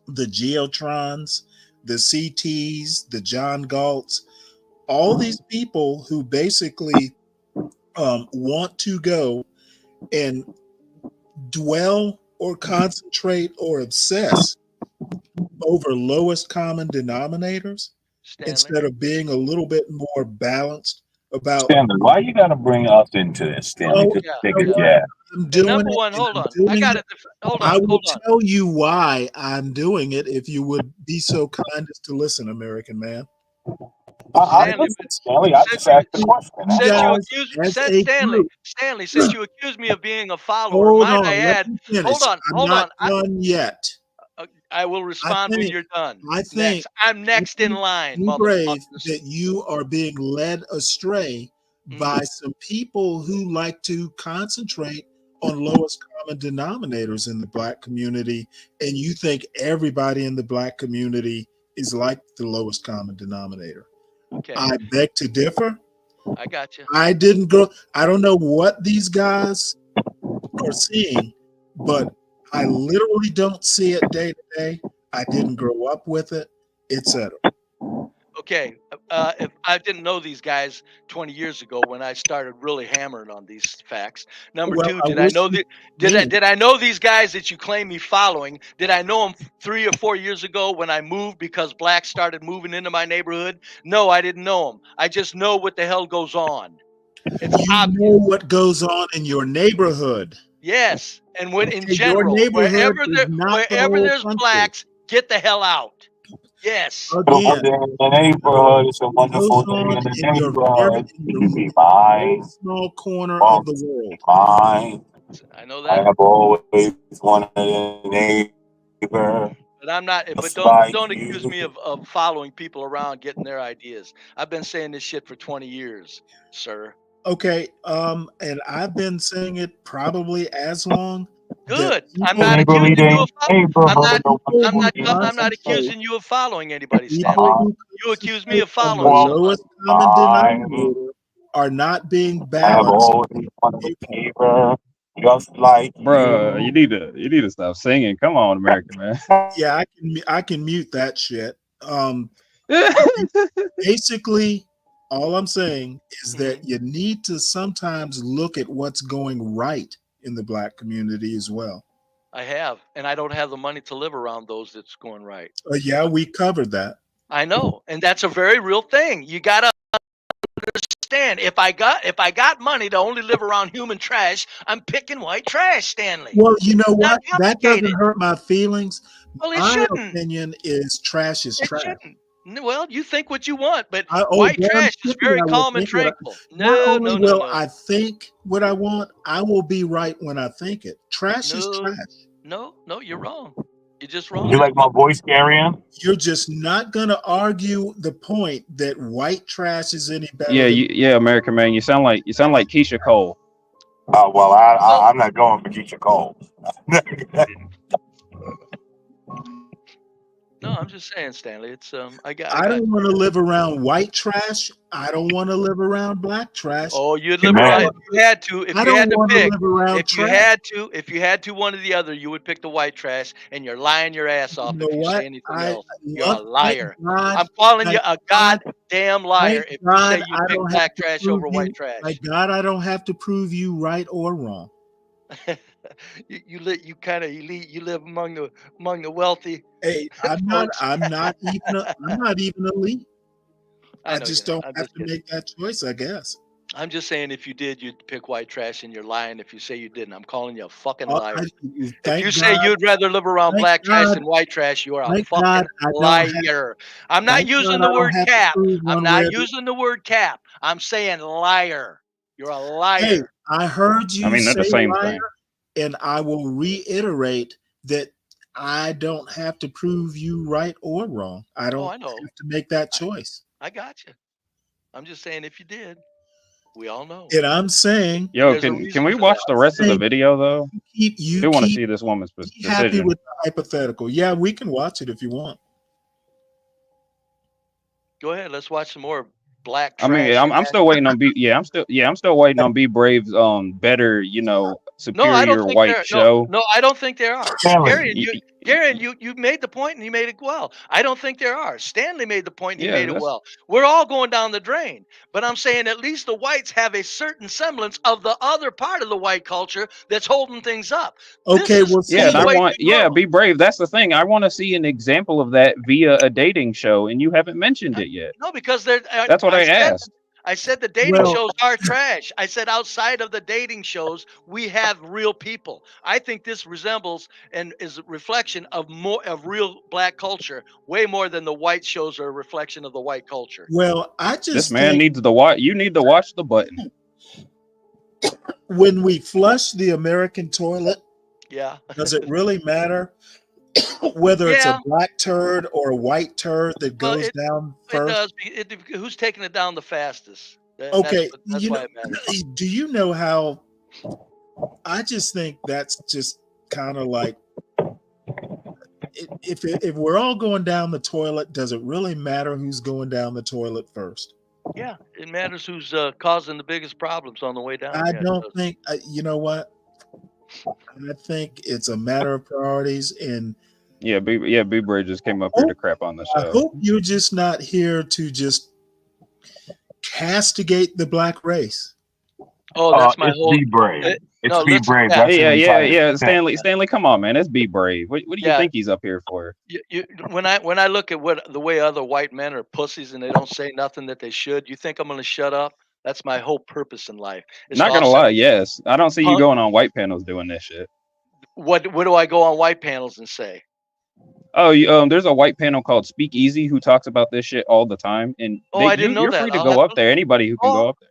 the Geotrons, the CTs, the John Galts, all these people who basically want to go and dwell or concentrate or obsess over lowest common denominators instead of being a little bit more balanced about. Stanley, why you gotta bring us into this, Stanley? Just take a jab. I'm doing Number it, one, and hold I'm on. doing I got it. it. Hold I on. will Hold on. tell you why I'm doing it if you would be so kind as to listen, American man. Stanley, I just asked the question. Since you guys, accuse as since a Stanley, group, Stanley, since you accuse me of being a follower, hold might I on, let add? me finish. Hold on, I'm hold not on. done yet. I will respond when think- you're done. I think Next, I'm next in line, Brave, motherfuckers. that you are being led astray by some people who like to concentrate on lowest common denominators in the Black community, and you think everybody in the Black community is like the lowest common denominator. Okay. I beg to differ. I got you. I didn't go. I don't know what these guys are seeing, but I literally don't see it day to day. I didn't grow up with it, etc. Okay, if I didn't know these guys 20 years ago when I started really hammering on these facts. Number Well, two, I did I wish know you did I know these guys that you claim me following? Did I know them 3 or 4 years ago when I moved because blacks started moving into my neighborhood? No, I didn't know them. I just know what the hell goes on. It's You obvious. know what goes on in your neighborhood. Yes, and when in Okay, your general, neighborhood wherever is not the wherever whole there's country. blacks, get the hell out. Yes. Again, The neighborhood is a goes wonderful thing on in the in your very neighborhood. You be mine. small corner Well, of the world. mine. I know I that. have always wanted a neighbor. But I'm not. But Just don't like accuse me of following people around, getting their ideas. I've been saying this shit for 20 years, sir. Okay, and I've been saying it probably as long. Good. I'm people- not accusing you of neighborhood. I'm not accusing you of following anybody, People Stanley. who You accuse me of on the following somebody. lowest common denominator are not being I have balanced. always wanted a neighbor. Just like Bruh, you need to stop singing. Come on, America, man. Yeah, I can mute that shit. Basically, all I'm saying is that you need to sometimes look at what's going right in the Black community as well. I have, and I don't have the money to live around those that's going right. Yeah, we covered that. I know, and that's a very real thing. You gotta understand. If I got money to only live around human trash, I'm picking white trash, Stanley. Well, you know Not what? That doesn't complicated. hurt my feelings. Well, it My shouldn't. opinion is trash is It trash. shouldn't. Well, you think what you want, but Oh, white damn trash is skippy, very I will calm and think what I- tranquil. Not No, only no, will no, no. I think what I want, I will be right when I think it. Trash is No, trash. no, you're wrong. You're just wrong. You like my voice, Garion? You're just not going to argue the point that white trash is any better. Yeah, than yeah, American man. You sound like Keisha Cole. Well, I'm not going for Keisha Cole. No, I'm just saying, Stanley. It's I don't want to live around white trash. I don't want to live around black trash. Oh, you'd live around if you had to. If I you don't had to wanna pick, live around if you had to, one or the other, you would pick the white trash, and you're lying your ass off You know if you what? say anything I else. You're a love- liar. thank God- I'm calling you a thank God- goddamn liar thank if you God say you I pick don't have black to trash prove over you- white trash. Thank God I don't have to prove you right or wrong. you live among the wealthy. Hey, I'm not even elite. I I know just you're not. don't I'm have just to kidding. make that choice, I guess. I'm just saying, if you did, you'd pick white trash, and you're lying if you say you didn't. I'm calling you a fucking Oh, liar. If thank you say God- you'd rather live around thank black trash God- than white trash, you are a thank fucking God I don't liar. I'm not thank using God the I don't word have to cap. prove I'm one not way or the- using the word cap. I'm saying liar. You're a liar. Hey, I heard you I mean, they're say the same liar, thing. and I will reiterate that I don't have to prove you right or wrong. I don't I know. have to make that choice. I got you. I'm just saying, if you did, we all know. And I'm saying, Yo, There's a can reason we for watch that. the rest of the video though? I you do want to keep see this woman's be happy decision. with the hypothetical. Yeah, we can watch it if you want. Go ahead. Let's watch some more black I trash. mean, I'm still waiting on I'm still waiting on B Brave's better, No, I superior don't think white there. show. No, I don't think there are. Stanley. Garen, you made the point and you made it well. I don't think there are. Stanley made the point and he Yeah, made it that's- well. We're all going down the drain. But I'm saying at least the whites have a certain semblance of the other part of the white culture that's holding things up. Okay, well, Yeah, and I way want to grow. Be Brave. That's the thing. I want to see an example of that via a dating show, and you haven't mentioned it yet. No, because That's what I asked. I said the dating shows are trash. I said outside of the dating shows, we have real people. I think this resembles and is a reflection of more of real black culture, way more than the white shows are a reflection of the white culture. Well, I just This man think needs to watch. You need to watch the button. when we flush the American toilet, Yeah. does it really matter whether it's Yeah. a black turd or a white turd that Well, goes down it first? does. Who's taking it down the fastest? Okay, That's why it matters. do you know how? I just think that's just kind of like if we're all going down the toilet, does it really matter who's going down the toilet first? Yeah, it matters who's causing the biggest problems on the way down. I Yeah, it don't does. think. You know what? I think it's a matter of priorities, and Yeah, B Bray just came up here to crap on the I show. hope you're just not here to just castigate the black race. Oh, that's my it's whole. Be Brave. It's no, Be listen, Brave. yeah. That's Yeah. Stanley, come on, man. It's Be Brave. What do you Yeah. think he's up here for? When I look at the way other white men are pussies and they don't say nothing that they should, you think I'm going to shut up? That's my whole purpose in life. Is Not to gonna offset- lie, yes. I don't see you Huh? going on white panels doing this shit. What do I go on white panels and say? Oh, there's a white panel called Speak Easy who talks about this shit all the time, and I didn't know you're that. free to I'll go have up there. Anybody who can go up there.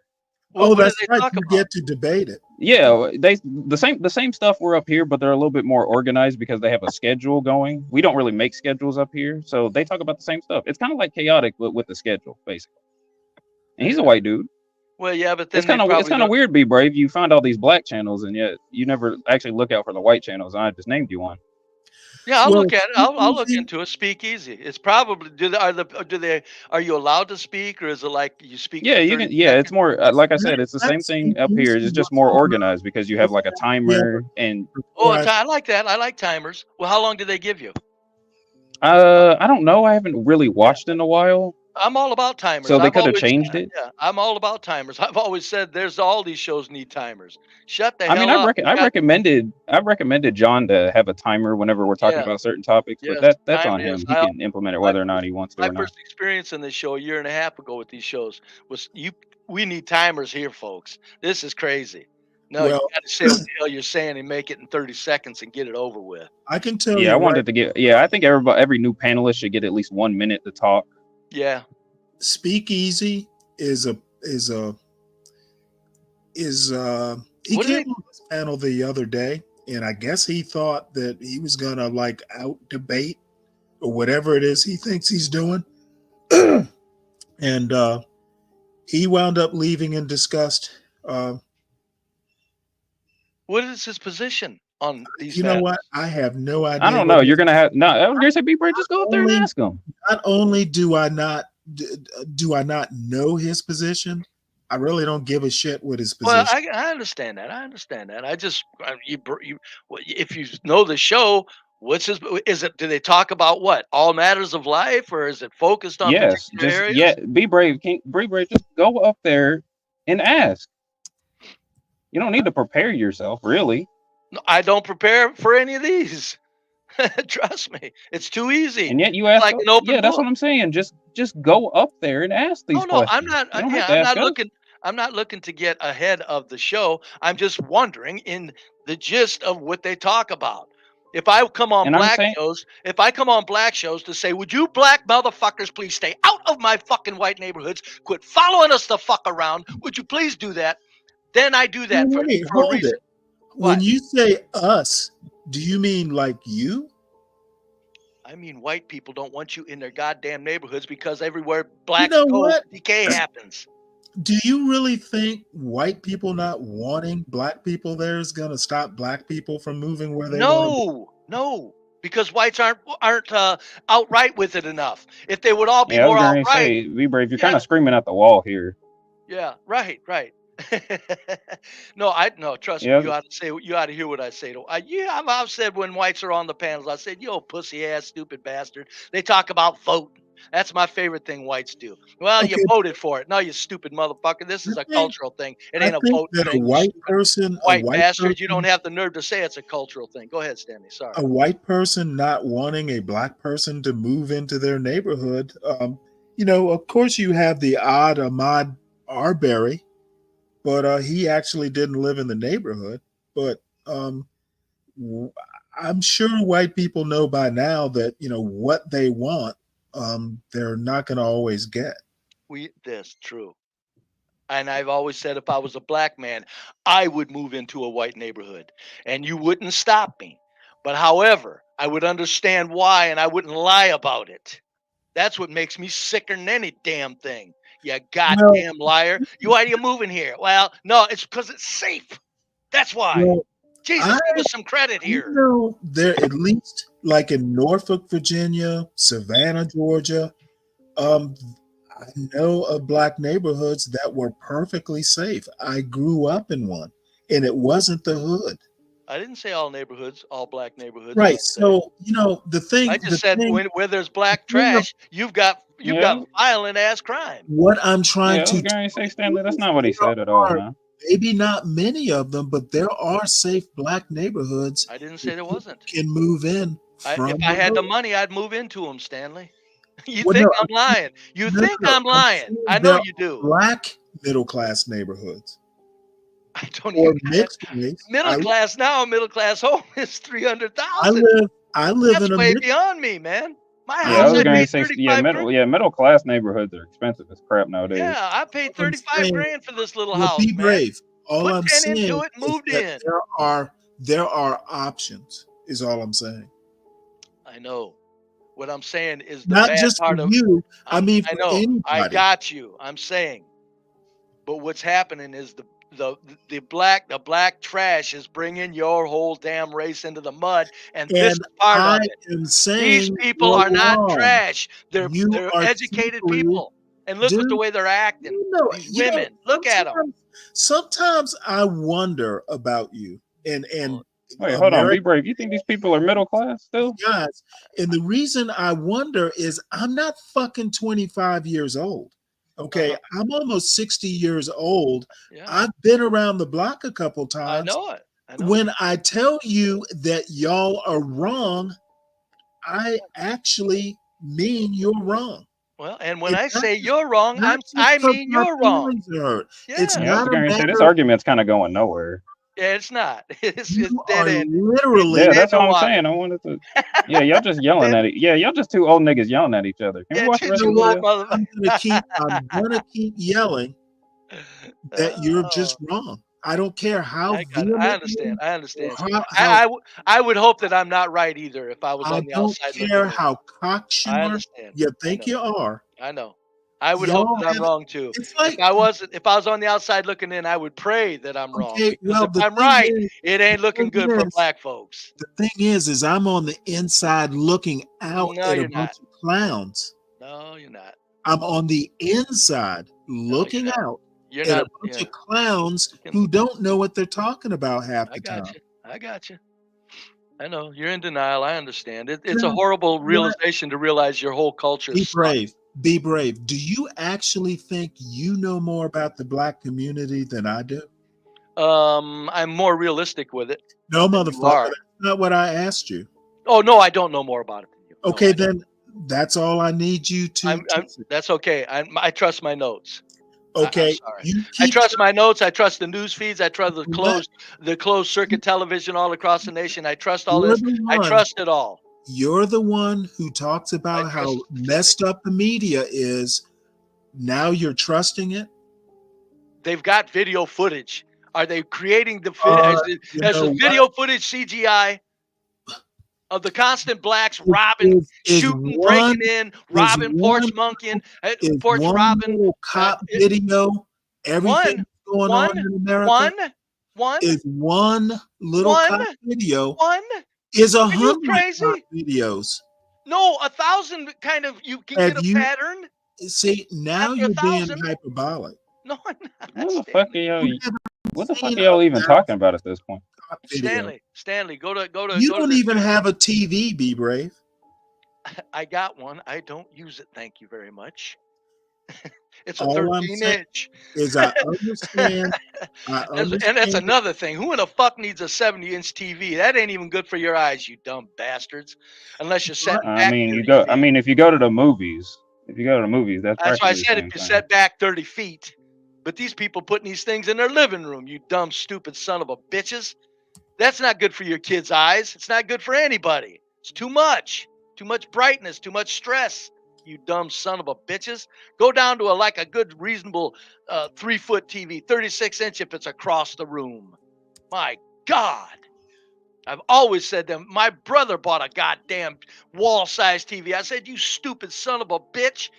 Oh, what do that's they right. talk You get to debate it. Yeah, the same stuff we're up here, but they're a little bit more organized because they have a schedule going. We don't really make schedules up here, so they talk about the same stuff. It's kind of like chaotic, but with the schedule, basically. And he's a white dude. Well, yeah, but then It's kind of weird, Be Brave. You find all these black channels, and yet you never actually look out for the white channels. I just named you one. Yeah, I'll Well, look at it. I'll look Speakeasy- into it. Speak easy. It's probably are you allowed to speak, or is it like you speak? Yeah, for you 30 can. Yeah, it's more like I said. It's the same That's thing up here. It's just more organized because you have like a timer and. Oh, I like that. I like timers. Well, how long do they give you? I don't know. I haven't really watched in a while. I'm all about timers. So they I've could have always- changed it. Yeah, I'm all about timers. I've always said there's all these shows need timers. Shut the I hell mean, up. I recommended John to have a timer whenever we're talking Yeah. about certain topics, but Yes, that's time on him. is- He can implement it whether or not he wants to My or not. first experience in this show a year and a half ago with these shows was we need timers here, folks. This is crazy. No, you Well- got to say what the hell you're saying and make it in 30 seconds and get it over with. I can tell you. Yeah, I wanted right- to get. Yeah, I think every new panelist should get at least 1 minute to talk. Yeah. Speakeasy is he What do came on this panel the other day, and I guess he thought that he was gonna like out debate or whatever it is he thinks he's doing. And he wound up leaving in disgust. What is his position on these? You know panels? what? I have no idea. I don't know. You're gonna have no. I was gonna say, Be Brave, just go up there and ask him. Not only do I not know his position, I really don't give a shit what his position. Well, I understand that. I understand that. If you know the show, what's his? Is it? Do they talk about what? All matters of life, or is it focused on Yes, particular just areas? yeah. Be brave. Be brave. Just go up there and ask. You don't need to prepare yourself, really. No, I don't prepare for any of these. Trust me, it's too easy. And yet you ask. like an open Yeah, that's book. what I'm saying. Just go up there and ask these No, questions. I'm not. You don't Yeah, have to I'm ask not us. looking. I'm not looking to get ahead of the show. I'm just wondering in the gist of what they talk about. If I come on And I'm black saying- shows, if I come on black shows to say, would you black motherfuckers please stay out of my fucking white neighborhoods? Quit following us the fuck around. Would you please do that? Then I do that for a hold reason. it. When you say us, do you mean like you? I mean, white people don't want you in their goddamn neighborhoods because everywhere black know code what? decay happens. Do you really think white people not wanting black people there is going to stop black people from moving where they want No, because whites aren't outright with it enough. If they would all be Yeah, I was more going to outright, say, Be Brave. You're kind of screaming at the wall here. yeah, right. No, trust Yeah. me. You ought to hear what I say. I've said when whites are on the panels, I said, "Yo, pussy ass, stupid bastard." They talk about voting. That's my favorite thing whites do. Well, you Okay. voted for it. No, you stupid motherfucker. This is a cultural thing. It I ain't a think vote that thing. a white person, White bastard, you don't have the nerve to say it's a cultural thing. Go ahead, Stanley. Sorry. a white person not wanting a black person to move into their neighborhood. Of course, you have the odd Ahmad Arbery, but he actually didn't live in the neighborhood. But I'm sure white people know by now that what they want, they're not going to always get. That's true. And I've always said if I was a black man, I would move into a white neighborhood and you wouldn't stop me. But however, I would understand why and I wouldn't lie about it. That's what makes me sicker than any damn thing. You goddamn liar. Why are you moving here? Well, no, it's because it's safe. That's why. Well, Jesus, give us some credit here. There, at least like in Norfolk, Virginia, Savannah, Georgia, I know of black neighborhoods that were perfectly safe. I grew up in one, and it wasn't the hood. I didn't say all neighborhoods, all black neighborhoods. Right. So the thing. I just said where there's black trash, you've got violent ass crime. What I'm trying to say, Stanley, that's not what he said at all, man. Maybe not many of them, but there are safe black neighborhoods. I didn't say there wasn't. Can move in. If I had the money, I'd move into them, Stanley. You think I'm lying? You think I'm lying? I know you do. Black middle class neighborhoods. I don't even middle class now. Middle class home is 300,000. I live That's in a way beyond me, man. My house. I was going to say, middle class neighborhoods are expensive as crap nowadays. Yeah, I paid 35 grand for this little house. Be brave. All Put I'm 10 saying into it, moved in. There are options. Is all I'm saying. I know. What I'm saying is the not bad just part for of you. I mean, I for know. anybody. I got you. I'm saying, but what's happening is the black trash is bringing your whole damn race into the mud, and this is part of it. Am saying these people are not wrong. trash. They're are educated people, and look at the way they're acting. These women, look at them. Sometimes I wonder about you and. Wait, hold on, be brave. You think these people are middle class still? Guys, and the reason I wonder is I'm not fucking 25 years old. Okay, I'm almost 60 years old. Yeah. I've been around the block a couple times. I know it. When I tell you that y'all are wrong, I actually mean you're wrong. Well, and when I say you're wrong, I mean you're wrong. Yeah. It's not this argument's kind of going nowhere. Yeah, it's not. It's dead end. Literally. Yeah, that's what I'm saying. I wanted to. Yeah, y'all just yelling at it. Yeah, y'all just two old niggas yelling at each other. Can we watch the rest of the I'm gonna keep yelling that you're just wrong. I don't care how. I understand. I understand. I would hope that I'm not right either. If I was on the outside. I don't care how cocksure you think you are. I know. I would hope that I'm wrong too. If I was on the outside looking in, I would pray that I'm wrong. Okay, well, if I'm right, it ain't looking good for black folks. The thing is I'm on the inside looking out at a bunch of clowns. No, you're not. I'm on the inside looking out at a bunch of clowns who don't know what they're talking about half the time. I got you. I know you're in denial. I understand. It's a horrible realization to realize your whole culture is brave. Be brave. Do you actually think you know more about the black community than I do? I'm more realistic with it. No, motherfucker. That's not what I asked you. Oh, no, I don't know more about it than you. Okay, then that's all I need you to. That's okay. I trust my notes. Okay. I trust my notes. I trust the news feeds. I trust the closed circuit television all across the nation. I trust all this. I trust it all. You're the one who talks about how messed up the media is. Now you're trusting it? They've got video footage. Are they creating the video footage CGI of the constant blacks robbing, shooting, breaking in, robbing, porch monkeying, porch robbing? Cop video. Everything going on in America. Is one little cop video. Is 100 videos. No, 1,000 kind of, you can get a pattern. See, now you're being hyperbolic. No, I'm not. What the fuck are y'all even talking about at this point? Stanley, go to. You don't even have a TV, be brave. I got one. I don't use it. Thank you very much. It's a 13-inch. I understand. And that's another thing. Who in the fuck needs a 70-inch TV? That ain't even good for your eyes, you dumb bastards. Unless you're set back. If you go to the movies, that's why I said if you set back 30 feet. But these people putting these things in their living room, you dumb, stupid son of a bitches. That's not good for your kids' eyes. It's not good for anybody. It's too much brightness, too much stress. You dumb son of a bitches. Go down to a good, reasonable 3-foot TV, 36-inch if it's across the room. My God. I've always said that. My brother bought a goddamn wall-sized TV. I said, you stupid son of a bitch.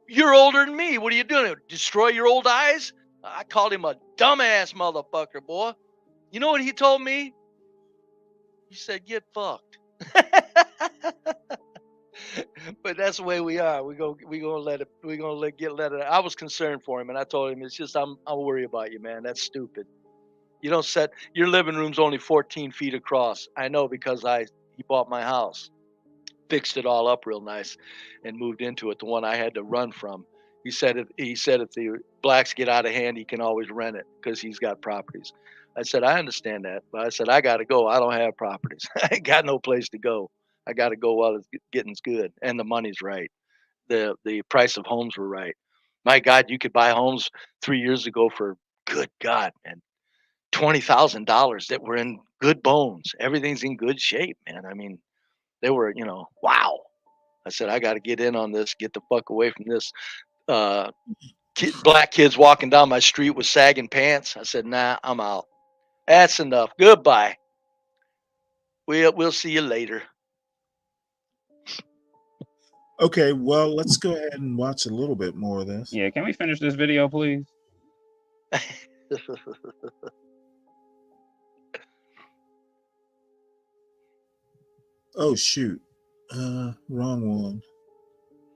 You're older than me. What are you doing? Destroy your old eyes? I called him a dumbass motherfucker, boy. You know what he told me? He said, get fucked. But that's the way we are. We're gonna let it. I was concerned for him, and I told him, it's just I'm worried about you, man. That's stupid. You don't set your living room's only 14 feet across. I know because he bought my house, fixed it all up real nice, and moved into it. The one I had to run from. He said if the blacks get out of hand, he can always rent it because he's got properties. I said, I understand that, but I said, I got to go. I don't have properties. I ain't got no place to go. I got to go while it's getting good and the money's right. The price of homes were right. My God, you could buy homes 3 years ago for, good God, man, $20,000 that were in good bones. Everything's in good shape, man. I mean, they were, wow. I said, I got to get in on this, get the fuck away from this. Black kids walking down my street with sagging pants. I said, nah, I'm out. That's enough. Goodbye. We'll see you later. Okay, well, let's go ahead and watch a little bit more of this. Yeah, can we finish this video, please? Oh shoot, wrong one.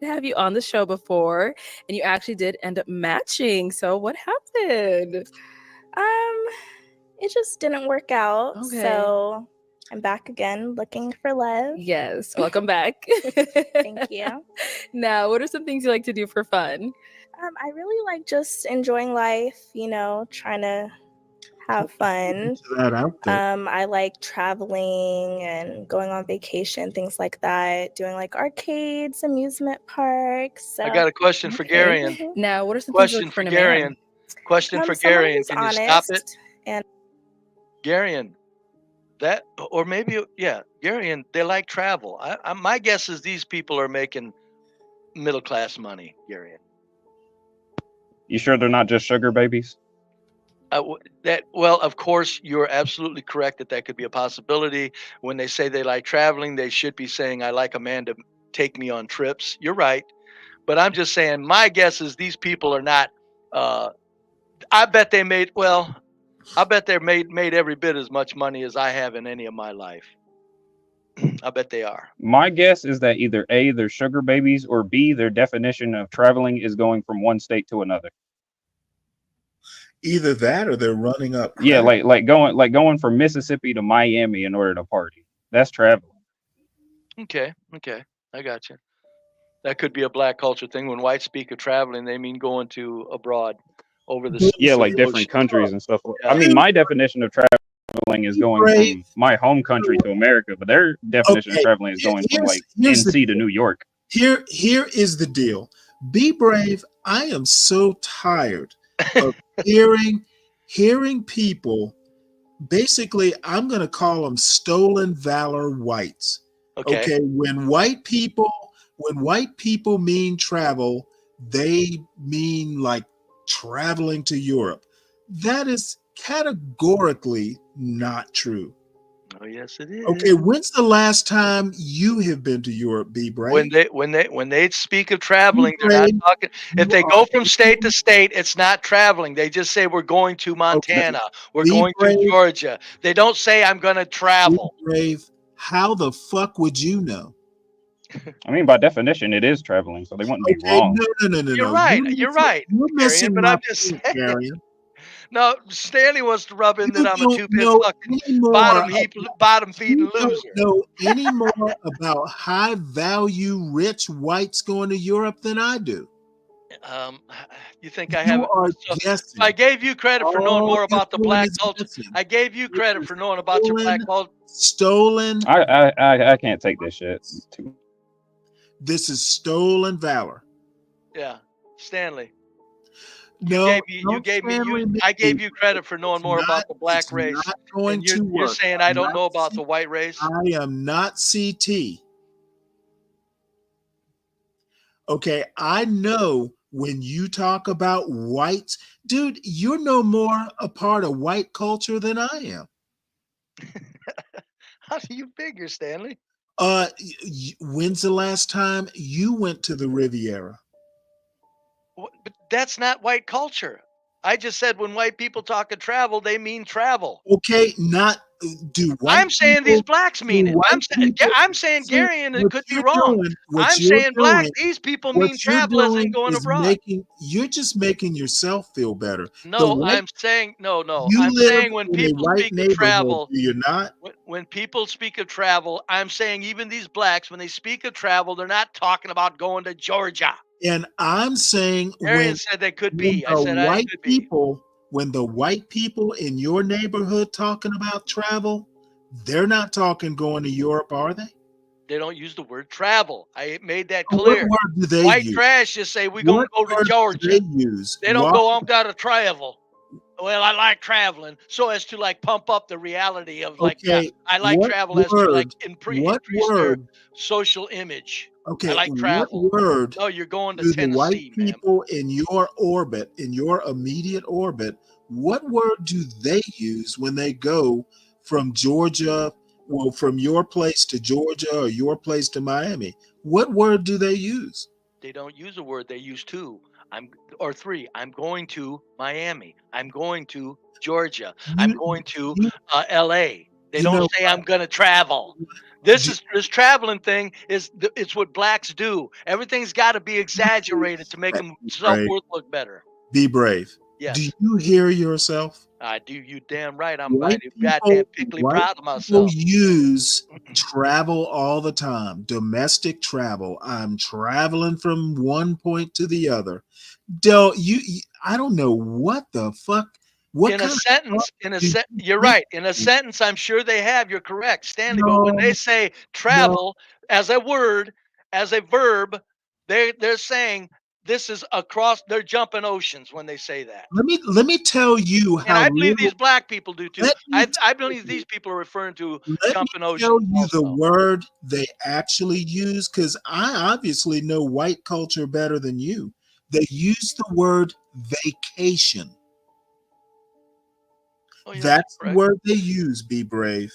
To have you on the show before, and you actually did end up matching. So what happened? It just didn't work out. Okay. So I'm back again looking for love. Yes, welcome back. Thank you. Now, what are some things you like to do for fun? I really like just enjoying life, trying to have fun. I like traveling and going on vacation, things like that, doing like arcades, amusement parks. So. I got a question for Garion. Now, what are some things you look for in a man? Question for Garion. Can you stop it? And Garion, that, or maybe, yeah, Garion, they like travel. My guess is these people are making middle-class money, Garion. You sure they're not just sugar babies? Well, of course, you're absolutely correct that could be a possibility. When they say they like traveling, they should be saying, I like a man to take me on trips. You're right. But I'm just saying, my guess is these people are not, I bet they made every bit as much money as I have in any of my life. I bet they are. My guess is that either A, they're sugar babies, or B, their definition of traveling is going from one state to another. Either that or they're running up. Yeah, like going from Mississippi to Miami in order to party. That's traveling. Okay, I got you. That could be a black culture thing. When whites speak of traveling, they mean going to abroad, over the sea. Yeah, like different countries and stuff. I mean, my definition of traveling is going from my home country to America, but their definition of traveling is going from like NC to New York. Here is the deal. Be brave. I am so tired of hearing people. Basically, I'm going to call them stolen valor whites. Okay. When white people mean travel, they mean like traveling to Europe. That is categorically not true. Oh yes, it is. Okay, when's the last time you have been to Europe, B. Brave? When they speak of traveling, they're not talking. If they go from state to state, it's not traveling. They just say we're going to Montana, we're going to Georgia. They don't say I'm going to travel. B. Brave, how the fuck would you know? I mean, by definition, it is traveling, so they wouldn't be wrong. No. You're right. You're right. Missing but I'm just saying. No, Stanley wants to rub in that I'm a two-bit fucking bottom-feeding loser. You don't know any more about high-value, rich whites going to Europe than I do. You think I have? I gave you credit for knowing more about the black culture. I gave you credit for knowing about your black culture. Stolen. I can't take this shit. This is stolen valor. Yeah, Stanley. No, You gave me I gave you credit for knowing more about the black race. Not going And to you're work. saying I don't know about the white race? I am not CT. Okay, I know when you talk about whites, dude, you're no more a part of white culture than I am. How do you figure, Stanley? When's the last time you went to the Riviera? But that's not white culture. I just said when white people talk of travel, they mean travel. Okay, not do white I'm saying these blacks mean it. I'm saying so Gary, and it what could be you're wrong. doing- what I'm you're saying black. doing- These people what mean you're travel as in doing going is abroad. you're just making yourself feel better. No, The white- I'm saying no. You I'm live saying when in a people white speak of neighborhood, travel, do you not? when people speak of travel, I'm saying even these blacks, when they speak of travel, they're not talking about going to Georgia. And I'm saying Arian said they could be. I said I could be. When the white people in your neighborhood talking about travel, they're not talking going to Europe, are they? They don't use the word travel. I made that What clear. word do they White use? trash just say we're gonna go to word do Georgia. they use? They don't Why- go, I've got to travel. Well, I like traveling, so as to like pump up the reality of like, yeah, Okay, I like what travel as to like what increase their word? social image. Okay, I like what travel. word No, you're going to do the white Tennessee, man. people in your orbit, in your immediate orbit, what word do they use when they go from Georgia, well, from your place to Georgia or your place to Miami? What word do they use? They don't use a word. They use two. Or three. I'm going to Miami. I'm going to Georgia. I'm going to L.A. They you don't know say I'm going to travel. This traveling thing it's what blacks do. Everything's got to be exaggerated to make them self-worth look better. Be brave. Yes. Do you hear yourself? I do. You damn right. I'm White goddamn pickly white proud of people myself. use travel all the time. Domestic travel. I'm traveling from one point to the other. Don't you? I don't know what the fuck. What In a kind sentence, you're right. In a sentence, I'm sure they have. You're correct, Stanley. But when they say travel as a word, as a verb, they're saying this is across. They're jumping oceans when they say that. Let me tell you And how. I believe these black people do too. Let me I believe these people are referring to Let jumping me oceans. tell you the word they actually use, because I obviously know white culture better than you. They use the word vacation. Oh, yeah, that's the word they use. Be brave.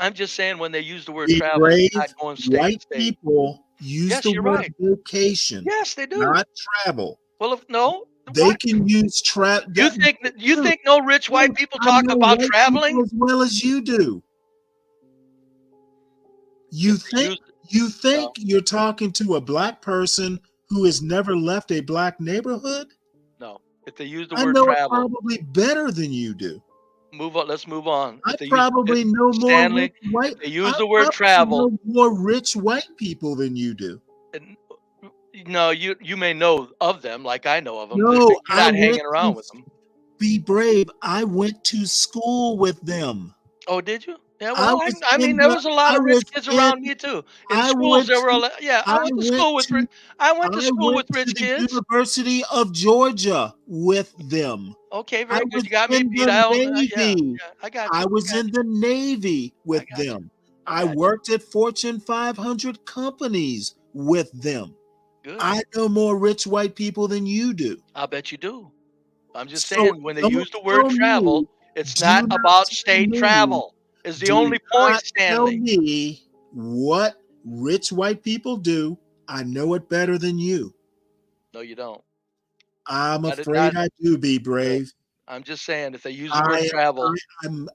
I'm just saying when they use the word Be travel, brave. it's not going state White to state. people use Yes, the you're word right. vacation. Yes, they do. Not travel. Well, They can use travel. You think no rich white people I talk know about white traveling? people as well as you do. You think you're talking to a black person who has never left a black neighborhood? No. If they use the I word know it travel, probably better than you do. move on. Let's move on. I probably know more Stanley, rich white. if they use I the word probably travel, know more rich white people than you do. no, you may know of them like I know of them. No, You're I not went hanging around to with them. Be brave. I went to school with them. Oh, did you? Yeah, well, was I mean, in there the- was a lot I of rich was kids in- around me too. In I schools, went there were a to- lot. Yeah, I went to school with. I went to school with rich the kids. University of Georgia with them. Okay, I very good. was You got me in beat. the Yeah, Navy. I got you. I was in the Navy with them. I worked at Fortune 500 companies with them. Good. I know more rich white people than you do. I bet you do. I'm just So saying when they don't use the word tell me- travel, it's do not not about tell state me- travel. Is the do only point, not Stanley. Tell me what rich white people do. I know it better than you. No, you don't. I'm I did afraid not- I do. Be brave. I'm just saying if they use the word travel.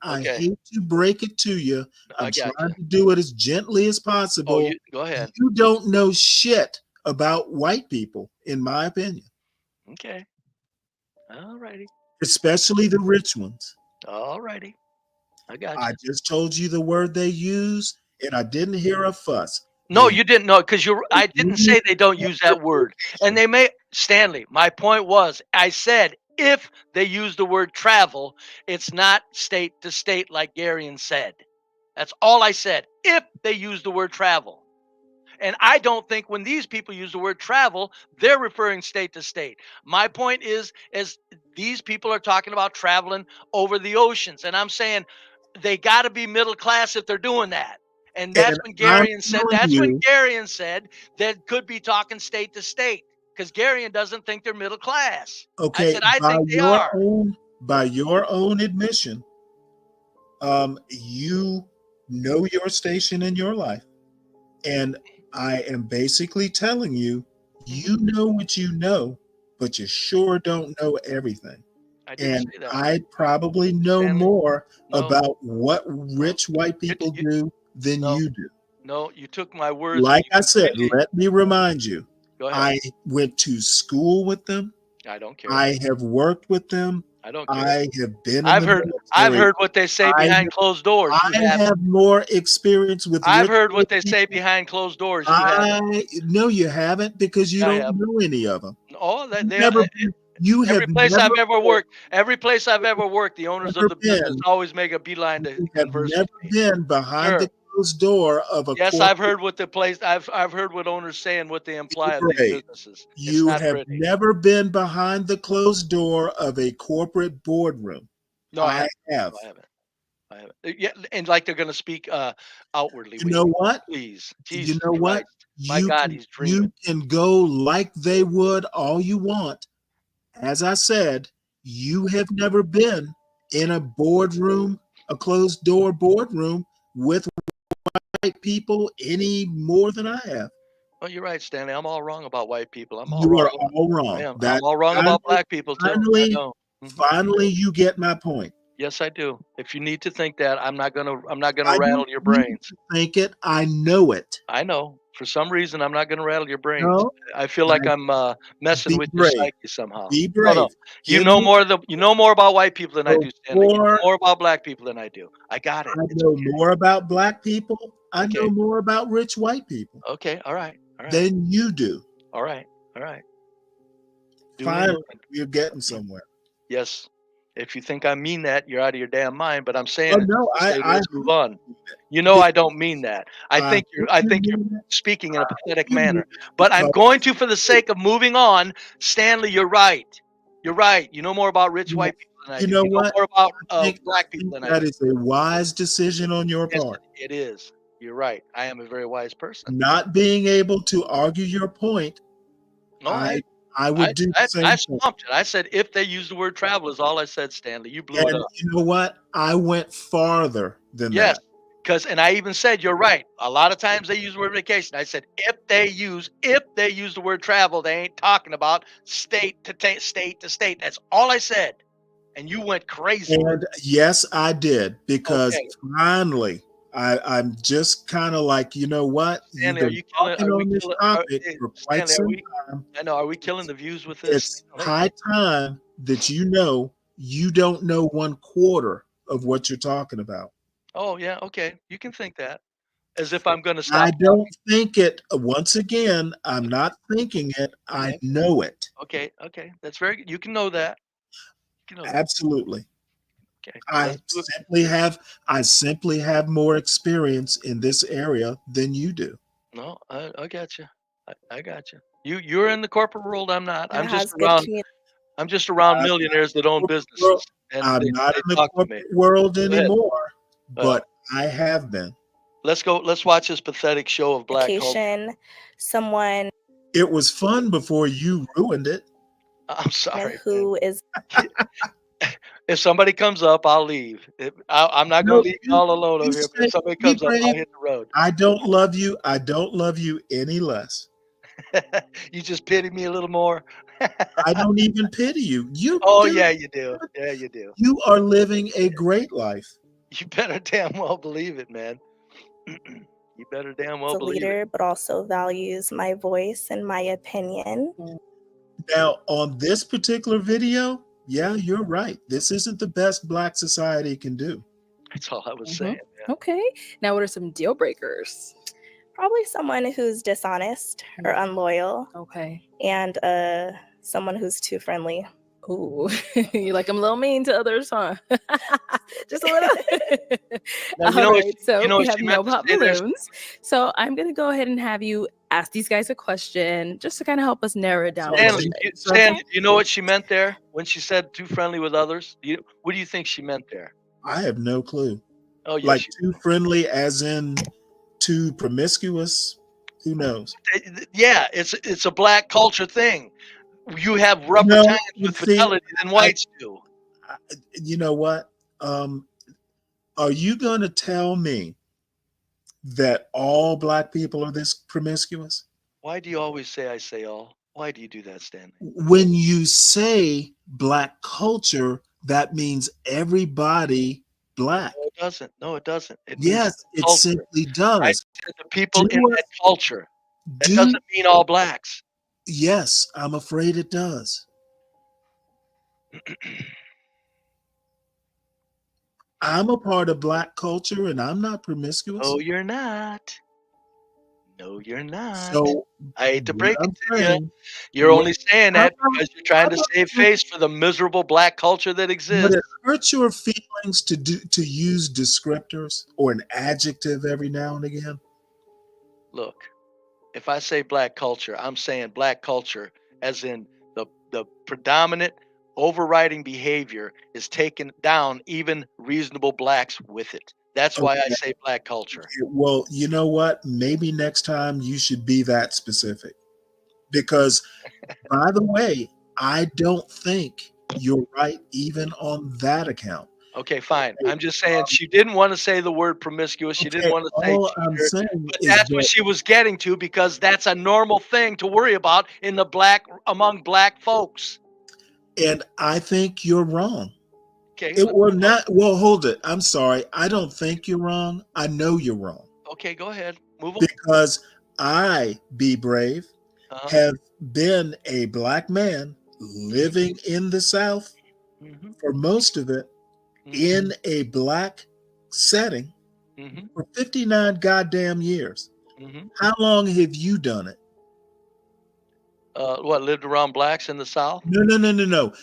I Okay. hate to break it to you. I I'm got trying to do it as gently as possible. Go ahead. You don't know shit about white people, in my opinion, Okay. All righty. especially the rich ones. All righty. I got you. I just told you the word they use, and I didn't hear a fuss. No, you didn't know because I didn't say they don't use that word. And they may, Stanley, my point was I said if they use the word travel, it's not state to state like Garion said. That's all I said. If they use the word travel. And I don't think when these people use the word travel, they're referring state to state. My point is these people are talking about traveling over the oceans. And I'm saying they got to be middle class if they're doing that. And that's And when I'm Garion said, telling you, that could be talking state to state, because Garion doesn't think they're middle class. I okay, said, I think they are. by your own admission, you know your station in your life. And I am basically telling you, you know what you know, but you sure don't know everything. I didn't And say that. I probably know Stanley, more no. about what rich white people do than you do. No, you took my words. Like I said, let me remind you, Go ahead. I went to school with them. I don't care. I have worked with them. I don't care. I have been in I've the heard military. what they say behind closed doors. You I haven't. have more experience with I've rich heard what white they say people. behind closed doors. You haven't. No, you haven't, because you Yeah, I don't have. know any of them. Oh, that they You have every place never I've ever worked, the owners of the business been. always make a beeline to You have converse never with me. been behind Sir. the closed door of a Yes, corporate. I've heard what the place. I've heard what owners say and what they imply of these Brave. businesses. It's You not have pretty. never been behind the closed door of a corporate boardroom. No, I have. No, I haven't. I haven't. Yeah, and like they're going to speak outwardly. You with know you. what? Please, You Jesus know what? Christ. My God, he's dreaming. You can go like they would all you want. As I said, you have never been in a boardroom, a closed door boardroom with white people any more than I have. Well, you're right, Stanley. I'm all wrong about white people. I'm all You wrong. are all wrong. I am. I'm all wrong about black people too. I know. Finally, you get my point. Yes, I do. If you need to think that, I'm not gonna I rattle don't your need brains. to think it. I know it. I know. For some reason, I'm not gonna rattle your brains. No, I feel like I'm messing with your brave. psyche somehow. Be No, no. brave. You Give know me more about white people than I do, Stanley. You know more. more about black people than I do. I got it. I know more about black people. I Okay. know more about rich white people Okay. All right. All right. than you do. All right. All right. Finally, we're getting somewhere. Yes. If you think I mean that, you're out of your damn mind. But I'm saying it. No, to say, let's move on. You know I don't mean that. I think you're speaking in a pathetic manner. But I'm going to, for the sake of moving on, Stanley, you're right. You're right. You know more about rich white people than I do. You know You what? know more about I think black people than I that do. is a wise decision on your Yes, part. it is. You're right. I am a very wise person. Not being able to argue your point. No, I would do the same I thing. stumped it. I said if they use the word travel is all I said, Stanley. You blew it And up. you know what? I went farther than Yes, that. because and I even said you're right. A lot of times they use the word vacation. I said if they use the word travel, they ain't talking about state to state. That's all I said. And you went crazy. And yes, I did, because Okay. finally I'm just kind of like, you know what? Stanley, You've been talking on this topic for quite some time. I know. Are we killing the views with this? It's high time that you know you don't know 1/4 of what you're talking about. Oh yeah, okay. You can think that. As if I'm gonna stop. I don't think it. Once again, I'm not thinking it. I know it. Okay, okay. That's very good. You can know that. You can know that. Absolutely. Okay. I simply have more experience in this area than you do. No, I got you. I got you. You're in the corporate world. I'm not. And I'm it just has good around. community. I'm just around millionaires that own businesses. And I'm they not in the talk to me. corporate world Go ahead. anymore, but I have been. Let's go. Let's watch this pathetic show of black culture. Vacation, someone It was fun before you ruined it. I'm sorry. who is If somebody comes up, I'll leave. I'm not going to leave you all alone over here. But if somebody comes up, I'll hit the road. I don't love you. I don't love you any less. You just pity me a little more. I don't even pity you. Oh yeah, you do. Yeah, you do. You are living a great life. You better damn well believe it, man. You better damn well a believe leader, it. but also values my voice and my opinion. Now, on this particular video, yeah, you're right. This isn't the best Black society can do. That's all I was saying. Okay. Now, what are some deal breakers? Probably someone who's dishonest or unloyal. Okay. And someone who's too friendly. Ooh, you like I'm a little mean to others, huh? Just a little. Now, All right, so you know we what have she no meant to pop say there? balloons. So I'm gonna go ahead and have you ask these guys a question just to kind of help us narrow it down a little bit. Stanley, you know what she meant there when she said too friendly with others? What do you think she meant there? I have no clue. Oh, yes, Like too friendly, as in too promiscuous. Who knows? Yeah, it's a black culture thing. You have rougher No, times you with see, fidelity than whites do. You know what? Are you going to tell me that all black people are this promiscuous? Why do you always say I say all? Why do you do that, Stanley? When you say black culture, that means everybody black. No, it doesn't. No, it doesn't. It means Yes, it culture. simply I does. said the people in Do that culture. That do- doesn't mean all blacks. Yes, I'm afraid it does. I'm a part of black culture and I'm not promiscuous. No, you're not. No, you're not. So I hate to what break I'm it to you. saying- You're only what- saying how that about- because you're trying to how save about- face for the miserable black culture that Would exists. it hurt your feelings to use descriptors or an adjective every now and again? Look, if I say black culture, I'm saying black culture as in the predominant overriding behavior is taking down even reasonable blacks with it. That's why I Okay. say black culture. Well, you know what? Maybe next time you should be that specific. Because, by the way, I don't think you're right even on that account. Okay, fine. I'm just saying she didn't want to say the word promiscuous. She didn't Okay, want to say all I'm cheater, saying but is that's what that- she was getting to because that's a normal thing to worry about in the among black folks. And I think you're wrong. Okay. Well, hold it. I'm sorry. I don't think you're wrong. I know you're wrong. Okay, go ahead. Move on. Because I, Be Brave, have been a black man living in the South for most of it in a black setting for 59 goddamn years. How long have you done it? What, lived around blacks in the South? No.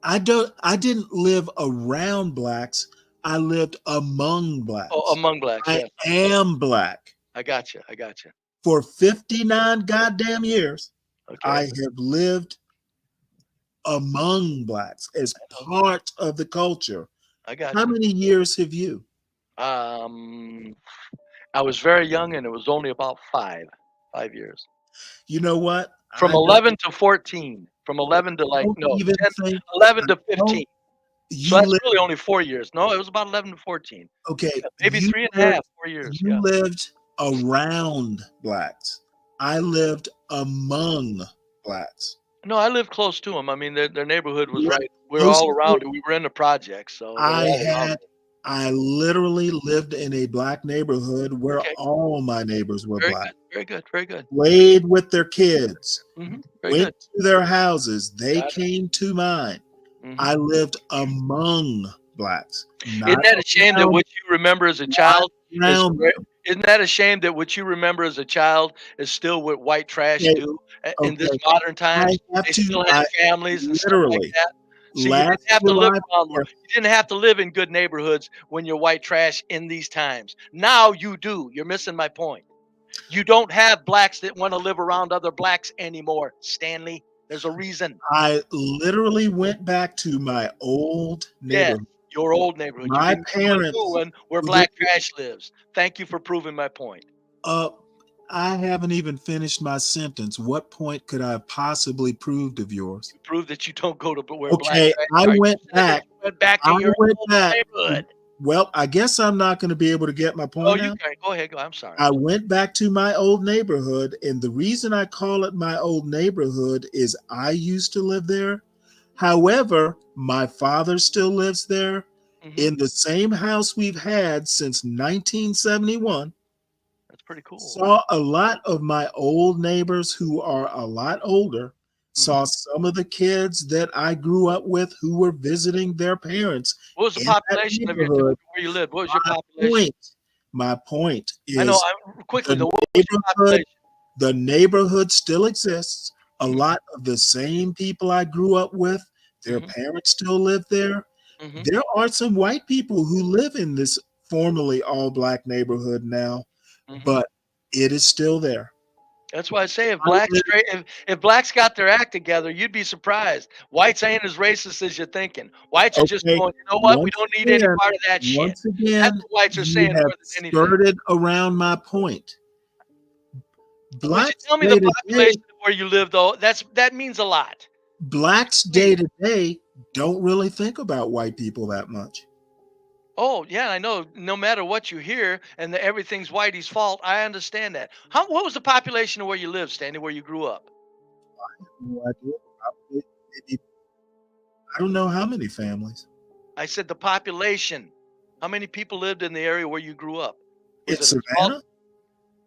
I didn't live around blacks. I lived among blacks. Oh, among blacks, I yes. am black. I got you. For 59 goddamn years, Okay. I have lived among blacks as part of the culture. I got How you. many years have you? I was very young and it was only about 5 years. You know what? From 11 to 14. From 11 to like, no, 10, 11 to 15. So that's really only 4 years. No, it was about 11 to 14. Okay. Maybe you 3.5, lived- 4 years. You Yeah. lived around blacks. I lived among blacks. No, I lived close to them. I mean, their neighborhood was Yeah, right. We were those all around people- it. We were in the projects. So they were all around it. I literally lived in a black neighborhood where all my neighbors were Very black. good. Very good. Very good. Played with their kids. Very Went good. to their houses. They Got it. came to mine. I lived among blacks. Isn't that a shame that what you remember as a child around isn't that a shame that what you remember as a child is still what white trash Okay, do in this okay. modern times? I have They to- still have I- families and stuff literally, like that. See, you last didn't have to live July around, you didn't have to live in good neighborhoods when you're white trash in these times. Now you do. You're missing my point. You don't have blacks that want to live around other blacks anymore, Stanley. There's a reason. I literally went back to my old Yeah, neighborhood. your old neighborhood. My You didn't go to a parents- new one where Well, black trash lives. Thank you for proving my point. I haven't even finished my sentence. What point could I have possibly proved of yours? Prove that you don't go to where Okay, black I trash are. went back. You went back to your old neighborhood. Well, I guess I'm not going to be able to get my Oh, point you out. can. Go ahead. I'm sorry. I went back to my old neighborhood, and the reason I call it my old neighborhood is I used to live there. However, my father still lives there in the same house we've had since 1971. That's pretty cool. Saw a lot of my old neighbors who are a lot older. Saw some of the kids that I grew up with who were visiting their parents. What was the in that population of your neighborhood. where you lived? What was your population? My point is I know. Quickly, the what was your population? the neighborhood still exists. A lot of the same people I grew up with Their parents still live there. There are some white people who live in this formerly all black neighborhood now, but it is still there. That's why I say if blacks got their act together, you'd be surprised. Whites ain't as racist as you're thinking. Whites are just Okay, going, you know what? We once don't need any again- part of that shit. Once That's again, what whites are you saying have more than anything. skirted around my point. Would you Blacks tell me day the to day, population of where you live, though? That means a lot. blacks day to day don't really think about white people that much. Oh yeah, I know. No matter what you hear, and everything's Whitey's fault. I understand that. What was the population of where you live, Stanley, where you grew up? No idea. Probably maybe, I don't know how many families. I said the population. How many people lived in the area where you grew up? Was It's it a small- Savannah,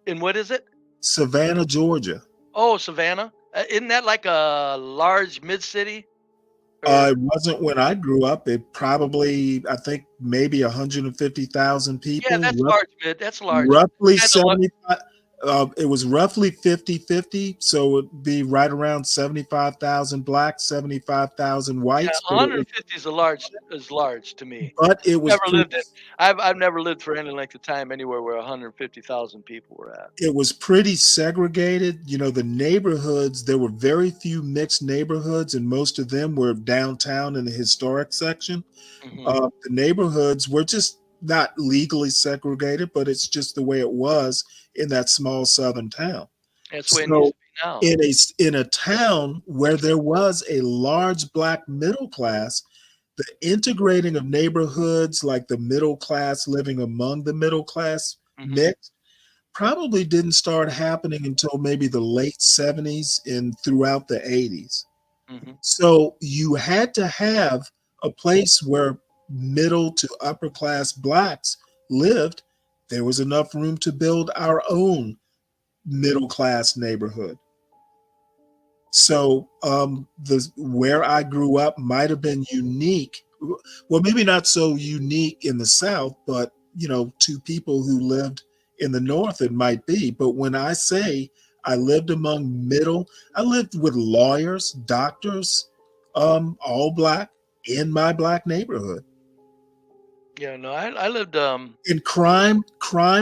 And what is it? Savannah, Georgia. Oh, Savannah. Isn't that like a large mid city? It wasn't when I grew up. It probably, I think, maybe 150,000 people. Yeah, that's large mid. That's large. Roughly Kinda like- 75. It was roughly 50-50, so it'd be right around 75,000 blacks, 75,000 Yeah, whites. But 150 is large to me. it was Never pretty, lived in. I've never lived for any length of time anywhere where 150,000 people were at. it was pretty segregated. You know, the neighborhoods, there were very few mixed neighborhoods, and most of them were downtown in the historic section. The neighborhoods were just not legally segregated, but it's just the way it was in that small southern town. That's the way it needs to be now. In a town where there was a large black middle class, the integrating of neighborhoods, like the middle class living among the middle class mix, probably didn't start happening until maybe the late 70s and throughout the 80s. So you had to have a place where middle to upper class blacks lived. There was enough room to build our own middle class neighborhood. So where I grew up might have been unique. Well, maybe not so unique in the South, but to people who lived in the North, it might be. But when I say I lived among I lived with lawyers, doctors, all black in my black neighborhood. Yeah, no, I lived. And crime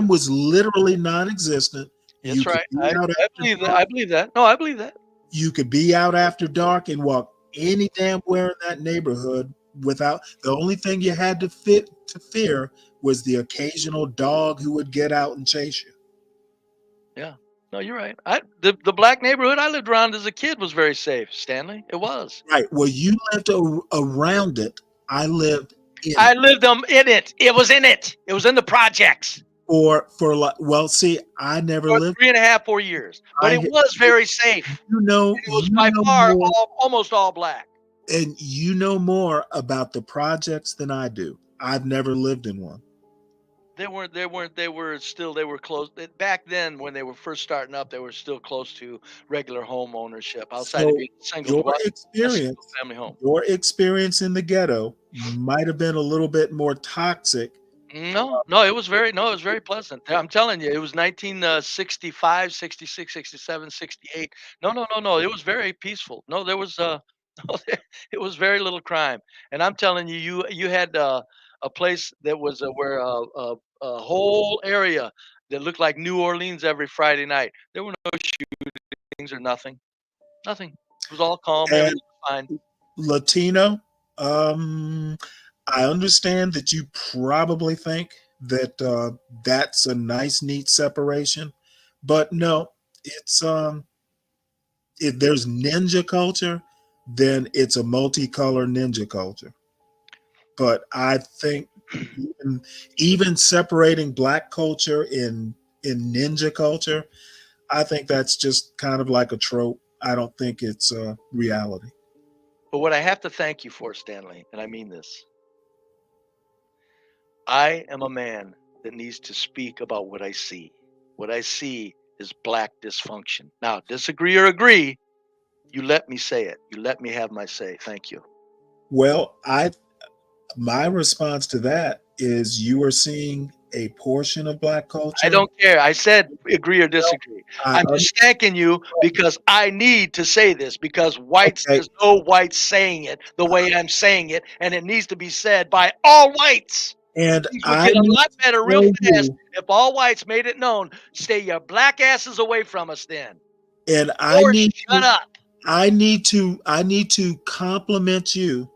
was literally non-existent. That's right. I believe that. I believe that. No, I believe that. You could be out after dark and walk any damn where in that neighborhood without. The only thing you had to fear was the occasional dog who would get out and chase you. Yeah. No, you're right. The black neighborhood I lived around as a kid was very safe, Stanley. It was. Right. Well, you lived around it. I lived in I lived in it. It was in it. It was in the projects. Well, see, I never lived 3.5, 4 years, but it was very safe. It was by far almost all black. And you know more about the projects than I do. I've never lived in one. They were close. Back then, when they were first starting up, they were still close to regular home ownership outside of being single family home. Your experience in the ghetto might have been a little bit more toxic. No, it was very pleasant. I'm telling you, it was 1965, 66, 67, 68. No. It was very peaceful. No, there was it was very little crime. And I'm telling you, you had a place that was where a whole area that looked like New Orleans every Friday night. There were no shootings or nothing. Nothing. It was all calm. Everything was fine. Latino, I understand that you probably think that that's a nice, neat separation, but no, it's if there's ninja culture, then it's a multicolor ninja culture. But I think even separating black culture in ninja culture, I think that's just kind of like a trope. I don't think it's a reality. But what I have to thank you for, Stanley, and I mean this, I am a man that needs to speak about what I see. What I see is black dysfunction. Now, disagree or agree, you let me say it. You let me have my say. Thank you. Well, my response to that is you are seeing a portion of Black culture. I don't care. I said agree or disagree. I'm just thanking you because I need to say this because there's no whites saying it the way I'm saying it, and it needs to be said by all whites. And Things would get a lot better real fast if all whites made it known. Stay your black asses away from us then. And Shut up. I need to compliment you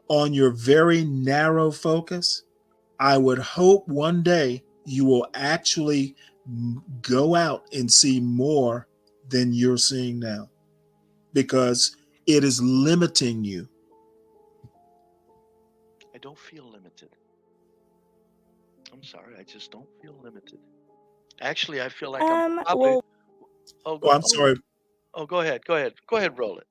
on your very narrow focus. I would hope one day you will actually go out and see more than you're seeing now, because it is limiting you. I don't feel limited. I'm sorry, I just don't feel limited. Actually, I feel like I'm probably. I'm sorry. Oh, go ahead. Go ahead, roll it.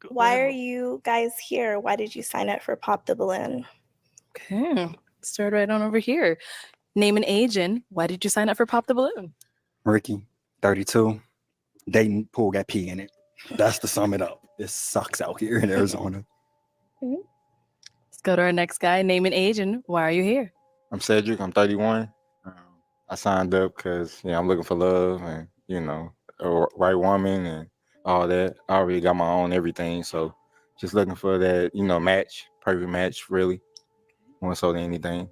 Why are you guys here? Why did you sign up for Pop the Balloon? Okay, start right on over here. Name and age, and why did you sign up for Pop the Balloon? Ricky, 32. Dating pool got pee in it. That's to sum it up. It sucks out here in Arizona. Let's go to our next guy. Name and age, and why are you here? I'm Cedric. I'm 31. I signed up because I'm looking for love and a right woman and all that. I already got my own everything, so just looking for that match, perfect match, really, more so than anything.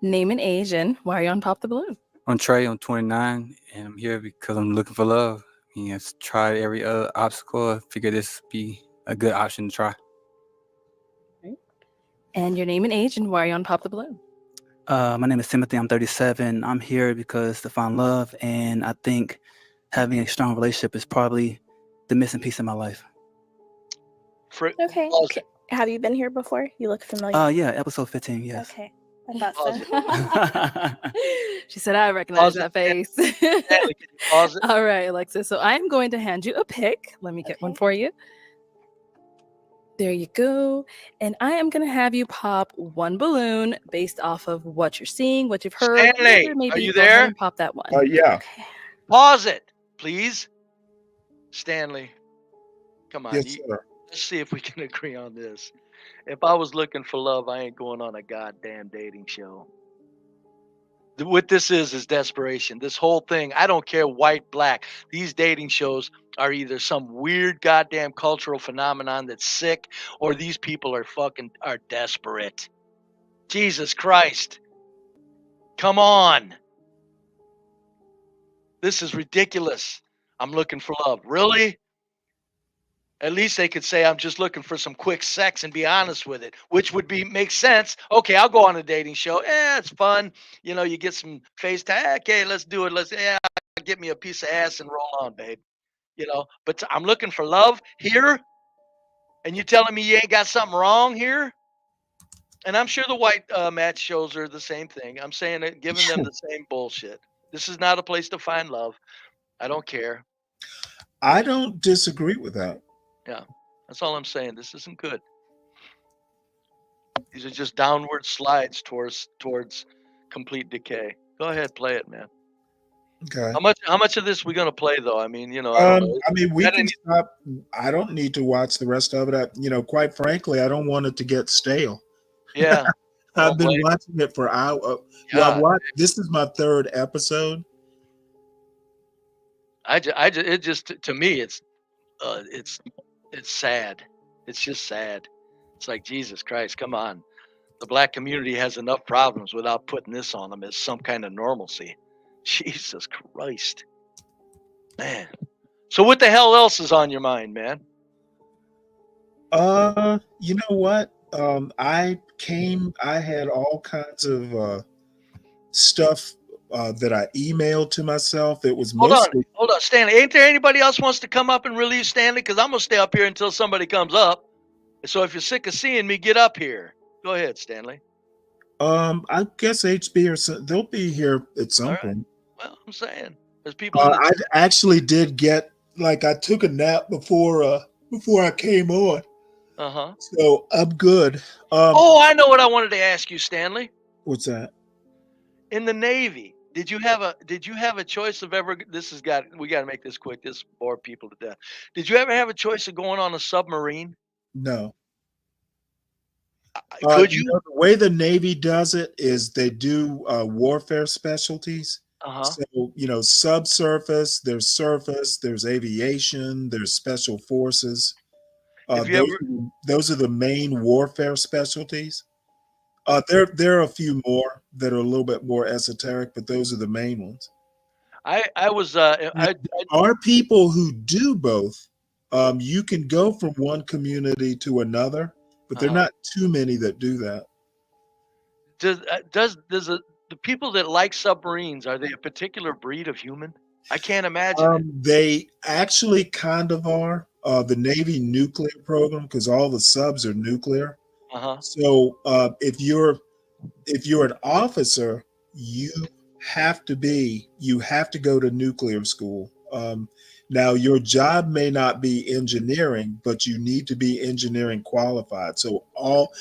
Name and age, and why are you on Pop the Balloon? I'm Trey. I'm 29, and I'm here because I'm looking for love. I've tried every other obstacle. I figured this would be a good option to try. And your name and age, and why are you on Pop the Balloon? My name is Timothy. I'm 37. I'm here because to find love, and I think having a strong relationship is probably the missing piece in my life. Okay. Have you been here before? You look familiar. Yeah, episode 15. Yes. Okay. I thought so. She said, I recognize that face. All right, Alexis. So I'm going to hand you a pick. Let me get one for you. There you go. And I am going to have you pop one balloon based off of what you're seeing, what you've heard. Stanley, Maybe are you go ahead there? and pop that one. Yeah. Okay. Pause it, please. Stanley, come on. Yes, sir. Let's see if we can agree on this. If I was looking for love, I ain't going on a goddamn dating show. What this is desperation. This whole thing, I don't care white, black. These dating shows are either some weird goddamn cultural phenomenon that's sick, or these people are desperate. Jesus Christ. Come on. This is ridiculous. I'm looking for love. Really? At least they could say I'm just looking for some quick sex and be honest with it, which would make sense. Okay, I'll go on a dating show. It's fun. You get some FaceTime. Okay, let's do it. Get me a piece of ass and roll on, babe. But I'm looking for love here, and you telling me you ain't got something wrong here? And I'm sure the white match shows are the same thing. I'm saying it, giving them the same bullshit. This is not a place to find love. I don't care. I don't disagree with that. Yeah, that's all I'm saying. This isn't good. These are just downward slides towards complete decay. Go ahead, play it, man. Okay. How much of this we gonna play though? I mean, I don't know. We can stop. I don't need to watch the rest of it. Quite frankly, I don't want it to get stale. Yeah. I've been watching it for hours. This is my third episode. It just to me it's sad. It's just sad. It's like, Jesus Christ, come on. The black community has enough problems without putting this on them as some kind of normalcy. Jesus Christ. Man. So what the hell else is on your mind, man? You know what? I had all kinds of stuff that I emailed to myself. It was Hold mostly on, Stanley. Ain't there anybody else wants to come up and relieve Stanley? Because I'm gonna stay up here until somebody comes up. So if you're sick of seeing me, get up here. Go ahead, Stanley. I guess HB they'll be here at some point. Well, I'm saying there's people. I actually did get I took a nap before I came on. Uh-huh. So I'm good. I know what I wanted to ask you, Stanley. What's that? In the Navy, did you have a choice of ever? We got to make this quick. This bore people to death. Did you ever have a choice of going on a submarine? No. Could you? The way the Navy does it is they do warfare specialties. Uh-huh. So, subsurface, there's aviation, there's special forces. Have you ever? Those are the main warfare specialties. There are a few more that are a little bit more esoteric, but those are the main ones. I was. There are people who do both. You can go from one community to another, but there are not too many that do that. Does the people that like submarines, are they a particular breed of human? I can't imagine it. They actually kind of are. The Navy nuclear program, because all the subs are nuclear. Uh-huh. So if you're an officer, you have to go to nuclear school. Now your job may not be engineering, but you need to be engineering qualified. So all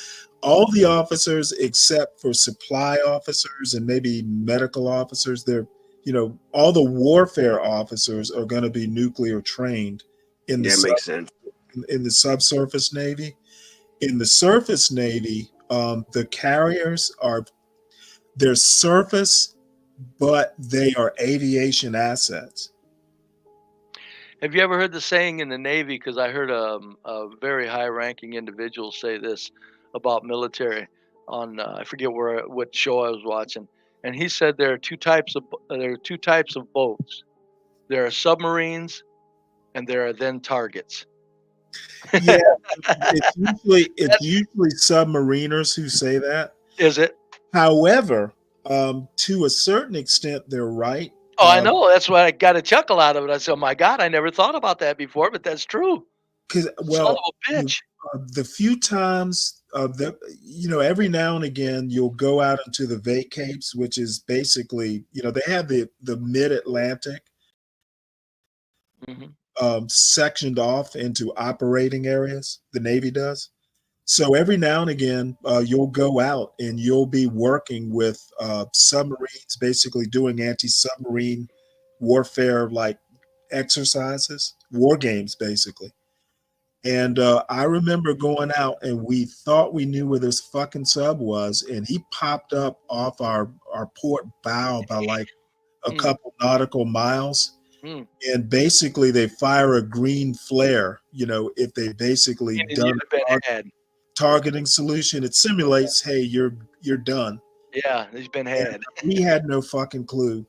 the officers except for supply officers and maybe medical officers, all the warfare officers are going to be nuclear trained in makes sense. In the subsurface Navy. In the surface Navy, the carriers they're surface, but they are aviation assets. Have you ever heard the saying in the Navy? Because I heard a very high-ranking individual say this about military on I forget what show I was watching, and he said there are two types of boats. There are submarines, and there are then targets. Yeah, it's usually submariners who say that. Is it? However, to a certain extent, they're right. Oh, I know. That's why I got a chuckle out of it. I said, "Oh my God, I never thought about that before," but that's true. Because Son of a bitch. The few times every now and again you'll go out into the vacapes, which is basically they have the mid-Atlantic sectioned off into operating areas. The Navy does. So every now and again, you'll go out and you'll be working with submarines, basically doing anti-submarine warfare like exercises, war games, basically. And I remember going out and we thought we knew where this fucking sub was, and he popped up off our port bow by like a couple nautical miles. And basically they fire a green flare, if they basically done targeting solution. It simulates, hey, you're done. Yeah, he's been had. And we had no fucking clue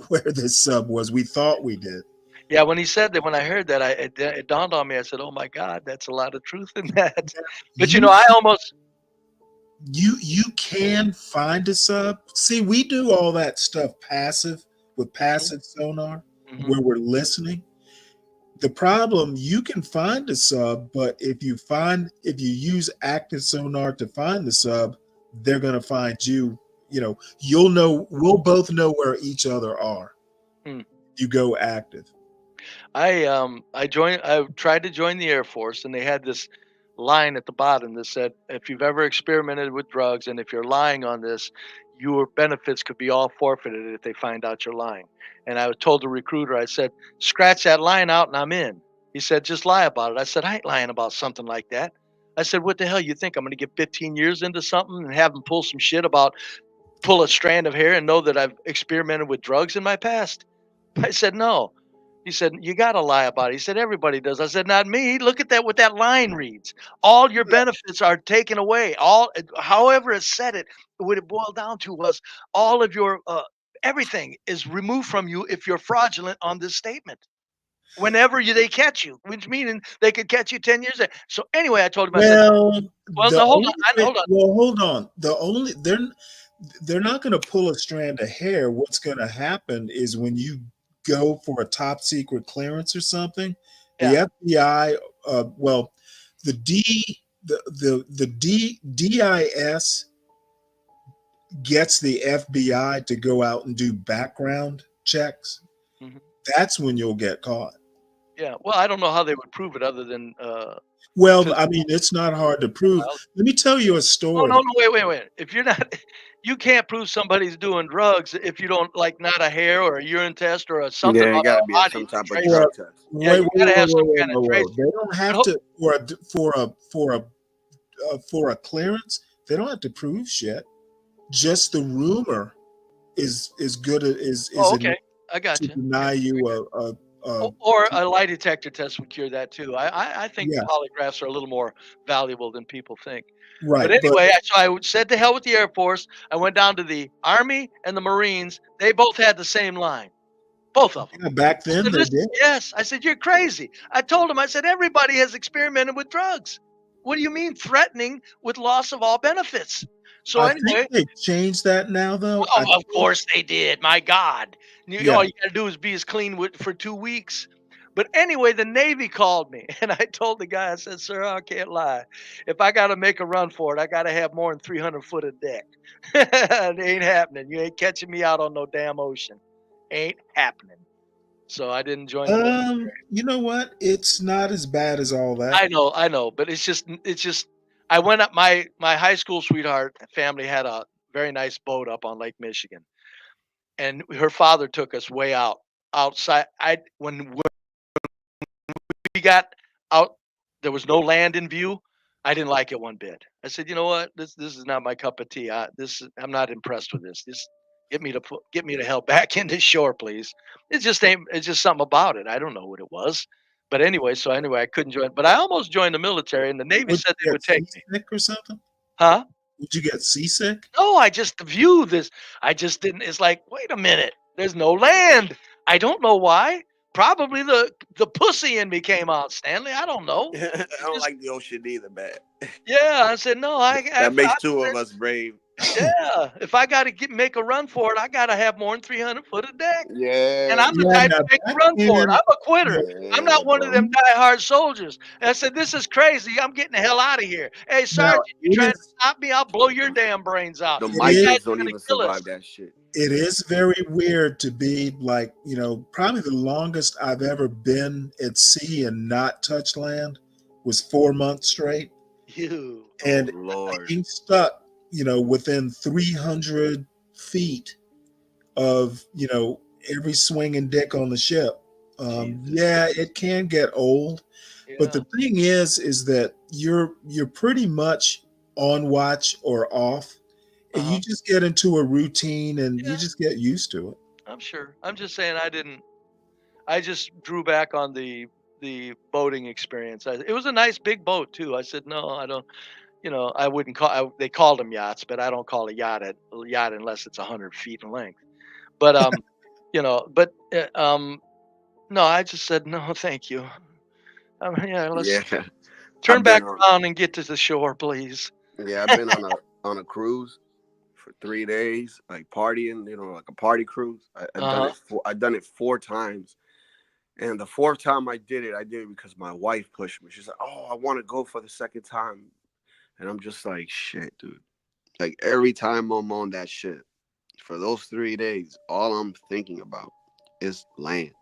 where this sub was. We thought we did. Yeah, when he said that, when I heard that, it dawned on me. I said, "Oh my God, that's a lot of truth in that." But I almost you can find a sub. See, we do all that stuff passive with passive sonar, where we're listening. The problem, you can find a sub, but if you use active sonar to find the sub, they're going to find you. You'll know. We'll both know where each other are. You go active. I tried to join the Air Force, and they had this line at the bottom that said, "If you've ever experimented with drugs, and if you're lying on this, your benefits could be all forfeited if they find out you're lying." And I told the recruiter, I said, "Scratch that line out and I'm in." He said, "Just lie about it." I said, "I ain't lying about something like that." I said, "What the hell you think? I'm going to get 15 years into something and have them pull some shit about pull a strand of hair and know that I've experimented with drugs in my past?" I said, "No." He said, "You got to lie about it." He said, "Everybody does." I said, "Not me. Look at that, what that line reads. All your benefits are taken away. However it said it, what it boiled down to was all of your everything is removed from you if you're fraudulent on this statement. Whenever they catch you, which meaning they could catch you 10 years later." So anyway, I told him, hold on. They're not going to pull a strand of hair. What's going to happen is when you go for a top secret clearance or something, the FBI, the DIS gets the FBI to go out and do background checks. That's when you'll get caught. Yeah. Well, I don't know how they would prove it other than. I mean, it's not hard to prove. Let me tell you a story. No, wait. If you're not, you can't prove somebody's doing drugs if you don't not a hair or a urine test or something. Yeah, you got to be some type of drug test. Yeah, you got to have some kind of trace. They don't have to for for a clearance, they don't have to prove shit. Just the rumor is good Okay, I got to you. deny you Or a lie detector test would cure that too. I think yeah, polygraphs are a little more valuable than people think. But right. But anyway, so I said to hell with the Air Force. I went down to the Army and the Marines. They both had the same line. Both of them. yeah, back then Said, they "Listen," did. yes. I said, "You're crazy." I told him, I said, "Everybody has experimented with drugs. What do you mean threatening with loss of all benefits?" So I think anyway, they changed that now, though. oh, of course they did. My God. Yeah. All you got to do is be as clean for 2 weeks. But anyway, the Navy called me, and I told the guy, I said, "Sir, I can't lie. If I got to make a run for it, I got to have more than 300 foot of deck. It ain't happening. You ain't catching me out on no damn ocean. Ain't happening." So I didn't join the military. You know what? It's not as bad as all that. I know, but it's just I went up. My high school sweetheart family had a very nice boat up on Lake Michigan, and her father took us way outside. When we got out, there was no land in view. I didn't like it one bit. I said, "You know what? This is not my cup of tea. I'm not impressed with this. This get me the hell back into shore, please." It's just something about it. I don't know what it was. But anyway, I couldn't join. But I almost joined the military, and the Navy Would said you they get would take me. seasick or something? Huh? Would you get seasick? No, I just view this. I just didn't. It's like, wait a minute. There's no land. I don't know why. Probably the pussy in me came out, Stanley. I don't know. I don't like the ocean either, man. Yeah, I said no. That makes two of us brave. Yeah, if I got to make a run for it, I got to have more than 300 foot of deck. Yeah. And I'm the Yeah, type now to make a back run for it. then- I'm a quitter. I'm not one of bro. them diehard soldiers. And I said, "This is crazy. I'm getting the hell out of here. Hey, Sergeant, you it trying to is- stop me? I'll blow your damn brains out. The It You guys is- migrants are don't gonna even kill us." survive that shit. It is very weird to be like, probably the longest I've ever been at sea and not touch land was 4 months straight. You. And Lord. being stuck, within 300 feet of, every swinging dick on the ship. Yeah, it can get old. But the thing is that you're pretty much on watch or off. And you just get into a routine and you just get used to it. I'm sure. I'm just saying I just drew back on the boating experience. It was a nice big boat too. I said, "No, I don't." I wouldn't call. They called them yachts, but I don't call a yacht a yacht unless it's 100 feet in length. But no, I just said no, thank you. Let's Yeah. turn I've back been on- around and get to the shore, please. Yeah, I've been on a cruise for 3 days, like partying, like a party cruise. I've done it 4 times. And the 4th time I did it because my wife pushed me. She's like, "Oh, I want to go for the 2nd time." And I'm just like, shit, dude. Like every time I'm on that shit, for those 3 days, all I'm thinking about is land.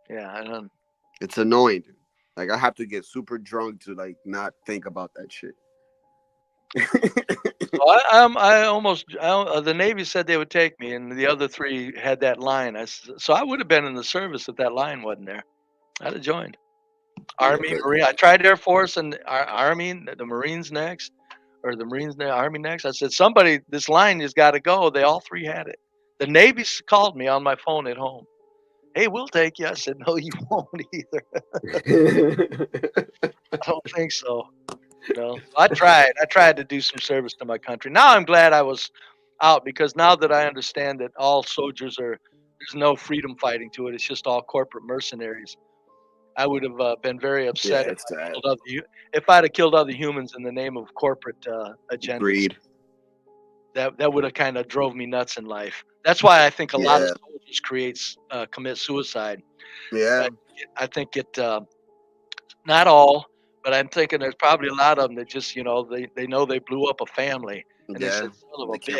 Yeah, I don't. It's annoying, dude. Like I have to get super drunk to like not think about that shit. The Navy said they would take me, and the other 3 had that line. So I would have been in the service if that line wasn't there. I'd have joined. Army, Marine. I tried Air Force and Army, the Marines next, or the Marines, Army next. I said, this line has got to go. They all 3 had it. The Navy called me on my phone at home. "Hey, we'll take you." I said, "No, you won't either." I don't think so. I tried to do some service to my country. Now I'm glad I was out, because now that I understand that all soldiers there's no freedom fighting to it. It's just all corporate mercenaries. I would have been very upset if I'd have killed other humans in the name of corporate agendas. Greed. That would have kind of drove me nuts in life. That's why I think a lot of soldiers commit suicide. Yeah. I think it, not all, but I'm thinking there's probably a lot of them that just, they know they blew up a family, and they said, "Son of a bitch." They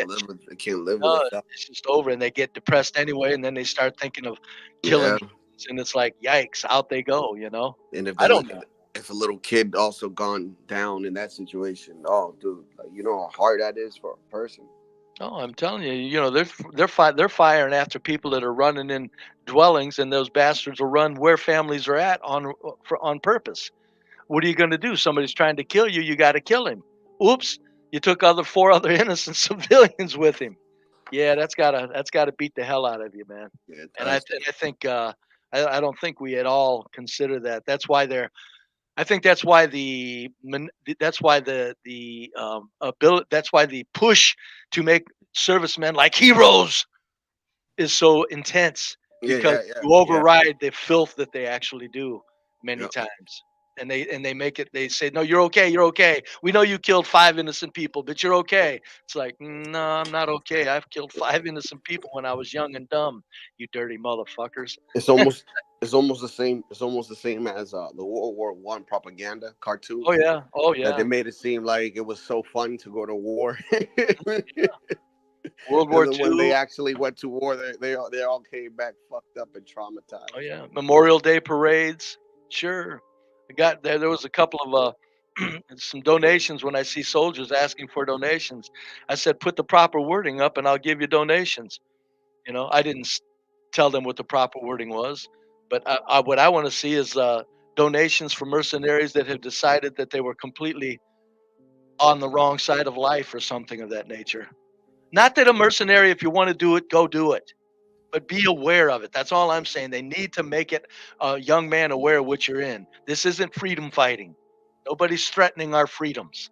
can't live with it. It's just over, and they get depressed anyway, and then they start thinking of killing humans, and it's like, yikes, out they go, And I don't know. if a little kid also gone down in that situation, oh, dude, like how hard that is for a person. Oh, I'm telling you, they're firing after people that are running in dwellings, and those bastards will run where families are at on purpose. What are you going to do? Somebody's trying to kill you. You got to kill him. Oops, you took four other innocent civilians with him. Yeah, that's gotta beat the hell out of you, man. Yeah, And I think I don't think we at all consider that. That's why they're. I think that's why the ability. That's why the push to make servicemen like heroes is so intense, because you override the filth that they actually do many times. And they make it. They say, "No, you're okay. You're okay. We know you killed 5 innocent people, but you're okay." It's like, no, I'm not okay. I've killed 5 innocent people when I was young and dumb. You dirty motherfuckers. It's almost the same. It's almost the same as the World War I propaganda cartoon. Oh yeah. That they made it seem like it was so fun to go to war. World War And then when they II. actually went to war, they all came back fucked up and traumatized. Oh yeah, Memorial Day parades. Sure, I got there. There was a couple of some donations. When I see soldiers asking for donations, I said, put the proper wording up, and I'll give you donations. You know, I didn't tell them what the proper wording was, but what I want to see is donations for mercenaries that have decided that they were completely on the wrong side of life or something of that nature. Not that a mercenary, if you want to do it, go do it. But be aware of it. That's all I'm saying. They need to make it a young man aware of what you're in. This isn't freedom fighting. Nobody's threatening our freedoms.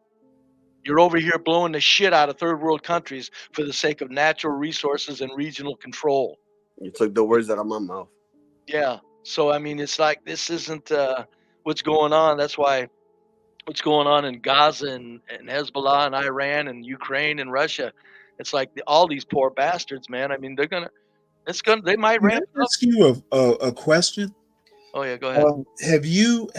You're over here blowing the shit out of third world countries for the sake of natural resources and regional control. You took the words out of my mouth. Yeah. So, I mean, it's like this isn't what's going on. That's why what's going on in Gaza and Hezbollah and Iran and Ukraine and Russia. It's like all these poor bastards, man. I mean, they might Can ramp I up. ask you a question? Oh yeah, go ahead. Have you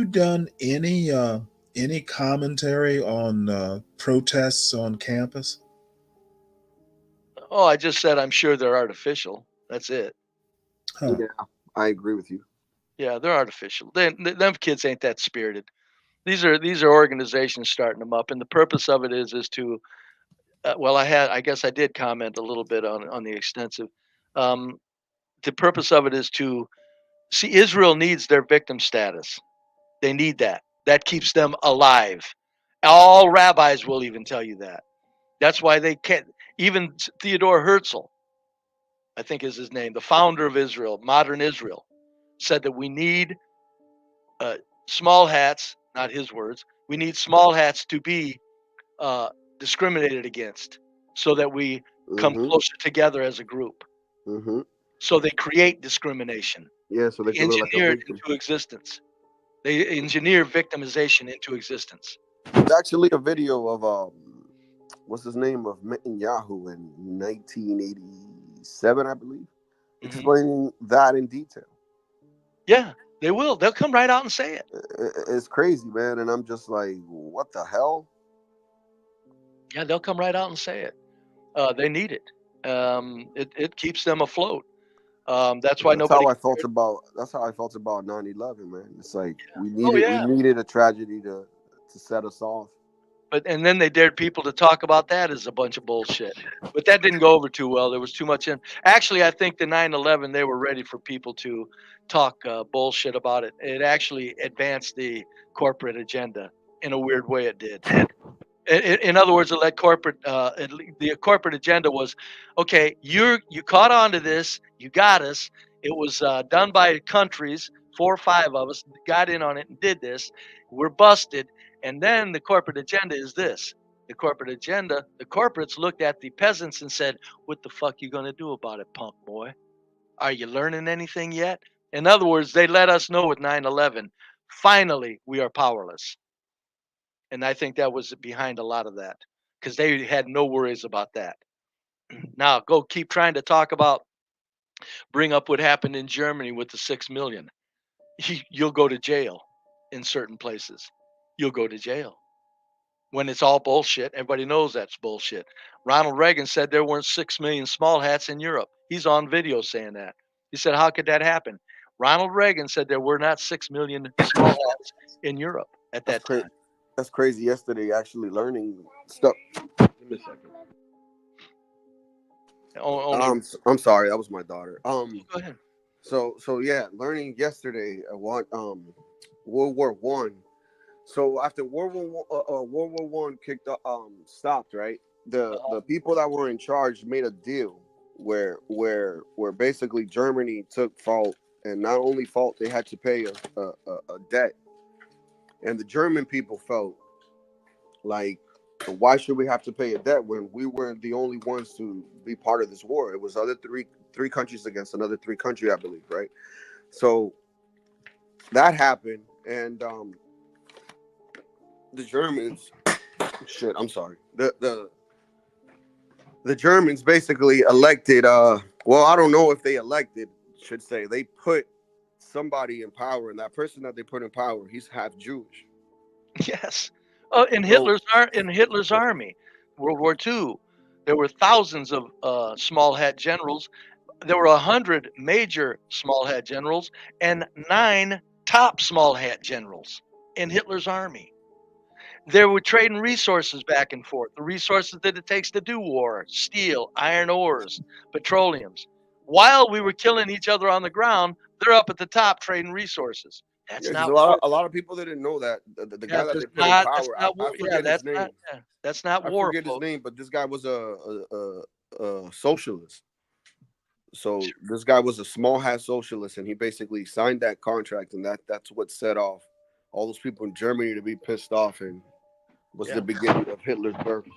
done any commentary on protests on campus? Oh, I just said I'm sure they're artificial. That's it. Huh. Yeah, I agree with you. Yeah, they're artificial. Them kids ain't that spirited. These are organizations starting them up, and the purpose of it is to. Well, I guess I did comment a little bit on the extensive. The purpose of it is to see Israel needs their victim status. They need that. That keeps them alive. All rabbis will even tell you that. That's why they can't. Even Theodore Herzl, I think is his name, the founder of Israel, modern Israel, said that we need small hats, not his words, we need small hats to be discriminated against so that we come closer together as a group. Mm-hmm. So they create discrimination. Yeah, so they can look like a engineer it victim. into existence. They engineer victimization into existence. There's actually a video of what's his name, of Netanyahu in 1987, I believe, explaining that in detail. Yeah, they will. They'll come right out and say it. It's crazy, man, and I'm just like, what the hell? Yeah, they'll come right out and say it. They need it. It keeps them afloat. That's why nobody. That's how I felt about 9/11, man. It's like we needed a tragedy to set us off. And then they dared people to talk about that as a bunch of bullshit. But that didn't go over too well. There was too much in. Actually, I think the 9/11 they were ready for people to talk bullshit about it. It actually advanced the corporate agenda in a weird way. It did. In other words, the corporate agenda was, okay, you caught on to this, you got us. It was done by countries, 4 or 5 of us got in on it and did this. We're busted. And then the corporate agenda is this. The corporate agenda, the corporates looked at the peasants and said, what the fuck you going to do about it, punk boy? Are you learning anything yet? In other words, they let us know with 9/11, finally, we are powerless. And I think that was behind a lot of that because they had no worries about that. Now, go keep trying to bring up what happened in Germany with the 6 million. You'll go to jail in certain places. You'll go to jail when it's all bullshit. Everybody knows that's bullshit. Ronald Reagan said there weren't 6 million small hats in Europe. He's on video saying that. He said, how could that happen? Ronald Reagan said there were not 6 million small hats in Europe at that time. That's crazy. Yesterday, actually learning stuff. Give me a second. I'm sorry, that was my daughter. Go ahead. So yeah, learning yesterday what World War I So after World War One stopped, right? The people that were in charge made a deal where basically Germany took fault, and not only fault, they had to pay a debt, and the German people felt like, why should we have to pay a debt when we weren't the only ones to be part of this war? It was other three countries against another three country, I believe, right? So that happened, and the Germans, I'm sorry, the Germans basically elected. Well, I don't know if they elected. Should say they put somebody in power, and that person that they put in power, he's half Jewish. Yes. In Hitler's army, World War II, there were thousands of small hat generals. There were 100 major small hat generals and 9 top small hat generals in Hitler's army. They were trading resources back and forth, the resources that it takes to do war: steel, iron ores, petroleums. While we were killing each other on the ground, they're up at the top trading resources. That's not a lot of people didn't know that the guy that they put in power. I forget his name. That's not I war. forget his name, but this guy was a socialist. So this guy was a small hat socialist, and he basically signed that contract, and that's what set off all those people in Germany to be pissed off, and was the beginning of Hitler's birth.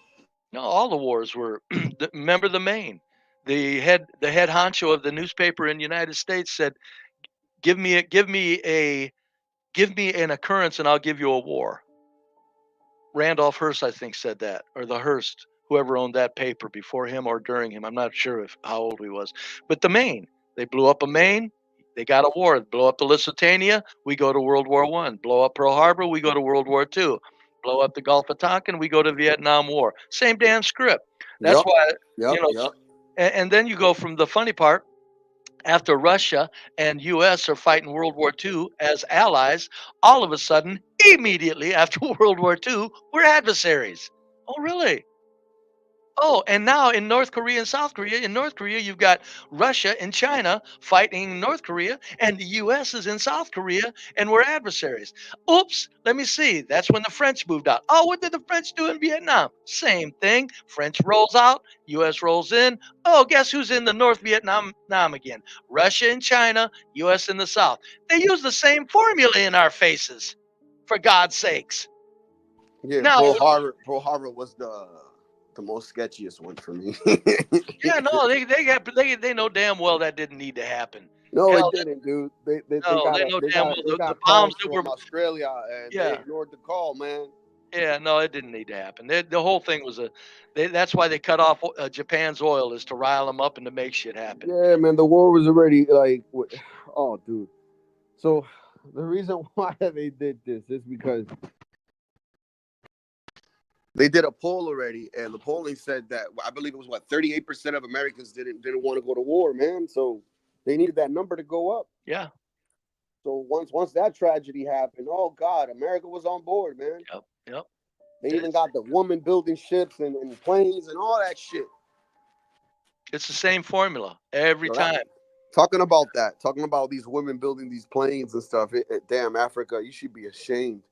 No, all the wars were. Remember the Maine, the head honcho of the newspaper in the United States said, "Give me an occurrence, and I'll give you a war." Randolph Hearst, I think, said that, or the Hearst, whoever owned that paper before him or during him. I'm not sure how old he was. But the Maine, they blew up a Maine, they got a war. Blow up the Lusitania, we go to World War I. Blow up Pearl Harbor, we go to World War II. Blow up the Gulf of Tonkin, we go to Vietnam War. Same damn script. That's why, and then you go from the funny part. After Russia and U.S. are fighting World War II as allies, all of a sudden, immediately after World War II, we're adversaries. Oh, really? Oh, and now in North Korea and South Korea, you've got Russia and China fighting North Korea, and the U.S. is in South Korea, and we're adversaries. Oops, let me see. That's when the French moved out. Oh, what did the French do in Vietnam? Same thing. French rolls out, U.S. rolls in. Oh, guess who's in the North Vietnam again? Russia and China, U.S. in the South. They use the same formula in our faces, for God's sakes. Yeah, Pearl Harbor was the most sketchiest one for me. Yeah, no, they know damn well that didn't need to happen. No, it didn't, dude. They got the calls bombs that from were Australia, and they ignored the call, man. Yeah, no, it didn't need to happen. The whole thing was that's why they cut off Japan's oil, is to rile them up and to make shit happen. Yeah, man, the war was already like, oh, dude. So the reason why they did this is because they did a poll already, and the polling said that, I believe it was 38% of Americans didn't want to go to war, man. So they needed that number to go up. Yeah. So once that tragedy happened, oh God, America was on board, man. Yep. They even got the woman building ships and planes and all that shit. It's the same formula every time. Talking about these women building these planes and stuff. Damn, Africa, you should be ashamed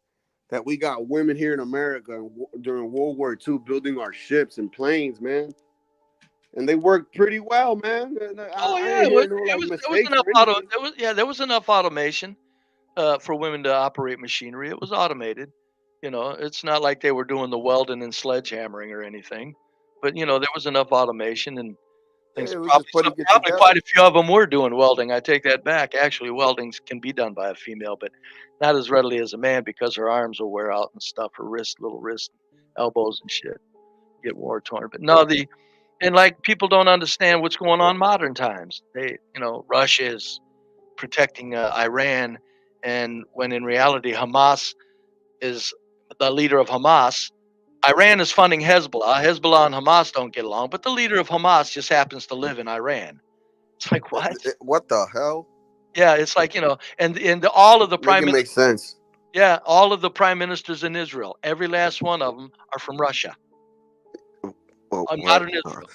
that we got women here in America during World War II building our ships and planes, man. And they worked pretty well, man. There was enough automation for women to operate machinery. It was automated. It's not like they were doing the welding and sledgehammering or anything, but there was enough automation and things. Probably quite a few of them were doing welding. I take that back. Actually, welding can be done by a female, but not as readily as a man, because her arms will wear out and stuff. Her little wrist, elbows and shit get war torn. But no, and like, people don't understand what's going on in modern times. Russia is protecting Iran, and when in reality Hamas is the leader of Hamas. Iran is funding Hezbollah. Hezbollah and Hamas don't get along, but the leader of Hamas just happens to live in Iran. It's like, what? What the hell? Yeah, it's like, and all of the prime ministers. Makes sense. Yeah, all of the prime ministers in Israel, every last one of them are from Russia. Modern Israel.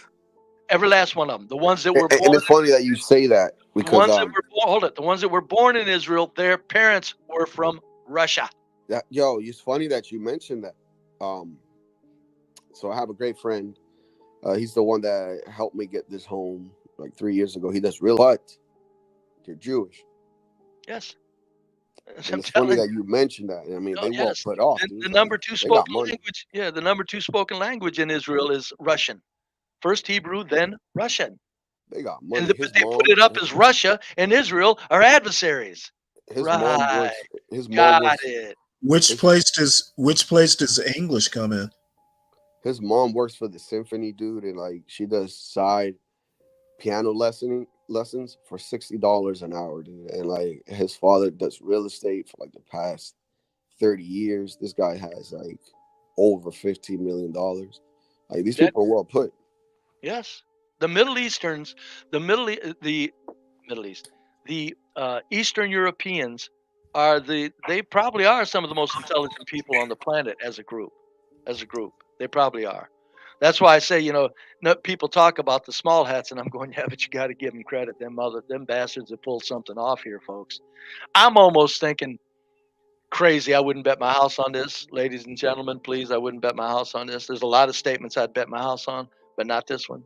Every last one of them. The ones that were born. And it's funny that you say that, because the ones that were born in Israel, their parents were from Russia. It's funny that you mentioned that. So I have a great friend. He's the one that helped me get this home like 3 years ago. He does real, but they're Jewish. Yes. And it's funny that you mentioned that. I mean, they won't put off. The number two spoken language. Yeah, the number 2 spoken language in Israel is Russian. First Hebrew, then Russian. They got money. And they put it up as Russia and Israel are adversaries. His right. mom works. His mom Got works. it. Which place does English come in? His mom works for the symphony, dude, and like she does side piano lessons for $60 an hour, dude. And like his father does real estate for like the past 30 years. This guy has like over $15 million. Like these people are well put. Yes. The Middle Easterns, the Eastern Europeans they probably are some of the most intelligent people on the planet as a group. They probably are. That's why I say, people talk about the small hats, and I'm going, yeah, but you got to give them credit. Them bastards have pulled something off here, folks. I'm almost thinking crazy. I wouldn't bet my house on this, ladies and gentlemen. Please, I wouldn't bet my house on this. There's a lot of statements I'd bet my house on, but not this one.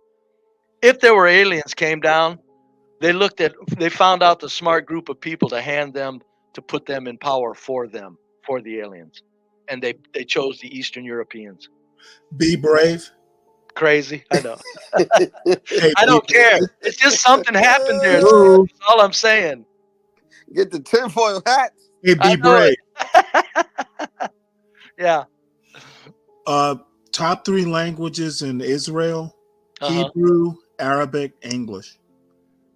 If there were aliens came down, they found out the smart group of people to hand them to put them in power for the aliens, and they chose the Eastern Europeans. Be brave. Crazy, I know. I don't care. It's just something happened there. That's all I'm saying. Get the tinfoil hats. Hey, be brave. Yeah. Top 3 languages in Israel: Hebrew, Arabic, English.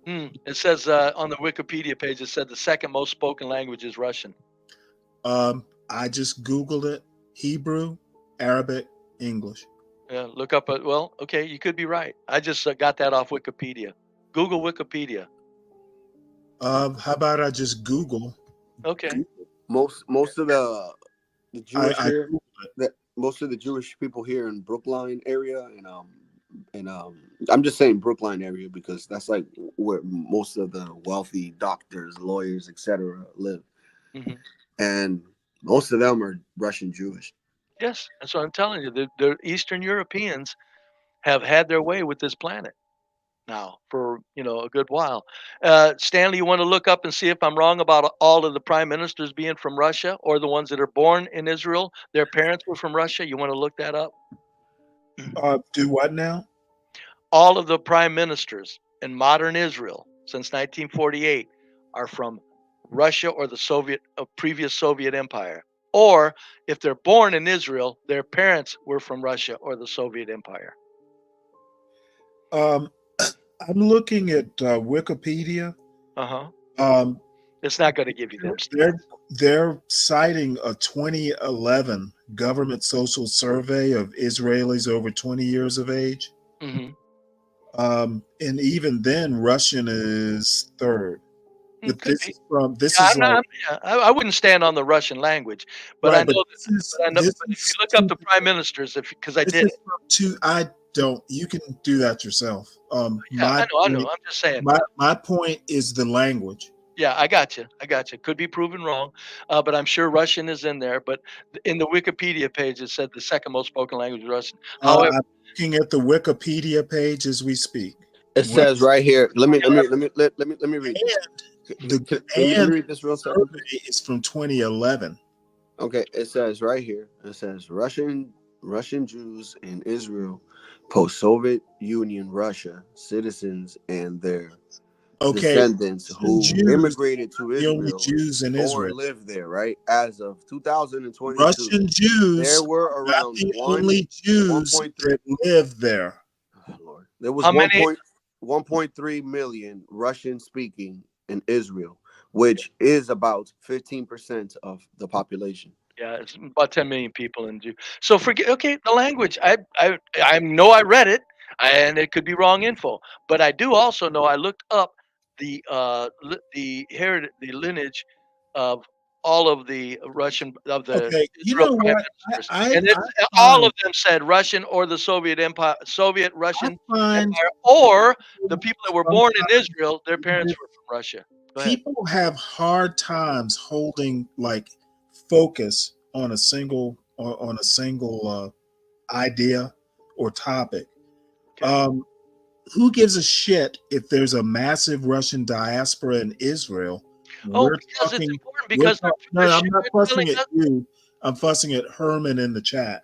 It says on the Wikipedia page, it said the second most spoken language is Russian. I just Googled it. Hebrew, Arabic, English. Yeah, look up. Okay, you could be right. I just got that off Wikipedia. Google Wikipedia. How about I just Google? Okay. Most of the Jewish here, most of the Jewish people here in Brookline area, and I'm just saying Brookline area because that's like where most of the wealthy doctors, lawyers, etc. live, and most of them are Russian Jewish. Yes, that's what I'm telling you. The Eastern Europeans have had their way with this planet now for a good while. Stanley, you want to look up and see if I'm wrong about all of the prime ministers being from Russia, or the ones that are born in Israel, their parents were from Russia? You want to look that up? Do what now? All of the prime ministers in modern Israel since 1948 are from Russia or the previous Soviet Empire. Or if they're born in Israel, their parents were from Russia or the Soviet Empire. I'm looking at Wikipedia. It's not going to give you them. They're citing a 2011 government social survey of Israelis over 20 years of age. And even then, Russian is third. But I wouldn't stand on the Russian language, but I know. But if you look up the prime ministers, because I did. I don't. You can do that yourself. I know. I'm just saying. My point is the language. Yeah, I got you. Could be proven wrong, but I'm sure Russian is in there. But in the Wikipedia page, it said the second most spoken language is Russian. However, I'm looking at the Wikipedia page as we speak. It says right here. Let me read. Let me read this real second. It's from 2011. Okay, it says right here. It says Russian Jews in Israel, post-Soviet Union Russia, citizens and their descendants who immigrated to Israel Jews in or Israel live there. Right, as of 2022, Russian Jews. There were around the only Jews that live there. Oh, Lord, there was 1.3 million Russian speaking in Israel, which is about 15% of the population. Yeah, it's about 10 million people in Jew. So the language. I know I read it, and it could be wrong info, but I do also know I looked up the lineage of all of the Russian Israel prime ministers, and all of them said Russian or the Soviet Empire, Russian Empire, or the people that were born in Israel, their parents were from Russia. People have hard times holding focus on a single idea or topic. Who gives a shit if there's a massive Russian diaspora in Israel? Because it's important because no, I'm not fussing at you. I'm fussing at Herman in the chat.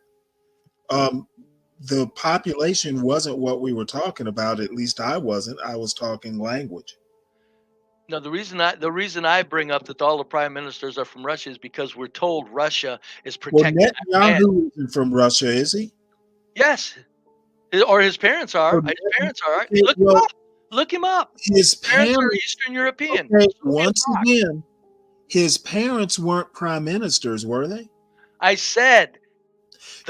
The population wasn't what we were talking about. At least I wasn't. I was talking language. No, the reason I bring up that all the prime ministers are from Russia is because we're told Russia is protecting. Well, Netanyahu isn't from Russia, is he? Yes, or his parents are. His parents are. Look him up. His parents are Eastern European. Okay, once again, his parents weren't prime ministers, were they? I said.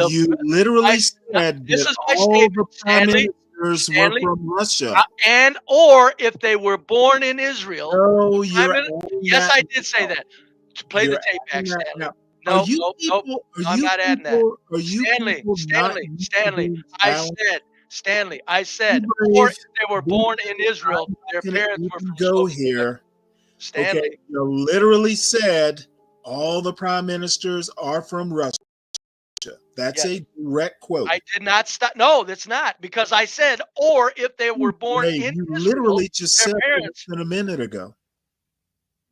You literally said this that is my all statement, the prime ministers were from Russia. Or if they were born in Israel. No, yes, I did say that. Play the tape back, Stanley. No, I'm not adding that. Stanley, I said, or if they were born in Israel, their parents were from Soviet. Stanley. Okay, you literally said all the prime ministers are from Russia. That's a direct quote. I did not stop. No, that's not, because I said, or if they were born in you Israel, literally just their said parents. it a minute ago.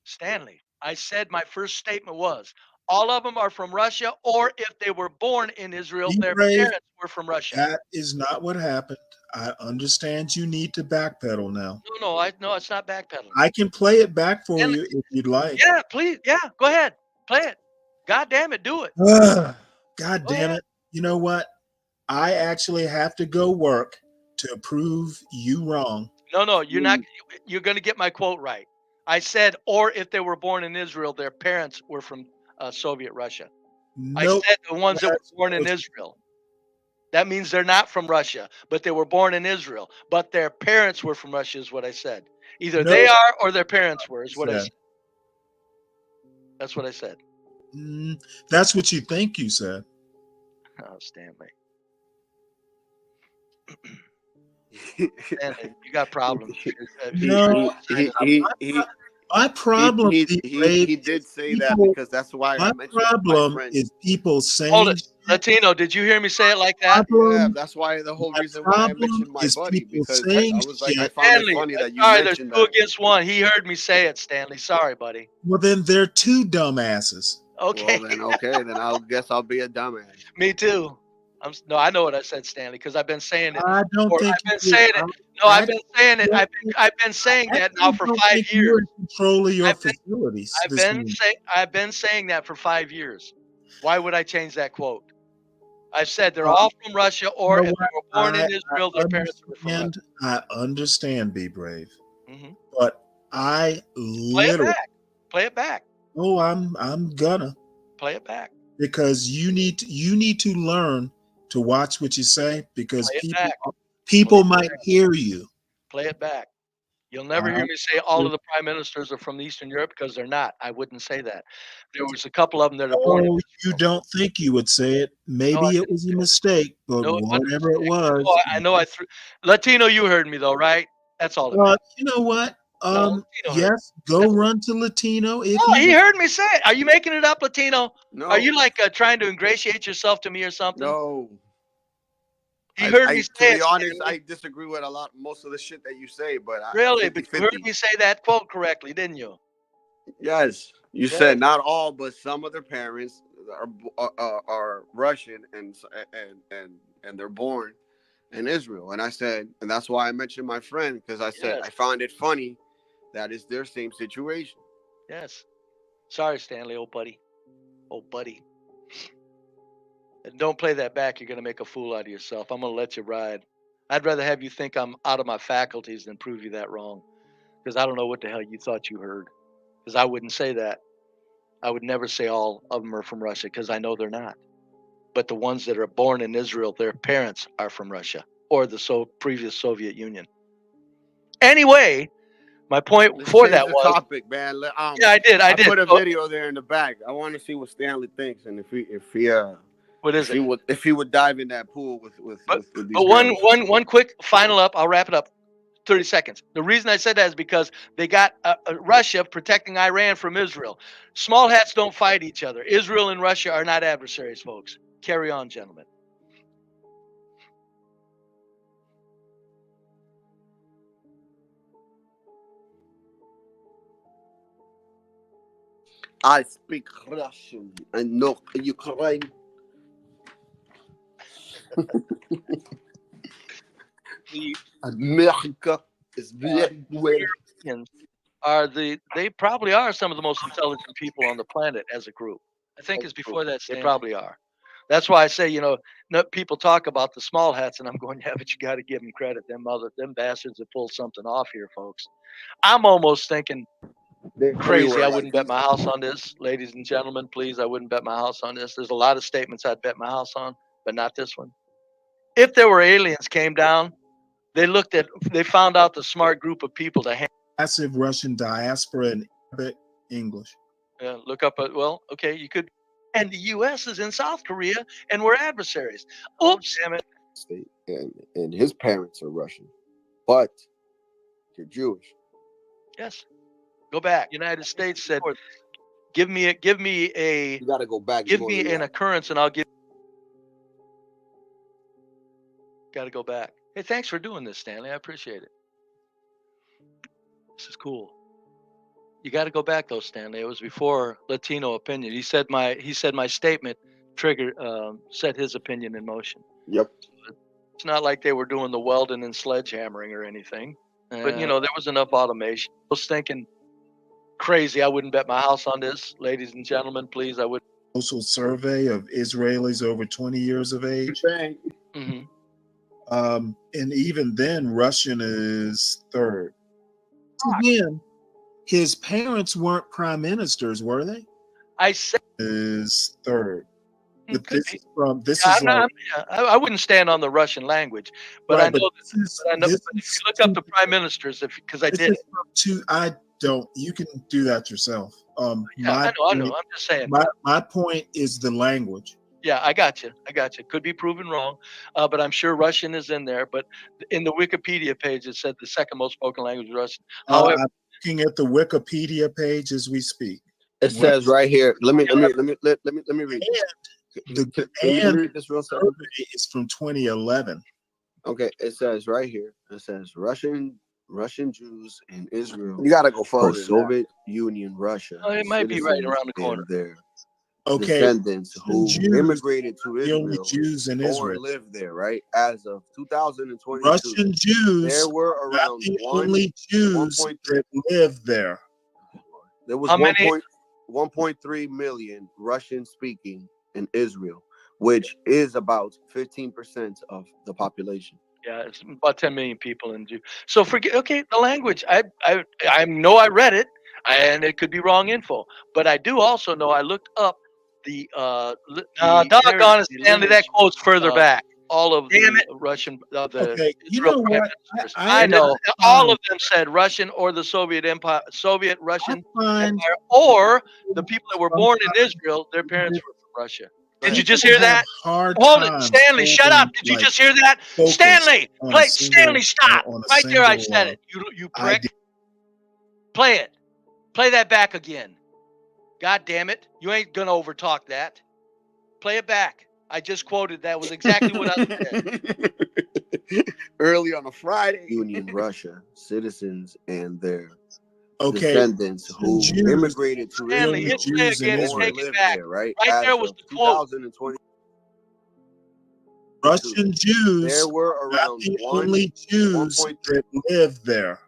Stanley, I said my first statement was all of them are from Russia, or if they were born in Israel, their parents were from Russia. That is not what happened. I understand you need to backpedal now. No, it's not backpedaling. I can play it back for you if you'd like. Yeah, please. Yeah, go ahead. Play it. God damn it, do it. God damn it. You know what? I actually have to go work to prove you wrong. No, you're not. You're going to get my quote right. I said, or if they were born in Israel, their parents were from Soviet Russia. Nope. I said the ones that were born in Israel. That means they're not from Russia, but they were born in Israel. But their parents were from Russia is what I said. Either they are or their parents were is what I said. That's what I said. That's what you think you said. Oh, Stanley. Stanley, you got problems. No, my problem. He did say that because that's why I mentioned my problem my friend. is people saying. Hold it, Latino. Did you hear me say it like that? Yeah, that's why the whole reason why I mentioned my buddy, because I was like, I found Stanley, it funny that you sorry, mentioned there's 2 that. against 1. He heard me say it, Stanley. Sorry, buddy. Well, then they're 2 dumbasses. Okay. Well, then I guess I'll be a dumbass. Me too. I know what I said, Stanley, because I've been saying it. I don't think I've been saying it. No, I've been saying it. I've been saying that now for 5 years. You're in control of your facilities. I've been saying that for 5 years. Why would I change that quote? I've said they're all from Russia, or if they were born in Israel, their parents were from Russia. I understand, Be Brave, but I literally play it back. Oh, I'm gonna play it back because you need to learn to watch what you say because people might hear you. Play it back. You'll never hear me say all of the prime ministers are from Eastern Europe because they're not. I wouldn't say that. There was a couple of them that are born. Oh, you don't think you would say it? Maybe it was a mistake, but whatever it was. Oh, I know I threw Latino. You heard me though, right? That's all. You know what? Yes, go run to Latino. If he heard me say it. Are you making it up, Latino? No. Are you like trying to ingratiate yourself to me or something? No. You heard me say it. To be honest, I disagree with most of the shit that you say, but really, but you heard me say that quote correctly, didn't you? Yes, you said not all, but some of their parents are Russian and they're born in Israel, and I said, and that's why I mentioned my friend because I said I found it funny that is their same situation. Yes. Sorry, Stanley, old buddy. And don't play that back. You're going to make a fool out of yourself. I'm going to let you ride. I'd rather have you think I'm out of my faculties than prove you that wrong. Because I don't know what the hell you thought you heard. Because I wouldn't say that. I would never say all of them are from Russia because I know they're not. But the ones that are born in Israel, their parents are from Russia or the previous Soviet Union. Anyway, my point before that was topic, man. Yeah, I did. I put a video there in the back. I want to see what Stanley thinks and if he what is it? If he would dive in that pool with these but one quick final up. I'll wrap it up. 30 seconds. The reason I said that is because they got Russia protecting Iran from Israel. Small hats don't fight each other. Israel and Russia are not adversaries, folks. Carry on, gentlemen. I speak Russian and not Ukraine. America is very well. They probably are some of the most intelligent people on the planet as a group. I think it's before that. They probably are. That's why I say, people talk about the small hats, and I'm going, yeah, but you got to give them credit. Them bastards have pulled something off here, folks. I'm almost thinking crazy. I wouldn't bet my house on this, ladies and gentlemen. Please, I wouldn't bet my house on this. There's a lot of statements I'd bet my house on, but not this one. If there were aliens came down, they found out the smart group of people to massive Russian diaspora in Arabic, English. Look up okay, you could. And the U.S. is in South Korea, and we're adversaries. Oops, damn it. And his parents are Russian, but they're Jewish. Yes. Go back. United States said, give me a. You got to go back. Give me an occurrence, and I'll give. Got to go back. Hey, thanks for doing this, Stanley. I appreciate it. This is cool. You got to go back though, Stanley. It was before Latino opinion. He said my statement triggered set his opinion in motion. Yep. It's not like they were doing the welding and sledgehammering or anything. But there was enough automation. I was thinking crazy. I wouldn't bet my house on this, ladies and gentlemen. Please, I would. Social survey of Israelis over 20 years of age. Mm-hmm. And even then, Russian is third. Again, his parents weren't prime ministers, were they? I said is third. But I wouldn't stand on the Russian language, but right, I know. But if you look up the prime ministers, because I did. I don't. You can do that yourself. I know. I'm just saying. My point is the language. Yeah, I got you. Could be proven wrong, but I'm sure Russian is in there. But in the Wikipedia page, it said the second most spoken language is Russian. However, I'm looking at the Wikipedia page as we speak. It says right here. Let me read. And the survey is from 2011. Okay, it says right here. It says Russian Jews in Israel. You gotta go further. Soviet Union, Russia. Oh, it might be right around the corner. Their okay, descendants who immigrated to Israel, the only Jews in Israel, or lived there. Right, as of 2022, Russian Jews. There were around the only Jews that lived there. There was 1.3 million Russian speaking in Israel, which is about 15% of the population. Yeah, it's about 10 million people in Jew. So forget. Okay, the language. I know I read it, and it could be wrong info, but I do also know I looked up the doggone it, Stanley. That quote's further back. All of the Russian okay, you know what? I know all of them said Russian or the Soviet Empire, Soviet Russian Empire, or the people that were born in Israel, their parents were from Russia. Did you just hear that? Hold it, Stanley. Shut up. Did you just hear that? Stanley, play. Stanley, stop. Right there, I said it. You prick. Play it. Play that back again. God damn it. You ain't gonna overtalk that. Play it back. I just quoted that was exactly what I said. Early on a Friday. Union, Russia, citizens and their descendants who immigrated to Israel. Jews again, and lived there, right? Right there was the quote. 2020. Russian Jews. There were around the only Jews that lived there.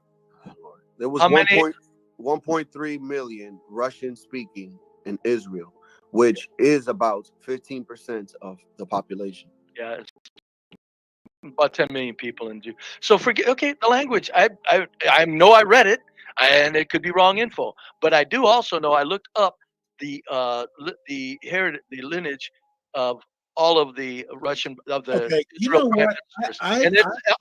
There was 1.3 million Russian speaking in Israel, which is about 15% of the population. Yeah, it's about 10 million people in Jew. So forget. Okay, the language. I know I read it, and it could be wrong info, but I do also know I looked up the lineage of all of the Russian of the. Okay, you know what?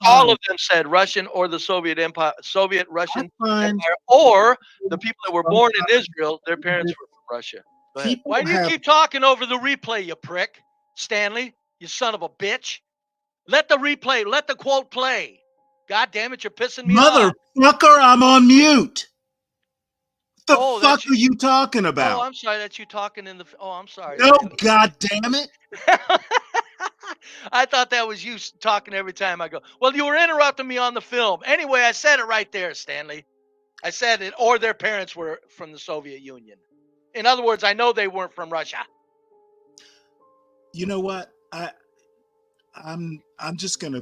All of them said Russian or the Soviet Empire, Soviet Russian Empire, or the people that were born in Israel, their parents were from Russia. Why do you keep talking over the replay, you prick? Stanley, you son of a bitch. Let the replay, let the quote play. God damn it, you're pissing me off. Motherfucker, I'm on mute. The Oh, fuck that's are you talking Oh, about? I'm sorry that you talking in the. Oh, I'm sorry. No, Stanley. God damn it. I thought that was you talking every time I go. Well, you were interrupting me on the film. Anyway, I said it right there, Stanley. I said it, or their parents were from the Soviet Union. In other words, I know they weren't from Russia. You know what? I'm just gonna.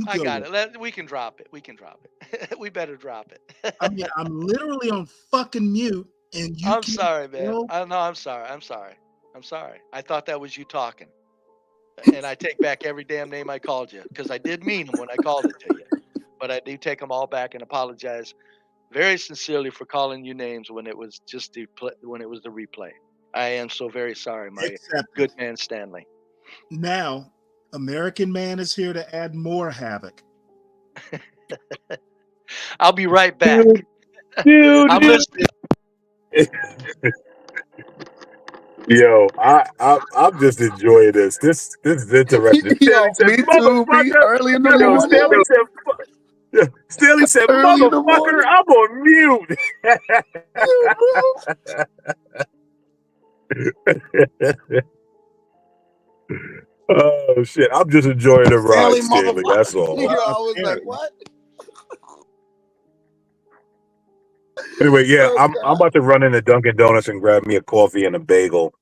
I got it. We can drop it. We can drop it. We better drop it. I mean, I'm literally on fucking mute, and you. I'm sorry, man. No, I'm sorry. I'm sorry. I'm sorry. I thought that was you talking. And I take back every damn name I called you because I did mean them when I called it to you. But I do take them all back and apologize very sincerely for calling you names when it was just when it was the replay. I am so very sorry, my good man Stanley. Now, American Man is here to add more havoc. I'll be right back. I'm listening. Yo, I'm just enjoying this. This is interesting. Yo, Stanley said, me too. Me "Motherfucker." early in the Yo, morning. Stanley said, Early in the "Motherfucker, I'm on mute." Oh shit! I'm just enjoying the ride, Stanley. That's all. Yo, I was like, what? Anyway, yeah, I'm about to run into Dunkin' Donuts and grab me a coffee and a bagel.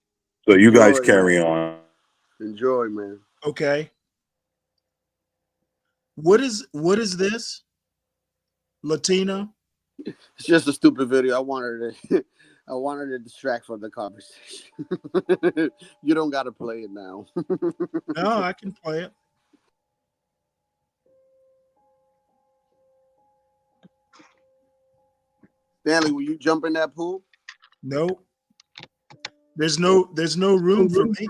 So you guys carry on. Enjoy, man. Okay. What is this? Latino? It's just a stupid video. I wanted to distract from the conversation. You don't got to play it now. No, I can play it. Stanley, will you jump in that pool? Nope. There's no room for me.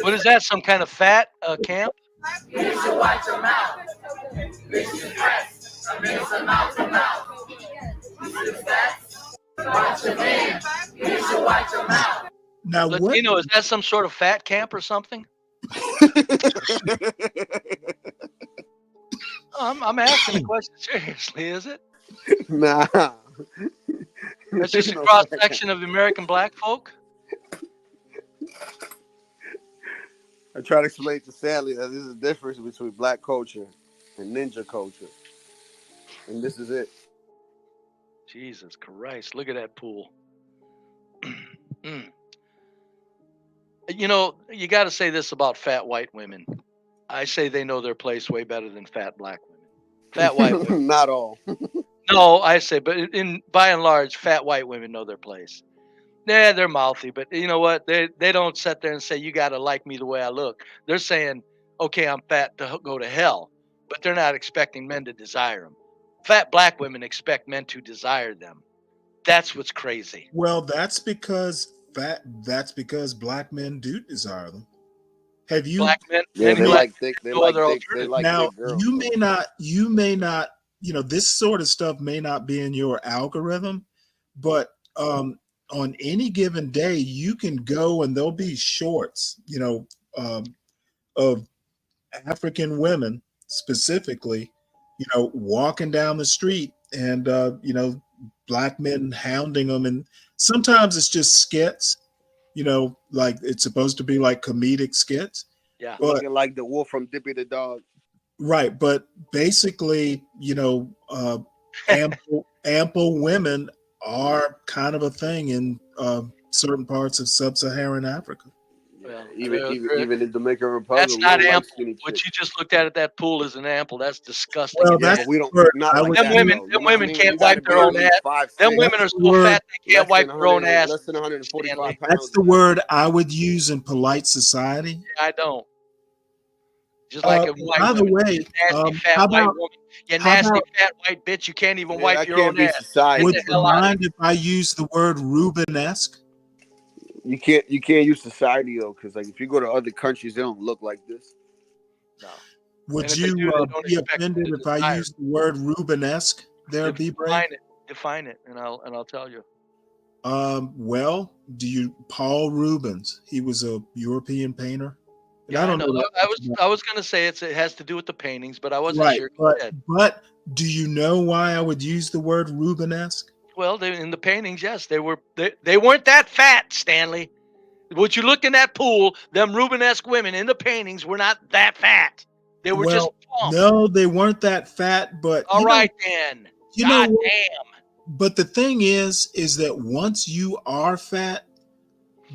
What is that? Some kind of fat camp? Now, Latino, is that some sort of fat camp or something? I'm asking the question seriously, is it? Nah. That's just a cross section of American black folk? I try to explain to Sally that this is the difference between black culture and ninja culture. And this is it. Jesus Christ, look at that pool. You know, you got to say this about fat white women. I say they know their place way better than fat black women. Fat white women. Not all. No, I say, but by and large, fat white women know their place. Yeah, they're mouthy, but you know what? They don't sit there and say, you got to like me the way I look. They're saying, okay, I'm fat to go to hell, but they're not expecting men to desire them. Fat black women expect men to desire them. That's what's crazy. Well, that's because black men do desire them. Have you? Black men, yeah, they like thick. They like now, thick girls. you may not, this sort of stuff may not be in your algorithm, but on any given day, you can go and there'll be shorts, of African women specifically, walking down the street and, black men hounding them. And sometimes it's just skits, like it's supposed to be like comedic skits. Yeah, but, looking like the wolf from Dippy the dog. Right, but basically, ample women are kind of a thing in certain parts of sub-Saharan Africa. Well, even in Dominican Republic, that's not ample. What you just looked at that pool is an ample. That's disgusting. Well, that's we don't. Them women can't wipe their own ass. Them women are so fat they can't wipe their own ass. Less than 145 pounds. That's the word I would use in polite society. I don't. Just like a white by the way, nasty fat white woman. You nasty fat white bitch. You can't even wipe your own ass. Would you mind if I use the word Rubenesque? You can't use society though, because like if you go to other countries, they don't look like this. No. Would you be offended if I used the word Rubenesque? There, be brave. Define it, and I'll tell you. Well, Paul Rubens? He was a European painter. And Yeah, I I don't know. know that much about. I was gonna say it has to do with the paintings, but I wasn't Right, sure. Go ahead. but do you know why I would use the word Rubenesque? Well, in the paintings, yes, they weren't that fat, Stanley. What you look in that pool, them Rubenesque women in the paintings were not that fat. They were just plump. No, they weren't that fat, but All right, then. God damn. But the thing is that once you are fat,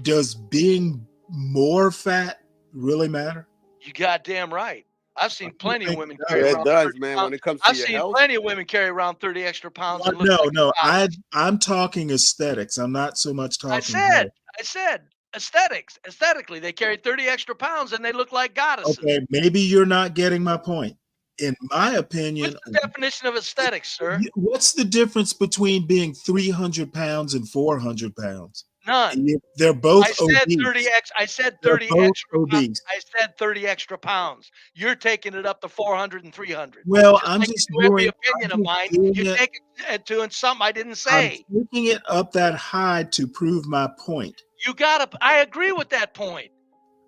does being more fat really matter? You goddamn right. I've seen plenty of women Yeah, carry it around. does, man. When it comes to I've your seen health, plenty of women carry around 30 extra pounds. And look No, like I'm talking aesthetics. I'm not so much talking I health. said aesthetics. Aesthetically, they carry 30 extra pounds and they look like goddesses. Okay, maybe you're not getting my point. In my opinion, What's the definition of aesthetics, sir? what's the difference between being 300 pounds and 400 pounds? None. They're both I said obese. I said They're 30 both extra obese. I said 30 extra pounds. You're taking it up to 400 and 300. Well, Just I'm like just you do every doing. opinion I'm of just mine. doing You it. take it to something I didn't I'm say. taking it up that high to prove my point. I agree with that point.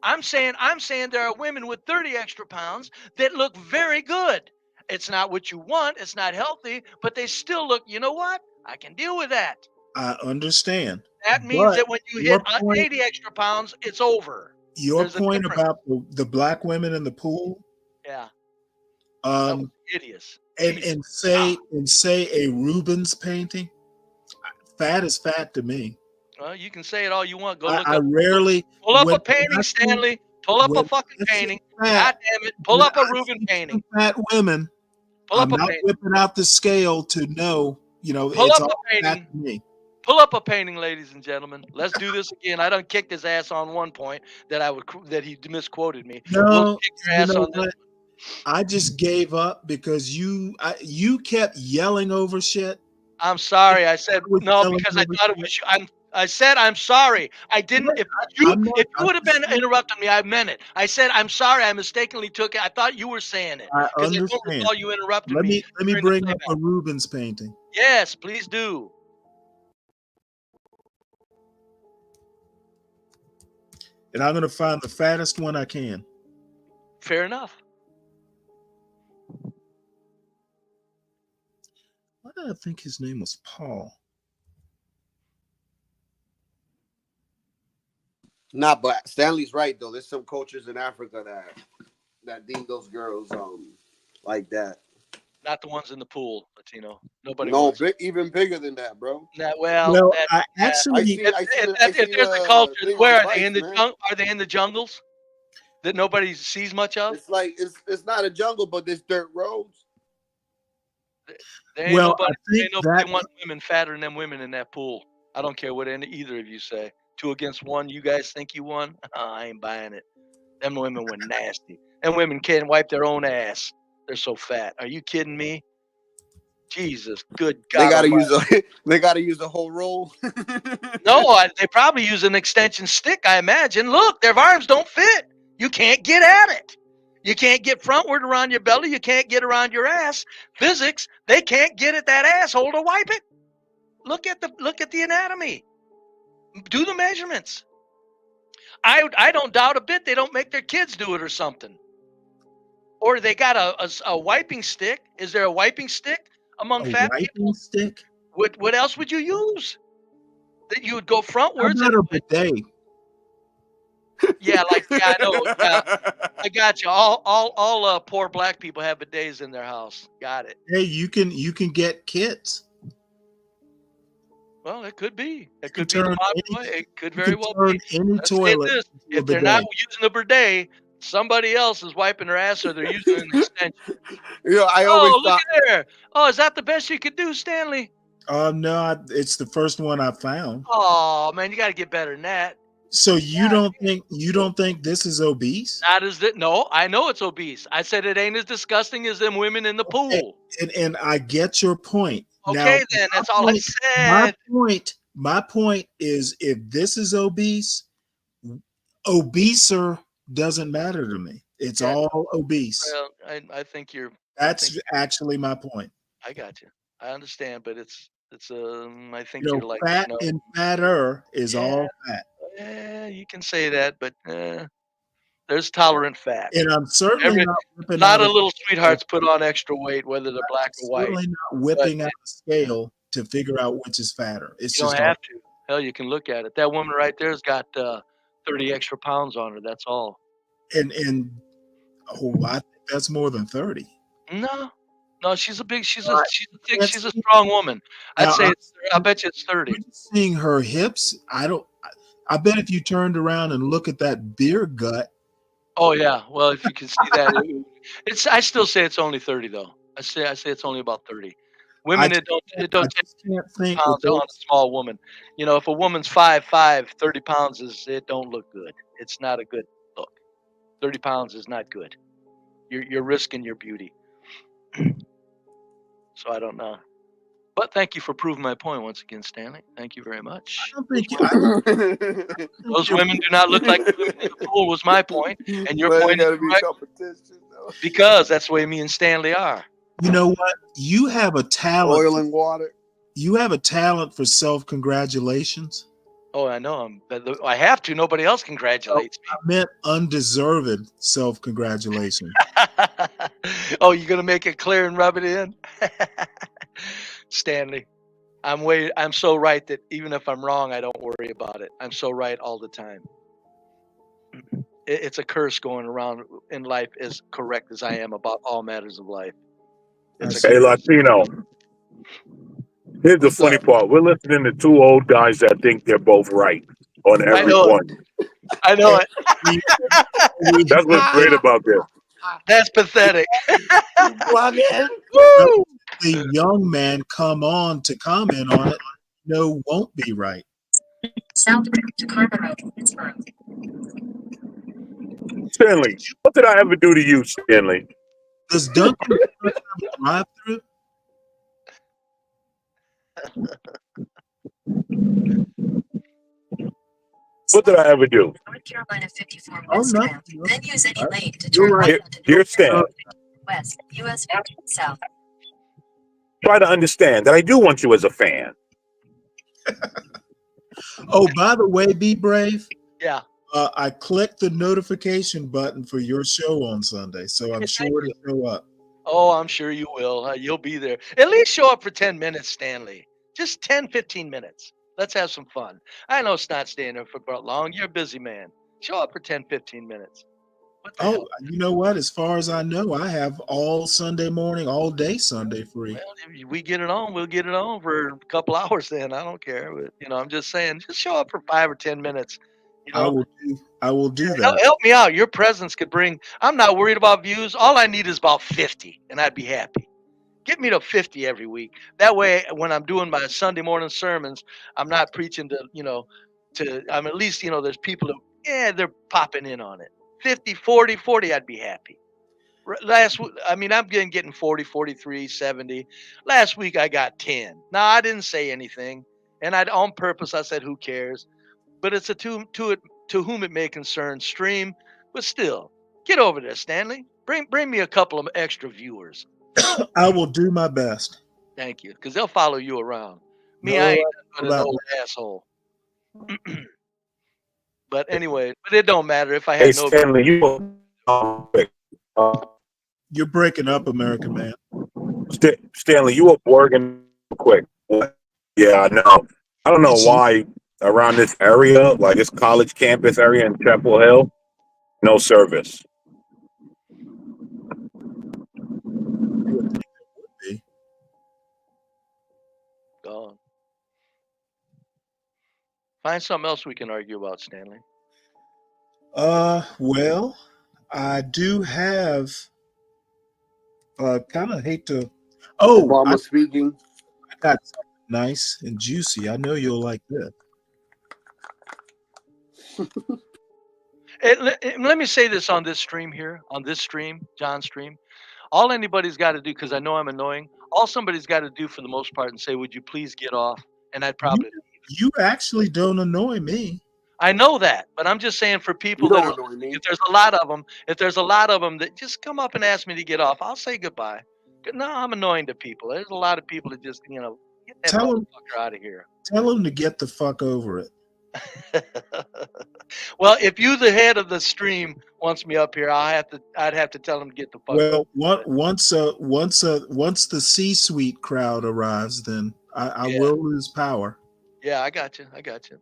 I'm saying there are women with 30 extra pounds that look very good. It's not what you want, it's not healthy, but they still look, you know what? I can deal with that. I understand. That means But that when you your hit point, 80 extra pounds, it's over. your There's a point difference. about the black women in the pool, Yeah. That was um, hideous. and say a Rubens painting, fat is fat to me. Well, you can say it all you want. Go I, look I up. rarely Pull up when a painting, I see- Stanley. Pull up a when fucking I see painting. fat- God damn it. Pull when up a I Rubin see painting. fat women, Pull I'm up a not painting. whipping out the scale to know. Pull It's up all a fat painting. to me. Pull up a painting, ladies and gentlemen. Let's do this again. I done kicked his ass on one point that he misquoted me. We'll No, kick your you ass know on this. what? I just gave up because you kept yelling over shit. I'm sorry. I said was no yelling because I over thought it was you. I said I'm sorry. I didn't. If you would have been interrupting me, I meant it. I said I'm sorry. I mistakenly took it. I thought you were saying it I because I don't understand. recall you interrupting Let me. me during the bring up playback. a Rubens painting. Yes, please do. And I'm going to find the fattest one I can. Fair enough. Why did I think his name was Paul? Nah, but Stanley's right though. There's some cultures in Africa that deem those girls like that. Not the ones in the pool, Latino. Nobody. No, wants even bigger than that, bro. well, I actually, if there's a culture, where are they in the jungle? Are they in the jungles that nobody sees much of? It's like it's not a jungle, but there's dirt roads. There ain't nobody want women fatter than them women in that pool. I don't care what either of you say. 2 against 1. You guys think you won? I ain't buying it. Them women were nasty. Them women can't wipe their own ass. They're so fat. Are you kidding me? Jesus, good God! They gotta use a whole roll. No, they probably use an extension stick. I imagine. Look, their arms don't fit. You can't get at it. You can't get frontward around your belly. You can't get around your ass. Physics, they can't get at that asshole to wipe it. Look at the anatomy. Do the measurements. I don't doubt a bit they don't make their kids do it or something. Or they got a wiping stick. Is there a wiping stick among fat people? Stick? What else would you use? That you would go frontwards. How about a bidet? Yeah, I know. Yeah, I got you. All poor black people have bidets in their house. Got it. Hey, you can get kits. Well, it could be. It could be the modern way. It could very well be. Any toilet. If they're not using a bidet, somebody else is wiping their ass or they're using an extension. I always look thought. at there. Oh, is that the best you could do, Stanley? No, it's the first one I found. Oh man, you got to get better than that. So you don't think this is obese? Not as that. No, I know it's obese. I said it ain't as disgusting as them women in the pool. And I get your point. Okay, now, then that's all I said. My point is, if this is obese, obeser doesn't matter to me. It's all obese. Well, I think That's actually my point. I got you. I understand, but it's It's I think You you're know, like, fat and fatter is yeah, all fat. you can say that, but there's tolerant fat. And I'm certainly not A whipping lot out of a little sweethearts put on extra weight, whether they're black or white. certainly not whipping out a scale to figure out which is fatter. It's You don't just have to. Hell, you can look at it. That woman right there's got 30 extra pounds on her. That's all. and I think that's more than 30. No, she's a thick, she's a strong woman. I'd Now, say I bet you it's 30. Seeing her hips, I bet if you turned around and look at that beer gut. Oh yeah. Well, if you can see that, I still say it's only 30 though. I say it's only about 30. Women, it don't take pounds on a small woman. You know, if a woman's 5'5", 30 pounds it don't look good. It's not a good look. 30 pounds is not good. You're risking your beauty. So I don't know. But thank you for proving my point once again, Stanley. Thank you very much. Those women do not look like women in the pool was my point. And your point is correct. Because that's the way me and Stanley are. You know what? You have a talent. Oil and water. You have a talent for self-congratulations. Oh, I know. I have to. Nobody else congratulates me. I meant undeserved self-congratulations. Oh, you're gonna make it clear and rub it in? Stanley, I'm so right that even if I'm wrong, I don't worry about it. I'm so right all the time. It's a curse going around in life as correct as I am about all matters of life. Hey, Latino. Here's the funny part. We're listening to two old guys that think they're both right on every point. I know it. That's what's great about this. That's pathetic. The young man come on to comment on it. No, won't be right. Stanley, what did I ever do to you, Stanley? Does Duncan have a drive-through? What did I ever do? North Carolina 54 Oh, West no. Tram. Then use any lane to turn Dear, right onto dear North Stan, Carolina West, US South. try to understand that I do want you as a fan. Oh, by the way, be brave. Yeah. I clicked the notification button for your show on Sunday, so I'm sure to show up. Oh, I'm sure you will. You'll be there. At least show up for 10 minutes, Stanley. Just 10, 15 minutes. Let's have some fun. I know it's not staying there for long. You're a busy man. Show up for 10, 15 minutes. Oh, you know what? As far as I know, I have all Sunday morning, all day Sunday free. Well, if we get it on, we'll get it on for a couple hours then. I don't care. But, I'm just saying, just show up for 5 or 10 minutes. I will do that. Help me out. Your presence could bring, I'm not worried about views. All I need is about 50, and I'd be happy. Get me to 50 every week. That way, when I'm doing my Sunday morning sermons, I'm not preaching I'm at least, there's people who, they're popping in on it. 50, 40, I'd be happy. I'm getting 40, 43, 70. Last week, I got 10. Now, I didn't say anything. And on purpose, I said, who cares? But it's a to whom it may concern stream. But still, get over there, Stanley. Bring me a couple of extra viewers. I will do my best. Thank you, because they'll follow you around. Me, No, I ain't but an old asshole. But anyway, it don't matter if I had no. Stanley, You're breaking up, American man. Stanley, you up working quick. Yeah, I know. I don't know why around this area, like this college campus area in Chapel Hill, no service. Gone. Find something else we can argue about, Stanley. Well, I do have. Kind of hate to. Oh, Obama speaking. I got something nice and juicy. I know you'll like this. Let me say this on this stream, John's stream. All anybody's got to do, because I know I'm annoying, all somebody's got to do for the most part and say, would you please get off? And I'd probably. You actually don't annoy me. I know that, but I'm just saying for people that if there's a lot of them that just come up and ask me to get off, I'll say goodbye. No, I'm annoying to people. There's a lot of people that just, get that Tell him, motherfucker out of here. tell him to get the fuck over it. Well, if you, the head of the stream, wants me up here, I'd have to tell him to get the fuck over. Well, once the C-suite crowd arrives, then I Yeah. will lose power. Yeah, I got you.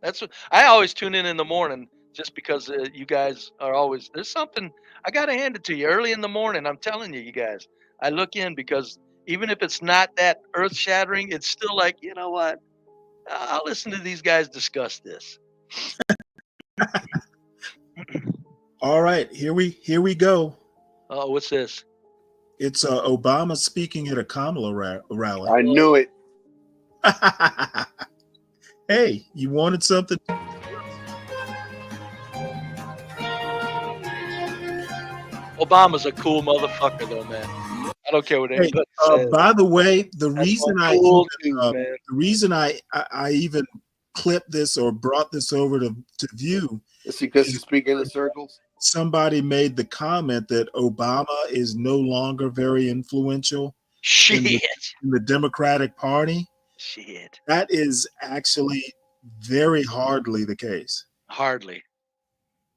That's what I always tune in the morning, just because you guys are always, there's something, I got to hand it to you early in the morning. I'm telling you, you guys, I look in because even if it's not that earth shattering, it's still like, you know what? I'll listen to these guys discuss this. All right, here we go. Oh, what's this? It's Obama speaking at a Kamala rally. I knew it. Hey, you wanted something? Obama's a cool motherfucker, though, man. I don't care what anybody says. By the way, the reason I even clipped this or brought this over to view is because you speak in the circles. Somebody made the comment that Obama is no longer very influential in the Democratic Party. Shit. That is actually very hardly the case. Hardly.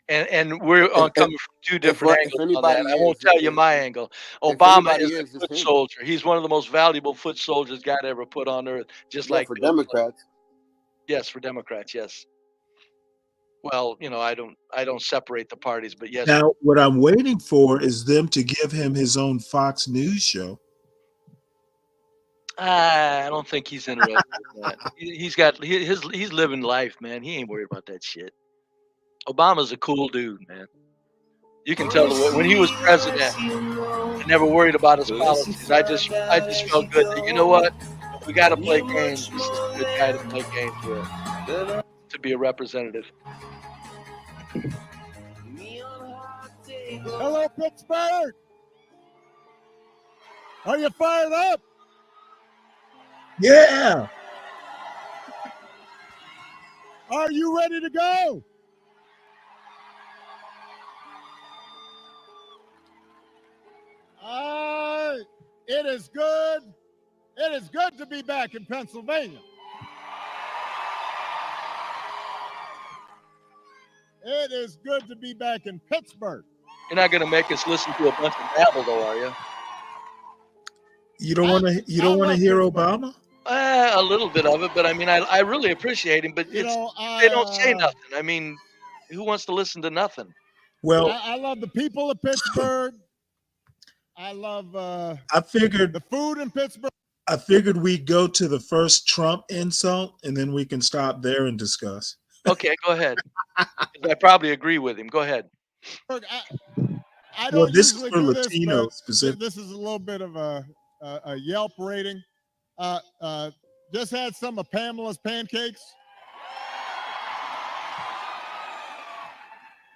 And we're coming from two different angles on that. I won't tell you my angle. Obama is a foot soldier. He's one of the most valuable foot soldiers God ever put on earth. Just like for Democrats. Yes, for Democrats, yes. Well, I don't separate the parties, but yes. Now, what I'm waiting for is them to give him his own Fox News show. I don't think he's interested in that. He's living life, man. He ain't worried about that shit. Obama's a cool dude, man. You can tell when he was president, he never worried about his policies. I just felt good that, you know what? If we got to play games, this is a good guy to play games with, to be a representative. Hello, Pittsburgh. Are you fired up? Yeah. Are you ready to go? It is good. It is good to be back in Pennsylvania. It is good to be back in Pittsburgh. You're not going to make us listen to a bunch of babble, though, are you? You don't want to hear Obama? A little bit of it, but I mean, I really appreciate him. But they don't say nothing. I mean, who wants to listen to nothing? Well, I love the people of Pittsburgh. I love. I figured the food in Pittsburgh. I figured we'd go to the first Trump insult, and then we can stop there and discuss. Okay, go ahead. I probably agree with him. Go ahead. I don't this is usually for do Latino this, specific. This is a little bit of a Yelp rating. Just had some of Pamela's pancakes.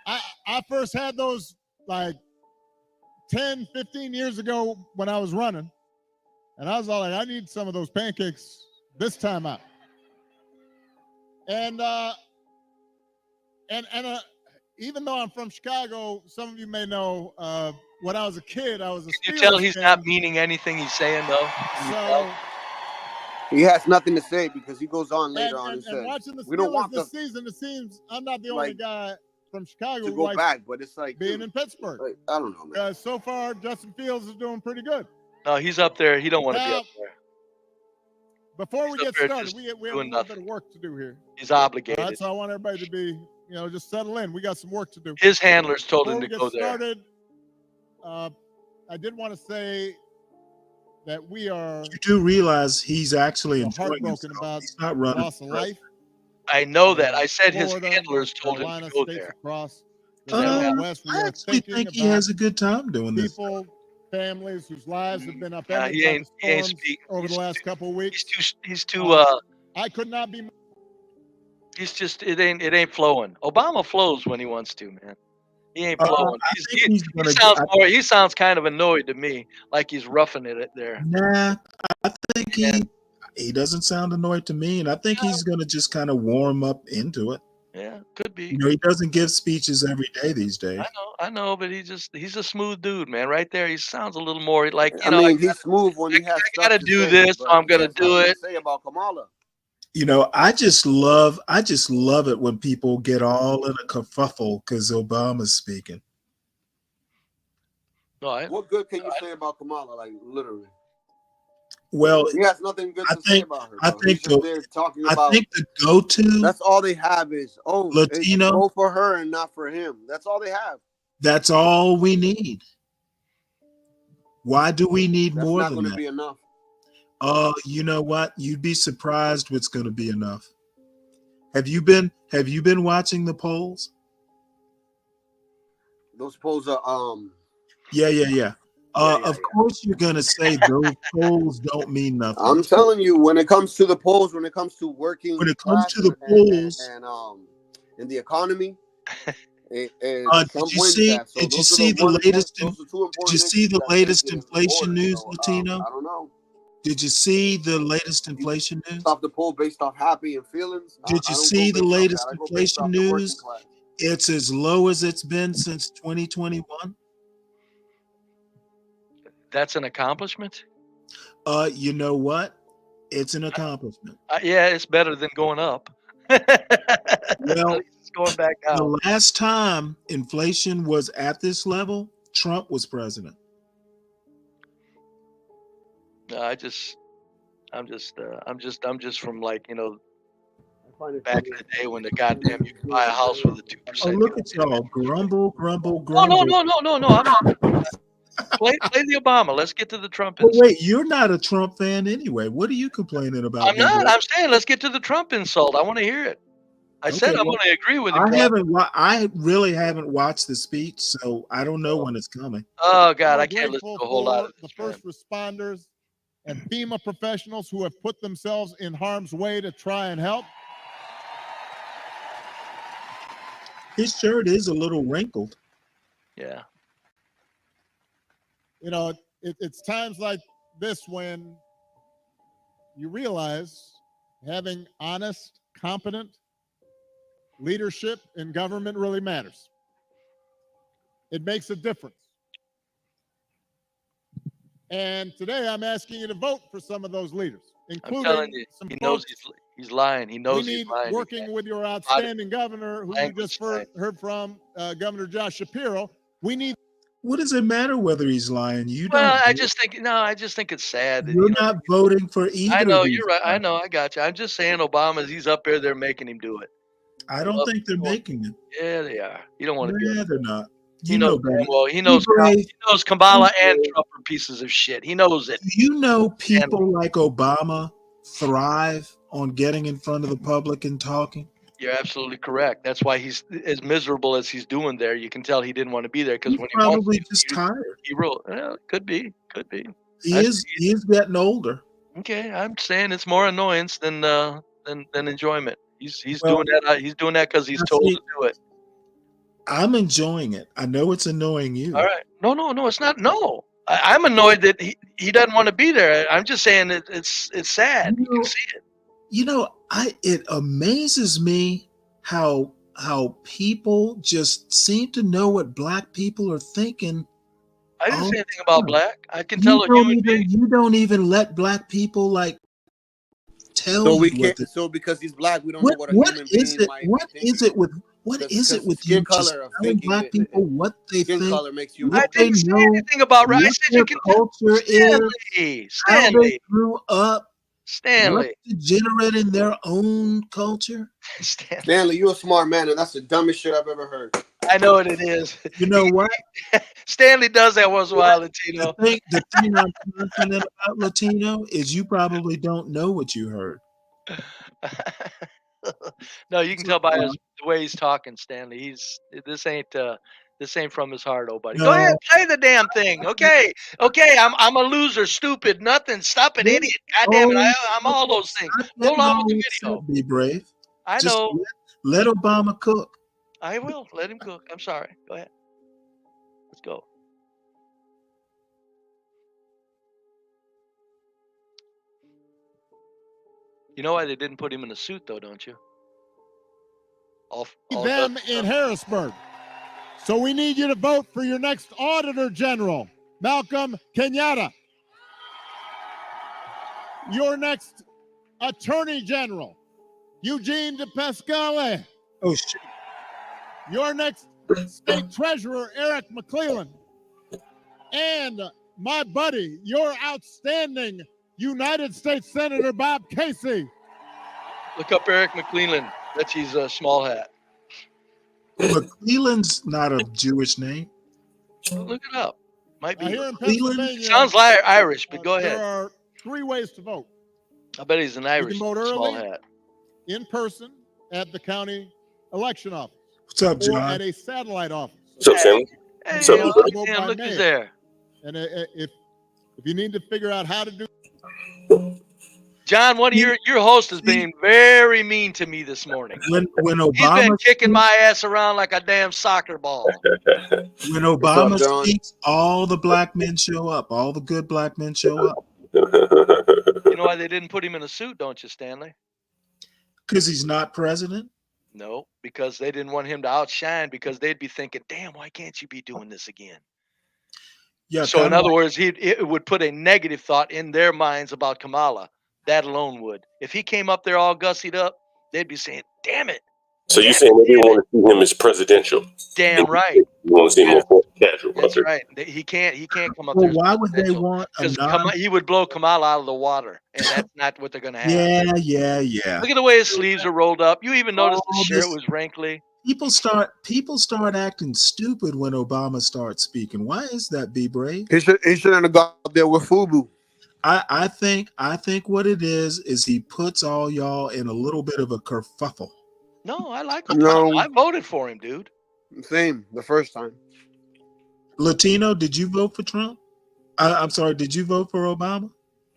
I first had those like 10, 15 years ago when I was running. And I was all like, I need some of those pancakes this time out. And even though I'm from Chicago, some of you may know when I was a kid, I was a Can you tell he's not meaning anything he's saying, though? So he has nothing to say because he goes on later on and says, watching the we don't want this season, it seems I'm not the only guy from Chicago to who go likes back, but it's like being in Pittsburgh. Like, I don't know, man. So far, Justin Fields is doing pretty good. No, he's up there. He don't want to be up there. Before we get started, we have a little bit of work to do here. He's obligated. All right, so I want everybody to be, just settle in. We got some work to do. His handlers told him to Before go we get there. started, I did want to say that we are. You do realize he's actually enjoying heartbroken himself. about He's not running. loss of life. I know that. I said his Florida, handlers told him Carolina, to go states there. across the I West. We are actually thinking think he about has a good time doing this. people, families whose lives have been He upended by ain't the storms speaking. over the last couple of weeks. He's too. I could not be. He's just. It ain't flowing. Obama flows when he wants to, man. He ain't flowing. He sounds kind of annoyed to me, like he's roughing it there. Nah, I think he doesn't sound annoyed to me, and I think he's gonna just kind of warm up into it. Yeah, could be. You know, he doesn't give speeches every day these days. I know, but he's a smooth dude, man. Right there, he sounds a little more like, I mean, he's smooth when he has stuff gotta to do say, this, so but I'm he gonna has do nothing it. to say about Kamala. You know, I just love it when people get all in a kerfuffle because Obama's speaking. No, what good can you say about Kamala? Like literally. Well, he has nothing good to say about her. Bro. He's just there talking about. I think the go-to. That's all they have is Latino. Vote for her and not for him. That's all they have. That's all we need. Why do we need That's more not than going to that? be enough. You know what? You'd be surprised what's going to be enough. Have you been watching the polls? Those polls are Yeah. Of course you're going to say those polls don't mean nothing. I'm telling you, when it comes to the polls, when it comes to working, when it comes to the polls and the economy, did you see the latest inflation news, Latino? I don't know. Did you see the latest inflation news? Stop the poll based off happy and feelings. Did you see the latest inflation news? It's as low as it's been since 2021. That's an accomplishment. You know what? It's an accomplishment. Yeah, it's better than going up. Well, it's going back down. The last time inflation was at this level, Trump was president. No, I'm just from like, you know, back in the day when the goddamn you could buy a house with a 2%. Oh, look at y'all grumble. No. Play the Obama. Let's get to the Trump. Well, wait, you're not a Trump fan anyway. What are you complaining about? I'm not. I'm saying let's get to the Trump insult. I want to hear it. I said I'm going to agree with him. I really haven't watched the speech, so I don't know when it's coming. Oh God, I can't listen to a whole lot of the first responders and FEMA professionals who have put themselves in harm's way to try and help. His shirt is a little wrinkled. Yeah. You know, it's times like this when you realize having honest, competent leadership in government really matters. It makes a difference. And today I'm asking you to vote for some of those leaders, including I'm telling you, some he knows he's lying. He knows we he's need lying. working with your outstanding governor, who you just heard from, Governor Josh Shapiro. We need. What does it matter whether he's lying? I just think it's sad that you're not voting for either. I know you're right. I know. I got you. I'm just saying, Obama, he's up there. They're making him do it. I don't think they're making it. Yeah, they are. You don't want to. Yeah, they're not. He knows Kamala and Trump are pieces of shit. He knows it. You know, people like Obama thrive on getting in front of the public and talking. You're absolutely correct. That's why he's as miserable as he's doing there. You can tell he didn't want to be there because when probably he just tired. He wrote. Well, could be. He is getting older. Okay, I'm saying it's more annoyance than enjoyment. He's doing that. He's doing that because he's told to do it. I'm enjoying it. I know it's annoying you. All right. No, it's not. No, I'm annoyed that he doesn't want to be there. I'm just saying it's sad. You can see it. You know, it amazes me how people just seem to know what black people are thinking. I didn't say anything about black. I can tell a human being. You don't even let black people like tell so you. We can't. So because he's black, we don't know what a human being might What is it with you just telling black people what they think? Color makes you. I didn't say anything about race. I said you can culture is. How they grew up. Stanley. Degenerate in their own culture. Stanley, you're a smart man, and that's the dumbest shit I've ever heard. I know what it is. You know what? Stanley does that once in a while, Latino. The thing I'm confident about, Latino, is you probably don't know what you heard. No, you can tell by the way he's talking, Stanley. This ain't from his heart, buddy. No. Go ahead, play the damn thing. Okay. I'm a loser, stupid, nothing. Stop it, idiot. God damn it, I'm all those things. Go along with the video. Be brave. I Just know. Let Obama cook. I will let him cook. I'm sorry. Go ahead. Let's go. You know why they didn't put him in a suit, though, don't you? all them in Harrisburg. So we need you to vote for your next Auditor General, Malcolm Kenyatta. Your next Attorney General, Eugene DePascale. Oh, shit. Your next State Treasurer, Eric McClellan. And my buddy, your outstanding United States Senator, Bob Casey. Look up Eric McClellan. That's his small hat. McClellan's not a Jewish name. Look it up. Might be. Here in Pennsylvania, Sounds like Irish, but go there ahead. are 3 ways to vote. I bet he's an You Irish can vote small early, hat. in person, at the county election office. What's up, Or John? at a satellite office. What's up, Sam? Hey, What's up, Or buddy? vote Sam, by look mail. who's there. And if you need to figure out how to do, John, one of your host is being very mean to me this morning. When He's been Obama kicking my ass around like a damn soccer ball. when Obama What's up, John? speaks, all the black men show up. All the good black men show up You know why they didn't put him in a suit, don't you, Stanley? because he's not president. No, because they didn't want him to outshine, because they'd be thinking, damn, why can't you be doing this again? Yeah. So in kinda other like- words, it would put a negative thought in their minds about Kamala. That alone would. If he came up there all gussied up, they'd be saying, damn it. So you're saying they didn't want to see him as presidential? Damn right. You want to see him more casual? That's Okay. right. He can't come up Well, there. why would they want a Because he would blow Kamala out of the water, and that's not what they're going to have. Yeah. Look at the way his sleeves are rolled up. You even noticed the All shirt this- was wrinkly. People start acting stupid when Obama starts speaking. Why is that, B Brave? He shouldn't have got up there with Fubu. I think what it is he puts all y'all in a little bit of a kerfuffle. No, I like him. No. I voted for him, dude. Same, the first time. Latino, did you vote for Trump? I'm sorry, did you vote for Obama?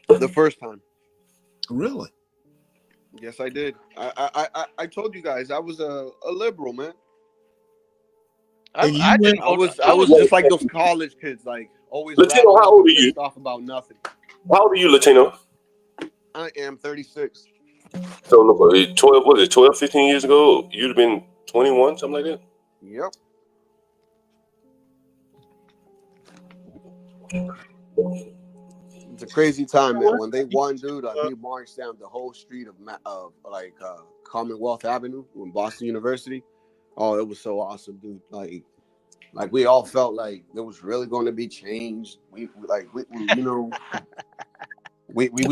The first time. Really? Yes, I did. I told you guys I was a liberal, man. I was just like those college kids, like always. Latino, how old are you? pissed off about nothing. How old are you, Latino? I am 36. So, look, 12, was it 12, 15 years ago? You'd have been 21, something like that? Yep. It's a crazy time, man. When they won, dude, he marched down the whole street of Commonwealth Avenue in Boston University. Oh, it was so awesome, dude. Like we all felt like there was really going to be change. We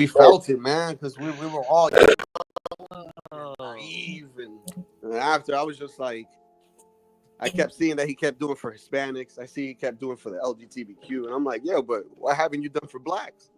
felt it, man, because we were all naive, and after I was just like, I kept seeing that he kept doing for Hispanics. I see he kept doing for the LGBTQ, and I'm like, yeah, but what haven't you done for blacks?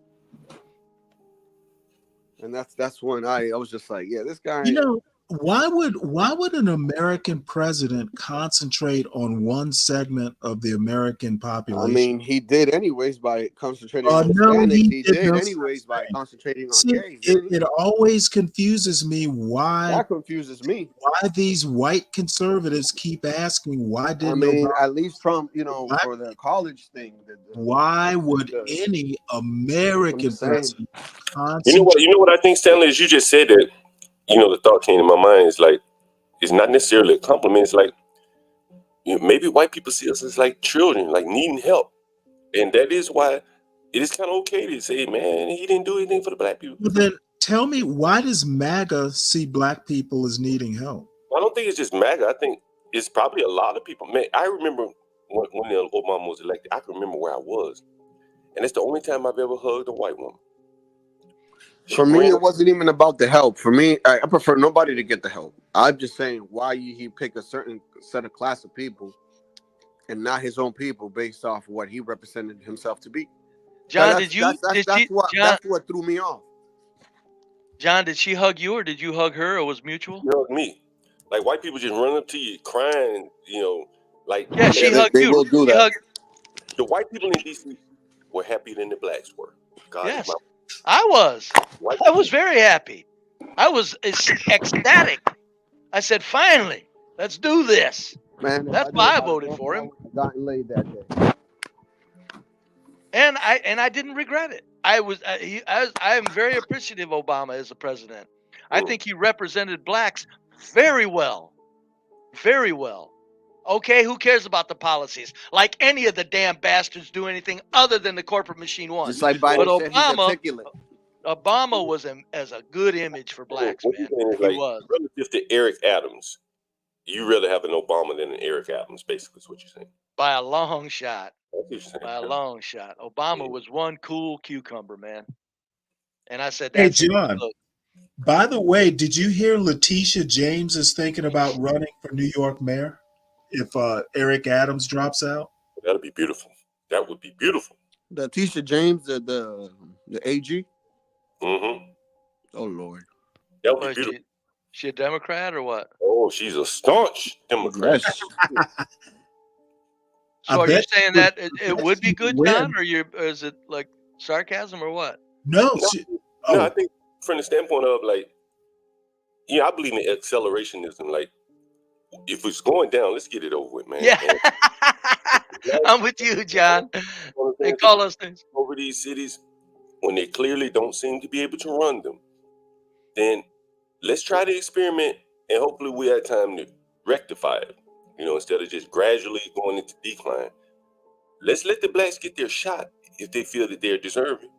And that's when I was just like, yeah, this guy. You know, why would an American president concentrate on one segment of the American population? I mean, he did anyways by concentrating on Hispanics. He did anyways by concentrating on gays. It always confuses me why. That confuses me. Why these white conservatives keep asking, why didn't at least Trump, for the college thing. Why would any American president You know what I think, Stanley, is you just said that, the thought came to my mind is like, it's not necessarily a compliment. It's like, maybe white people see us as like children, like needing help. And that is why it is kind of okay to say, man, he didn't do anything for the black people. But then tell me, why does MAGA see black people as needing help? I don't think it's just MAGA. I think it's probably a lot of people. Man, I remember when Obama was elected, I can remember where I was. And it's the only time I've ever hugged a white woman. For me, it wasn't even about the help. For me, I prefer nobody to get the help. I'm just saying why he pick a certain set of class of people and not his own people based off of what he represented himself to be. John, That's what threw me off. John, did she hug you or did you hug her, or was mutual? She hugged me. Like white people just run up to you crying, like. Yeah, she hugged you. They will do that. The white people in DC were happier than the blacks were. God, yes, I was. I was very happy. I was ecstatic. I said, finally, let's do this. Man, that's why I voted for him. Gotten laid that day. And I didn't regret it. I am very appreciative of Obama as a president. I think he represented blacks very well. very well. Okay, who cares about the policies? Like any of the damn bastards do anything other than the corporate machine wants. Just like But Biden said, he's articulate. Obama was as a good image for blacks, What man. you're saying is He like, was. relative to Eric Adams, you rather have an Obama than an Eric Adams, basically, is what you're saying. By a long shot. That's what you're saying. By a long shot. Obama was one cool cucumber, man. And I said, Hey, that's it. John. Look, By the way, did you hear Letitia James is thinking about running for New York mayor if Eric Adams drops out? That'd be beautiful. That would be beautiful. Letitia James, the AG. Mm-hmm. Oh Lord. That would be beautiful. She a Democrat or what? Oh, she's a staunch Democrat. Yes. So are you saying that it would be good, John, or is it like sarcasm or what? No. No, I think from the standpoint of like, I believe in accelerationism. Like, if it's going down, let's get it over with, man. Yeah. I'm with you, John. They call us things. Over these cities when they clearly don't seem to be able to run them. Then let's try the experiment, and hopefully we have time to rectify it. Instead of just gradually going into decline. Let's let the blacks get their shot if they feel that they're deserving.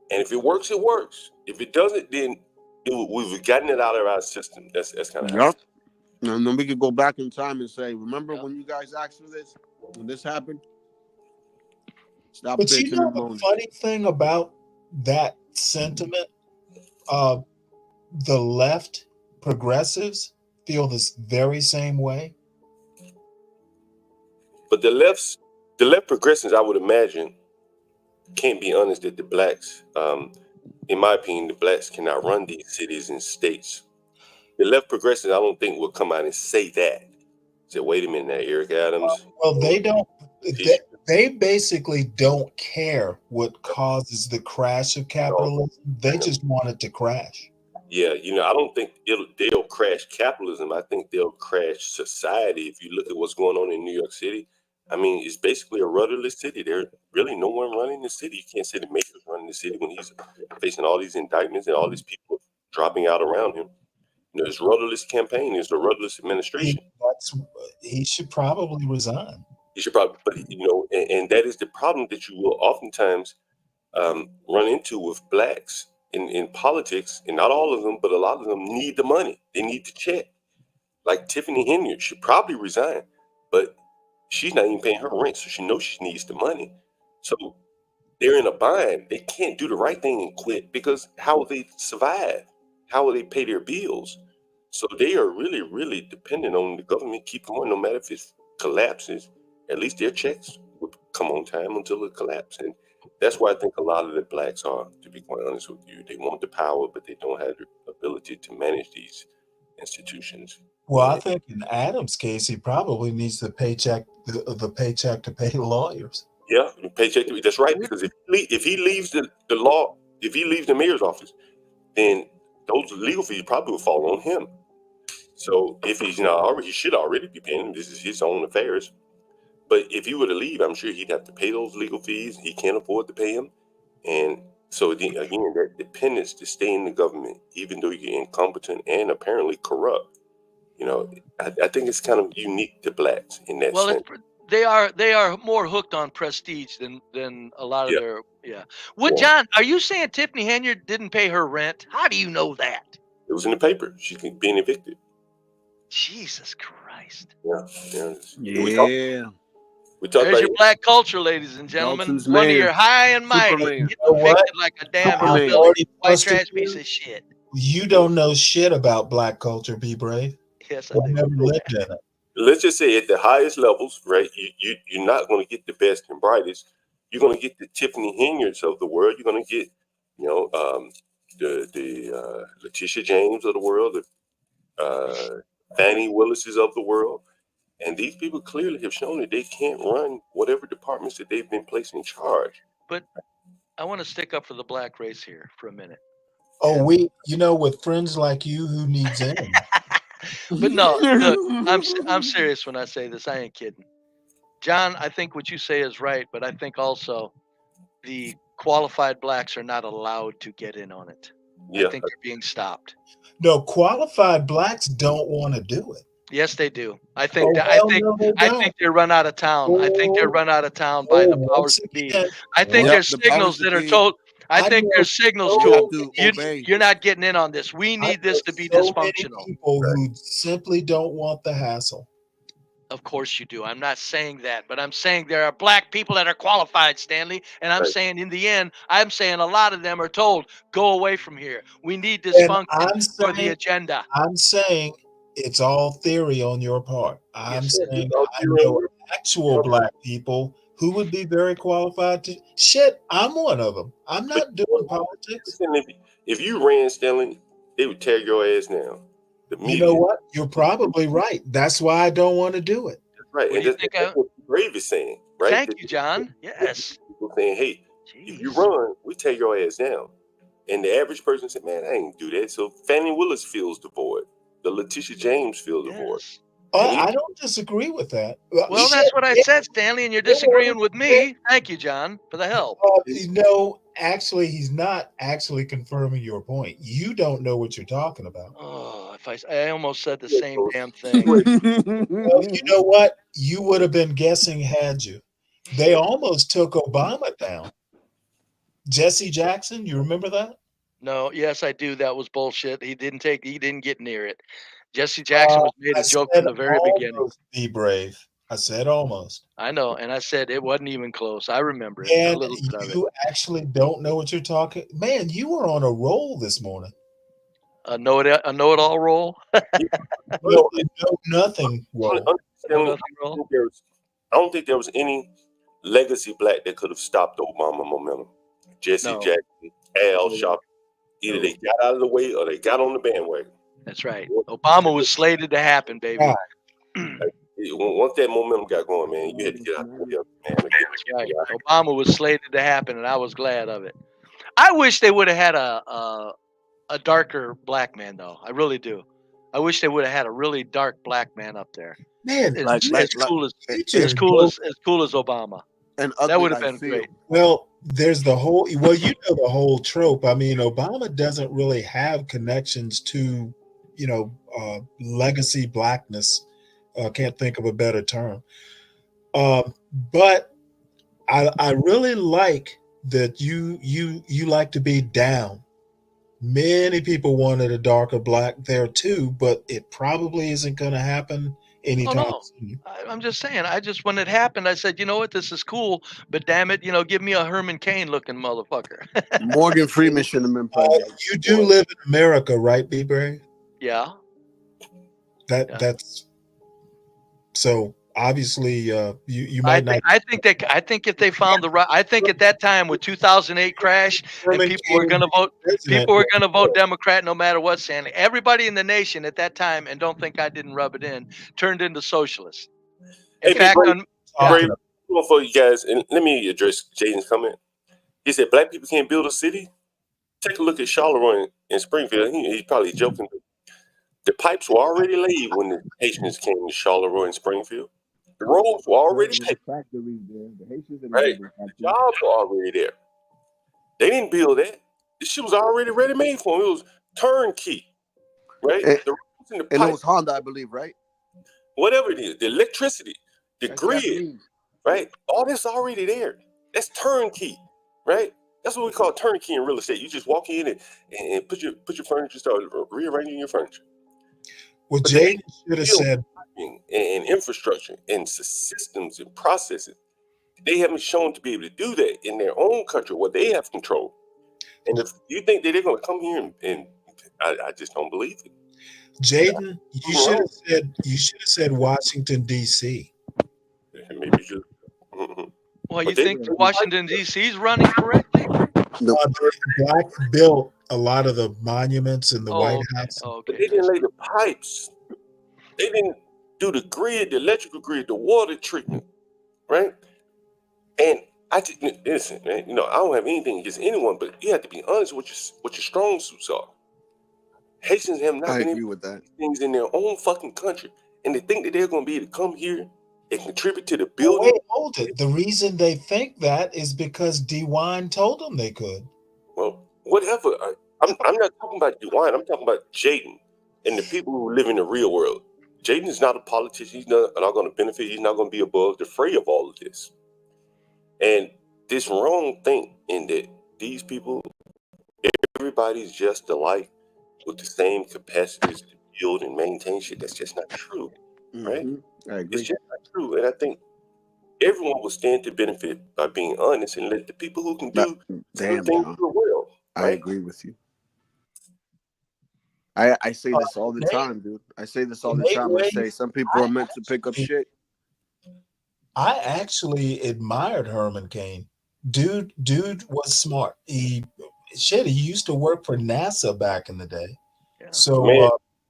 And if it works, it works. If it doesn't, then we've gotten it out of our system. That's kind of Yep. And then we could go back in time and say, remember when you guys asked for this? When this happened? Stop But bitching you know and the moaning. funny thing about that sentiment? The left progressives feel this very same way. But the left progressives, I would imagine, can't be honest that the blacks, in my opinion, the blacks cannot run these cities and states. The left progressives, I don't think, will come out and say that. Say, wait a minute now, Eric Adams. Well, they don't. They basically don't care what causes the crash of capitalism. They just want it to crash. Yeah, I don't think they'll crash capitalism. I think they'll crash society. If you look at what's going on in New York City, I mean, it's basically a rudderless city. There's really no one running the city. You can't say the mayor's running the city when he's facing all these indictments and all these people dropping out around him. It's a rudderless campaign. It's a rudderless administration. He should probably resign. He should probably, but and that is the problem that you will oftentimes run into with blacks in politics, and not all of them, but a lot of them need the money. They need the check. Like Tiffany Henyard should probably resign, but she's not even paying her rent, so she knows she needs the money. So they're in a bind. They can't do the right thing and quit, because how will they survive? How will they pay their bills? So they are really, really dependent on the government keep going, no matter if it collapses. At least their checks would come on time until it collapses. And that's why I think a lot of the blacks are, to be quite honest with you. They want the power, but they don't have the ability to manage these institutions. Well, I think in Adam's case, he probably needs the paycheck to pay lawyers. Yeah, paycheck. That's right. Because if he leaves if he leaves the mayor's office, then those legal fees probably will fall on him. So if he's not already, he should already be paying them. This is his own affairs. But if he were to leave, I'm sure he'd have to pay those legal fees. He can't afford to pay them. And so again, that dependence to stay in the government, even though you're incompetent and apparently corrupt, I think it's kind of unique to blacks in that sense. They are more hooked on prestige than a lot of their John, are you saying Tiffany Henyard didn't pay her rent? How do you know that? It was in the paper. She's being evicted. Jesus Christ. Yeah. We talk There's about your black culture, ladies and gentlemen. Dalton's One of man. your high and mighty. Superman. Get evicted like a damn hillbilly, white trash piece of shit. You don't know shit about black culture, be brave. Yes, I I've do. never lived in it. Let's just say at the highest levels, right? You're not going to get the best and brightest. You're going to get the Tiffany Henyards of the world. You're going to get, the Letitia James of the world, the Fannie Willis's of the world. And these people clearly have shown that they can't run whatever departments that they've been placed in charge. But I want to stick up for the black race here for a minute. Oh, with friends like you, who needs in? But no, look, I'm serious when I say this. I ain't kidding. John, I think what you say is right, but I think also the qualified blacks are not allowed to get in on it. Yeah. I think they're being stopped. No, qualified blacks don't want to do it. Yes, they do. I think Oh, that hell no, they I don't. think they're run out of town. I think they're run out of town by the powers Once that be. again, I think Yep, there's the powers signals that that are be. told. I I think know there's signals You to have them. to obey. You're not getting in on this. We I need know this to be so many dysfunctional. people who simply don't want the hassle. Of course you do. I'm not saying that, but I'm saying there are black people that are qualified, Stanley. And I'm saying in the end, I'm saying a lot of them are told, go away from here. We need And dysfunction for the agenda. I'm saying it's all theory on your part. I'm Yes, saying I know actual black people who would be very qualified to. Shit, I'm one of them. I'm not doing politics. Listen, if you ran, Stanley, they would tear your ass down. You know what? You're probably right. That's why I don't want to do it. Right, What and do you that's, think that's what Brave is saying, right? Thank you, John. Yes. People saying, hey, if you run, we tear your ass down. And the average person said, man, I ain't do that. So Fannie Willis feels the void. The Letitia James feels the void. I don't disagree with that. Well, that's what I said, Stanley, and you're disagreeing with me. Thank you, John, for the help. No, actually, he's not actually confirming your point. You don't know what you're talking about. Oh, if I almost said the same damn thing. Well, you know what? You would have been guessing had you. They almost took Obama down. Jesse Jackson, you remember that? No, yes, I do. That was bullshit. He didn't get near it. Jesse Jackson was made a joke from the very beginning. Be brave. I said almost. I know, and I said it wasn't even close. I remember it. And A little bit of it. you actually don't know what you're talking. Man, you were on a roll this morning. A know-it-all role. No, nothing roll. I don't think there was any legacy black that could have stopped the Obama momentum. Jesse Jackson, Al Sharpton. Either they got out of the way or they got on the bandwagon. That's right. Obama was slated to happen, baby. Once that momentum got going, man, you had to get out there, man. Right. Obama was slated to happen, and I was glad of it. I wish they would have had a darker black man, though. I really do. I wish they would have had a really dark black man up there. Man, as cool as Obama. And that would have been great. Well, there's the whole. Well, you know the whole trope. I mean, Obama doesn't really have connections to, legacy blackness. Can't think of a better term. But I really like that you like to be down. Many people wanted a darker black there too, but it probably isn't going to happen anytime soon. I'm just saying. When it happened, I said, you know what, this is cool, but damn it, give me a Herman Cain looking motherfucker. Morgan Freeman should have been president. You do live in America, right, B. Brave? Yeah. That's so. Obviously, you might not. I think if they found the right, I think at that time with 2008 crash, and people were going to vote Democrat no matter what. Sandy, everybody in the nation at that time, and don't think I didn't rub it in, turned into socialists. In fact, for you guys, and let me address Jaden's comment. He said black people can't build a city. Take a look at Charleroi in Springfield. He's probably joking. The pipes were already laid when the Haitians came to Charleroi and Springfield. The roads were already paved. Right. The jobs were already there. They didn't build that. The shit was already ready made for them. It was turnkey. Right? And, the roads and the and pipes, it was Honda, I believe, right? Whatever it is, the electricity, the grid, right? All this already there. That's turnkey, right? That's what we call turnkey in real estate. You just walk in and put your furniture, start rearranging your furniture. Well, Jay should have said, and infrastructure and systems and processes, they haven't shown to be able to do that in their own country where they have control. And if you think that they're going to come here and I just don't believe it. Jaden, you should have said Washington D.C. Maybe you should. Well, you think Washington D.C. is running correctly? No, black built a lot of the monuments in the White House. But they didn't lay the pipes. They didn't do the grid, the electrical grid, the water treatment, right? And I just listen, man. I don't have anything against anyone, but you have to be honest with what your strong suits are. Haitians have not been able to do things in their own fucking country, and they think that they're going to be able to come here and contribute to the building. Wait, hold it. The reason they think that is because DeWine told them they could. Well, whatever. I'm not talking about DeWine. I'm talking about Jaden and the people who live in the real world. Jaden is not a politician. He's not going to benefit. He's not going to be above the fray of all of this. And this wrong thing in that these people, everybody's just alike with the same capacities to build and maintain shit. That's just not true, right? I agree. It's just not true. And I think everyone will stand to benefit by being honest and let the people who can do certain things do it well. I agree with you. I say this all the time, dude. I say this all the time. I say some people are meant to pick up shit. I actually admired Herman Cain. Dude was smart. He used to work for NASA back in the day. Yeah. So man,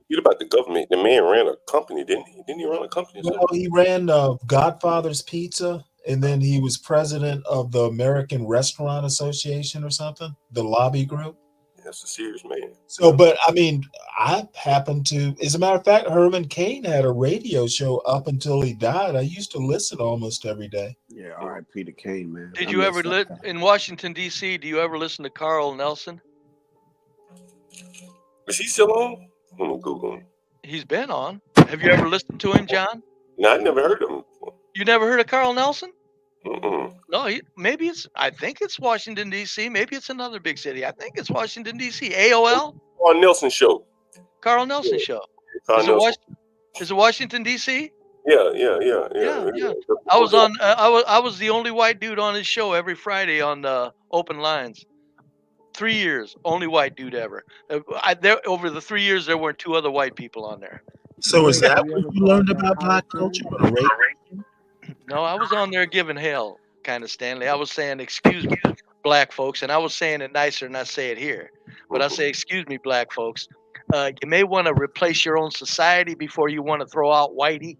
you about the government. The man ran a company, didn't he? Didn't he run a company? Well, he ran Godfather's Pizza, and then he was president of the American Restaurant Association or something, the lobby group. That's a serious man. So, but I mean, I happened to, as a matter of fact, Herman Cain had a radio show up until he died. I used to listen almost every day. Yeah, R.I.P. to Cain, man. Did you ever in Washington, D.C., do you ever listen to Carl Nelson? Is he still on? I'm going to Google him. He's been on. Have you ever listened to him, John? No, I never heard of him before. You never heard of Carl Nelson? Mm-mm. No, I think it's Washington, D.C. Maybe it's another big city. I think it's Washington, D.C. AOL? Carl Nelson Show. Carl Nelson Show. Is it Washington, D.C.? Yeah. I was on. I was the only white dude on his show every Friday on Open Lines. 3 years, only white dude ever. Over the 3 years, there weren't two other white people on there. So is that what you learned about black culture? No, I was on there giving hell, kind of, Stanley. I was saying, excuse me, black folks, and I was saying it nicer than I say it here. But I say, excuse me, black folks. You may want to replace your own society before you want to throw out whitey.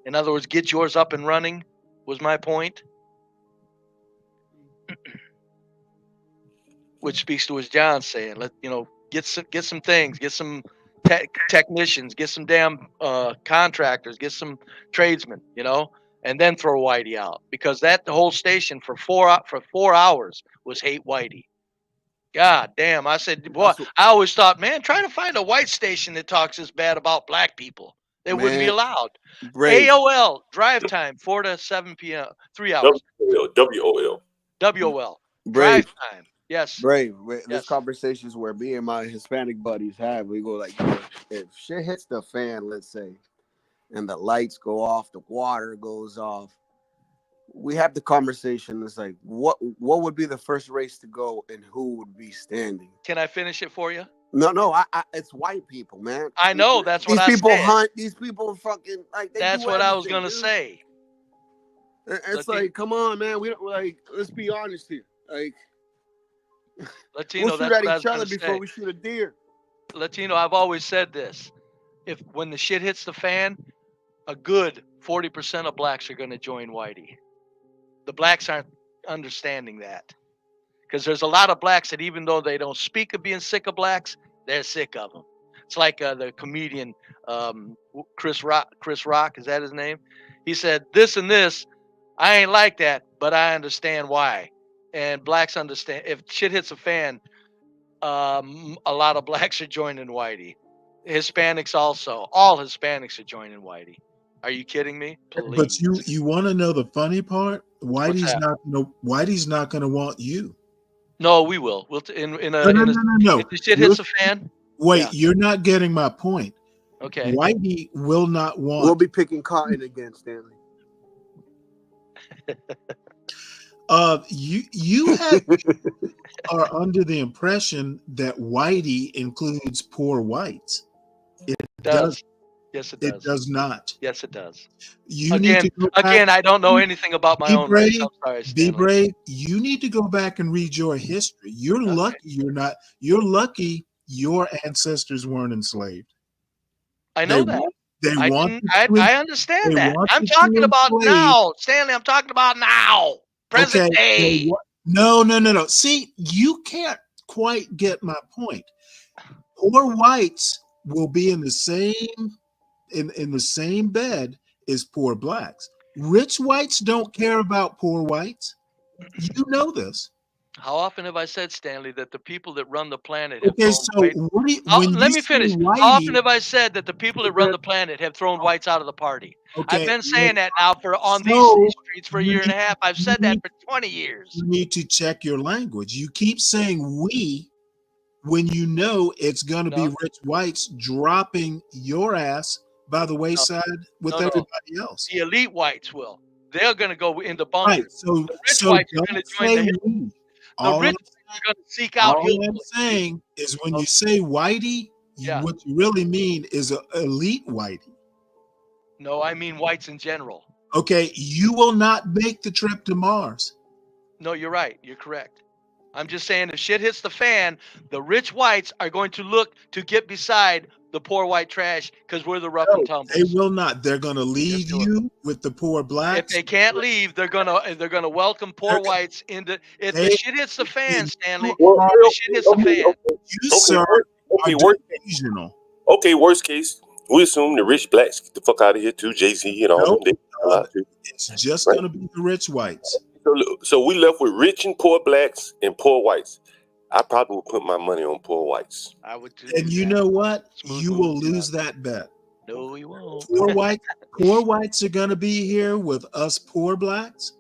In other words, get yours up and running, was my point. Which speaks to what John's saying. Get some things, get some technicians, get some damn contractors, get some tradesmen, and then throw whitey out, because the whole station for 4 hours was hate whitey. God damn! I said, boy, I always thought, man, try to find a white station that talks this bad about black people. They wouldn't be allowed. Brave. AOL drive time 4 to 7 p.m. 3 hours. WOL. Drive time. Yes. Brave. This conversations where me and my Hispanic buddies have. We go like, if shit hits the fan, let's say, and the lights go off, the water goes off, we have the conversation. It's like, what would be the first race to go, and who would be standing? Can I finish it for you? No, it's white people, man. I know, that's what I said. These people hunt. These people fucking like. That's what I was gonna say. It's like, come on, man. We don't like. Let's be honest here. Like, Latino, we'll shoot at each other before we shoot a deer. Latino, I've always said this: when the shit hits the fan, a good 40% of blacks are going to join whitey. The blacks aren't understanding that, because there's a lot of blacks that, even though they don't speak of being sick of blacks, they're sick of them. It's like the comedian Chris Rock, is that his name? He said, this and this, I ain't like that, but I understand why. And blacks understand. If shit hits a fan, a lot of blacks are joining whitey. Hispanics also. All Hispanics are joining whitey. Are you kidding me? Please. But you want to know the funny part? Whitey's not going to want you. No, we will. We'll no. If the shit hits a fan. Wait, you're not getting my point. Okay. Whitey will not want. We'll be picking cotton again, Stanley. You are under the impression that whitey includes poor whites. It does. Yes, it does. It does not. Yes, it does. Again, I don't know anything about my own race. I'm sorry, Stanley. Be brave. You need to go back and read your history. You're lucky you're not. You're lucky your ancestors weren't enslaved. I know that. I understand that. I'm talking about now, Stanley. I'm talking about now. Present day. No. See, you can't quite get my point. Poor whites will be in the same bed as poor blacks. Rich whites don't care about poor whites. You know this. How often have I said, Stanley, that the people that run the planet have Okay, thrown so white? what do you, Oh, when let you me say finish. How often whitey, have I said that the people that run the planet have thrown whites out of the party? I've okay, been saying that now on these so streets for a you year and need, a half. I've you said that need for 20 years. you need to check your language. You keep saying we when you know it's going to be No, rich whites dropping your ass by the no, wayside with no. everybody else. The elite whites will. They're going to go in the Right. bunkers. So The rich so whites are don't going to join say the hill. we. The All rich I'm whites are going to seek out all I'm hillbillies. saying is when you say whitey, Yeah. what you really mean is an elite whitey. No, I mean whites in general. Okay, you will not make the trip to Mars. No, you're right. You're correct. I'm just saying if shit hits the fan, the rich whites are going to look to get beside the poor white trash because we're the rough and They tumbles. will not. They're going to leave you with the poor If blacks. they can't leave, they're gonna welcome poor whites into. If the shit hits the fan, Stanley, Well, if the shit hits the fan. You, sir, okay, are worst, delusional. okay, worst case, we assume the rich blacks get the fuck out of here too. Jay-Z and all Nope. them. They out too. It's just Right? going to be the rich whites. So we left with rich and poor blacks and poor whites. I probably would put my money on poor whites. I would too. And you know what? You will lose that bet. No, you won't. Poor whites are going to be here with us poor blacks.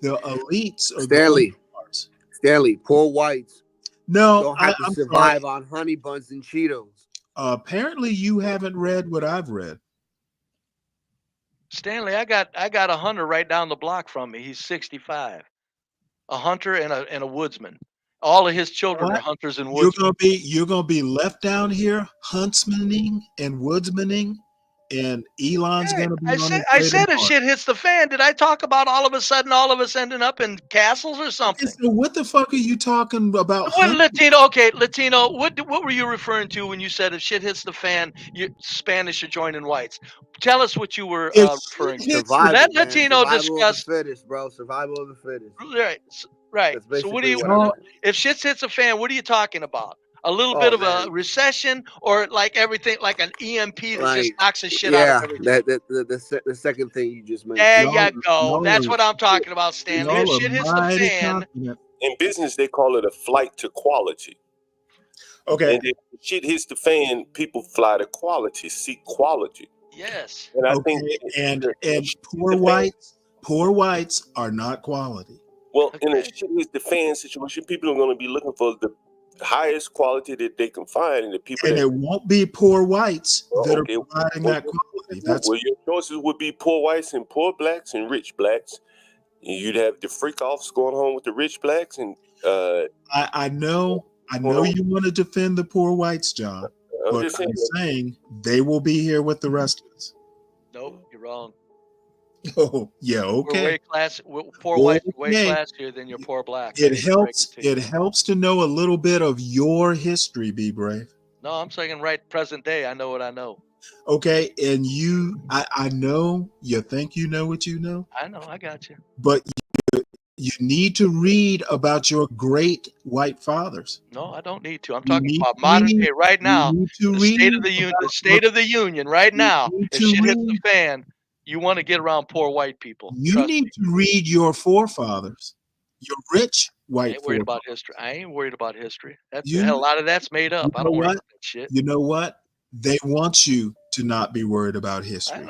The elites are Stanley, poor whites No, don't have to I'm survive sorry. on honey buns and Cheetos. Apparently, you haven't read what I've read. Stanley, I got a hunter right down the block from me. He's 65. A hunter and a woodsman. All of his children are What? hunters and You're woodsmen. gonna be left down here huntsmaning and woodsmaning, and Elon's gonna be on his I way said to if Mars. shit hits the fan, did I talk about all of a sudden all of us ending up in castles or something? So what the fuck are you talking about? What Latino? Okay, Latino. What were you referring to when you said if shit hits the fan, Spanish are joining whites? Tell us what you were referring to. Survival, Let man. Latino Survival discuss. of the fittest, bro. Survival of the fittest. Right. That's So what do you? basically what I meant. If shit hits a fan, what are you talking about? A little bit of a recession, or like everything, like an EMP that just knocks the shit out of everything? The second thing you just mentioned. There you go. That's what I'm talking about, Stanley. If shit hits the fan, In business, they call it a flight to quality. Okay. And if shit hits the fan, people fly to quality, seek quality. yes. And I Okay, think and poor whites are not quality. well, in a shit hits the fan situation, people are going to be looking for the highest quality that they can find, and the people And that it won't be poor whites that okay, are providing that quality. That's well, your choices would be poor whites and poor blacks and rich blacks. You'd have the freak offs going home with the rich blacks, and I know you want to defend the poor whites, John, but I'm saying they will be here with the rest of us. Nope, you're wrong. Oh, yeah, okay. Poor whites are way classier than your poor blacks. It helps to know a little bit of your history, Be Brave. No, I'm saying right present day. I know what I know. Okay, and I know you think you know what you know. I know, I got you. But you need to read about your great white fathers. No, I don't need to. I'm talking about modern day right now. The state of the union right now. If shit hits the fan, you want to get around poor white people. You need to read your forefathers, your rich white. I ain't worried about history. I ain't worried about history. That's You- hell, a lot of that's made up. I don't worry about that shit. You know what? They want you to not be worried about history.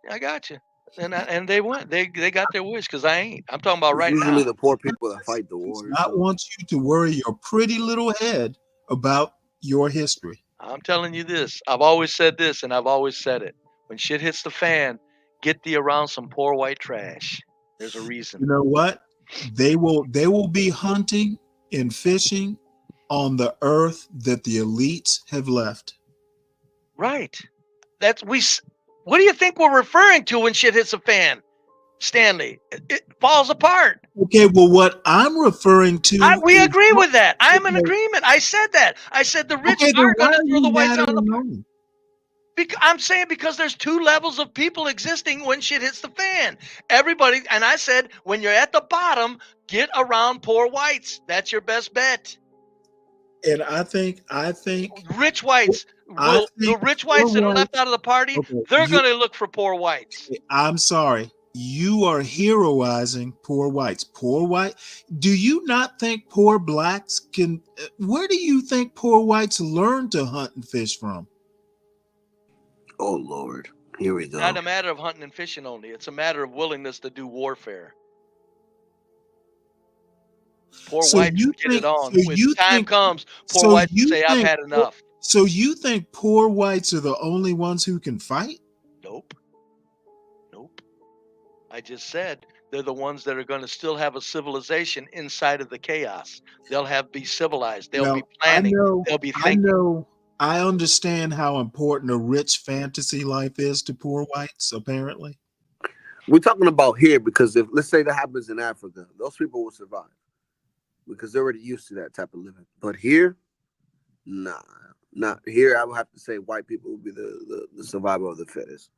I got you. And they went. They got their wish because I ain't. I'm talking about right now. Usually the poor people that fight the wars. Not want you to worry your pretty little head about your history. I'm telling you this. I've always said this, and I've always said it. When shit hits the fan, get thee around some poor white trash. There's a reason. You know what? They will be hunting and fishing on the earth that the elites have left. Right. What do you think we're referring to when shit hits a fan, Stanley? It falls apart. Okay, well, what I'm referring to, we agree with that. I'm in agreement. I said that. I said the rich are going to throw the whites out of the party. I'm saying because there's two levels of people existing when shit hits the fan. Everybody, and I said when you're at the bottom, get around poor whites. That's your best bet. And I think rich whites. The rich whites that are left out of the party, they're going to look for poor whites. I'm sorry. you are heroizing poor whites. Poor white. Do you not think poor blacks can? Where do you think poor whites learn to hunt and fish from? Oh Lord, here we go. Not a matter of hunting and fishing only. It's a matter of willingness to do warfare. Poor whites get it on. When time comes, poor whites say, "I've had enough." So you think poor whites are the only ones who can fight? Nope. I just said they're the ones that are going to still have a civilization inside of the chaos. They'll be civilized. They'll be planning. They'll be thinking. I understand how important a rich fantasy life is to poor whites, apparently. We're talking about here because if, let's say that happens in Africa, those people will survive because they're already used to that type of living. But here, nah, not here. I would have to say white people will be the survival of the fittest.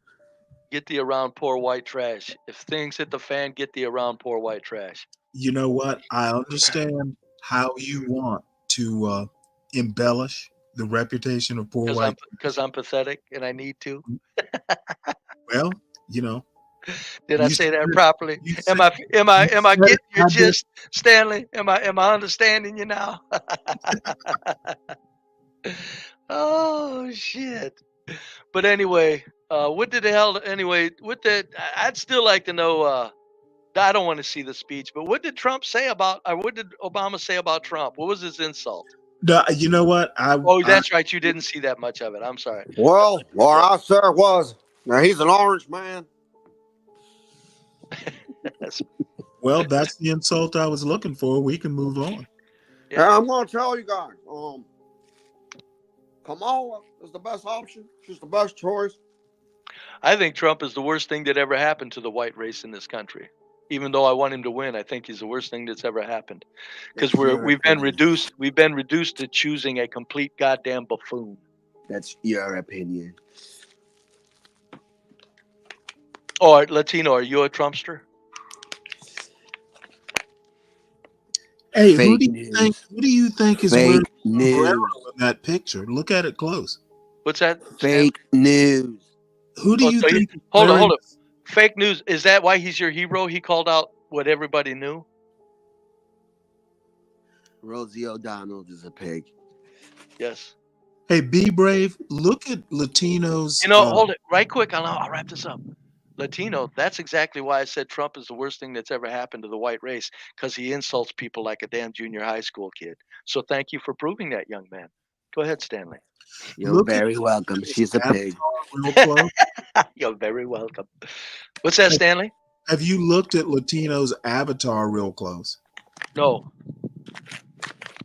Get the around poor white trash. If things hit the fan, get the around poor white trash. You know what? I understand how you want to embellish the reputation of poor white. Because I'm pathetic and I need to. Well, you know. Did I say that properly? Am I getting your gist, Stanley? Am I understanding you now? Oh shit. But anyway, what did the hell? Anyway, I'd still like to know. I don't want to see the speech, but what did Trump say about? What did Obama say about Trump? What was his insult? You know what? That's right. You didn't see that much of it. I'm sorry. Well, what I said was, now he's an orange man. Well, that's the insult I was looking for. We can move on. Yeah, I'm gonna tell you guys. Kamala is the best option. She's the best choice. I think Trump is the worst thing that ever happened to the white race in this country. Even though I want him to win, I think he's the worst thing that's ever happened. Because we've been reduced to choosing a complete goddamn buffoon. That's your opinion. Or Latino, are you a Trumpster? Hey, who do you think is wearing in that picture? Look at it close. What's that? Fake news. Who do you think? Hold on. Fake news. Is that why he's your hero? He called out what everybody knew. Rosie O'Donnell is a pig. Yes. Hey, be brave. Look at Latinos. Hold it right quick. I'll wrap this up. Latino, that's exactly why I said Trump is the worst thing that's ever happened to the white race, because he insults people like a damn junior high school kid. So thank you for proving that, young man. Go ahead, Stanley. You're very welcome. She's a pig. You're very welcome. What's that, Stanley? Have you looked at Latino's avatar real close? No.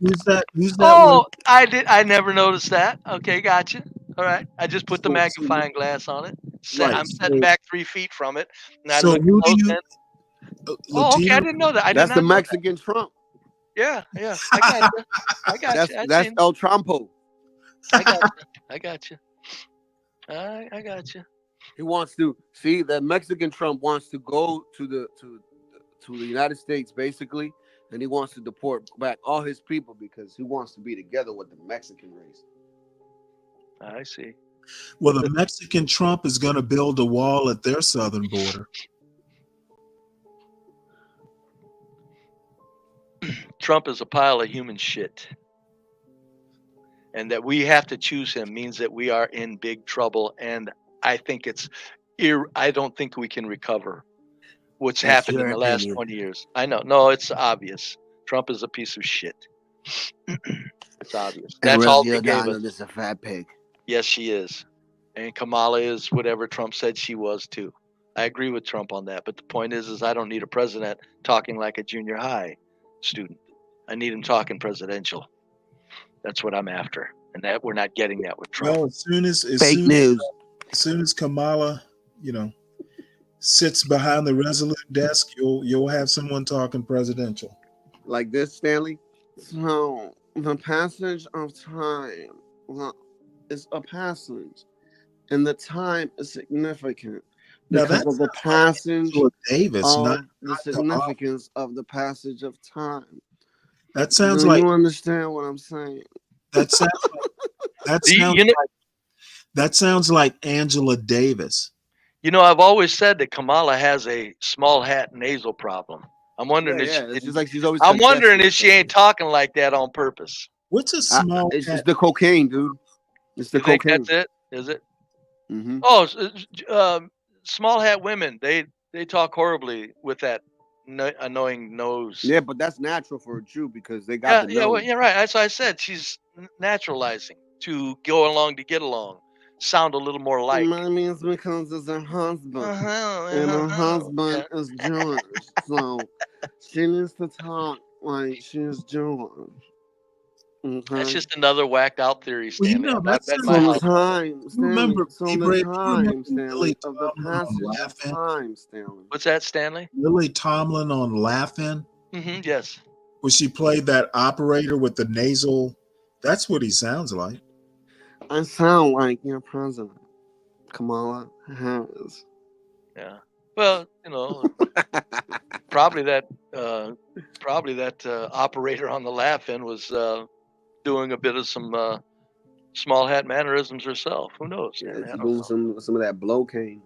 Who's that? Oh, I did. I never noticed that. Okay, gotcha. All right. I just put the magnifying glass on it. I'm setting back 3 feet from it. And I look close. Okay. I didn't know that. That's the Mexican Trump. Yeah. I got you. That's El Trumpo. I got you. I got you. He wants to see that Mexican Trump wants to go to the United States basically, and he wants to deport back all his people because he wants to be together with the Mexican race. I see. Well, the Mexican Trump is going to build a wall at their southern border. Trump is a pile of human shit. And that we have to choose him means that we are in big trouble. And I think I don't think we can recover what's happened in the last 20 years. I know. No, it's obvious. Trump is a piece of shit. It's obvious. That's all they gave us. Is a fat pig. Yes, she is. And Kamala is whatever Trump said she was too. I agree with Trump on that. But the point is I don't need a president talking like a junior high student. I need him talking presidential. That's what I'm after. And that we're not getting that with Trump. Well, as soon as Kamala, sits behind the Resolute desk, you'll have someone talking presidential. Like this, Stanley? So the passage of time is a passage, and the time is significant because of the passage of the significance of the passage of time. That sounds like you understand what I'm saying. That sounds like Angela Davis. You know, I've always said that Kamala has a small hat nasal problem. I'm wondering Yeah, if yeah. It's just like she's always I'm wondering congested. if she ain't talking like that on purpose. What's a small It's hat? just the cocaine, dude. It's the You think cocaine. that's it? Is it? Mm-hmm. Oh, small hat women. They talk horribly with that annoying nose. Yeah, but that's natural for a Jew because they got the Yeah. Well, nose. yeah, right. That's what I said. She's naturalizing to go along to get along, sound a little more like. Mommy is because it's her husband, and her Yeah. husband is Jewish, so she needs to talk like she's Jewish. Okay. That's just another whacked out theory, Well, Stanley. you know, I that's bet my house. Sometimes, Stanley. remember, Some Brave, the you remember time, Stanley, Lily of the Tomlin on passage of Laughing? time, Stanley. What's that, Stanley? Lily Tomlin on Laughing, Yes. where she played that operator with the nasal. That's what he sounds like. I sound like your president, Kamala Harris. Yeah. Well, you know, probably that operator on the laugh-in was doing a bit of some small hat mannerisms herself. Who knows? Yeah, I she's don't doing know. some of that blocaine.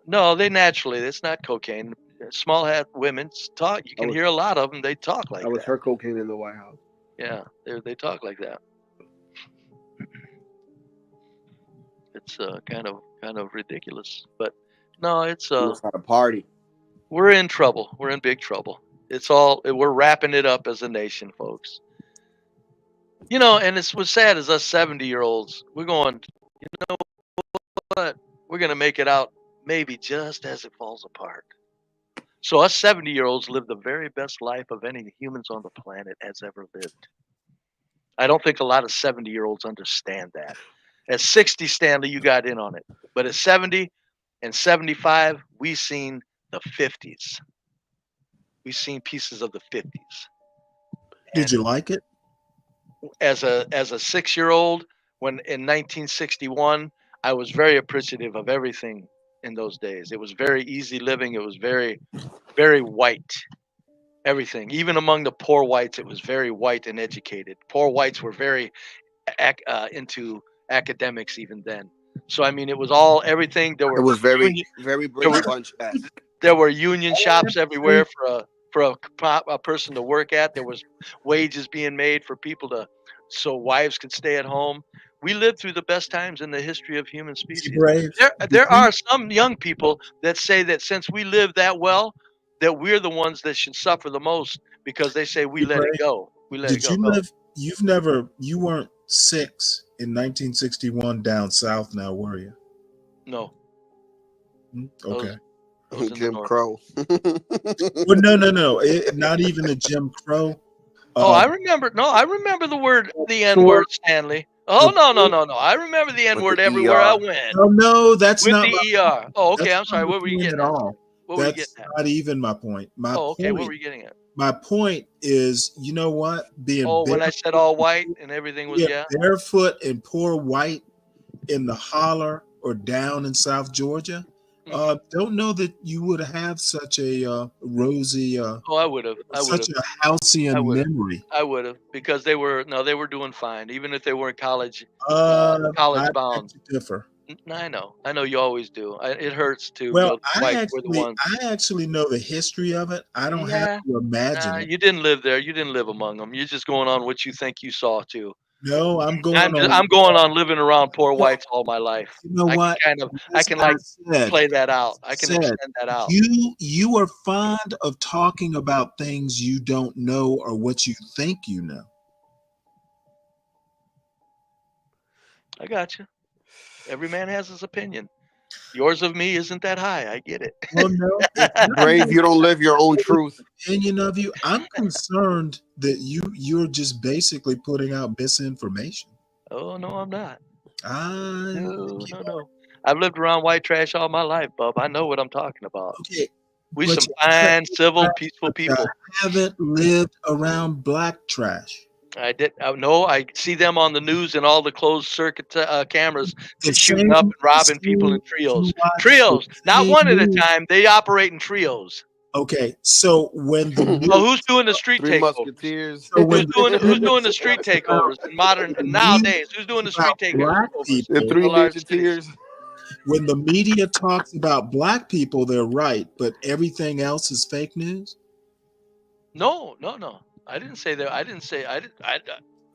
No, they naturally. It's not cocaine. Small hat women talk. You can hear a lot of them. They talk like That was that. her cocaine in the White House. Yeah, they talk like that. It's kind of ridiculous, but no, it's She knows how to party. we're in trouble. We're in big trouble. We're wrapping it up as a nation, folks. You know, and it's what's sad is us 70-year-olds. We're going, you know what? We're gonna make it out maybe just as it falls apart. So us 70-year-olds live the very best life of any humans on the planet has ever lived. I don't think a lot of 70-year-olds understand that. At 60, Stanley, you got in on it. But at 70 and 75, we seen the 50s. We've seen pieces of the 50s. Did you like it? As a 6-year-old, when in 1961, I was very appreciative of everything in those days. It was very easy living. It was very, very white. Everything, even among the poor whites, it was very white and educated. Poor whites were very into academics even then. So I mean, it was all everything. There were It was very there Brady were, Bunch-esque. there were union shops everywhere for a person to work at. There was wages being made for people so wives could stay at home. We lived through the best times in the history of human species. Brave. There are some young people that say that since we lived that well, that we're the ones that should suffer the most because they say we let it go. We let it go. Did you live? You weren't 6 in 1961 down south. Now were you? No. Okay. Jim Crow. Well, no. Not even a Jim Crow. I remember. No, I remember the N-word, Stanley. Oh no! I remember the N-word everywhere I went. No, that's with not the ER. Oh, okay. I'm sorry. What were you getting at at? all? That's not even my point. My okay. point, What were you getting at? My point is, you know what? Being when I said all white and everything was barefoot and poor white in the holler or down in South Georgia. Don't know that you would have such a rosy. I would have. Such a halcyon memory. I would have because they were doing fine, even if they weren't college I bound. Differ. I know you always do. It hurts to. Well, I actually know the history of it. I don't have to imagine it. You didn't live there. You didn't live among them. You're just going on what you think you saw too. No, I'm going on living around poor whites all my life. You know what? I can play that out. I can extend that out. You are fond of talking about things you don't know or what you think you know. I got you. Every man has his opinion. Yours of me isn't that high. I get it. Well, no, Brave, you don't live your own truth. Opinion of you. I'm concerned that you're just basically putting out misinformation. Oh no, I'm not. No. I've lived around white trash all my life, bub. I know what I'm talking about. Okay. We some fine, civil, peaceful people. I haven't lived around black trash. I did. No, I see them on the news and all the closed circuit cameras shooting up and robbing people in trios. Trios, not one at a time. They operate in trios. Okay, so when who's doing the street takeovers? Who's doing the street takeovers in nowadays? Who's doing the street takeovers? The Three Musketeers. When the media talks about black people, they're right, but everything else is fake news. No. I didn't say that. I didn't say Well,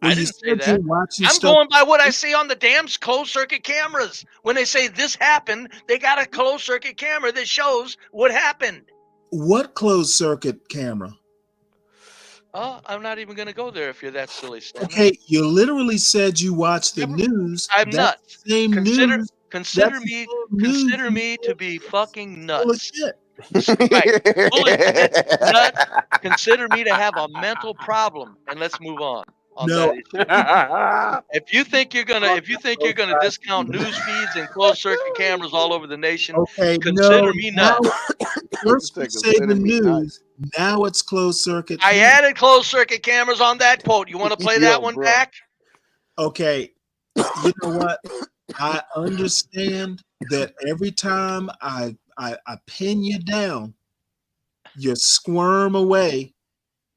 I you didn't say said that. you're watching I'm stuff. going by what I see on the damn closed circuit cameras. When they say this happened, they got a closed circuit camera that shows what happened. What closed circuit camera? Oh, I'm not even going to go there if you're that silly, Stanley. Okay, you literally said you watch the news. I'm That's nuts. the same news. Consider That's the me same news. consider me to be fucking Full of nuts. shit. Right. Full of shit, nuts. Consider me to have a mental problem, and let's move on No. that issue. If you think you're gonna discount news feeds and closed circuit cameras all over the nation, Okay, consider no. me Now, nuts. first we say the news. Now it's closed circuit. I added closed circuit cameras on that quote. You want to play that one back? Okay, you know what? I understand that every time I pin you down, you squirm away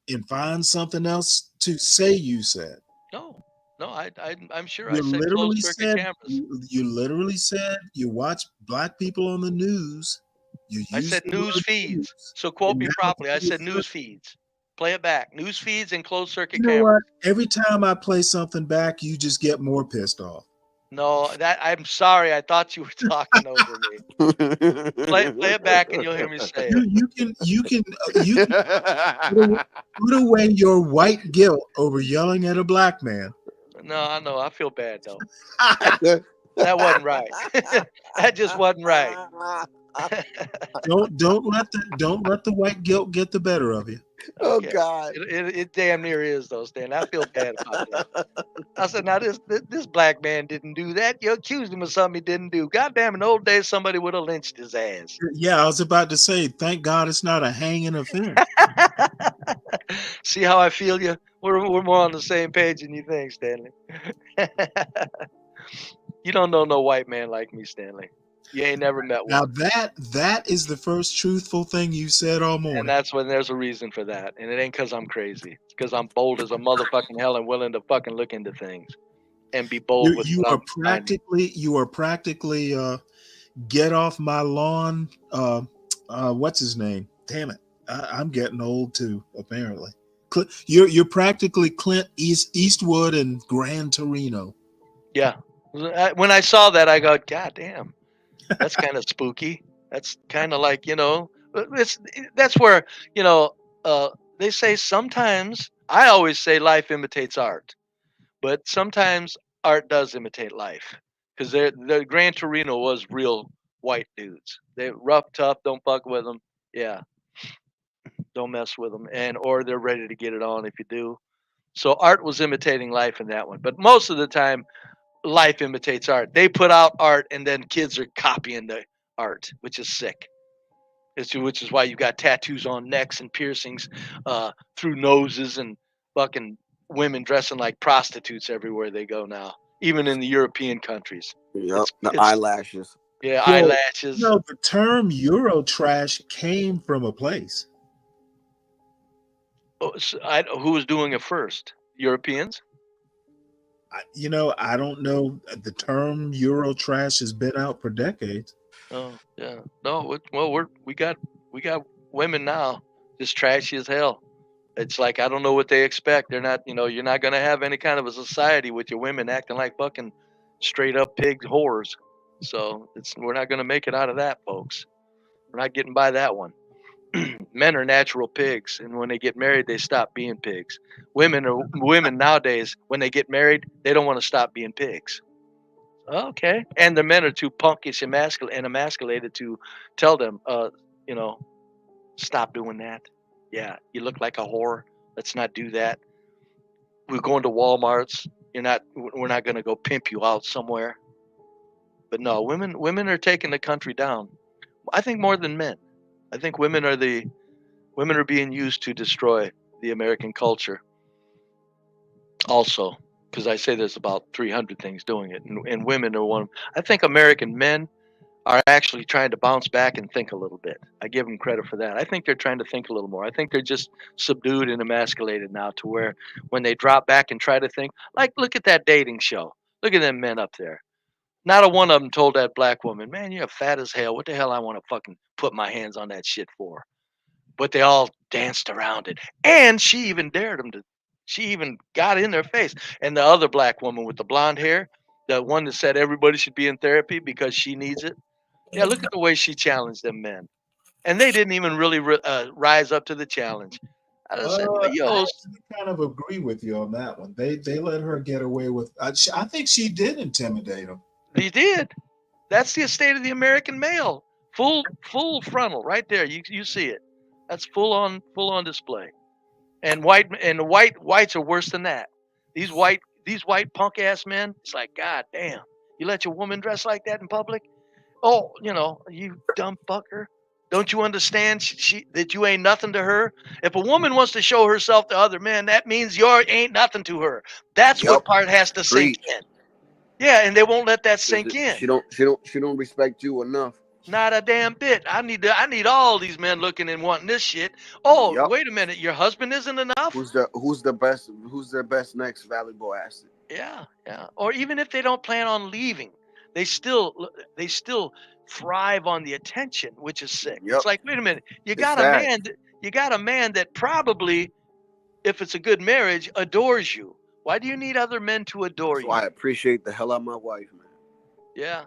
and find something else to say. You said. No, I'm sure You I said literally closed circuit said cameras. you literally said you watch black people on the news. You I use said the news word feeds. news, So quote and me now properly. I it's said closed news circuit. feeds. Play it back. News feeds and closed circuit You know cameras. what? Every time I play something back, you just get more pissed off. No, I'm sorry. I thought you were talking over me. Play it back and you'll hear me say it. You can put away your white guilt over yelling at a black man. No, I know. I feel bad though. That wasn't right. That just wasn't right. Don't let the white guilt get the better of you. Oh Okay. God. It damn near is though, Stan. I feel bad about that. I said, now this black man didn't do that. You accused him of something he didn't do. Goddamn, in the old days somebody would have lynched his ass. Yeah, I was about to say, thank God it's not a hanging offense. See how I feel you? We're more on the same page than you think, Stanley. You don't know no white man like me, Stanley. You ain't never met Now one. that is the first truthful thing you said all morning. And that's when there's a reason for that. And it ain't because I'm crazy. It's because I'm bold as a motherfucking hell and willing to fucking look into things and be bold with You what are I'm finding. practically get off my lawn. What's his name? Damn it, I'm getting old too. Apparently, you're practically Clint Eastwood and Gran Torino. Yeah. When I saw that, I go, God damn, that's kind of spooky. That's kind of like, that's where, they say sometimes, I always say life imitates art, but sometimes art does imitate life. Because the Gran Torino was real white dudes. They're rough, tough, don't fuck with them. Yeah. Don't mess with them. Or they're ready to get it on if you do. So art was imitating life in that one. But most of the time, life imitates art. They put out art and then kids are copying the art, which is sick. Which is why you got tattoos on necks and piercings through noses and fucking women dressing like prostitutes everywhere they go now, even in the European countries. Yep, the eyelashes. Yeah, Well, eyelashes. No, the term Eurotrash came from a place. Who was doing it first? Europeans? I don't know. The term Eurotrash has been out for decades. Oh yeah, no. Well, we got women now, just trashy as hell. It's like I don't know what they expect. They're not, you're not gonna have any kind of a society with your women acting like fucking straight up pig whores. So we're not gonna make it out of that, folks. We're not getting by that one. Men are natural pigs, and when they get married, they stop being pigs. Women nowadays, when they get married, they don't want to stop being pigs. Okay, and the men are too punkish and emasculated to tell them, stop doing that. Yeah, you look like a whore. Let's not do that. We're going to Walmart's. We're not going to go pimp you out somewhere. But no, women are taking the country down. I think more than men. I think women are being used to destroy the American culture. Also, because I say there's about 300 things doing it, and women are one. I think American men are actually trying to bounce back and think a little bit. I give them credit for that. I think they're trying to think a little more. I think they're just subdued and emasculated now to where when they drop back and try to think, like, look at that dating show. Look at them men up there. Not a one of them told that black woman, man, you're fat as hell. What the hell I want to fucking put my hands on that shit for? But they all danced around it. And she even dared them to, she even got in their face. And the other black woman with the blonde hair, the one that said everybody should be in therapy because she needs it. Yeah, look at the way she challenged them men. And they didn't even really rise up to the challenge. I just said, I yo, actually kind of agree with you on that one. They let her get away with. I think she did intimidate them. he did. That's the state of the American male. Full frontal right there. You see it. That's full on display. And whites are worse than that. These white punk ass men, it's like, God damn, you let your woman dress like that in public? Oh, you dumb fucker. Don't you understand that you ain't nothing to her? If a woman wants to show herself to other men, that means you ain't nothing to her. That's what part has to sink in. Yeah, and they won't let that sink in. She don't respect you enough. Not a damn bit. I need all these men looking and wanting this shit. Oh, wait a minute, your husband isn't enough? Who's their best next valuable asset? Yeah. Or even if they don't plan on leaving, they still thrive on the attention, which is sick. It's like, wait a minute, you got a man that probably, if it's a good marriage, adores you. Why do you need other men to adore you? I appreciate the hell out of my wife, man. Yeah.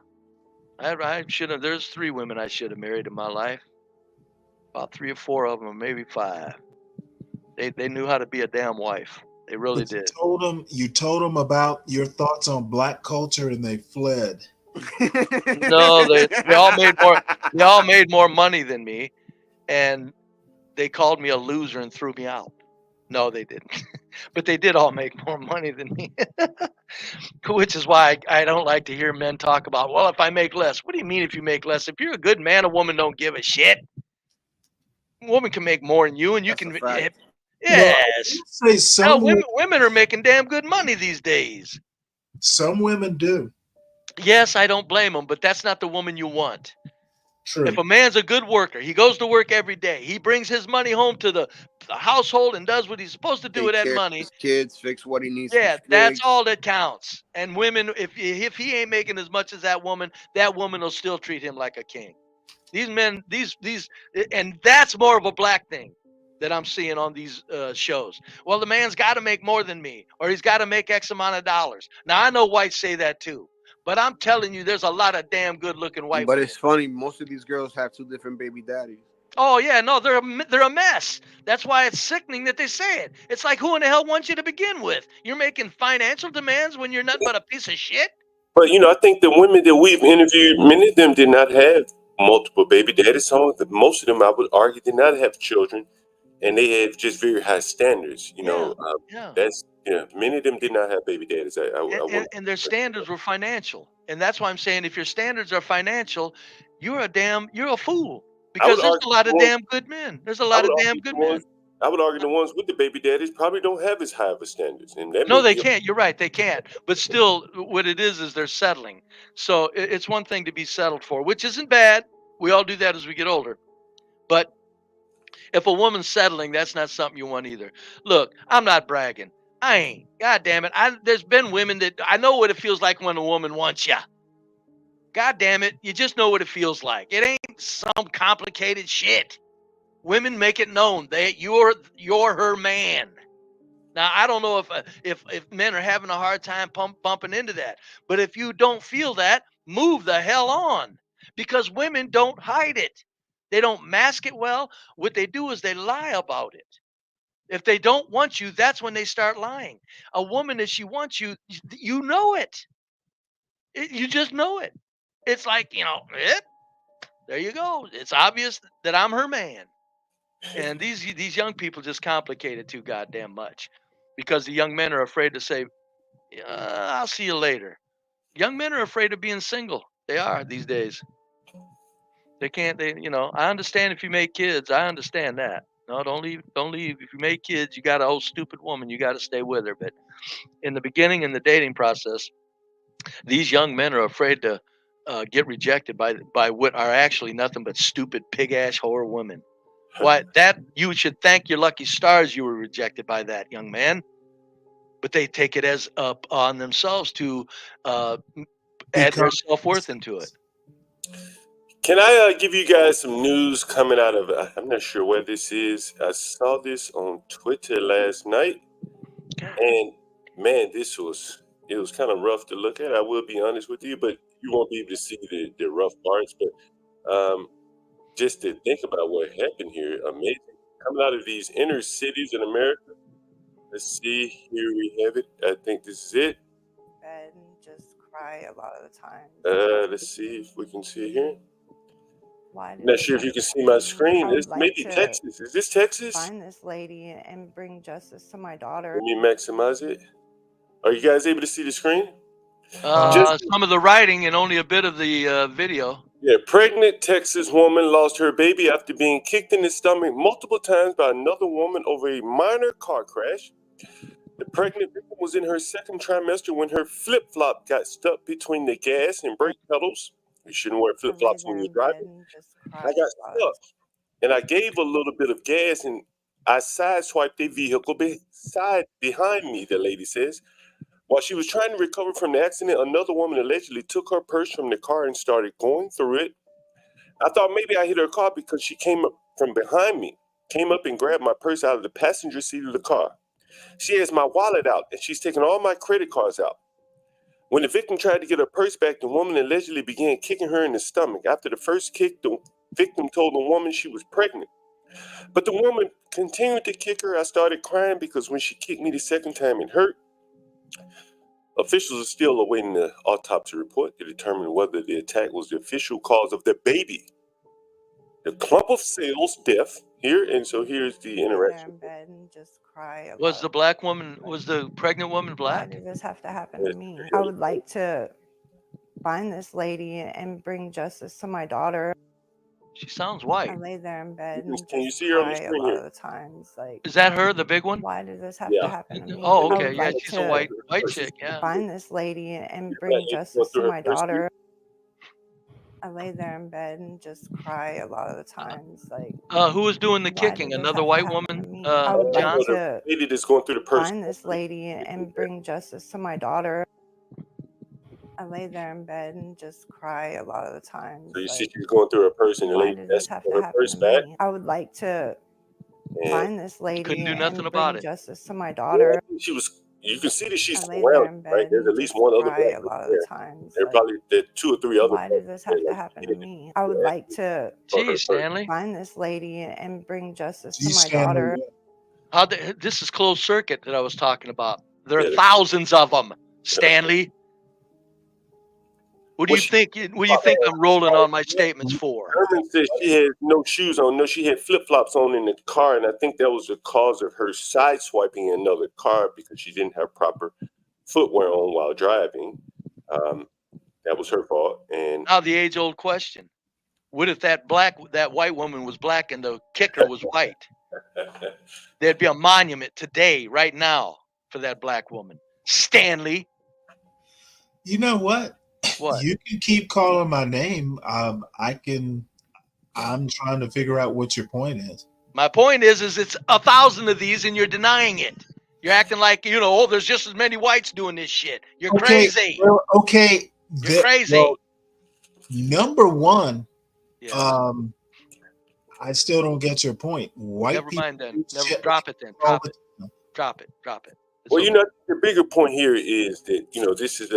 I should have. There's 3 women I should have married in my life. About 3 or 4 of them, or maybe 5. They knew how to be a damn wife. They really did. You told them about your thoughts on black culture, and they fled. No, they all made more. They all made more money than me, and they called me a loser and threw me out. No, they didn't. But they did all make more money than me. Which is why I don't like to hear men talk about, well, if I make less. What do you mean if you make less? If you're a good man, a woman don't give a shit. A woman can make more than you, and you can. Yes. Say some women are making damn good money these days. Some women do. Yes, I don't blame them, but that's not the woman you want. True. If a man's a good worker, he goes to work every day. He brings his money home to the household and does what he's supposed to do with that money. His kids, fix what he needs. Yeah, that's all that counts. And women, if he ain't making as much as that woman will still treat him like a king. These men, and that's more of a black thing that I'm seeing on these shows. Well, the man's got to make more than me, or he's got to make X amount of dollars. Now, I know whites say that too. But I'm telling you, there's a lot of damn good-looking white women. But it's funny. Most of these girls have 2 different baby daddies. Oh, yeah. No, they're a mess. That's why it's sickening that they say it. It's like, who in the hell wants you to begin with? You're making financial demands when you're nothing but a piece of shit? But, I think the women that we've interviewed, many of them did not have multiple baby daddies. Most of them, I would argue, did not have children. And they have just very high standards. That's... Yeah, many of them did not have baby daddies. And their standards were financial. And that's why I'm saying if your standards are financial, you're a fool. Because there's a lot of damn good men. There's a lot of damn good men. I would argue the ones with the baby daddies probably don't have as high of a standards. And no, they can't. You're right. They can't. But still, what it is they're settling. So it's one thing to be settled for, which isn't bad. We all do that as we get older. But if a woman's settling, that's not something you want either. Look, I'm not bragging. I ain't. God damn it. There's been women that I know what it feels like when a woman wants you. God damn it. You just know what it feels like. It ain't some complicated shit. Women make it known that you're her man. Now, I don't know if men are having a hard time bumping into that. But if you don't feel that, move the hell on. Because women don't hide it. They don't mask it well. What they do is they lie about it. If they don't want you, that's when they start lying. A woman, if she wants you, you know it. You just know it. It's like, there you go. It's obvious that I'm her man. And these young people just complicate it too goddamn much. Because the young men are afraid to say, I'll see you later. Young men are afraid of being single. They are these days. They can't, I understand if you make kids. I understand that. No, don't leave. If you make kids, you got an old stupid woman. You got to stay with her. But in the beginning, in the dating process, these young men are afraid to get rejected by what are actually nothing but stupid pig-ass whore women. Why, that you should thank your lucky stars you were rejected by that, young man. But they take it as on themselves to add their self-worth into it. Can I give you guys some news coming out of, I'm not sure where this is. I saw this on Twitter last night. And man, it was kind of rough to look at. I will be honest with you, but you won't be able to see the rough parts. But just to think about what happened here, amazing. Coming out of these inner cities in America. Let's see, here we have it. I think this is it. Bed and just cry a lot of the time. Let's see if we can see here. Why I'm not sure if you can see my screen. It's maybe Texas. Is this Texas? Find this lady and bring justice to my daughter. Let me maximize it. Are you guys able to see the screen? Some of the writing and only a bit of the video. Yeah, pregnant Texas woman lost her baby after being kicked in the stomach multiple times by another woman over a minor car crash. The pregnant victim was in her second trimester when her flip-flop got stuck between the gas and brake pedals. You shouldn't wear flip-flops when you're driving. I got stuck, and I gave a little bit of gas, and I sideswiped a vehicle behind me, the lady says. While she was trying to recover from the accident, another woman allegedly took her purse from the car and started going through it. I thought maybe I hit her car because she came up from behind me, came up and grabbed my purse out of the passenger seat of the car. She has my wallet out, and she's taken all my credit cards out. When the victim tried to get her purse back, the woman allegedly began kicking her in the stomach. After the first kick, the victim told the woman she was pregnant. But the woman continued to kick her. I started crying because when she kicked me the second time, it hurt. Officials are still awaiting the autopsy report to determine whether the attack was the official cause of the baby. The clump of cells death here, and so here's the interaction. In bed and just cry. Was the pregnant woman black? Why did this have to happen to me? I would like to find this lady and bring justice to my daughter. She sounds white. I lay there in bed and Can you just see her on the cry a screen lot here? of the times. Like, Is that her, the big one? why did this have to happen to me? Oh, I okay. would Yeah, like she's to a white chick. Yeah. find this lady and bring justice to my daughter. I lay there in bed and just cry a lot of the times. Like, who was doing the why kicking? did this Another have to white happen to woman? me? I would John? like to lady that's going through the purse. find this lady and bring justice to my daughter. I lay there in bed and just cry a lot of the times. So you Like, see she's going through her purse, and the why lady did this asked have for to her happen purse to back. me? I would like to And find this lady Couldn't do nothing and about bring it. justice to my daughter. she was. You can see that she's I lay there surrounded, in right? bed There's at and least just one other cry black a lot of there. the times. There are Like, probably the 2 or 3 other. why did this have to like, happen to me? I would like to Jeez, Stanley. find this lady and bring justice to Geez, my Stanley, daughter. This is closed circuit that I was talking about. There are Yeah. thousands of them, Stanley. What do you think? What do you think I'm rolling on my statements for? Herman said she had no shoes on. No, she had flip-flops on in the car, and I think that was the cause of her sideswiping another car because she didn't have proper footwear on while driving. That was her fault. And Now the age-old question: what if that white woman was black and the kicker was white? There'd be a monument today, right now, for that black woman. Stanley. You know what? What? You can keep calling my name. I'm trying to figure out what your point is. My point is it's 1,000 of these and you're denying it. You're acting like, there's just as many whites doing this shit. You're crazy. Well, okay. You're crazy. Well, number one, I still don't get your point. White Never mind then. people Drop it then. Drop it. It's well, over. the bigger point here is that this is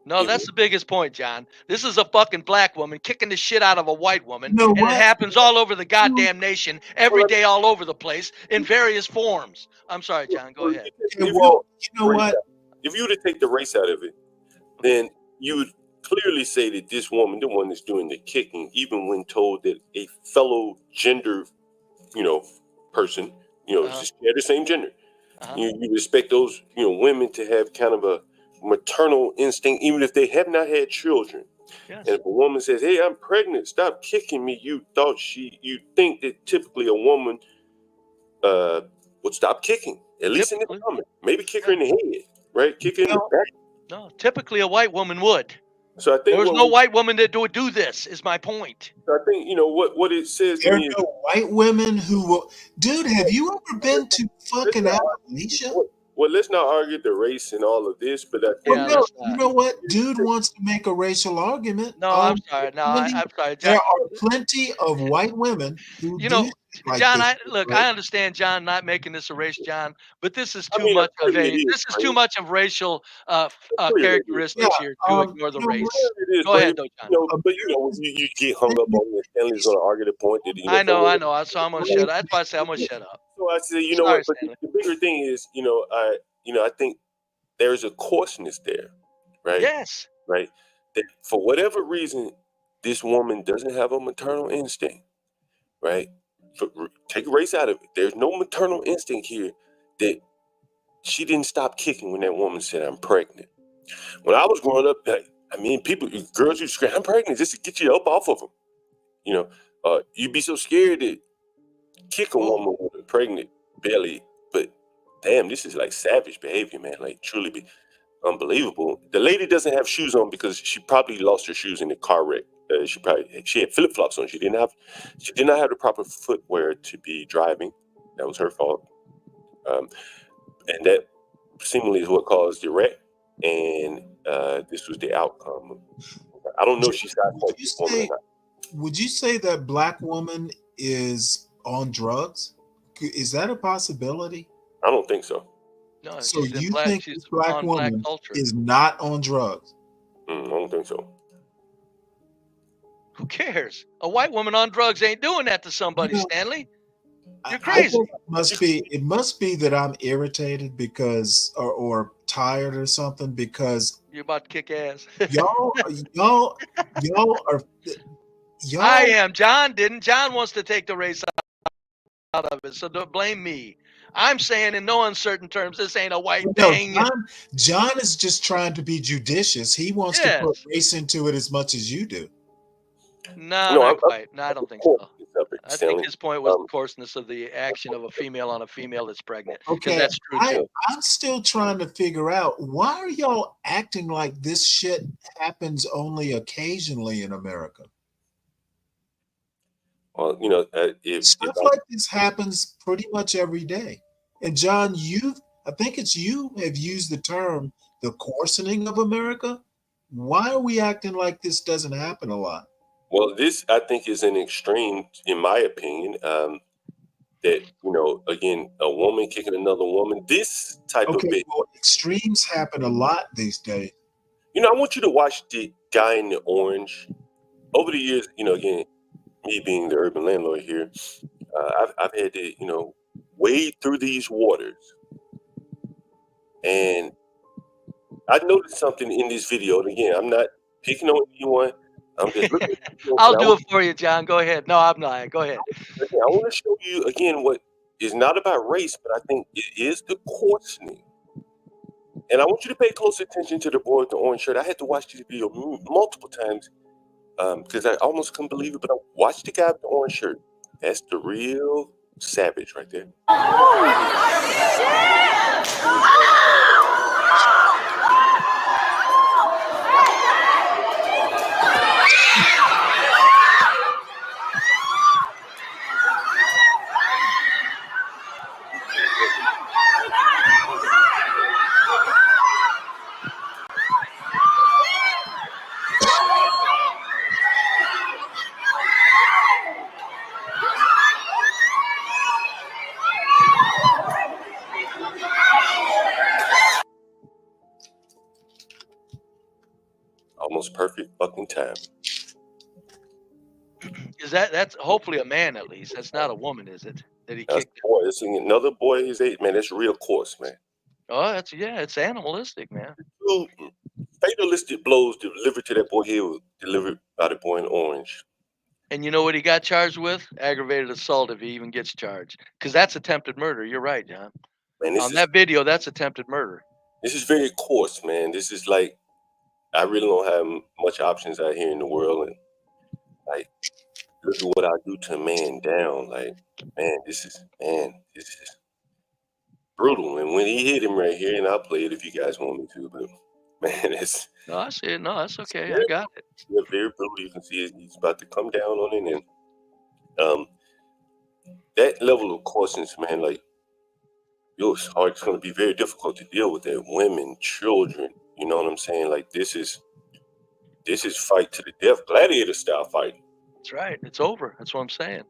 No, that's the biggest point, John. This is a fucking black woman kicking the shit out of a white woman. You know and what? it happens all over the goddamn nation, every day, all over the place, in various forms. I'm sorry, John. Go ahead. Okay, well, you know what? If you were to take the race out of it, then you would clearly say that this woman, the one that's doing the kicking, even when told that a fellow gender, person, just share the same gender, you expect those, women to have kind of a maternal instinct, even if they have not had children. Yes. And if a woman says, "Hey, I'm pregnant, stop kicking me," you think that typically a woman would stop kicking, at least in the stomach, maybe kick her in the head, right? Kick her in the back. No, typically a white woman would. So I think there was no white woman that would do this. Is my point. So I think what it says. There are no white women who will. Dude, have you ever been to fucking Appalachia? well, let's not argue the race and all of this, but I Well, think no, you know what? Dude wants to make a racial argument. No, I'm sorry. No, I'm sorry, John. There are plenty of white women who You do know, shit like John, this. I understand John not making this a race, John, but this is too mean, much of clearly a it is, this is too right? much of racial Clearly it is. characteristics here to ignore the race. It is, Go but ahead, though, John. but when you get hung up on it, Stanley's going to argue the point that I know. So I'm gonna shut up. That's why I say I'm gonna shut up. So I say, you know Sorry, what? But Stanley. the bigger thing is, I think there's a coarseness there, right? Yes. Right. That for whatever reason, this woman doesn't have a maternal instinct, right? Take race out of it. There's no maternal instinct here. That she didn't stop kicking when that woman said, "I'm pregnant." When I was growing up, girls used to scream, "I'm pregnant," just to get you up off of them. You'd be so scared to kick a woman with a pregnant belly. But damn, this is like savage behavior, man. Like truly be unbelievable. The lady doesn't have shoes on because she probably lost her shoes in the car wreck. She had flip flops on. She did not have the proper footwear to be driving. That was her fault. And that seemingly is what caused the wreck. And this was the outcome. I don't know if she's got this woman or not. Would you say that black woman is on drugs? Is that a possibility? I don't think so. No, So you think this black woman is not on drugs? I don't think so. Who cares? A white woman on drugs ain't doing that to somebody, Stanley. You're crazy. It must be that I'm irritated because or tired or something because you're about to kick ass. y'all are. I am. John didn't. John wants to take the race out of it, so don't blame me. I'm saying in no uncertain terms, this ain't a white thing. John is just trying to be judicious. He wants to put race into it as much as you do. No, not quite. No, I don't think so. I think his point was the coarseness of the action of a female on a female that's pregnant. Because that's true too. I'm still trying to figure out why are y'all acting like this shit happens only occasionally in America? Well, stuff like this happens pretty much every day. And John, I think it's you have used the term the coarsening of America. Why are we acting like this doesn't happen a lot? Well, this I think is an extreme, in my opinion. That again, a woman kicking another woman. This type of extremes happen a lot these days. I want you to watch the guy in the orange. Over the years, again, me being the urban landlord here, I've had to wade through these waters, and I noticed something in this video. And again, I'm not picking on anyone. I'm just looking. I'll do it for you, John. Go ahead. No, I'm not. Go ahead. Again, I want to show you again what is not about race, but I think it is the coarsening. And I want you to pay close attention to the boy with the orange shirt. I had to watch this video multiple times because I almost couldn't believe it. But I watched the guy with the orange shirt. That's the real savage right there. Almost perfect fucking time. Is that's hopefully a man at least? That's not a woman, is it? That he kicked. Boy, it's another boy his age, man. That's real coarse, man. Oh, it's animalistic, man. Fatalistic blows delivered to that boy here was delivered by the boy in orange. And you know what he got charged with? Aggravated assault if he even gets charged. Because that's attempted murder. You're right, John. Man, on that video, that's attempted murder. This is very coarse, man. This is like, I really don't have much options out here in the world. And like, look at what I do to a man down. Like, man, this is brutal. And when he hit him right here, and I'll play it if you guys want me to, but man, it's... No, I see it. No, that's okay. I got it. Yeah, very brutal. You can see he's about to come down on it. And that level of coarseness, man, like, it's going to be very difficult to deal with that. Women, children, you know what I'm saying? Like this is fight to the death, gladiator style fight. That's right. It's over. That's what I'm saying.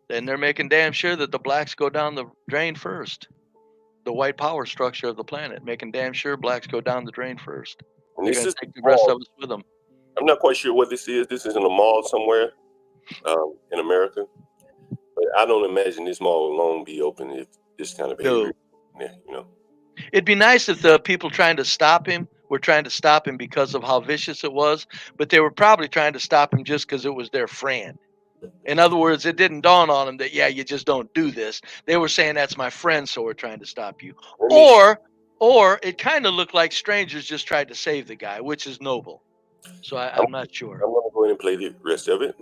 And they're making damn sure that the blacks go down the drain first. The white power structure of the planet, making damn sure blacks go down the drain first. And They're this going is to take the rest of us with them. I'm not quite sure what this is. This is in a mall somewhere in America. But I don't imagine this mall will long be open if this kind of behavior. Yeah, you know. It'd be nice if the people trying to stop him were trying to stop him because of how vicious it was, but they were probably trying to stop him just because it was their friend. In other words, it didn't dawn on them that, yeah, you just don't do this. They were saying, that's my friend, so we're trying to stop you. Or it kind of looked like strangers just tried to save the guy, which is noble. So I'm not sure. I'm going to go ahead and play the rest of it.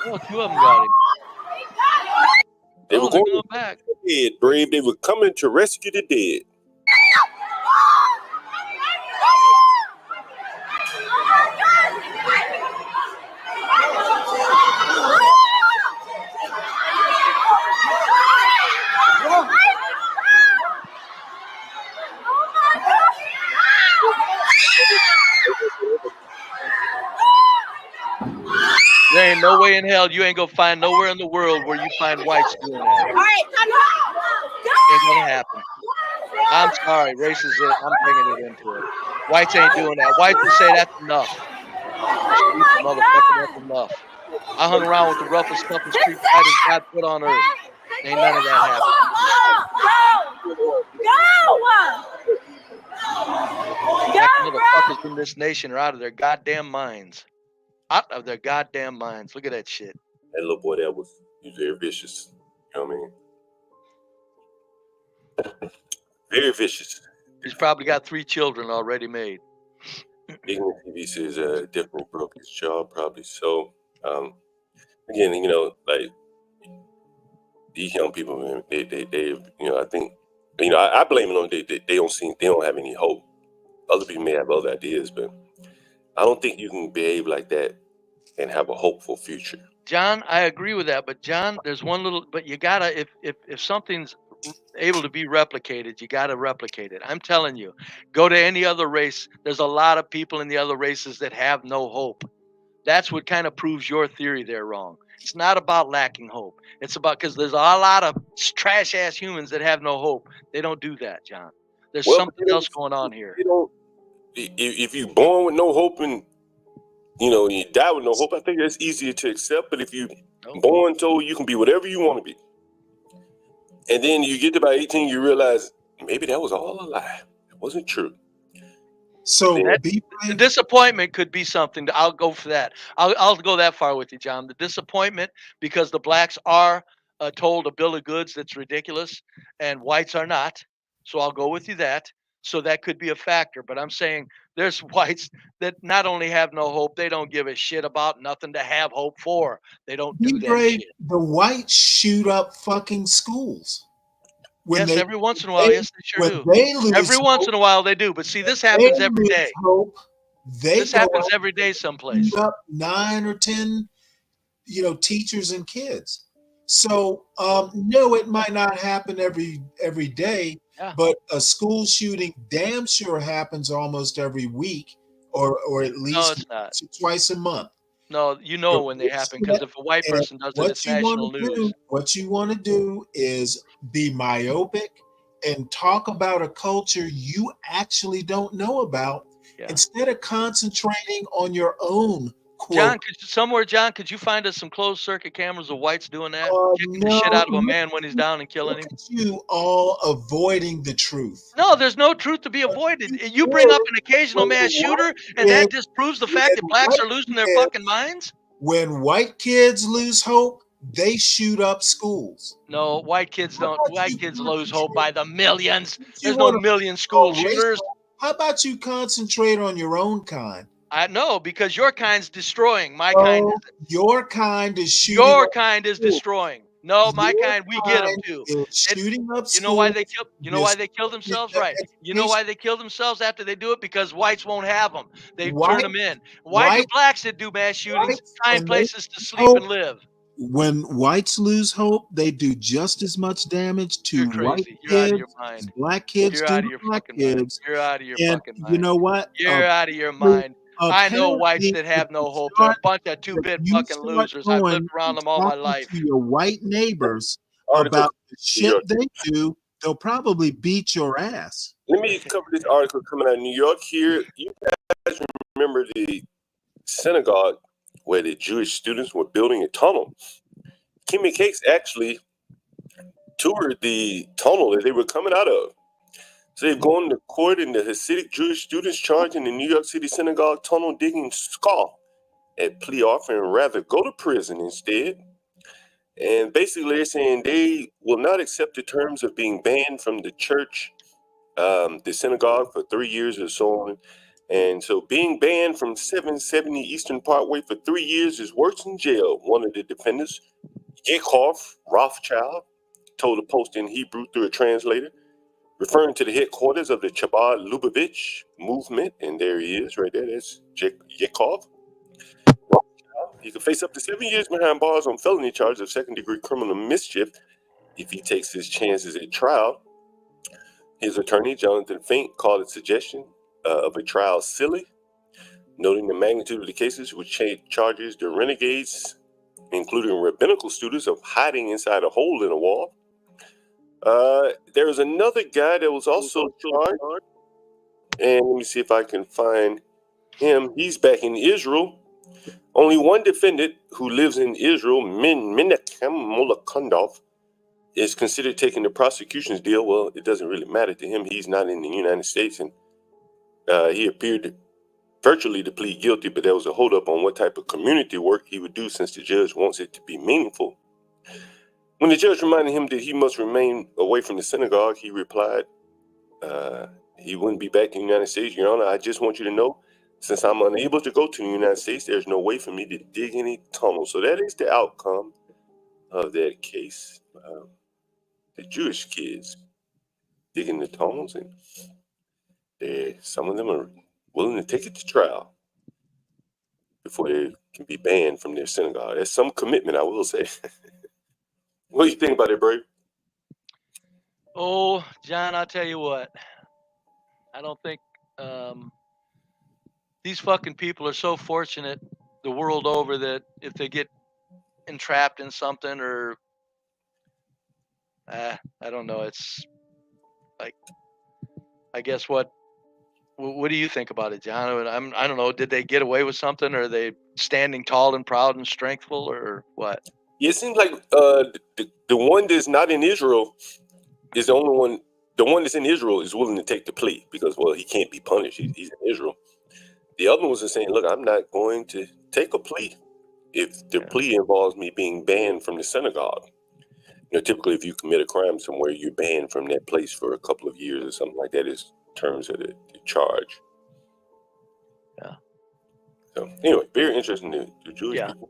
Oh, two of them got him. They were going back. Dead, brave. They were coming to rescue the dead. There ain't no way in hell you ain't gonna find nowhere in the world where you find whites doing that. All right, Ain't gonna happen. I'm sorry, race is it. I'm bringing it into it. Whites ain't doing that. Whites will say that's enough. Street motherfucker, that's enough. I hung around with the roughest, toughest street fighters God put on earth. Ain't none of that happening. Black motherfuckers in this nation are out of their goddamn minds. Out of their goddamn minds. Look at that shit. That little boy that was very vicious. You know what I mean? Very vicious. He's probably got 3 children already made. Ignorant TV says definitely broke his jaw, probably so. Again, you know, like these young people, man, they you know, I think, you know, I blame it on they don't have any hope. Other people may have other ideas, but I don't think you can behave like that and have a hopeful future. John, I agree with that, but John, there's one little, but you gotta, if something's able to be replicated, you gotta replicate it. I'm telling you, go to any other race. There's a lot of people in the other races that have no hope. That's what kind of proves your theory they're wrong. It's not about lacking hope. It's about, because there's a lot of trash ass humans that have no hope. They don't do that, John. There's something else going on here. You know, if you're born with no hope and you know you die with no hope, I think that's easier to accept. But if you born told you can be whatever you want to be, and then you get to about 18, you realize maybe that was all a lie. It wasn't true. So the disappointment could be something. I'll go for that. I'll go that far with you, John. The disappointment because the blacks are told a bill of goods that's ridiculous, and whites are not. So I'll go with you that. So that could be a factor. But I'm saying there's whites that not only have no hope, they don't give a shit about nothing to have hope for. They don't do that shit. The whites shoot up fucking schools. Yes, every once in a while, yes, they sure do. Every once in a while, they do. But see, this happens every day. This happens every day someplace. Up 9 or 10, you know, teachers and kids. So no, it might not happen every day, but a school shooting damn sure happens almost every week, or at least twice a month. No, you know when they happen, because if a white person does it, it's national news. What you want to do is be myopic and talk about a culture you actually don't know about, instead of concentrating on your own. John, could you find us some closed circuit cameras of whites doing that? Kicking the shit out of a man when he's down and killing him? You all avoiding the truth. No, there's no truth to be avoided. You bring up an occasional mass shooter, and that disproves the fact that blacks are losing their fucking minds? When white kids lose hope, they shoot up schools. No, white kids don't. White kids lose hope by the millions. There's no million school shooters. How about you concentrate on your own kind? I know, because your kind's destroying. My kind. Your kind is shooting. Your kind is destroying. No, my kind, we get them too. Shooting up You know why schools. they kill? You know why they kill themselves? Right. You know why they kill themselves after they do it? Because whites won't have them. They turn them in. Why do blacks that do mass shootings find places to sleep and live? When whites lose hope, they do just as much damage to You're white crazy. You're out of your kids mind. as black kids You're do out to of your black fucking mind. kids. You're out of your And fucking mind. you know what? You're out of your mind. I know whites Apparently, that have no if hope. They're a bunch of if two-bit you fucking start losers. I've lived going around and them all my talking life. to your white neighbors Article about the shit they do, they'll probably beat your ass. Let me cover this article coming out of New York here. You guys remember the synagogue where the Jewish students were building a tunnel? Kimmy Cakes actually toured the tunnel that they were coming out of. So they've gone to court, and the Hasidic Jewish students charged in the New York City synagogue tunnel digging scoff at plea offering rather go to prison instead. And basically they're saying they will not accept the terms of being banned from the church, the synagogue, for 3 years or so on. And so being banned from 770 Eastern Parkway for 3 years is worse than jail, one of the defendants, Yakov Rothschild, told a Post in Hebrew through a translator, referring to the headquarters of the Chabad Lubavitch movement. And there he is right there. That's Yakov. He could face up to 7 years behind bars on felony charges of second-degree criminal mischief if he takes his chances at trial. His attorney, Jonathan Fink, called the suggestion of a trial silly, noting the magnitude of the cases which charges the renegades, including rabbinical students, of hiding inside a hole in a wall. There was another guy that was also charged, and let me see if I can find him. He's back in Israel. Only one defendant who lives in Israel, Menachem Molokundov, is considered taking the prosecution's deal. Well, it doesn't really matter to him. He's not in the United States, and he appeared virtually to plead guilty, but there was a holdup on what type of community work he would do since the judge wants it to be meaningful. When the judge reminded him that he must remain away from the synagogue, he replied, he wouldn't be back in the United States. Your Honor, I just want you to know, since I'm unable to go to the United States, there's no way for me to dig any tunnels. So that is the outcome of that case. The Jewish kids digging the tunnels, and some of them are willing to take it to trial before they can be banned from their synagogue. That's some commitment, I will say. What do you think about it, Brave? Oh, John, I'll tell you what. I don't think these fucking people are so fortunate the world over that if they get entrapped in something or I don't know, it's like, I guess what do you think about it, John? I don't know, did they get away with something, or are they standing tall and proud and strengthful, or what? Yeah, it seems like the one that's not in Israel is the only one. The one that's in Israel is willing to take the plea because, well, he can't be punished. He's in Israel. The other ones are saying, look, I'm not going to take a plea if the plea involves me being banned from the synagogue. You know, typically if you commit a crime somewhere, you're banned from that place for a couple of years or something like that is terms of the charge. Yeah. So anyway, very interesting. The Jewish people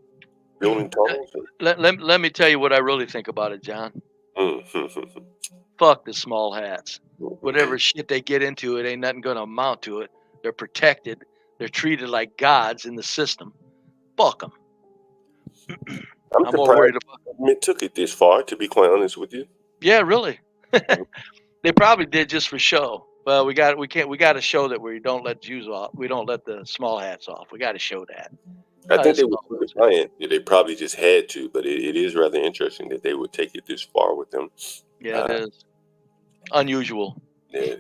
building tunnels. Let me tell you what I really think about it, John. Fuck the small hats. Whatever shit they get into, it ain't nothing gonna amount to it. They're protected. They're treated like gods in the system. Fuck them. I'm more worried about it took it this far, to be quite honest with you. Yeah, really. They probably did just for show. Well, we got to show that we don't let Jews off. We don't let the small hats off. We got to show that. I think they were defiant. They probably just had to, but it is rather interesting that they would take it this far with them. Yeah, it is unusual. Yeah,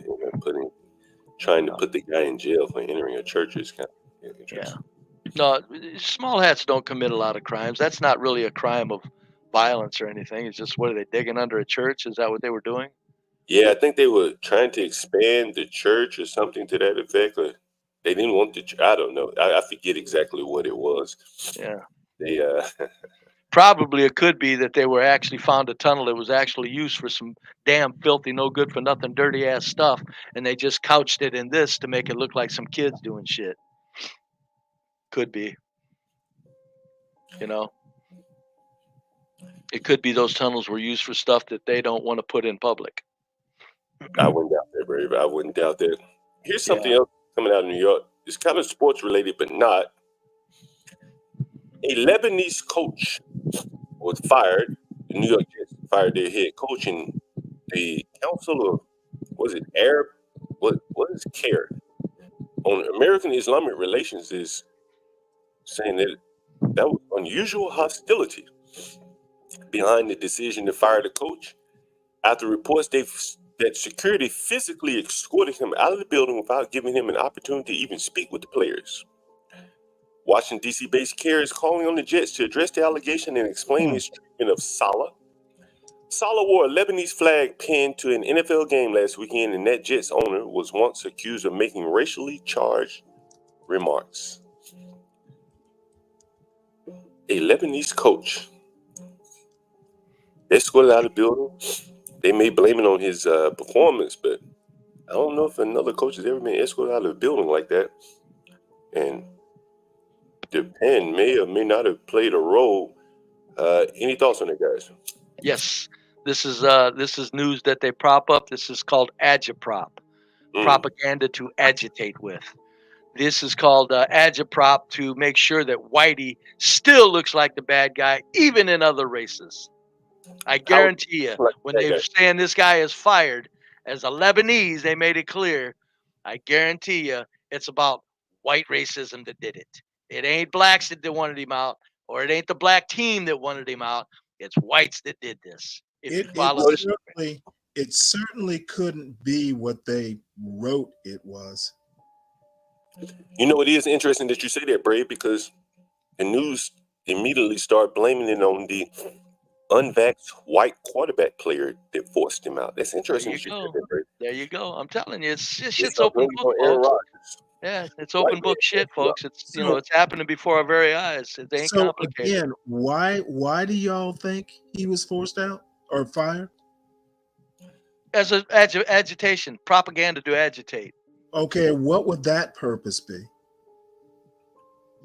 trying to put the guy in jail for entering a church is kind of interesting. No, small hats don't commit a lot of crimes. That's not really a crime of violence or anything. It's just, what are they digging under a church? Is that what they were doing? Yeah, I think they were trying to expand the church or something to that effect. Or they didn't want the. I don't know. I forget exactly what it was. Yeah. They Probably it could be that they were actually found a tunnel that was actually used for some damn filthy, no good for nothing, dirty ass stuff, and they just couched it in this to make it look like some kids doing shit. Could be. You know. It could be those tunnels were used for stuff that they don't want to put in public. I wouldn't doubt that, Brave. I wouldn't doubt that. Here's something Yeah. else coming out of New York. It's kind of sports related, but not. A Lebanese coach was fired. The New York Jets fired their head coach, and the Council of, was it Arab? What is CARE on American Islamic relations is saying that was unusual hostility behind the decision to fire the coach after reports that security physically escorted him out of the building without giving him an opportunity to even speak with the players. Washington, D.C.-based CARE is calling on the Jets to address the allegation and explain his treatment of Salah. Salah wore a Lebanese flag pinned to an NFL game last weekend, and that Jets owner was once accused of making racially charged remarks. A Lebanese coach escorted out of the building. They may blame it on his performance, but I don't know if another coach has ever been escorted out of the building like that. And the pen may or may not have played a role. Any thoughts on that, guys? Yes, this is news that they prop up. This is called agitprop, propaganda to agitate with. This is called agitprop to make sure that Whitey still looks like the bad guy, even in other races. I guarantee you, when they're saying this guy is fired as a Lebanese, they made it clear. I guarantee you, it's about white racism that did it. It ain't blacks that wanted him out, or it ain't the black team that wanted him out. It's whites that did this. It certainly couldn't be what they wrote it was. You know, it is interesting that you say that, Brave, because the news immediately started blaming it on the unvaxxed white quarterback player that forced him out. That's interesting. There you go. I'm telling you, shit's open book, folks. Yeah, it's open book shit, folks. It's it's happening before our very eyes. It ain't complicated. Again, why do y'all think he was forced out or fired? As an agitation, propaganda to agitate. Okay, what would that purpose be?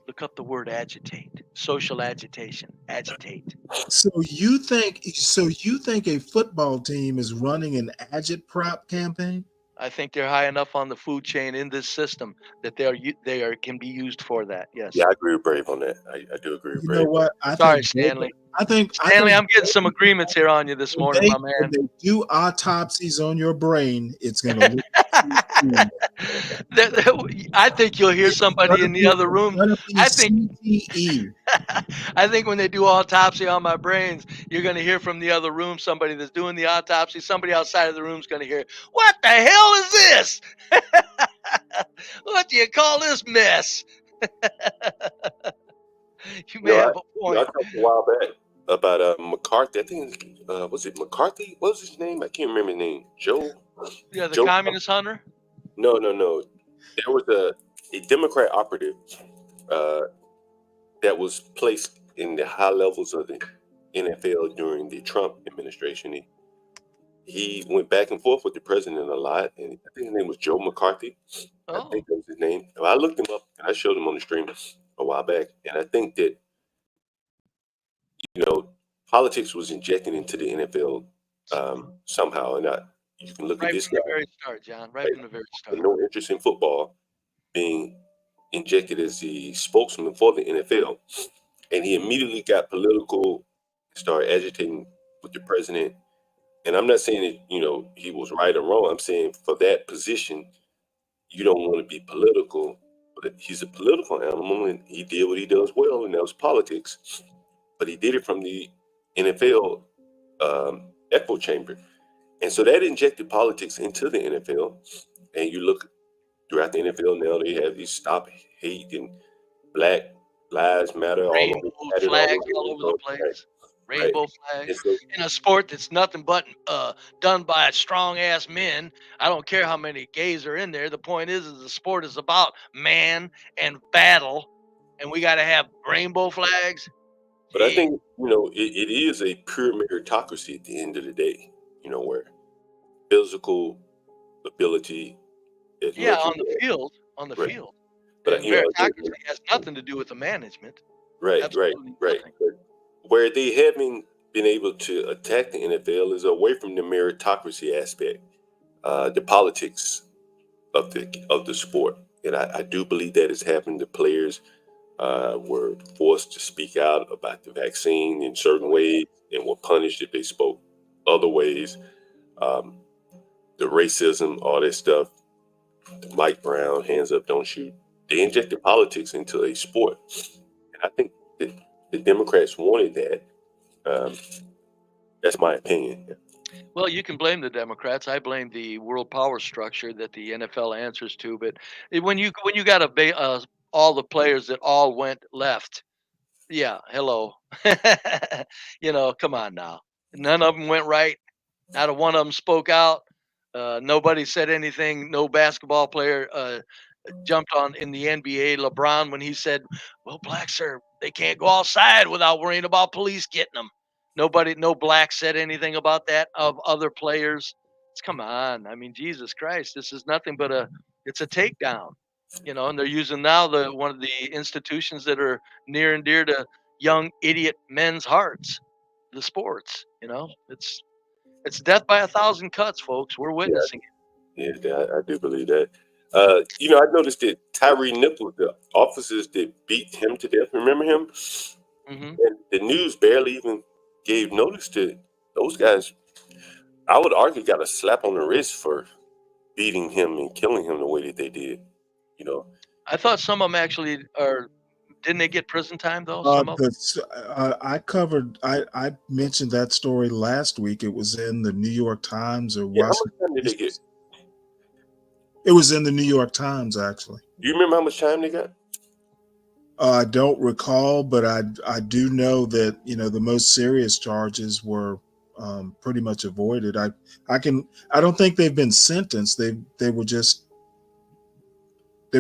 Look up the word agitate. Social agitation. Agitate. So you think a football team is running an agitprop campaign? I think they're high enough on the food chain in this system that they can be used for that. Yes. Yeah, I agree with Brave on that. I do agree with Brave. You know what? Sorry, Stanley. I think I'm getting some agreements here on you this morning, my man. When they do autopsies on your brain, it's going to look I think you'll hear somebody in the other room. I think when they do autopsy on my brains, you're going to hear from the other room somebody that's doing the autopsy. Somebody outside of the room is going to hear, "What the hell is this? What do you call this mess?" You may have a point. I talked a while back about McCarthy. I think was it McCarthy? What was his name? I can't remember his name. Joe. Yeah, the communist hunter. No. There was a Democrat operative that was placed in the high levels of the NFL during the Trump administration. He went back and forth with the president a lot, and I think his name was Joe McCarthy. I think that was his name. I looked him up and I showed him on the stream a while back, and I think that politics was injected into the NFL somehow, and you can look at this guy. Right from the very start, John. Right from the very start. No interest in football being injected as the spokesman for the NFL, and he immediately got political, started agitating with the president. And I'm not saying that he was right or wrong. I'm saying for that position, you don't want to be political. But he's a political animal, and he did what he does well, and that was politics. But he did it from the NFL echo chamber. And so that injected politics into the NFL. And you look throughout the NFL now, they have these stop hate and Black Lives Matter all over the place. Rainbow flags in a sport that's nothing but done by strong ass men. I don't care how many gays are in there. The point is the sport is about man and battle, and we got to have rainbow flags. But I think it is a pure meritocracy at the end of the day. Where physical ability is on the field. But meritocracy has nothing to do with the management. Right. But where they having been able to attack the NFL is away from the meritocracy aspect, the politics of the sport. And I do believe that has happened. The players were forced to speak out about the vaccine in certain ways and were punished if they spoke other ways. The racism, all that stuff, the Mike Brown, hands up, don't shoot. They injected politics into a sport. And I think that the Democrats wanted that. That's my opinion. Well, you can blame the Democrats. I blame the world power structure that the NFL answers to. But when you got all the players that all went left, yeah, hello, come on now. None of them went right. Not a one of them spoke out. Nobody said anything. No basketball player jumped on in the NBA. LeBron, when he said, "Well, blacks they can't go outside without worrying about police getting them." No black said anything about that of other players. Come on. I mean, Jesus Christ, this is nothing but it's a takedown, and they're using now one of the institutions that are near and dear to young idiot men's hearts, the sports, it's death by 1,000 cuts, folks. We're witnessing it. Yeah, I do believe that. I noticed that Tyree Nichols, the officers that beat him to death, remember him? Mm-hmm. And the news barely even gave notice to those guys. I would argue got a slap on the wrist for beating him and killing him the way that they did. I thought some of them actually didn't they get prison time though? Some of them? I mentioned that story last week. It was in the New York Times or How much time did they get? It was in the New York Times, actually. Do you remember how much time they got? I don't recall, but I do know that the most serious charges were pretty much avoided. I don't think they've been sentenced. They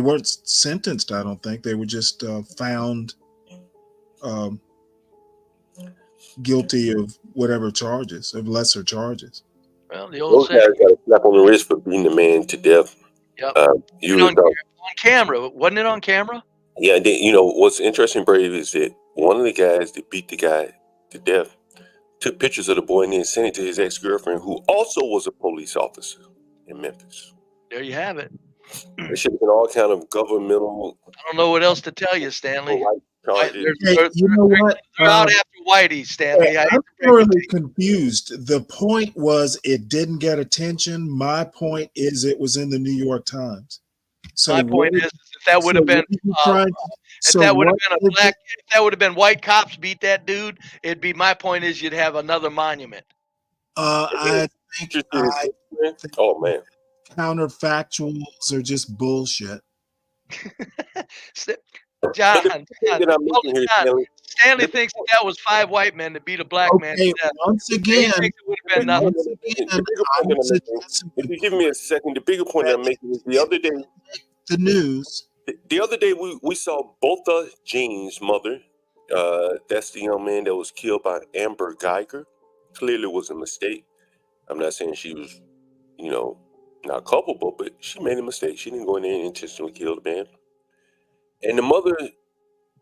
weren't sentenced. I don't think they were just found guilty of whatever charges, of lesser charges. Well, those guys got a slap on the wrist for beating the man to death. Yep. On camera, wasn't it on camera? Yeah, what's interesting, Brave, is that one of the guys that beat the guy to death took pictures of the boy and then sent it to his ex-girlfriend, who also was a police officer in Memphis. There you have it. There should have been all kind of governmental. I don't know what else to tell you, Stanley. You know what? They're out after Whitey, Stanley. I'm thoroughly confused. The point was it didn't get attention. My point is it was in the New York Times. So my point is, if that would have been white cops beat that dude, it'd be my point is you'd have another monument. I think oh man, counterfactuals are just bullshit. John, Stanley thinks that was 5 white men to beat a black man to death. Once again, it would have been nothing. If you give me a second, the bigger point I'm making is the other day, the news. The other day we saw both of Jean's mother. That's the young man that was killed by Amber Geiger. Clearly was a mistake. I'm not saying she was, not culpable, but she made a mistake. She didn't go in there and intentionally kill the man. And the mother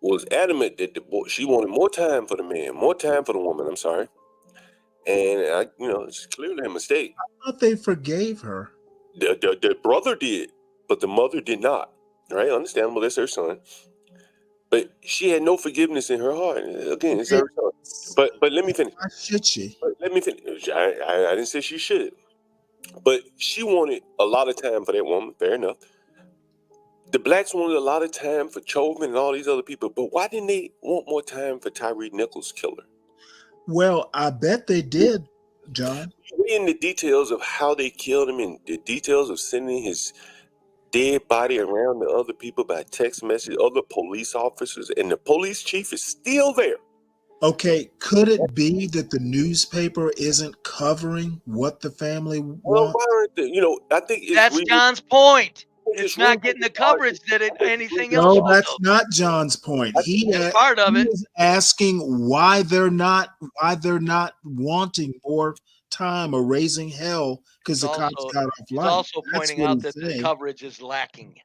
was adamant that she wanted more time for the man, more time for the woman. I'm sorry. And it's clearly a mistake. I thought they forgave her. The brother did, but the mother did not. Right? Understandable. That's her son. But she had no forgiveness in her heart. Again, it's her son. But let me finish. Why should she? Let me finish. I didn't say she should. But she wanted a lot of time for that woman. Fair enough. The blacks wanted a lot of time for Chauvin and all these other people. But why didn't they want more time for Tyree Nichols' killer? Well, I bet they did, John. In the details of how they killed him and the details of sending his dead body around to other people by text message, other police officers, and the police chief is still there. Okay, could it be that the newspaper isn't covering what the family wants? Well, I think that's John's point. It's not getting the coverage that anything else. No, that's not John's point. He is asking why they're not wanting more time or raising hell because the cops got off light. He's also pointing out that the coverage is lacking.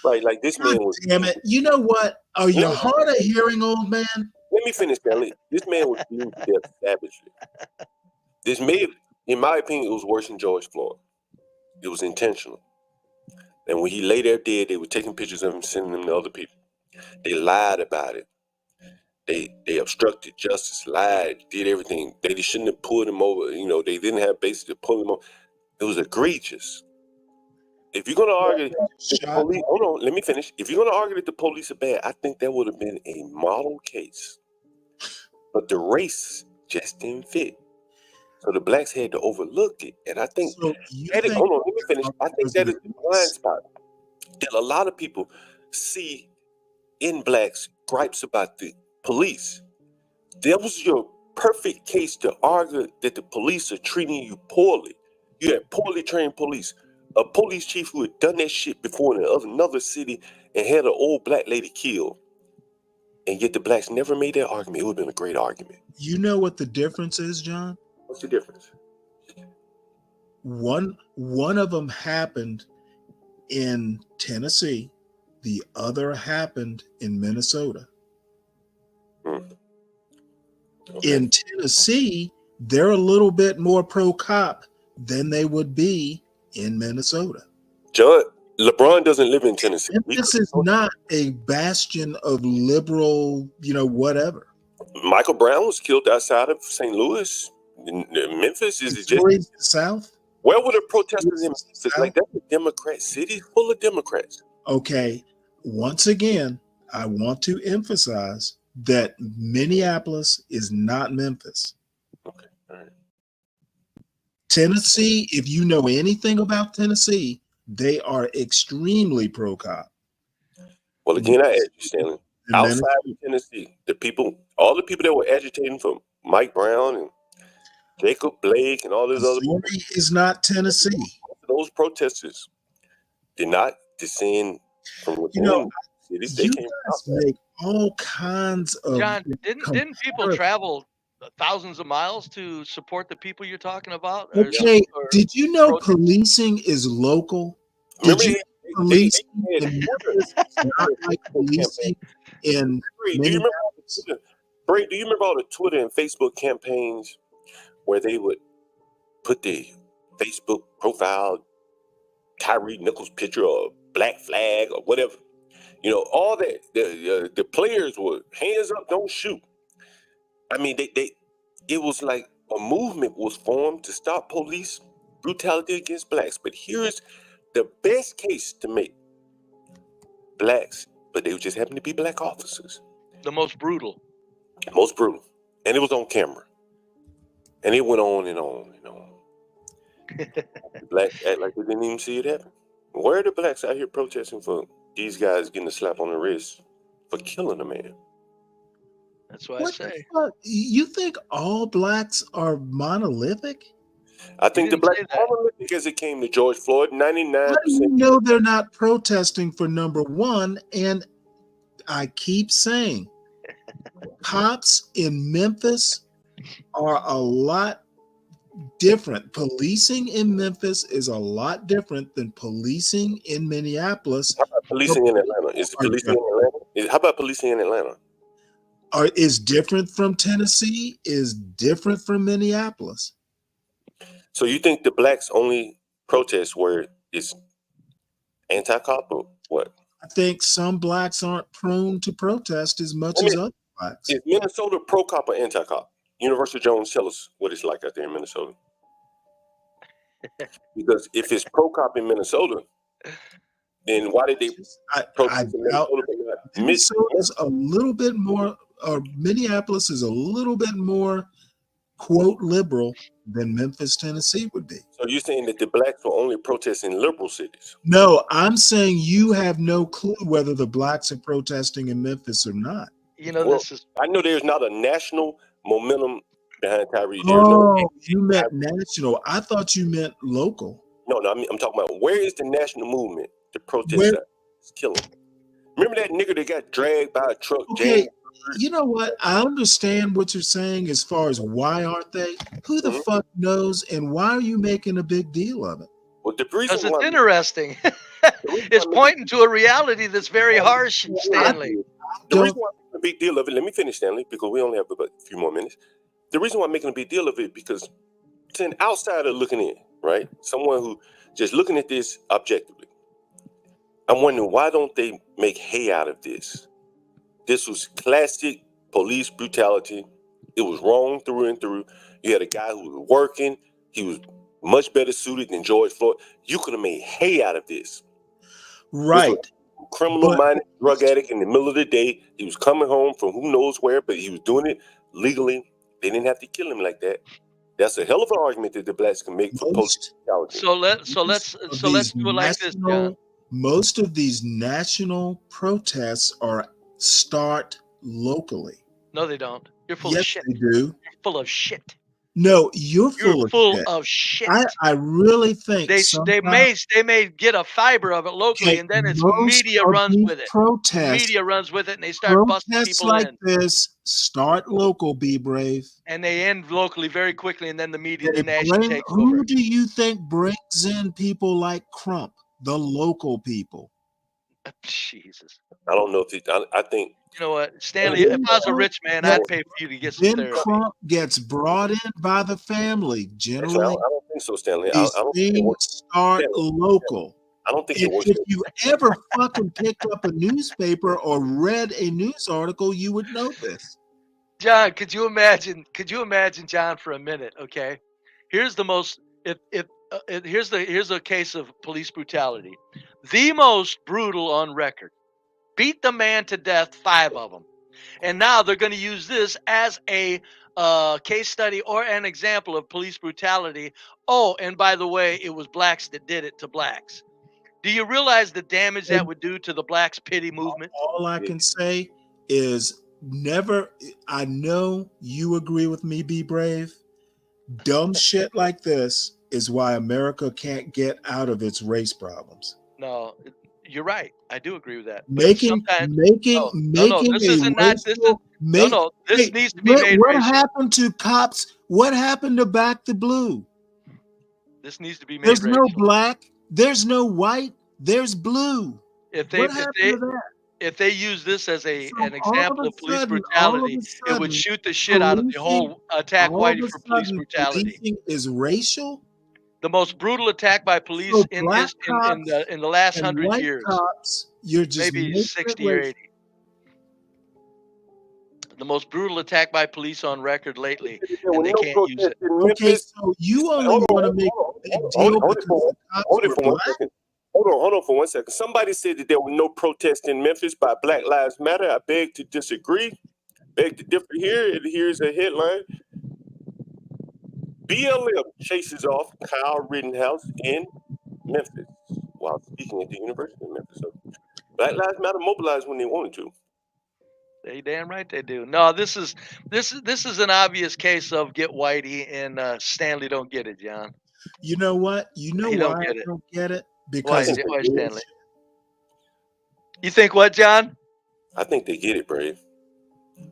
Right, like this man was. Damn it! You know what? Are you hard of hearing, old man? Let me finish, Stanley. This man was being death savagely. This may have, in my opinion, it was worse than George Floyd. It was intentional. And when he lay there dead, they were taking pictures of him, sending them to other people. They lied about it. They obstructed justice, lied, did everything. They shouldn't have pulled him over. You know, they didn't have basis to pull him over. It was egregious. If you're going to argue that the police, hold on, let me finish. If you're going to argue that the police are bad, I think that would have been a model case. But the race just didn't fit. So the blacks had to overlook it. And I think, hold on, let me finish. I think that is the blind spot that a lot of people see in blacks gripes about the police. That was your perfect case to argue that the police are treating you poorly. You had poorly trained police. A police chief who had done that shit before in another city and had an old black lady killed. And yet the blacks never made that argument. It would have been a great argument. You know what the difference is, John? What's the difference? One of them happened in Tennessee. The other happened in Minnesota. Okay. In Tennessee, they're a little bit more pro-cop than they would be in Minnesota. John, LeBron doesn't live in Tennessee. This is not a bastion of liberal, whatever. Michael Brown was killed outside of St. Louis. Memphis is just the South. Where were the protesters in Memphis? Like, that's a Democrat city full of Democrats. Okay. Once again, I want to emphasize that Minneapolis is not Memphis. Okay. All right. Tennessee, if you know anything about Tennessee, they are extremely pro-cop. Well, again, I ask you, Stanley, outside of Tennessee, all the people that were agitating for Mike Brown and Jacob Blake and all those other people is not Tennessee. Those protesters did not descend from within cities. They came out. Make all kinds of John, didn't people travel thousands of miles to support the people you're talking about? Okay, did you know policing is local? Did you know policing in Memphis is not like policing in Minneapolis? Bray, do you remember all the Twitter and Facebook campaigns where they would put the Facebook profile, Tyree Nichols picture or black flag or whatever? You know, all that. The players were hands up, don't shoot. I mean, it was like a movement was formed to stop police brutality against blacks. But here's the best case to make blacks, but they just happen to be black officers. The most brutal. Most brutal. And it was on camera. And it went on and on and on. Blacks act like they didn't even see it happen. Where are the blacks out here protesting for these guys getting a slap on the wrist for killing a man? That's what I say. You think all blacks are monolithic? I think the blacks are monolithic as it came to George Floyd. 99%. How do you know they're not protesting for number one? And I keep saying, cops in Memphis are a lot different. Policing in Memphis is a lot different than policing in Minneapolis. How about policing in Atlanta? Is policing in Atlanta? How about policing in Atlanta? Is different from Tennessee, is different from Minneapolis. So you think the blacks only protest where it's anti-cop or what? I think some blacks aren't prone to protest as much as other blacks. Is Minnesota pro-cop or anti-cop? Universal Jones, tell us what it's like out there in Minnesota. Because if it's pro-cop in Minnesota, then why did they protest in Minnesota? Minnesota's a little bit more, or Minneapolis is a little bit more, quote, liberal than Memphis, Tennessee would be. So you're saying that the blacks will only protest in liberal cities? No, I'm saying you have no clue whether the blacks are protesting in Memphis or not. You know, I know there's not a national momentum behind Tyree. You meant national. I thought you meant local. No, I'm talking about where is the national movement to protest killing? Remember that nigga that got dragged by a truck? Okay, you know what? I understand what you're saying as far as why aren't they? Who the fuck knows? And why are you making a big deal of it? Well, the reason because it's interesting. It's pointing to a reality that's very harsh, Stanley. The reason why I'm big deal of it, let me finish, Stanley, because we only have about a few more minutes. The reason why I'm making a big deal of it because to an outsider looking in, right? Someone who just looking at this objectively, I'm wondering why don't they make hay out of this? This was classic police brutality. It was wrong through and through. You had a guy who was working. He was much better suited than George Floyd. You could have made hay out of this. Right. This was a criminal-minded drug addict in the middle of the day. He was coming home from who knows where, but he was doing it legally. They didn't have to kill him like that. That's a hell of an argument that the blacks can make for police brutality. So let's do it like this, John. Most of these national protests start locally. No, they don't. You're full Yes, of shit. they do. You're full of shit. No, you're full of shit. I really think They may get a fiber of it locally, and then it's media runs with it. Media runs with it, and they start busting protests people like in. this start local. Be brave. And they end locally very quickly, and then the media, They the nation bring- takes who over. do you think brings in people like Crump? The local people. Jesus. I don't know if I think. You know what, Stanley? If I was a rich man, I'd pay for you to get some Then therapy. Crump gets brought in by the family. Generally, Actually, I don't think so, Stanley. I these don't think it things works. start local. I don't think And it works. if you ever fucking picked up a newspaper or read a news article, you would know this. John, could you imagine, John, for a minute? Okay, here's the most. Here's a case of police brutality, the most brutal on record. Beat the man to death, 5 of them, and now they're going to use this as a case study or an example of police brutality. Oh, and by the way, it was blacks that did it to blacks. Do you realize the damage that would do to the blacks pity movement? All I can say is never. I know you agree with me. Be brave. Dumb shit like this is why America can't get out of its race problems. No, you're right. I do agree with that. But Making this isn't not this. This needs to be made What racial. happened to cops? What happened to Back the Blue? This needs to be made There's racial. no black. There's no white. There's blue. If What happened to that? if they use this as an all example of of a police sudden- brutality, all of a it would sudden, shoot the shit out of the whole attack all of Whitey a for police sudden, brutality. policing is racial. The most brutal attack by police So in black the last and 100 white years. cops, you're just Maybe making it 60 or racial. 80. The most brutal attack by police on record lately, and they can't use it. Okay, so you only want to make a big deal because the cops Hold it were for 1 black? second. Hold on for 1 second. Somebody said that there were no protests in Memphis by Black Lives Matter. I beg to disagree. Beg to differ here. And here's a headline. BLM chases off Kyle Rittenhouse in Memphis while speaking at the University of Memphis. So Black Lives Matter mobilized when they wanted to. They damn right they do. No, this is an obvious case of get Whitey, and Stanley don't get it, John. You know what? You know He why don't I get it. don't get it? Because of Why the Stanley? bullshit. You think what, John? I think they get it, Brave.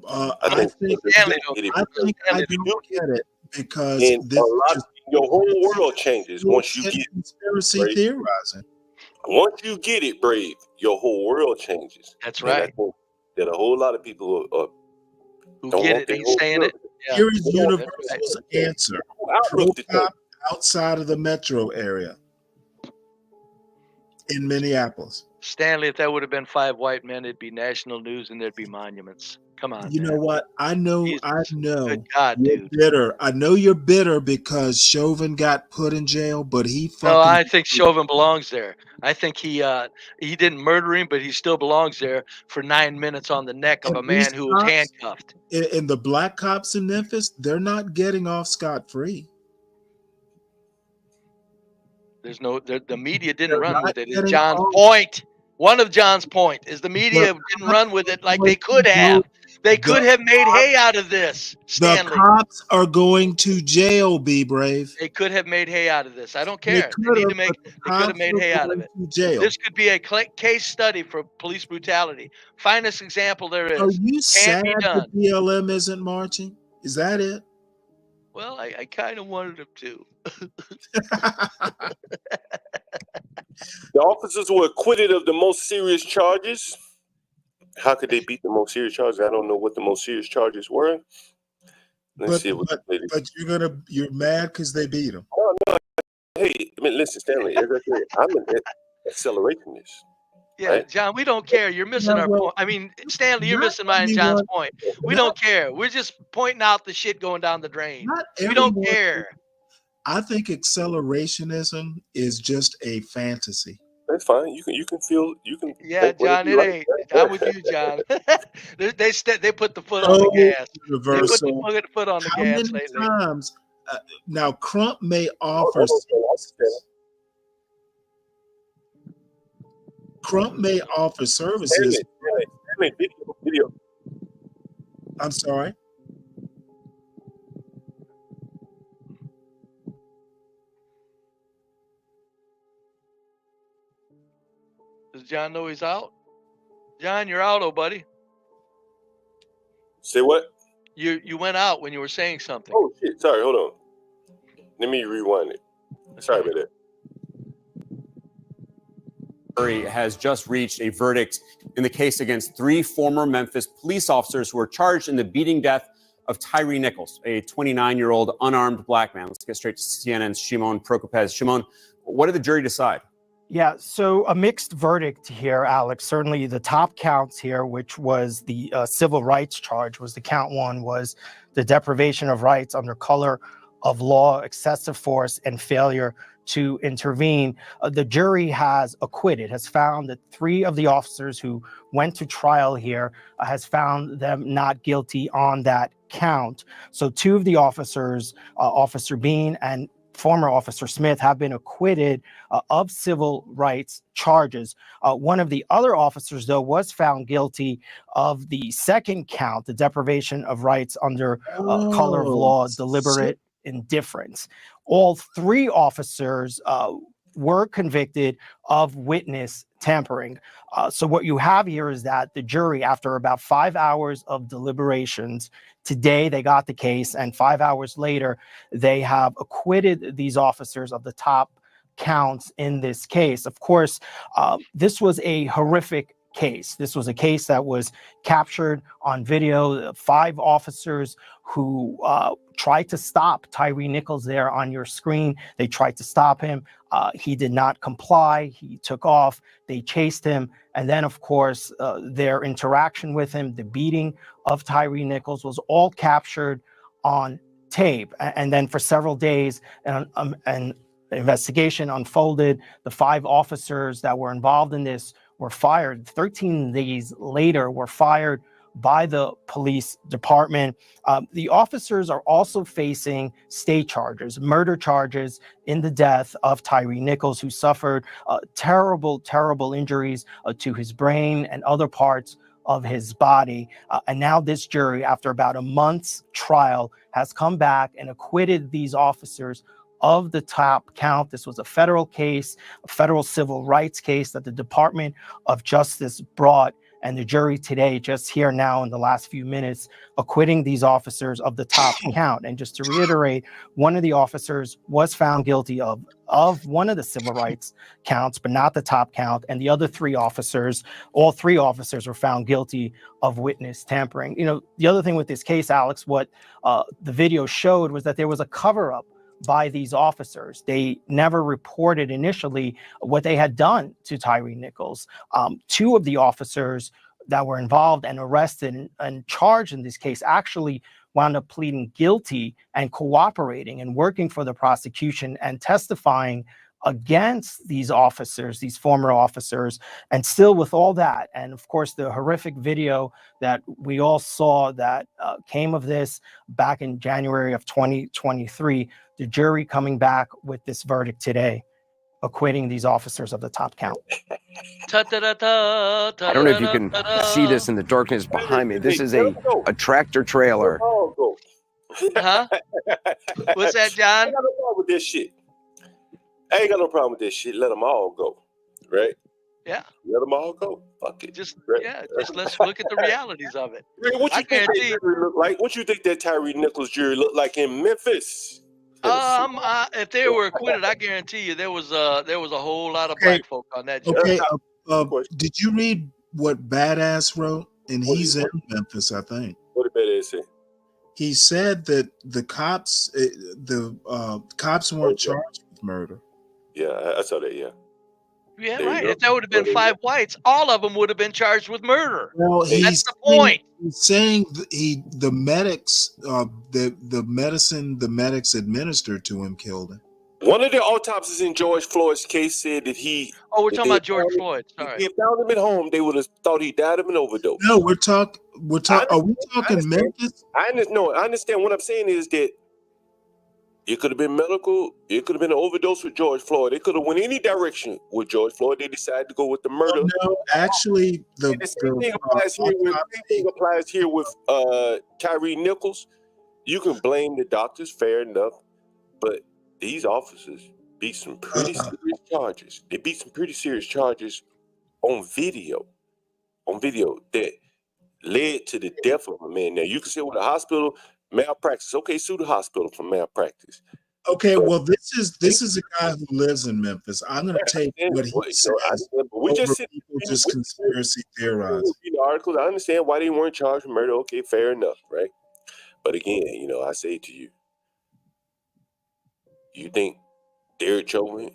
I think Stanley don't I get it. think I Stanley don't get it because And this a lot is your whole world changes once you bullshit get conspiracy Brave. theorizing. Once you get it, Brave, your whole world changes. That's And I right. think that a whole lot of people Who don't get want it their ain't whole saying world. it. Yeah. Here is Yeah, that's Universal's answer. Outlook to Pro-cop outside of the metro area in Minneapolis. Stanley, if that would have been 5 white men, it'd be national news and there'd be monuments. Come on. You man. know what? I know Good God, you're dude. bitter. I know you're bitter because Chauvin got put in jail, but he fucking No, I think Chauvin belongs there. I think he didn't murder him, but he still belongs there for 9 minutes on the neck of And a man these who was cops- handcuffed. and the black cops in Memphis, they're not getting off scot-free. There's no the media didn't They're run not with it. Is getting John's off. point. One of John's point is the media didn't run with it like they could have. They could have made hay out of this, The Stanley. cops are going to jail, be brave. They could have made hay out of this. I don't They care. They could need have, to make. but the They could have cops made are hay out of going it. to jail. This could be a case study for police brutality. Finest example there is. Are you Can't sad be that done. BLM isn't marching? Is that it? Well, I kind of wanted him to. The officers were acquitted of the most serious charges. how could they beat the most serious charges? I don't know what the most serious charges were. Let's see what but you're mad because they beat him. No. Hey, I mean, listen, Stanley. As I said, I'm an accelerationist. Yeah, right? John, we don't care. You're missing our point. I mean, Stanley, you're missing mine and John's point. We don't care. We're just pointing out the shit going down the drain. We don't care. I think accelerationism is just a fantasy. That's fine. You can feel Yeah, John, it ain't. I'm with you, John. they put the foot on the gas. Universal. They put the foot on the How gas many lately. times? Now, Crump may offer. Crump may offer services. Video. I'm sorry. Does John know he's out? John, you're out, oh buddy. Say what? You went out when you were saying something. Oh shit! Sorry, hold on. Let me rewind it. Sorry about that. Jury has just reached a verdict in the case against 3 former Memphis police officers who were charged in the beating death of Tyree Nichols, a 29-year-old unarmed black man. Let's get straight to CNN's Shimon Prokopez. Shimon, what did the jury decide? Yeah, so a mixed verdict here, Alex. Certainly the top counts here, which was the civil rights charge, was the count 1, was the deprivation of rights under color of law, excessive force, and failure to intervene. The jury has acquitted, has found that 3 of the officers who went to trial here has found them not guilty on that count. So 2 of the officers, Officer Bean and former Officer Smith, have been acquitted of civil rights charges. One of the other officers, though, was found guilty of the second count, the deprivation of rights under color of law, deliberate indifference. All 3 officers were convicted of witness tampering. So what you have here is that the jury, after about 5 hours of deliberations, today they got the case, and 5 hours later, they have acquitted these officers of the top counts in this case. Of course, this was a horrific case. This was a case that was captured on video. 5 officers who tried to stop Tyree Nichols there on your screen. They tried to stop him. He did not comply. He took off. They chased him. And then, of course, their interaction with him, the beating of Tyree Nichols, was all captured on tape. And then for several days, an investigation unfolded. The 5 officers that were involved in this were fired. 13 days later, were fired by the police department. The officers are also facing state charges, murder charges in the death of Tyree Nichols, who suffered terrible, terrible injuries to his brain and other parts of his body. And now this jury, after about a month's trial, has come back and acquitted these officers of the top count. This was a federal case, a federal civil rights case that the Department of Justice brought. And the jury today, just here now in the last few minutes, acquitting these officers of the top count. And just to reiterate, one of the officers was found guilty of one of the civil rights counts, but not the top count. And the other 3 officers, all 3 officers were found guilty of witness tampering. You know, the other thing with this case, Alex, what the video showed was that there was a cover-up by these officers. They never reported initially what they had done to Tyree Nichols. 2 of the officers that were involved and arrested and charged in this case actually wound up pleading guilty and cooperating and working for the prosecution and testifying against these officers, these former officers. And still with all that, and of course the horrific video that we all saw that came of this back in January of 2023, the jury coming back with this verdict today, acquitting these officers of the top count. I don't know if you can see this in the darkness behind me. This is a tractor trailer. Huh? What's that, John? I ain't got no problem with this shit. I ain't got no problem with this shit. Let them all go, right? Yeah. Let them all go. Fuck it. Just let's look at the realities of it. What you think that jury look like? What you think that Tyree Nichols jury looked like in Memphis? If they were acquitted, I guarantee you there was a whole lot of black folk on that jury. Okay. Did you read what Badass wrote? And he's in Memphis, I think. What did Badass say? He said that the cops weren't charged with murder. Yeah, I saw that. Yeah. Yeah, right. If there would have been 5 whites, all of them would have been charged with murder. Well, that's the point. He's saying the medics, the medicine the medics administered to him killed him. One of the autopsies in George Floyd's case said that he. Oh, we're talking about George Floyd. Sorry. If they found him at home, they would have thought he died of an overdose. No, we're talking. Are we talking Memphis? I understand. What I'm saying is that it could have been medical. It could have been an overdose with George Floyd. It could have went any direction with George Floyd. They decided to go with the murder. No, actually, the same thing applies here with Tyree Nichols. You can blame the doctors, fair enough, but these officers beat some pretty serious charges. They beat some pretty serious charges on video that led to the death of a man. Now, you can say, well, the hospital malpractice. Okay, sue the hospital for malpractice. Okay, well, this is a guy who lives in Memphis. I'm going to take what he says. We just conspiracy theorize. The articles. I understand why they weren't charged with murder. Okay, fair enough, right? But again, I say to you, you think Derek Chauvin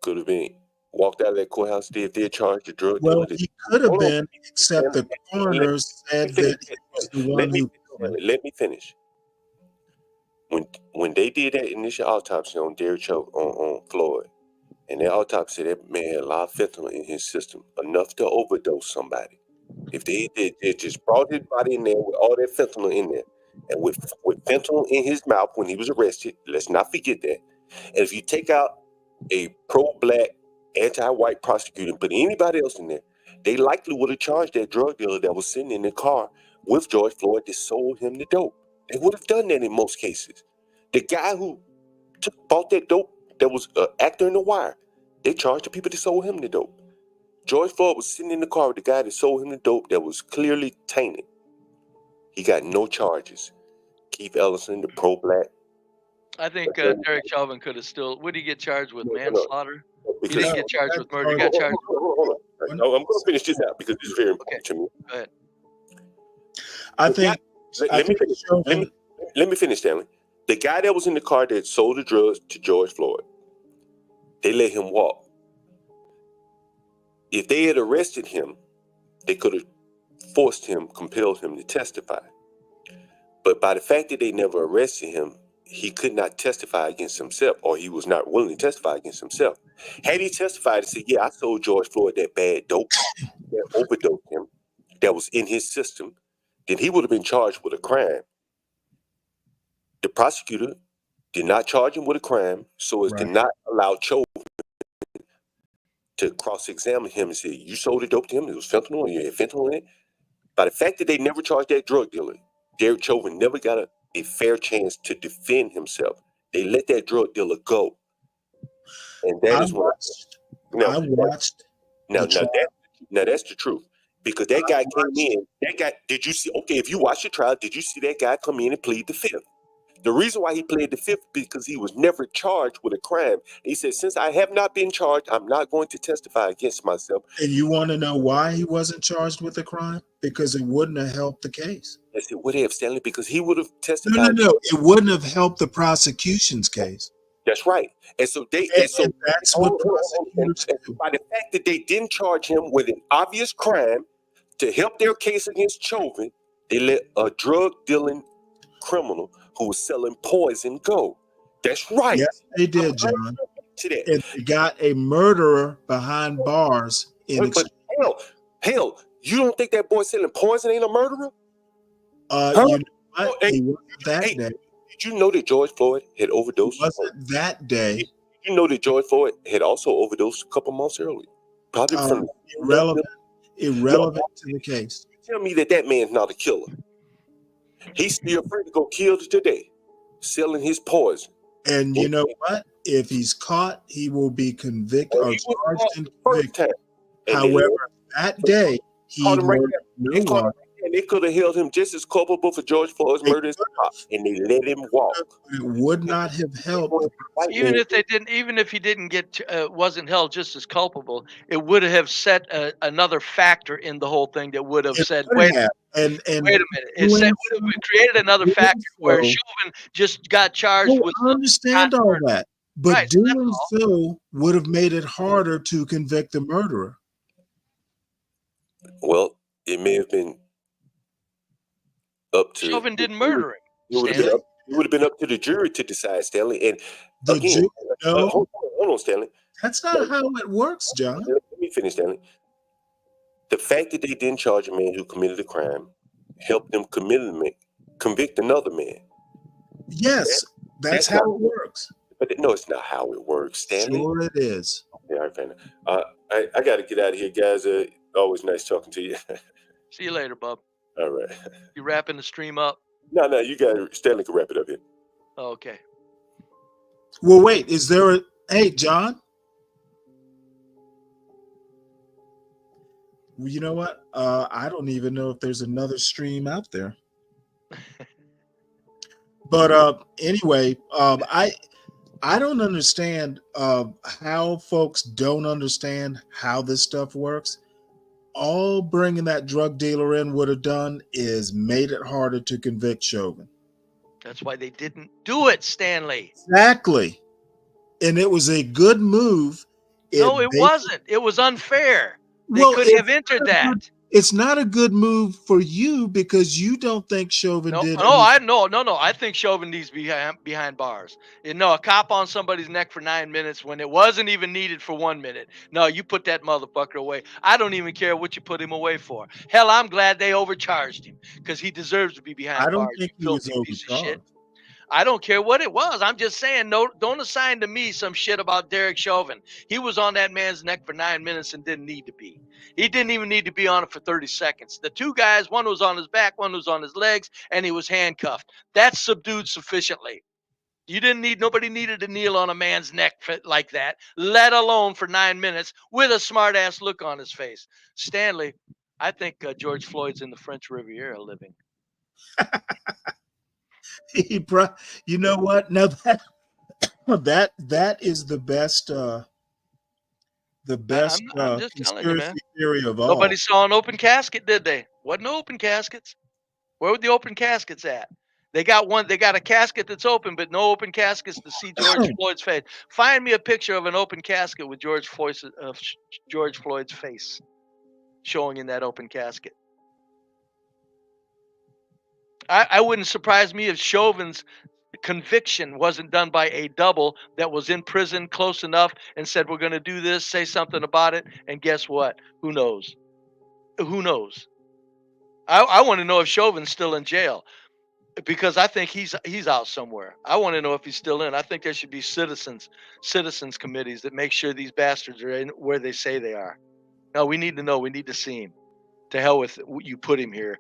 could have been walked out of that courthouse if they're charged the drug dealer? Well, he could have been, except the coroner said that he was the one who. Let me finish. When they did that initial autopsy on Derek Chauvin on Floyd, and that autopsy, that man had a lot of fentanyl in his system, enough to overdose somebody. If they just brought his body in there with all that fentanyl in there, and with fentanyl in his mouth when he was arrested, let's not forget that. And if you take out a pro-black, anti-white prosecutor and put anybody else in there, they likely would have charged that drug dealer that was sitting in the car with George Floyd that sold him the dope. They would have done that in most cases. The guy who bought that dope, that was an actor in The Wire, they charged the people that sold him the dope. George Floyd was sitting in the car with the guy that sold him the dope that was clearly tainted. He got no charges. Keith Ellison, the pro-black. I think Derek Chauvin could have still. Would he get charged with manslaughter? He didn't get charged with murder. He got charged. Hold on. No, I'm going to finish this out because it's very important to me. Go ahead. I think. Let me finish, Stanley. The guy that was in the car that sold the drugs to George Floyd, they let him walk. If they had arrested him, they could have compelled him to testify. But by the fact that they never arrested him, he could not testify against himself, or he was not willing to testify against himself. Had he testified and said, yeah, I sold George Floyd that bad dope that overdosed him, that was in his system, then he would have been charged with a crime. The prosecutor did not charge him with a crime, so as to not allow Chauvin to cross-examine him and say, you sold the dope to him, it was fentanyl, and you had fentanyl in it. By the fact that they never charged that drug dealer, Derek Chauvin never got a fair chance to defend himself. They let that drug dealer go. And that is what I watched. Now that's the truth. Because that guy came in, did you see, okay, if you watch the trial, did you see that guy come in and plead the fifth? The reason why he pleaded the fifth because he was never charged with a crime. He said, since I have not been charged, I'm not going to testify against myself. And you want to know why he wasn't charged with a crime? Because it wouldn't have helped the case. Yes, it would have, Stanley, because he would have testified. No, it wouldn't have helped the prosecution's case. That's right. And so that's what prosecutors do. By the fact that they didn't charge him with an obvious crime to help their case against Chauvin, they let a drug dealing criminal who was selling poison go. That's right. Yes, they did, John. And they got a murderer behind bars in but hell, you don't think that boy selling poison ain't a murderer? You know what? He wasn't that day. Did you know that George Floyd had overdosed? It wasn't that day. Did you know that George Floyd had also overdosed a couple months earlier? Probably from irrelevant to the case. Tell me that man's not a killer. He's still free to go kill today, selling his poison. And you know what? If he's caught, he will be convicted or charged and convicted. However, that day he murdered no one. they could have held him just as culpable for George Floyd's murder as and they let him walk. It would not have helped. Even if he didn't get wasn't held just as culpable, it would have set another factor in the whole thing that would have said, wait a minute. It would have created another factor where Chauvin just got charged with. I understand all that, but doing so would have made it harder to convict the murderer. Well, it may have been up to Chauvin didn't murder him. It would have been up to the jury to decide, Stanley. And again, hold on, Stanley. That's not how it works, John. Let me finish, Stanley. The fact that they didn't charge a man who committed a crime helped them convict another man. Yes, that's how it works. But no, it's not how it works, Stanley. Sure it is. Yeah, all right, fine. I got to get out of here, guys. Always nice talking to you. See you later, bub. All right. You wrapping the stream up? No, you got Stanley can wrap it up here. Oh, okay. Well, wait. Is there hey, John? Well, you know what? I don't even know if there's another stream out there. But anyway, I don't understand how folks don't understand how this stuff works. All bringing that drug dealer in would have done is made it harder to convict Chauvin. That's why they didn't do it, Stanley. Exactly. And it was a good move. No, it wasn't. It was unfair. They could have entered that. It's not a good move for you because you don't think Chauvin did. No. I think Chauvin needs to be behind bars. A cop on somebody's neck for 9 minutes when it wasn't even needed for 1 minute. No, you put that motherfucker away. I don't even care what you put him away for. Hell, I'm glad they overcharged him because he deserves to be behind bars. I don't think he was overcharged. I don't care what it was. I'm just saying, no, don't assign to me some shit about Derek Chauvin. He was on that man's neck for 9 minutes and didn't need to be. He didn't even need to be on it for 30 seconds. The two guys, one was on his back, one was on his legs, and he was handcuffed. That's subdued sufficiently. Nobody needed to kneel on a man's neck like that, let alone for 9 minutes with a smart ass look on his face. Stanley, I think George Floyd's in the French Riviera living. You know what? Now that is the best conspiracy theory of all. Nobody saw an open casket, did they? Wasn't no open caskets. Where were the open caskets at? They got a casket that's open, but no open caskets to see George Floyd's face. Find me a picture of an open casket with George Floyd's face showing in that open casket. I wouldn't surprise me if Chauvin's conviction wasn't done by a double that was in prison close enough and said, we're going to do this, say something about it. And guess what? Who knows? I want to know if Chauvin's still in jail because I think he's out somewhere. I want to know if he's still in. I think there should be citizens committees that make sure these bastards are in where they say they are. No, we need to know. We need to see him. To hell with you put him here.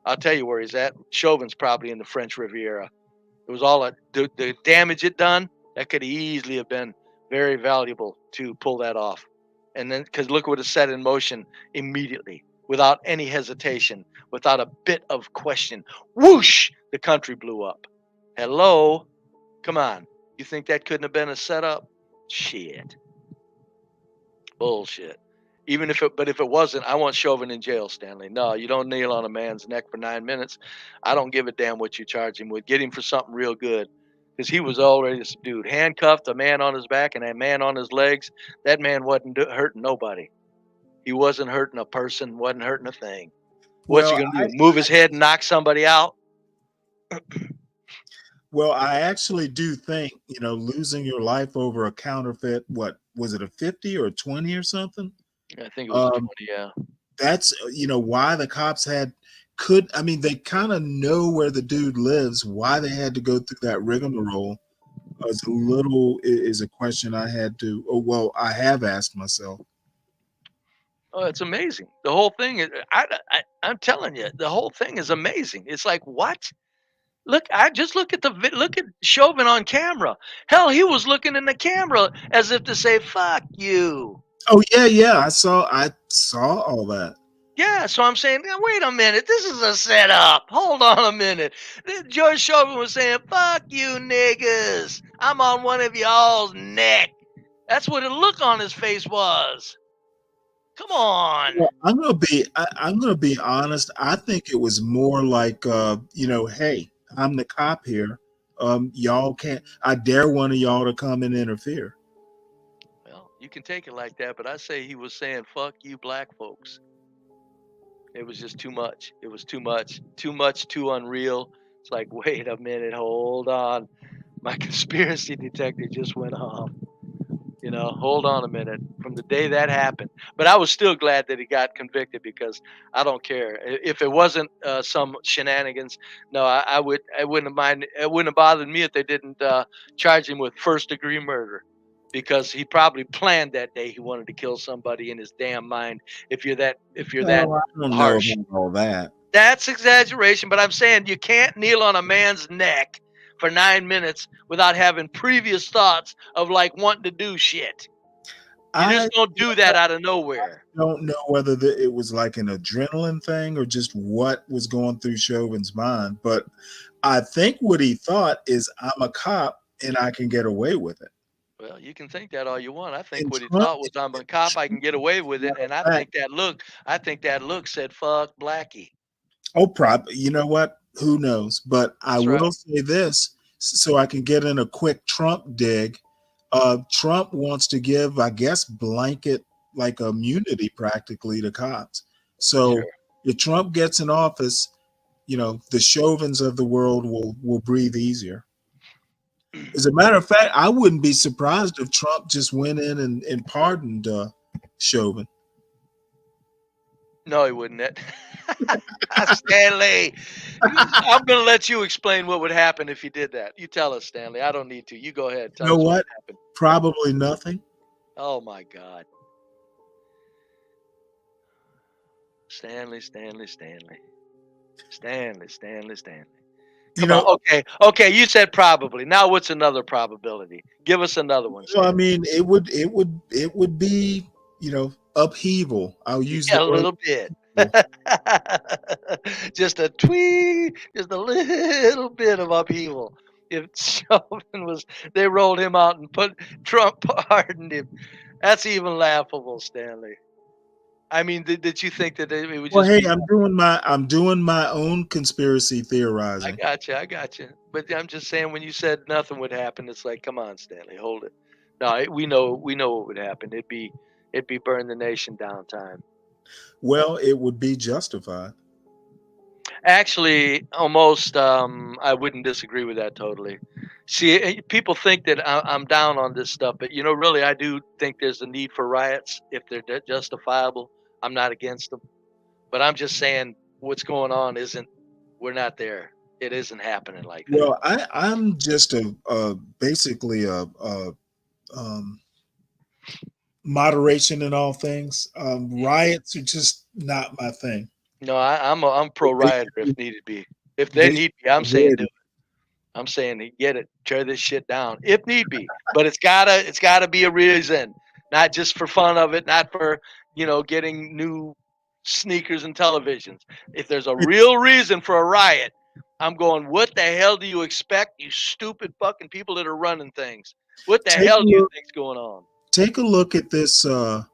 I'll tell you where he's at. Chauvin's probably in the French Riviera. It was all the damage it done. That could easily have been very valuable to pull that off. And then, because look what it set in motion immediately, without any hesitation, without a bit of question. Whoosh! The country blew up. Hello? Come on. You think that couldn't have been a setup? Shit. Bullshit. But if it wasn't, I want Chauvin in jail, Stanley. No, you don't kneel on a man's neck for 9 minutes. I don't give a damn what you charge him with. Get him for something real good. Because he was already subdued. Handcuffed, a man on his back and a man on his legs. That man wasn't hurting nobody. He wasn't hurting a person, wasn't hurting a thing. What's he going to do? Move his head and knock somebody out? Well, I actually do think, losing your life over a counterfeit, what, was it a 50 or a 20 or something? I think it was 20, yeah. That's, why the cops they kind of know where the dude lives. Why they had to go through that rigmarole is a question I have asked myself. Oh, it's amazing. The whole thing is, I'm telling you, the whole thing is amazing. It's like, what? Look at Chauvin on camera. Hell, he was looking in the camera as if to say, fuck you. Oh yeah. I saw all that. Yeah, so I'm saying, wait a minute, this is a setup. Hold on a minute. George Chauvin was saying, fuck you niggas. I'm on one of y'all's neck. That's what the look on his face was. Come on. Well, I'm gonna be honest. I think it was more like, hey, I'm the cop here. Y'all can't. I dare one of y'all to come and interfere. Well, you can take it like that, but I say he was saying, fuck you black folks. It was just too much. It was too much, too unreal. It's like, wait a minute, hold on. My conspiracy detector just went off. Hold on a minute. From the day that happened. But I was still glad that he got convicted because I don't care. If it wasn't some shenanigans, no, I wouldn't have minded. It wouldn't have bothered me if they didn't charge him with first-degree murder. Because he probably planned that day he wanted to kill somebody in his damn mind. If you're that I don't harsh, know about all that. That's exaggeration. But I'm saying you can't kneel on a man's neck for 9 minutes without having previous thoughts of like wanting to do shit. You just don't do that out of nowhere. I don't know whether it was like an adrenaline thing or just what was going through Chauvin's mind, but I think what he thought is, I'm a cop and I can get away with it. Well, you can think that all you want. I think what he thought was, I'm a cop, I can get away with it. And I think that look said, fuck Blackie. Oh, probably. You know what? Who knows? But I will say this, so I can get in a quick Trump dig. Trump wants to give, I guess, blanket like immunity practically to cops. So if Trump gets in office, the Chauvins of the world will breathe easier. As a matter of fact, I wouldn't be surprised if Trump just went in and pardoned Chauvin. No, he wouldn't. Stanley, I'm going to let you explain what would happen if he did that. You tell us, Stanley. I don't need to. You go ahead. Tell us what happened. Probably nothing. Oh, my God. Stanley. Come on. Okay. You said probably. Now, what's another probability? Give us another one. Well, I mean, it would be, upheaval. I'll use a little bit. Just a tweet, just a little bit of upheaval. If Chauvin they rolled him out and Trump pardoned him. That's even laughable, Stanley. I mean, did you think that it would just? Well, hey, I'm doing my own conspiracy theorizing. I got you. But I'm just saying, when you said nothing would happen, it's like, come on, Stanley, hold it. No, we know what would happen. It'd be burn the nation down time. Well, it would be justified. Actually, almost, I wouldn't disagree with that totally. See, people think that I'm down on this stuff, but really, I do think there's a need for riots if they're justifiable. I'm not against them, but I'm just saying what's going on we're not there. It isn't happening like that. Well, I'm just basically moderation in all things. Riots are just not my thing. No, I'm pro rioter if needed be. If they need me, I'm saying do it. I'm saying get it, tear this shit down if need be. But it's gotta be a reason, not just for fun of it, not for getting new sneakers and televisions. If there's a real reason for a riot, I'm going, what the hell do you expect, you stupid fucking people that are running things? What the hell do you think's going on? Take a look at this at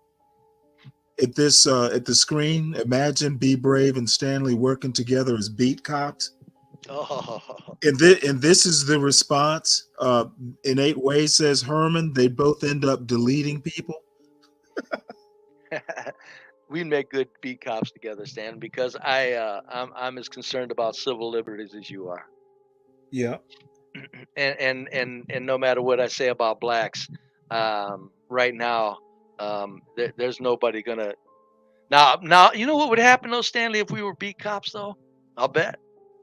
the screen. Imagine Be Brave and Stanley working together as beat cops. Oh. And this is the response. In 8 ways, says Herman, they both end up deleting people. We make good beat cops together, Stan, because I'm as concerned about civil liberties as you are. Yeah. And no matter what I say about blacks, right now, there's nobody gonna. Now, you know what would happen though, Stanley, if we were beat cops though? I'll bet.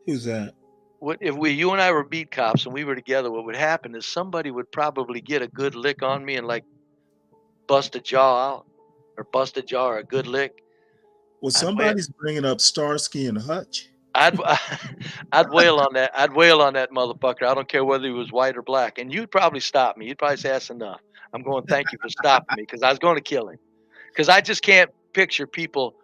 Who's that? What if you and I were beat cops and we were together? What would happen is somebody would probably get a good lick on me and like bust a jaw out, or bust a jaw or a good lick. Well, somebody's bringing up Starsky and Hutch. I'd wail on that. I'd wail on that motherfucker. I don't care whether he was white or black. And you'd probably stop me. You'd probably say, that's enough. I'm going, thank you for stopping me, because I was going to kill him. Because I just can't picture people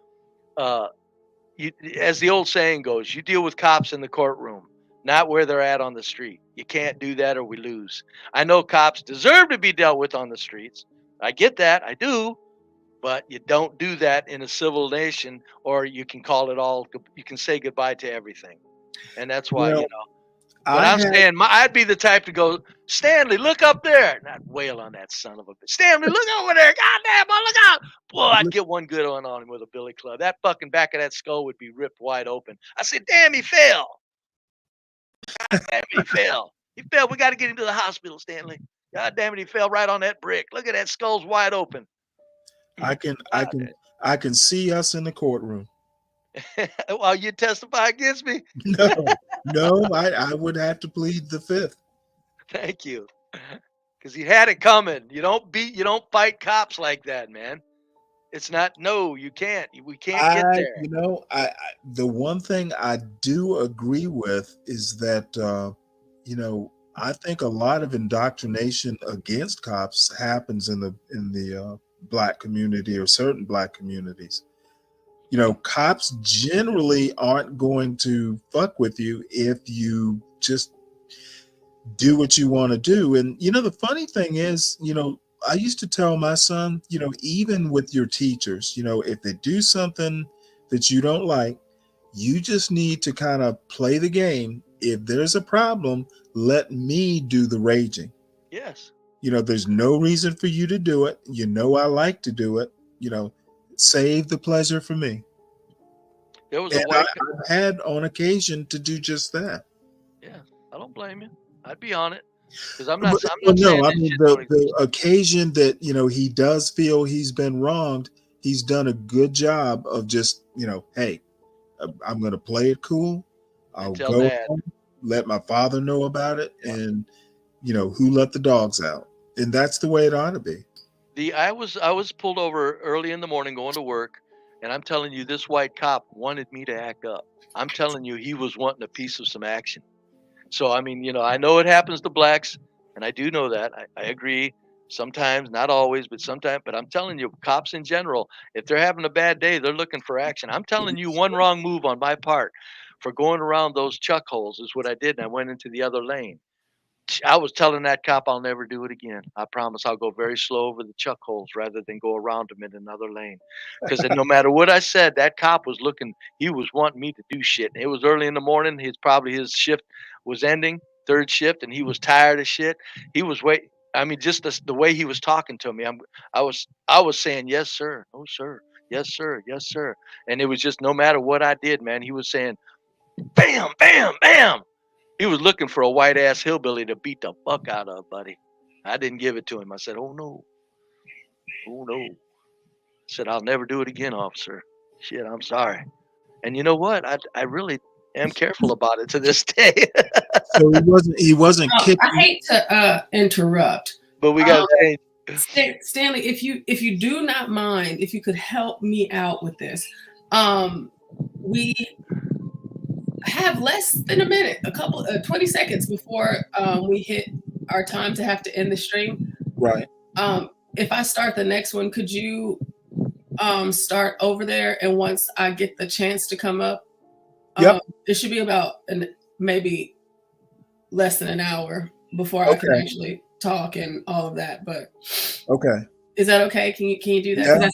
as the old saying goes, you deal with cops in the courtroom, not where they're at on the street. You can't do that or we lose. I know cops deserve to be dealt with on the streets. I get that. I do. But you don't do that in a civil nation, or you can call it all, you can say goodbye to everything. And that's why, Well, you know, when I'm saying, I'd be the type to go, Stanley, look up there. Not wail on that son of a bitch. Stanley, look over there. Goddamn, boy, look out. Boy, I'd get one good one on him with a billy club. That fucking back of that skull would be ripped wide open. I said, damn, he fell. God damn it, he fell. He fell. We got to get him to the hospital, Stanley. God damn it, he fell right on that brick. Look at that, skull's wide open. I can see us in the courtroom. While you testify against me? No, I would have to plead the fifth. Thank you. Because he had it coming. You don't fight cops like that, man. It's not, no, you can't. We can't get there. You know, the one thing I do agree with is that, you know, I think a lot of indoctrination against cops happens in the Black community or certain Black communities. You know, cops generally aren't going to fuck with you if you just do what you want to do. And, you know, the funny thing is, you know, I used to tell my son, you know, even with your teachers, you know, if they do something that you don't like, you just need to kind of play the game. If there's a problem, let me do the raging. Yes. You know, there's no reason for you to do it. You know, I like to do it. You know, save the pleasure for me. There was and I've had on occasion to do just that. Yeah, I don't blame you. I'd be on it because I'm not. No, I mean the occasion that, you know, he does feel he's been wronged. He's done a good job of just, you know, hey, I'm going to play it cool. I'll go home, let my father know about it, and, you know, who let the dogs out. And that's the way it ought to be. I was pulled over early in the morning going to work, and I'm telling you, this white cop wanted me to act up. I'm telling you, he was wanting a piece of some action. So, I mean, you know, I know it happens to blacks, and I do know that. I agree. Sometimes, not always, but sometimes. But I'm telling you, cops in general, if they're having a bad day, they're looking for action. I'm telling you, one wrong move on my part for going around those chuck holes is what I did, and I went into the other lane. I was telling that cop I'll never do it again. I promise I'll go very slow over the chuck holes rather than go around them in another lane. Because no matter what I said, that cop was looking, he was wanting me to do shit. And it was early in the morning. His shift was ending, third shift, and he was tired of shit. He was waiting. I mean, just the way he was talking to me, I was saying, yes, sir, no, sir, yes, sir, yes, sir. And it was just no matter what I did, man, he was saying, bam, bam, bam. He was looking for a white ass hillbilly to beat the fuck out of, buddy. I didn't give it to him. I said, oh no. Oh no. I said, I'll never do it again, officer. Shit, I'm sorry. And you know what? I really am careful about it to this day. So he wasn't kicking. I hate to interrupt. But we got to change. Stanley, if you do not mind, if you could help me out with this. We have less than a minute, 20 seconds before we hit our time to have to end the stream. Right. If I start the next one, could you start over there? And once I get the chance to come up, it should be about maybe less than an hour before I can actually talk and all of that. But okay. Is that okay? Can you do that? Yeah,